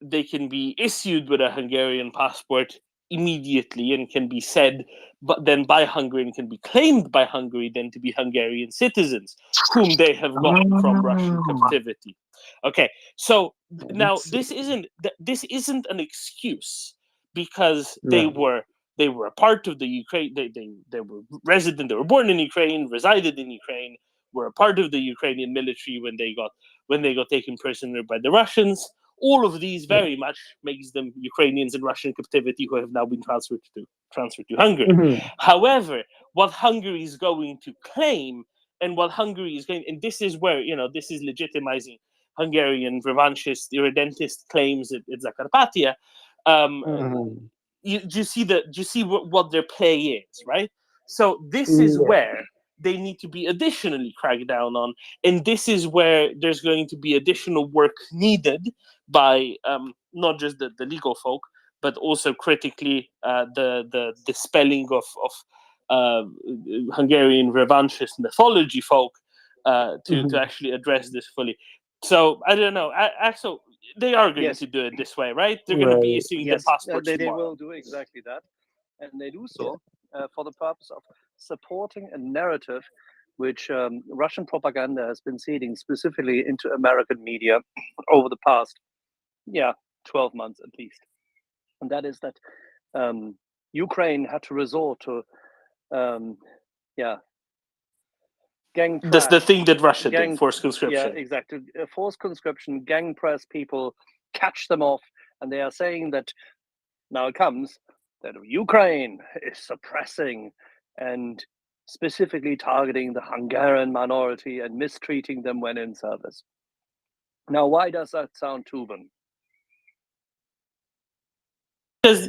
they can be issued with a Hungarian passport immediately and can be said, but then by Hungary, and can be claimed by Hungary then to be Hungarian citizens, whom they have got from Russian captivity. Okay, so now this isn't an excuse, because they were a part of the Ukraine. They were resident. They were born in Ukraine, resided in Ukraine, were a part of the Ukrainian military when they got taken prisoner by the Russians. All of these very much makes them Ukrainians in Russian captivity who have now been transferred to Hungary. Mm-hmm. However, what Hungary is going to claim, and what Hungary is going, and this is where this is legitimizing Hungarian revanchist, irredentist claims at Zakarpattia. Do you see what their play is, right? So this is where they need to be additionally cracked down on, and this is where there's going to be additional work needed by not just the legal folk, but also critically the dispelling of Hungarian revanchist mythology folk to actually address this fully. So I don't know. Axel, they are going Yes. to do it this way, right? They're going to be issuing Yes, the passports they tomorrow. will do exactly that, and they do so for the purpose of supporting a narrative which Russian propaganda has been seeding specifically into American media over the past 12 months at least, and that is that Ukraine had to resort to gang That's the press, thing that Russia did, forced conscription. Yeah, exactly. Forced conscription, gang press people, catch them off, and they are saying that now it comes that Ukraine is suppressing and specifically targeting the Hungarian minority and mistreating them when in service. Now, why does that sound, Tuban?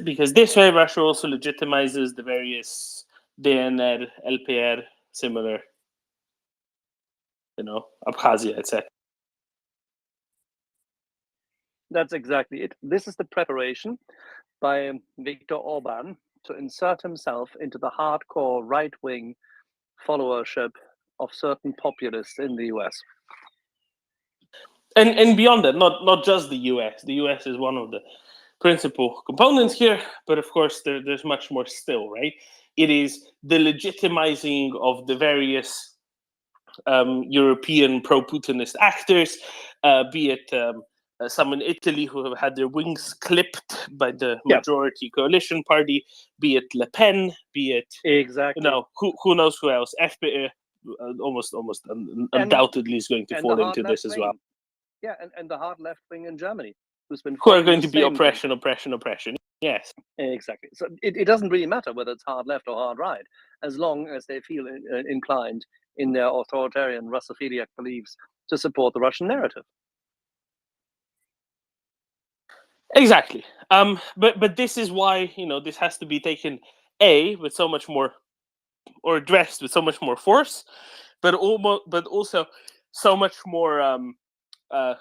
Because this way Russia also legitimizes the various DNR, LPR, similar, Abkhazia, etc. That's exactly it. This is the preparation by Viktor Orban to insert himself into the hardcore right-wing followership of certain populists in the US. And beyond that, not just the US. The US is one of the principal components here, but of course there's much more still, right? It is the legitimizing of the various European pro-Putinist actors, be it some in Italy who have had their wings clipped by the majority coalition party, be it Le Pen, be it who knows who else, FPÖ, almost undoubtedly is going to fall into this as well. Yeah, and the hard left wing in Germany, who are going to be oppression. Yes, exactly. So it doesn't really matter whether it's hard left or hard right, as long as they feel inclined in their authoritarian Russophiliac beliefs to support the Russian narrative. Exactly. But this is why this has to be taken with so much more, or addressed with so much more force, but also so much more. I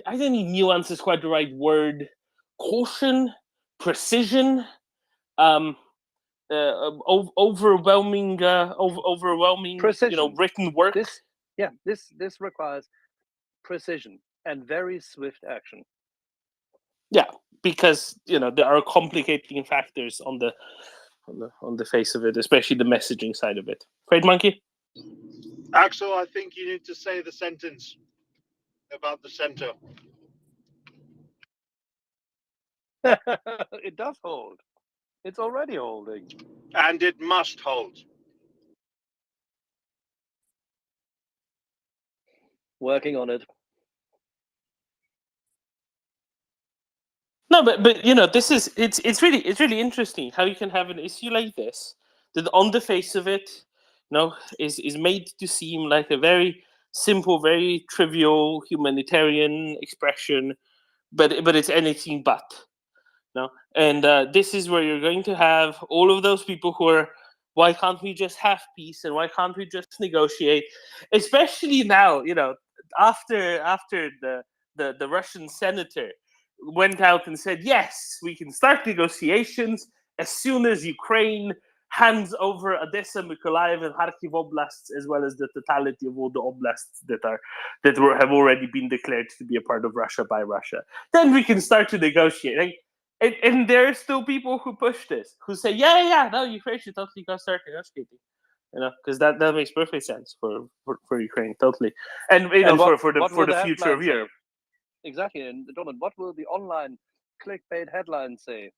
don't think nuance is quite the right word. Caution, precision, overwhelming precision. Written work. This requires precision and very swift action. Yeah, because there are complicating factors on the face of it, especially the messaging side of it. Afraid Monkey? Axel, I think you need to say the sentence about the center. It does hold. It's already holding. And it must hold. Working on it. No, but this is it's really interesting how you can have an issue like this that on the face of it, is made to seem like a very simple, very trivial humanitarian expression, but it's anything but. And this is where you're going to have all of those people who are, why can't we just have peace and why can't we just negotiate? Especially now, after the Russian senator went out and said, yes, we can start negotiations as soon as Ukraine hands over Odessa, Mykolaiv, and Kharkiv oblasts, as well as the totality of all the oblasts that have already been declared to be a part of Russia by Russia. Then we can start to negotiate. And there are still people who push this, who say, no, Ukraine should totally go start negotiating. Because that makes perfect sense for Ukraine, totally, and for the future of Europe. Exactly, and Donovan, what will the online clickbait headlines say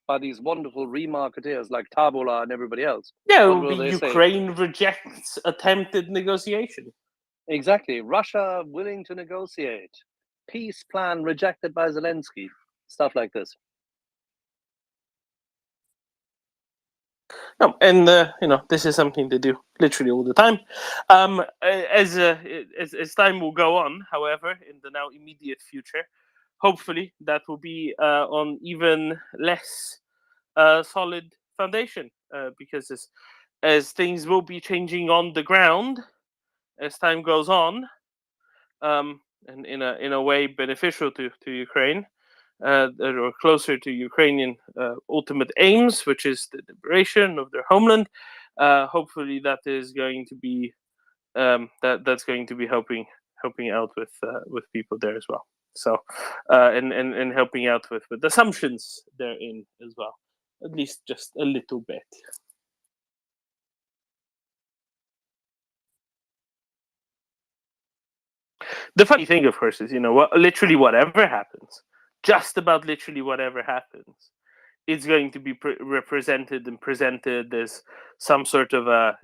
by these wonderful remarketeers like Tabula and everybody else? Yeah, it will be Ukraine rejects attempted negotiation. Exactly, Russia willing to negotiate, peace plan rejected by Zelensky, stuff like this. No, and this is something they do literally all the time. As time will go on, however, in the now immediate future, hopefully that will be on even less solid foundation, because as things will be changing on the ground as time goes on, and in a way beneficial to Ukraine. or closer to Ukrainian ultimate aims, which is the liberation of their homeland. Hopefully, that is going to be that's going to be helping out with people there as well. So and helping out with assumptions therein as well, at least just a little bit. The funny thing, of course, is literally whatever happens, just about literally whatever happens, it's going to be represented and presented as some sort of a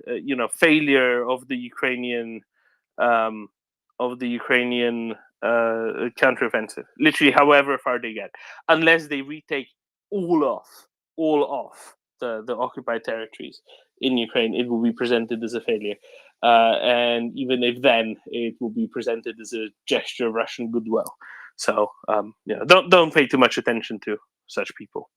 failure of the Ukrainian counteroffensive. Literally, however far they get, unless they retake all of the occupied territories in Ukraine, it will be presented as a failure. And even if then, it will be presented as a gesture of Russian goodwill. So don't pay too much attention to such people.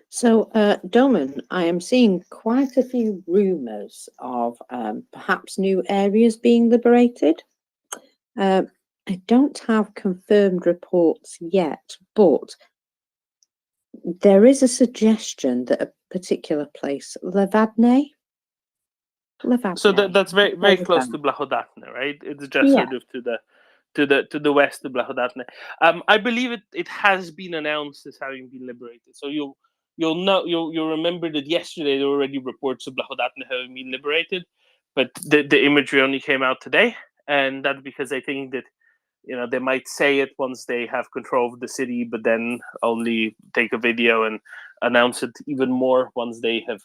So, Doman, I am seeing quite a few rumours of perhaps new areas being liberated. I don't have confirmed reports yet, but there is a suggestion that a particular place, Levadne. So that's very close to Blahodatne, right? It's just sort of to the west of Blahodatne. I believe it has been announced as having been liberated. So you'll remember that yesterday there were already reports of Blahodatne having been liberated, but the imagery only came out today, and that's because I think that they might say it once they have control of the city, but then only take a video and announce it even more once they have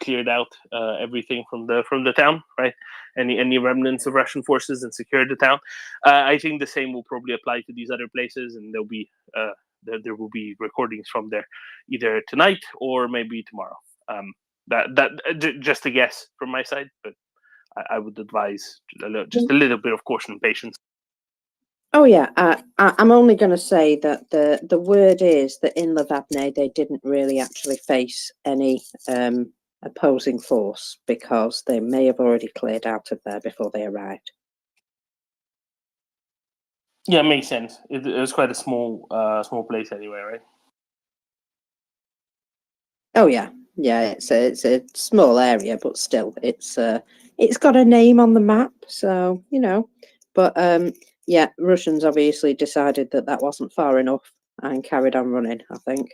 cleared out everything from the town, right? Any remnants of Russian forces and secured the town. I think the same will probably apply to these other places, and there'll be there will be recordings from there either tonight or maybe tomorrow. Just a guess from my side, but I would advise just a little bit of caution and patience. Oh yeah, I'm only going to say that the word is that in Levadne they didn't really actually face any opposing force because they may have already cleared out of there before they arrived. Yeah, makes sense. It was quite a small place anyway, right? Oh yeah, it's a small area, but still, it's got a name on the map, so But yeah, Russians obviously decided that wasn't far enough and carried on running, I think.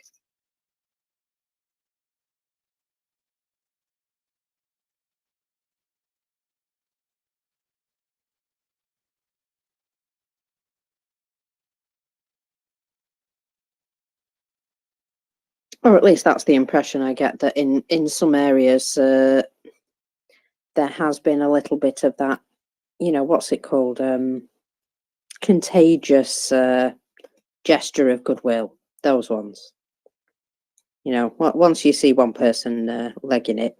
Or at least that's the impression I get, that in some areas there has been a little bit of that, what's it called? Contagious gesture of goodwill. Those ones. Once you see one person legging it,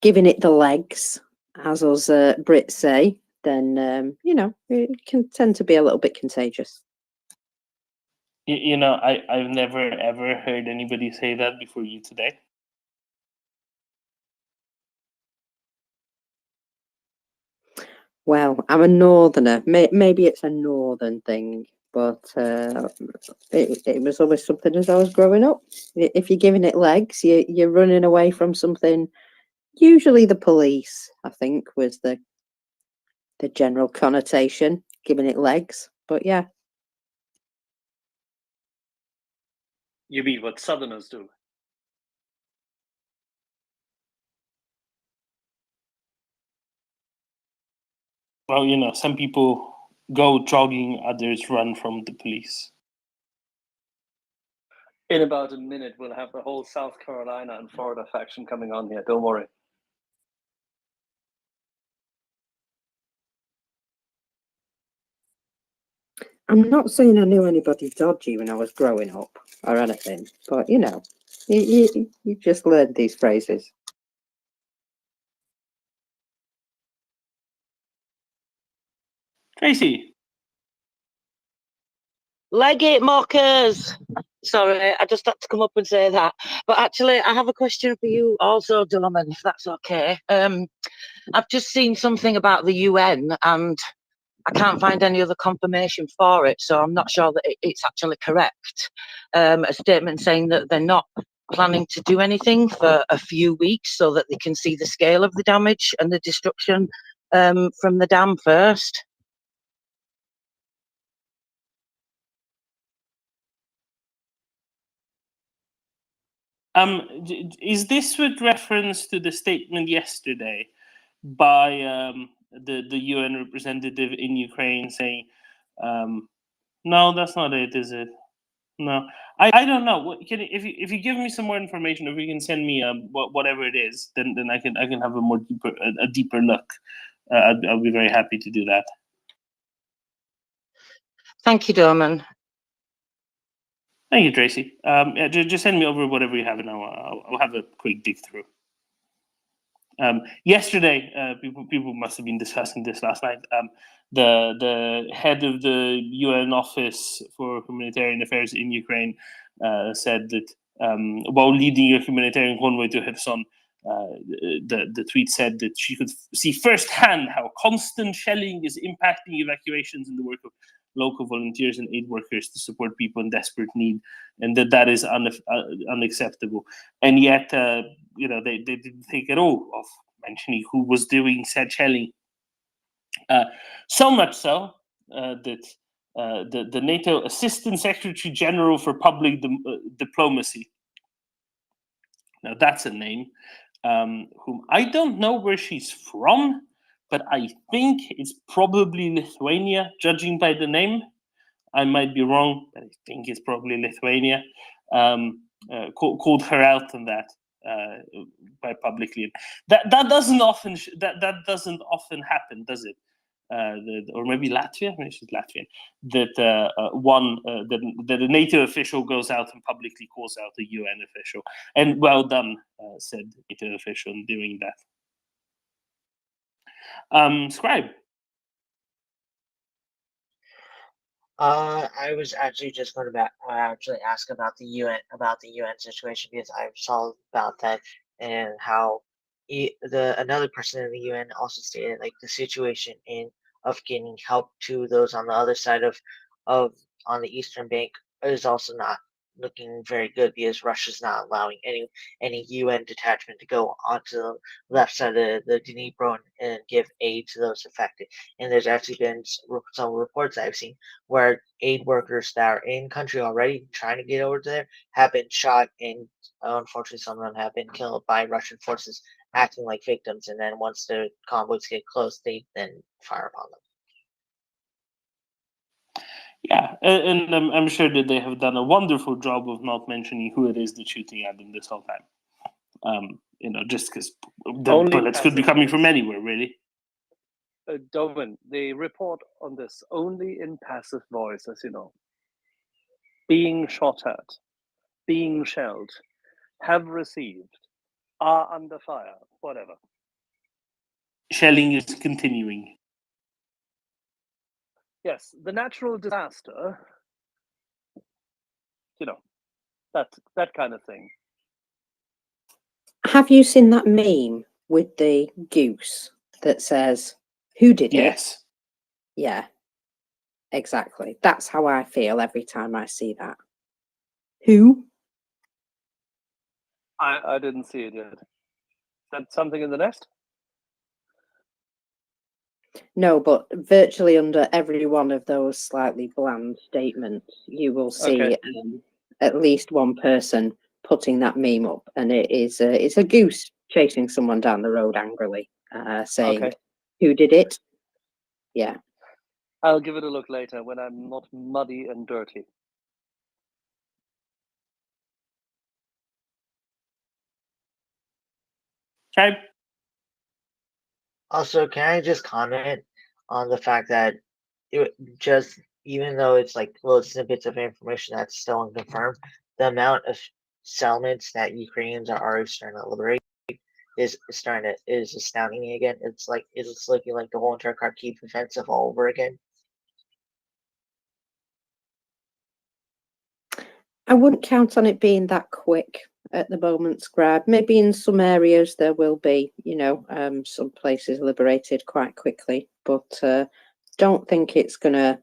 giving it the legs, as us Brits say, then it can tend to be a little bit contagious. I've never ever heard anybody say that before you today. Well, I'm a northerner. Maybe it's a northern thing, but it was always something as I was growing up. If you're giving it legs, you're running away from something. Usually the police, I think, was the general connotation, giving it legs. But yeah. You mean what Southerners do? Well, some people go jogging, others run from the police. In about a minute, we'll have the whole South Carolina and Florida faction coming on here. Don't worry. I'm not saying I knew anybody dodgy when I was growing up or anything, but you just learned these phrases. Tracy. Leg it, mockers! Sorry, I just had to come up and say that. But actually, I have a question for you also, Dorman, if that's okay. I've just seen something about the UN and I can't find any other confirmation for it, so I'm not sure that it's actually correct. A statement saying that they're not planning to do anything for a few weeks so that they can see the scale of the damage and the destruction from the dam first. Is this with reference to the statement yesterday by the UN representative in Ukraine saying, no, that's not it, is it? No, I don't know. What, if you give me some more information, if you can send me whatever it is, then I can have a deeper look. I'll be very happy to do that. Thank you, Dorman. Thank you, Tracy. Yeah, just send me over whatever you have, and I'll have a quick dig through. Yesterday, people must have been discussing this last night. The head of the UN Office for Humanitarian Affairs in Ukraine said that while leading a humanitarian convoy to Kherson, the tweet said that she could see firsthand how constant shelling is impacting evacuations and the work of local volunteers and aid workers to support people in desperate need, and that is unacceptable. And yet, they didn't think at all of mentioning who was doing said shelling. So much so that the NATO Assistant Secretary General for Public Diplomacy, now that's a name, whom I don't know where she's from, but I think it's probably Lithuania, judging by the name. I might be wrong, but I think it's probably Lithuania. Called her out on that by publicly. That doesn't often happen, does it? Or maybe Latvia, maybe she's Latvian. That that a NATO official goes out and publicly calls out a UN official, and well done, said NATO official in doing that. Scribe. I was actually just going to actually ask about the UN situation because I saw about that and how another person in the UN also stated like the situation of getting help to those on the other side of on the eastern bank is also not looking very good because Russia's not allowing any UN detachment to go onto the left side of the Dnipro and give aid to those affected. And there's actually been some reports I've seen where aid workers that are in country already trying to get over there have been shot, and unfortunately some of them have been killed by Russian forces acting like victims, and then once the convoys get close, they then fire upon them. Yeah, and I'm sure that they have done a wonderful job of not mentioning who it is that's shooting at them this whole time. Just because the bullets could be coming from anywhere, really. Dovan, the report on this only in passive voice, as you know. Being shot at, being shelled, have received, are under fire, whatever. Shelling is continuing. Yes, the natural disaster, that kind of thing. Have you seen that meme with the goose that says, "Who did it?" Yes. Yeah, exactly. That's how I feel every time I see that. Who? I didn't see it yet. Is that something in the nest? No, but virtually under every one of those slightly bland statements, you will see at least one person putting that meme up, and it's a goose chasing someone down the road angrily, saying, "Who did it?" Yeah. I'll give it a look later when I'm not muddy and dirty. Okay. Also, can I just comment on the fact that even though it's like little snippets of information that's still unconfirmed, the amount of settlements that Ukrainians are already starting to liberate is astounding me again. It's looking like the whole entire Kharkiv offensive all over again. I wouldn't count on it being that quick at the moment, Scribe. Maybe in some areas there will be, some places liberated quite quickly, but don't think it's going to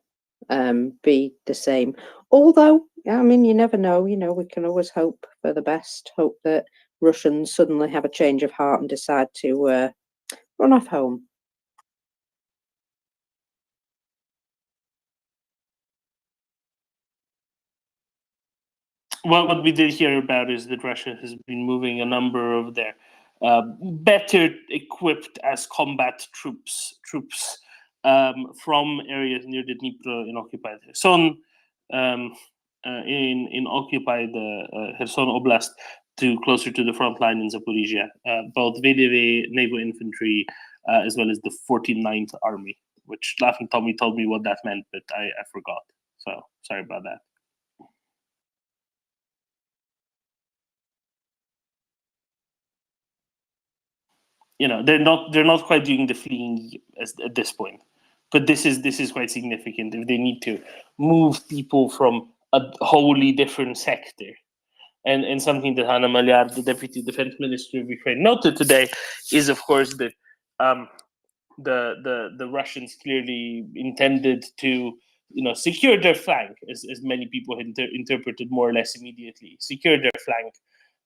be the same. Although, I mean, you never know, we can always hope for the best, hope that Russians suddenly have a change of heart and decide to run off home. Well, what we did hear about is that Russia has been moving a number of their better equipped as combat troops from areas near the Dnipro in occupied Kherson, in occupied Kherson Oblast, to closer to the front line in Zaporizhia. Both VDV, naval infantry, as well as the 49th Army, which Laughing Tommy told me what that meant, but I forgot. So sorry about that. They're not quite doing the fleeing at this point, but this is quite significant. If they need to move people from a wholly different sector, and something that Hanna Maliar, the Deputy Defense Minister of Ukraine, noted today is, of course, that the Russians clearly intended to secure their flank, as many people had interpreted more or less immediately, secure their flank.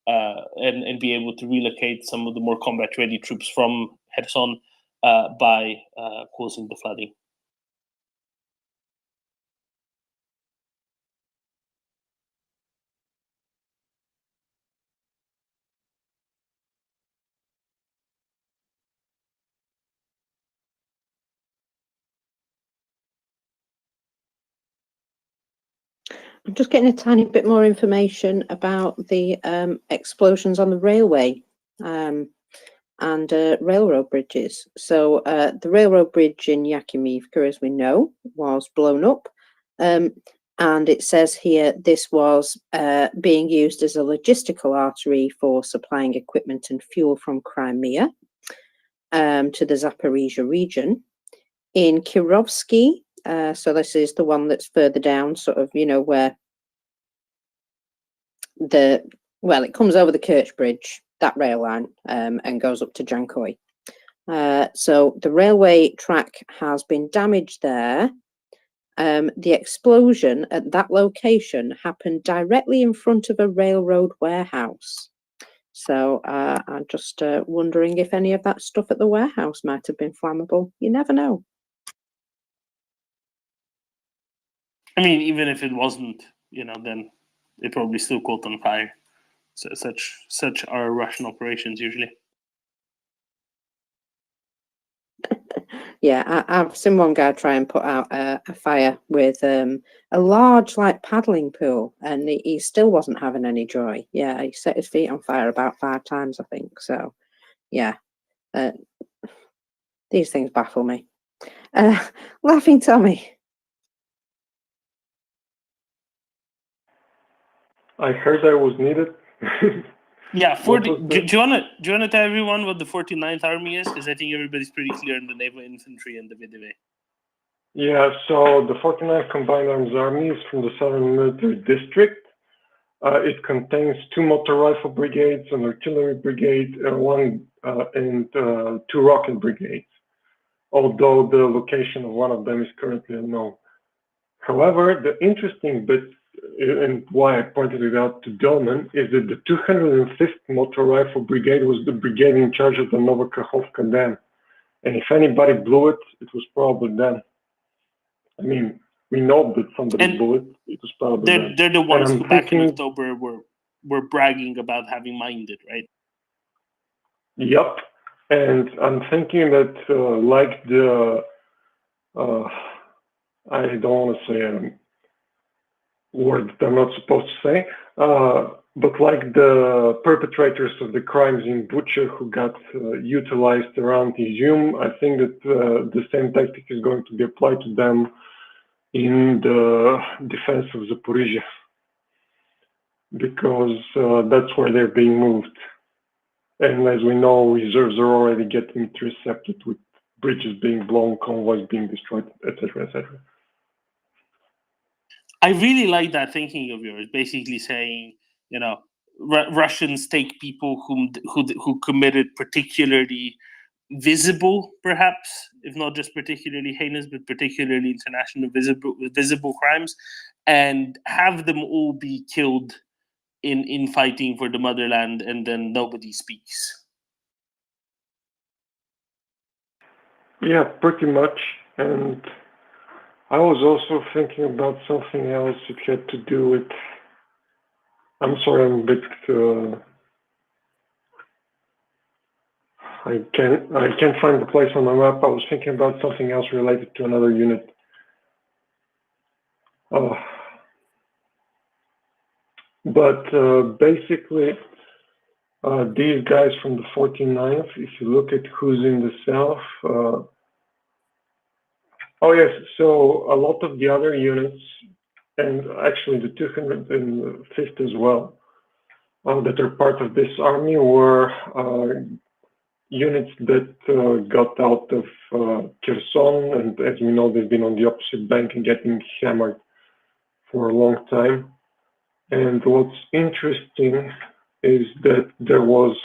And be able to relocate some of the more combat-ready troops from Kherson by causing the flooding. I'm just getting a tiny bit more information about the explosions on the railway and railroad bridges. So the railroad bridge in Yakimivka, as we know, was blown up. And it says here this was being used as a logistical artery for supplying equipment and fuel from Crimea to the Zaporizhia region. In Kirovsky, so this is the one that's further down, sort of, where it comes over the Kerch Bridge, that rail line, and goes up to Jankoy. So the railway track has been damaged there. The explosion at that location happened directly in front of a railroad warehouse. So I'm just wondering if any of that stuff at the warehouse might have been flammable. You never know. I mean, even if it wasn't, then it probably still caught on fire. So such are Russian operations usually. Yeah, I've seen one guy try and put out a fire with a large, paddling pool, and he still wasn't having any joy. Yeah, he set his feet on fire about 5 times, I think. So, yeah, these things baffle me. Laughing Tommy. I heard I was needed. Yeah, 40. Do you wanna tell everyone what the 49th Army is? Because I think everybody's pretty clear in the naval infantry and the VDV. Yeah, so the 49th Combined Arms Army is from the Southern Military District. It contains 2 motor rifle brigades, an artillery brigade, and 2 rocket brigades, although the location of one of them is currently unknown. However, the interesting bit, and why I pointed it out to Dolman, is that the 205th Motor Rifle Brigade was the brigade in charge of the Novokakhovka Dam. And if anybody blew it, it was probably them. I mean, we know that somebody blew it. It was probably them. They're the ones who back in October were bragging about having mined it, right? Yep. And I'm thinking that like the, I don't want to say a word that I'm not supposed to say, but like the perpetrators of the crimes in Bucha who got utilized around Izium, I think that the same tactic is going to be applied to them in the defense of Zaporizhia, because that's where they're being moved. And as we know, reserves are already getting intercepted, with bridges being blown, convoys being destroyed, etc., etc. I really like that thinking of yours, basically saying, Russians take people who committed particularly visible, perhaps, if not just particularly heinous, but particularly international visible crimes, and have them all be killed in fighting for the motherland, and then nobody speaks. Yeah, pretty much. And I was also thinking about something else. It had to do with. I'm sorry, I'm a bit. I can't find the place on the map. I was thinking about something else related to another unit. But basically, these guys from the 49th, if you look at who's in the south, oh yes, so a lot of the other units, and actually the 205th as well, that are part of this army were units that got out of Kherson, and as we know, they've been on the opposite bank and getting hammered for a long time. And what's interesting is that there was,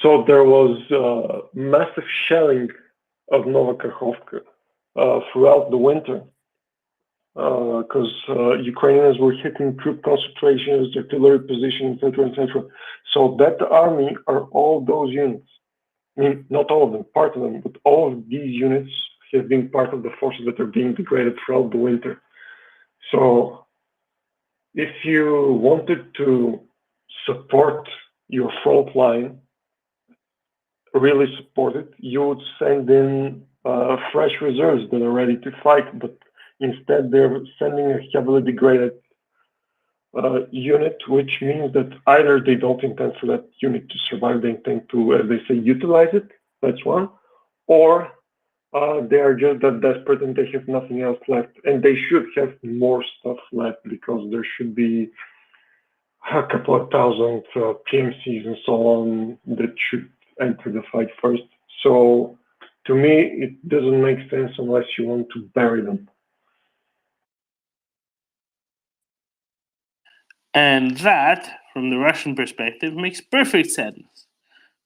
so there was massive shelling of Novokakhovka throughout the winter, because Ukrainians were hitting troop concentrations, artillery positions, etc., etc. So that army are all those units. I mean, not all of them, part of them, but all of these units have been part of the forces that are being degraded throughout the winter. So if you wanted to support your front line, really support it, you would send in fresh reserves that are ready to fight, but instead they're sending a heavily degraded unit, which means that either they don't intend for that unit to survive, they intend to, as they say, utilize it, that's one, or they are just that desperate and they have nothing else left, and they should have more stuff left because there should be a couple of thousand PMCs and so on that should enter the fight first. So to me, it doesn't make sense unless you want to bury them. And that, from the Russian perspective, makes perfect sense,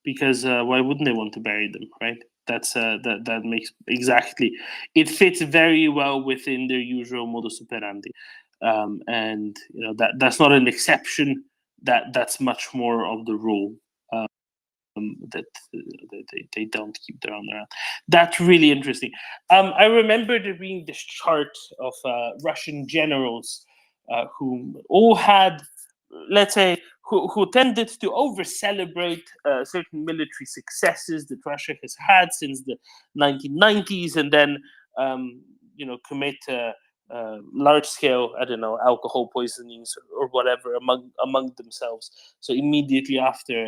because why wouldn't they want to bury them, right? That's that makes exactly. It fits very well within their usual modus operandi, and that's not an exception. That's much more of the rule. That they don't keep their own around. That's really interesting. I remember there being this chart of Russian generals who all had, let's say, who tended to over-celebrate certain military successes that Russia has had since the 1990s, and then commit large-scale, I don't know, alcohol poisonings or whatever among themselves. So immediately after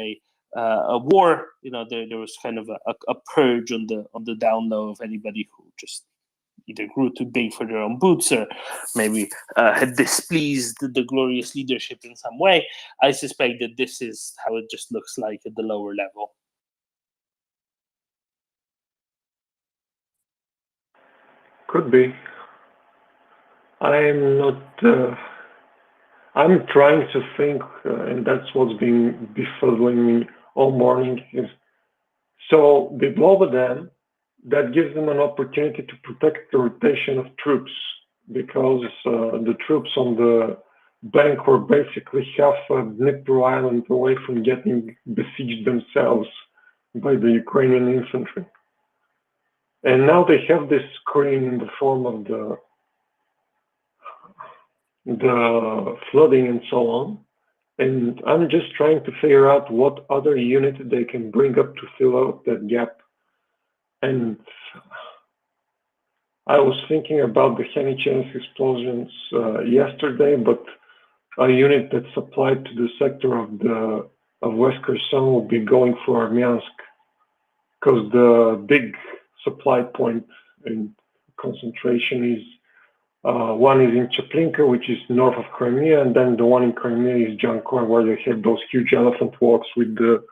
a war, there was kind of a purge on the down low of anybody who just either grew too big for their own boots or maybe had displeased the glorious leadership in some way. I suspect that this is how it just looks like at the lower level. Could be. I'm not. I'm trying to think, and that's what's been befuddling me all morning. Is so they blow the dam. That gives them an opportunity to protect the rotation of troops, because the troops on the bank were basically half of Dnipro Island away from getting besieged themselves by the Ukrainian infantry. And now they have this screen in the form of the flooding and so on. And I'm just trying to figure out what other unit they can bring up to fill out that gap. And I was thinking about the Henichens explosions yesterday, but a unit that's supplied to the sector of West Kherson will be going for Armyansk, because the big supply point and concentration is one is in Chaplinka, which is north of Crimea, and then the one in Crimea is Jankor, where they had those huge elephant walks with the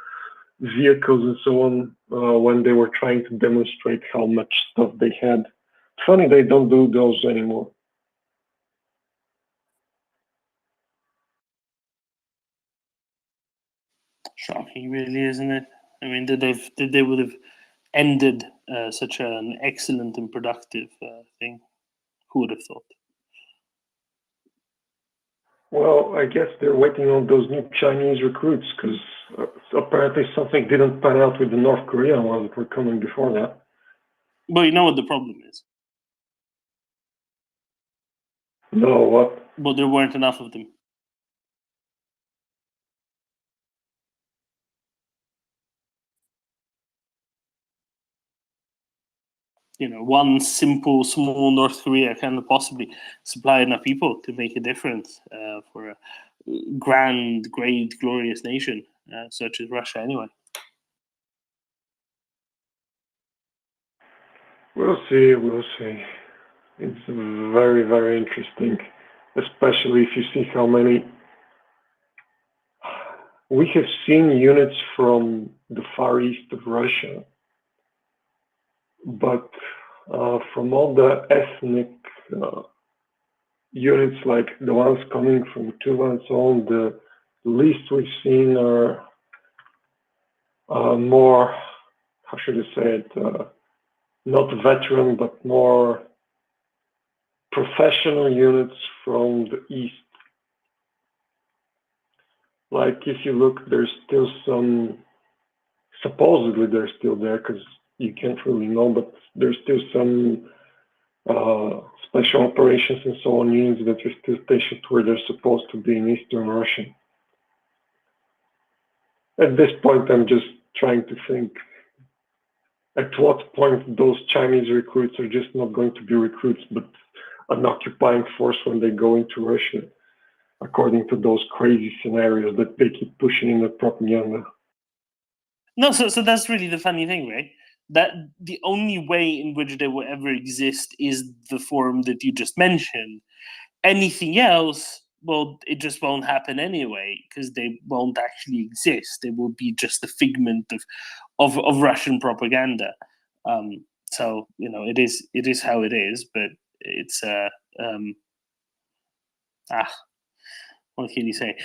vehicles and so on when they were trying to demonstrate how much stuff they had Funny they don't do those anymore. Shocking, really, isn't it? I mean, that they would have ended such an excellent and productive thing. Who would have thought? Well, I guess they're waiting on those new Chinese recruits because apparently something didn't pan out with the North Korean ones that were coming before that. Well, you know what the problem is? No, what? Well, there weren't enough of them. You know, one simple, small North Korea cannot possibly supply enough people to make a difference for a grand, great, glorious nation such as Russia, anyway. We'll see, we'll see. It's very, very interesting, especially if you see how many. We have seen units from the Far East of Russia, but from all the ethnic units, like the ones coming from Cuba and so on, the least we've seen are more, how should I say it, not veteran, but more professional units from the East. Like if you look, there's still some, supposedly they're still there because you can't really know, but there's still some special operations and so on units that are still stationed where they're supposed to be in Eastern Russia. At this point, I'm just trying to think at what point those Chinese recruits are just not going to be recruits, but an occupying force when they go into Russia, according to those crazy scenarios that they keep pushing in the propaganda. No, so that's really the funny thing, right? That the only way in which they will ever exist is the form that you just mentioned. Anything else, well, it just won't happen anyway because they won't actually exist. They will be just a figment of Russian propaganda. So you know, it is how it is. But it's what can you say?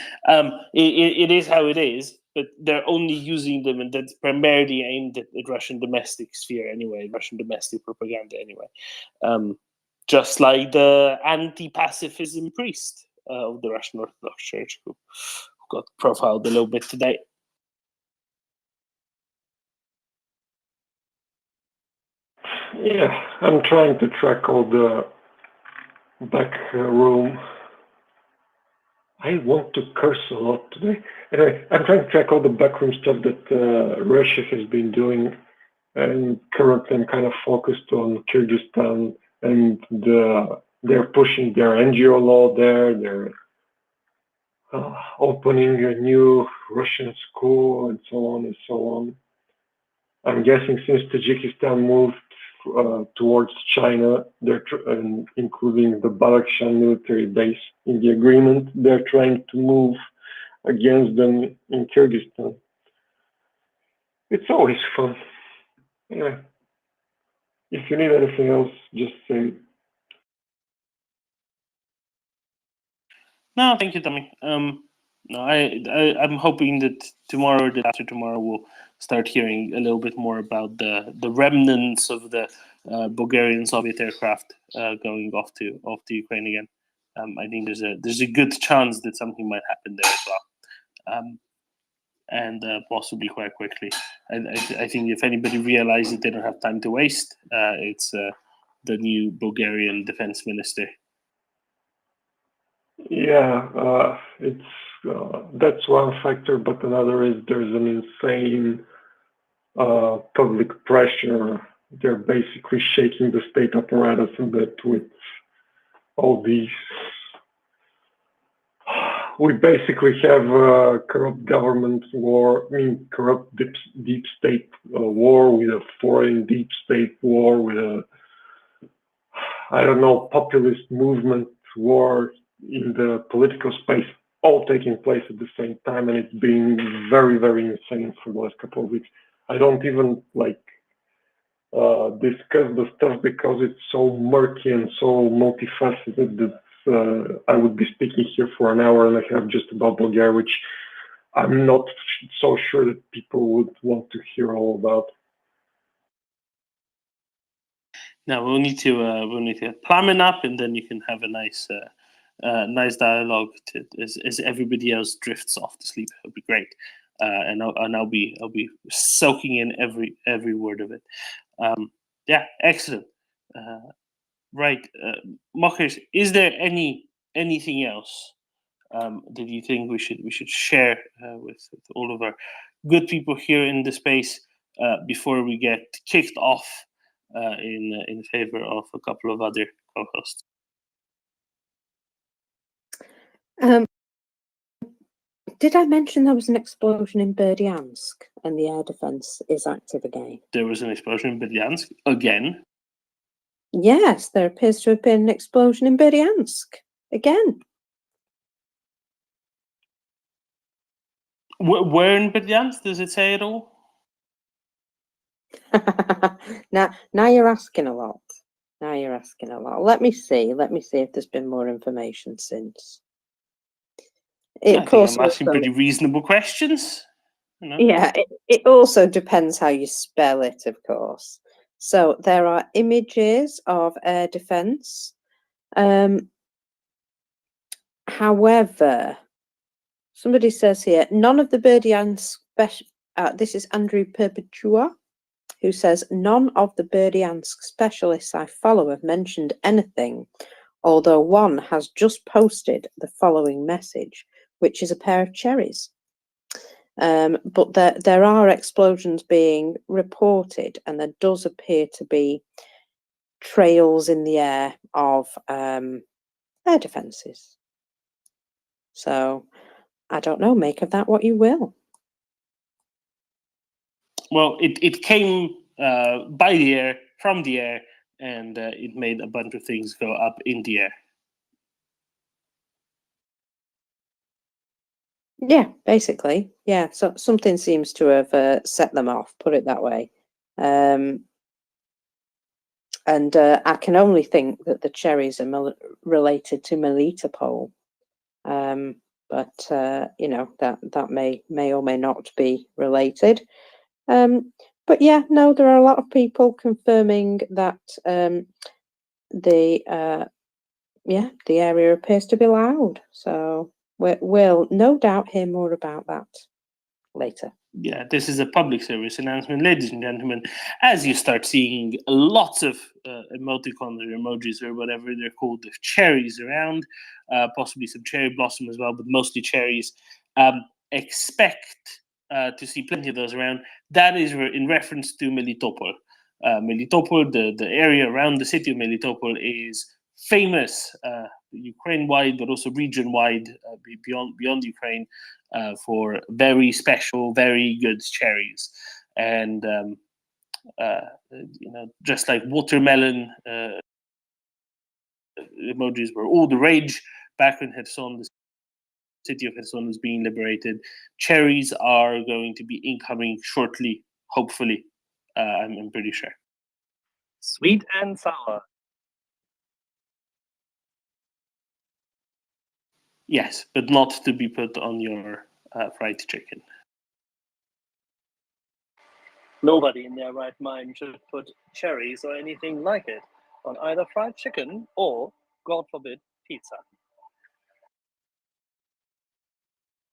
It is how it is. But they're only using them, and that's primarily aimed at Russian domestic sphere anyway, Russian domestic propaganda anyway. Just like the anti-pacifism priest of the Russian Orthodox Church, who got profiled a little bit today. Yeah, I'm trying to track all the back room. I want to curse a lot today. Anyway, I'm trying to track all the backroom stuff that Russia has been doing, and currently I'm kind of focused on Kyrgyzstan, and they're pushing their NGO law there. They're opening a new Russian school and so on and so on. I'm guessing since Tajikistan moved towards China, they're including the Badakhshan military base in the agreement, they're trying to move against them in Kyrgyzstan. It's always fun. Anyway, if you need anything else, just say. No, thank you, Tommy. No, I'm hoping that tomorrow or the after tomorrow we'll start hearing a little bit more about the remnants of the Bulgarian Soviet aircraft going off to Ukraine again. I think there's a good chance that something might happen there as well, and possibly quite quickly. I think if anybody realizes that they don't have time to waste, it's the new Bulgarian defense minister. Yeah, it's that's one factor, but another is there's an insane public pressure. They're basically shaking the state apparatus a bit with all these. We basically have a corrupt government war, corrupt deep state war with a foreign deep state war with a, I don't know, populist movement war in the political space, all taking place at the same time, and it's been very, very insane for the last couple of weeks. I don't even discuss the stuff because it's so murky and so multifaceted that I would be speaking here for an hour and a half just about Bulgaria, which I'm not so sure that people would want to hear all about. Now we'll need to plan it up, and then you can have a nice dialogue as everybody else drifts off to sleep. It'll be great, and I'll be soaking in every word of it. Yeah, excellent. Right, Mockers, is there anything else that you think we should share with all of our good people here in the space before we get kicked off in favor of a couple of other co-hosts? Did I mention there was an explosion in Berdyansk and the air defence is active again? There was an explosion in Berdyansk again. Yes, there appears to have been an explosion in Berdyansk again. Where in Berdyansk? Does it say at all? Now you're asking a lot. Now you're asking a lot. Let me see if there's been more information since. I think I'm asking pretty reasonable questions. You know? Yeah, it also depends how you spell it, of course. So there are images of air defence. However, somebody says here, none of the Berdyansk this is Andrew Perpetua, who says, none of the Berdyansk specialists I follow have mentioned anything, although one has just posted the following message, which is a pair of cherries. But there are explosions being reported, and there does appear to be trails in the air of air defences. So I don't know, make of that what you will. Well, it came by the air, from the air, and it made a bunch of things go up in the air. Yeah, basically. Yeah, so something seems to have set them off, put it that way. And I can only think that the cherries are related to Melitopol. But you know, that may or may not be related. But yeah, no, there are a lot of people confirming that the area appears to be loud. So we'll no doubt hear more about that later. Yeah, this is a public service announcement, ladies and gentlemen. As you start seeing lots of emoticons or emojis or whatever they're called, of cherries around, possibly some cherry blossom as well, but mostly cherries, expect to see plenty of those around. That is in reference to Melitopol. Melitopol, the area around the city of Melitopol, is famous Ukraine-wide, but also region-wide, beyond Ukraine, for very special, very good cherries. And you know, just like watermelon emojis were all the rage back when Kherson, the city of Kherson, was being liberated, cherries are going to be incoming shortly, hopefully. I'm pretty sure. Sweet and sour. Yes, but not to be put on your fried chicken. Nobody in their right mind should put cherries or anything like it on either fried chicken or, God forbid, pizza.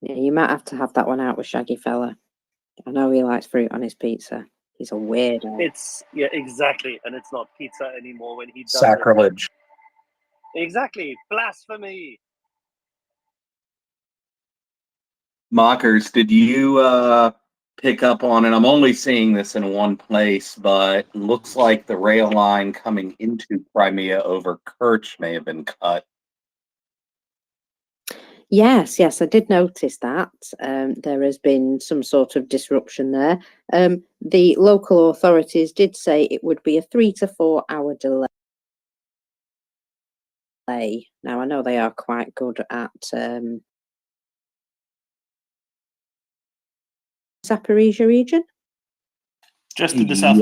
Yeah, you might have to have that one out with Shaggy Fella. I know he likes fruit on his pizza. He's a weirdo. Yeah, exactly, and it's not pizza anymore when he does Sacrilege. it. Exactly, blasphemy. Mockers, did you pick up on it? I'm only seeing this in one place, but looks like the rail line coming into Crimea over Kerch may have been cut. Yes, I did notice that. There has been some sort of disruption there. The local authorities did say it would be a 3 to 4 hour delay. Now, I know they are quite good at Zaporizhia region. Just to the south.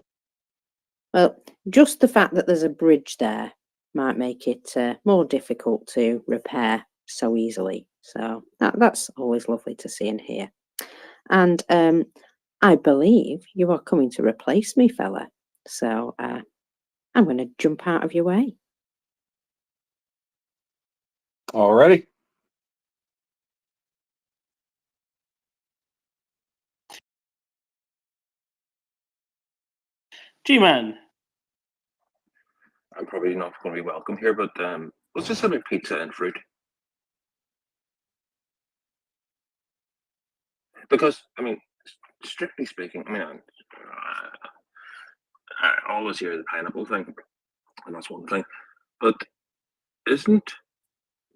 Well, just the fact that there's a bridge there might make it more difficult to repair so easily. So that's always lovely to see and hear. And I believe you are coming to replace me, fella. So I'm going to jump out of your way. Alrighty. G-Man. I'm probably not going to be welcome here, but let's just have a pizza and fruit. Because, I mean, strictly speaking, I mean, I always hear the pineapple thing, and that's one thing. But isn't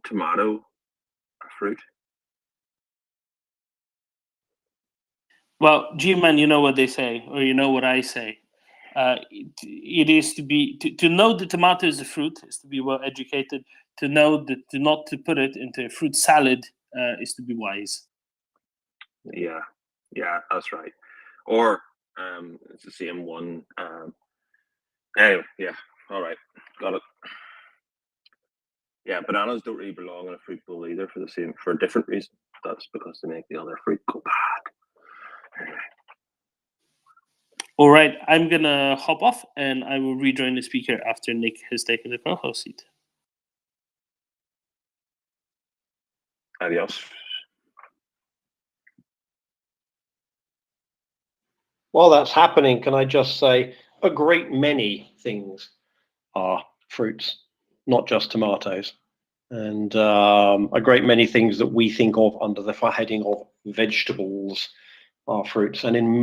tomato a fruit? Well, G-Man, you know what they say, or you know what I say. It is to know the tomato is a fruit is to be well educated. To know that not to put it into a fruit salad is to be wise. Yeah, that's right. Or it's the same one. Anyway, yeah, all right, got it. Yeah, bananas don't really belong in a fruit bowl either for a different reason. That's because they make the other fruit go bad. Anyway. All right, I'm gonna hop off, and I will rejoin the speaker after Nick has taken the co-host seat. Adios. While that's happening, can I just say a great many things are fruits, not just tomatoes. And a great many things that we think of under the heading of vegetables are fruits. And in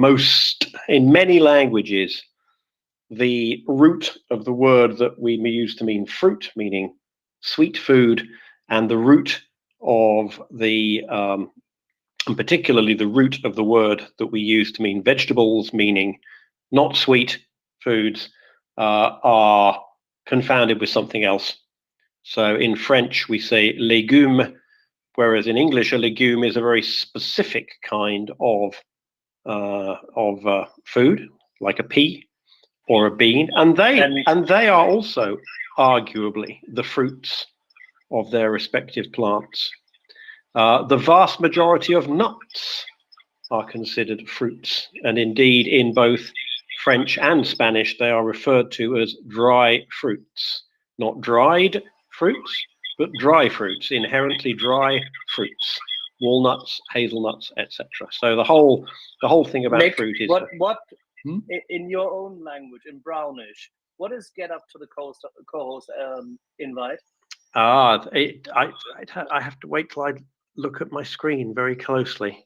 many languages, the root of the word that we use to mean fruit, meaning sweet food, and the root of and particularly the root of the word that we use to mean vegetables, meaning not sweet foods, are confounded with something else. So in French, we say légume, whereas in English, a legume is a very specific kind of food, like a pea or a bean, and they are also arguably the fruits of their respective plants. The vast majority of nuts are considered fruits, and indeed in both French and Spanish, they are referred to as dry fruits, not dried fruits, but dry fruits, inherently dry fruits, walnuts, hazelnuts, etc. So the whole thing about Nick, fruit is what in your own language, in Brownish, what is get up to the co-host invite? I have to wait till I look at my screen very closely.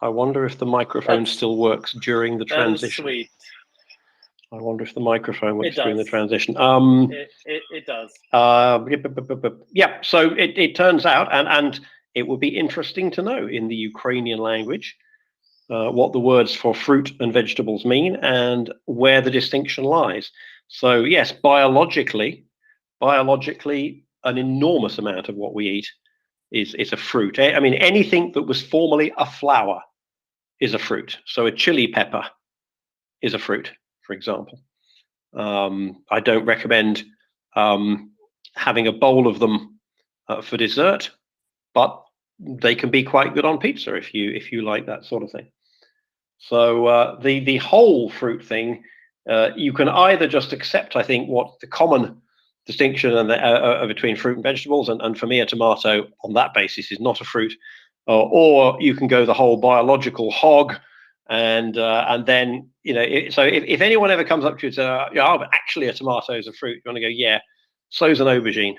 I wonder if the microphone still works during the transition. That is sweet. I wonder if the microphone works during the transition. It does. Yeah, so it turns out, and it would be interesting to know in the Ukrainian language what the words for fruit and vegetables mean and where the distinction lies. So yes, biologically, an enormous amount of what we eat is a fruit. I mean, anything that was formerly a flower is a fruit. So a chili pepper is a fruit, for example. I don't recommend having a bowl of them for dessert, but they can be quite good on pizza if you like that sort of thing. So the whole fruit thing, you can either just accept, I think, what the common distinction between fruit and vegetables, and for me, a tomato on that basis is not a fruit, or you can go the whole biological hog, and then so if anyone ever comes up to you and says, "Yeah, but actually a tomato is a fruit," you want to go, "Yeah, so's an aubergine,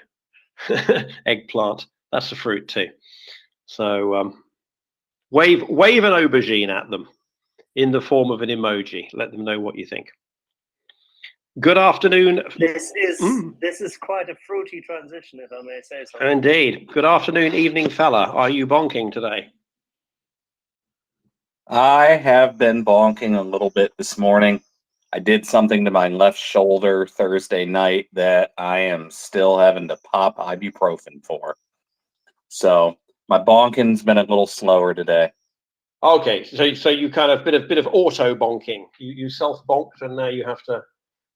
eggplant, that's a fruit too." So wave an aubergine at them in the form of an emoji. Let them know what you think. Good afternoon. This is quite a fruity transition, if I may say so. Indeed. Good afternoon, evening fella. Are you bonking today? I have been bonking a little bit this morning. I did something to my left shoulder Thursday night that I am still having to pop ibuprofen for. So my bonking's been a little slower today. Okay, so you kind of bit of auto bonking. You self bonked, and now you have to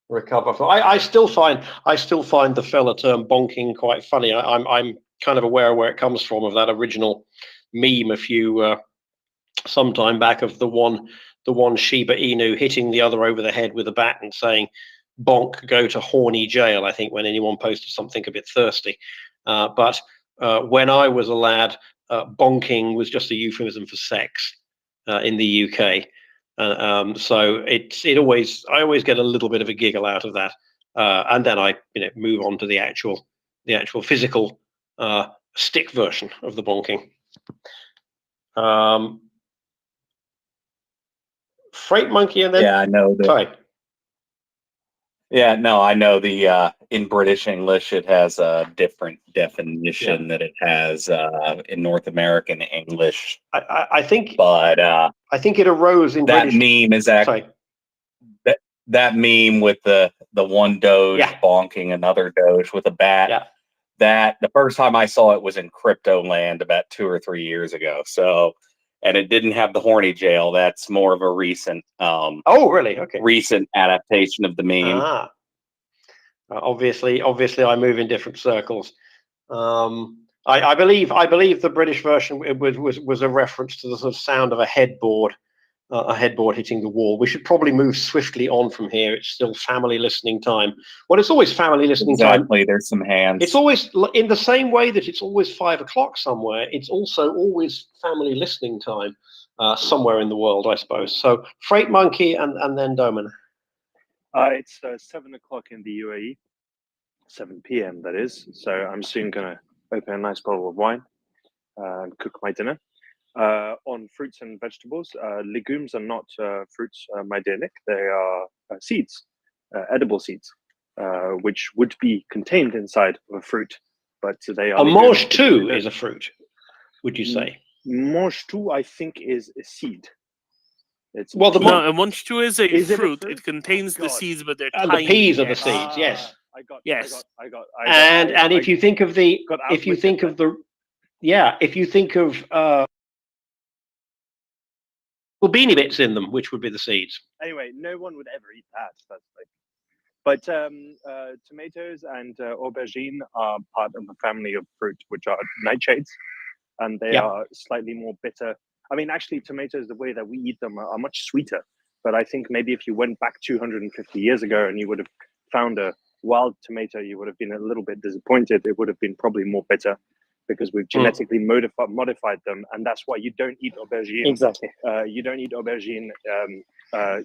recover. I still find the fella term bonking quite funny. I'm kind of aware where it comes from, of that original meme a few some time back, of the one Shiba Inu hitting the other over the head with a bat and saying, "Bonk, go to horny jail." I think when anyone posted something a bit thirsty, but when I was a lad, bonking was just a euphemism for sex in the UK. So I always get a little bit of a giggle out of that, and then I move on to the actual physical stick version of the bonking. Freight monkey, and then Yeah, I know that. Sorry. Yeah, no, I know the in British English it has a different definition that it has in North American English. I think, but I think it arose in that British. meme is actually that meme with the one Doge bonking another Doge with a bat. Yeah. That the first time I saw it was in Crypto Land about 2 or 3 years ago. So, and it didn't have the horny jail. That's more of a recent. Oh, really? Okay. Recent adaptation of the meme. Obviously, I move in different circles. I believe the British version was a reference to the sort of sound of a headboard hitting the wall. We should probably move swiftly on from here. It's still family listening time. Well, it's always family listening time. Exactly. There's some hands. It's always in the same way that it's always 5 o'clock somewhere. It's also always family listening time somewhere in the world, I suppose. So Freight Monkey and then Doman. It's 7 o'clock in the UAE, 7 p.m. that is. So I'm soon gonna open a nice bottle of wine and cook my dinner. On fruits and vegetables, legumes are not fruits, my dear Nick. They are seeds, edible seeds, which would be contained inside of a fruit, but they are. A mange tout is a fruit, would you say? Mange tout, I think, is a seed. It's No, a mange tout is a fruit. It contains the seeds, but they're and tiny. the peas are the seeds. Yes. Yes. And if you think of the beanie bits in them, which would be the seeds. Anyway, no one would ever eat that. That's like, but tomatoes and aubergine are part of a family of fruit which are nightshades, and they are slightly more bitter. I mean, actually, tomatoes, the way that we eat them are much sweeter. But I think maybe if you went back 250 years ago and you would have found a wild tomato, you would have been a little bit disappointed. It would have been probably more bitter, because we've genetically modified them, and that's why you don't eat aubergine. Exactly. You don't eat aubergine.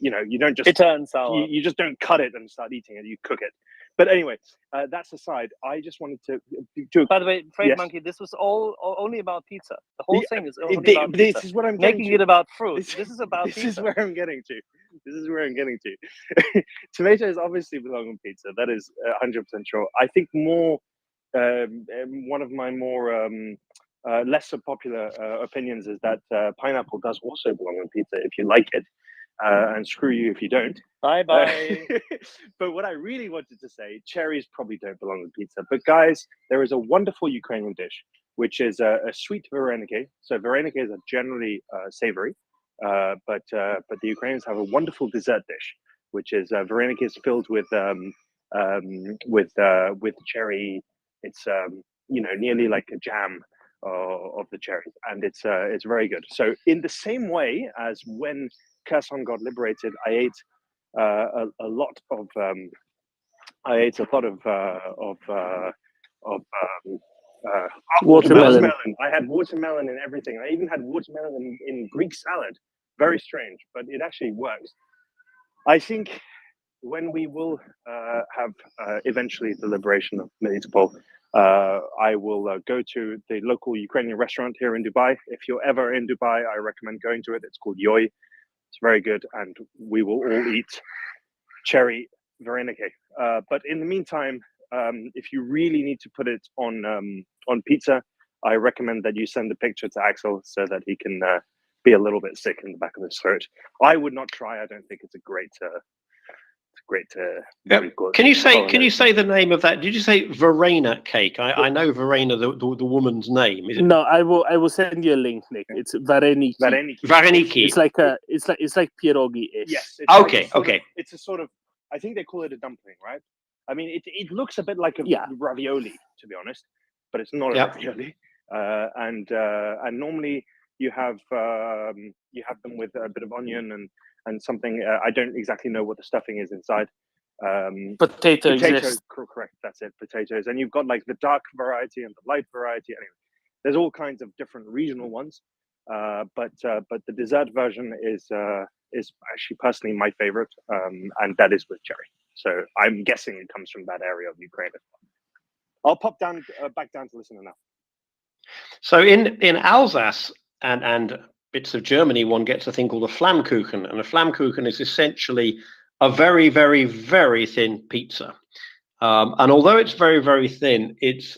You don't just. It turns sour. You just don't cut it and start eating it. You cook it. But anyway, that's aside. I just wanted to. By the way, Freight Yes. Monkey, this was only about pizza. The whole thing is only about This pizza. is what I'm making getting it to. about fruit. This is about This pizza. is where I'm getting to. This is where I'm getting to. Tomatoes obviously belong on pizza. That is 100% sure. I think more. One of my more lesser popular opinions is that pineapple does also belong on pizza if you like it, and screw you if you don't. Bye bye. But what I really wanted to say, cherries probably don't belong on pizza. But guys, there is a wonderful Ukrainian dish which is a sweet vareniki. So varenikis are generally savory, but the Ukrainians have a wonderful dessert dish, which is varenikis filled with cherry. It's nearly like a jam of the cherries, and it's very good. So in the same way as when Kherson got liberated, I ate a lot of Watermelon. I had watermelon in everything. I even had watermelon in Greek salad. Very strange, but it actually works. I think when we will have eventually the liberation of Melitopol, I will go to the local Ukrainian restaurant here in Dubai. If you're ever in Dubai, I recommend going to it. It's called Yoy. It's very good, and we will all eat cherry vareniki. But in the meantime, if you really need to put it on pizza, I recommend that you send a picture to Axel so that he can be a little bit sick in the back of his throat. I would not try. I don't think it's a great great. Very good. Can you say the name of that? Did you say Verena cake? I know Verena, the woman's name. Is it? No, I will send you a link, Nick. It's Vareniki. Vareniki. It's like pierogi-ish. Yes. Okay. It's a sort of. I think they call it a dumpling, right? I mean, it looks a bit like a ravioli, to be honest, but it's not a ravioli. And normally you have them with a bit of onion and something. I don't exactly know what the stuffing is inside. Potatoes, correct. That's it. Potatoes, and you've got like the dark variety and the light variety. Anyway, there's all kinds of different regional ones. But the dessert version is actually personally my favorite, and that is with cherry. So I'm guessing it comes from that area of Ukraine as well. I'll pop down back down to listen now. So in Alsace and bits of Germany, one gets a thing called a Flammkuchen, and a Flammkuchen is essentially a very, very, very thin pizza. And although it's very, very thin, it's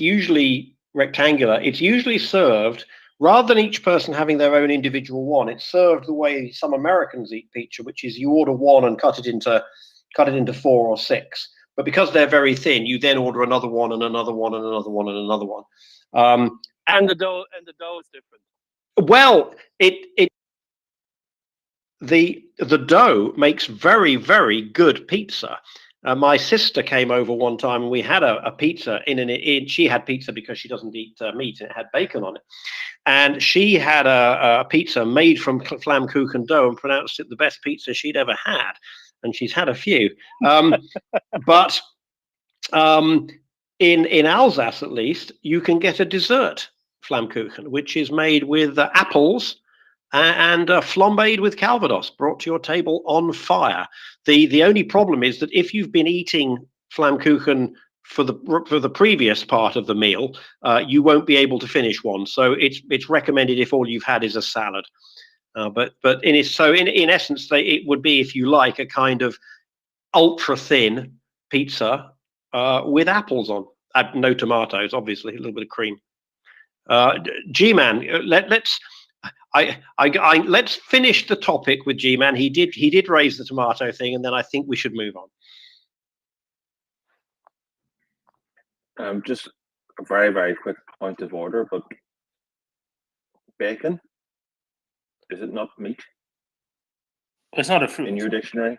usually rectangular. It's usually served, rather than each person having their own individual one, it's served the way some Americans eat pizza, which is you order one and cut it into 4 or 6. But because they're very thin, you then order another one and another one and another one and another one. And the dough is different. Well, the dough makes very, very good pizza. My sister came over one time and we had a pizza she had pizza because she doesn't eat meat, and it had bacon on it. And she had a pizza made from Flammkuchen dough and pronounced it the best pizza she'd ever had. And she's had a few. But in Alsace, at least, you can get a dessert Flammkuchen, which is made with apples and flambéed with Calvados, brought to your table on fire. The only problem is that if you've been eating Flammkuchen for the previous part of the meal, you won't be able to finish one. So it's recommended if all you've had is a salad. But in essence, it would be, if you like, a kind of ultra thin pizza with apples on. No tomatoes, obviously, a little bit of cream. G-Man, let's finish the topic with G-Man. He did raise the tomato thing, and then I think we should move on. Just a very, very quick point of order, but bacon, is it not meat? It's not a fruit. In your dictionary?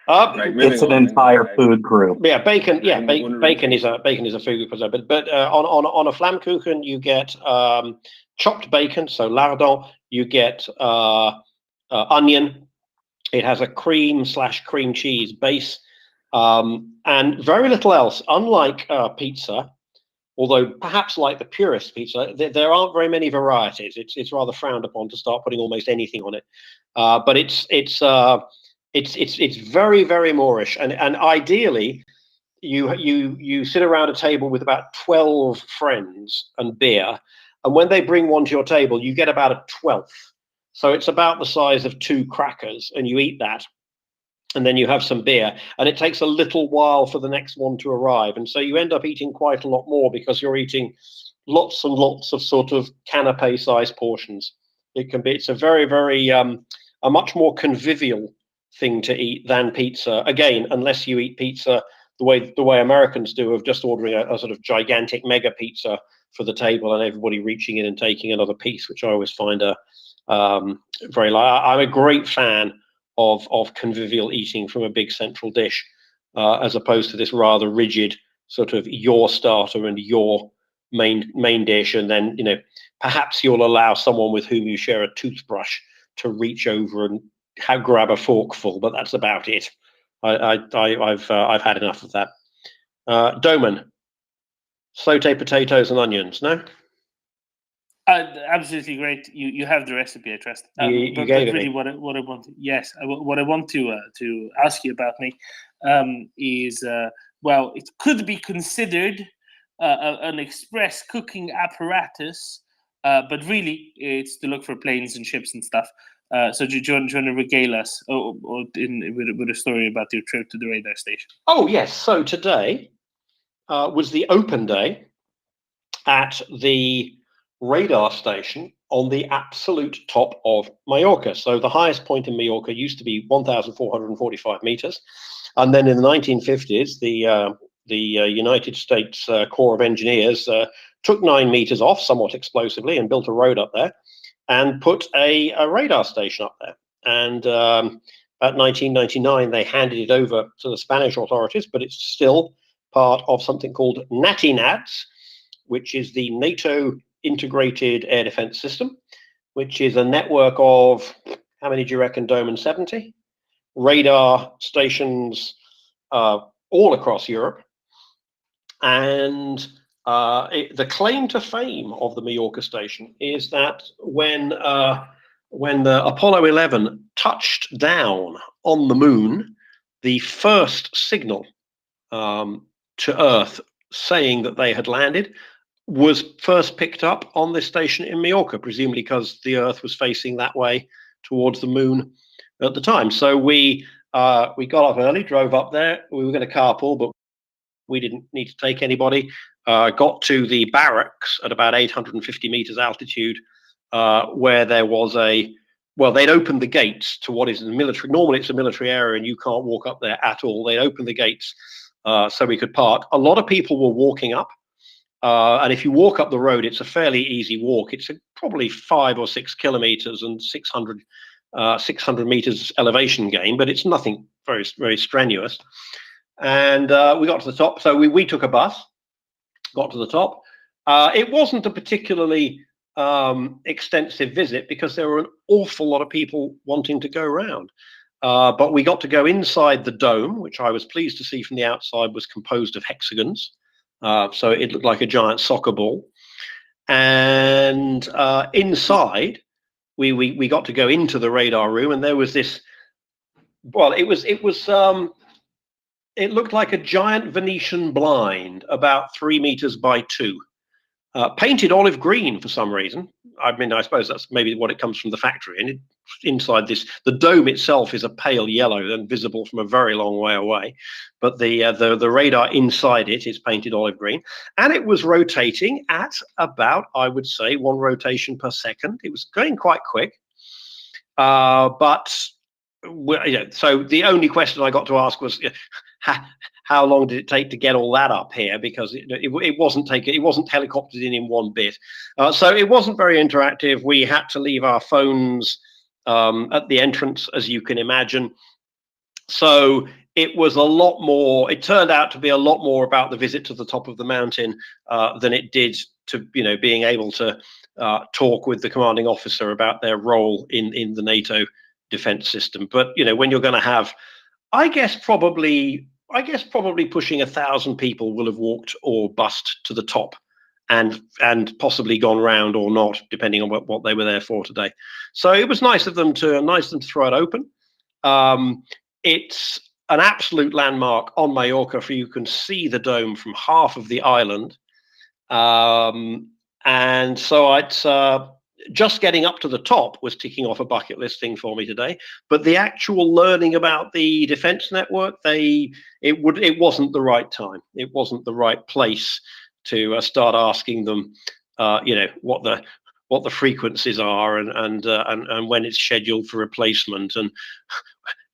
It's an entire food group. Yeah, bacon. Yeah, bacon is a food group. But on a Flammkuchen, you get chopped bacon, so lardon. You get onion. It has a cream/cream cheese base, and very little else. Unlike pizza, although perhaps like the purist pizza, there aren't very many varieties. It's rather frowned upon to start putting almost anything on it. But it's very, very Moorish, and ideally you sit around a table with about 12 friends and beer, and when they bring one to your table, you get about a 12th. So it's about the size of 2 crackers, and you eat that, and then you have some beer, and it takes a little while for the next one to arrive, and so you end up eating quite a lot more because you're eating lots and lots of sort of canapé-sized portions. It's a very, very a much more convivial thing to eat than pizza. Again, unless you eat pizza the way Americans do, of just ordering a sort of gigantic mega pizza for the table and everybody reaching in and taking another piece, which I always find very. I'm a great fan of convivial eating from a big central dish, as opposed to this rather rigid sort of your starter and your main dish, and then perhaps you'll allow someone with whom you share a toothbrush to reach over and grab a forkful, but that's about it. I've had enough of that. Doman, saute potatoes and onions. No. Absolutely great. You have the recipe, I trust. You but gave it really, me. what I want, yes, what I want to ask you about, Nick, is well, it could be considered an express cooking apparatus, but really, it's to look for planes and ships and stuff. So do you want to regale us with a story about your trip to the radar station? Oh yes. So today was the open day at the radar station on the absolute top of Mallorca. So the highest point in Mallorca used to be 1,445 meters. And then in the 1950s, the United States Corps of Engineers took 9 meters off somewhat explosively and built a road up there and put a radar station up there. And about 1999, they handed it over to the Spanish authorities, but it's still part of something called NATINADS, which is the NATO Integrated Air Defense System, which is a network of, how many do you reckon, Doman? 70 radar stations all across Europe. And the claim to fame of the Mallorca station is that when the Apollo 11 touched down on the moon, the first signal to Earth saying that they had landed was first picked up on this station in Mallorca, presumably because the Earth was facing that way towards the moon at the time. So we got up early, drove up there. We were going to carpool, but we didn't need to take anybody. Got to the barracks at about 850 meters altitude, where there was they'd opened the gates to what is the military. Normally it's a military area and you can't walk up there at all. They'd opened the gates so we could park. A lot of people were walking up. And if you walk up the road, it's a fairly easy walk. It's probably 5 or 6 kilometers and 600 meters elevation gain, but it's nothing very, very strenuous. And we got to the top. So we took a bus, got to the top. It wasn't a particularly extensive visit because there were an awful lot of people wanting to go around. But we got to go inside the dome, which I was pleased to see from the outside was composed of hexagons. So it looked like a giant soccer ball. And inside, we got to go into the radar room, and there was this. Well, it looked like a giant Venetian blind, about 3 meters by 2, painted olive green for some reason. I mean, I suppose that's maybe what it comes from the factory. And inside this, the dome itself is a pale yellow and visible from a very long way away. But the radar inside it is painted olive green, and it was rotating at about, I would say, 1 rotation per second. It was going quite quick, but. So the only question I got to ask was, how long did it take to get all that up here? Because it wasn't helicoptered in one bit. So it wasn't very interactive. We had to leave our phones at the entrance, as you can imagine. So it was a lot more. It turned out to be a lot more about the visit to the top of the mountain than it did to being able to talk with the commanding officer about their role in the NATO defense system. But when you're going to have, I guess probably pushing 1,000 people will have walked or bussed to the top and possibly gone round or not, depending on what they were there for today. So it was nice of them to throw it open. It's an absolute landmark on Mallorca, for you can see the dome from half of the island. And so it's just getting up to the top was ticking off a bucket list thing for me today. But the actual learning about the defense network, it wasn't the right time. It wasn't the right place to start asking them, what the frequencies are and when it's scheduled for replacement and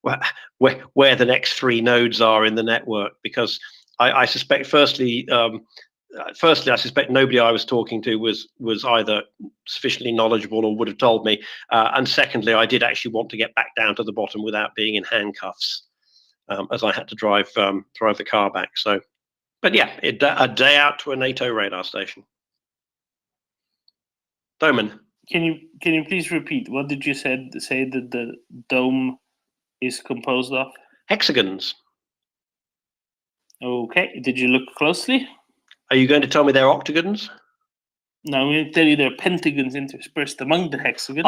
where the next 3 nodes are in the network. Because I suspect, firstly, I suspect nobody I was talking to was either sufficiently knowledgeable or would have told me. And secondly, I did actually want to get back down to the bottom without being in handcuffs, as I had to drive the car back. So, but yeah, a day out to a NATO radar station. Doman, can you please repeat what did you say that the dome is composed of? Hexagons. Okay. Did you look closely? Are you going to tell me they're octagons? No, I'm going to tell you they're pentagons interspersed among the hexagons.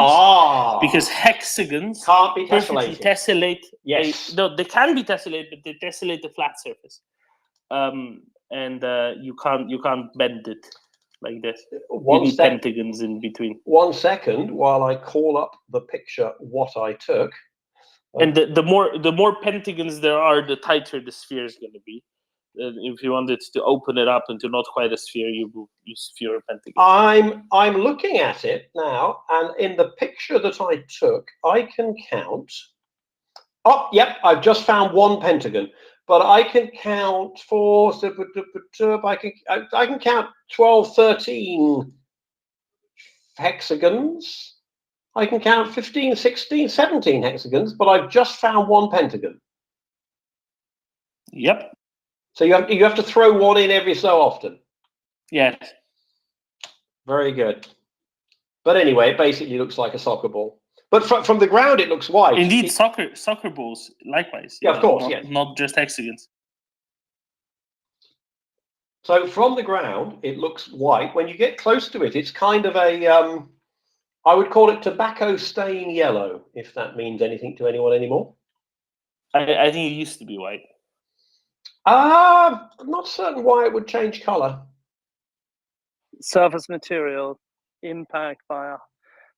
Because hexagons can't be perfectly tessellated. tessellate. Yes. No, they can be tessellated, but they tessellate the flat surface. And you can't bend it like this. You need pentagons in between. 1 second while I call up the picture what I took. And the more pentagons there are, the tighter the sphere is going to be. If you wanted to open it up into not quite a sphere, you will use fewer pentagons. I'm looking at it now, and in the picture that I took, I can count. Oh, yep, I've just found one pentagon, but I can count four. I can count 12, 13 hexagons. I can count 15, 16, 17 hexagons, but I've just found one pentagon. Yep. So you have to throw one in every so often. Yes. Very good. But anyway, it basically looks like a soccer ball. But from the ground, it looks white. Indeed, soccer balls, likewise. Yeah, of course, yeah. Not just hexagons. So from the ground, it looks white. When you get close to it, it's kind of a, I would call it tobacco stain yellow, if that means anything to anyone anymore. I think it used to be white. I'm not certain why it would change color. Surface material impact by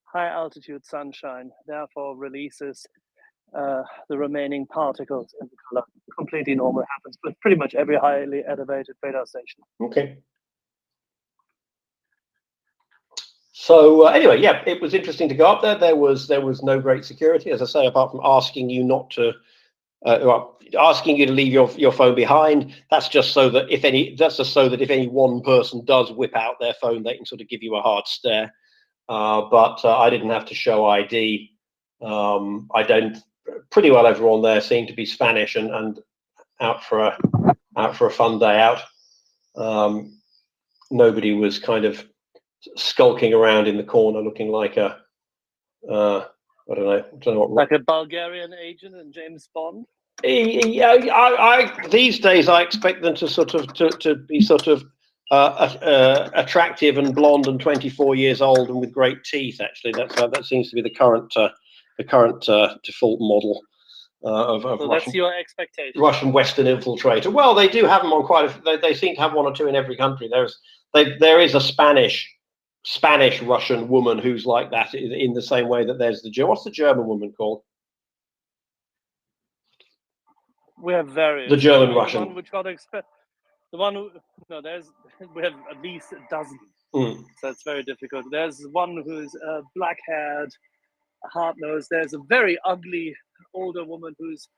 high altitude sunshine, therefore releases the remaining particles in the color. Completely normal, happens with pretty much every highly elevated radar station. Okay. So anyway, yeah, it was interesting to go up there. There was no great security, as I say, apart from asking you not to, asking you to leave your phone behind. That's just so that if any one person does whip out their phone, they can sort of give you a hard stare. But I didn't have to show ID. Pretty well everyone there seemed to be Spanish and out for a fun day out. Nobody was kind of skulking around in the corner looking like a I don't know what, like a Bulgarian agent in James Bond. Yeah, these days I expect them to sort of to be sort of attractive and blonde and 24 years old and with great teeth. Actually, that seems to be the current default model of So Russian. that's your expectation. Russian Western infiltrator. Well, they do have them on quite a. They seem to have one or two in every country. There is a Spanish Russian woman who's like that in the same way that there's what's the German woman called? We have various. The German Russian. The one which got the one who, no, we have at least a dozen. Mm. So it's very difficult. There's one who's black-haired, hard-nosed. There's a very ugly older woman who's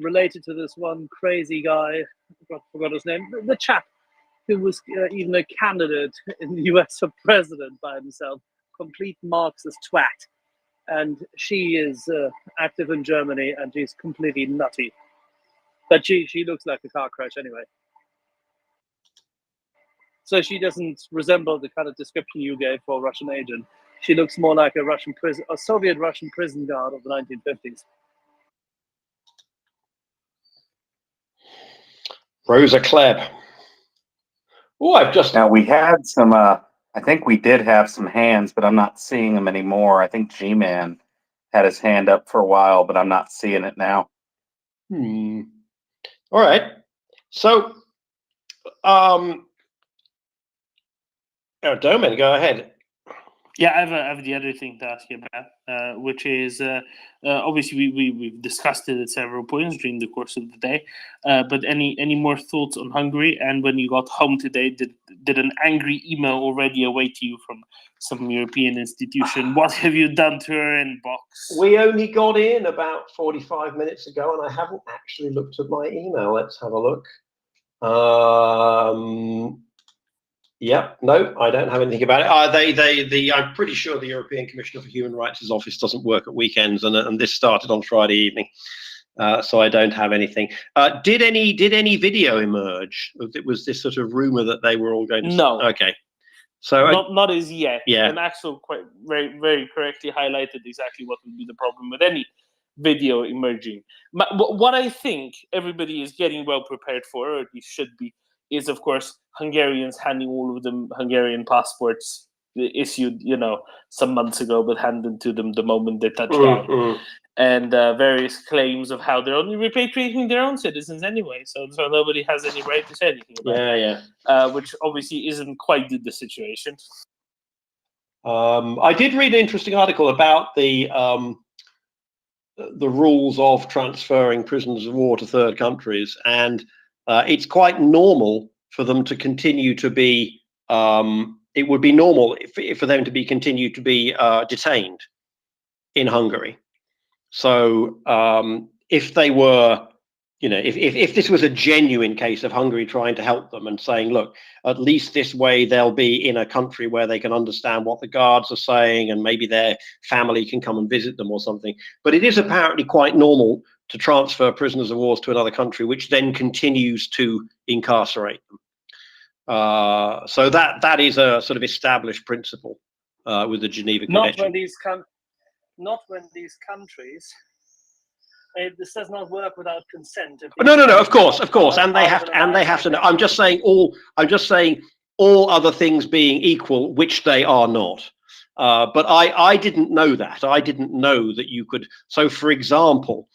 related to this one crazy guy. I forgot his name. The chap who was even a candidate in the US for president by himself. Complete Marxist twat. And she is active in Germany, and she's completely nutty. But she looks like a car crash anyway. So she doesn't resemble the kind of description you gave for a Russian agent. She looks more like a Soviet Russian prison guard of the 1950s. Rosa Klebb. Oh, I've just. Now we had some. I think we did have some hands, but I'm not seeing them anymore. I think G-Man had his hand up for a while, but I'm not seeing it now. All right. So, Domen, go ahead. Yeah, I have the other thing to ask you about, which is obviously we've discussed it at several points during the course of the day. But any more thoughts on Hungary? And when you got home today, did an angry email already await you from some European institution? What have you done to her inbox? We only got in about 45 minutes ago, and I haven't actually looked at my email. Let's have a look. Yep, no, I don't have anything about it. I'm pretty sure the European Commissioner for Human Rights' office doesn't work at weekends, and this started on Friday evening, so I don't have anything. Did any video emerge? Was this sort of rumor that they were all going to? No. Okay. So not as yet. Yeah. And Axel quite very, very correctly highlighted exactly what would be the problem with any video emerging. What I think everybody is getting well prepared for, or at least should be, is of course Hungarians handing all of them Hungarian passports issued, some months ago, but handed to them the moment they touched down, and various claims of how they're only repatriating their own citizens anyway, so nobody has any right to say anything about it. Which obviously isn't quite the situation. I did read an interesting article about the rules of transferring prisoners of war to third countries, and it's quite normal for them to continue to be. It would be normal for them to be continue to be detained in Hungary. So if they were, if this was a genuine case of Hungary trying to help them and saying, look, at least this way they'll be in a country where they can understand what the guards are saying and maybe their family can come and visit them or something. But it is apparently quite normal to transfer prisoners of war to another country, which then continues to incarcerate them. So that is a sort of established principle with the Geneva Convention. Not when these countries. This does not work without consent. No, of course, and they have to know. I'm just saying all other things being equal, which they are not. But I didn't know that. I didn't know that you could. So, for example,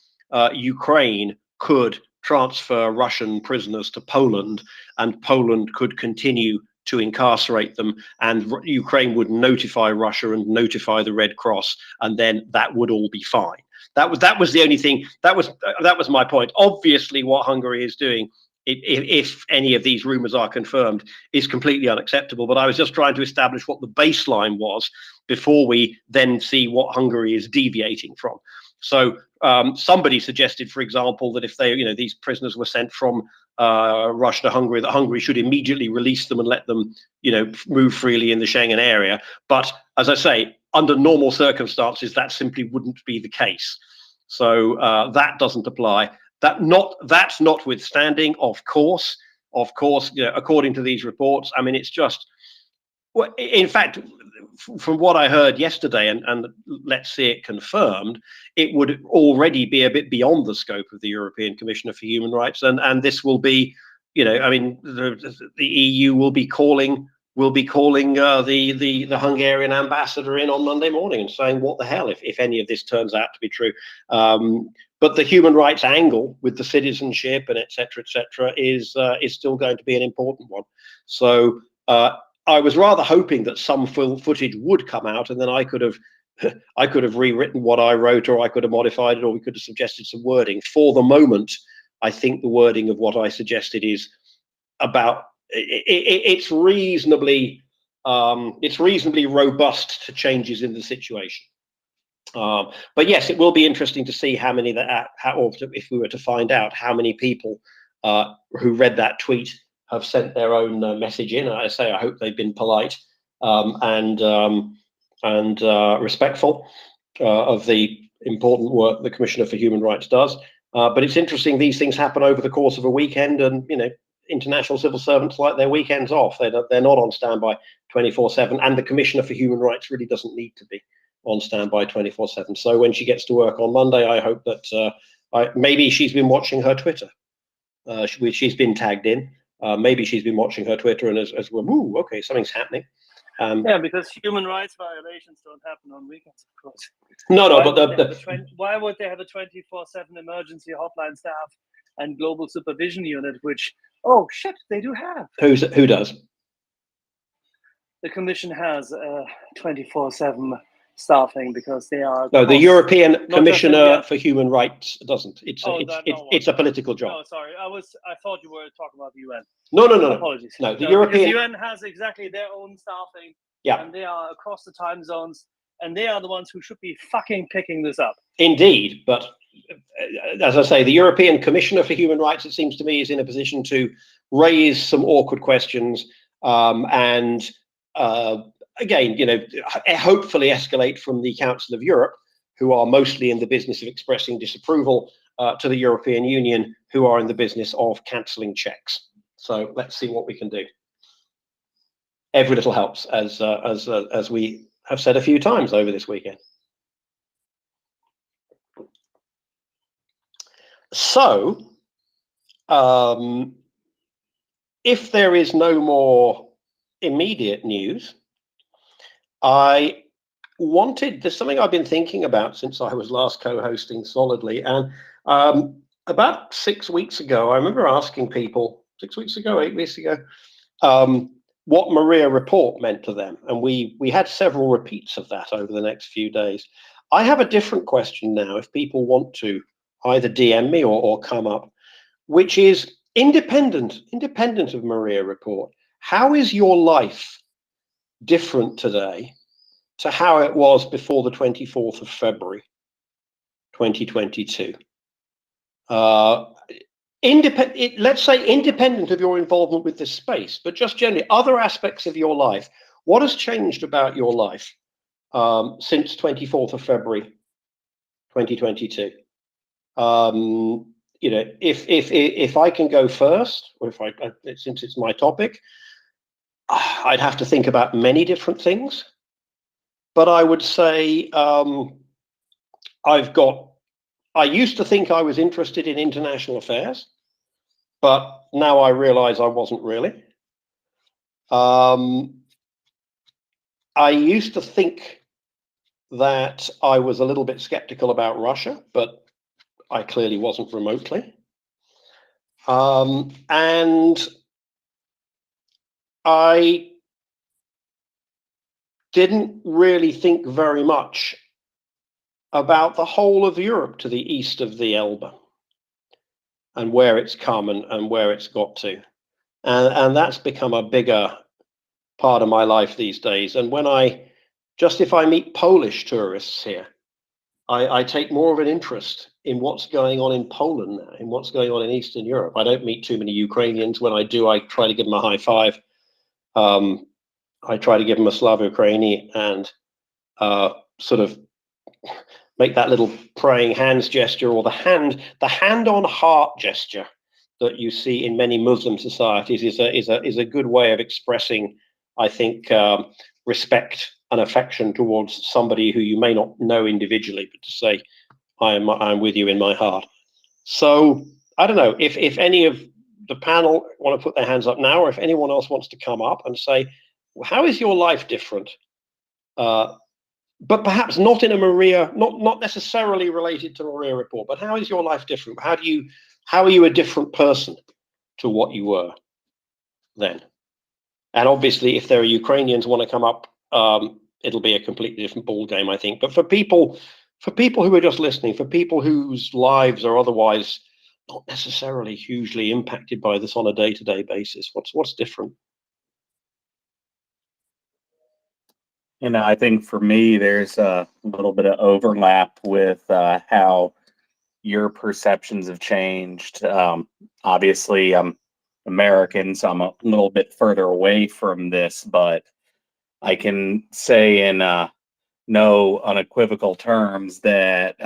Ukraine could transfer Russian prisoners to Poland, and Poland could continue to incarcerate them, and Ukraine would notify Russia and notify the Red Cross, and then that would all be fine. That was the only thing. That was my point. Obviously, what Hungary is doing, if any of these rumors are confirmed, is completely unacceptable. But I was just trying to establish what the baseline was before we then see what Hungary is deviating from. So somebody suggested, for example, that if these prisoners were sent from Russia to Hungary, that Hungary should immediately release them and let them, move freely in the Schengen area. But as I say, under normal circumstances, that simply wouldn't be the case. So that doesn't apply. That's notwithstanding, of course, according to these reports. I mean, it's just, in fact, from what I heard yesterday, and let's see it confirmed, it would already be a bit beyond the scope of the European Commissioner for Human Rights, and this will be, the EU will be calling the Hungarian ambassador in on Monday morning and saying, what the hell, if any of this turns out to be true. But the human rights angle with the citizenship and et cetera, is still going to be an important one. So I was rather hoping that some full footage would come out, and then I could have rewritten what I wrote, or I could have modified it, or we could have suggested some wording. For the moment, I think the wording of what I suggested is about. It's reasonably robust to changes in the situation. But yes, it will be interesting to see how many or if we were to find out how many people who read that tweet have sent their own message in. I say I hope they've been polite and respectful of the important work the Commissioner for Human Rights does. But it's interesting, these things happen over the course of a weekend, and international civil servants like their weekends off. They're not on standby 24/7, and the Commissioner for Human Rights really doesn't need to be on standby 24/7. So when she gets to work on Monday, I hope that maybe she's been watching her Twitter. She's been tagged in. Maybe she's been watching her Twitter and as well, ooh, okay, something's happening. Yeah, because human rights violations don't happen on weekends, of course. No, why would they have a 24/7 emergency hotline staff and global supervision unit, which, oh shit, they do have. Who does? The Commission has 24/7 staffing because they are. No, the European Commissioner for Human Rights doesn't. It's a political job. Oh, sorry, I thought you were talking about the UN. No. Apologies. No, the European. The UN has exactly their own staffing. Yeah. And they are across the time zones, and they are the ones who should be fucking picking this up. Indeed, but as I say, the European Commissioner for Human Rights, it seems to me, is in a position to raise some awkward questions and again, hopefully escalate from the Council of Europe, who are mostly in the business of expressing disapproval, to the European Union, who are in the business of cancelling checks. So let's see what we can do. Every little helps, as we have said a few times over this weekend. So, if there is no more immediate news, there's something I've been thinking about since I was last co-hosting Solidly, and about 6 weeks ago, I remember asking people, 6 weeks ago, 8 weeks ago, what MriyaReport meant to them, and we had several repeats of that over the next few days. I have a different question now, if people want to either DM me or come up, which is, independent of MriyaReport, how is your life different today to how it was before the 24th of February, 2022? Let's say independent of your involvement with this space, but just generally other aspects of your life. What has changed about your life since 24th of February, 2022? You know, if I can go first, or since it's my topic, I'd have to think about many different things. But I would say I used to think I was interested in international affairs, but now I realize I wasn't really. I used to think that I was a little bit skeptical about Russia, but I clearly wasn't remotely. And I didn't really think very much about the whole of Europe to the east of the Elbe and where it's come and where it's got to. And that's become a bigger part of my life these days. And when if I meet Polish tourists here, I take more of an interest in what's going on in Poland now, in what's going on in Eastern Europe. I don't meet too many Ukrainians. When I do, I try to give them a high five. I try to give them a Slava Ukraini and sort of make that little praying hands gesture, or the hand on heart gesture that you see in many Muslim societies is a good way of expressing, I think, respect and affection towards somebody who you may not know individually, but to say, I'm with you in my heart. So I don't know if any of the panel want to put their hands up now, or if anyone else wants to come up and say, well, how is your life different? But perhaps not in a not necessarily related to MriyaReport, but how is your life different? How are you a different person to what you were then? And obviously, if there are Ukrainians who want to come up, it'll be a completely different ball game, I think. But for people who are just listening, for people whose lives are otherwise not necessarily hugely impacted by this on a day-to-day basis, what's different? You know, I think for me, there's a little bit of overlap with how your perceptions have changed. Obviously, I'm American, so I'm a little bit further away from this, but I can say in no unequivocal terms that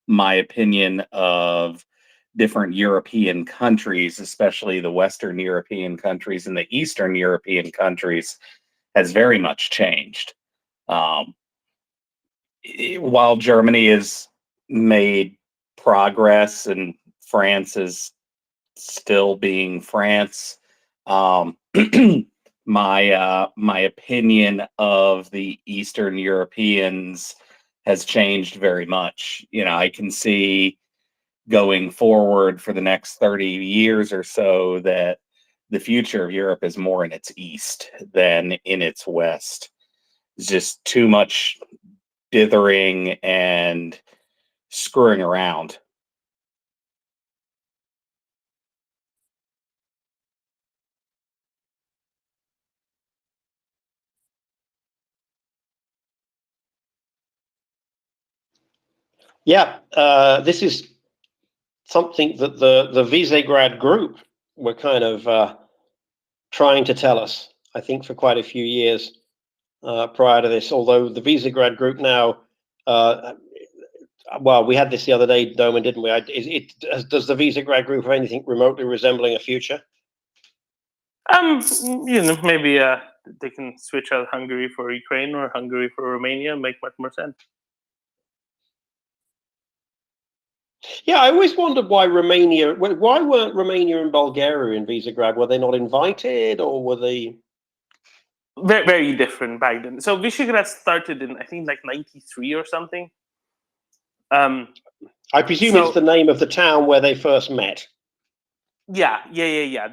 my opinion of different European countries, especially the Western European countries and the Eastern European countries, has very much changed. While Germany has made progress and France is still being France, my opinion of the Eastern Europeans has changed very much. You know, I can see going forward for the next 30 years or so that the future of Europe is more in its east than in its west. It's just too much dithering and screwing around. Yeah, this is something that the Visegrad group were kind of trying to tell us, I think, for quite a few years prior to this. Although the Visegrad group now, well, we had this the other day, Doman, didn't we? Does the Visegrad group have anything remotely resembling a future? You know, maybe they can switch out Hungary for Ukraine or Hungary for Romania, make much more sense. Yeah, I always wondered why weren't Romania and Bulgaria in Visegrad? Were they not invited, or were they? Very, very different back then. So Visegrad started in, I think, like 93 or something. I presume it's the name of the town where they first met. Yeah.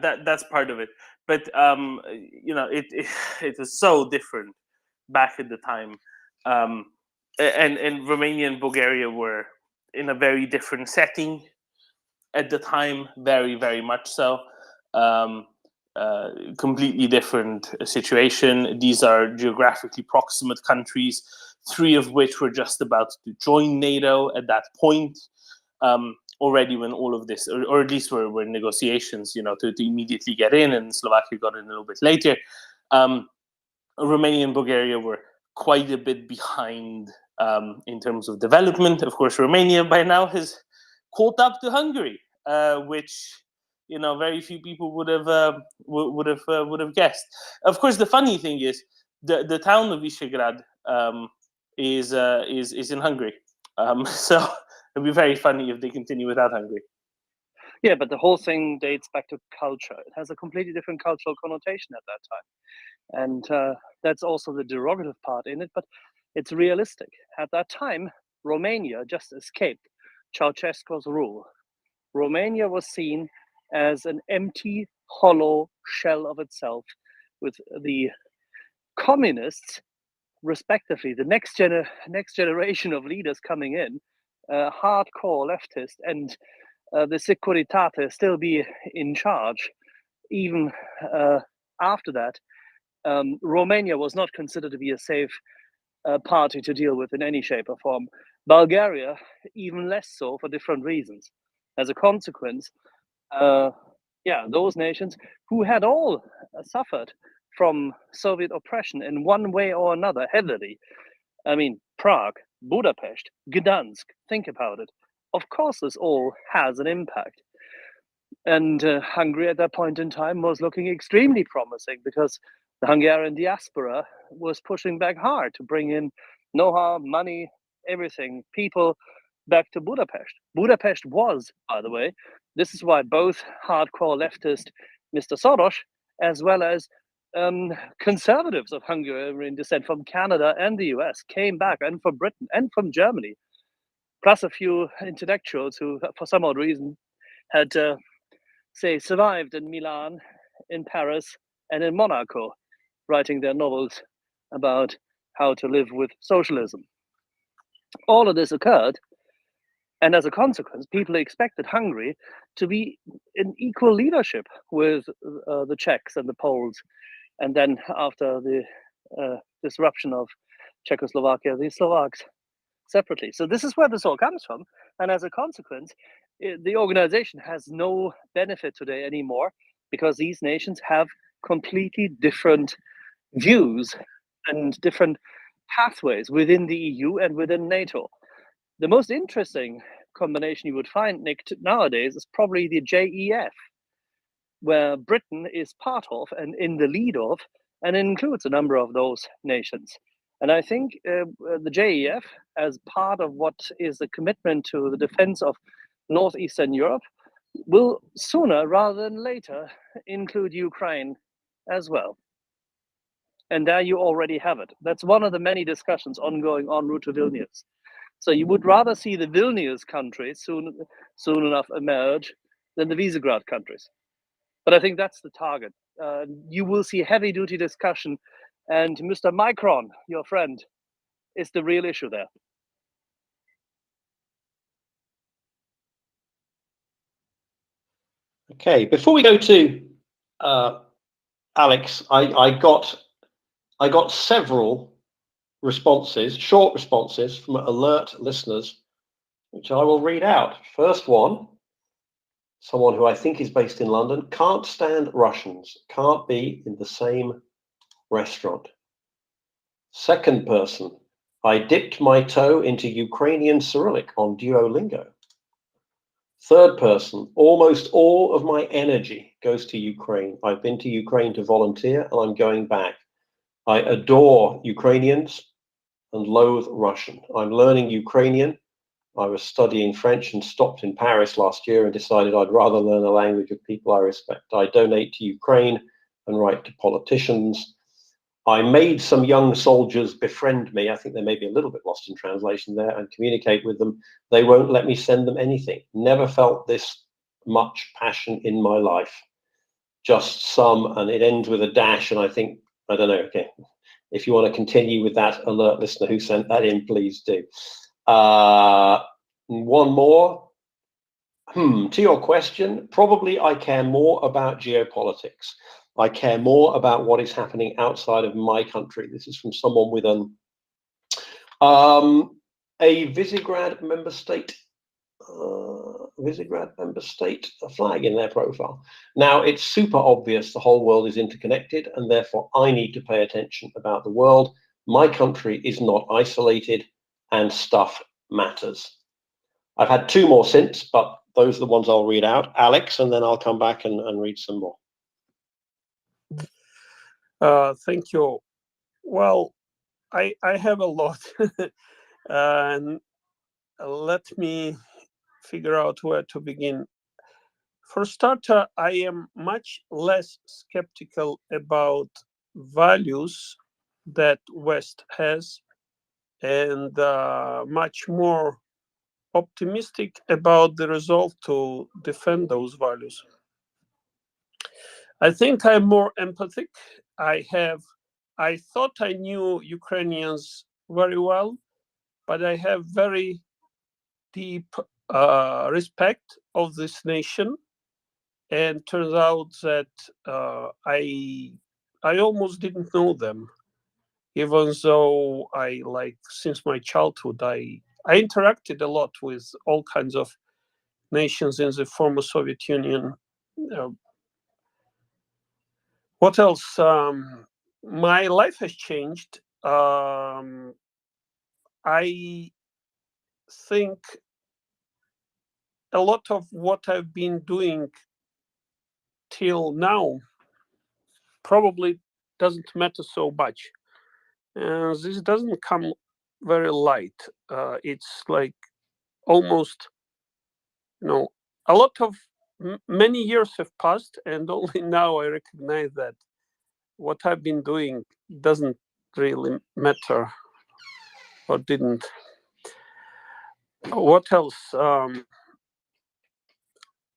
That's part of it. But you know, it was so different back at the time, and Romania and Bulgaria were in a very different setting at the time, very, very much so. completely different situation. These are geographically proximate countries, 3 of which were just about to join NATO at that point. Already when all of this, or at least were negotiations, to immediately get in, and Slovakia got in a little bit later. Romania and Bulgaria were quite a bit behind in terms of development. Of course, Romania by now has caught up to Hungary, which very few people would have guessed. Of course, the funny thing is the town of Visegrad is in Hungary, so it'd be very funny if they continue without Hungary. Yeah, but the whole thing dates back to culture. It has a completely different cultural connotation at that time, and that's also the derogative part in it. But it's realistic. At that time, Romania just escaped Ceausescu's rule. Romania was seen as an empty, hollow shell of itself, with the communists, respectively, the next generation of leaders coming in, hardcore leftist, and the Securitate still be in charge. Even after that, Romania was not considered to be a safe party to deal with in any shape or form. Bulgaria, even less so, for different reasons. As a consequence, those nations who had all suffered from Soviet oppression in one way or another heavily. I mean, Prague, Budapest, Gdansk, think about it. Of course, this all has an impact. And Hungary at that point in time was looking extremely promising, because the Hungarian diaspora was pushing back hard to bring in know-how, money, everything, people back to Budapest. Budapest was, by the way, this is why both hardcore leftist Mr. Soros, as well as conservatives of Hungarian descent from Canada and the US, came back, and from Britain and from Germany, plus a few intellectuals who, for some odd reason, had survived in Milan, in Paris, and in Monaco, writing their novels about how to live with socialism. All of this occurred, and as a consequence, people expected Hungary to be in equal leadership with the Czechs and the Poles, and then after the disruption of Czechoslovakia, the Slovaks separately. So this is where this all comes from, and as a consequence, the organization has no benefit today anymore, because these nations have completely different views and different pathways within the EU and within NATO. The most interesting combination you would find, Nick, nowadays is probably the JEF, where Britain is part of and in the lead of, and includes a number of those nations. And I think the JEF, as part of what is the commitment to the defense of Northeastern Europe, will sooner rather than later include Ukraine as well. And there you already have it. That's one of the many discussions ongoing en route to Vilnius. So you would rather see the Vilnius countries soon enough emerge than the Visegrad countries. But I think that's the target. You will see heavy-duty discussion, and Mr. Macron, your friend, is the real issue there. Okay, before we go to Alex, I got several responses, short responses from alert listeners, which I will read out. First one, someone who I think is based in London: can't stand Russians, can't be in the same restaurant. Second person: I dipped my toe into Ukrainian Cyrillic on Duolingo. Third person: almost all of my energy goes to Ukraine. I've been to Ukraine to volunteer, and I'm going back. I adore Ukrainians and loathe Russian. I'm learning Ukrainian. I was studying French and stopped in Paris last year and decided I'd rather learn a language of people I respect. I donate to Ukraine and write to politicians. I made some young soldiers befriend me. I think they may be a little bit lost in translation there, and communicate with them. They won't let me send them anything. Never felt this much passion in my life. Just some, and it ends with a dash, and I think, I don't know, okay. If you want to continue with that, alert listener who sent that in, please do. One more. To your question, probably I care more about geopolitics. I care more about what is happening outside of my country. This is from someone with a Visegrad member state. A flag in their profile. Now, it's super obvious the whole world is interconnected, and therefore I need to pay attention about the world. My country is not isolated, and stuff matters. I've had two more since, but those are the ones I'll read out. Alex, and then I'll come back and read some more. Thank you. Well, I have a lot. And let me figure out where to begin. For starter, I am much less skeptical about values that West has, and much more optimistic about the resolve to defend those values. I think I'm more empathic. I thought I knew Ukrainians very well, but I have very deep respect of this nation. And turns out that I almost didn't know them, even though since my childhood, I interacted a lot with all kinds of nations in the former Soviet Union. What else? My life has changed. I think a lot of what I've been doing till now probably doesn't matter so much. This doesn't come very light. It's like almost, a lot of many years have passed, and only now I recognize that what I've been doing doesn't really matter, or didn't. What else?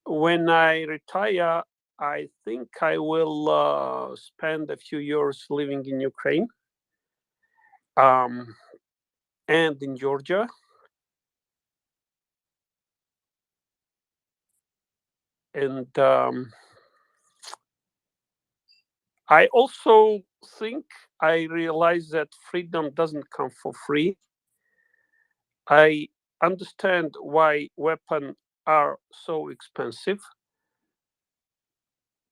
When I retire, I think I will spend a few years living in Ukraine and in Georgia. And I also think I realize that freedom doesn't come for free. I understand why weapons are so expensive,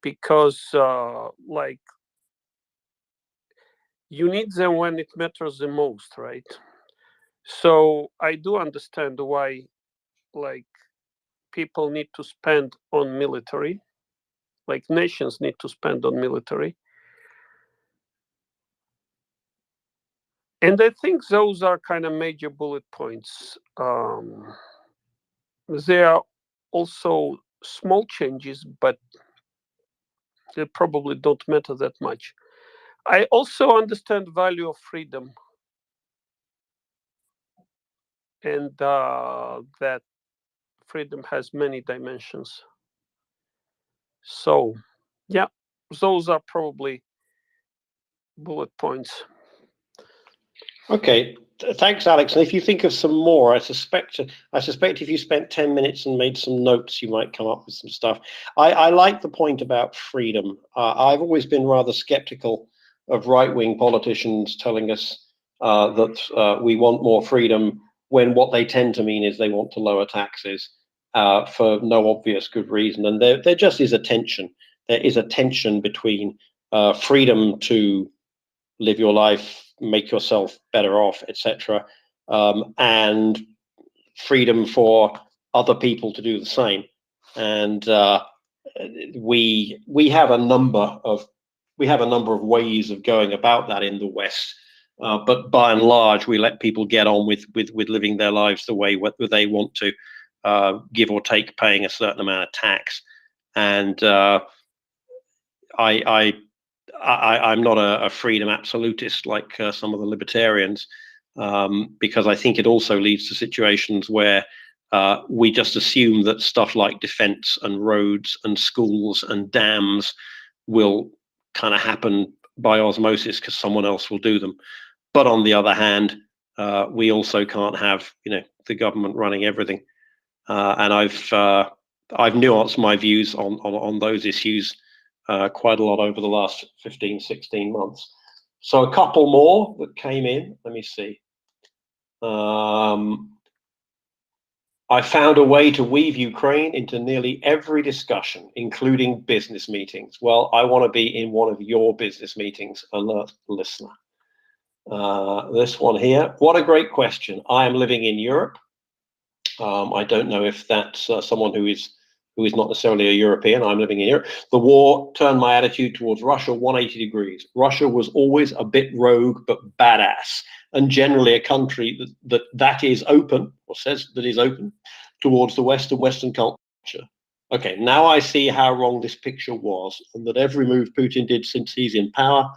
because you need them when it matters the most, right? So I do understand why people need to spend on military, nations need to spend on military. And I think those are kind of major bullet points. There are also small changes, but they probably don't matter that much. I also understand the value of freedom, and that freedom has many dimensions. So, yeah, those are probably bullet points. Okay, thanks, Alex. And if you think of some more, I suspect if you spent 10 minutes and made some notes, you might come up with some stuff. I like the point about freedom. I've always been rather skeptical of right-wing politicians telling us that we want more freedom, when what they tend to mean is they want to lower taxes for no obvious good reason. And there just is a tension. There is a tension between freedom to live your life, make yourself better off, etc., and freedom for other people to do the same. And we have a number of ways of going about that in the West, but by and large, we let people get on with living their lives the way they want to, give or take paying a certain amount of tax. And I'm not a freedom absolutist like some of the libertarians, because I think it also leads to situations where we just assume that stuff like defense and roads and schools and dams will kind of happen by osmosis because someone else will do them. But on the other hand, we also can't have the government running everything. And I've I've nuanced my views on those issues quite a lot over the last 15, 16 months. So a couple more that came in. Let me see. I found a way to weave Ukraine into nearly every discussion, including business meetings. Well, I want to be in one of your business meetings, alert listener. This one here. What a great question. I am living in Europe. I don't know if that's someone who is not necessarily a European. I'm living in Europe. The war turned my attitude towards Russia 180 degrees. Russia was always a bit rogue, but badass, and generally a country that is open, or says that is open, towards the West and Western culture. Okay, now I see how wrong this picture was, and that every move Putin did since he's in power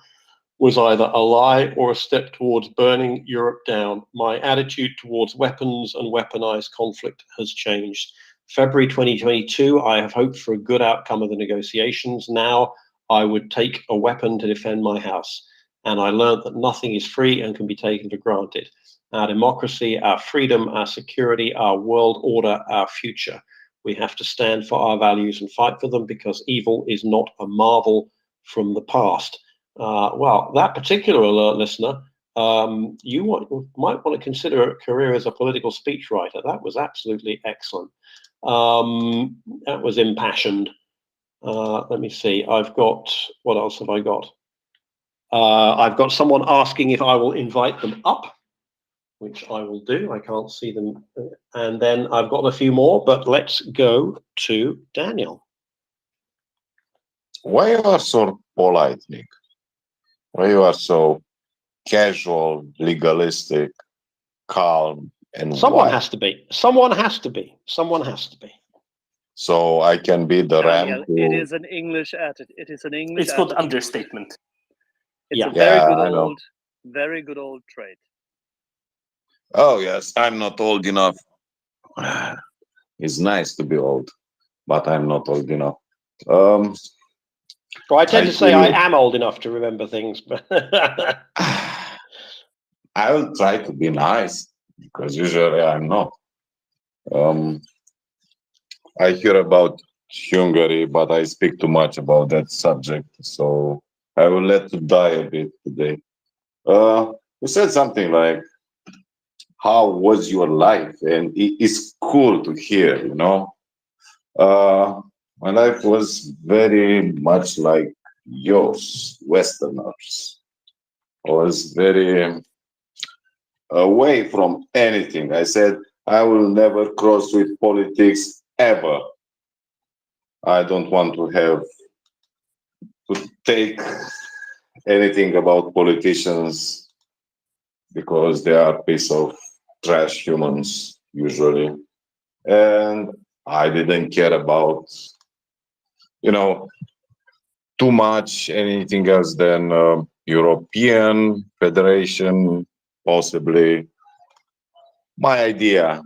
was either a lie or a step towards burning Europe down. My attitude towards weapons and weaponized conflict has changed. February 2022, I have hoped for a good outcome of the negotiations. Now I would take a weapon to defend my house. And I learned that nothing is free and can be taken for granted. Our democracy, our freedom, our security, our world order, our future. We have to stand for our values and fight for them, because evil is not a marvel from the past. Well, that particular alert listener, you might want to consider a career as a political speechwriter. That was absolutely excellent. That was impassioned. Let me see. I've got, what else have I got? I've got someone asking if I will invite them up, which I will do. I can't see them. And then I've got a few more, but let's go to Daniel. Why you are so polite, Nick? Why you are so casual, legalistic, calm, and someone white? has to be. Someone has to be. Someone has to be. So I can be the Daniel, ram. it is an English attitude. It is an English. It's called attitude. understatement. It's Yeah. a very Yeah, good I know. old, very good old trait. Oh yes, I'm not old enough. It's nice to be old, but I'm not old enough. Well, I tend to say feel- I am old enough to remember things, but I will try to be nice because usually I'm not. I hear about Hungary, but I speak too much about that subject, so I will let it die a bit today. You said something like, "How was your life?" And it's cool to hear, you know. My life was very much like yours, Westerners. I was very away from anything. I said, I will never cross with politics ever. I don't want to have to take anything about politicians because they are a piece of trash humans usually. And I didn't care about, too much anything else than European Federation, possibly. My idea,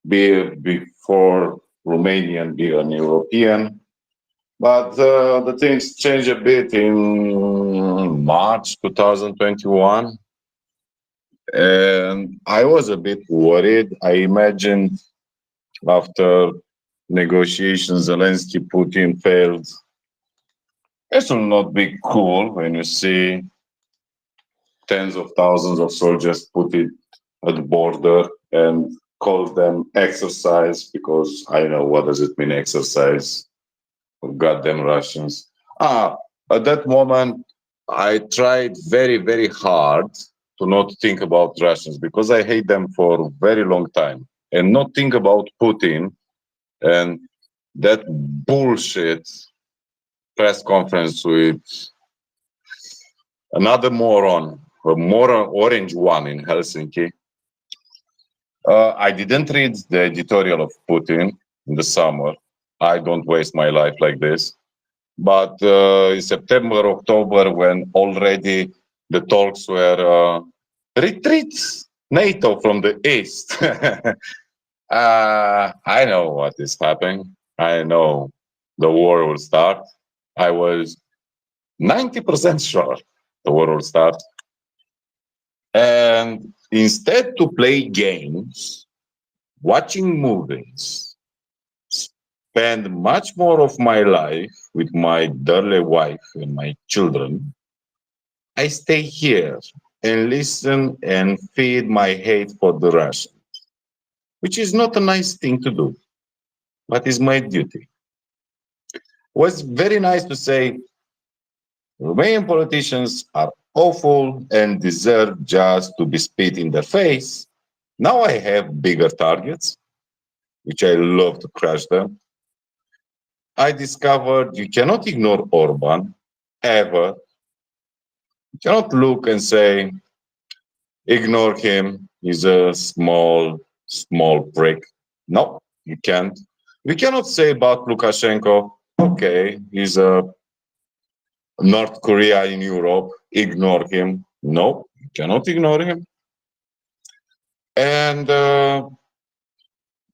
before Romanian, be an European. But the things changed a bit in March 2021. And I was a bit worried. I imagined after negotiations, Zelensky, Putin failed. It will not be cool when you see tens of thousands of soldiers put it at the border and call them exercise, because I know what does it mean, exercise. Goddamn Russians. At that moment, I tried very, very hard to not think about Russians because I hate them for a very long time, and not think about Putin and that bullshit press conference with another moron, a moron orange one in Helsinki. I didn't read the editorial of Putin in the summer. I don't waste my life like this. But in September, October, when already the talks were retreat NATO from the east, I know what is happening. I know the war will start. I was 90% sure the war will start. And instead to play games, watching movies, spend much more of my life with my dearly wife and my children, I stay here and listen and feed my hate for the Russians, which is not a nice thing to do, but is my duty. Was very nice to say Romanian politicians are awful and deserve just to be spit in the face. Now I have bigger targets, which I love to crush them. I discovered you cannot ignore Orban ever. You cannot look and say, ignore him, he's a small prick. No, you can't. We cannot say about Lukashenko, okay, he's a North Korea in Europe, ignore him. No, you cannot ignore him. And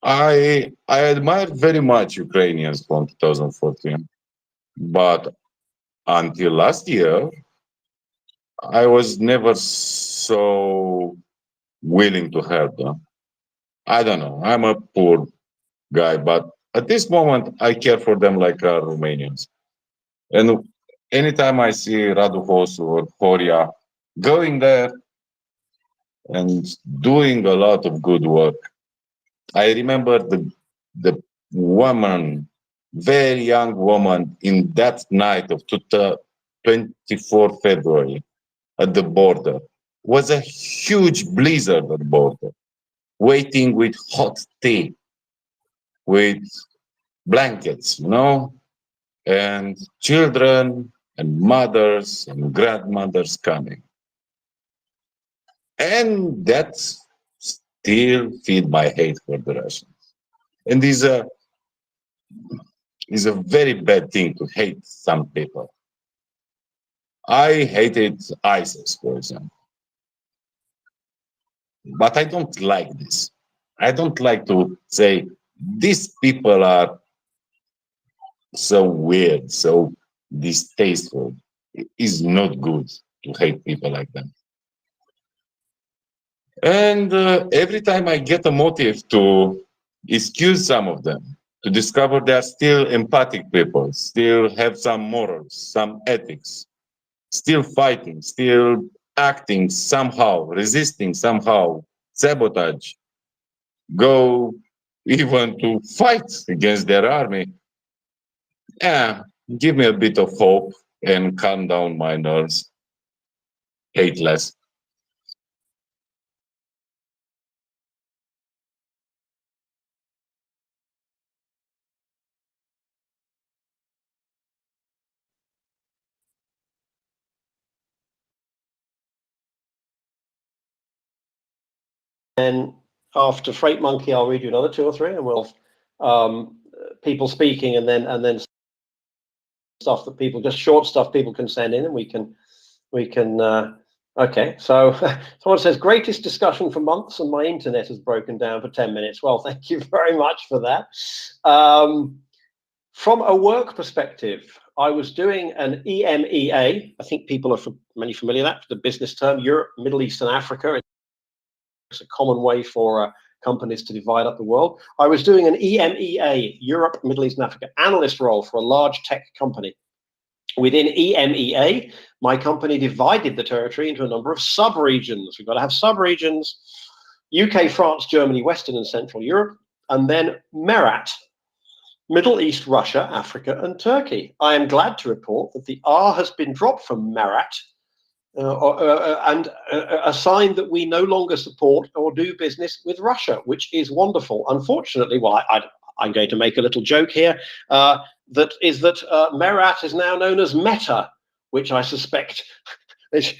I admire very much Ukrainians from 2014, but until last year, I was never so willing to help them. I don't know. I'm a poor guy, but at this moment, I care for them like Romanians. And anytime I see Radu Hosu or Horia going there and doing a lot of good work, I remember the woman, very young woman, in that night of 24 February at the border. Was a huge blizzard at the border, waiting with hot tea, with blankets, and children and mothers and grandmothers coming. And that still feed my hate for the Russians. And is a very bad thing to hate some people. I hated ISIS, for example. But I don't like this. I don't like to say these people are so weird, so distasteful. It is not good to hate people like them. And every time I get a motive to excuse some of them, to discover they are still empathic people, still have some morals, some ethics, still fighting, still acting somehow, resisting somehow, sabotage, go even to fight against their army. Yeah, give me a bit of hope and calm down my nerves. Hate less. And after Freight Monkey, I'll read you another two or three, and we'll people speaking, and then stuff that people, just short stuff people can send in, and we can okay. So someone says, greatest discussion for months, and my internet has broken down for 10 minutes. Well, thank you very much for that. From a work perspective, I was doing an EMEA. I think people are many familiar with that, the business term, Europe, Middle East, and Africa. It's a common way for companies to divide up the world. I was doing an EMEA, Europe, Middle East, and Africa analyst role for a large tech company. Within EMEA, my company divided the territory into a number of sub-regions. We've got to have sub-regions: UK, France, Germany, Western and Central Europe, and then MERAT, Middle East, Russia, Africa, and Turkey. I am glad to report that the R has been dropped from MERAT, and a sign that we no longer support or do business with Russia, which is wonderful. Unfortunately, well, I'm going to make a little joke here, that MERAT is now known as Meta, which I suspect is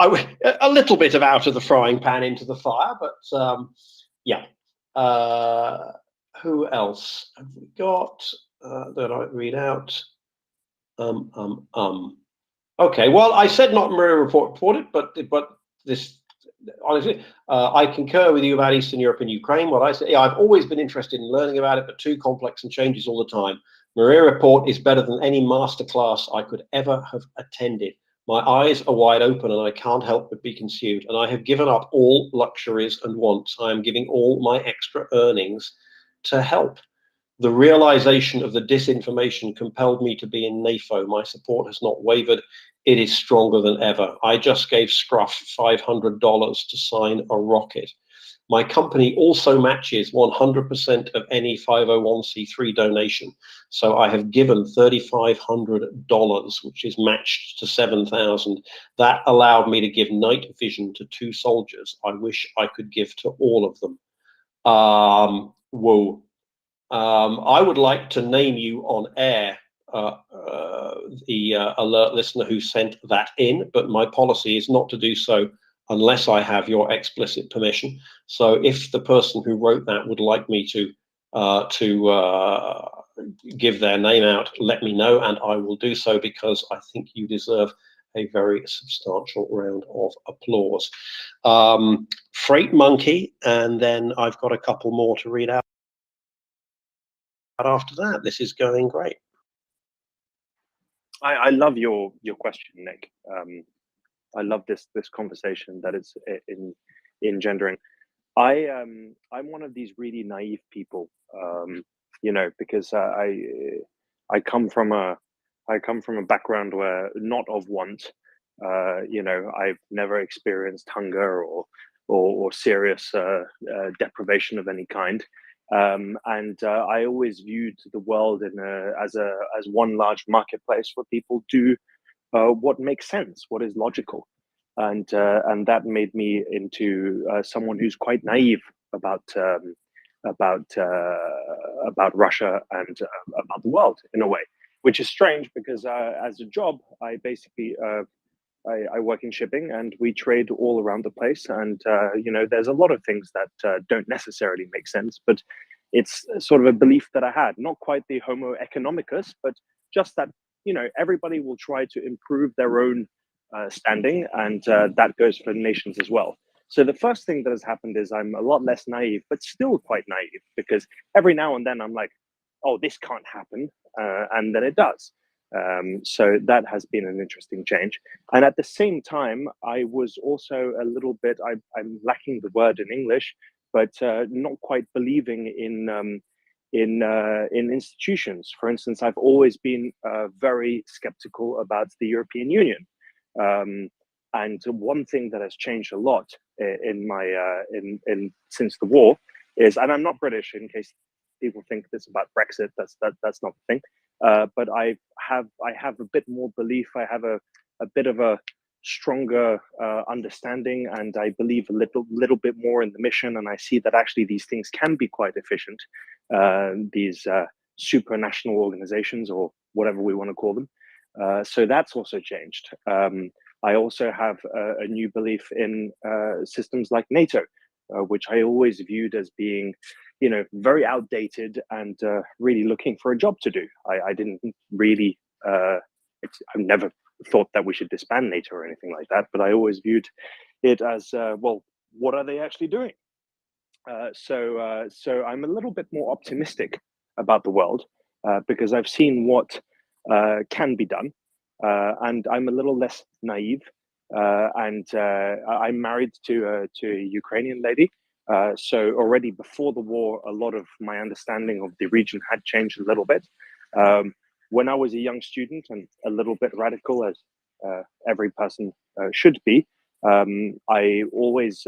a little bit of out of the frying pan into the fire, but yeah. Who else have we got that I read out? Okay, well, I said not MriyaReport reported, but this, honestly, I concur with you about Eastern Europe and Ukraine. What I say, yeah, I've always been interested in learning about it, but too complex and changes all the time. MriyaReport is better than any masterclass I could ever have attended. My eyes are wide open and I can't help but be consumed. And I have given up all luxuries and wants. I am giving all my extra earnings to help. The realization of the disinformation compelled me to be in NAFO. My support has not wavered. It is stronger than ever. I just gave Scruff $500 to sign a rocket. My company also matches 100% of any 501c3 donation. So I have given $3,500, which is matched to 7,000. That allowed me to give night vision to 2 soldiers. I wish I could give to all of them. Whoa. I would like to name you on air, the alert listener who sent that in, but my policy is not to do so unless I have your explicit permission. So if the person who wrote that would like me to give their name out, let me know, and I will do so, because I think you deserve a very substantial round of applause. Freight Monkey, and then I've got a couple more to read out after that. This is going great. I love your question, Nick. I love this conversation that it's engendering. I'm one of these really naive people, you know, because I come from a background where not of want. You know, I've never experienced hunger or serious deprivation of any kind. And I always viewed the world as one large marketplace where people do what makes sense, what is logical, and that made me into someone who's quite naive about Russia and about the world in a way, which is strange because as a job, I basically I work in shipping and we trade all around the place, and you know, there's a lot of things that don't necessarily make sense, but it's sort of a belief that I had, not quite the Homo economicus, but just that, you know, everybody will try to improve their own standing, and that goes for nations as well. So the first thing that has happened is I'm a lot less naive, but still quite naive, because every now and then I'm like, oh, this can't happen, and then it does. So that has been an interesting change. And at the same time, I was also a little bit, I'm lacking the word in English, but not quite believing in institutions. For instance, I've always been very skeptical about the European Union. And one thing that has changed a lot in my since the war is, and I'm not British, in case people think this about Brexit. That's not the thing. But I have a bit more belief. I have a bit of a stronger understanding, and I believe a little bit more in the mission. And I see that actually these things can be quite efficient. These supranational organizations, or whatever we want to call them. So that's also changed. I also have a new belief in systems like NATO, which I always viewed as being, you know, very outdated and really looking for a job to do. I didn't really, I've never thought that we should disband NATO or anything like that, but I always viewed it as, well, what are they actually doing? So I'm a little bit more optimistic about the world because I've seen what can be done, and I'm a little less naive. And I'm married to a Ukrainian lady. So already before the war, a lot of my understanding of the region had changed a little bit. When I was a young student and a little bit radical, as every person should be, I always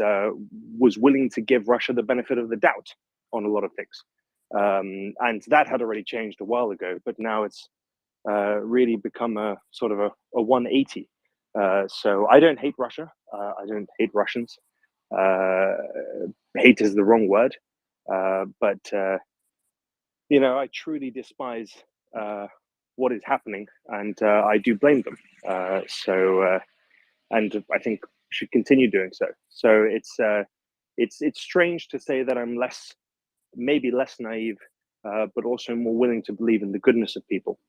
was willing to give Russia the benefit of the doubt on a lot of things. And that had already changed a while ago, but now it's really become a sort of a 180. So I don't hate Russia. I don't hate Russians. Hate is the wrong word. But you know, I truly despise what is happening, and I do blame them. And I think should continue doing so. So it's strange to say that I'm maybe less naive, but also more willing to believe in the goodness of people.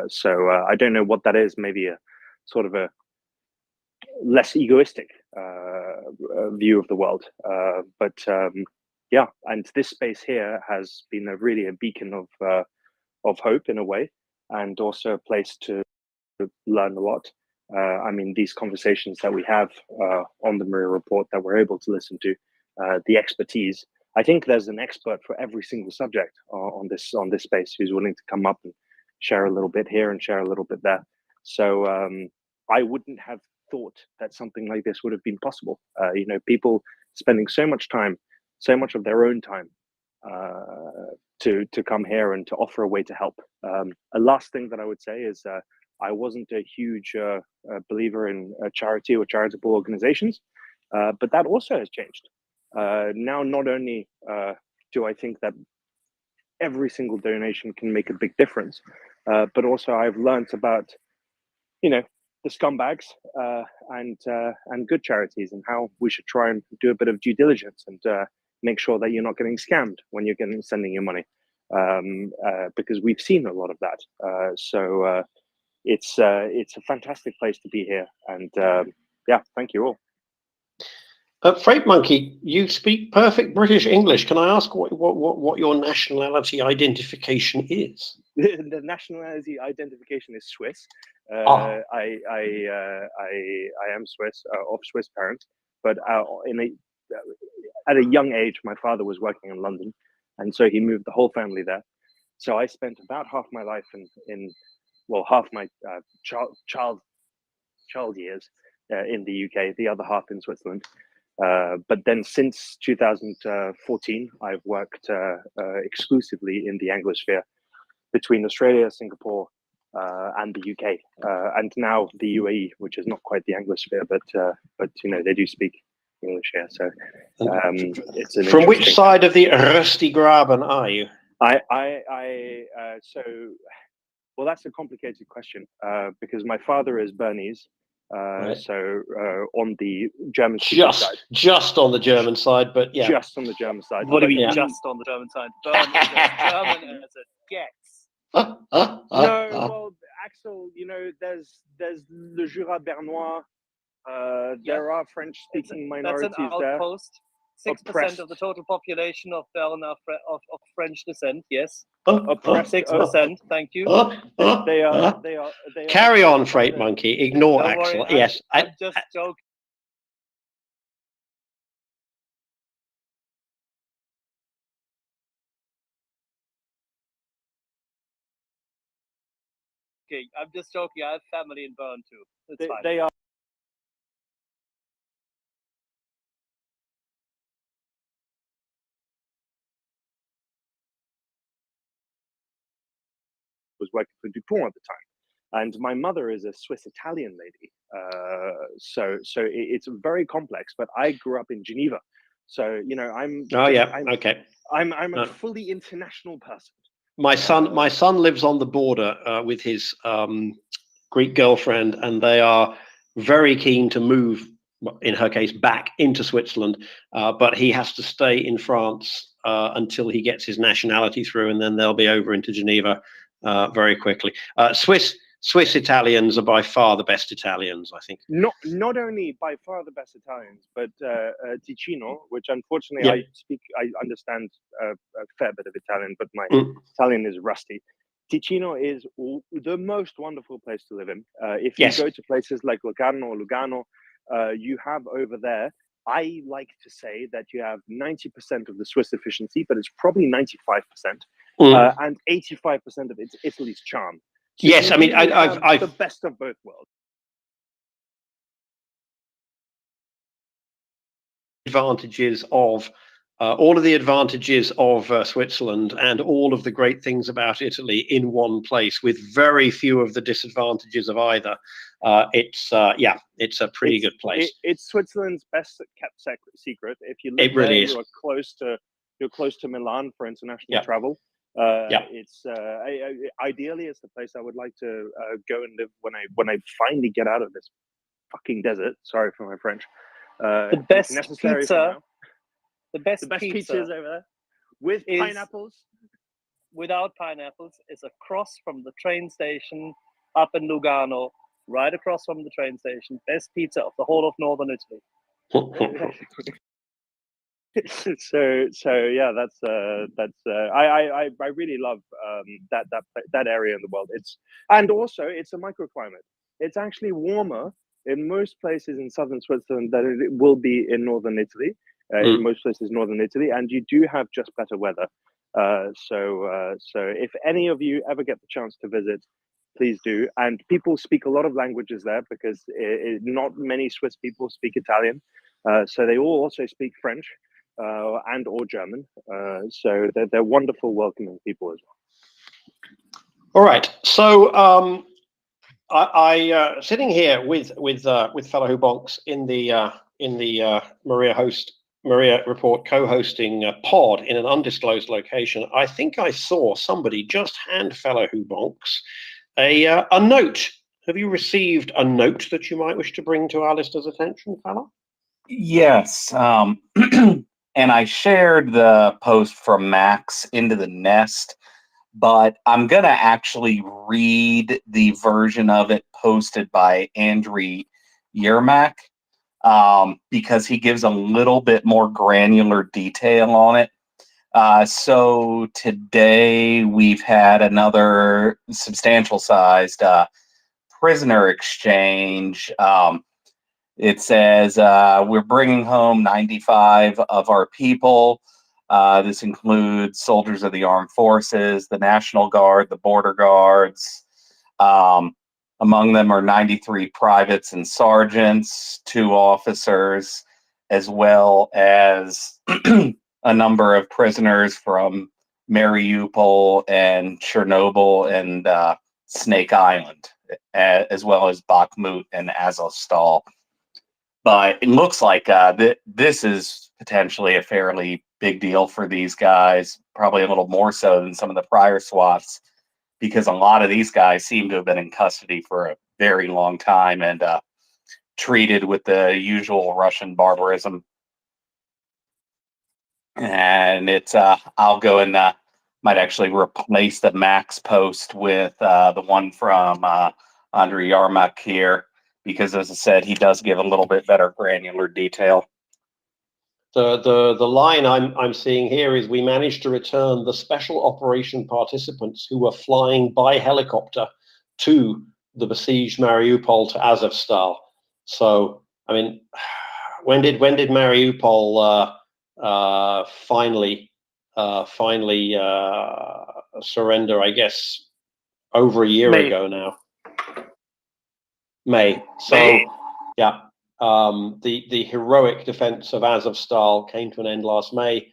So I don't know what that is. Maybe a sort of a less egoistic view of the world. But yeah, and this space here has been really a beacon of hope in a way, and also a place to learn a lot. I mean, these conversations that we have on the MriyaReport that we're able to listen to, the expertise, I think there's an expert for every single subject on this space who's willing to come up and share a little bit here and share a little bit there. So I wouldn't have thought that something like this would have been possible. You know, people spending so much time, so much of their own time to come here and to offer a way to help. A last thing that I would say is I wasn't a huge believer in charity or charitable organizations, but that also has changed. Now, not only do I think that every single donation can make a big difference, but also I've learned about, you know, the scumbags and good charities, and how we should try and do a bit of due diligence and make sure that you're not getting scammed when you're sending your money, because we've seen a lot of that. So it's a fantastic place to be here, and yeah, thank you all. Freight Monkey, you speak perfect British English. Can I ask what your nationality identification is? The nationality identification is Swiss. I am Swiss, of Swiss parents, but at a young age, my father was working in London, and so he moved the whole family there. So I spent about half my life half my child years in the UK, the other half in Switzerland. But then since 2014, I've worked exclusively in the Anglosphere between Australia, Singapore, and the UK, and now the UAE, which is not quite the Anglosphere, but you know, they do speak English here. So it's an From which side of the Rusty Graben are you? Well, that's a complicated question because my father is Bernese. Right. So on the German side. Just on the German side, but yeah. Just on the German side. What do you mean, Yeah. just on the German side? Bern is as German as it gets. No, well, Axel, you know, there's Le Jura Bernois. There are French-speaking minorities That's an there. outpost. 6% of the total population of Bern are of French descent. Yes. Oppressed. 6%. Thank you. They are. Carry on, Freight Monkey. Ignore Don't Axel. worry, Yes. I'm just joking. I'm just joking. I have family in Bern too. It's fine. They are. Was working for Dupont at the time, and my mother is a Swiss-Italian lady, so it's very complex. But I grew up in Geneva, so you know I'm. Oh yeah. Okay. I'm a fully international person. My son lives on the border with his Greek girlfriend, and they are very keen to move, in her case, back into Switzerland. But he has to stay in France until he gets his nationality through, and then they'll be over into Geneva very quickly. Swiss Italians are by far the best Italians, I think. Not only by far the best Italians, but Ticino, which unfortunately I understand a fair bit of Italian, but my Italian is rusty. Ticino is the most wonderful place to live in. If you go to places like Locarno or Lugano, you have over there, I like to say that you have 90% of the Swiss efficiency, but it's probably 95%, and 85% of it's Italy's charm. So yes, I mean, I've the best of both worlds. Advantages of all of the advantages of Switzerland and all of the great things about Italy in one place, with very few of the disadvantages of either. It's a pretty good place. It's Switzerland's best kept secret. If you live really there, you're close to Milan for international travel. It's ideally it's the place I would like to go and live when I finally get out of this fucking desert. Sorry for my French. The best pizza. The best pizza is over there with pineapples. Without pineapples, is across from the train station up in Lugano, right across from the train station. Best pizza of the whole of northern Italy. So yeah, that's I really love that area in the world. It's a microclimate. It's actually warmer in most places in southern Switzerland than it will be in northern Italy, in most places in northern Italy, and you do have just better weather. So if any of you ever get the chance to visit, please do. And people speak a lot of languages there because not many Swiss people speak Italian. So they all also speak French and or German. So they're wonderful, welcoming people as well. All right. So I sitting here with fellow Hubonks in the MriyaReport co-hosting pod in an undisclosed location. I think I saw somebody just hand fellow Hubonks a note. Have you received a note that you might wish to bring to our listeners' attention, fella? Yes. And I shared the post from Max into the nest, but I'm going to actually read the version of it posted by Andrew Yermak, because he gives a little bit more granular detail on it. So today we've had another substantial sized prisoner exchange. It says, we're bringing home 95 of our people. This includes soldiers of the armed forces, the National Guard, the border guards. Among them are 93 privates and sergeants, 2 officers, as well as a number of prisoners from Mariupol and Chernobyl and Snake Island, as well as Bakhmut and Azovstal. But it looks like this is potentially a fairly big deal for these guys, probably a little more so than some of the prior swaps, because a lot of these guys seem to have been in custody for a very long time and treated with the usual Russian barbarism. And it's I'll go and might actually replace the Max post with the one from Andrew Yermak here, because as I said, he does give a little bit better granular detail. The line I'm seeing here is we managed to return the special operation participants who were flying by helicopter to the besieged Mariupol to Azovstal. So I mean, when did Mariupol finally surrender? I guess over a year ago now. May. So yeah. The heroic defense of Azovstal came to an end last May.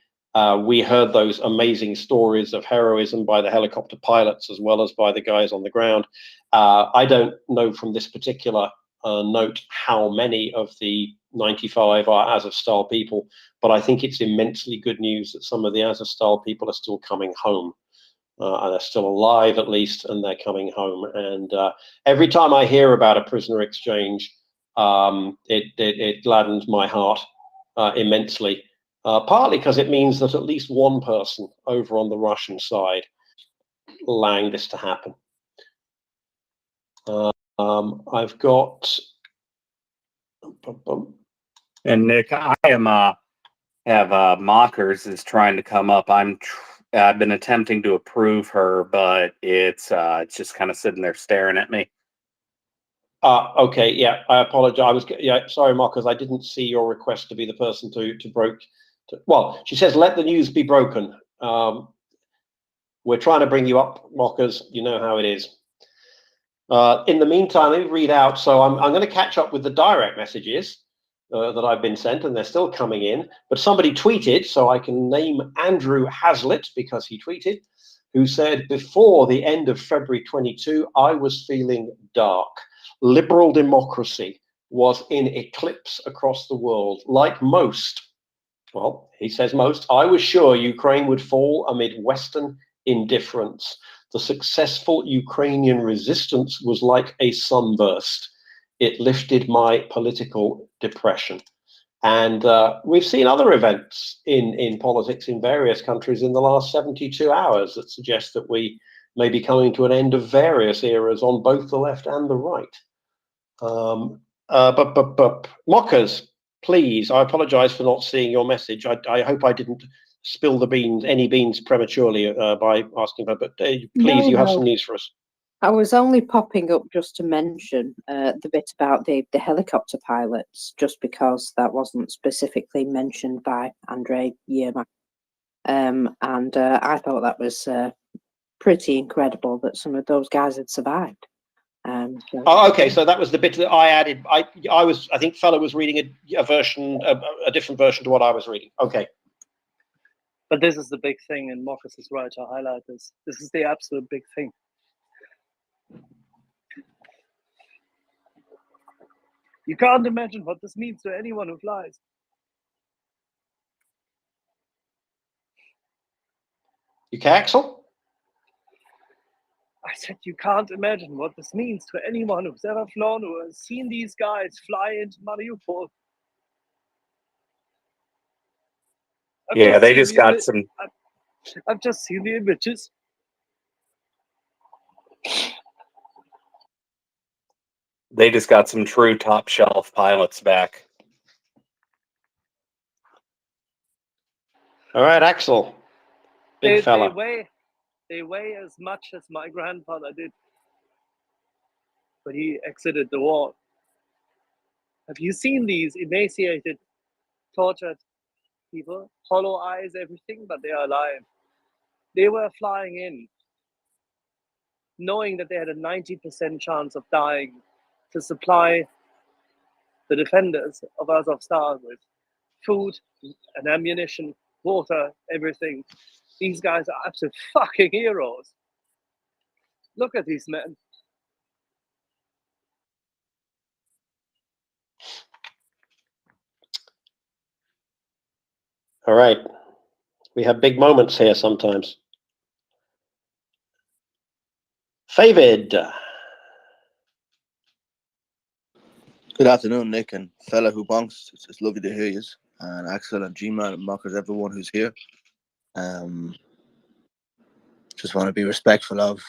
We heard those amazing stories of heroism by the helicopter pilots as well as by the guys on the ground. I don't know from this particular note how many of the 95 are Azovstal people, but I think it's immensely good news that some of the Azovstal people are still coming home. And they're still alive at least, and they're coming home. And every time I hear about a prisoner exchange, it gladdens my heart immensely, partly because it means that at least one person over on the Russian side allowing this to happen. I've got, and Nick, I am have Mockers is trying to come up. I've been attempting to approve her, but it's just kind of sitting there staring at me. Okay, yeah, I apologize. Sorry, Mockers, I didn't see your request to be the person to broke. Well, she says, let the news be broken. We're trying to bring you up, Mockers. You know how it is. In the meantime, let me read out. So I'm going to catch up with the direct messages that I've been sent, and they're still coming in. But somebody tweeted, so I can name Andrew Hazlitt because he tweeted, who said, before the end of February 22, I was feeling dark. Liberal democracy was in eclipse across the world. Like most, well, he says most, I was sure Ukraine would fall amid Western indifference. The successful Ukrainian resistance was like a sunburst. It lifted my political depression. And we've seen other events in politics in various countries in the last 72 hours that suggest that we may be coming to an end of various eras on both the left and the right. But Mockers, please, I apologize for not seeing your message. I hope I didn't spill any beans prematurely by asking her, but please, you have some news for us. I was only popping up just to mention the bit about the helicopter pilots, just because that wasn't specifically mentioned by Andrei Yermak. And I thought that was pretty incredible that some of those guys had survived. Oh, okay, so that was the bit that I added. I think Fella was reading a version, a different version to what I was reading. Okay. But this is the big thing, and Marcus is right to highlight this. This is the absolute big thing. You can't imagine what this means to anyone who flies. You okay, Axel? I said you can't imagine what this means to anyone who's ever flown or has seen these guys fly into Mariupol. Yeah, they just got some. I've just seen the images. They just got some true top shelf pilots back. All right, Axel. Big fella. They weigh as much as my grandfather did, but he exited the war. Have you seen these emaciated, tortured people? Hollow eyes, everything, but they are alive. They were flying in, knowing that they had a 90% chance of dying, to supply the defenders of Azovstal with food and ammunition, water, everything. These guys are absolute fucking heroes. Look at these men. All right. We have big moments here sometimes. Favid. Good afternoon, Nick and fella who bonks. It's lovely to hear you. And Axel and G-Man and Mockers, everyone who's here. Just want to be respectful of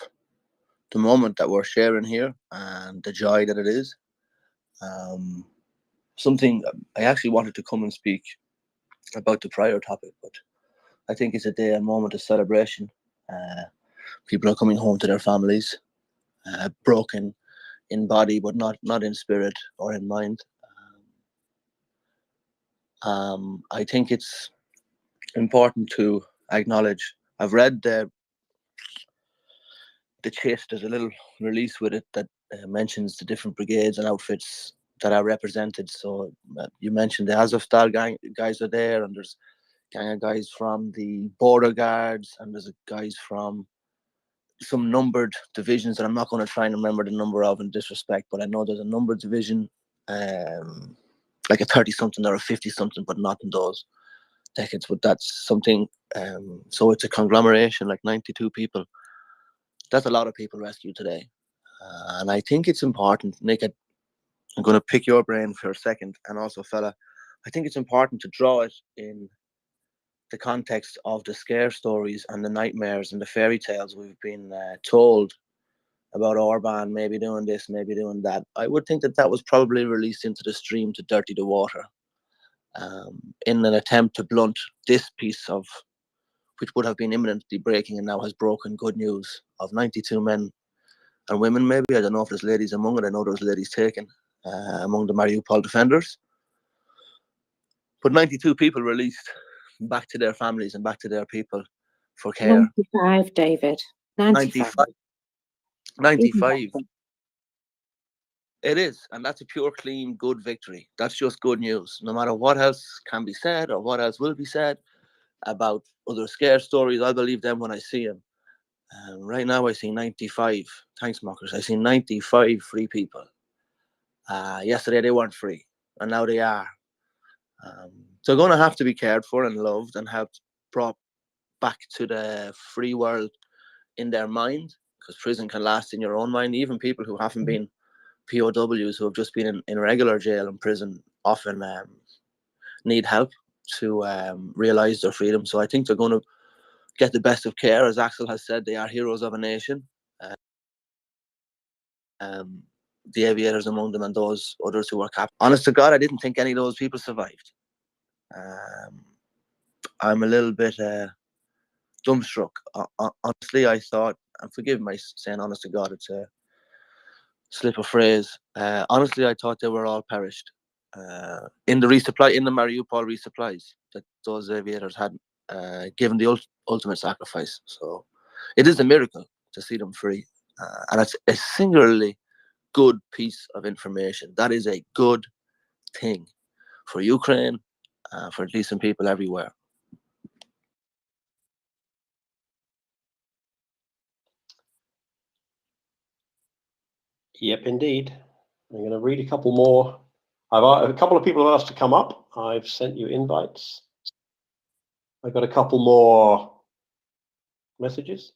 the moment that we're sharing here and the joy that it is. Something I actually wanted to come and speak about the prior topic, but I think it's a day and moment of celebration. People are coming home to their families, broken in body, but not in spirit or in mind. I think it's important to acknowledge. I've read the chase. There's a little release with it that mentions the different brigades and outfits that are represented. So you mentioned the Azovstal guys are there, and there's gang of guys from the border guards, and there's guys from some numbered divisions that I'm not going to try and remember the number of in disrespect, but I know there's a numbered division, like a 30-something or a 50-something, but not in those decades. But that's something. So it's a conglomeration, like 92 people. That's a lot of people rescued today. And I think it's important, Nick, I'm going to pick your brain for a second, and also, fella, I think it's important to draw it in the context of the scare stories and the nightmares and the fairy tales we've been told about Orban maybe doing this, maybe doing that. I would think that was probably released into the stream to dirty the water in an attempt to blunt this piece of, which would have been imminently breaking and now has broken, good news of 92 men and women, maybe. I don't know if there's ladies among it. I know there's ladies taken among the Mariupol defenders. But 92 people released back to their families and back to their people for care. 95, David. 95. 95. It is. And that's a pure, clean, good victory. That's just good news. No matter what else can be said or what else will be said about other scare stories, I believe them when I see them. Right now, I see 95. Thanks, Mockers. I see 95 free people. Yesterday, they weren't free, and now they are. So, going to have to be cared for and loved and helped brought back to the free world in their mind, because prison can last in your own mind. Even people who haven't been POWs, who have just been in regular jail and prison, often need help to realize their freedom. So, I think they're going to get the best of care. As Axel has said, they are heroes of a nation. The aviators among them and those others who were captured. Honest to God, I didn't think any of those people survived. I'm a little bit dumbstruck. Honestly, I thought and forgive my saying honest to God, it's a slip of phrase. Honestly, I thought they were all perished in the resupply, in the Mariupol resupplies that those aviators had given the ultimate sacrifice. So it is a miracle to see them free, and it's a singularly good piece of information. That is a good thing for Ukraine, for decent people everywhere. Yep, indeed. I'm going to read a couple more. A couple of people have asked to come up. I've sent you invites. I've got a couple more messages.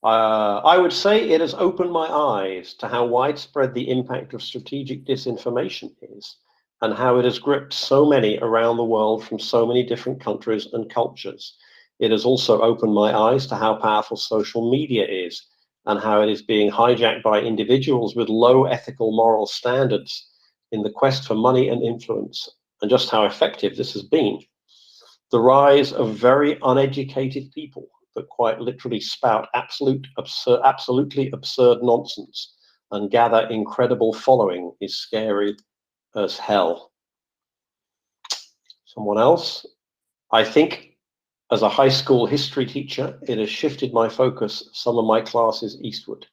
I would say it has opened my eyes to how widespread the impact of strategic disinformation is, and how it has gripped so many around the world from so many different countries and cultures. It has also opened my eyes to how powerful social media is, and how it is being hijacked by individuals with low ethical moral standards in the quest for money and influence, and just how effective this has been. The rise of very uneducated people that quite literally spout absolutely absurd nonsense and gather incredible following is scary as hell. Someone else? I think as a high school history teacher, it has shifted my focus some of my classes eastward.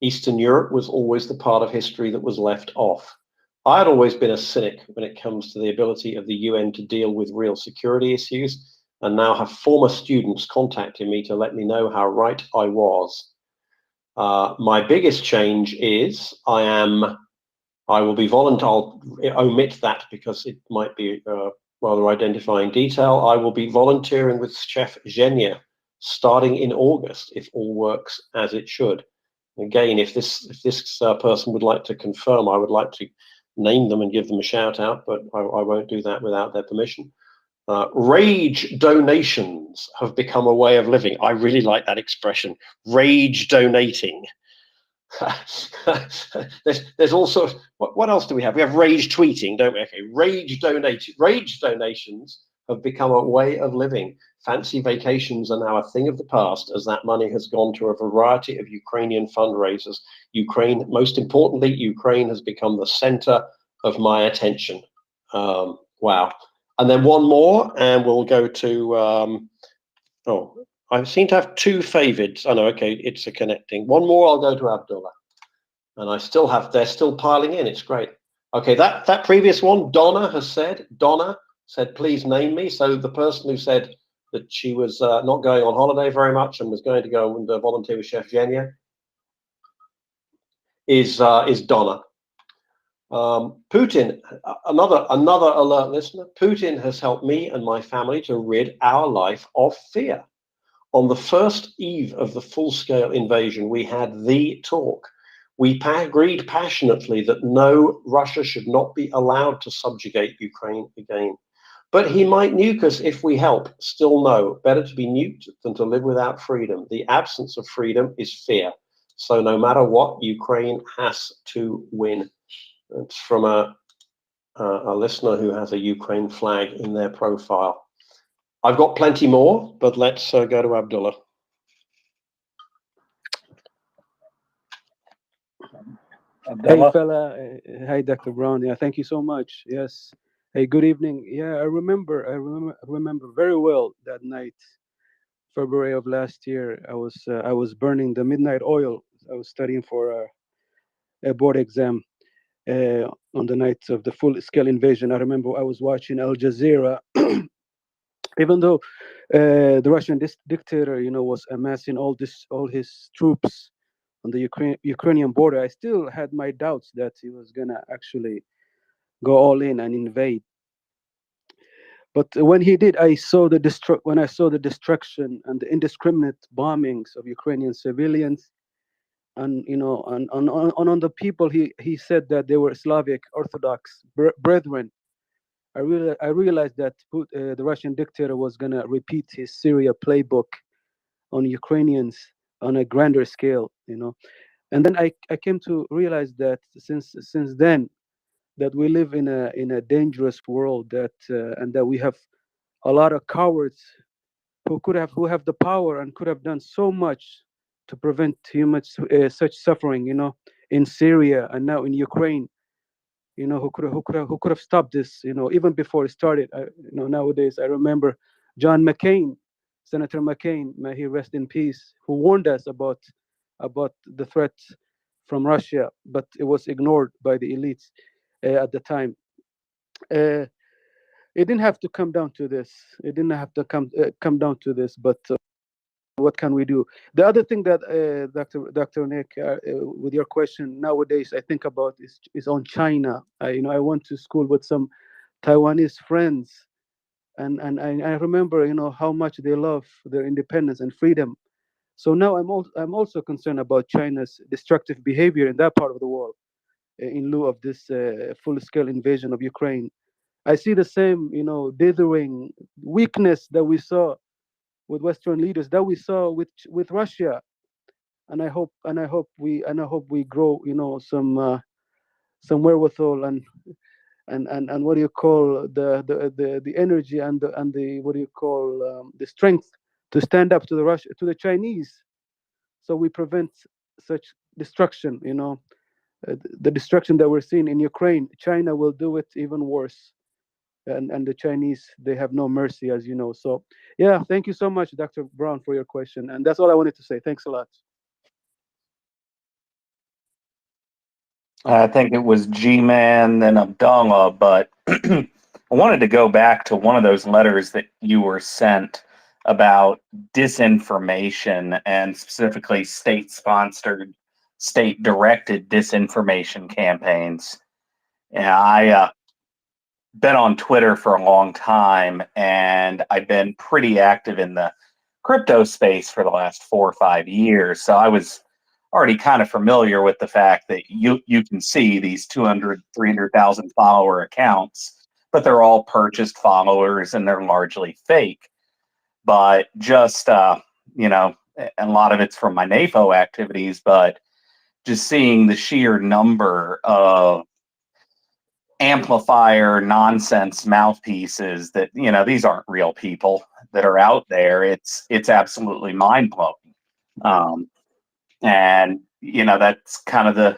Eastern Europe was always the part of history that was left off. I had always been a cynic when it comes to the ability of the UN to deal with real security issues, and now have former students contacting me to let me know how right I was. My biggest change is I will be I'll omit that because it might be rather identifying detail. I will be volunteering with Chef Zhenya starting in August if all works as it should. Again, if this person would like to confirm, I would like to name them and give them a shout out, but I won't do that without their permission. Rage donations have become a way of living. I really like that expression, rage donating. there's also, what else do we have? We have rage tweeting, don't we? Okay, rage donations have become a way of living. Fancy vacations are now a thing of the past, as that money has gone to a variety of Ukrainian fundraisers. Most importantly, Ukraine has become the center of my attention. Wow. And then one more, and we'll go to, I seem to have two favorites. Oh no, okay, it's a connecting. One more, I'll go to Abdullah. And they're still piling in, it's great. Okay, that previous one, Donna said, please name me. So the person who said that she was not going on holiday very much and was going to go and volunteer with Chef Zhenya is Donna. Putin, another alert listener, Putin has helped me and my family to rid our life of fear. On the first eve of the full-scale invasion, we had the talk. We agreed passionately that no, Russia should not be allowed to subjugate Ukraine again. But he might nuke us if we help. Still no, better to be nuked than to live without freedom. The absence of freedom is fear. So no matter what, Ukraine has to win. It's from a listener who has a Ukraine flag in their profile. I've got plenty more, but let's go to Abdullah. Hey fella, hi Dr. Brown. Yeah, thank you so much. Yes. Hey, good evening. Yeah, I remember very well that night, February of last year. I was burning the midnight oil. I was studying for a board exam on the night of the full-scale invasion. I remember I was watching Al Jazeera, even though the Russian dictator, was amassing all his troops on the Ukrainian border. I still had my doubts that he was gonna actually go all in and invade. But when he did, when I saw the destruction and the indiscriminate bombings of Ukrainian civilians, and on the people, he said that they were Slavic Orthodox brethren. I realized that the Russian dictator was gonna repeat his Syria playbook on Ukrainians on a grander scale, And then I came to realize that since then, that we live in a dangerous world, and that we have a lot of cowards who have the power and could have done so much to prevent human such suffering, in Syria and now in Ukraine. Who could have stopped this, even before it started. Nowadays I remember John McCain, Senator McCain, may he rest in peace, who warned us about the threat from Russia, but it was ignored by the elites at the time. It didn't have to come down to this. It didn't have to come down to this, but what can we do? The other thing that Dr. Nick, with your question nowadays, I think about is on China. I went to school with some Taiwanese friends, and I remember how much they love their independence and freedom. So now I'm also concerned about China's destructive behavior in that part of the world, in lieu of this full-scale invasion of Ukraine. I see the same dithering weakness that we saw with Western leaders, that we saw with Russia, and I hope we grow some wherewithal and what do you call the energy and the what do you call the strength to stand up to the Chinese, so we prevent such destruction. The destruction that we're seeing in Ukraine, China will do it even worse. And the Chinese, they have no mercy, as you know. So yeah, thank you so much, Dr. Brown, for your question. And that's all I wanted to say. Thanks a lot. I think it was G-Man, then Abdullah, but I wanted to go back to one of those letters that you were sent about disinformation, and specifically state-sponsored, state-directed disinformation campaigns. Yeah, I been on Twitter for a long time, and I've been pretty active in the crypto space for the last 4 or 5 years. So I was already kind of familiar with the fact that you can see these 200, 300,000 follower accounts, but they're all purchased followers and they're largely fake. But just, and a lot of it's from my NAFO activities, but just seeing the sheer number of amplifier nonsense mouthpieces that these aren't real people that are out there, it's absolutely mind-blowing. And that's kind of the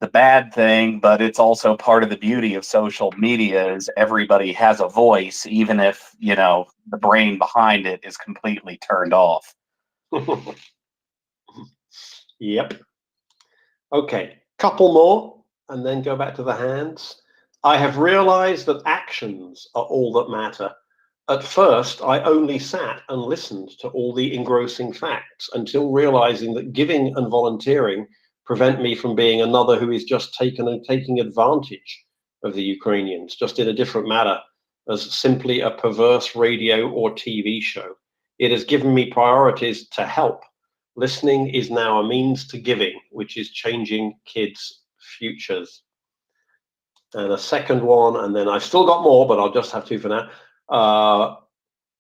bad thing, but it's also part of the beauty of social media is everybody has a voice, even if the brain behind it is completely turned off. Yep. Okay, couple more and then go back to the hands. I have realized that actions are all that matter. At first, I only sat and listened to all the engrossing facts until realizing that giving and volunteering prevent me from being another who is just taking advantage of the Ukrainians, just in a different manner, as simply a perverse radio or TV show. It has given me priorities to help. Listening is now a means to giving, which is changing kids' futures. And a second one, and then I've still got more, but I'll just have two for now.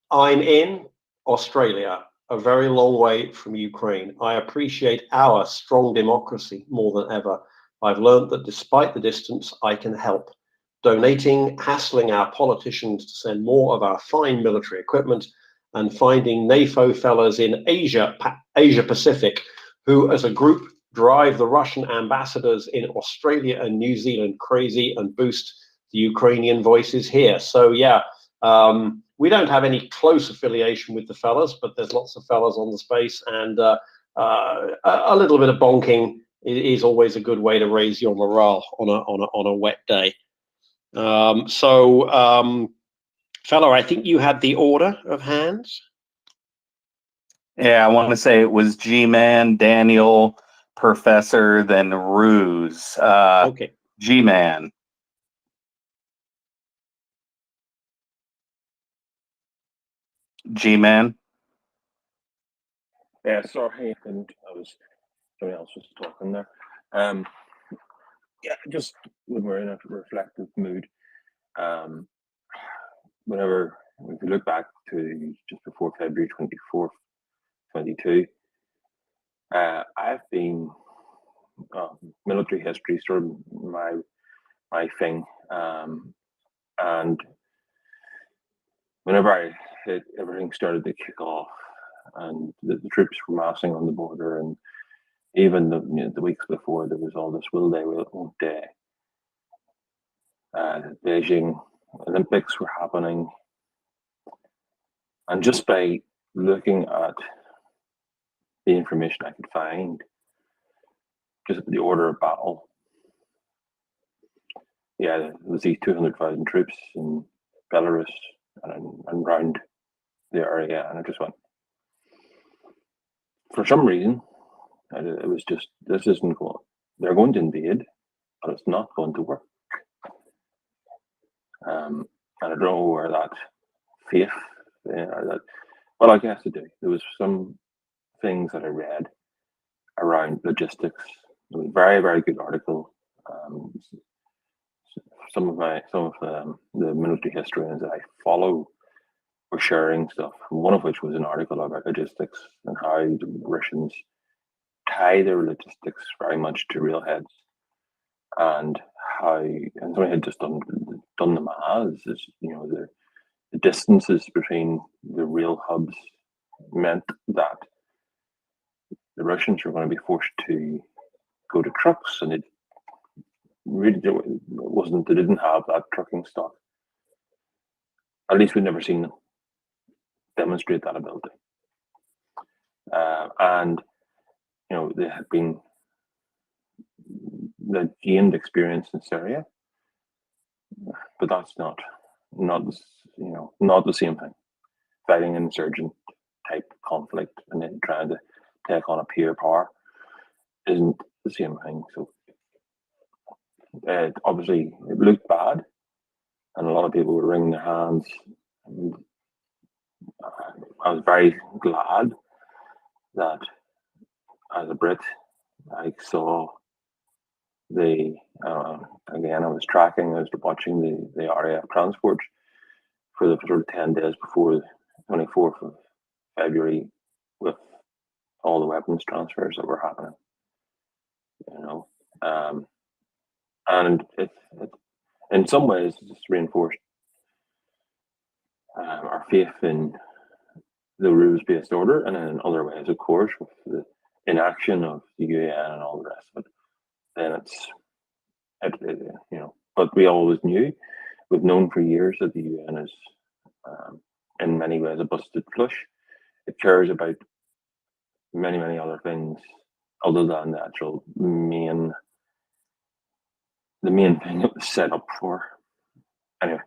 I'm in Australia, a very long way from Ukraine. I appreciate our strong democracy more than ever. I've learned that despite the distance, I can help. Donating, hassling our politicians to send more of our fine military equipment, and finding NAFO fellas in Asia Pacific, who as a group drive the Russian ambassadors in Australia and New Zealand crazy and boost the Ukrainian voices here. So yeah, we don't have any close affiliation with the fellas, but there's lots of fellas on the space, and a little bit of bonking is always a good way to raise your morale on a wet day. Fella, I think you had the order of hands. Yeah, I want to say it was G-Man, Daniel, Professor, then Ruse. Okay. G-Man. G-Man. Yeah, sorry, and somebody else was talking there. Yeah, just when we're in a reflective mood, whenever if you look back to just before February 24th, 22, I've been military history sort of my thing, and whenever everything started to kick off, and the troops were massing on the border, and even the weeks before there was all this will they, won't they. The Beijing Olympics were happening, and just by looking at the information I could find, just the order of battle, yeah, there was these 200,000 troops in Belarus and around the area, and I just went, for some reason, it was just, this isn't going, they're going to invade, but it's not going to work. And I don't know where that faith, well, I guess it did. There was some things that I read around logistics. It was a very, very good article. Some of the military historians that I follow were sharing stuff. One of which was an article about logistics and how the Russians tie their logistics very much to railheads, and somebody had just done the maths. The distances between the rail hubs meant that the Russians were going to be forced to go to trucks, and it really they didn't have that trucking stock. At least we'd never seen them demonstrate that ability. And they gained experience in Syria, but that's not the same thing. Fighting an insurgent type conflict and then trying to take on a peer power isn't the same thing. So obviously it looked bad, and a lot of people were wringing their hands. And I was very glad that as a Brit, I saw again, I was watching the RAF transport for the sort of 10 days before the 24th of February with all the weapons transfers that were happening, and it in some ways just reinforced our faith in the rules-based order, and in other ways, of course, with the inaction of the UN and all the rest of it. Then but we always knew, we've known for years that the UN is in many ways a busted flush. It cares about many, many other things other than the actual main thing it was set up for. Anyway,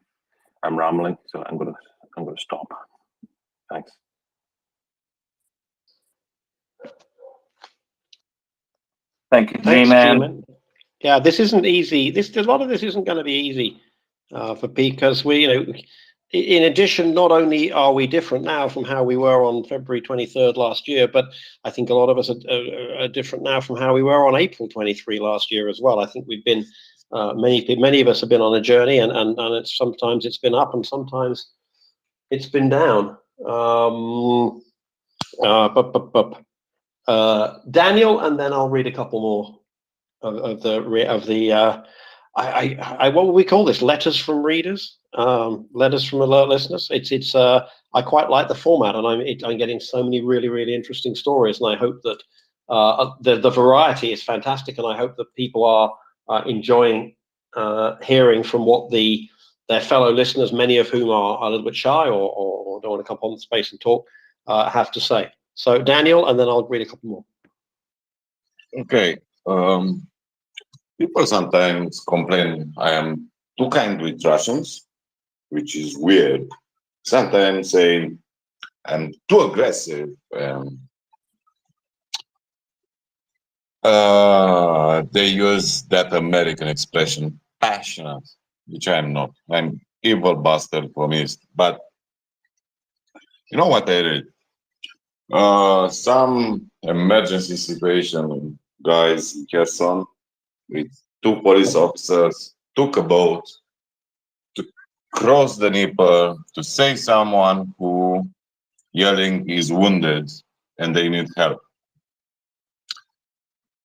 I'm rambling, so I'm gonna stop. Thanks. Thank you, Thanks, G-Man. G-Man. Yeah, this isn't easy. A lot of this isn't going to be easy for because in addition, not only are we different now from how we were on February 23rd last year, but I think a lot of us are different now from how we were on April 23 last year as well. I think we've been, many of us have been on a journey, and sometimes it's been up and sometimes it's been down. Daniel, and then I'll read a couple more of the what would we call this? Letters from readers, letters from alert listeners. I quite like the format, and I'm getting so many really, really interesting stories, and I hope that the variety is fantastic, and I hope that people are enjoying hearing from what their fellow listeners, many of whom are a little bit shy or don't want to come on the space and talk, have to say. So Daniel, and then I'll read a couple more. Okay. People sometimes complain I am too kind with Russians, which is weird. Sometimes say I'm too aggressive. They use that American expression, passionate, which I'm not. I'm evil bastard from East. But you know what I read? Some emergency situation, guys in Kherson, with 2 police officers took a boat to cross the Dnieper to save someone who yelling is wounded and they need help.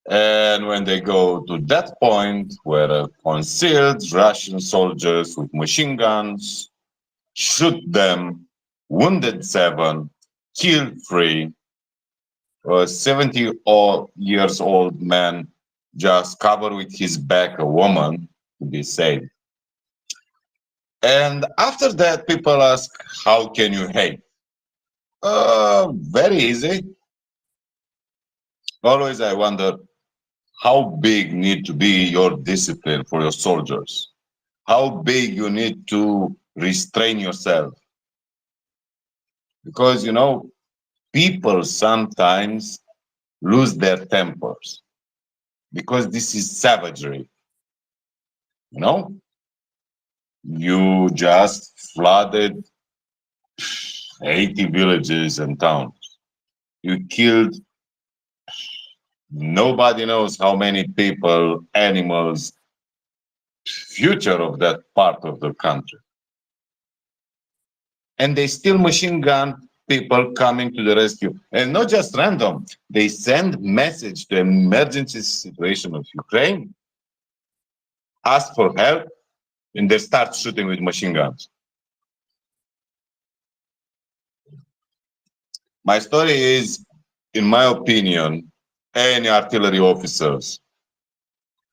And when they go to that point where concealed Russian soldiers with machine guns shoot them, wounded 7, killed three. A 70 years old man just covered with his back a woman to be saved. And after that, people ask, how can you hate? Very easy. Always I wonder, how big need to be your discipline for your soldiers? How big you need to restrain yourself? Because, people sometimes lose their tempers because this is savagery. You just flooded 80 villages and towns. You killed nobody knows how many people, animals, future of that part of the country. And they still machine gun people coming to the rescue. And not just random, they send message to emergency situation of Ukraine, ask for help, and they start shooting with machine guns. My story is, in my opinion, any artillery officers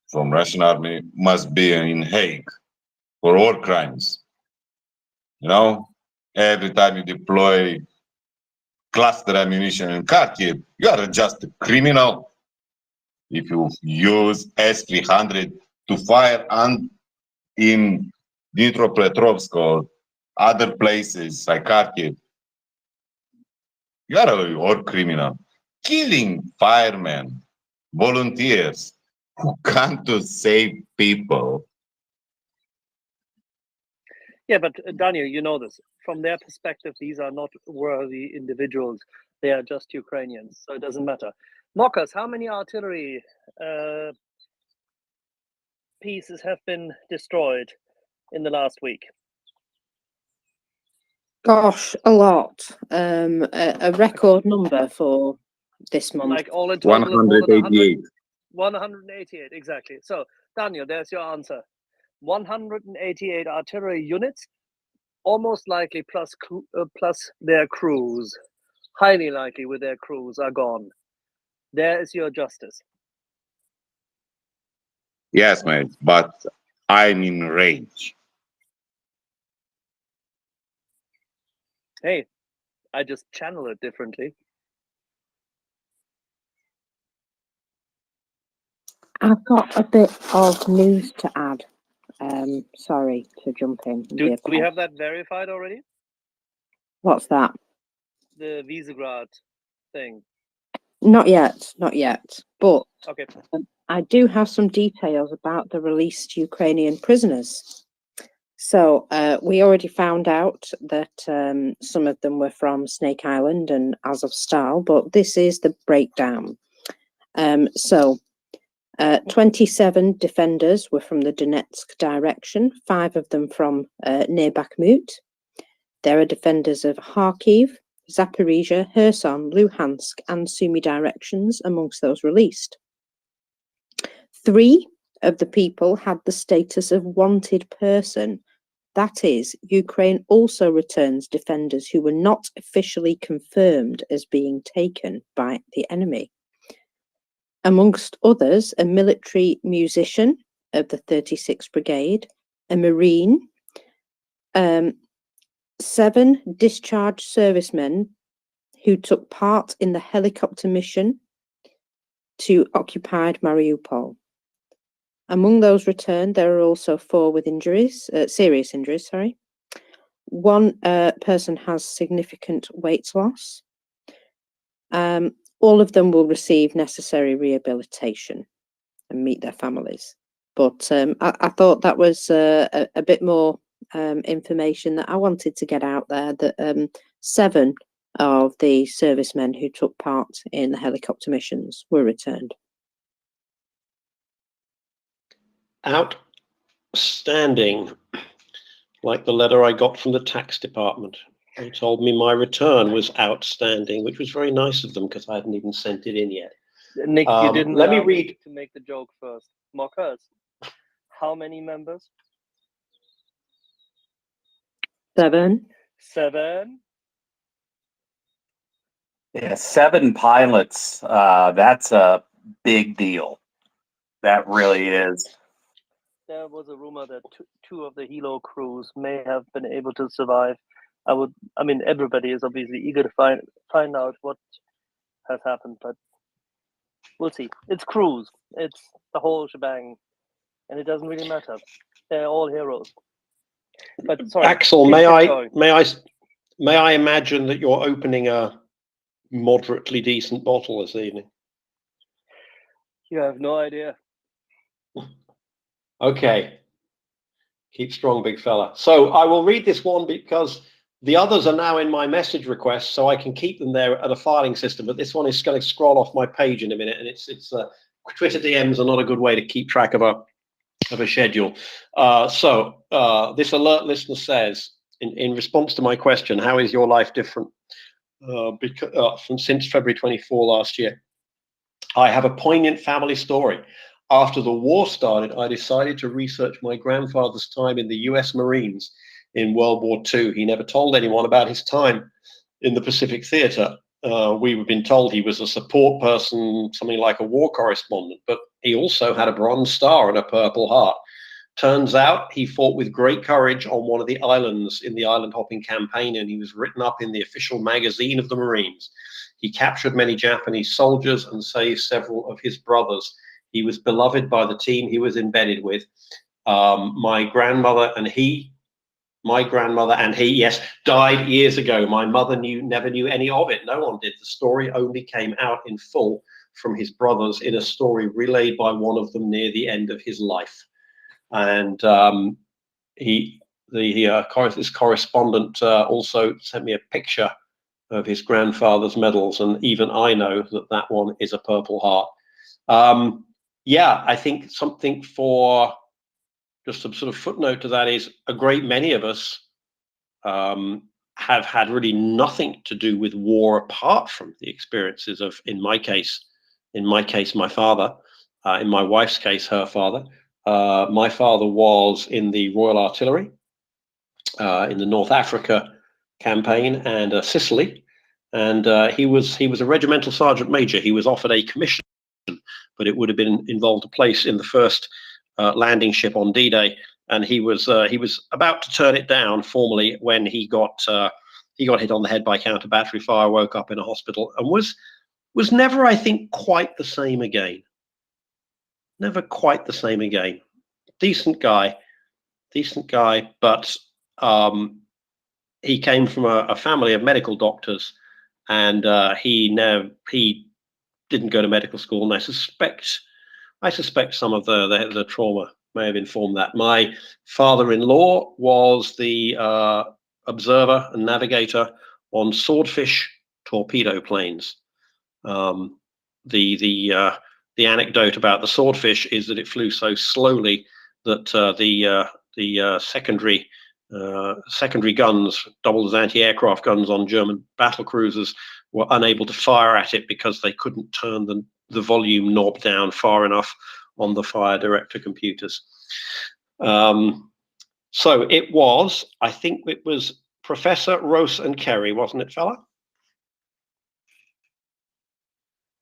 from Russian army must be in Hague for war crimes. Every time you deploy cluster ammunition in Kharkiv, you are just a criminal. If you use S-300 to fire in Dnipropetrovsk or other places like Kharkiv, you are a war criminal. Killing firemen, volunteers who come to save people. Yeah, but Daniel, you know this. From their perspective, these are not worthy individuals. They are just Ukrainians, so it doesn't matter. Mockers, how many artillery pieces have been destroyed in the last week? Gosh, a lot. A record number for this month. Like all in total, 188. 188, exactly. So, Daniel, there's your answer. 188 artillery units, almost likely plus their crews, highly likely with their crews, are gone. There is your justice. Yes, mate, but I'm in rage. Hey, I just channel it differently. I've got a bit of news to add. Sorry to jump in. Do we have that verified already? What's that? The Visegrad thing. Not yet, not yet. But Okay. I do have some details about the released Ukrainian prisoners. So we already found out that some of them were from Snake Island and Azovstal, but this is the breakdown. 27 defenders were from the Donetsk direction, 5 of them from near Bakhmut. There are defenders of Kharkiv, Zaporizhia, Kherson, Luhansk, and Sumy directions amongst those released. 3 of the people had the status of wanted person. That is, Ukraine also returns defenders who were not officially confirmed as being taken by the enemy. Amongst others, a military musician of the 36th Brigade, a Marine, 7 discharged servicemen who took part in the helicopter mission to occupied Mariupol. Among those returned, there are also 4 with injuries, serious injuries, sorry. 1 person has significant weight loss. All of them will receive necessary rehabilitation and meet their families. But I thought that was a bit more information that I wanted to get out there, that 7 of the servicemen who took part in the helicopter missions were returned. Outstanding. Like the letter I got from the tax department. They told me my return was outstanding, which was very nice of them because I hadn't even sent it in yet. Nick, you didn't let me allow read. to make the joke first. Mockers, how many members? 7. 7. Yeah, 7 pilots. That's a big deal. That really is. There was a rumor that two of the helo crews may have been able to survive. I mean, everybody is obviously eager to find out what has happened, but we'll see. It's crews. It's the whole shebang, and it doesn't really matter. They're all heroes. But sorry, Axel, keep may going. I imagine that you're opening a moderately decent bottle this evening? You have no idea. Okay. Keep strong, big fella. So I will read this one because the others are now in my message requests, so I can keep them there at a filing system. But this one is going to scroll off my page in a minute, and it's Twitter DMs are not a good way to keep track of a schedule. This alert listener says, in response to my question, how is your life different from since February 24 last year? I have a poignant family story. After the war started, I decided to research my grandfather's time in the US Marines in World War II. He never told anyone about his time in the Pacific Theater. We've been told he was a support person, something like a war correspondent, but he also had a Bronze Star and a Purple Heart. Turns out he fought with great courage on one of the islands in the island hopping campaign, and he was written up in the official magazine of the Marines. He captured many Japanese soldiers and saved several of his brothers. He was beloved by the team he was embedded with. My grandmother and he, yes, died years ago. My mother never knew any of it. No one did. The story only came out in full from his brothers in a story relayed by one of them near the end of his life. And this correspondent also sent me a picture of his grandfather's medals, and even I know that one is a Purple Heart. Yeah, I think something for just a sort of footnote to that is a great many of us have had really nothing to do with war apart from the experiences of, in my case, my father, in my wife's case, her father. My father was in the Royal Artillery in the North Africa campaign and Sicily, and he was a regimental sergeant major. He was offered a commission, but it would have been involved a place in the first landing ship on D-Day, and he was about to turn it down formally when he got hit on the head by counter battery fire, woke up in a hospital, and was never, I think, quite the same again. Never quite the same again. Decent guy, but he came from a family of medical doctors, and he didn't go to medical school, and I suspect some of the trauma may have informed that. My father-in-law was the observer and navigator on Swordfish torpedo planes. The anecdote about the Swordfish is that it flew so slowly that the secondary guns, doubled as anti-aircraft guns on German battle cruisers, were unable to fire at it because they couldn't turn the volume knob down far enough on the fire director computers. So I think it was Professor Rose and Kerry, wasn't it, fella?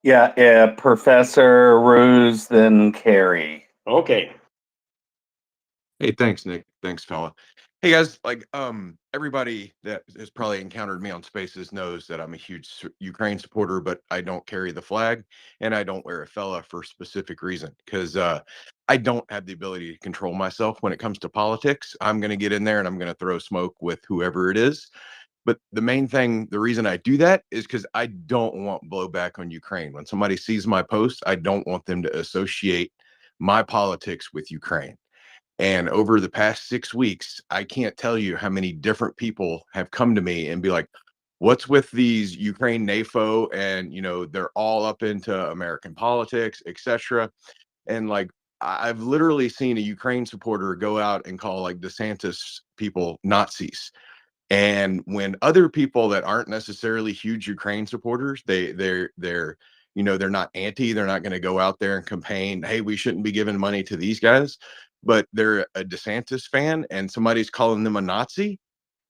Yeah, Professor Rose, then Carey. Okay. Hey, thanks, Nick. Thanks, fella. Hey guys, everybody that has probably encountered me on Spaces knows that I'm a huge Ukraine supporter, but I don't carry the flag and I don't wear a fella for a specific reason, because I don't have the ability to control myself when it comes to politics. I'm going to get in there and I'm going to throw smoke with whoever it is. But the main thing, the reason I do that is because I don't want blowback on Ukraine. When somebody sees my post, I don't want them to associate my politics with Ukraine. And over the past 6 weeks, I can't tell you how many different people have come to me and be like, what's with these Ukraine NAFO? And, they're all up into American politics, etc. And I've literally seen a Ukraine supporter go out and call DeSantis people Nazis. And when other people that aren't necessarily huge Ukraine supporters, they're not they're not going to go out there and campaign, hey, we shouldn't be giving money to these guys, but they're a DeSantis fan and somebody's calling them a Nazi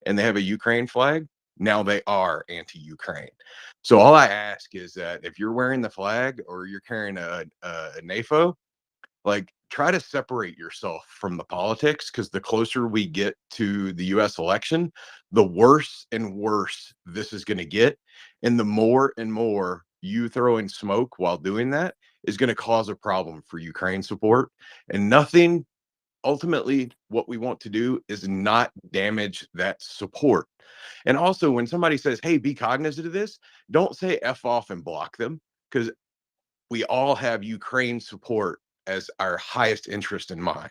and they have a Ukraine flag. now they are anti-Ukraine. So all I ask is that if you're wearing the flag or you're carrying a NAFO, like try to separate yourself from the politics, because the closer we get to the US election, the worse and worse this is going to get. And the more and more you throwing smoke while doing that is going to cause a problem for Ukraine support. And nothing, ultimately, what we want to do is not damage that support. And also, when somebody says, hey, be cognizant of this, don't say F off and block them, because we all have Ukraine support as our highest interest in mind.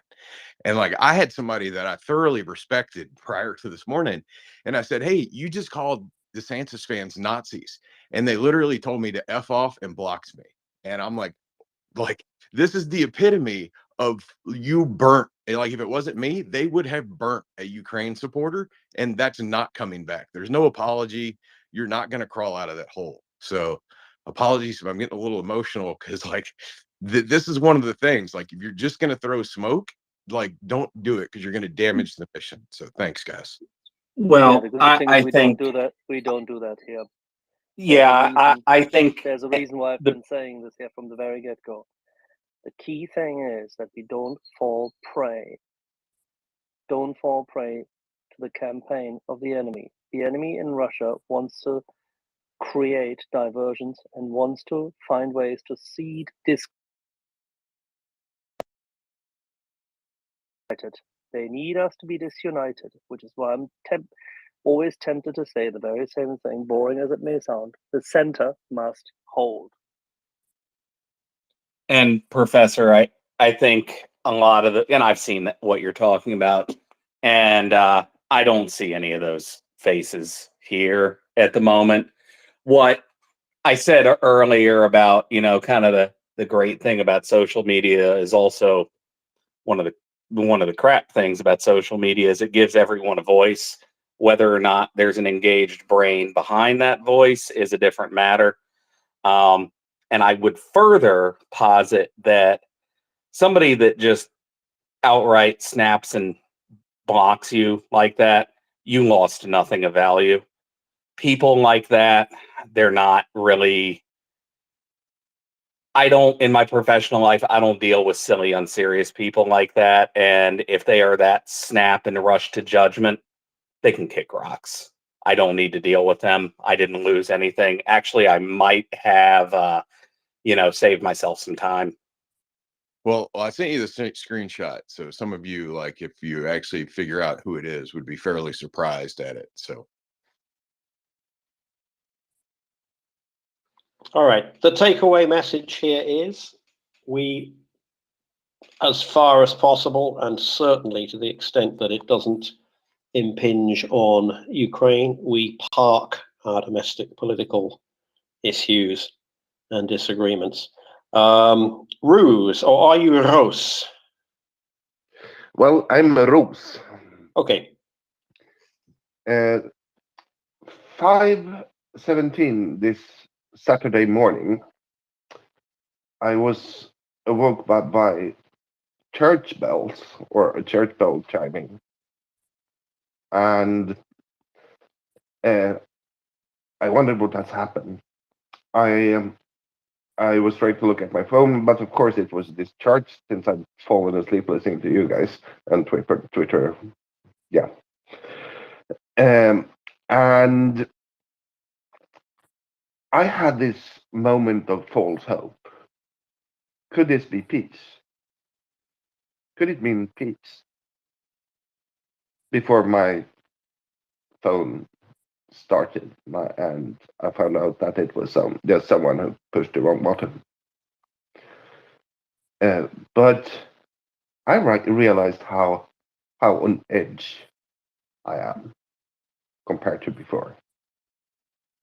And like, I had somebody that I thoroughly respected prior to this morning, and I said, hey, you just called DeSantis fans Nazis. And they literally told me to F off and blocked me. And I'm like, this is the epitome of you burnt. Like, if it wasn't me, they would have burnt a Ukraine supporter, and that's not coming back. There's no apology. You're not going to crawl out of that hole. So apologies if I'm getting a little emotional, because like this is one of the things, like if you're just going to throw smoke, like don't do it, because you're going to damage the mission. So thanks, guys. Well, the good thing is I we think, don't do that. We don't do that here. yeah, I think There's a reason why I've the been saying this here from the very get-go. The key thing is that we don't fall prey. Don't fall prey to the campaign of the enemy. The enemy in Russia wants to create diversions and wants to find ways to seed disunited. They need us to be disunited, which is why I'm always tempted to say the very same thing, boring as it may sound. The center must hold. And Professor, I think a lot of and I've seen what you're talking about, and I don't see any of those faces here at the moment. What I said earlier about, kind of the great thing about social media is also one of the crap things about social media is it gives everyone a voice. Whether or not there's an engaged brain behind that voice is a different matter. And I would further posit that somebody that just outright snaps and blocks you like that, you lost nothing of value. People like that, they're not really. In my professional life, I don't deal with silly, unserious people like that. And if they are that snap and rush to judgment, they can kick rocks. I don't need to deal with them. I didn't lose anything. Actually, I might have, saved myself some time. Well, I sent you the screenshot. So some of you, like, if you actually figure out who it is, would be fairly surprised at it. So. All right. The takeaway message here is we, as far as possible, and certainly to the extent that it doesn't impinge on Ukraine, we park our domestic political issues and disagreements. Ruse, or are you Rose? Well, I'm a Rose. Okay. 5:17 this Saturday morning, I was awoke by church bells, or a church bell chiming, and I wondered what has happened. I was trying to look at my phone, but of course it was discharged since I'd fallen asleep listening to you guys and Twitter. Yeah. And I had this moment of false hope. Could this be peace? Could it mean peace? Before my phone started, and I found out that it was just someone who pushed the wrong button. But I realized how on edge I am compared to before.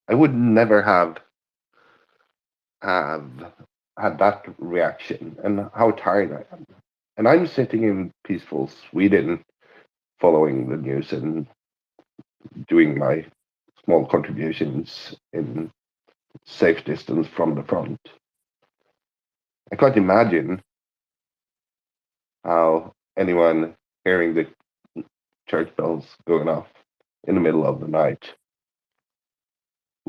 I would never have had that reaction, and how tired I am. And I'm sitting in peaceful Sweden, following the news and doing my small contributions in safe distance from the front. I can't imagine how anyone hearing the church bells going off in the middle of the night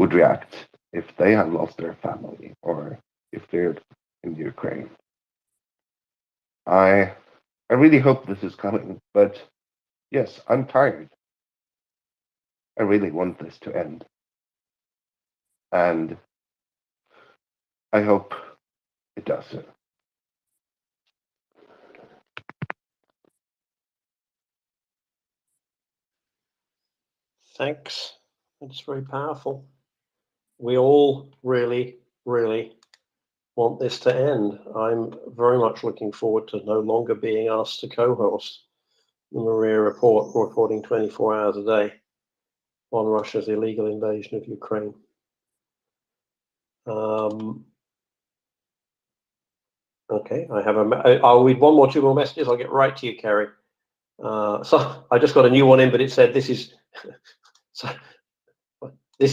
would react if they had lost their family or if they're in Ukraine. I really hope this is coming, but yes, I'm tired. I really want this to end. And I hope it does. Thanks. It's very powerful. We all really, really want this to end. I'm very much looking forward to no longer being asked to co-host the MriyaReport, reporting 24 hours a day on Russia's illegal invasion of Ukraine. Okay, I'll read two more messages. I'll get right to you, Kerry. So I just got a new one in, but it said, this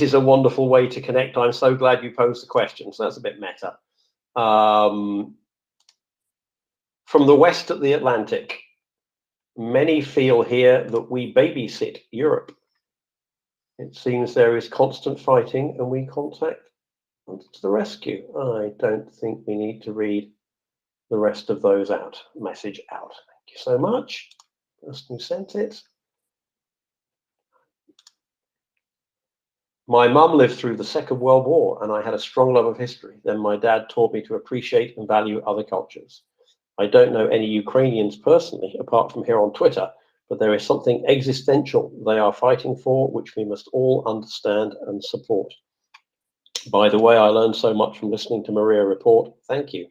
is a wonderful way to connect. I'm so glad you posed the question. So that's a bit meta. From the west of the Atlantic, many feel here that we babysit Europe. It seems there is constant fighting and we contact to the rescue. I don't think we need to read the rest of those message out. Thank you so much. Person who sent it. My mum lived through the Second World War and I had a strong love of history. Then my dad taught me to appreciate and value other cultures. I don't know any Ukrainians personally, apart from here on Twitter, but there is something existential they are fighting for, which we must all understand and support. By the way, I learned so much from listening to MriyaReport. Thank you.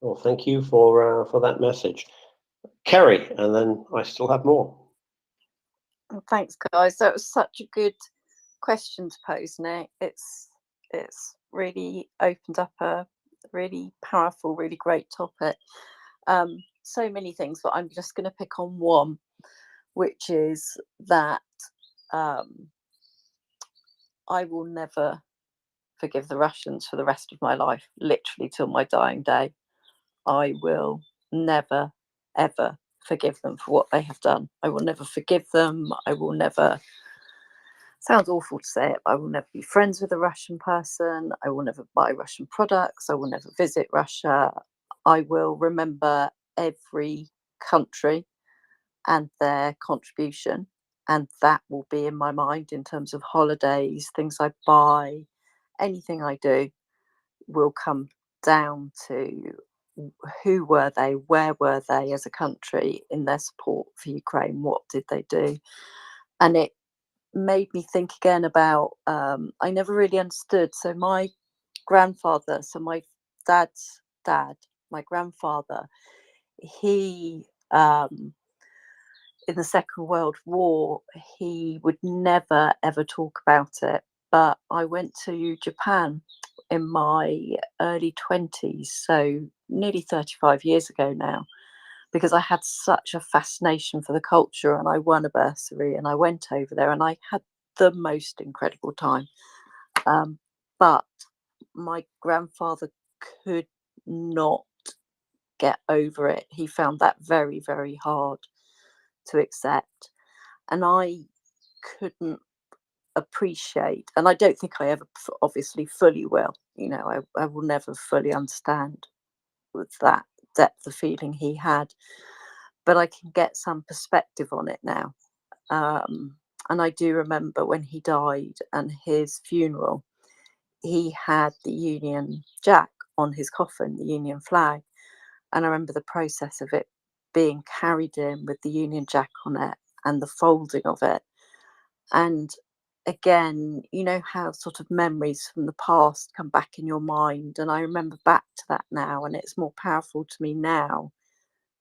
Well, thank you for that message. Kerry, and then I still have more. Thanks, guys. That was such a good question to pose, Nick. It's really opened up a really powerful, really great topic. So many things, but I'm just going to pick on one, which is that I will never forgive the Russians for the rest of my life, literally till my dying day. I will never, ever forgive them for what they have done. I will never forgive them. I will never, sounds awful to say it, but I will never be friends with a Russian person. I will never buy Russian products. I will never visit Russia. I will remember every country and their contribution, and that will be in my mind in terms of holidays, things I buy, anything I do will come down to who were they, where were they as a country in their support for Ukraine, what did they do? And it made me think again about, I never really understood. So my grandfather, so my dad's dad, my grandfather, he, in the Second World War, he would never, ever talk about it. But I went to Japan in my early 20s, so nearly 35 years ago now, because I had such a fascination for the culture, and I won a bursary and I went over there and I had the most incredible time. But my grandfather could not get over it. He found that very, very hard to accept, and I couldn't appreciate, and I don't think I ever obviously fully will, I will never fully understand with that depth of feeling he had, but I can get some perspective on it now. And I do remember when he died and his funeral, he had the Union Jack on his coffin, the Union flag, and I remember the process of it being carried in with the Union Jack on it and the folding of it. And again, you know how sort of memories from the past come back in your mind, and I remember back to that now, and it's more powerful to me now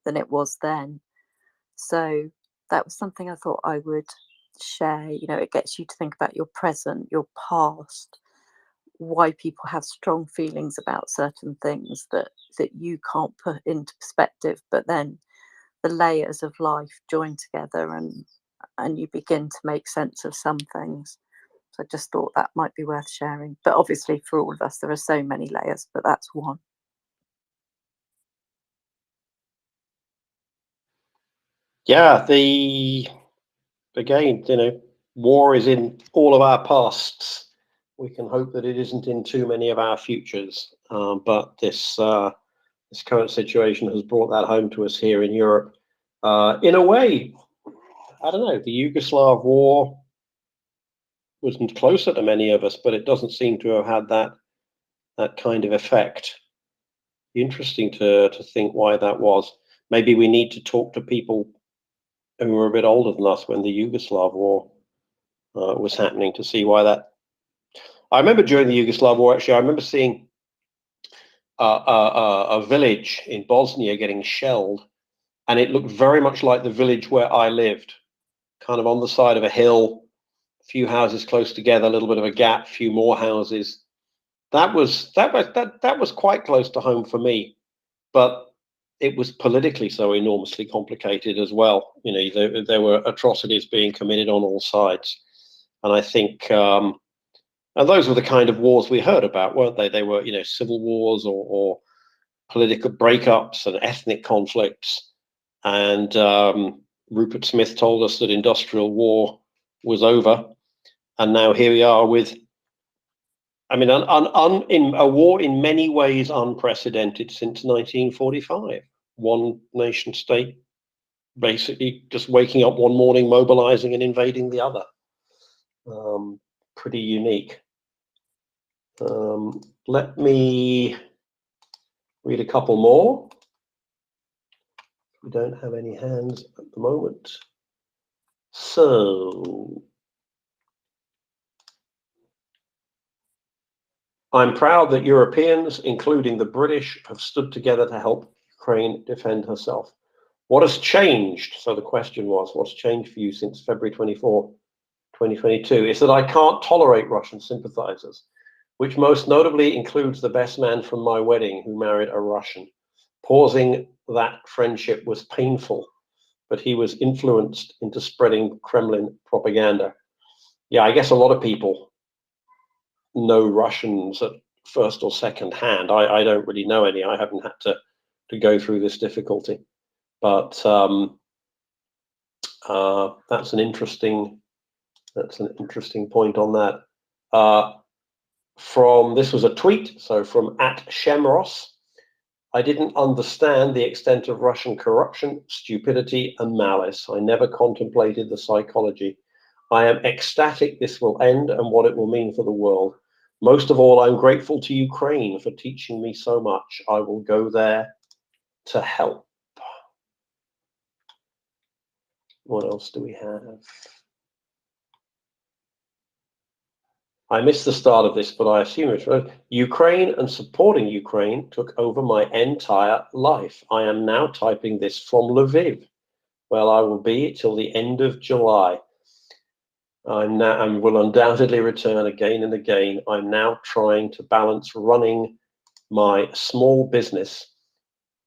than it was then. So that was something I thought I would share. It gets you to think about your present, your past, why people have strong feelings about certain things that you can't put into perspective, but then the layers of life join together and you begin to make sense of some things. So I just thought that might be worth sharing. But obviously for all of us, there are so many layers, but that's one. Yeah, again, war is in all of our pasts. We can hope that it isn't in too many of our futures. But this current situation has brought that home to us here in Europe. In a way, I don't know, the Yugoslav war wasn't closer to many of us, but it doesn't seem to have had that kind of effect. Interesting to think why that was. Maybe we need to talk to people who were a bit older than us when the Yugoslav war was happening to see why that. I remember during the Yugoslav war, actually, I remember seeing a village in Bosnia getting shelled, and it looked very much like the village where I lived, kind of on the side of a hill, a few houses close together, a little bit of a gap, a few more houses. That was quite close to home for me, but it was politically so enormously complicated as well. You know, there were atrocities being committed on all sides, and I think, and those were the kind of wars we heard about, weren't they? They were, you know, civil wars or political breakups and ethnic conflicts. And Rupert Smith told us that industrial war was over, and now here we are with, I mean, in a war in many ways unprecedented since 1945. One nation state basically just waking up one morning, mobilizing and invading the other. Pretty unique. Let me read a couple more. We don't have any hands at the moment. So, I'm proud that Europeans, including the British, have stood together to help Ukraine defend herself. What has changed? So the question was, what's changed for you since February 24, 2022? Is that I can't tolerate Russian sympathizers, which most notably includes the best man from my wedding who married a Russian. Pausing that friendship was painful, but he was influenced into spreading Kremlin propaganda. Yeah, I guess a lot of people know Russians at first or second hand. I don't really know any. I haven't had to go through this difficulty, but that's an interesting point on that. This was a tweet, so from @Shemros. I didn't understand the extent of Russian corruption, stupidity, and malice. I never contemplated the psychology. I am ecstatic this will end and what it will mean for the world. Most of all, I'm grateful to Ukraine for teaching me so much. I will go there to help. What else do we have? I missed the start of this, but I assume it's right. Ukraine and supporting Ukraine took over my entire life. I am now typing this from Lviv. Well, I will be till the end of July. I'm now and will undoubtedly return again and again. I'm now trying to balance running my small business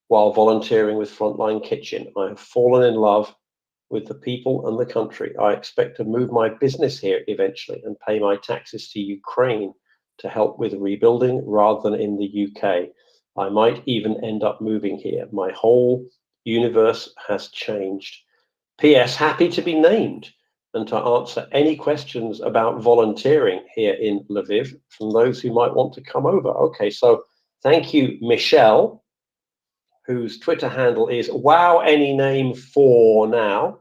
while volunteering with Frontline Kitchen. I have fallen in love with the people and the country. I expect to move my business here eventually and pay my taxes to Ukraine to help with rebuilding rather than in the UK. I might even end up moving here. My whole universe has changed. P.S. Happy to be named and to answer any questions about volunteering here in Lviv from those who might want to come over. Okay, so thank you, Michelle, whose Twitter handle is wow any name 4 now,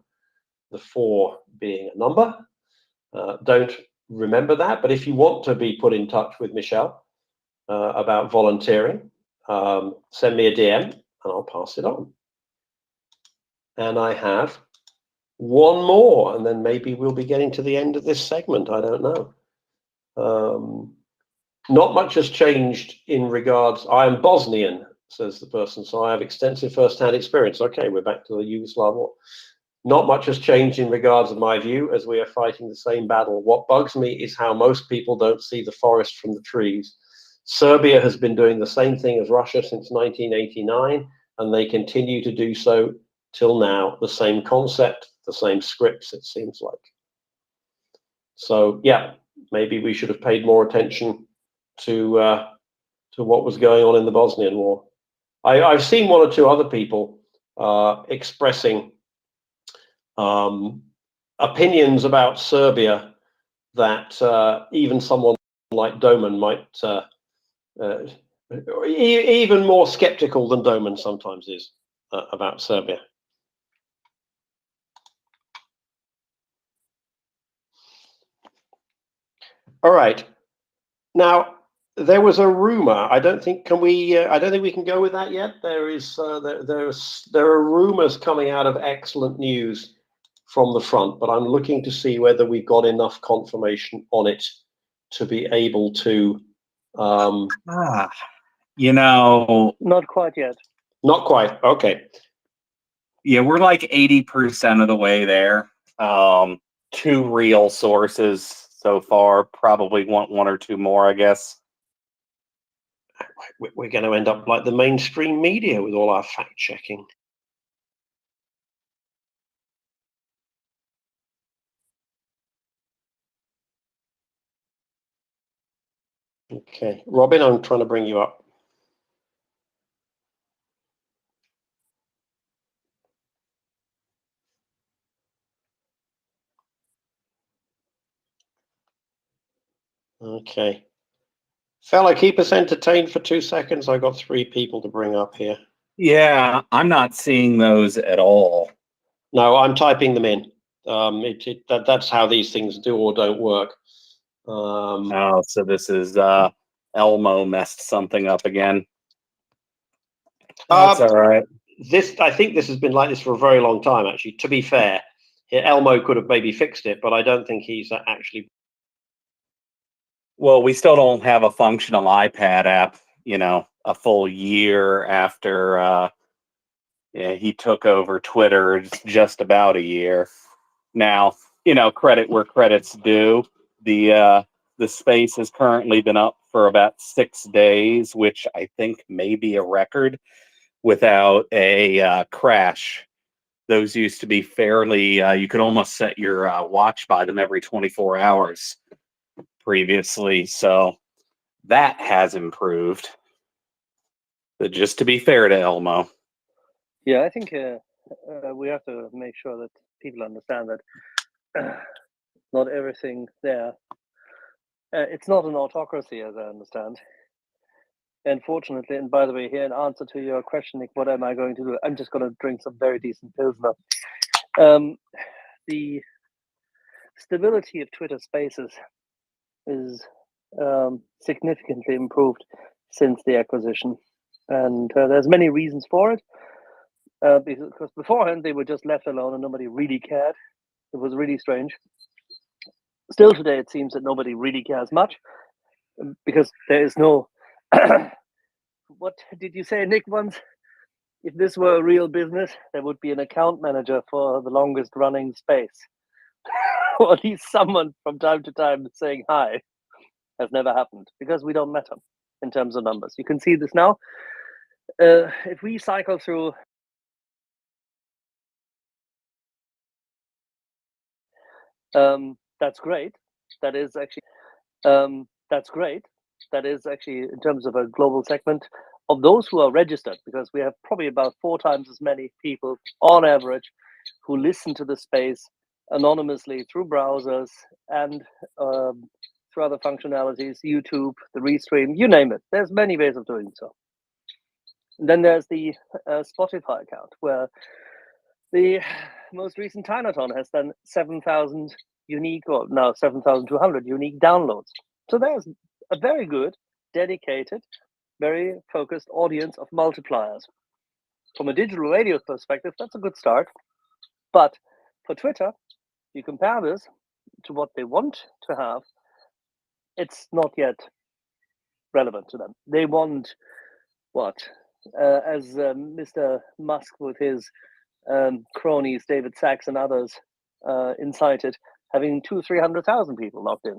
the 4 being a number. Don't remember that, but if you want to be put in touch with Michelle about volunteering, send me a DM and I'll pass it on. And I have one more, and then maybe we'll be getting to the end of this segment. I don't know. Not much has changed in regards. I am Bosnian, says the person, so I have extensive first-hand experience. Okay, we're back to the Yugoslav war. Not much has changed in regards of my view, as we are fighting the same battle. What bugs me is how most people don't see the forest from the trees. Serbia has been doing the same thing as Russia since 1989, and they continue to do so till now. The same concept, the same scripts, it seems like. So yeah, maybe we should have paid more attention to what was going on in the Bosnian war. I've seen one or two other people expressing opinions about Serbia that even someone like Doman might even more skeptical than Doman sometimes is about Serbia. All right. Now, there was a rumor. I don't think we can go with that yet. There are rumors coming out of Excellent News from the front, but I'm looking to see whether we've got enough confirmation on it to be able to. You know, not quite yet. Not quite. Okay. Yeah, we're like 80% of the way there. 2 real sources so far. Probably want 1 or 2 more, I guess. We're going to end up like the mainstream media with all our fact checking. Okay, Robin, I'm trying to bring you up. Okay. Fella, keep us entertained for 2 seconds. I got 3 people to bring up here. Yeah, I'm not seeing those at all. No, I'm typing them in. That's how these things do or don't work. Oh, so this is Elmo messed something up again. That's all right. I think this has been like this for a very long time, actually. To be fair, Elmo could have maybe fixed it, but I don't think he's actually. Well, we still don't have a functional iPad app, you know, a full year after he took over Twitter. It's just about a year. Now, you know, credit where credit's due. The space has currently been up for about 6 days, which I think may be a record without a crash. Those used to be fairly, you could almost set your watch by them every 24 hours previously. So that has improved. But just to be fair to Elmo. Yeah, I think we have to make sure that people understand that not everything there. It's not an autocracy, as I understand. Unfortunately, and by the way, here in answer to your question, Nick, what am I going to do? I'm just going to drink some very decent Pilsner. The stability of Twitter Spaces is significantly improved since the acquisition, and there's many reasons for it. Because beforehand they were just left alone and nobody really cared. It was really strange. Still today, it seems that nobody really cares much because there is no. What did you say, Nick? Once, if this were a real business, there would be an account manager for the longest running space, or at least someone from time to time saying hi. Has never happened because we don't matter in terms of numbers. You can see this now. If we cycle through. That's great. That is actually that's great. That is actually in terms of a global segment of those who are registered, because we have probably about 4 times as many people on average who listen to the space anonymously through browsers and through other functionalities, YouTube, the restream, you name it. There's many ways of doing so. And then there's the Spotify account, where the most recent Chinatown has done 7,000 unique, or now 7,200 unique downloads. So there's a very good, dedicated, very focused audience of multipliers. From a digital radio perspective, that's a good start. But for Twitter, you compare this to what they want to have, it's not yet relevant to them. They want what? As Mr. Musk with his cronies, David Sachs and others, incited, having 200,000-300,000 people logged in,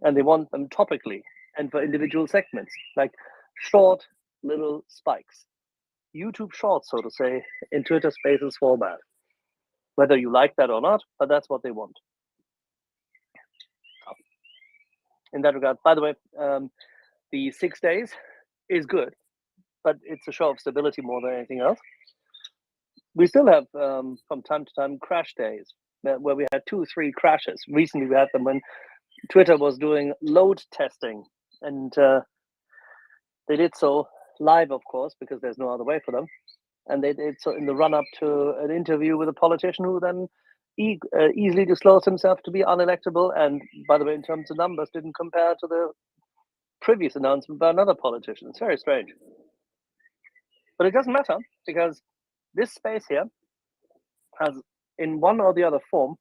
and they want them topically and for individual segments, like short little spikes, YouTube Shorts, so to say, in Twitter Spaces format. Whether you like that or not, but that's what they want. In that regard, by the way, the 6 days is good, but it's a show of stability more than anything else. We still have, from time to time, crash days where we had 2 or 3 crashes. Recently, we had them when Twitter was doing load testing, and they did so live, of course, because there's no other way for them. And they did so in the run-up to an interview with a politician who then easily disclosed himself to be unelectable, and by the way, in terms of numbers, didn't compare to the previous announcement by another politician. It's very strange. But it doesn't matter, because this space here has, in one or the other form,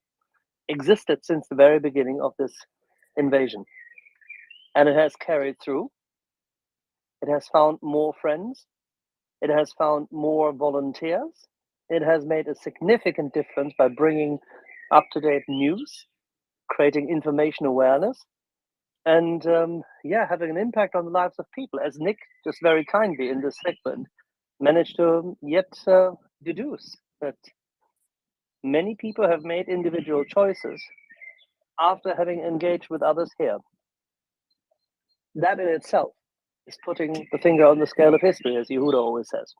existed since the very beginning of this invasion. And it has carried through. It has found more friends. It has found more volunteers. It has made a significant difference by bringing up-to-date news, creating information awareness, and having an impact on the lives of people, as Nick just very kindly in this segment managed to deduce that many people have made individual choices after having engaged with others here. That in itself is putting the finger on the scale of history, as Yehuda always says.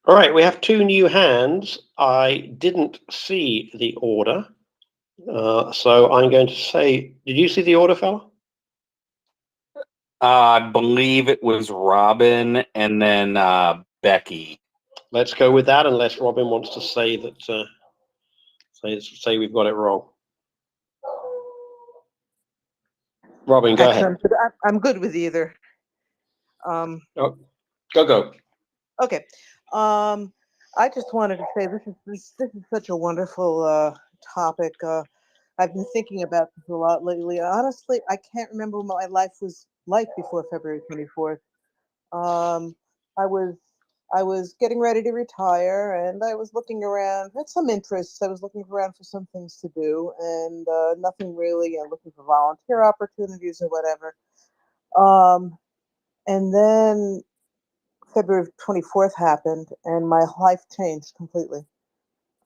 All right, we have two new hands. I didn't see the order, so I'm going to say, did you see the order, fella? I believe it was Robin and then Becky. Let's go with that, unless Robin wants to say that. Say we've got it wrong. Robin, go ahead. Excellent. I'm good with either. Oh, go. Okay. I just wanted to say this is such a wonderful topic. I've been thinking about this a lot lately. Honestly, I can't remember what my life was like before February 24th. I was getting ready to retire, and I was looking around. I had some interests. I was looking around for some things to do, and nothing really. Looking for volunteer opportunities or whatever. And then February 24th happened, and my life changed completely.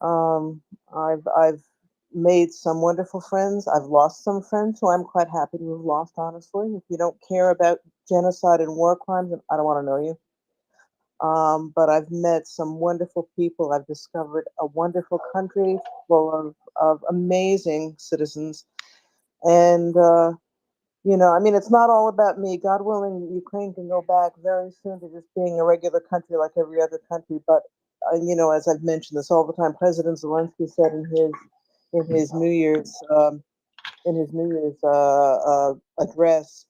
I've made some wonderful friends. I've lost some friends who I'm quite happy to have lost, honestly. If you don't care about genocide and war crimes, I don't want to know you. But I've met some wonderful people. I've discovered a wonderful country full of amazing citizens. And, I mean, it's not all about me. God willing, Ukraine can go back very soon to just being a regular country like every other country. But, as I've mentioned this all the time, President Zelensky said in his New Year's address,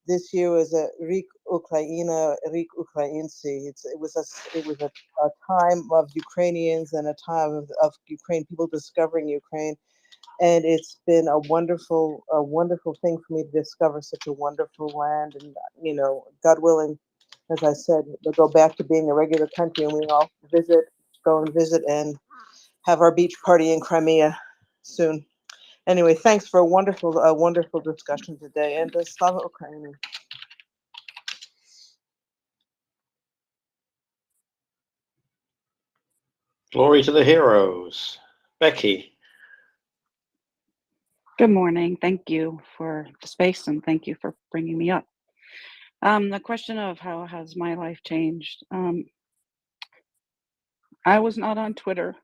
this year was a Rik Ukraina, Rik Ukrainci. It was a time of Ukrainians and a time of Ukraine, people discovering Ukraine. And it's been a wonderful thing for me to discover such a wonderful land. And, God willing, as I said, we'll go back to being a regular country, and we all go and visit and have our beach party in Crimea soon. Anyway, thanks for a wonderful discussion today, and Slava Ukraini. Glory to the heroes. Becky. Good morning. Thank you for the space, and thank you for bringing me up. The question of how has my life changed? I was not on Twitter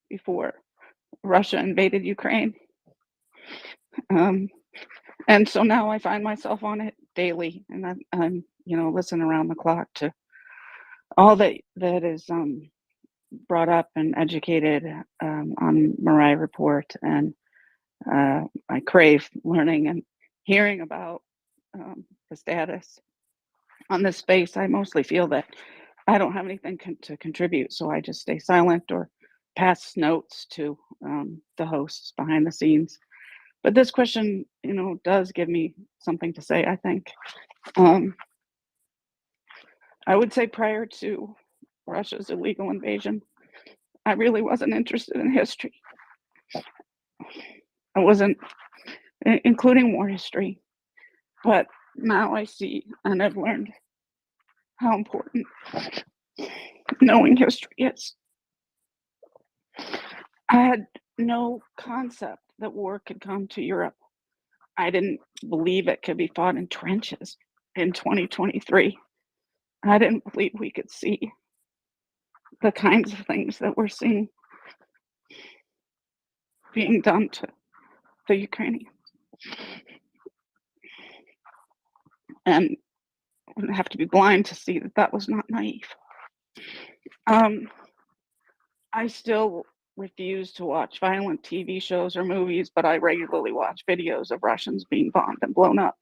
before Russia invaded Ukraine. And so now I find myself on it daily, and I'm listen around the clock to all that is brought up and educated on MriyaReport, and I crave learning and hearing about the status on this space. I mostly feel that I don't have anything to contribute, so I just stay silent or pass notes to the hosts behind the scenes. But this question, does give me something to say, I think. I would say prior to Russia's illegal invasion, I really wasn't interested in history. I wasn't, including war history. But now I see and I've learned how important knowing history is. I had no concept that war could come to Europe. I didn't believe it could be fought in trenches. in 2023. I didn't believe we could see the kinds of things that we're seeing being done to the Ukrainians. And I wouldn't have to be blind to see that that was not naive. I still refuse to watch violent TV shows or movies, but I regularly watch videos of Russians being bombed and blown up.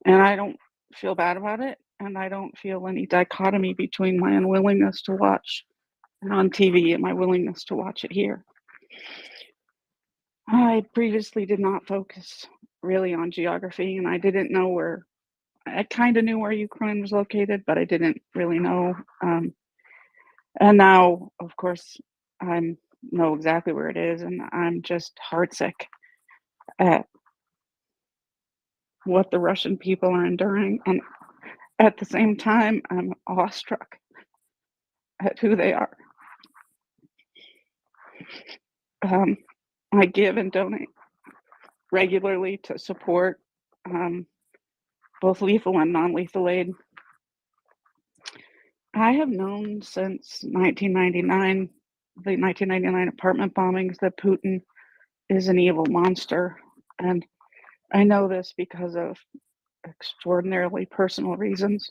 And I don't feel bad about it, and I don't feel any dichotomy between my unwillingness to watch it on TV and my willingness to watch it here. I previously did not focus really on geography, and I didn't know where, I kind of knew where Ukraine was located, but I didn't really know. And now, of course, I know exactly where it is, and I'm just heartsick at what the Russian people are enduring. And at the same time, I'm awestruck at who they are. I give and donate regularly to support both lethal and non-lethal aid. I have known since 1999, the 1999 apartment bombings, that Putin is an evil monster. And I know this because of extraordinarily personal reasons.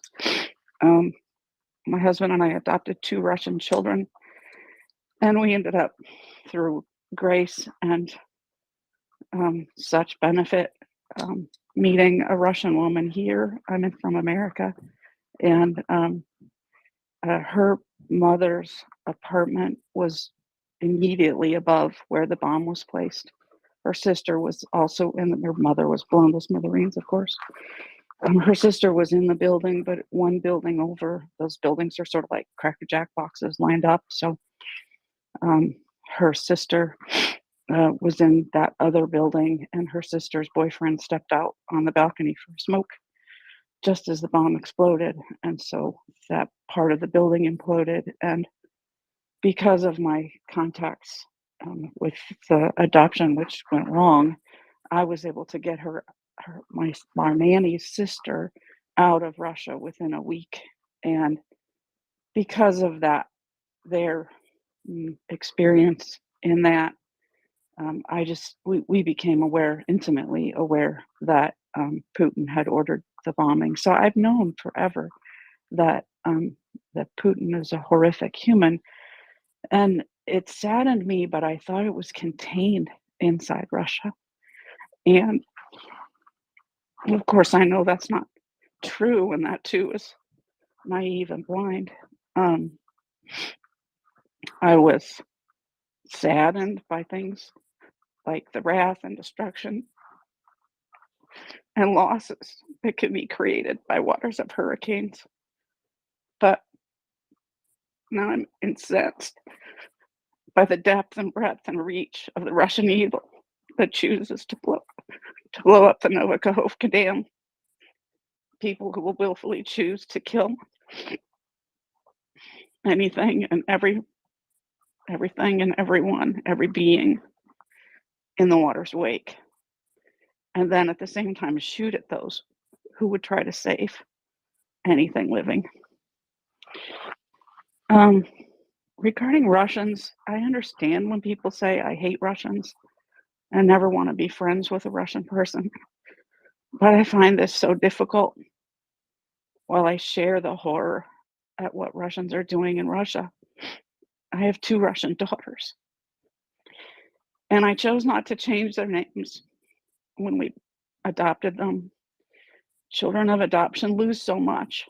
My husband and I adopted 2 Russian children, and we ended up, through grace and such benefit, meeting a Russian woman here. I'm from America, and her mother's apartment was immediately above where the bomb was placed. Her sister was also in, her mother was blown to smithereens, of course. Her sister was in the building, but one building over. Those buildings are sort of like Cracker Jack boxes lined up. So her sister was in that other building, and her sister's boyfriend stepped out on the balcony for smoke just as the bomb exploded. And so that part of the building imploded. And because of my contacts with the adoption, which went wrong, I was able to get my nanny's sister out of Russia within a week. And because of that, their experience in that, we became intimately aware that Putin had ordered the bombing. So I've known forever that that Putin is a horrific human, and it saddened me, but I thought it was contained inside Russia. And of course, I know that's not true, and that too is naive and blind. I was saddened by things like the wrath and destruction and losses that can be created by waters of hurricanes. But now I'm incensed by the depth and breadth and reach of the Russian evil that chooses to blow up the Novokhovka Dam. People who will willfully choose to kill anything and everything and everyone, every being in the water's wake. And then at the same time shoot at those who would try to save anything living. Regarding Russians, I understand when people say I hate Russians and never want to be friends with a Russian person, but I find this so difficult. While I share the horror at what Russians are doing in Russia, I have 2 Russian daughters, and I chose not to change their names when we adopted them. Children of adoption lose so much,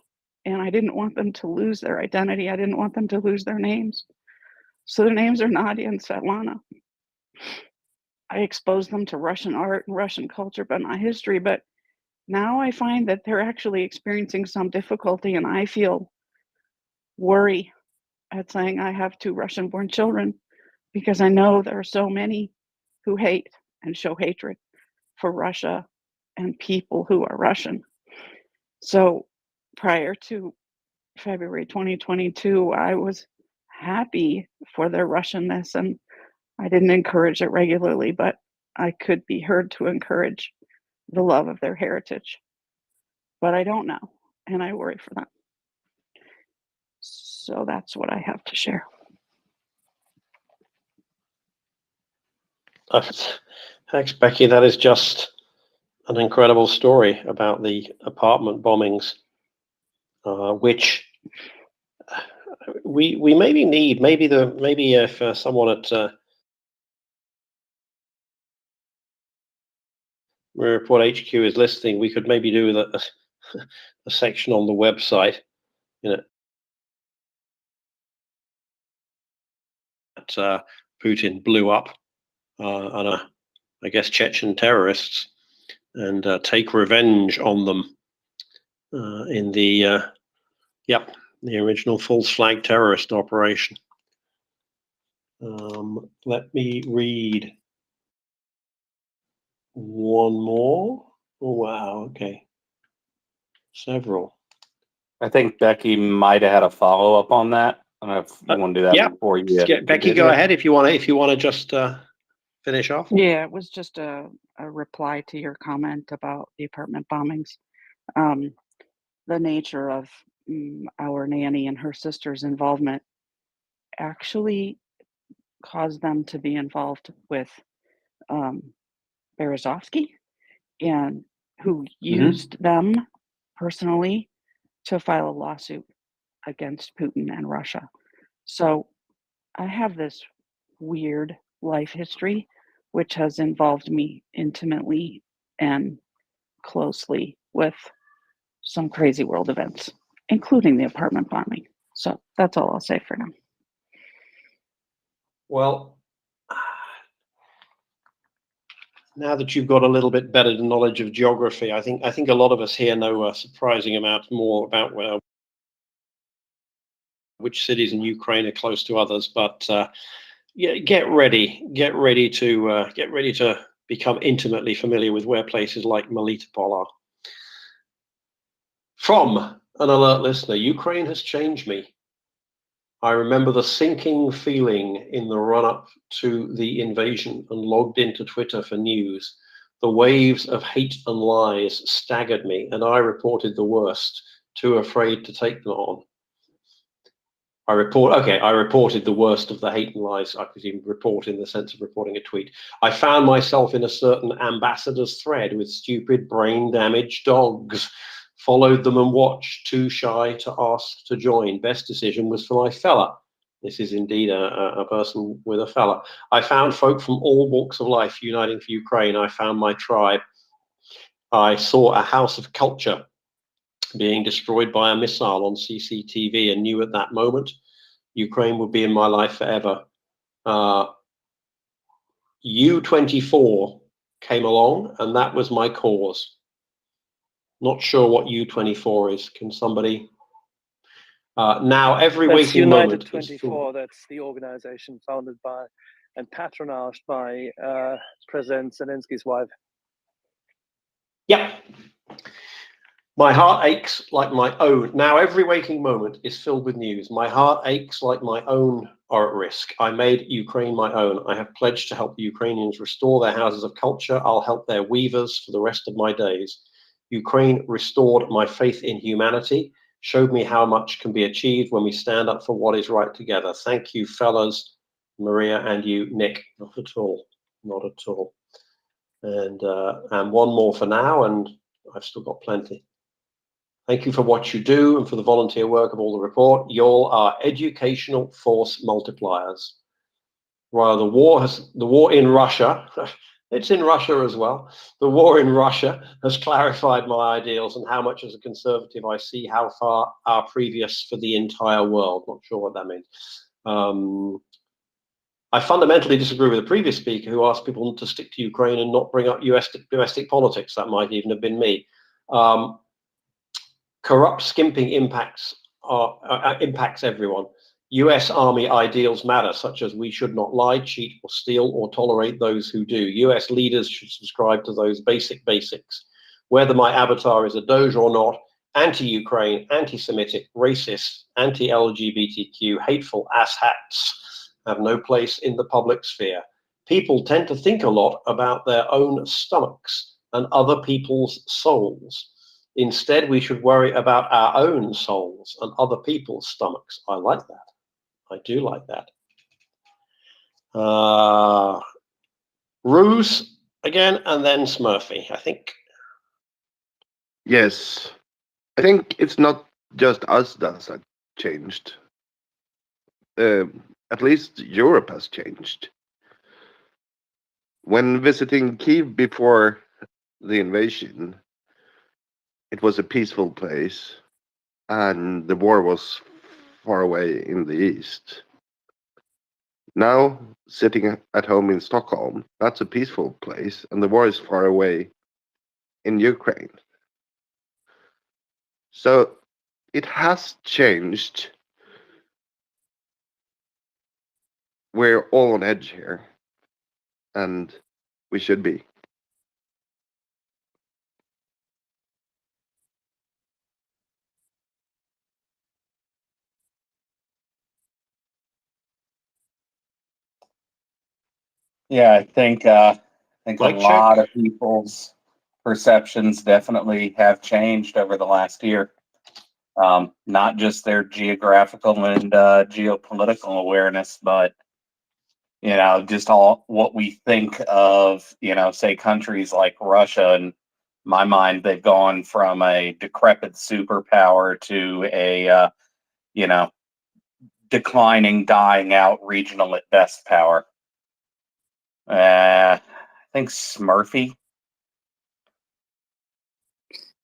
and I didn't want them to lose their identity. I didn't want them to lose their names. So their names are Nadia and Svetlana. I exposed them to Russian art and Russian culture, but not history. But now I find that they're actually experiencing some difficulty, and I feel worry at saying I have 2 Russian-born children, because I know there are so many who hate and show hatred for Russia and people who are Russian. So prior to February 2022, I was happy for their Russianness, and I didn't encourage it regularly, but I could be heard to encourage the love of their heritage. but I don't know, and I worry for them. So that's what I have to share. Thanks, Becky. That is just an incredible story about the apartment bombings, which we maybe need. Maybe if someone at MriyaReport HQ is listening, we could maybe do a section on the website, that Putin blew up on I guess Chechen terrorists, and take revenge on them in the original false flag terrorist operation. Let me read one more. Oh, wow, okay. Several. I think Becky might have had a follow up on that. I don't know if you want to do that before you. Becky, go ahead if you want to just finish off. Yeah, it was just a reply to your comment about the apartment bombings. The nature of our nanny and her sister's involvement actually caused them to be involved with Berezovsky, and who used them personally to file a lawsuit against Putin and Russia. So I have this weird life history, which has involved me intimately and closely with some crazy world events, including the apartment bombing. So that's all I'll say for now. Well, now that you've got a little bit better knowledge of geography, I think a lot of us here know a surprising amount more about which cities in Ukraine are close to others. But get ready to become intimately familiar with where places like Melitopol are. From an alert listener, Ukraine has changed me. I remember the sinking feeling in the run-up to the invasion and logged into Twitter for news. The waves of hate and lies staggered me, and I reported the worst, too afraid to take them on. I reported the worst of the hate and lies. I could even report in the sense of reporting a tweet. I found myself in a certain ambassador's thread with stupid brain-damaged dogs. Followed them and watched, too shy to ask to join. Best decision was for my fella. This is indeed a person with a fella. I found folk from all walks of life uniting for Ukraine. I found my tribe. I saw a house of culture being destroyed by a missile on CCTV and knew at that moment Ukraine would be in my life forever. U-24 came along, and that was my cause. Not sure what U-24 is. Can somebody? Now every That's waking United moment. 24. That's the organization founded by and patronized by President Zelensky's wife. Yeah. My heart aches like my own. Now every waking moment is filled with news. My heart aches like my own are at risk. I made Ukraine my own. I have pledged to help the Ukrainians restore their houses of culture. I'll help their weavers for the rest of my days. Ukraine restored my faith in humanity, showed me how much can be achieved when we stand up for what is right together. Thank you, fellas, Maria, and you, Nick. Not at all. Not at all. And one more for now, and I've still got plenty. Thank you for what you do and for the volunteer work of all the report. Y'all are educational force multipliers. While the war in Russia, it's in Russia as well. The war in Russia has clarified my ideals and how much as a conservative I see how far are previous for the entire world. Not sure what that means. I fundamentally disagree with the previous speaker who asked people to stick to Ukraine and not bring up US domestic politics. That might even have been me. Corrupt skimping impacts everyone. US Army ideals matter, such as we should not lie, cheat, or steal, or tolerate those who do. US leaders should subscribe to those basics. Whether my avatar is a Doge or not, anti-Ukraine, anti-Semitic, racist, anti-LGBTQ, hateful asshats have no place in the public sphere. People tend to think a lot about their own stomachs and other people's souls. Instead, we should worry about our own souls and other people's stomachs. I like that. I do like that. Ruse again, and then Smurfy, I think. Yes, I think it's not just us that has changed. At least Europe has changed. When visiting Kiev before the invasion, it was a peaceful place, and the war was far away in the east. Now, sitting at home in Stockholm, that's a peaceful place, and the war is far away in Ukraine. So it has changed. We're all on edge here, and we should be. Yeah, I think a Mic lot check. of people's perceptions definitely have changed over the last year. Not just their geographical and geopolitical awareness, but just all what we think of, say countries like Russia. In my mind, they've gone from a decrepit superpower to a declining, dying out regional at best power. I think Smurfy.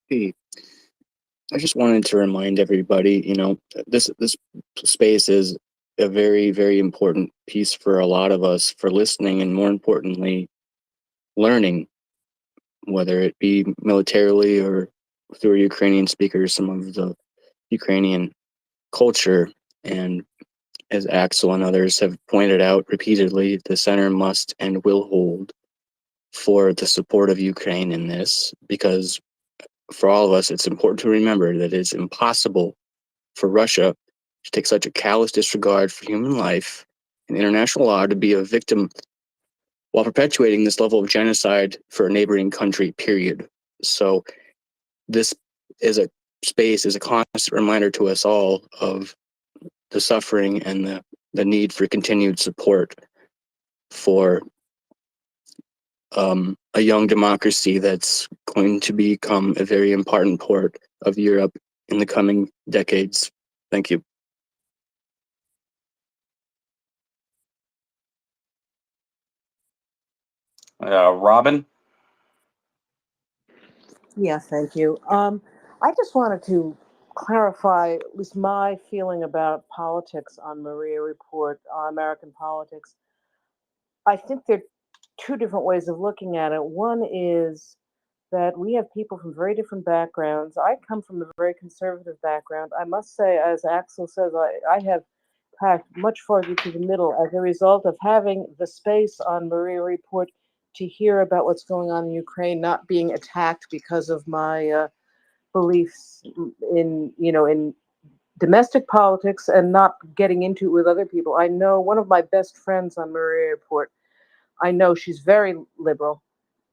Hey, I just wanted to remind everybody, this space is a very, very important piece for a lot of us for listening and more importantly, learning, whether it be militarily or through Ukrainian speakers, some of the Ukrainian culture. And as Axel and others have pointed out repeatedly, the center must and will hold for the support of Ukraine in this, because for all of us, it's important to remember that it's impossible for Russia to take such a callous disregard for human life and international law to be a victim while perpetuating this level of genocide for a neighboring country, period. So this is a constant reminder to us all of the suffering and the need for continued support for a young democracy that's going to become a very important part of Europe in the coming decades. Thank you. Robin? Yeah, thank you. I just wanted to clarify at least my feeling about politics on MriyaReport, American politics. I think there are two different ways of looking at it. One is that we have people from very different backgrounds. I come from a very conservative background. I must say, as Axel says, I have packed much farther to the middle as a result of having the space on MriyaReport to hear about what's going on in Ukraine, not being attacked because of my beliefs in domestic politics and not getting into it with other people. I know one of my best friends on MriyaReport. I know she's very liberal.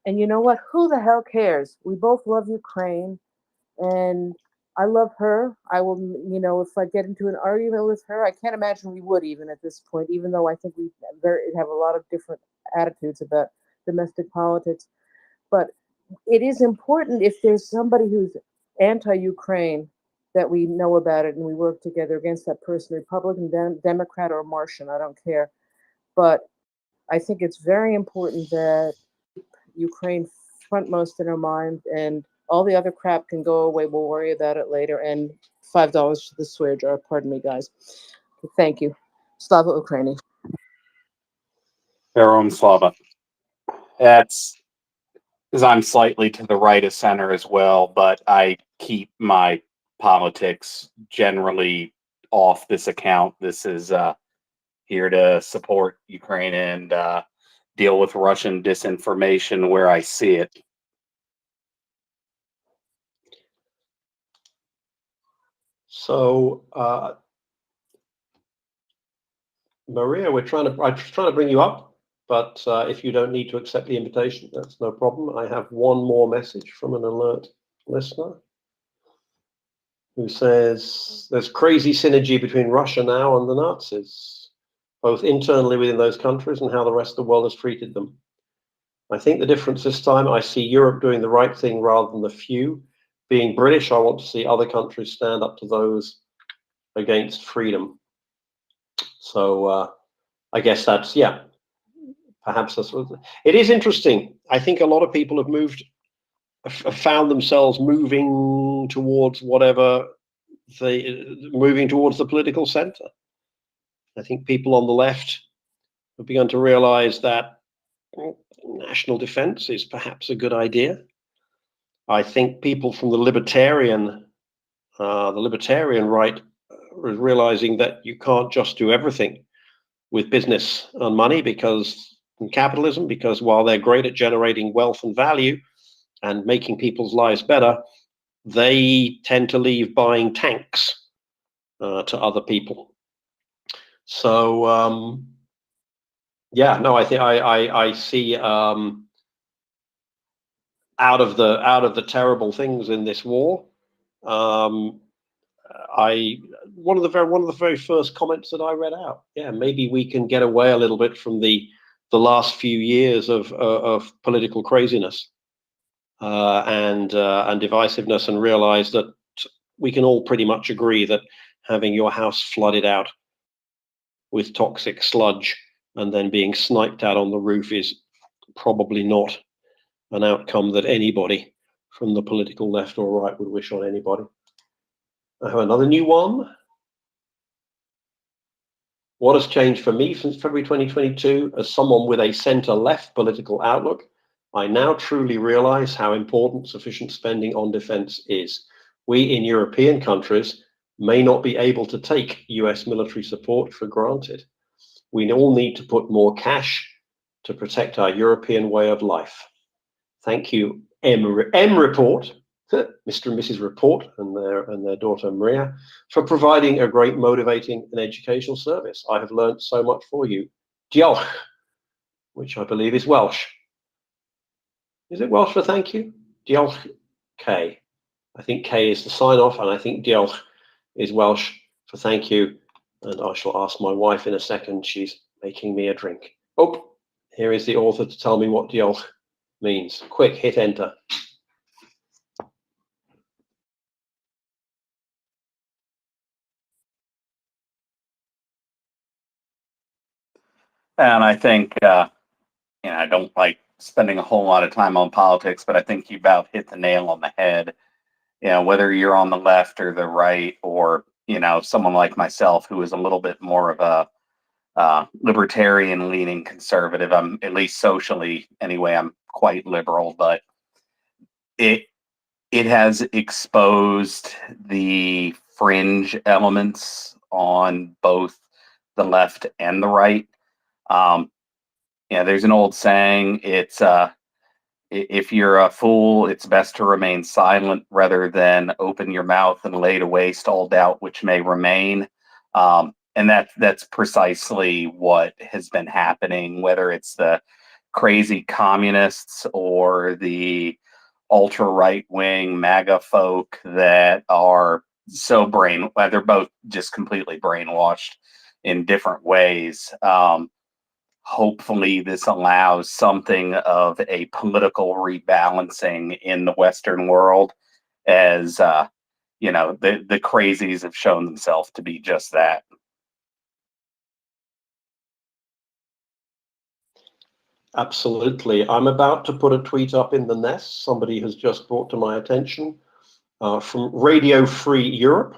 And you know what? Who the hell cares? We both love Ukraine, and I love her. I will, if I get into an argument with her, I can't imagine we would even at this point, even though I think we have a lot of different attitudes about domestic politics. But it is important if there's somebody who's anti-Ukraine that we know about it and we work together against that person, Republican, Democrat, or Martian, I don't care. But I think it's very important that Ukraine frontmost in our mind, and all the other crap can go away. We'll worry about it later. And $5 to the swear jar. Pardon me, guys. Thank you. Slava Ukraini. Verum Slava. That's because I'm slightly to the right of center as well, but I keep my politics generally off this account. This is here to support Ukraine and deal with Russian disinformation where I see it. So, Maria, I'm trying to bring you up, but if you don't need to accept the invitation, that's no problem. I have one more message from an alert listener. who says there's crazy synergy between Russia now and the Nazis, both internally within those countries and how the rest of the world has treated them. I think the difference this time, I see Europe doing the right thing rather than the few. Being British, I want to see other countries stand up to those against freedom. So I guess that's, yeah, perhaps that's what it is. Interesting. I think a lot of people have found themselves moving towards moving towards the political center. I think people on the left have begun to realize that national defense is perhaps a good idea. I think people from the libertarian right are realizing that you can't just do everything with business and money and capitalism, because while they're great at generating wealth and value and making people's lives better, they tend to leave buying tanks to other people. So yeah, no, I think I see out of the terrible things in this war, one of the very first comments that I read out, yeah, maybe we can get away a little bit from the last few years of political craziness and divisiveness, and realize that we can all pretty much agree that having your house flooded out with toxic sludge and then being sniped at on the roof is probably not an outcome that anybody from the political left or right would wish on anybody. I have another new one. What has changed for me since February 2022? As someone with a center-left political outlook, I now truly realize how important sufficient spending on defense is. We in European countries may not be able to take US military support for granted. We all need to put more cash to protect our European way of life. Thank you, MReport, Mr. and Mrs. Report, and their daughter Maria, for providing a great, motivating and educational service. I have learned so much for you. Diolch, which I believe is Welsh. Is it Welsh for thank you? Diolch K. I think K is the sign off, and I think diolch is Welsh for thank you. And I shall ask my wife in a second. She's making me a drink. Oh, here is the author to tell me what diolch means. Quick, hit enter. And I think, I don't like spending a whole lot of time on politics, but I think you about hit the nail on the head. Whether you're on the left or the right, or, someone like myself who is a little bit more of a libertarian leaning conservative. I'm, at least socially anyway, I'm quite liberal, but it has exposed the fringe elements on both the left and the right. There's an old saying, it's if you're a fool, it's best to remain silent rather than open your mouth and lay to waste all doubt which may remain. And that's precisely what has been happening, whether it's the crazy communists or the ultra right wing MAGA folk that are they're both just completely brainwashed in different ways. Hopefully this allows something of a political rebalancing in the Western world, as the crazies have shown themselves to be just that. Absolutely. I'm about to put a tweet up in the nest. Somebody has just brought to my attention from Radio Free Europe,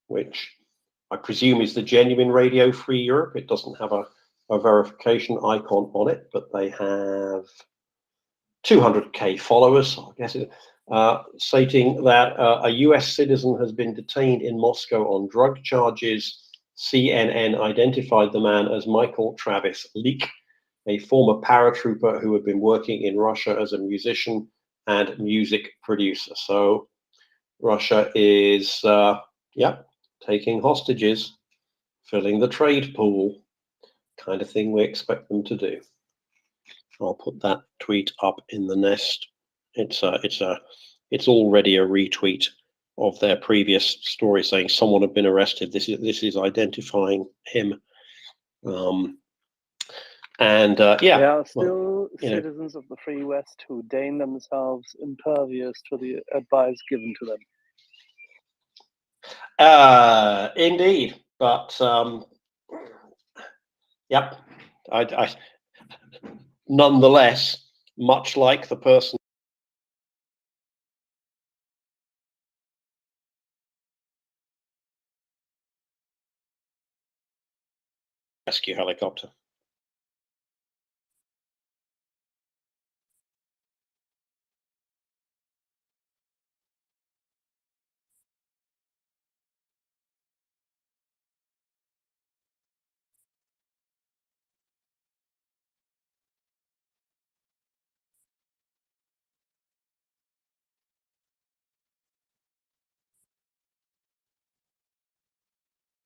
which I presume is the genuine Radio Free Europe. It doesn't have a verification icon on it, but they have 200k followers, I guess, stating that a US citizen has been detained in Moscow on drug charges. CNN identified the man as Michael Travis Leak, a former paratrooper who had been working in Russia as a musician and music producer. So Russia is, taking hostages, filling the trade pool, kind of thing we expect them to do. I'll put that tweet up in the nest. It's already a retweet of their previous story, saying someone had been arrested. This is identifying him. Yeah, There are still well, citizens of the Free West who deign themselves impervious to the advice given to them. Indeed, but yep, I nonetheless, much like the person rescue helicopter.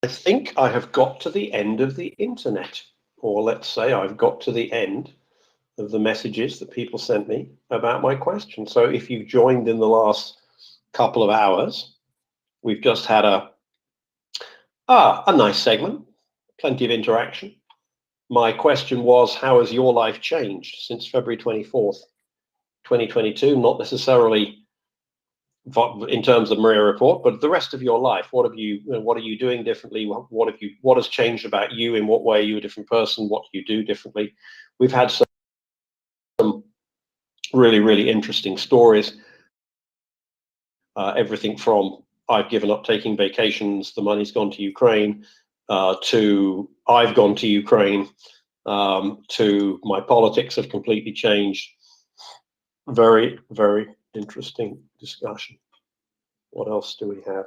I think I have got to the end of the internet, or let's say I've got to the end of the messages that people sent me about my question. So if you've joined in the last couple of hours, we've just had a nice segment, plenty of interaction. My question was, how has your life changed since February 24th, 2022? Not necessarily in terms of MriyaReport, but the rest of your life. What are you doing differently? What has changed about you? In what way are you a different person? What do you do differently? We've had some really, really interesting stories. Everything from I've given up taking vacations, the money's gone to Ukraine, to I've gone to Ukraine, to my politics have completely changed. Very, very interesting discussion. What else do we have?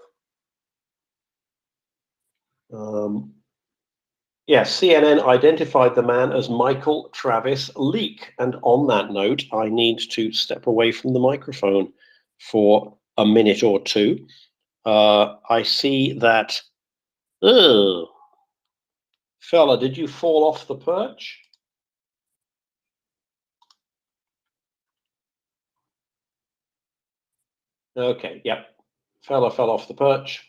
Yes, CNN identified the man as Michael Travis Leak. And on that note, I need to step away from the microphone for a minute or two. I see that, fella, did you fall off the perch? Okay, yep. Fella fell off the perch.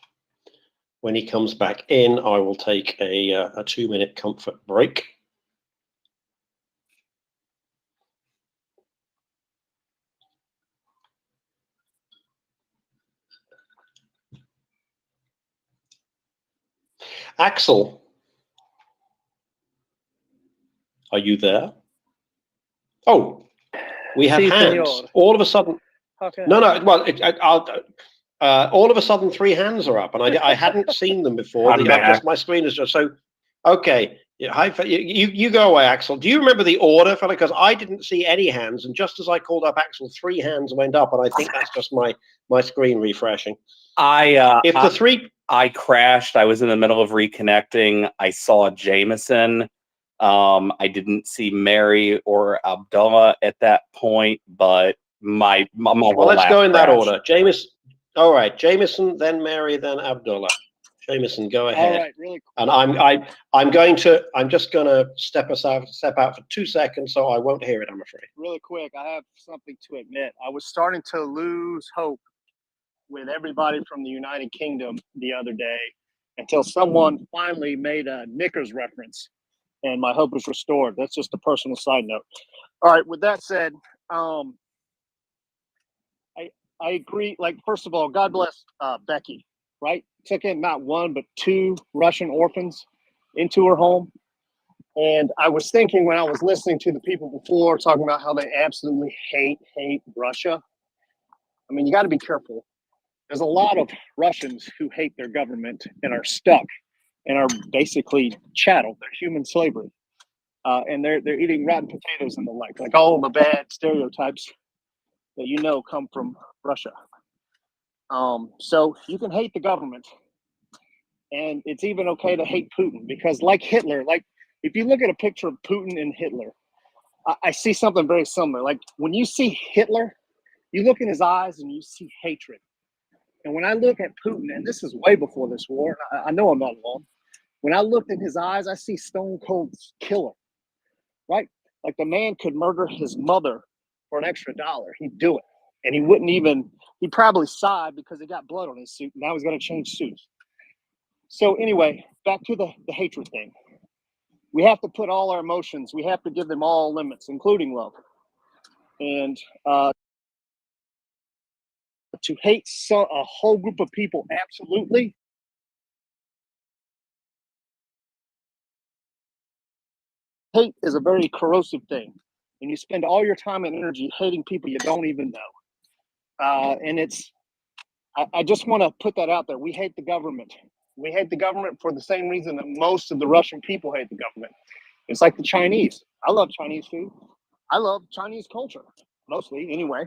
When he comes back in, I will take a 2-minute comfort break. Axel, are you there? Oh, we have Si, hands. senor. All of a sudden. How can I No, help no. you? Well, all of a sudden, 3 hands are up, and I hadn't seen them before. I'm back. My screen is just so. Okay, yeah, hi, you go away, Axel. Do you remember the order, fella? Because I didn't see any hands, and just as I called up Axel, 3 hands went up, and I think that's just my screen refreshing. I crashed. I was in the middle of reconnecting. I saw Jameson. I didn't see Mary or Abdullah at that point, but my Well, let's go in that order. Jameson. All right, Jameson, then Mary, then Abdullah. Jameson, go ahead. All right, really quick. And I'm just gonna step out for 2 seconds, so I won't hear it, I'm afraid. Really quick, I have something to admit. I was starting to lose hope with everybody from the United Kingdom the other day until someone finally made a Knickers reference, and my hope was restored. That's just a personal side note. All right, with that said, I agree. Like, first of all, God bless Becky, right? Took in not 1, but 2 Russian orphans into her home. And I was thinking when I was listening to the people before talking about how they absolutely hate Russia. I mean, you got to be careful. There's a lot of Russians who hate their government and are stuck and are basically chattel. They're human slavery. And they're eating rotten potatoes and the like all the bad stereotypes that come from Russia. So you can hate the government, and it's even okay to hate Putin, because like Hitler, like if you look at a picture of Putin and Hitler, I see something very similar. Like when you see Hitler, you look in his eyes and you see hatred. And when I look at Putin, and this is way before this war, I know I'm not alone. When I looked in his eyes, I see stone cold killer, right? Like the man could murder his mother for an extra $1. He'd do it. And he wouldn't even he probably sighed because he got blood on his suit. Now he's got to change suits. So anyway, back to the hatred thing. We have to put all our emotions, we have to give them all limits, including love. And to hate a whole group of people, absolutely. Hate is a very corrosive thing. And you spend all your time and energy hating people you don't even know. And I just want to put that out there. We hate the government. We hate the government for the same reason that most of the Russian people hate the government. It's like the Chinese. I love Chinese food. I love Chinese culture, mostly anyway.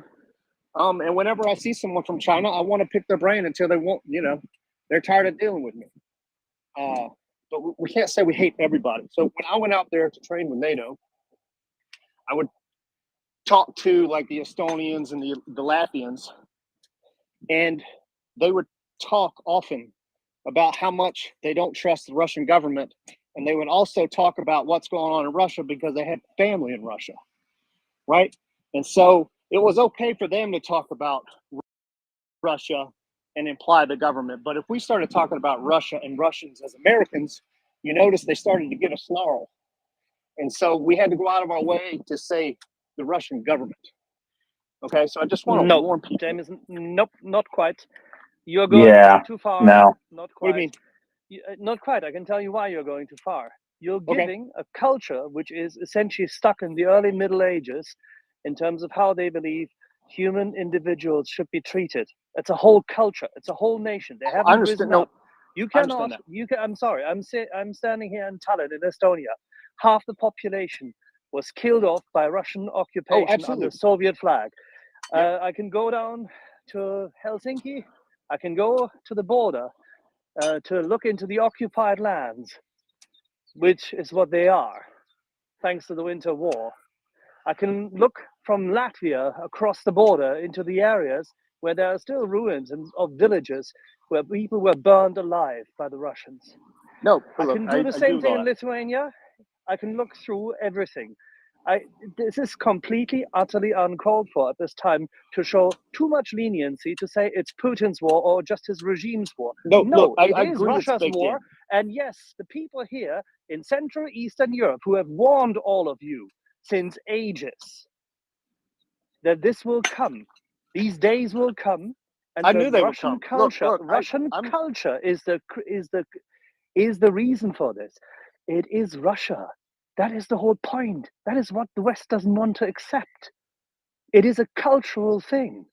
And whenever I see someone from China, I want to pick their brain until they won't, they're tired of dealing with me. But we can't say we hate everybody. So when I went out there to train with NATO, I would talk to like the Estonians and the Latvians, and they would talk often about how much they don't trust the Russian government. And they would also talk about what's going on in Russia because they had family in Russia, right? And so it was okay for them to talk about Russia and imply the government. But if we started talking about Russia and Russians as Americans, you notice they started to get a snarl. And so we had to go out of our way to say the Russian government. Okay, so I just want to warn people. James, nope, not quite. You're going too far. No. Not quite. What do you mean? Not quite. I can tell you why you're going too far. You're giving a culture which is essentially stuck in the early Middle Ages in terms of how they believe human individuals should be treated. It's a whole culture. It's a whole nation. They haven't risen up. You cannot. I'm sorry. I'm standing here in Tallinn, in Estonia. Half the population was killed off by Russian occupation under Soviet flag. I can go down to Helsinki. I can go to the border to look into the occupied lands, which is what they are, thanks to the Winter War. I can look from Latvia across the border into the areas where there are still ruins of villages where people were burned alive by the Russians. No, I can do the same thing in Lithuania. I can look through everything. This is completely, utterly uncalled for at this time to show too much leniency to say it's Putin's war or just his regime's war. No, it is Russia's war. And yes, the people here in Central Eastern Europe who have warned all of you since ages that this will come. These days will come. And I knew they would Russian come. culture, Look, Russian culture is the reason for this. It is Russia. That is the whole point. That is what the West doesn't want to accept. It is a cultural thing.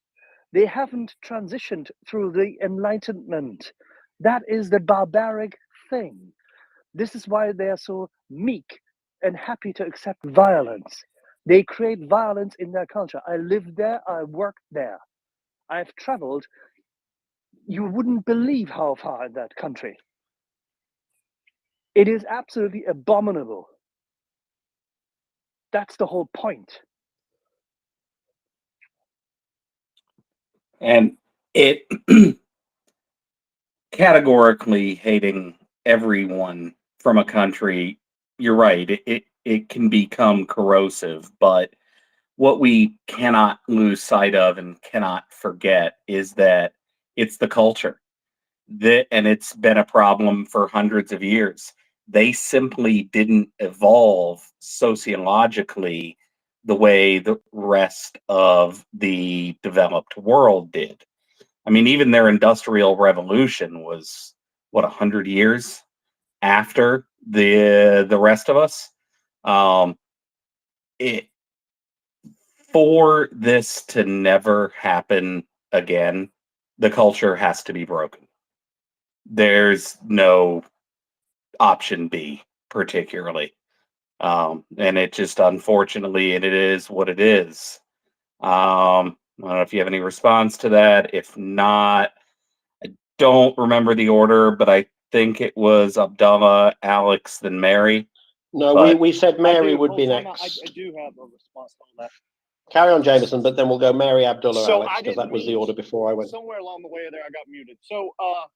They haven't transitioned through the Enlightenment. That is the barbaric thing. This is why they are so meek and happy to accept violence. They create violence in their culture. I lived there, I worked there. I've traveled. You wouldn't believe how far in that country. It is absolutely abominable. That's the whole point. And it categorically hating everyone from a country, you're right, it can become corrosive, but what we cannot lose sight of and cannot forget is that it's the culture. And it's been a problem for hundreds of years. They simply didn't evolve sociologically the way the rest of the developed world did. I mean, even their industrial revolution was, what, 100 years after the rest of us? For this to never happen again, the culture has to be broken. There's no option B, particularly. And it just, unfortunately, it is what it is. I don't know if you have any response to that. If not, I don't remember the order, but I think it was Abdullah, Alex, then Mary. No, we said Mary would be next. I do have a response on that. Carry on, Jameson, but then we'll go Mary, Abdullah, So Alex, I because didn't that was the mean- order before I went. Somewhere along the way there, I got muted. So, I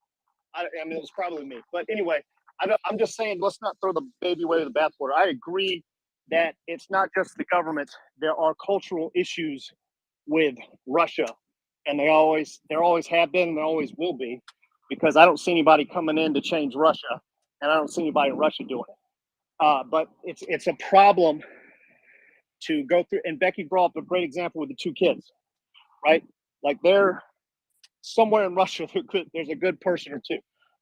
mean, it was probably me. But anyway, I'm just saying, let's not throw the baby away with the bathwater. I agree that it's not just the government. There are cultural issues with Russia and there always have been, and there always will be, because I don't see anybody coming in to change Russia, and I don't see anybody in Russia doing it. But it's a problem to go through. And Becky brought up a great example with the two kids, right? Like they're somewhere in Russia, there's a good person or two,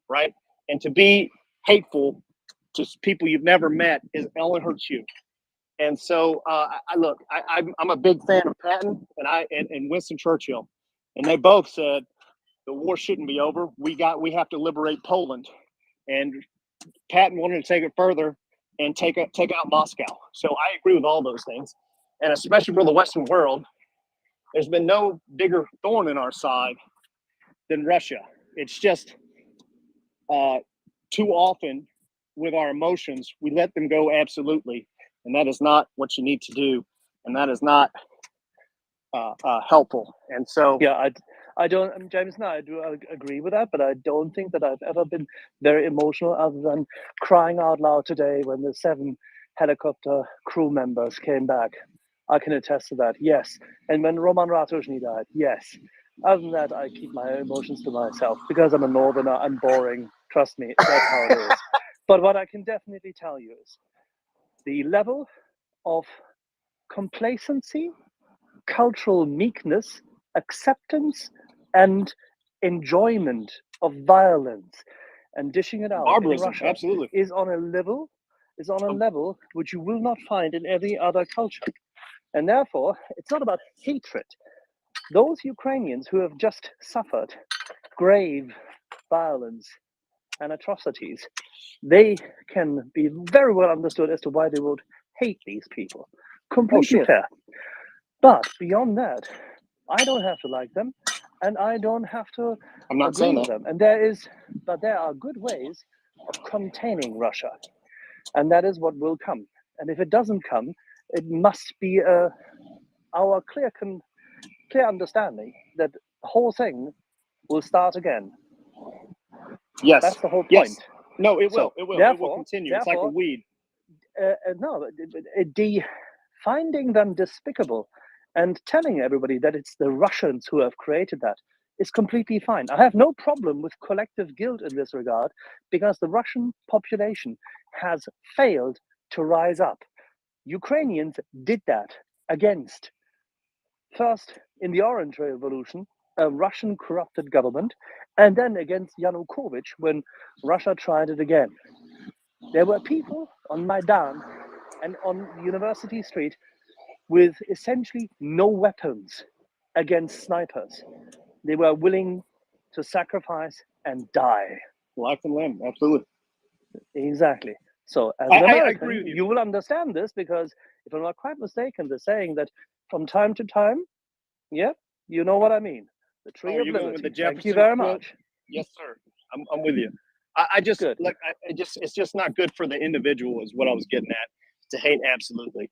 right? And to be hateful to people you've never met only hurts you. And so, I'm a big fan of Patton and Winston Churchill, and they both said the war shouldn't be over. We have to liberate Poland, and Patton wanted to take it further and take out Moscow. So I agree with all those things, and especially for the Western world, there's been no bigger thorn in our side than Russia. It's just too often with our emotions, we let them go absolutely. And that is not what you need to do. And that is not helpful. And so, yeah, I don't, James, no, I do agree with that, but I don't think that I've ever been very emotional other than crying out loud today when the 7 helicopter crew members came back. I can attest to that, yes. And when Roman Ratushny died, yes. Other than that, I keep my emotions to myself because I'm a northerner, I'm boring. Trust me, that's how it is. But what I can definitely tell you is the level of complacency, cultural meekness, acceptance, and enjoyment of violence and dishing it out in barbarism, Russia absolutely, is on a level which you will not find in any other culture. And therefore, it's not about hatred. Those Ukrainians who have just suffered grave violence and atrocities, they can be very well understood as to why they would hate these people. Completely sure. fair. But beyond that, I don't have to like them, and I don't have to I'm not agree saying with that. them. And there are good ways of containing Russia, and that is what will come. And if it doesn't come, it must be our clear understanding that the whole thing will start again. Yes. That's the whole point. Yes. No, it will. So, It will. Therefore, it will continue. It's like a weed. Finding them despicable and telling everybody that it's the Russians who have created that is completely fine. I have no problem with collective guilt in this regard because the Russian population has failed to rise up. Ukrainians did that against, first in the Orange Revolution, a Russian corrupted government, and then against Yanukovych when Russia tried it again. There were people on Maidan and on University Street with essentially no weapons against snipers. They were willing to sacrifice and die. Life and limb, absolutely. Exactly. So as I an American, agree with you. you will understand this because if I'm not quite mistaken, they're saying that from time to time, yeah, you know what I mean. The tree of you're going with liberty. the Thank you Jefferson very quote? much. Yes, sir. I'm with you. I just like it's just not good for the individual is what I was getting at. To hate absolutely,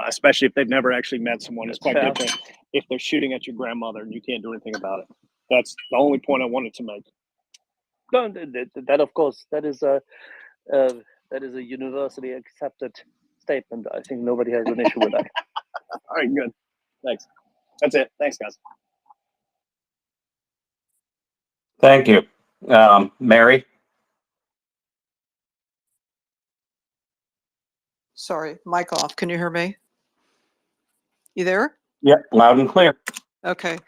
especially if they've never actually met someone. It's quite Fair. different if they're shooting at your grandmother and you can't do anything about it. That's the only point I wanted to make. No, that of course that is a universally accepted statement. I think nobody has an issue with that. All right, good. Thanks. That's it. Thanks, guys. Thank you. Mary? Sorry, mic off. Can you hear me? You there? Yep, loud and clear. Okay.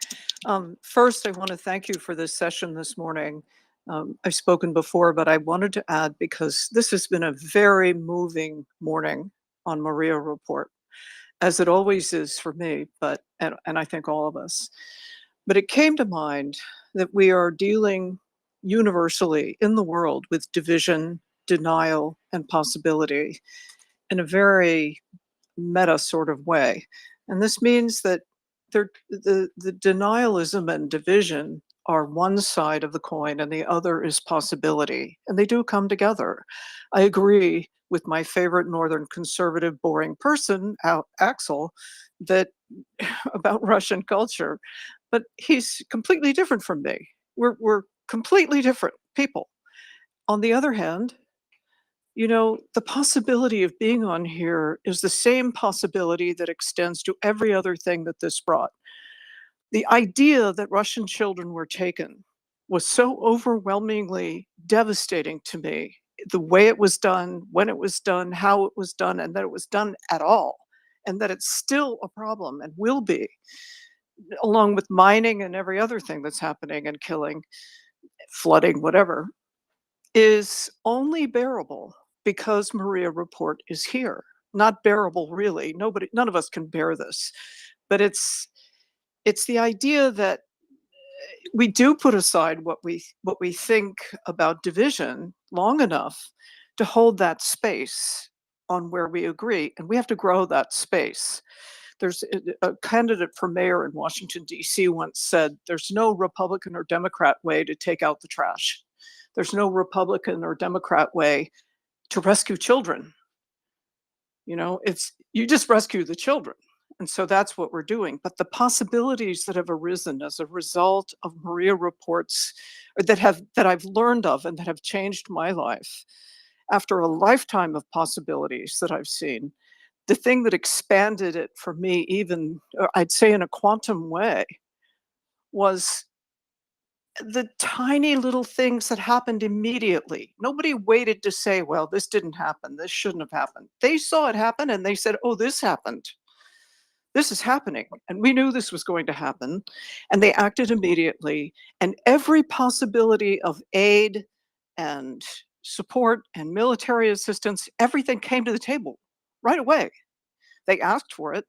First, I want to thank you for this session this morning. I've spoken before, but I wanted to add because this has been a very moving morning on MriyaReport, as it always is for me, and I think all of us. But it came to mind that we are dealing universally in the world with division, denial, and possibility in a very meta sort of way. And this means that the denialism and division are one side of the coin and the other is possibility. And they do come together. I agree with my favorite Northern conservative boring person, Axel, that about Russian culture, but he's completely different from me. We're completely different people. On the other hand, you know, the possibility of being on here is the same possibility that extends to every other thing that this brought. The idea that Russian children were taken was so overwhelmingly devastating to me. The way it was done, when it was done, how it was done, and that it was done at all, and that it's still a problem and will be, along with mining and every other thing that's happening and killing, flooding, whatever, is only bearable because MriyaReport is here. Not bearable, really. None of us can bear this. But it's the idea that we do put aside what we think about division long enough to hold that space on where we agree, and we have to grow that space. There's a candidate for mayor in Washington, D.C. once said, "There's no Republican or Democrat way to take out the trash. There's no Republican or Democrat way to rescue children. You just rescue the children." And so that's what we're doing. But the possibilities that have arisen as a result of MriyaReports, or that I've learned of and that have changed my life after a lifetime of possibilities that I've seen, the thing that expanded it for me, even I'd say in a quantum way, was the tiny little things that happened immediately. Nobody waited to say, well, this didn't happen, this shouldn't have happened. They saw it happen and they said, oh, this happened. This is happening. And we knew this was going to happen. And they acted immediately. And every possibility of aid and support and military assistance, everything came to the table right away. They asked for it,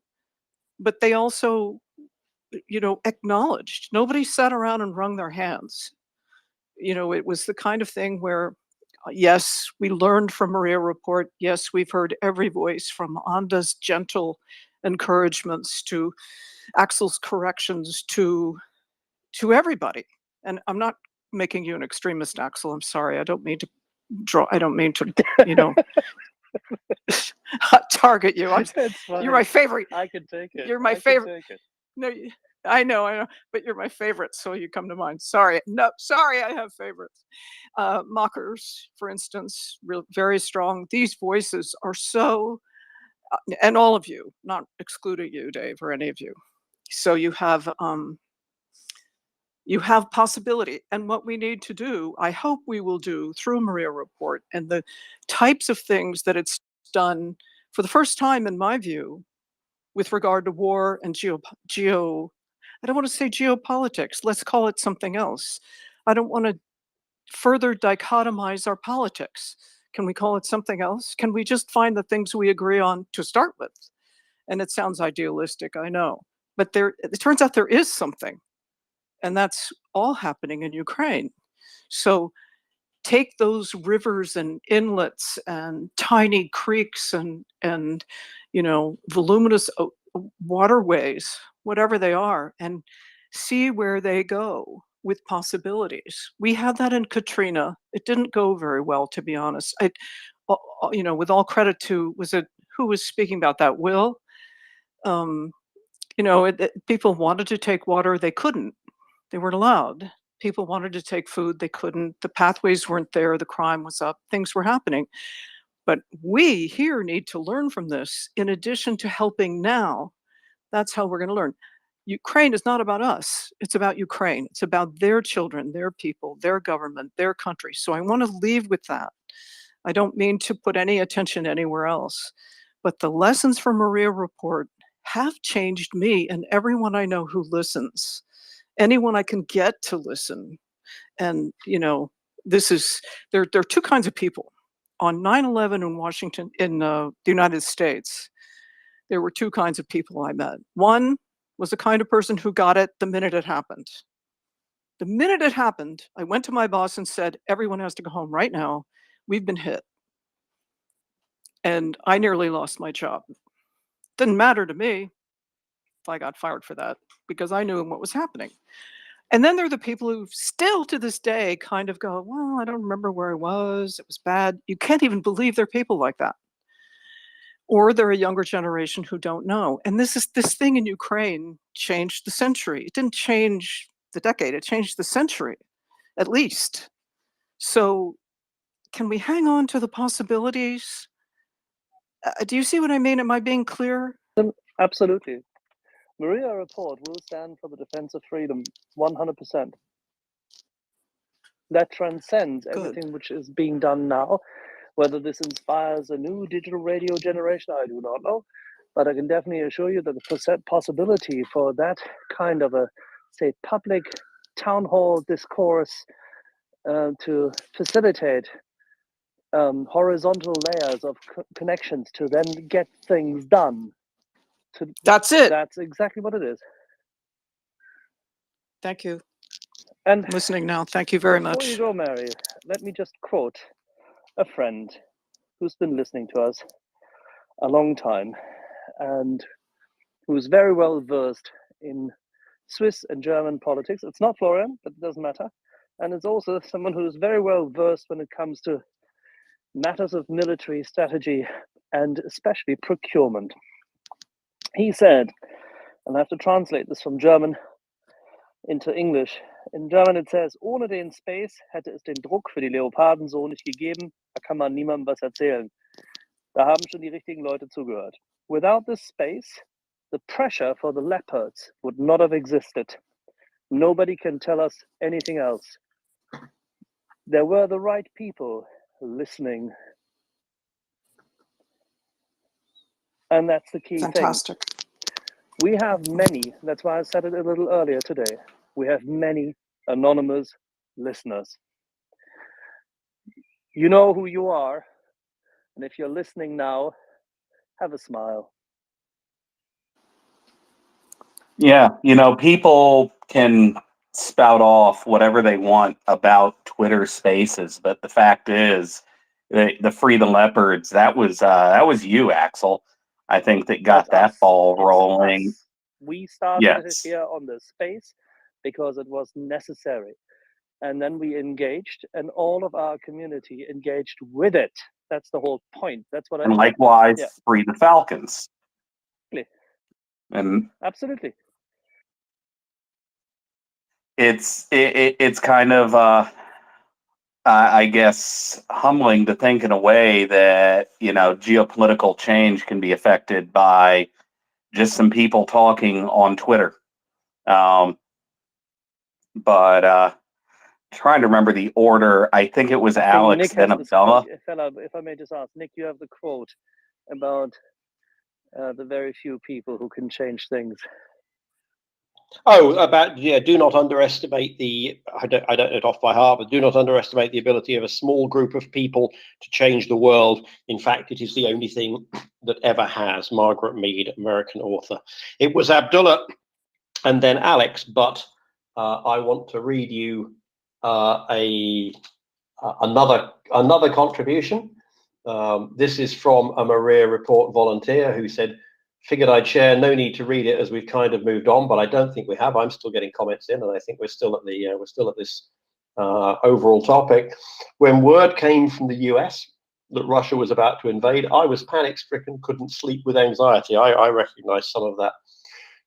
but they also, acknowledged. Nobody sat around and wrung their hands. It was the kind of thing where, yes, we learned from MriyaReport. Yes, we've heard every voice, from Anda's gentle encouragements to Axel's corrections to everybody. And I'm not making you an extremist, Axel. I'm sorry. I don't mean to target you. It's You're my fine. favorite. I can take it. You're my I can favorite. take it. No, I know, but you're my favorite, so you come to mind. Sorry, no, sorry, I have favorites. Mockers, for instance, very strong. These voices are so, and all of you, not excluding you, Dave, or any of you. So you have possibility, and what we need to do, I hope we will do through MriyaReport and the types of things that it's done for the first time, in my view, with regard to war and I don't want to say geopolitics. Let's call it something else. I don't want to further dichotomize our politics. Can we call it something else? Can we just find the things we agree on to start with? And it sounds idealistic, I know, but it turns out there is something, and that's all happening in Ukraine. So take those rivers and inlets and tiny creeks and voluminous waterways, whatever they are, and see where they go with possibilities. We had that in Katrina. It didn't go very well, to be honest. With all credit to, who was speaking about that? Will? People wanted to take water, they couldn't. They weren't allowed. People wanted to take food, they couldn't. The pathways weren't there, the crime was up, things were happening. But we here need to learn from this in addition to helping now. That's how we're going to learn. Ukraine is not about us. It's about Ukraine. It's about their children, their people, their government, their country. So I want to leave with that. I don't mean to put any attention anywhere else. But the lessons from MriyaReport have changed me and everyone I know who listens. Anyone I can get to listen. And, there are two kinds of people. On 9/11 in Washington, in the United States, there were two kinds of people I met. One was the kind of person who got it the minute it happened. The minute it happened, I went to my boss and said, everyone has to go home right now. We've been hit. And I nearly lost my job. Didn't matter to me if I got fired for that, because I knew what was happening. And then there are the people who still to this day kind of go, well, I don't remember where I was. It was bad. You can't even believe there are people like that. Or they're a younger generation who don't know. And this thing in Ukraine changed the century. It didn't change the decade. It changed the century, at least. So can we hang on to the possibilities? Do you see what I mean? Am I being clear? Absolutely. MriyaReport will stand for the defense of freedom, 100%. That transcends everything which is being done now. Whether this inspires a new digital radio generation, I do not know. But I can definitely assure you that the possibility for that kind of a, say, public town hall discourse to facilitate horizontal layers of connections to then get things done. That's it. That's exactly what it is. Thank you. And listening now. Thank you very much. Before you go, Mary, let me just quote a friend who's been listening to us a long time and who's very well versed in Swiss and German politics. It's not Florian, but it doesn't matter. And it's also someone who's very well versed when it comes to matters of military strategy and especially procurement. He said, and I have to translate this from German into English. In German it says, ohne den Space hätte es den Druck für die Leoparden so nicht gegeben, da kann man niemandem was erzählen. Da haben schon die richtigen Leute zugehört. Without this space, the pressure for the leopards would not have existed. Nobody can tell us anything else. There were the right people listening. And that's the key Fantastic. thing. We have many, that's why I said it a little earlier today, we have many anonymous listeners. You know who you are, and if you're listening now, have a smile. Yeah, people can spout off whatever they want about Twitter Spaces, but the fact is, the Free the Leopards, that was you, Axel. I think that got that ball rolling. We started it Yes. here on the space because it was necessary. And then we engaged, and all of our community engaged with it. That's the whole point. That's what I And said. likewise, Yeah. Free the Falcons. And Absolutely. it's kind of I guess humbling to think in a way that geopolitical change can be affected by just some people talking on Twitter. But trying to remember the order, I think it was I think Alex, Nick then has this Abdullah. quote. If I may just ask, Nick, you have the quote about the very few people who can change things. Oh, about do not underestimate the. I don't know it off by heart, but do not underestimate the ability of a small group of people to change the world. In fact, it is the only thing that ever has. Margaret Mead, American author. It was Abdullah, and then Alex. But I want to read you another contribution. This is from a MriyaReport volunteer who said, figured I'd share, no need to read it as we've kind of moved on, but I don't think we have. I'm still getting comments in, and I think we're still at this overall topic. When word came from the US that Russia was about to invade, I was panic-stricken, couldn't sleep with anxiety. I recognize some of that.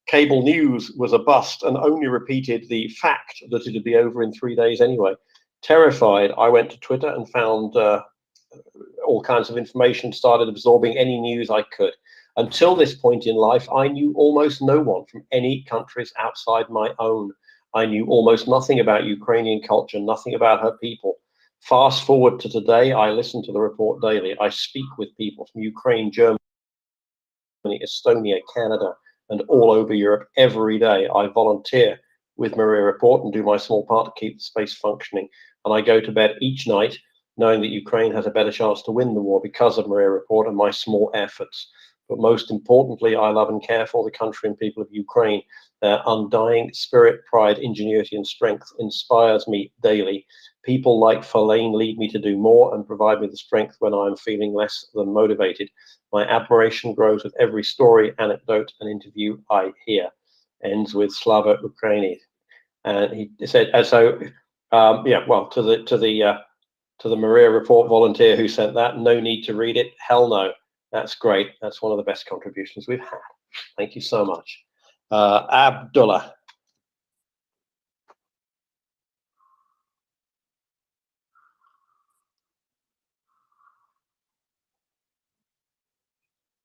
Cable news was a bust and only repeated the fact that it'd be over in 3 days anyway. Terrified, I went to Twitter and found all kinds of information, started absorbing any news I could. Until this point in life, I knew almost no one from any countries outside my own. I knew almost nothing about Ukrainian culture, nothing about her people. Fast forward to today, I listen to the report daily. I speak with people from Ukraine, Germany, Estonia, Canada, and all over Europe every day. I volunteer with MriyaReport and do my small part to keep the space functioning. And I go to bed each night knowing that Ukraine has a better chance to win the war because of MriyaReport and my small efforts. But most importantly, I love and care for the country and people of Ukraine. Their undying spirit, pride, ingenuity, and strength inspires me daily. People like Faline lead me to do more and provide me the strength when I am feeling less than motivated. My admiration grows with every story, anecdote, and interview I hear. Ends with Slava Ukraini. And he said, to the MriyaReport volunteer who sent that, no need to read it. Hell no. That's great. That's one of the best contributions we've had. Thank you so much. Abdullah.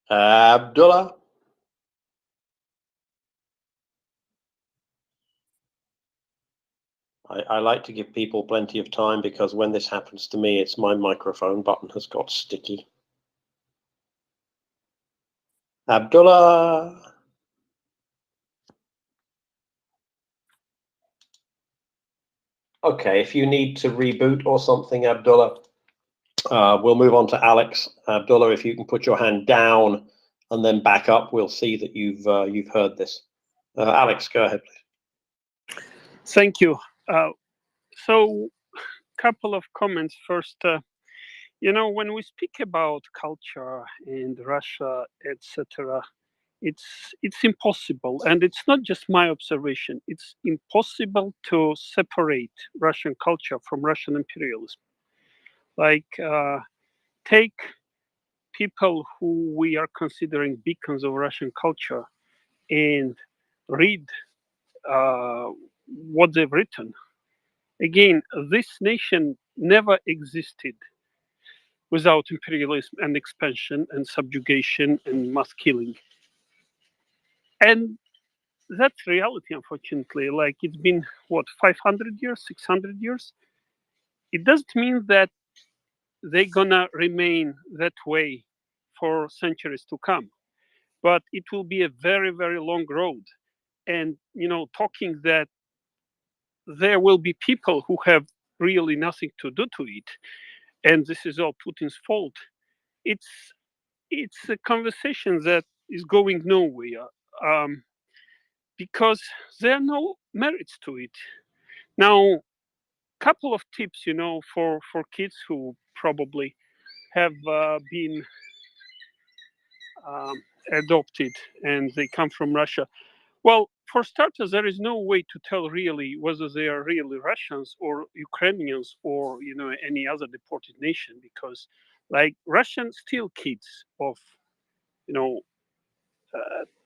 Abdullah. I like to give people plenty of time, because when this happens to me, it's my microphone button has got sticky. Abdullah. Okay, if you need to reboot or something, Abdullah, we'll move on to Alex. Abdullah, if you can put your hand down and then back up, we'll see that you've heard this. Alex, go ahead, please. Thank you. So, couple of comments first. When we speak about culture and Russia, etc., it's impossible, and it's not just my observation. It's impossible to separate Russian culture from Russian imperialism. Like, take people who we are considering beacons of Russian culture and read what they've written. Again, this nation never existed without imperialism and expansion and subjugation and mass killing. And that's reality, unfortunately. Like, it's been, what, 500 years, 600 years? It doesn't mean that they're gonna remain that way for centuries to come, but it will be a very, very long road. And, talking that there will be people who have really nothing to do to it, and this is all Putin's fault, it's a conversation that is going nowhere, because there are no merits to it. Now, couple of tips, for kids who probably have been adopted and they come from Russia. Well, for starters, there is no way to tell really whether they are really Russians or Ukrainians or any other deported nation, because like Russians steal kids of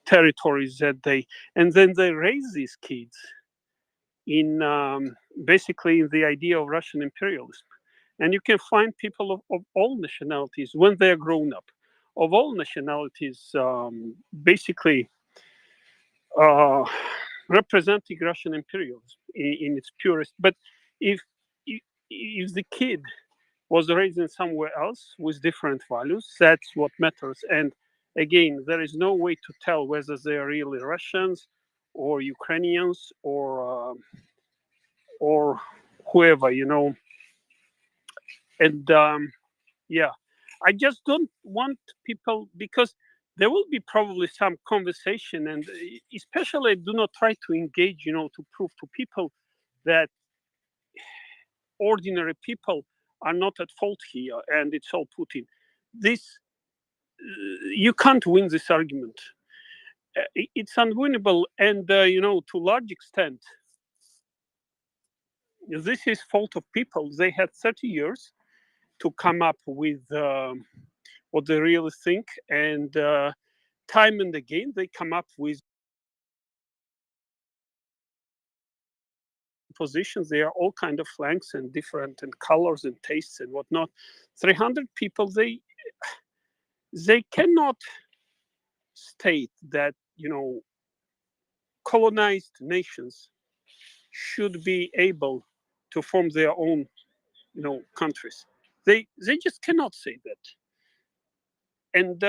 territories that and then they raise these kids in basically the idea of Russian imperialism. And you can find people of all nationalities when they are grown up, of all nationalities, basically representing Russian imperialism in its purest. But if the kid was raised in somewhere else with different values, that's what matters. And again, there is no way to tell whether they are really Russians or Ukrainians or whoever, And yeah, I just don't want people, because there will be probably some conversation, and especially do not try to engage, to prove to people that ordinary people are not at fault here and it's all Putin. You can't win this argument. It's unwinnable, and to large extent, this is fault of people. They had 30 years to come up with what they really think, and time and again they come up with positions. They are all kind of flanks and different and colors and tastes and whatnot. 300 people, they cannot state that colonized nations should be able to form their own countries. They just cannot say that. And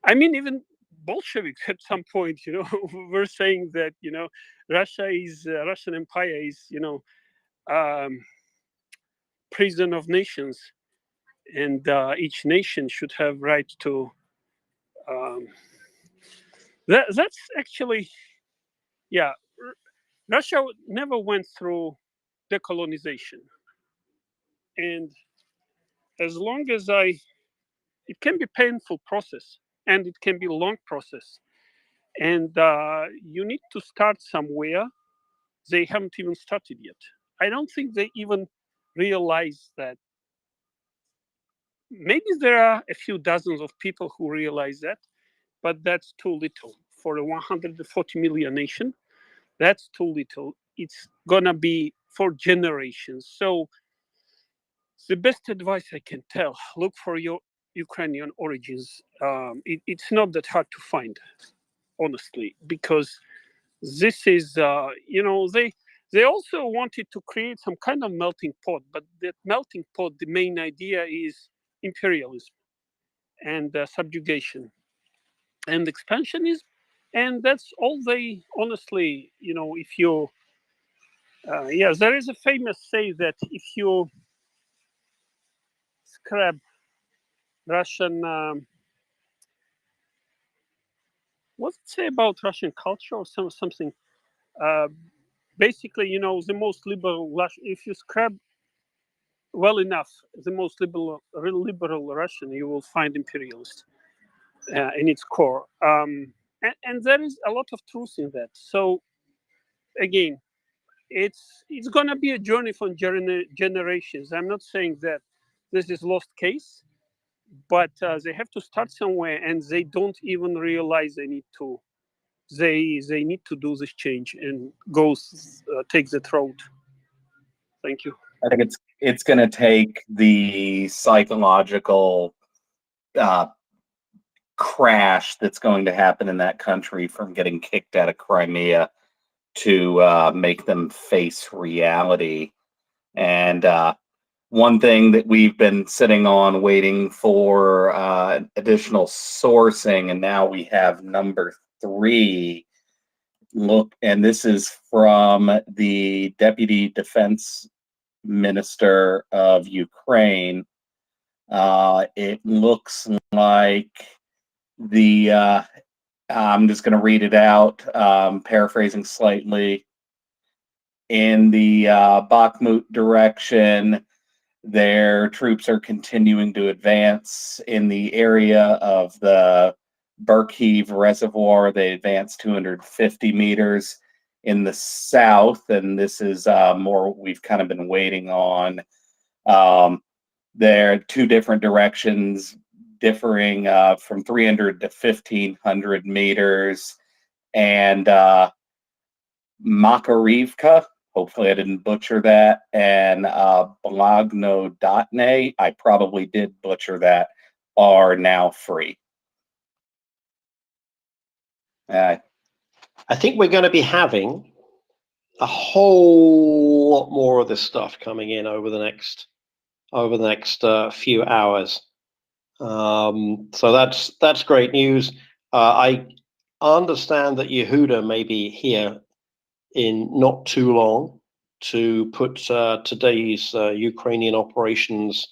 I mean, even Bolsheviks at some point, were saying that Russian Empire is prison of nations, and each nation should have right to. That's actually, yeah. Russia never went through decolonization, and as long as it can be painful process, and it can be a long process, and you need to start somewhere. They haven't even started yet. I don't think they even realize that. Maybe there are a few dozens of people who realize that, but that's too little for a 140 million nation. That's too little. It's gonna be for generations. So the best advice I can tell: look for your Ukrainian origins. It's not that hard to find, honestly, because this is, they also wanted to create some kind of melting pot, but that melting pot, the main idea is imperialism and subjugation and expansionism, and that's all they honestly, if you, there is a famous say that if you scrap Russian, what's it say about Russian culture or something? Uh, Basically, the most liberal, if you scrap well enough the most liberal Russian, you will find imperialist in its core. And there is a lot of truth in that. So again, it's going to be a journey from generations. I'm not saying that this is lost case, but they have to start somewhere, and they don't even realize they need to. They need to do this change and go take that road. Thank you. I think it's going to take the psychological crash that's going to happen in that country from getting kicked out of Crimea to make them face reality. And one thing that we've been sitting on waiting for additional sourcing, and now we have number 3. Look, and this is from the Deputy Defense Minister of Ukraine. It looks like I'm just going to read it out, paraphrasing slightly. In the Bakhmut direction, their troops are continuing to advance. In the area of the Berkhiv Reservoir, they advance 250 meters. In the south, and this is more what we've kind of been waiting on, there are 2 different directions differing from 300 to 1,500 meters. And Makarivka, hopefully I didn't butcher that, and Blagno.ne, I probably did butcher that, are now free. I think we're going to be having a whole lot more of this stuff coming in over the next few hours. So that's great news. I understand that Yehuda may be here in not too long to put today's Ukrainian operations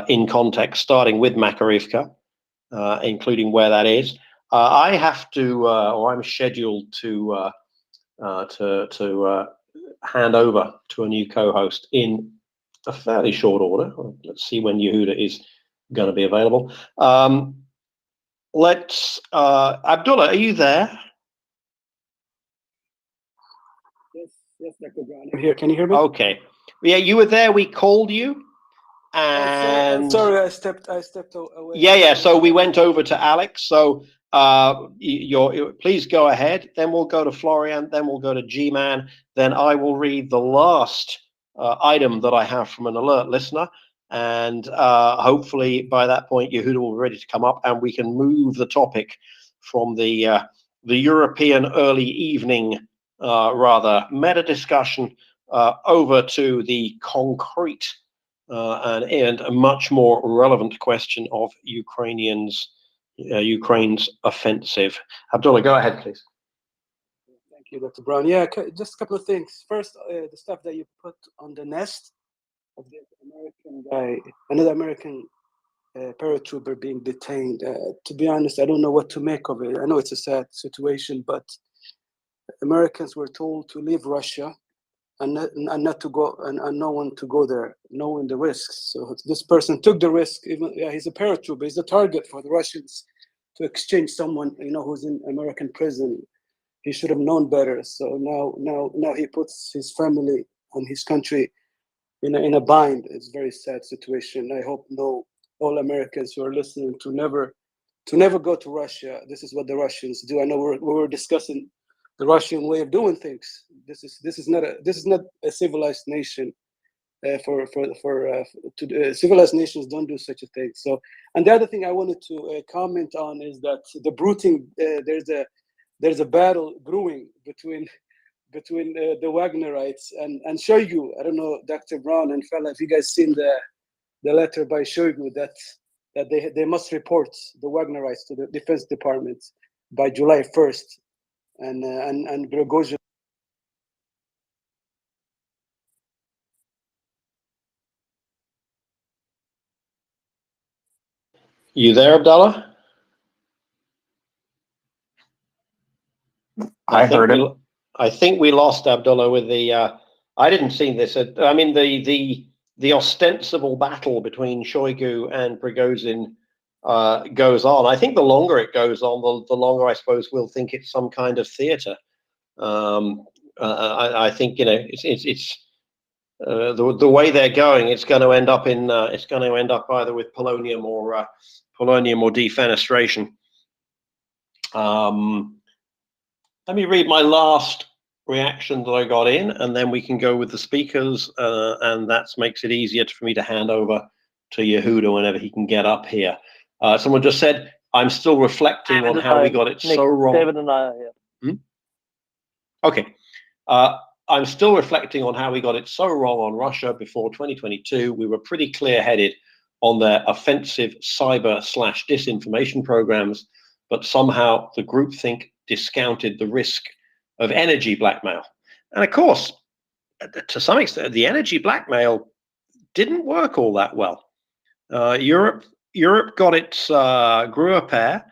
in context, starting with Makarivka, including where that is. I have to, or I'm scheduled to hand over to a new co-host in a fairly short order. Let's see when Yehuda is going to be available. Abdullah, are you there? Yes, Dr. Brown. I'm here. Can you hear me? Okay. Yeah, you were there. We called you. And sorry, I stepped away. Yeah. So we went over to Alex. So please go ahead. Then we'll go to Florian. Then we'll go to G-Man. Then I will read the last item that I have from an alert listener. And hopefully by that point, Yehuda will be ready to come up, and we can move the topic from the European early evening, rather meta discussion, over to the concrete and a much more relevant question of Ukraine's offensive. Abdullah, go ahead, please. Thank you, Dr. Brown. Yeah, just a couple of things. First, the stuff that you put on the nest of the American guy, another American paratrooper being detained. To be honest, I don't know what to make of it. I know it's a sad situation, but Americans were told to leave Russia and not to go, and no one to go there, knowing the risks. So this person took the risk. Even he's a paratrooper. He's a target for the Russians to exchange someone who's in American prison. He should have known better. So now he puts his family and his country in a bind. It's a very sad situation. I hope all Americans who are listening to never go to Russia. This is what the Russians do. I know we were discussing the Russian way of doing things. This is not a civilized nation. Civilized nations don't do such a thing. So, and the other thing I wanted to comment on is that the bruiting. There's there's a battle brewing between the Wagnerites and Shoigu. I don't know, Dr. Brown and Fella, if you guys seen the letter by Shoigu that they must report the Wagnerites to the Defense Department by July 1st, and Prigozhin. You there, Abdullah? I heard it. I think we lost Abdullah with the. I didn't see this. I mean, the ostensible battle between Shoigu and Prigozhin goes on. I think the longer it goes on, the longer I suppose we'll think it's some kind of theater. I think it's the way they're going. It's going to end up in. It's going to end up either with polonium or defenestration. Let me read my last reaction that I got in, and then we can go with the speakers, and that makes it easier for me to hand over to Yehuda whenever he can get up here. Someone just said, I'm still reflecting on how we got it so wrong. David and I are here. Okay. I'm still reflecting on how we got it so wrong on Russia before 2022. We were pretty clear-headed on their offensive cyber/disinformation programs, but somehow the groupthink discounted the risk of energy blackmail. And of course, to some extent, the energy blackmail didn't work all that well. Europe got its grew a pair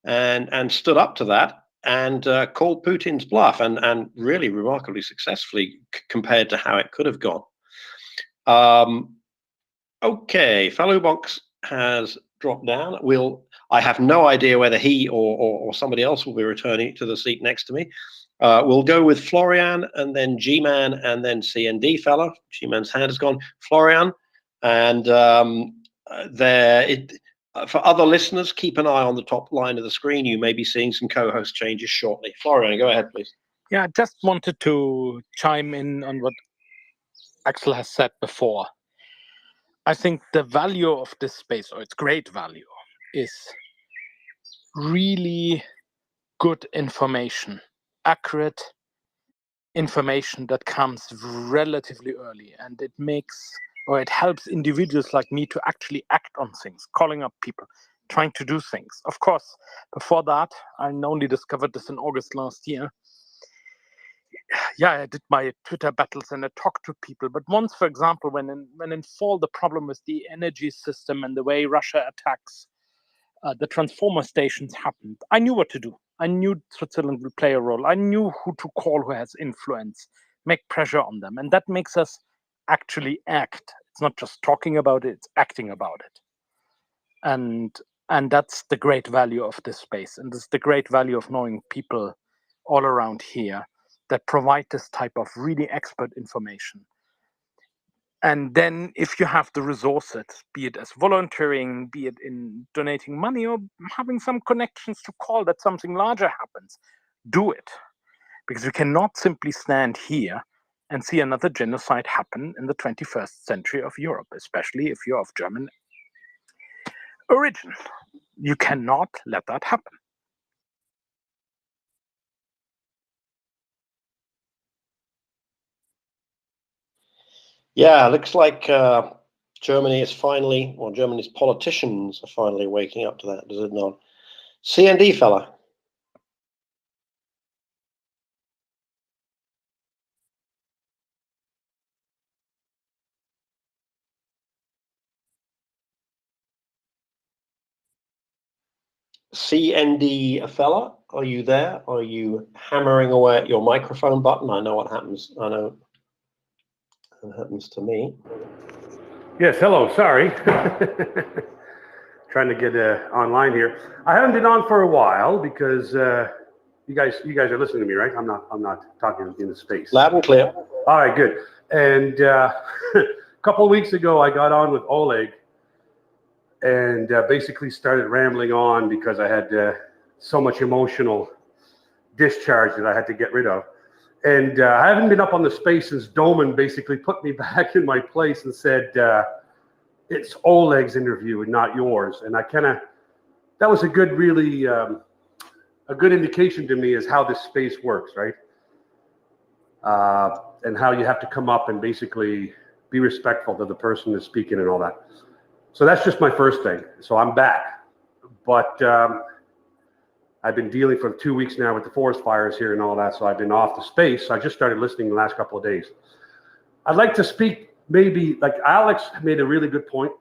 and stood up to that and called Putin's bluff, and really remarkably successfully compared to how it could have gone. Okay, Falubonks has dropped down. I have no idea whether he or somebody else will be returning to the seat next to me. We'll go with Florian, and then G-Man, and then CND fella. G-Man's hand has gone. Florian, and for other listeners, keep an eye on the top line of the screen. You may be seeing some co-host changes shortly. Florian, go ahead, please. Yeah, I just wanted to chime in on what Axel has said before. I think the value of this space, or its great value, is really good information, accurate information that comes relatively early, and it helps individuals like me to actually act on things, calling up people, trying to do things. Of course, before that, I only discovered this in August last year. Yeah, I did my Twitter battles and I talked to people. But once, for example, when in fall the problem with the energy system and the way Russia attacks the transformer stations happened, I knew what to do. I knew Switzerland would play a role. I knew who to call who has influence, make pressure on them. And that makes us actually act. It's not just talking about it, it's acting about it. And that's the great value of this space. And this is the great value of knowing people all around here that provide this type of really expert information. And then if you have the resources, be it as volunteering, be it in donating money or having some connections to call that something larger happens, do it. Because we cannot simply stand here and see another genocide happen in the 21st century of Europe, especially if you're of German origin. You cannot let that happen. Yeah, looks like Germany's politicians are finally waking up to that, does it not? CND fella. CND fella, are you there? Are you hammering away at your microphone button? I know what happens. I know what happens to me. Yes, hello, sorry. Trying to get online here. I haven't been on for a while because you guys are listening to me, right? I'm not talking in the space. Loud and clear. All right, good. And a couple of weeks ago, I got on with Oleg and basically started rambling on because I had so much emotional discharge that I had to get rid of. And I haven't been up on the space since Doman basically put me back in my place and said, it's Oleg's interview and not yours. And that was a good, really, a a good indication to me is how this space works, right? And how you have to come up and basically be respectful to the person that's speaking and all that. So that's just my first thing. So I'm back, but I've been dealing for 2 weeks now with the forest fires here and all that. So I've been off the space. So I just started listening the last couple of days. I'd like to speak maybe, like Alex made a really good point,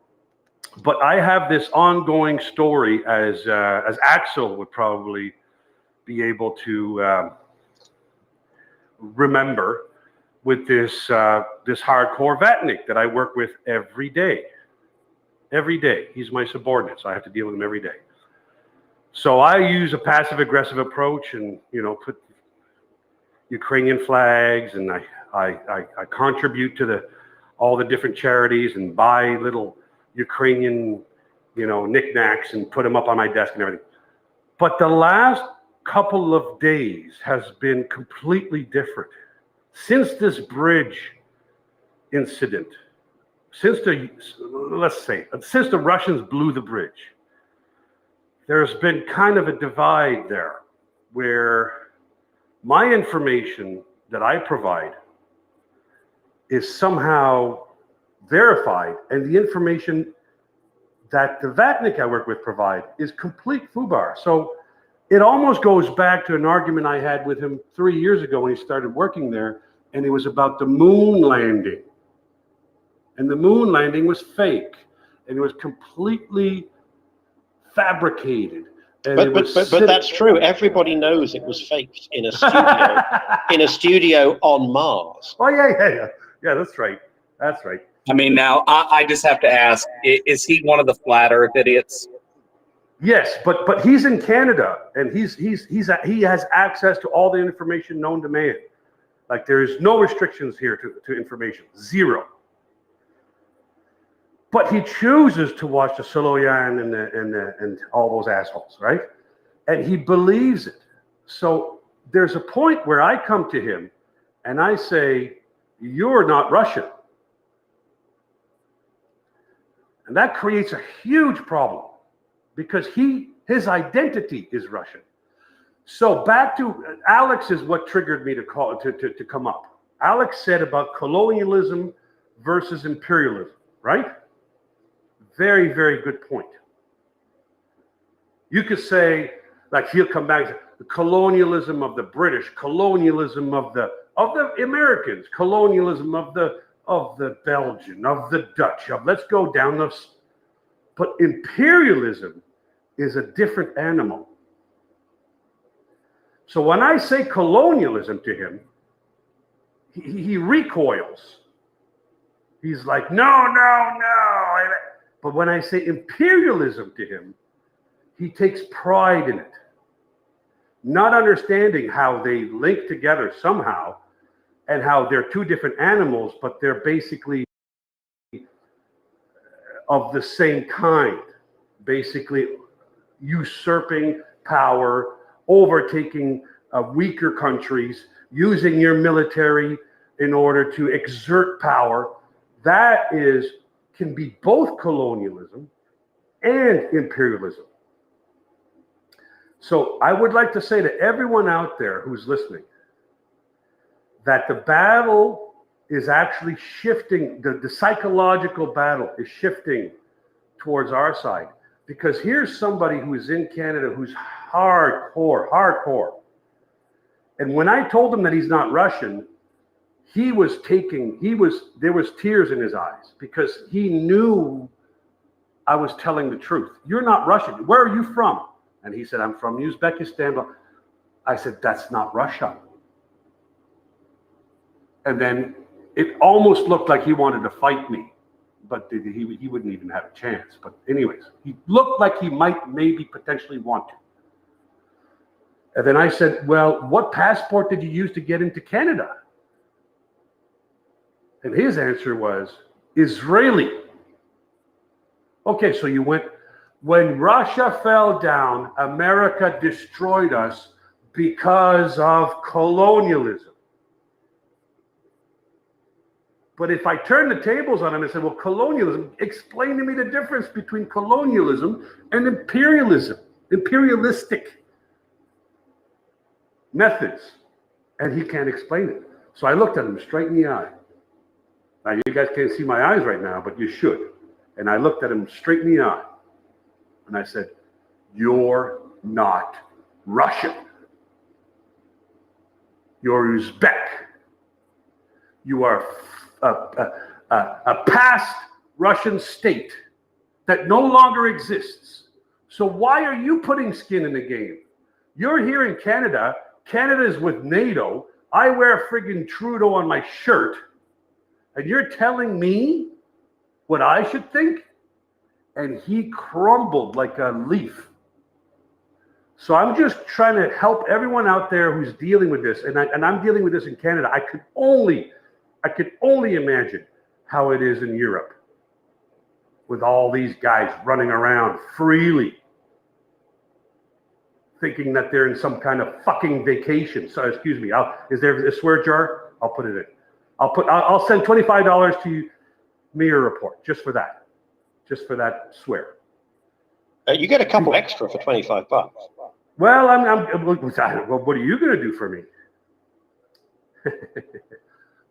but I have this ongoing story as Axel would probably be able to remember, with this hardcore Vatnik that I work with every day. Every day. He's my subordinate, so I have to deal with him every day. So I use a passive-aggressive approach and, you know, put Ukrainian flags, and I contribute to all the different charities and buy little Ukrainian, you know, knickknacks and put them up on my desk and everything. But the last couple of days has been completely different. Since this bridge incident, since the Russians blew the bridge, there's been kind of a divide there where my information that I provide is somehow verified, and the information that the Vatnik I work with provide is complete FUBAR. So it almost goes back to an argument I had with him 3 years ago when he started working there, and it was about the moon landing. And the moon landing was fake, and it was completely fabricated. And But that's true. Everybody knows it was faked in a studio, in a studio on Mars. Oh yeah, that's right. That's right. I mean, now I just have to ask: is he one of the flat Earth idiots? Yes, but he's in Canada, and he has access to all the information known to man. Like, there's no restrictions here to information, zero. But he chooses to watch the Soloyan and all those assholes, right? And he believes it. So there's a point where I come to him and I say, "You're not Russian." And that creates a huge problem because his identity is Russian. So back to Alex is what triggered me to come up. Alex said about colonialism versus imperialism, right? Very, very good point. You could say, like, he'll come back and say, the colonialism of the British, colonialism of the Americans, colonialism of the Belgian, of the Dutch, let's go down those. But imperialism is a different animal. So when I say colonialism to him, he recoils. He's like, no. But when I say imperialism to him, he takes pride in it, not understanding how they link together somehow and how they're two different animals, but they're basically of the same kind, basically usurping power, overtaking weaker countries, using your military in order to exert power. That can be both colonialism and imperialism. So I would like to say to everyone out there who's listening that the battle is actually shifting, the psychological battle is shifting towards our side. Because here's somebody who is in Canada who's hardcore. And when I told him that he's not Russian, there was tears in his eyes because he knew I was telling the truth. You're not Russian. Where are you from? And he said, I'm from Uzbekistan. I said, that's not Russia. And then it almost looked like he wanted to fight me, but he wouldn't even have a chance. But anyways, he looked like he might maybe potentially want to. And then I said, well, what passport did you use to get into Canada? And his answer was Israeli. Okay, so you went, when Russia fell down, America destroyed us because of colonialism. But if I turn the tables on him and say, well, colonialism, explain to me the difference between colonialism and imperialism, imperialistic. methods, and he can't explain it. So I looked at him straight in the eye. Now, you guys can't see my eyes right now, but you should. And I looked at him straight in the eye, and I said, "You're not Russian. You're Uzbek. You are a past Russian state that no longer exists. So why are you putting skin in the game? You're here in Canada. Canada is with NATO. I wear friggin' Trudeau on my shirt. And you're telling me what I should think?" And he crumbled like a leaf. So I'm just trying to help everyone out there who's dealing with this. And I'm dealing with this in Canada. I could only imagine how it is in Europe with all these guys running around freely, thinking that they're in some kind of fucking vacation. So excuse me, is there a swear jar? I'll put it in. I'll send $25 to MriyaReport just for that swear. You get a couple extra for $25. Well, what are you going to do for me?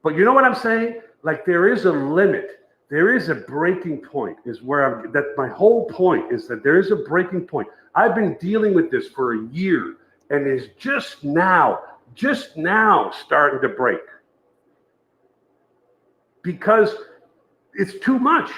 But you know what I'm saying? Like, there is a limit. There is a breaking point, is where my whole point is that there is a breaking point. I've been dealing with this for a year, and it's just now starting to break. Because it's too much.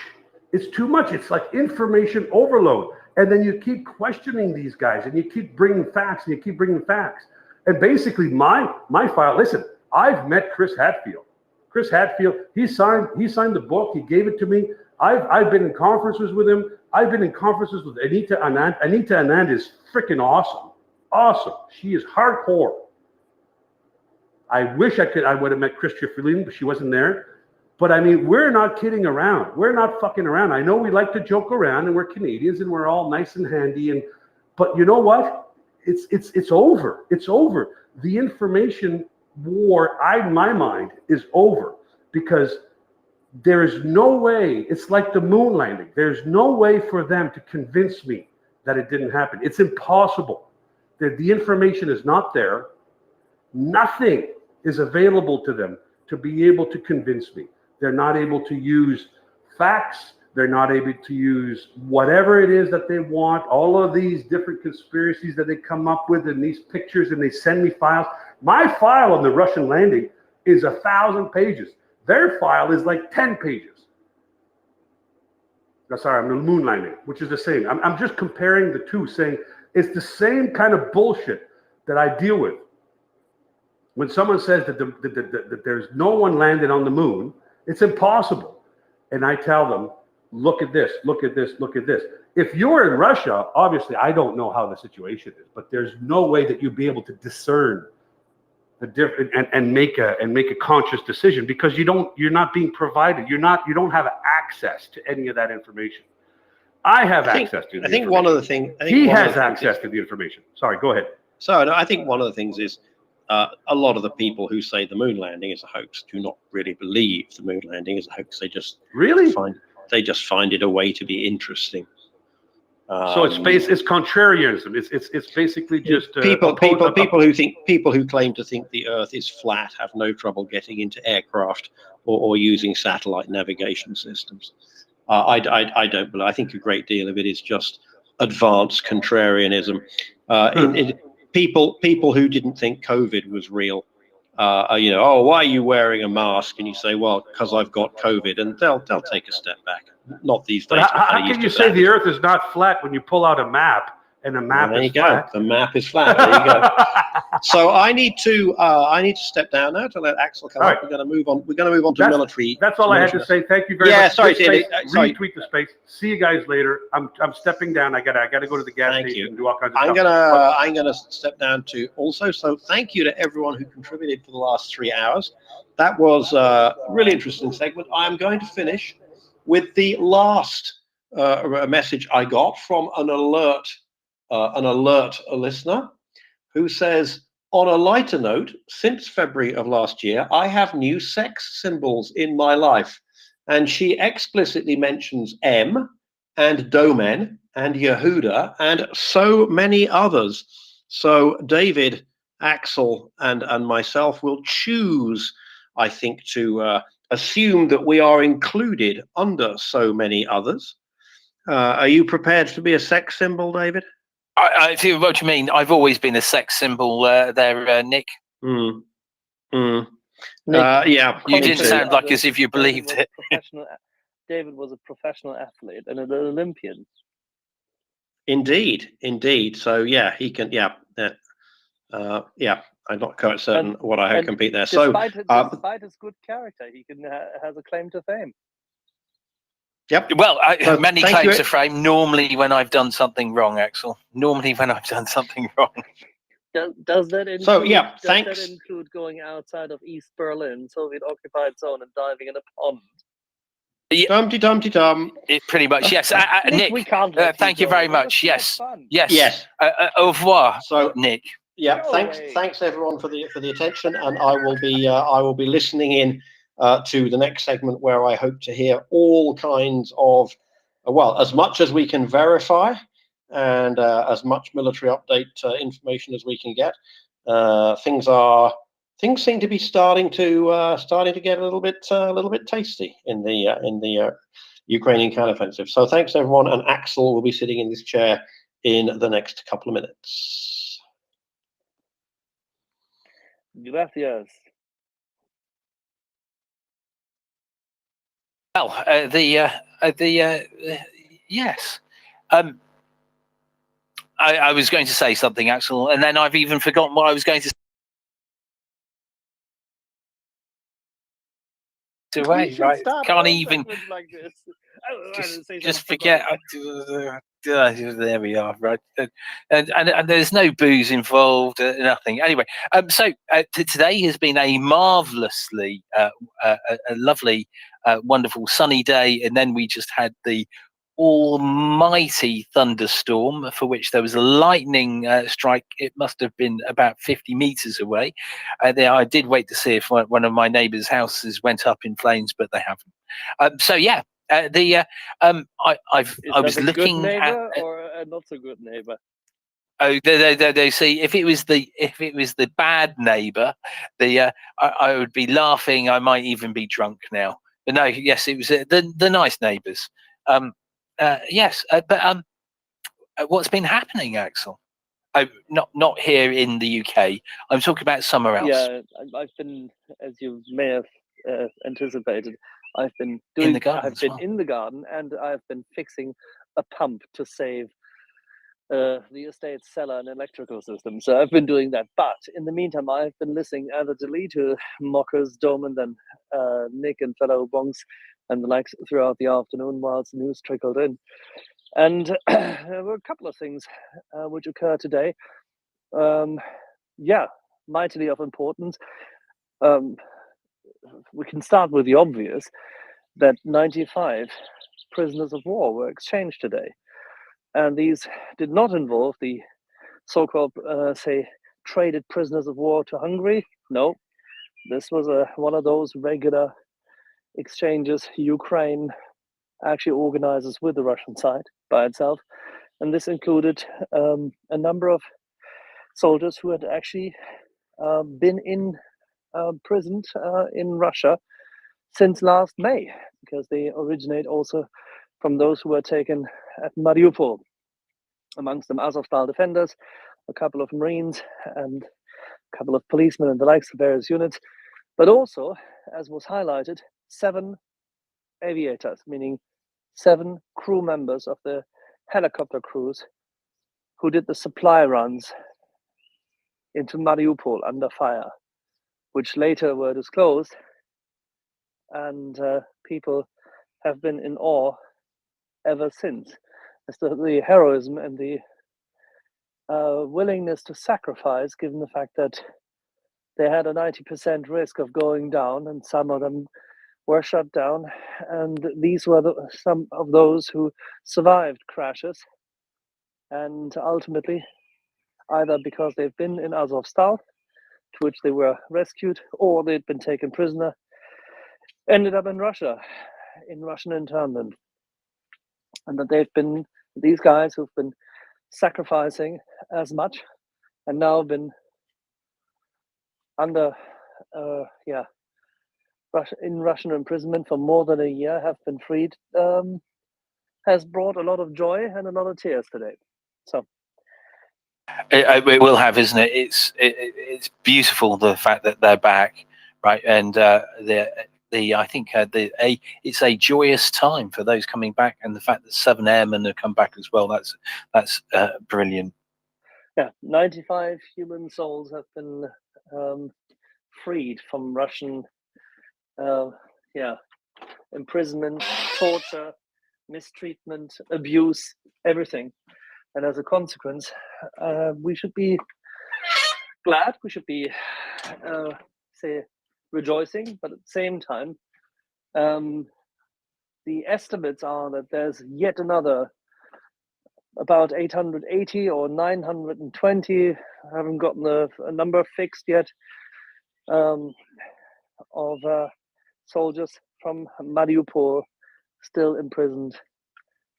It's too much. It's like information overload. And then you keep questioning these guys, and you keep bringing facts, and you keep bringing facts. And basically, my file. Listen, I've met Chris Hadfield. Chris Hadfield. He signed the book. He gave it to me. I've been in conferences with him. I've been in conferences with Anita Anand. Anita Anand is freaking awesome. Awesome. She is hardcore. I wish I would have met Chris Trifilin, but she wasn't there. But I mean, we're not kidding around. We're not fucking around. I know we like to joke around, and we're Canadians, and we're all nice and handy. But you know what? It's over. It's over. The information war, in my mind, is over, because there is no way. It's like the moon landing. There's no way for them to convince me that it didn't happen. It's impossible. The information is not there. Nothing is available to them to be able to convince me. They're not able to use facts. They're not able to use whatever it is that they want, all of these different conspiracies that they come up with in these pictures, and they send me files. My file on the Russian landing is 1,000 pages. Their file is like 10 pages. No, sorry, I'm the moon landing, which is the same. I'm just comparing the two, saying it's the same kind of bullshit that I deal with. When someone says that there's no one landed on the moon, it's impossible. And I tell them, look at this, look at this, look at this. If you're in Russia, obviously I don't know how the situation is, but there's no way that you'd be able to discern the different and make a conscious decision, because you're not being provided. You don't have access to any of that information. I have access to the information. I think one of the things he has access to the information. Sorry, go ahead. So no, I think one of the things is a lot of the people who say the moon landing is a hoax do not really believe the moon landing is a hoax. They just find it a way to be interesting. So it's contrarianism. It's basically just people who claim to think the Earth is flat have no trouble getting into aircraft or using satellite navigation systems. I don't believe. I think a great deal of it is just advanced contrarianism. People who didn't think COVID was real, oh, why are you wearing a mask? And you say, well, because I've got COVID, and they'll take a step back. Not these days. But how can you say the Earth is not flat when you pull out a map and the map is flat? The map is flat. There you go. So I need to step down now to let Axel come up. We're going to move on. We're going to move on to military. That's all I had to say. Thank you very much. Yeah, sorry, retweet the space. See you guys later. I'm stepping down. I gotta go to the gas station and do all kinds of stuff. I'm gonna step down to also. So thank you to everyone who contributed for the last 3 hours. That was a really interesting segment. I'm going to finish with the last message I got from an alert listener who says, on a lighter note, since February of last year, I have new sex symbols in my life. And she explicitly mentions M and Domen and Yehuda and so many others. So David Axel and myself will choose, I think, to assume that we are included under so many others. Are you prepared to be a sex symbol, David? I see what you mean. I've always been a sex symbol there, Nick. Nick, yeah, you didn't sound like as if you believed it. David was a professional athlete and an Olympian. Indeed. So yeah, he can. Yeah. I'm not quite certain what I compete there. Despite his good character, he can has a claim to fame. Yep. Well, many claims to fame. Normally, when I've done something wrong, Axel. Normally, when I've done something wrong. Does that include? So yeah, does that include going outside of East Berlin, Soviet-occupied zone, and diving in a pond? Yeah. Dum. It pretty much, yes. Nick, we can't thank you very much. Yes. Au revoir, so, Nick. Yeah, thanks everyone for the attention, and I will be listening in to the next segment where I hope to hear all kinds of, well, as much as we can verify and as much military update information as we can get. Things seem to be starting to get a little bit tasty in the Ukrainian counteroffensive. So thanks everyone, and Axel will be sitting in this chair in the next couple of minutes. Gracias. Well, yes. I was going to say something, Axel, and then I've even forgotten what I was going to say. Right? Can't even. Like this. Just forget. There we are, right? And there's no booze involved, nothing. Anyway, so today has been a marvelously, a lovely, wonderful sunny day, and then we just had the almighty thunderstorm for which there was a lightning strike. It must have been about 50 meters away. I did wait to see if one of my neighbors' houses went up in flames, but they haven't. So yeah. I was looking at or a not so good neighbor. Oh, they see if it was the bad neighbor, I would be laughing. I might even be drunk now. But no, yes, it was the nice neighbors. Yes, but what's been happening, Axel? Oh, not here in the UK. I'm talking about somewhere else. Yeah, I've been, as you may have anticipated, I've been in the garden. I've been in the garden, and I've been fixing a pump to save the estate's cellar and electrical system. So I've been doing that. But in the meantime, I've been listening avidly to Mockers, Doman, and Nick and fellow bonks and the likes throughout the afternoon whilst the news trickled in. And there were a couple of things which occurred today. Mightily of importance. We can start with the obvious, that 95 prisoners of war were exchanged today. And these did not involve the so-called, traded prisoners of war to Hungary. No, this was one of those regular exchanges Ukraine actually organizes with the Russian side by itself. And this included a number of soldiers who had actually been imprisoned in Russia since last May, because they originate also from those who were taken at Mariupol, amongst them Azovstal defenders, a couple of Marines, and a couple of policemen and the likes of various units, but also, as was highlighted, 7 aviators, meaning 7 crew members of the helicopter crews who did the supply runs into Mariupol under fire, which later were disclosed, and people have been in awe ever since as to the heroism and the willingness to sacrifice, given the fact that they had a 90% risk of going down, and some of them were shut down. And these were some of those who survived crashes, and ultimately, either because they've been in Azovstal, to which they were rescued, or they'd been taken prisoner, ended up in Russia, in Russian internment. And that they've been, these guys who've been sacrificing as much and now been under in Russian imprisonment for more than a year have been freed has brought a lot of joy and a lot of tears today. So it will have, isn't it? It's beautiful, the fact that they're back, right? And I think it's a joyous time for those coming back, and the fact that 7 airmen have come back as well. That's brilliant. Yeah, 95 human souls have been freed from Russian imprisonment, torture, mistreatment, abuse, everything. And as a consequence, we should be glad, we should be rejoicing, but at the same time, the estimates are that there's yet another about 880 or 920, I haven't gotten a number fixed yet, of soldiers from Mariupol still imprisoned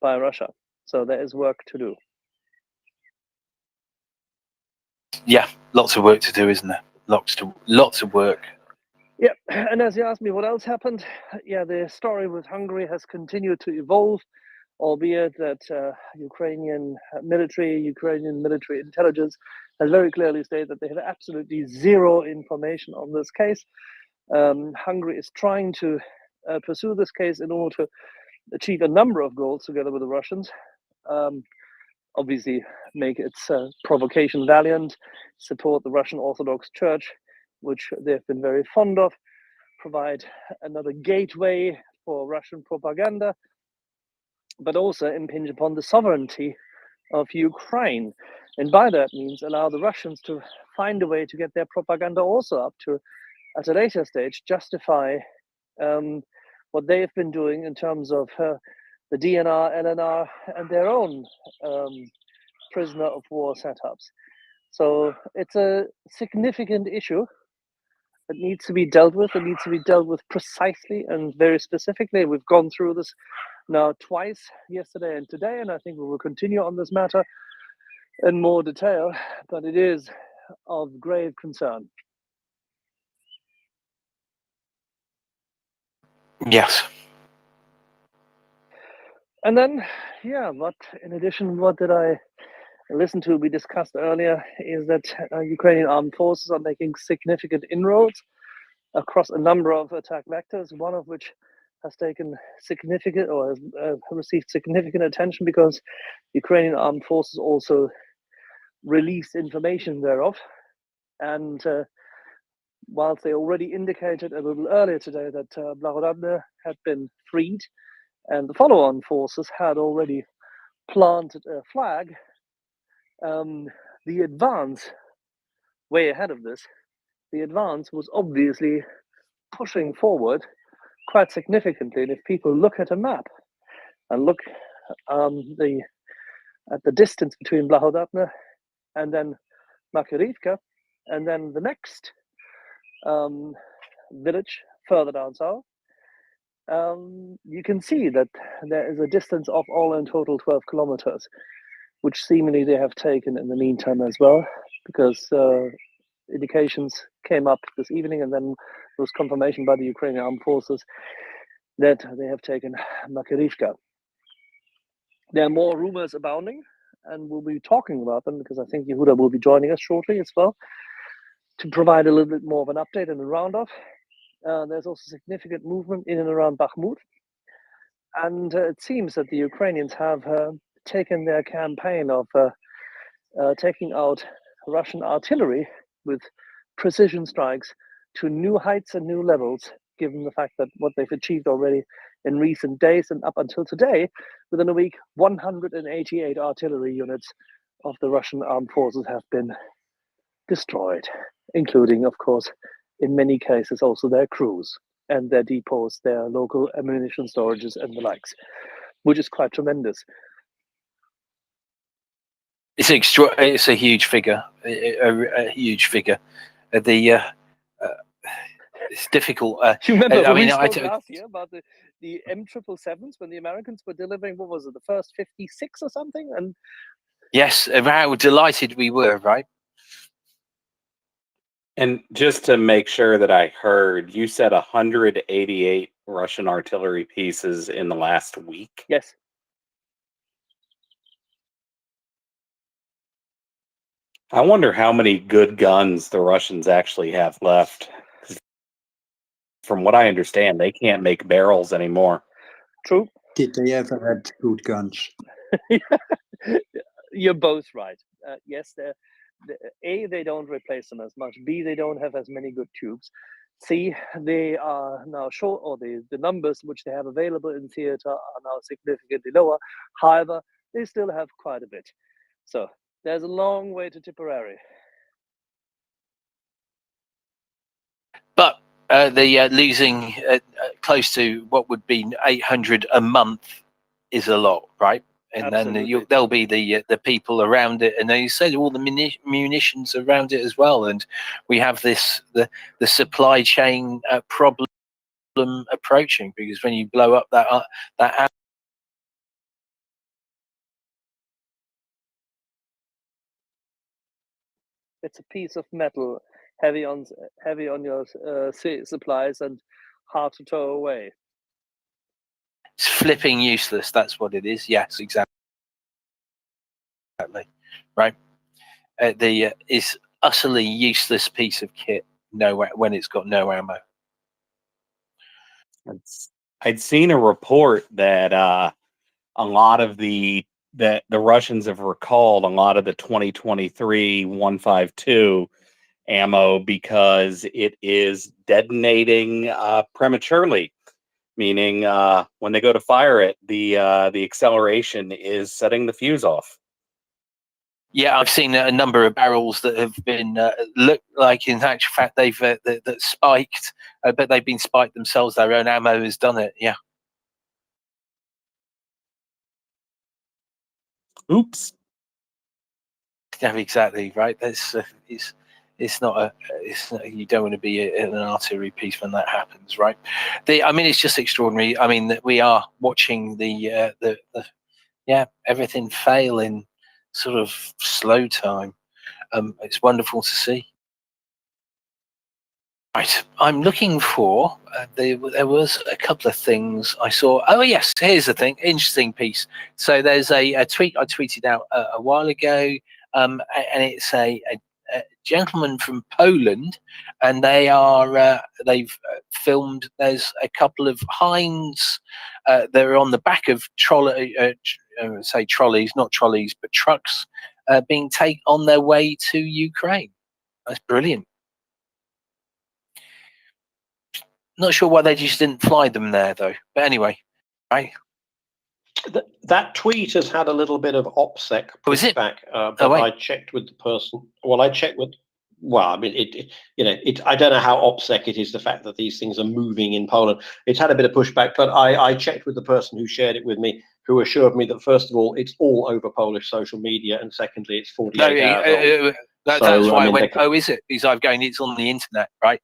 by Russia. So there is work to do. Yeah, lots of work to do, isn't there? Lots of work. Yeah, and as you asked me what else happened, yeah, the story with Hungary has continued to evolve, albeit that Ukrainian military intelligence has very clearly stated that they have absolutely zero information on this case. Hungary is trying to pursue this case in order to achieve a number of goals together with the Russians. Obviously, make its provocation valiant, support the Russian Orthodox Church, which they've been very fond of, provide another gateway for Russian propaganda, but also impinge upon the sovereignty of Ukraine. And by that means, allow the Russians to find a way to get their propaganda also up to, at a later stage, justify what they have been doing in terms of the DNR, LNR, and their own prisoner of war setups. So it's a significant issue that needs to be dealt with. It needs to be dealt with precisely and very specifically. We've gone through this now twice, yesterday and today, and I think we will continue on this matter in more detail, but it is of grave concern. Yes. And then, what in addition, what did I listen to, we discussed earlier, is that Ukrainian armed forces are making significant inroads across a number of attack vectors, one of which has taken significant or has received significant attention because Ukrainian armed forces also released information thereof. And whilst they already indicated a little earlier today that Blahodatne had been freed and the follow-on forces had already planted a flag, the advance, way ahead of this, the advance was obviously pushing forward quite significantly. And if people look at a map and look at the distance between Blahodatne and then Makirivka, and then the next village further down south, you can see that there is a distance of all in total 12 kilometers, which seemingly they have taken in the meantime as well, because indications came up this evening, and then there was confirmation by the Ukrainian armed forces that they have taken Makirivka. There are more rumors abounding, and we'll be talking about them because I think Yehuda will be joining us shortly as well to provide a little bit more of an update and a roundup. There's also significant movement in and around Bakhmut, and it seems that the Ukrainians have taken their campaign of taking out Russian artillery with precision strikes to new heights and new levels, given the fact that what they've achieved already in recent days and up until today, within a week, 188 artillery units of the Russian armed forces have been destroyed, including, of course, in many cases, also their crews and their depots, their local ammunition storages and the likes, which is quite tremendous. It's a huge figure, a huge figure. It's difficult. You remember when we spoke I last year about the M777s when the Americans were delivering, what was it, the first 56 or something? And yes, how delighted we were, right? And just to make sure that I heard, you said 188 Russian artillery pieces in the last week? Yes. I wonder how many good guns the Russians actually have left. 'Cause from what I understand, they can't make barrels anymore. True. Did they ever had good guns? You're both right. Yes, A, they don't replace them as much. B, they don't have as many good tubes. C, they are now short, or the numbers which they have available in theater are now significantly lower. However, they still have quite a bit. So there's a long way to Tipperary. But the losing close to what would be 800 a month is a lot, right? And Absolutely. then there'll be the people around it, and you said all the munitions around it as well. And we have this the supply chain problem approaching, because when you blow up that it's a piece of metal heavy on your supplies and hard to tow away. it's flipping useless. That's what it is. Yes, exactly. Right. The is utterly useless piece of kit. When it's got no ammo. I'd seen a report that a lot of the Russians have recalled a lot of the 2023 152 ammo because it is detonating prematurely, meaning when they go to fire it, the acceleration is setting the fuse off. Yeah, I've seen a number of barrels that have been look like, in actual fact, they've that spiked, but they've been spiked themselves. Their own ammo has done it. Yeah. Oops. Yeah, exactly right. That's it's not you don't want to be an artillery piece when that happens, right? I mean, it's just extraordinary. I mean, that we are watching the everything fail in sort of slow time. It's wonderful to see. Right, I'm looking for. There was a couple of things I saw. Oh yes, here's the thing. Interesting piece. So there's a tweet I tweeted out a while ago, and it's a gentleman from Poland, and they've filmed. There's a couple of hinds. They're on the back of trolleys, not trolleys, but trucks, being taken on their way to Ukraine. That's brilliant. Not sure why they just didn't fly them there, though. But anyway, right. That tweet has had a little bit of OPSEC pushback, but I checked with the person. Well, I checked with. Well, I mean, I don't know how OPSEC it is, the fact that these things are moving in Poland. It's had a bit of pushback, but I checked with the person who shared it with me, who assured me that first of all, it's all over Polish social media, and secondly, it's 48 hours old. That's why I went. Oh, is it? Because it's on the internet, right?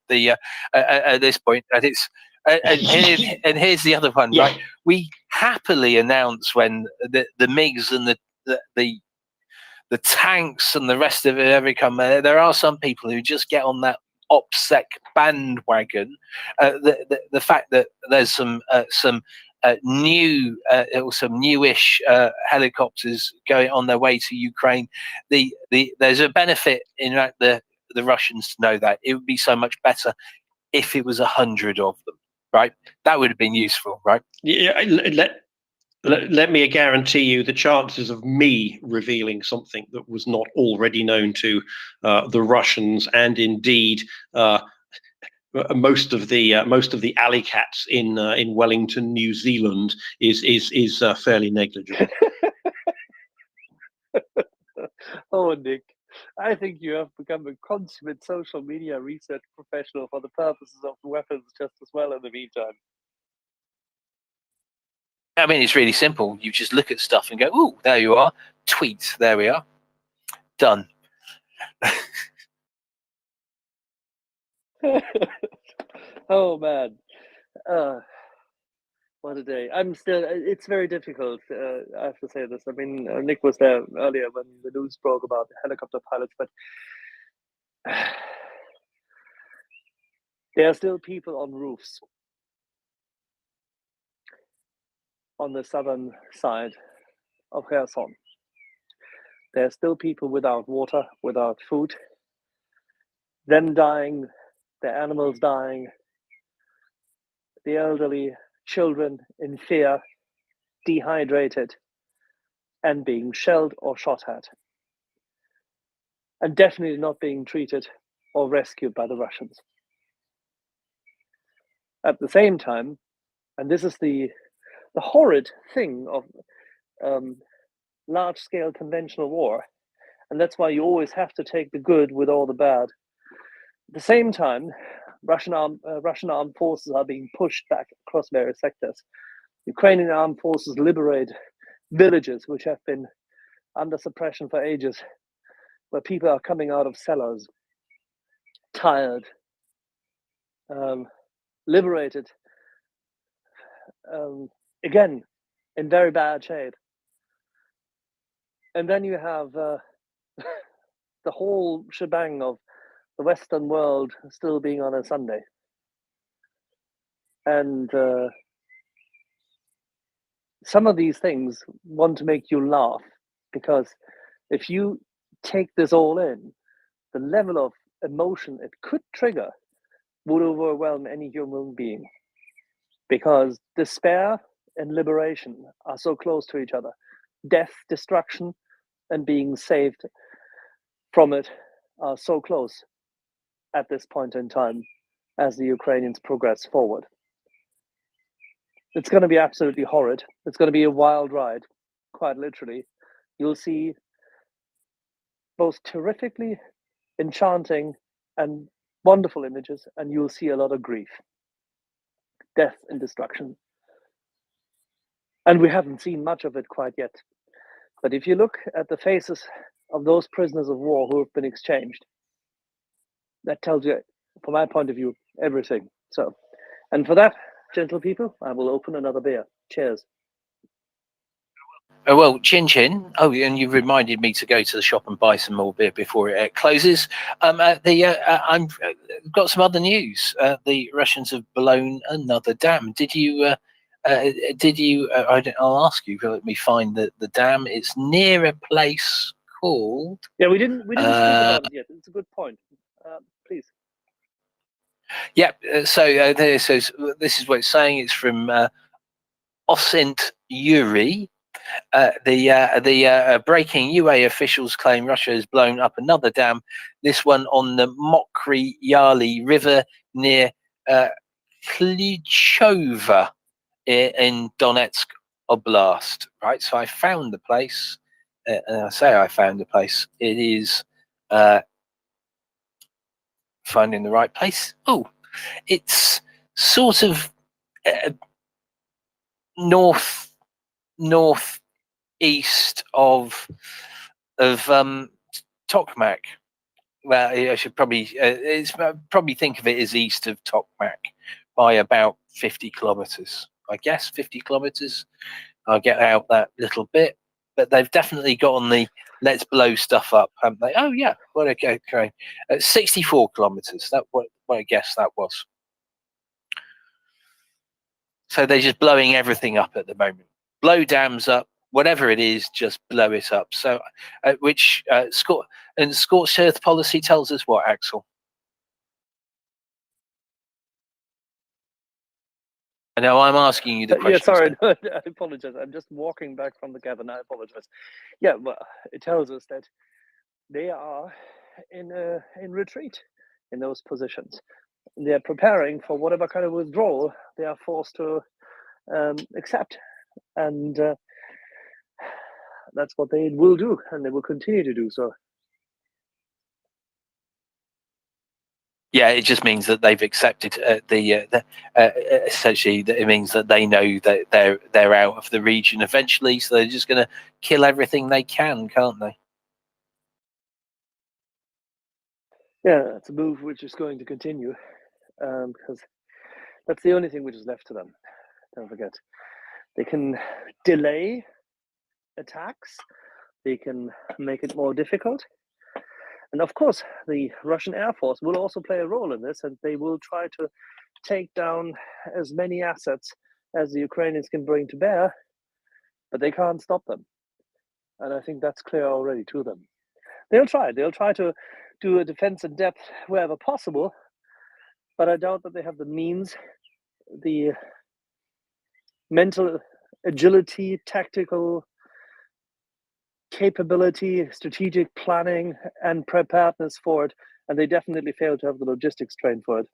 At this point, and it's and here's the other one, right? We happily announce when the MiGs and the tanks and the rest of it ever come. There are some people who just get on that OPSEC bandwagon. The fact that there's some new or some newish helicopters going on their way to Ukraine. There's a benefit in that the Russians know that it would be so much better if it was 100 of them, right? That would have been useful, right? Yeah, let me guarantee you the chances of me revealing something that was not already known to the Russians, and indeed most of the alley cats in Wellington, New Zealand, is fairly negligible. Oh, Nick, I think you have become a consummate social media research professional for the purposes of the weapons just as well in the meantime. I mean, it's really simple. You just look at stuff and go, "Ooh, there you are." Tweet, there we are. Done. Oh man, what a day! It's very difficult. I have to say this. I mean, Nick was there earlier when the news broke about the helicopter pilots, but There are still people on roofs on the southern side of Kherson. There are still people without water, without food, them dying, the animals dying, the elderly, children in fear, dehydrated, and being shelled or shot at, and definitely not being treated or rescued by the Russians. At the same time, and this is the horrid thing of large-scale conventional war, and that's why you always have to take the good with all the bad. At the same time, Russian armed forces are being pushed back across various sectors. Ukrainian armed forces liberate villages which have been under suppression for ages, where people are coming out of cellars, tired, liberated, again, in very bad shape. And then you have the whole shebang of the Western world still being on a Sunday. And some of these things want to make you laugh, because if you take this all in, the level of emotion it could trigger would overwhelm any human being, because despair and liberation are so close to each other. Death, destruction, and being saved from it are so close at this point in time as the Ukrainians progress forward. It's going to be absolutely horrid. It's going to be a wild ride, quite literally. You'll see both terrifically enchanting and wonderful images, and you'll see a lot of grief, death, and destruction. And we haven't seen much of it quite yet. But if you look at the faces of those prisoners of war who have been exchanged, that tells you, from my point of view, everything. So, and for that, gentle people, I will open another beer. Cheers. Oh, well, chin chin. Oh, and you reminded me to go to the shop and buy some more beer before it closes. I'm got some other news. The Russians have blown another dam. Did you? I'll ask you. Let me find the dam. It's near a place called. Yeah, we didn't speak about it yet. It's a good point. Please. Yeah. So this is what it's saying. It's from Osint Yuri. The breaking UA officials claim Russia has blown up another dam, this one on the Mokry Yali River near Klitschova in Donetsk Oblast. Right, so I found the place, and I say I found the place. It is finding the right place. Oh, it's sort of northeast of Tokmak. Well, I should probably probably think of it as east of Tokmak by about 50 kilometers. I guess 50 kilometers. I'll get out that little bit, but they've definitely got on the let's blow stuff up, haven't they? Oh yeah, well okay. 64 kilometers. That what I guess that was. So they're just blowing everything up at the moment. Blow dams up, whatever it is, just blow it up. So, which scorched earth policy tells us what, Axel? I know I'm asking you the question. Yeah, sorry, no, I apologize. I'm just walking back from the cabin. I apologize. Yeah, well, it tells us that they are in retreat in those positions. They're preparing for whatever kind of withdrawal they are forced to accept, and that's what they will do, and they will continue to do so. Yeah, it just means that they've accepted essentially. That it means that they know that they're out of the region eventually, so they're just going to kill everything they can, can't they? Yeah, it's a move which is going to continue, because that's the only thing which is left to them. Don't forget, they can delay attacks, they can make it more difficult, And of course, the Russian Air Force will also play a role in this, and they will try to take down as many assets as the Ukrainians can bring to bear, but they can't stop them. And I think that's clear already to them. They'll try to do a defense in depth wherever possible, but I doubt that they have the means, the mental agility, tactical capability, strategic planning, and preparedness for it, and they definitely fail to have the logistics trained for it.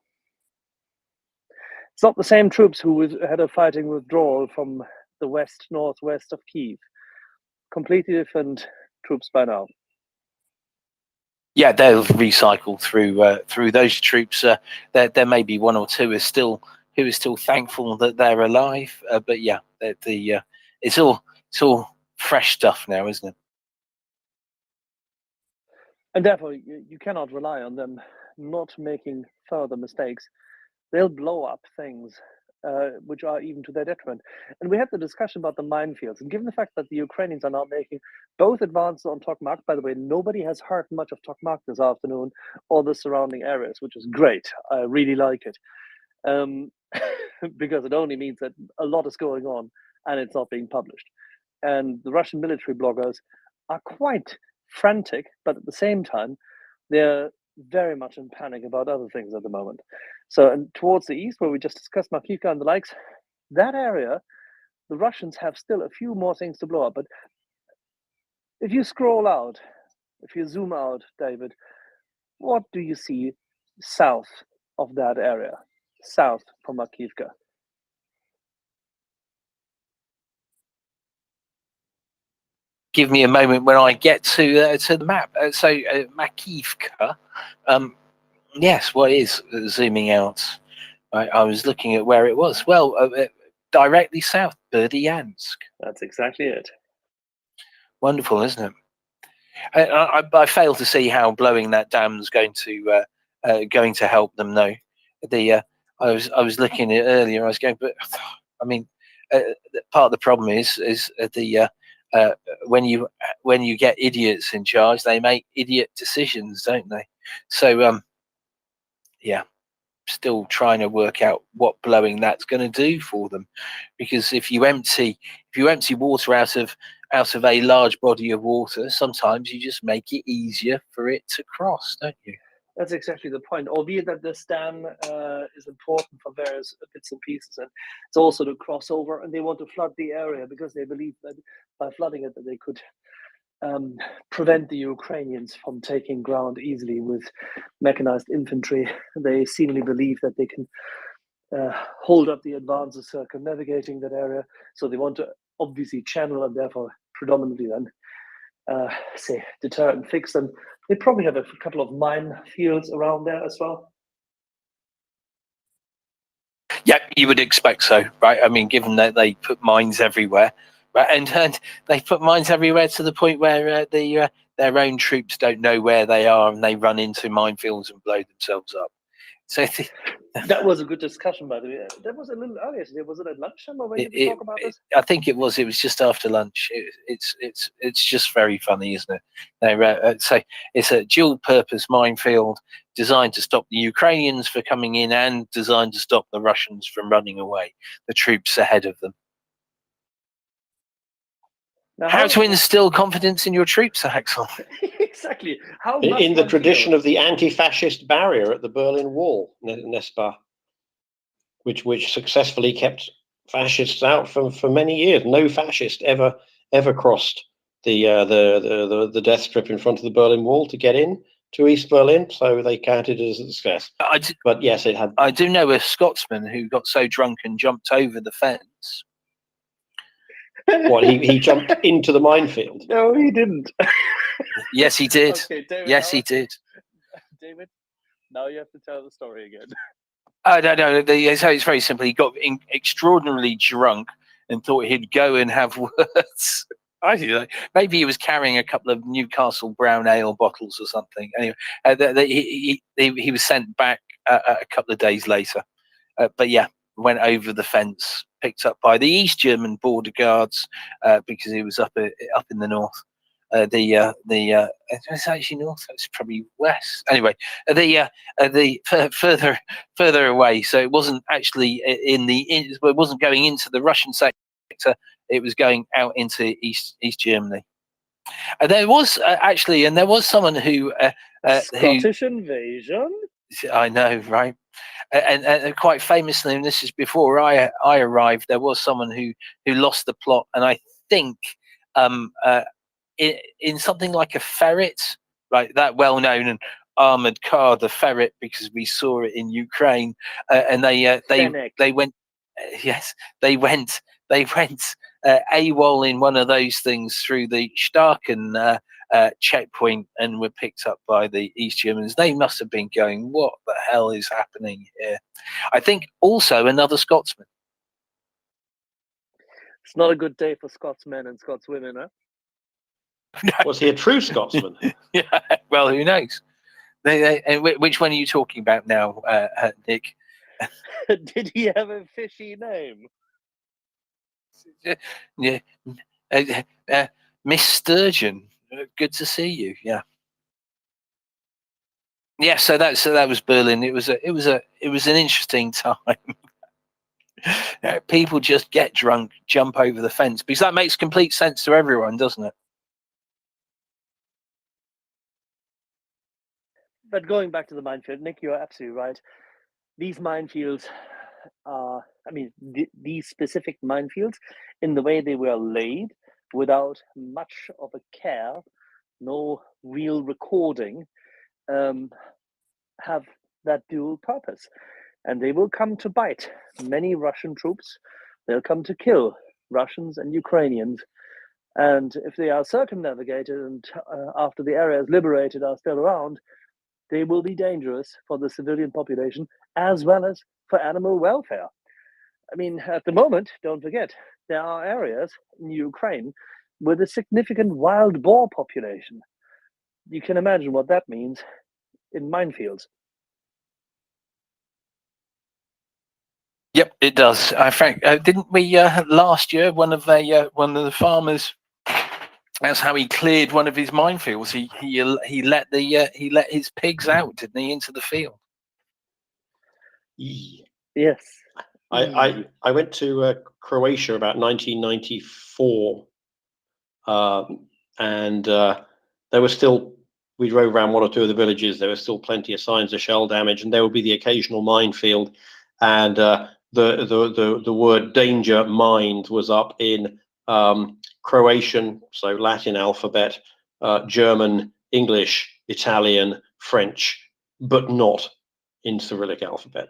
It's not the same troops who had a fighting withdrawal from the northwest of Kyiv. Completely different troops by now. Yeah, they'll recycle through those troops. There may be one or two who are still thankful that they're alive. But yeah, it's all fresh stuff now, isn't it? And therefore, you cannot rely on them not making further mistakes. They'll blow up things which are even to their detriment. And we had the discussion about the minefields. And given the fact that the Ukrainians are now making both advances on Tokmak, by the way, nobody has heard much of Tokmak this afternoon or the surrounding areas, which is great. I really like it. Because it only means that a lot is going on and it's not being published. And the Russian military bloggers are quite frantic, but at the same time, they're very much in panic about other things at the moment. So, and towards the east, where we just discussed Makivka and the likes, that area, the Russians have still a few more things to blow up. But if you scroll out, if you zoom out, David, what do you see south of that area, south from Makivka? Give me a moment when I get to the map. So Makivka, yes, what is zooming out? I was looking at where it was. Well, directly south, Berdyansk. That's exactly it. Wonderful, isn't it? I fail to see how blowing that dam is going to help them. No, I was looking at it earlier. I was going, but I mean, part of the problem is when you get idiots in charge, they make idiot decisions, don't they? So yeah, still trying to work out what blowing that's going to do for them, because if you empty water out of a large body of water, sometimes you just make it easier for it to cross, don't you? That's exactly the point. Albeit that this dam is important for various bits and pieces, and it's also to cross over, and they want to flood the area because they believe that by flooding it, that they could prevent the Ukrainians from taking ground easily with mechanized infantry. They seemingly believe that they can hold up the advances circumnavigating that area. So they want to obviously channel and therefore predominantly then say deter and fix them. They probably have a couple of minefields around there as well. Yeah, you would expect so, right? I mean, given that they put mines everywhere, right, and they put mines everywhere to the point where their own troops don't know where they are, and they run into minefields and blow themselves up. So that was a good discussion, by the way. That was a little earlier today. Was it at lunchtime, or when did we talk about this? I think it was. It was just after lunch. It's just very funny, isn't it? So it's a dual-purpose minefield designed to stop the Ukrainians from coming in and designed to stop the Russians from running away. The troops ahead of them. Now, how to instill confidence in your troops, Axel? Exactly. How in the tradition of the anti-fascist barrier at the Berlin Wall, Nespa, which successfully kept fascists out for many years. No fascist ever crossed the death strip in front of the Berlin Wall to get in to East Berlin, so they counted it as a success. But yes, it had. I do know a Scotsman who got so drunk and jumped over the fence. What, he jumped into the minefield? No, he didn't. Yes, he did. Okay, David, yes, he did. David, now you have to tell the story again. Oh, no. So it's very simple. He got extraordinarily drunk and thought he'd go and have words. I don't know. Maybe he was carrying a couple of Newcastle brown ale bottles or something. Anyway, he was sent back a couple of days later. But yeah, went over the fence, picked up by the East German border guards because he was up in the north. it's actually north. It's probably west. Anyway, further away. So it wasn't actually it wasn't going into the Russian sector. It was going out into East Germany. And there was there was someone who Scottish invasion. I know, right? And quite famously, and this is before I arrived, there was someone who lost the plot, and I think in something like a ferret, like that well-known and armored car, the Ferret, because we saw it in Ukraine, and they went, yes, they went AWOL in one of those things through the Starken checkpoint and were picked up by the East Germans. They must have been going, what the hell is happening here? I think also another Scotsman. It's not a good day for Scotsmen and Scotswomen, huh? Was he a true Scotsman? Yeah, well, who knows? Which one are you talking about now, Nick? Did he have a fishy name? Yeah, Miss Sturgeon. Good to see you. Yeah. Yeah, so that was Berlin. It was an interesting time. People just get drunk, jump over the fence, because that makes complete sense to everyone, doesn't it? But going back to the minefield, Nick, you're absolutely right. These minefields are, these specific minefields, in the way they were laid, without much of a care, no real recording, have that dual purpose. And they will come to bite many Russian troops. They'll come to kill Russians and Ukrainians. And if they are circumnavigated and after the area is liberated are still around, they will be dangerous for the civilian population as well as for animal welfare. I mean, at the moment, don't forget, there are areas in Ukraine with a significant wild boar population. You can imagine what that means in minefields. Yep, it does. In fact, didn't we last year? One of the farmers. That's how he cleared one of his minefields. He let his pigs out, didn't he, into the field? Yes. I went to Croatia about 1994, and there was still, we drove around one or two of the villages. There were still plenty of signs of shell damage, and there would be the occasional minefield, and the word danger mined was up in Croatian, so Latin alphabet, German, English, Italian, French, but not in Cyrillic alphabet.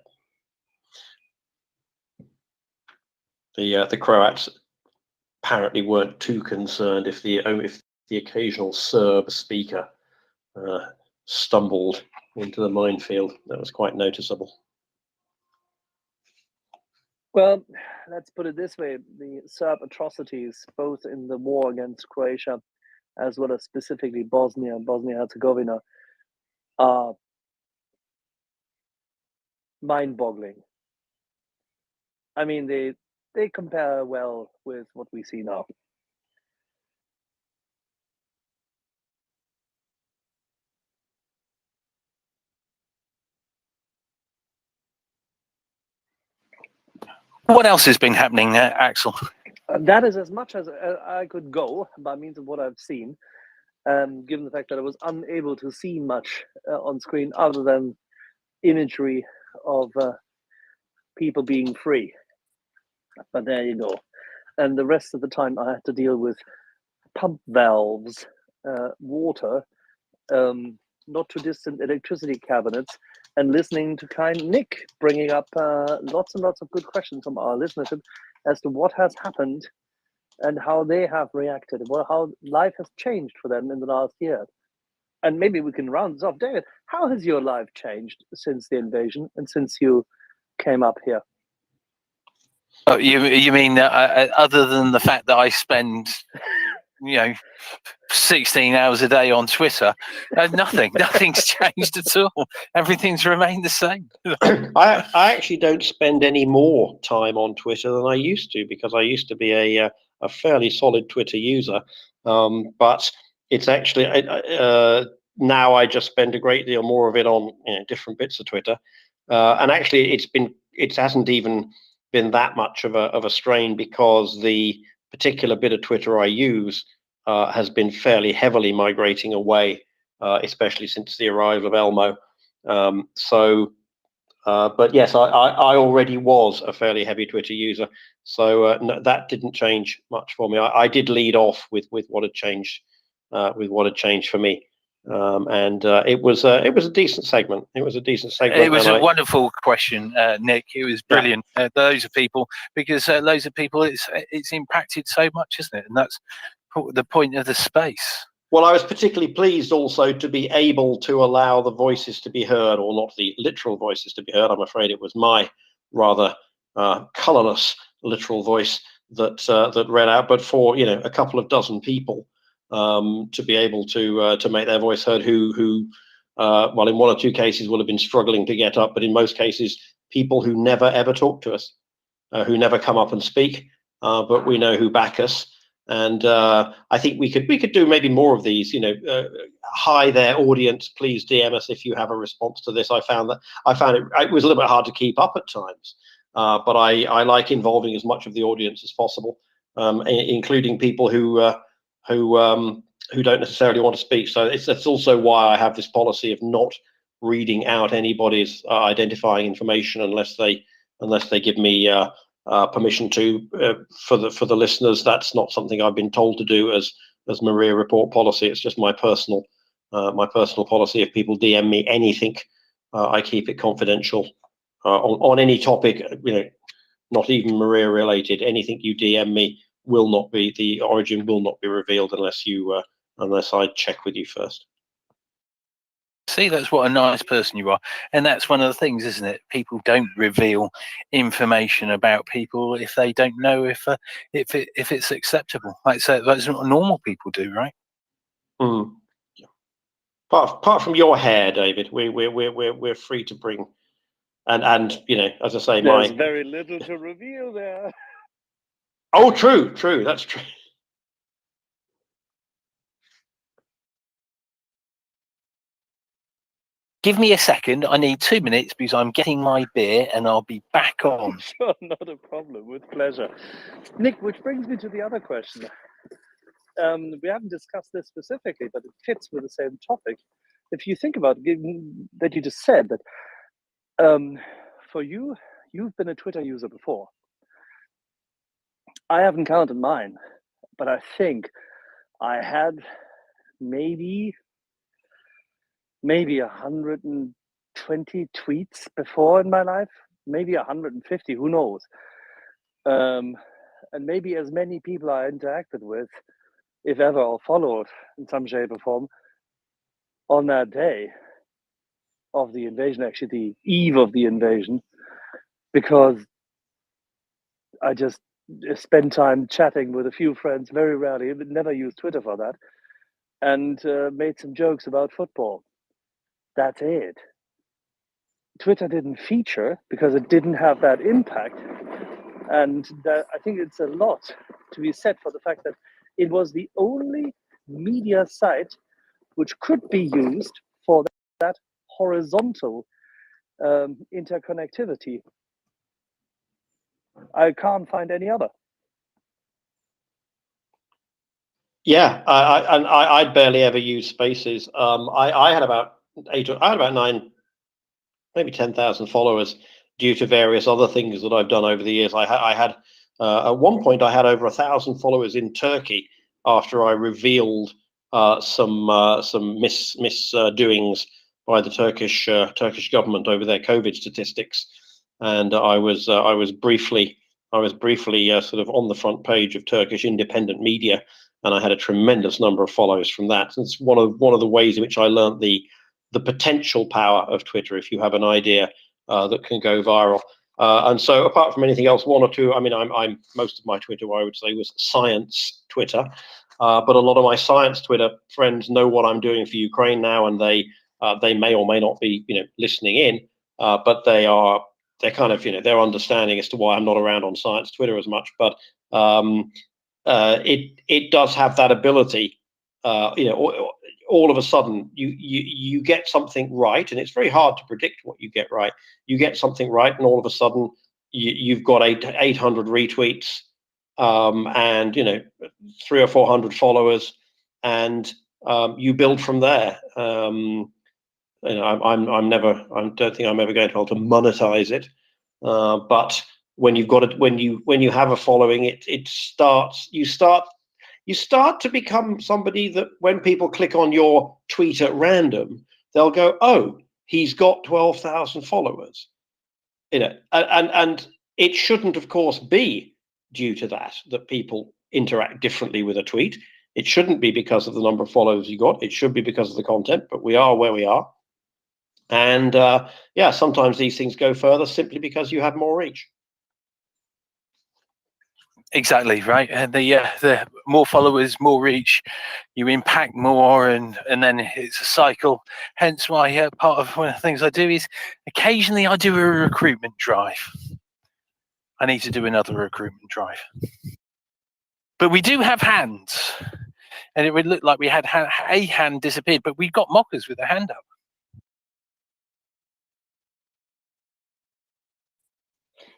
The Croats apparently weren't too concerned if the occasional Serb speaker stumbled into the minefield. That was quite noticeable. Well, let's put it this way. The Serb atrocities, both in the war against Croatia, as well as specifically Bosnia and Bosnia-Herzegovina, are mind-boggling. I mean, they compare well with what we see now. What else has been happening, Axel? That is as much as I could go by means of what I've seen, given the fact that I was unable to see much on screen other than imagery of people being free. But there you go. And the rest of the time I had to deal with pump valves, water, not too distant electricity cabinets, and listening to kind Nick bringing up lots and lots of good questions from our listenership as to what has happened and how they have reacted, how life has changed for them in the last year. And maybe we can round this off. David, how has your life changed since the invasion and since you came up here? Oh, you mean other than the fact that I spend 16 hours a day on Twitter, nothing's changed at all. Everything's remained the same. I actually don't spend any more time on Twitter than I used to, because I used to be a fairly solid Twitter user, but it's actually now I just spend a great deal more of it on different bits of Twitter, and actually it hasn't even been that much of a strain, because the particular bit of Twitter I use has been fairly heavily migrating away, especially since the arrival of Elmo. But yes, I already was a fairly heavy Twitter user, so no, that didn't change much for me. I did lead off with what had changed, for me, and it was a decent segment. It was a decent segment. It was a wonderful question, Nick. It was brilliant. Loads of people, because loads of people, it's impacted so much, isn't it? And that's the point of the space. Well, I was particularly pleased also to be able to allow the voices to be heard, or not the literal voices to be heard. I'm afraid it was my rather colourless literal voice that read out, but for a couple of dozen people to be able to make their voice heard, who well, in one or two cases will have been struggling to get up, but in most cases people who never ever talk to us, who never come up and speak, but we know who back us. And I think we could do maybe more of these. Hi there, audience. Please DM us if you have a response to this. I found it was a little bit hard to keep up at times, but I like involving as much of the audience as possible, including people who don't necessarily want to speak. So that's also why I have this policy of not reading out anybody's identifying information unless they give me permission to. For the listeners, that's not something I've been told to do as MriyaReport policy. It's just my personal policy. If people DM me anything, I keep it confidential on any topic. Not even Maria related. Anything you DM me will not be, the origin will not be revealed unless I check with you first. See, that's what a nice person you are, and that's one of the things, isn't it? People don't reveal information about people if they don't know if it's acceptable. Like, so that's what normal people do, right? Mm. Yeah. Apart from your hair, David, we're free to bring, and as I say, there's very little to reveal there. Oh, true, that's true. Give me a second. I need 2 minutes because I'm getting my beer, and I'll be back on. Sure, not a problem. With pleasure. Nick, which brings me to the other question. We haven't discussed this specifically, but it fits with the same topic. If you think about that, you just said that for you, you've been a Twitter user before. I haven't counted mine, but I think I had maybe 120 tweets before in my life, maybe 150, who knows? And maybe as many people I interacted with, if ever, or followed in some shape or form, on that day of the invasion, actually the eve of the invasion, because I just spend time chatting with a few friends, very rarely, never used Twitter for that, and made some jokes about football. That's it. Twitter didn't feature because it didn't have that impact. And I think it's a lot to be said for the fact that it was the only media site which could be used for that horizontal interconnectivity. I can't find any other. Yeah, I barely ever use Spaces. I had about 9, maybe 10,000 followers due to various other things that I've done over the years. I had at one point I had over 1,000 followers in Turkey after I revealed some misdoings by the Turkish government over their COVID statistics, and I was briefly sort of on the front page of Turkish independent media, and I had a tremendous number of follows from that. It's one of the ways in which I learned the potential power of Twitter if you have an idea that can go viral. And so, apart from anything else, one or two. I mean, I'm most of my Twitter, I would say, was science Twitter, but a lot of my science Twitter friends know what I'm doing for Ukraine now, and they may or may not be listening in, but they're kind of they're understanding as to why I'm not around on science Twitter as much. But it does have that ability all of a sudden you get something right, and it's very hard to predict what you get right. You get something right, and all of a sudden you've got 800 retweets, and 300 or 400 followers, and you build from there. I don't think I'm ever going to be able to monetize it, but when you've got it, when you have a following, you start to become somebody that when people click on your tweet at random, they'll go, oh, he's got 12,000 followers. And it shouldn't, of course, be due to that people interact differently with a tweet. It shouldn't be because of the number of followers you got. It should be because of the content, but we are where we are. And sometimes these things go further simply because you have more reach. Exactly right, and the more followers, more reach, you impact more, and then it's a cycle. Hence why part of one of the things I do is occasionally I do a recruitment drive. I need to do another recruitment drive, but we do have hands, and it would look like we had a hand disappeared, but we got mockers with a hand up.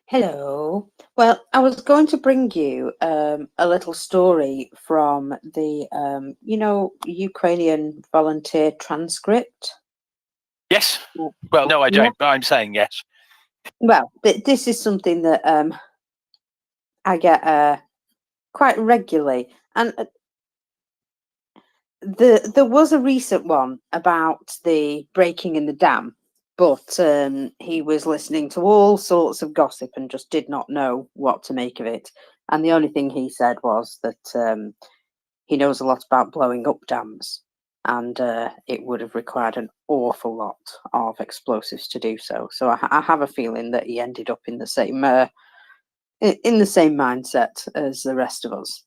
Hello. Well, I was going to bring you a little story from the, Ukrainian volunteer transcript. Yes. Well, no, I don't, but I'm saying yes. Well, this is something that I get quite regularly. And there was a recent one about the breaking in the dam, but he was listening to all sorts of gossip and just did not know what to make of it. And the only thing he said was that he knows a lot about blowing up dams, and it would have required an awful lot of explosives to do so. So I have a feeling that he ended up in the same mindset as the rest of us.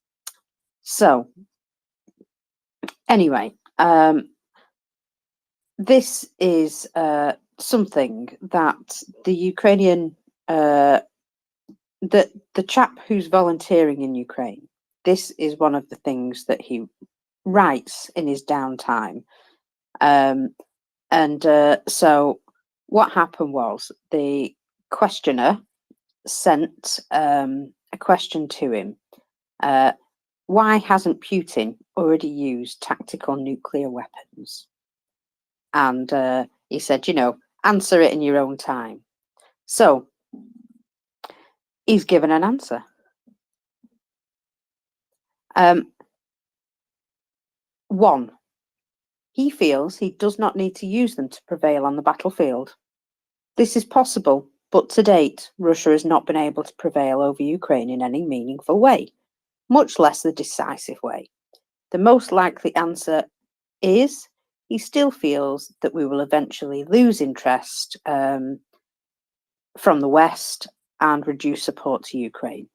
So anyway, this is something that the Ukrainian, the chap who's volunteering in Ukraine, this is one of the things that he writes in his downtime. So what happened was the questioner sent a question to him. Why hasn't Putin already used tactical nuclear weapons? And he said, answer it in your own time. So he's given an answer. One, he feels he does not need to use them to prevail on the battlefield. This is possible, but to date, Russia has not been able to prevail over Ukraine in any meaningful way, much less the decisive way. The most likely answer is he still feels that we will eventually lose interest from the West and reduce support to Ukraine.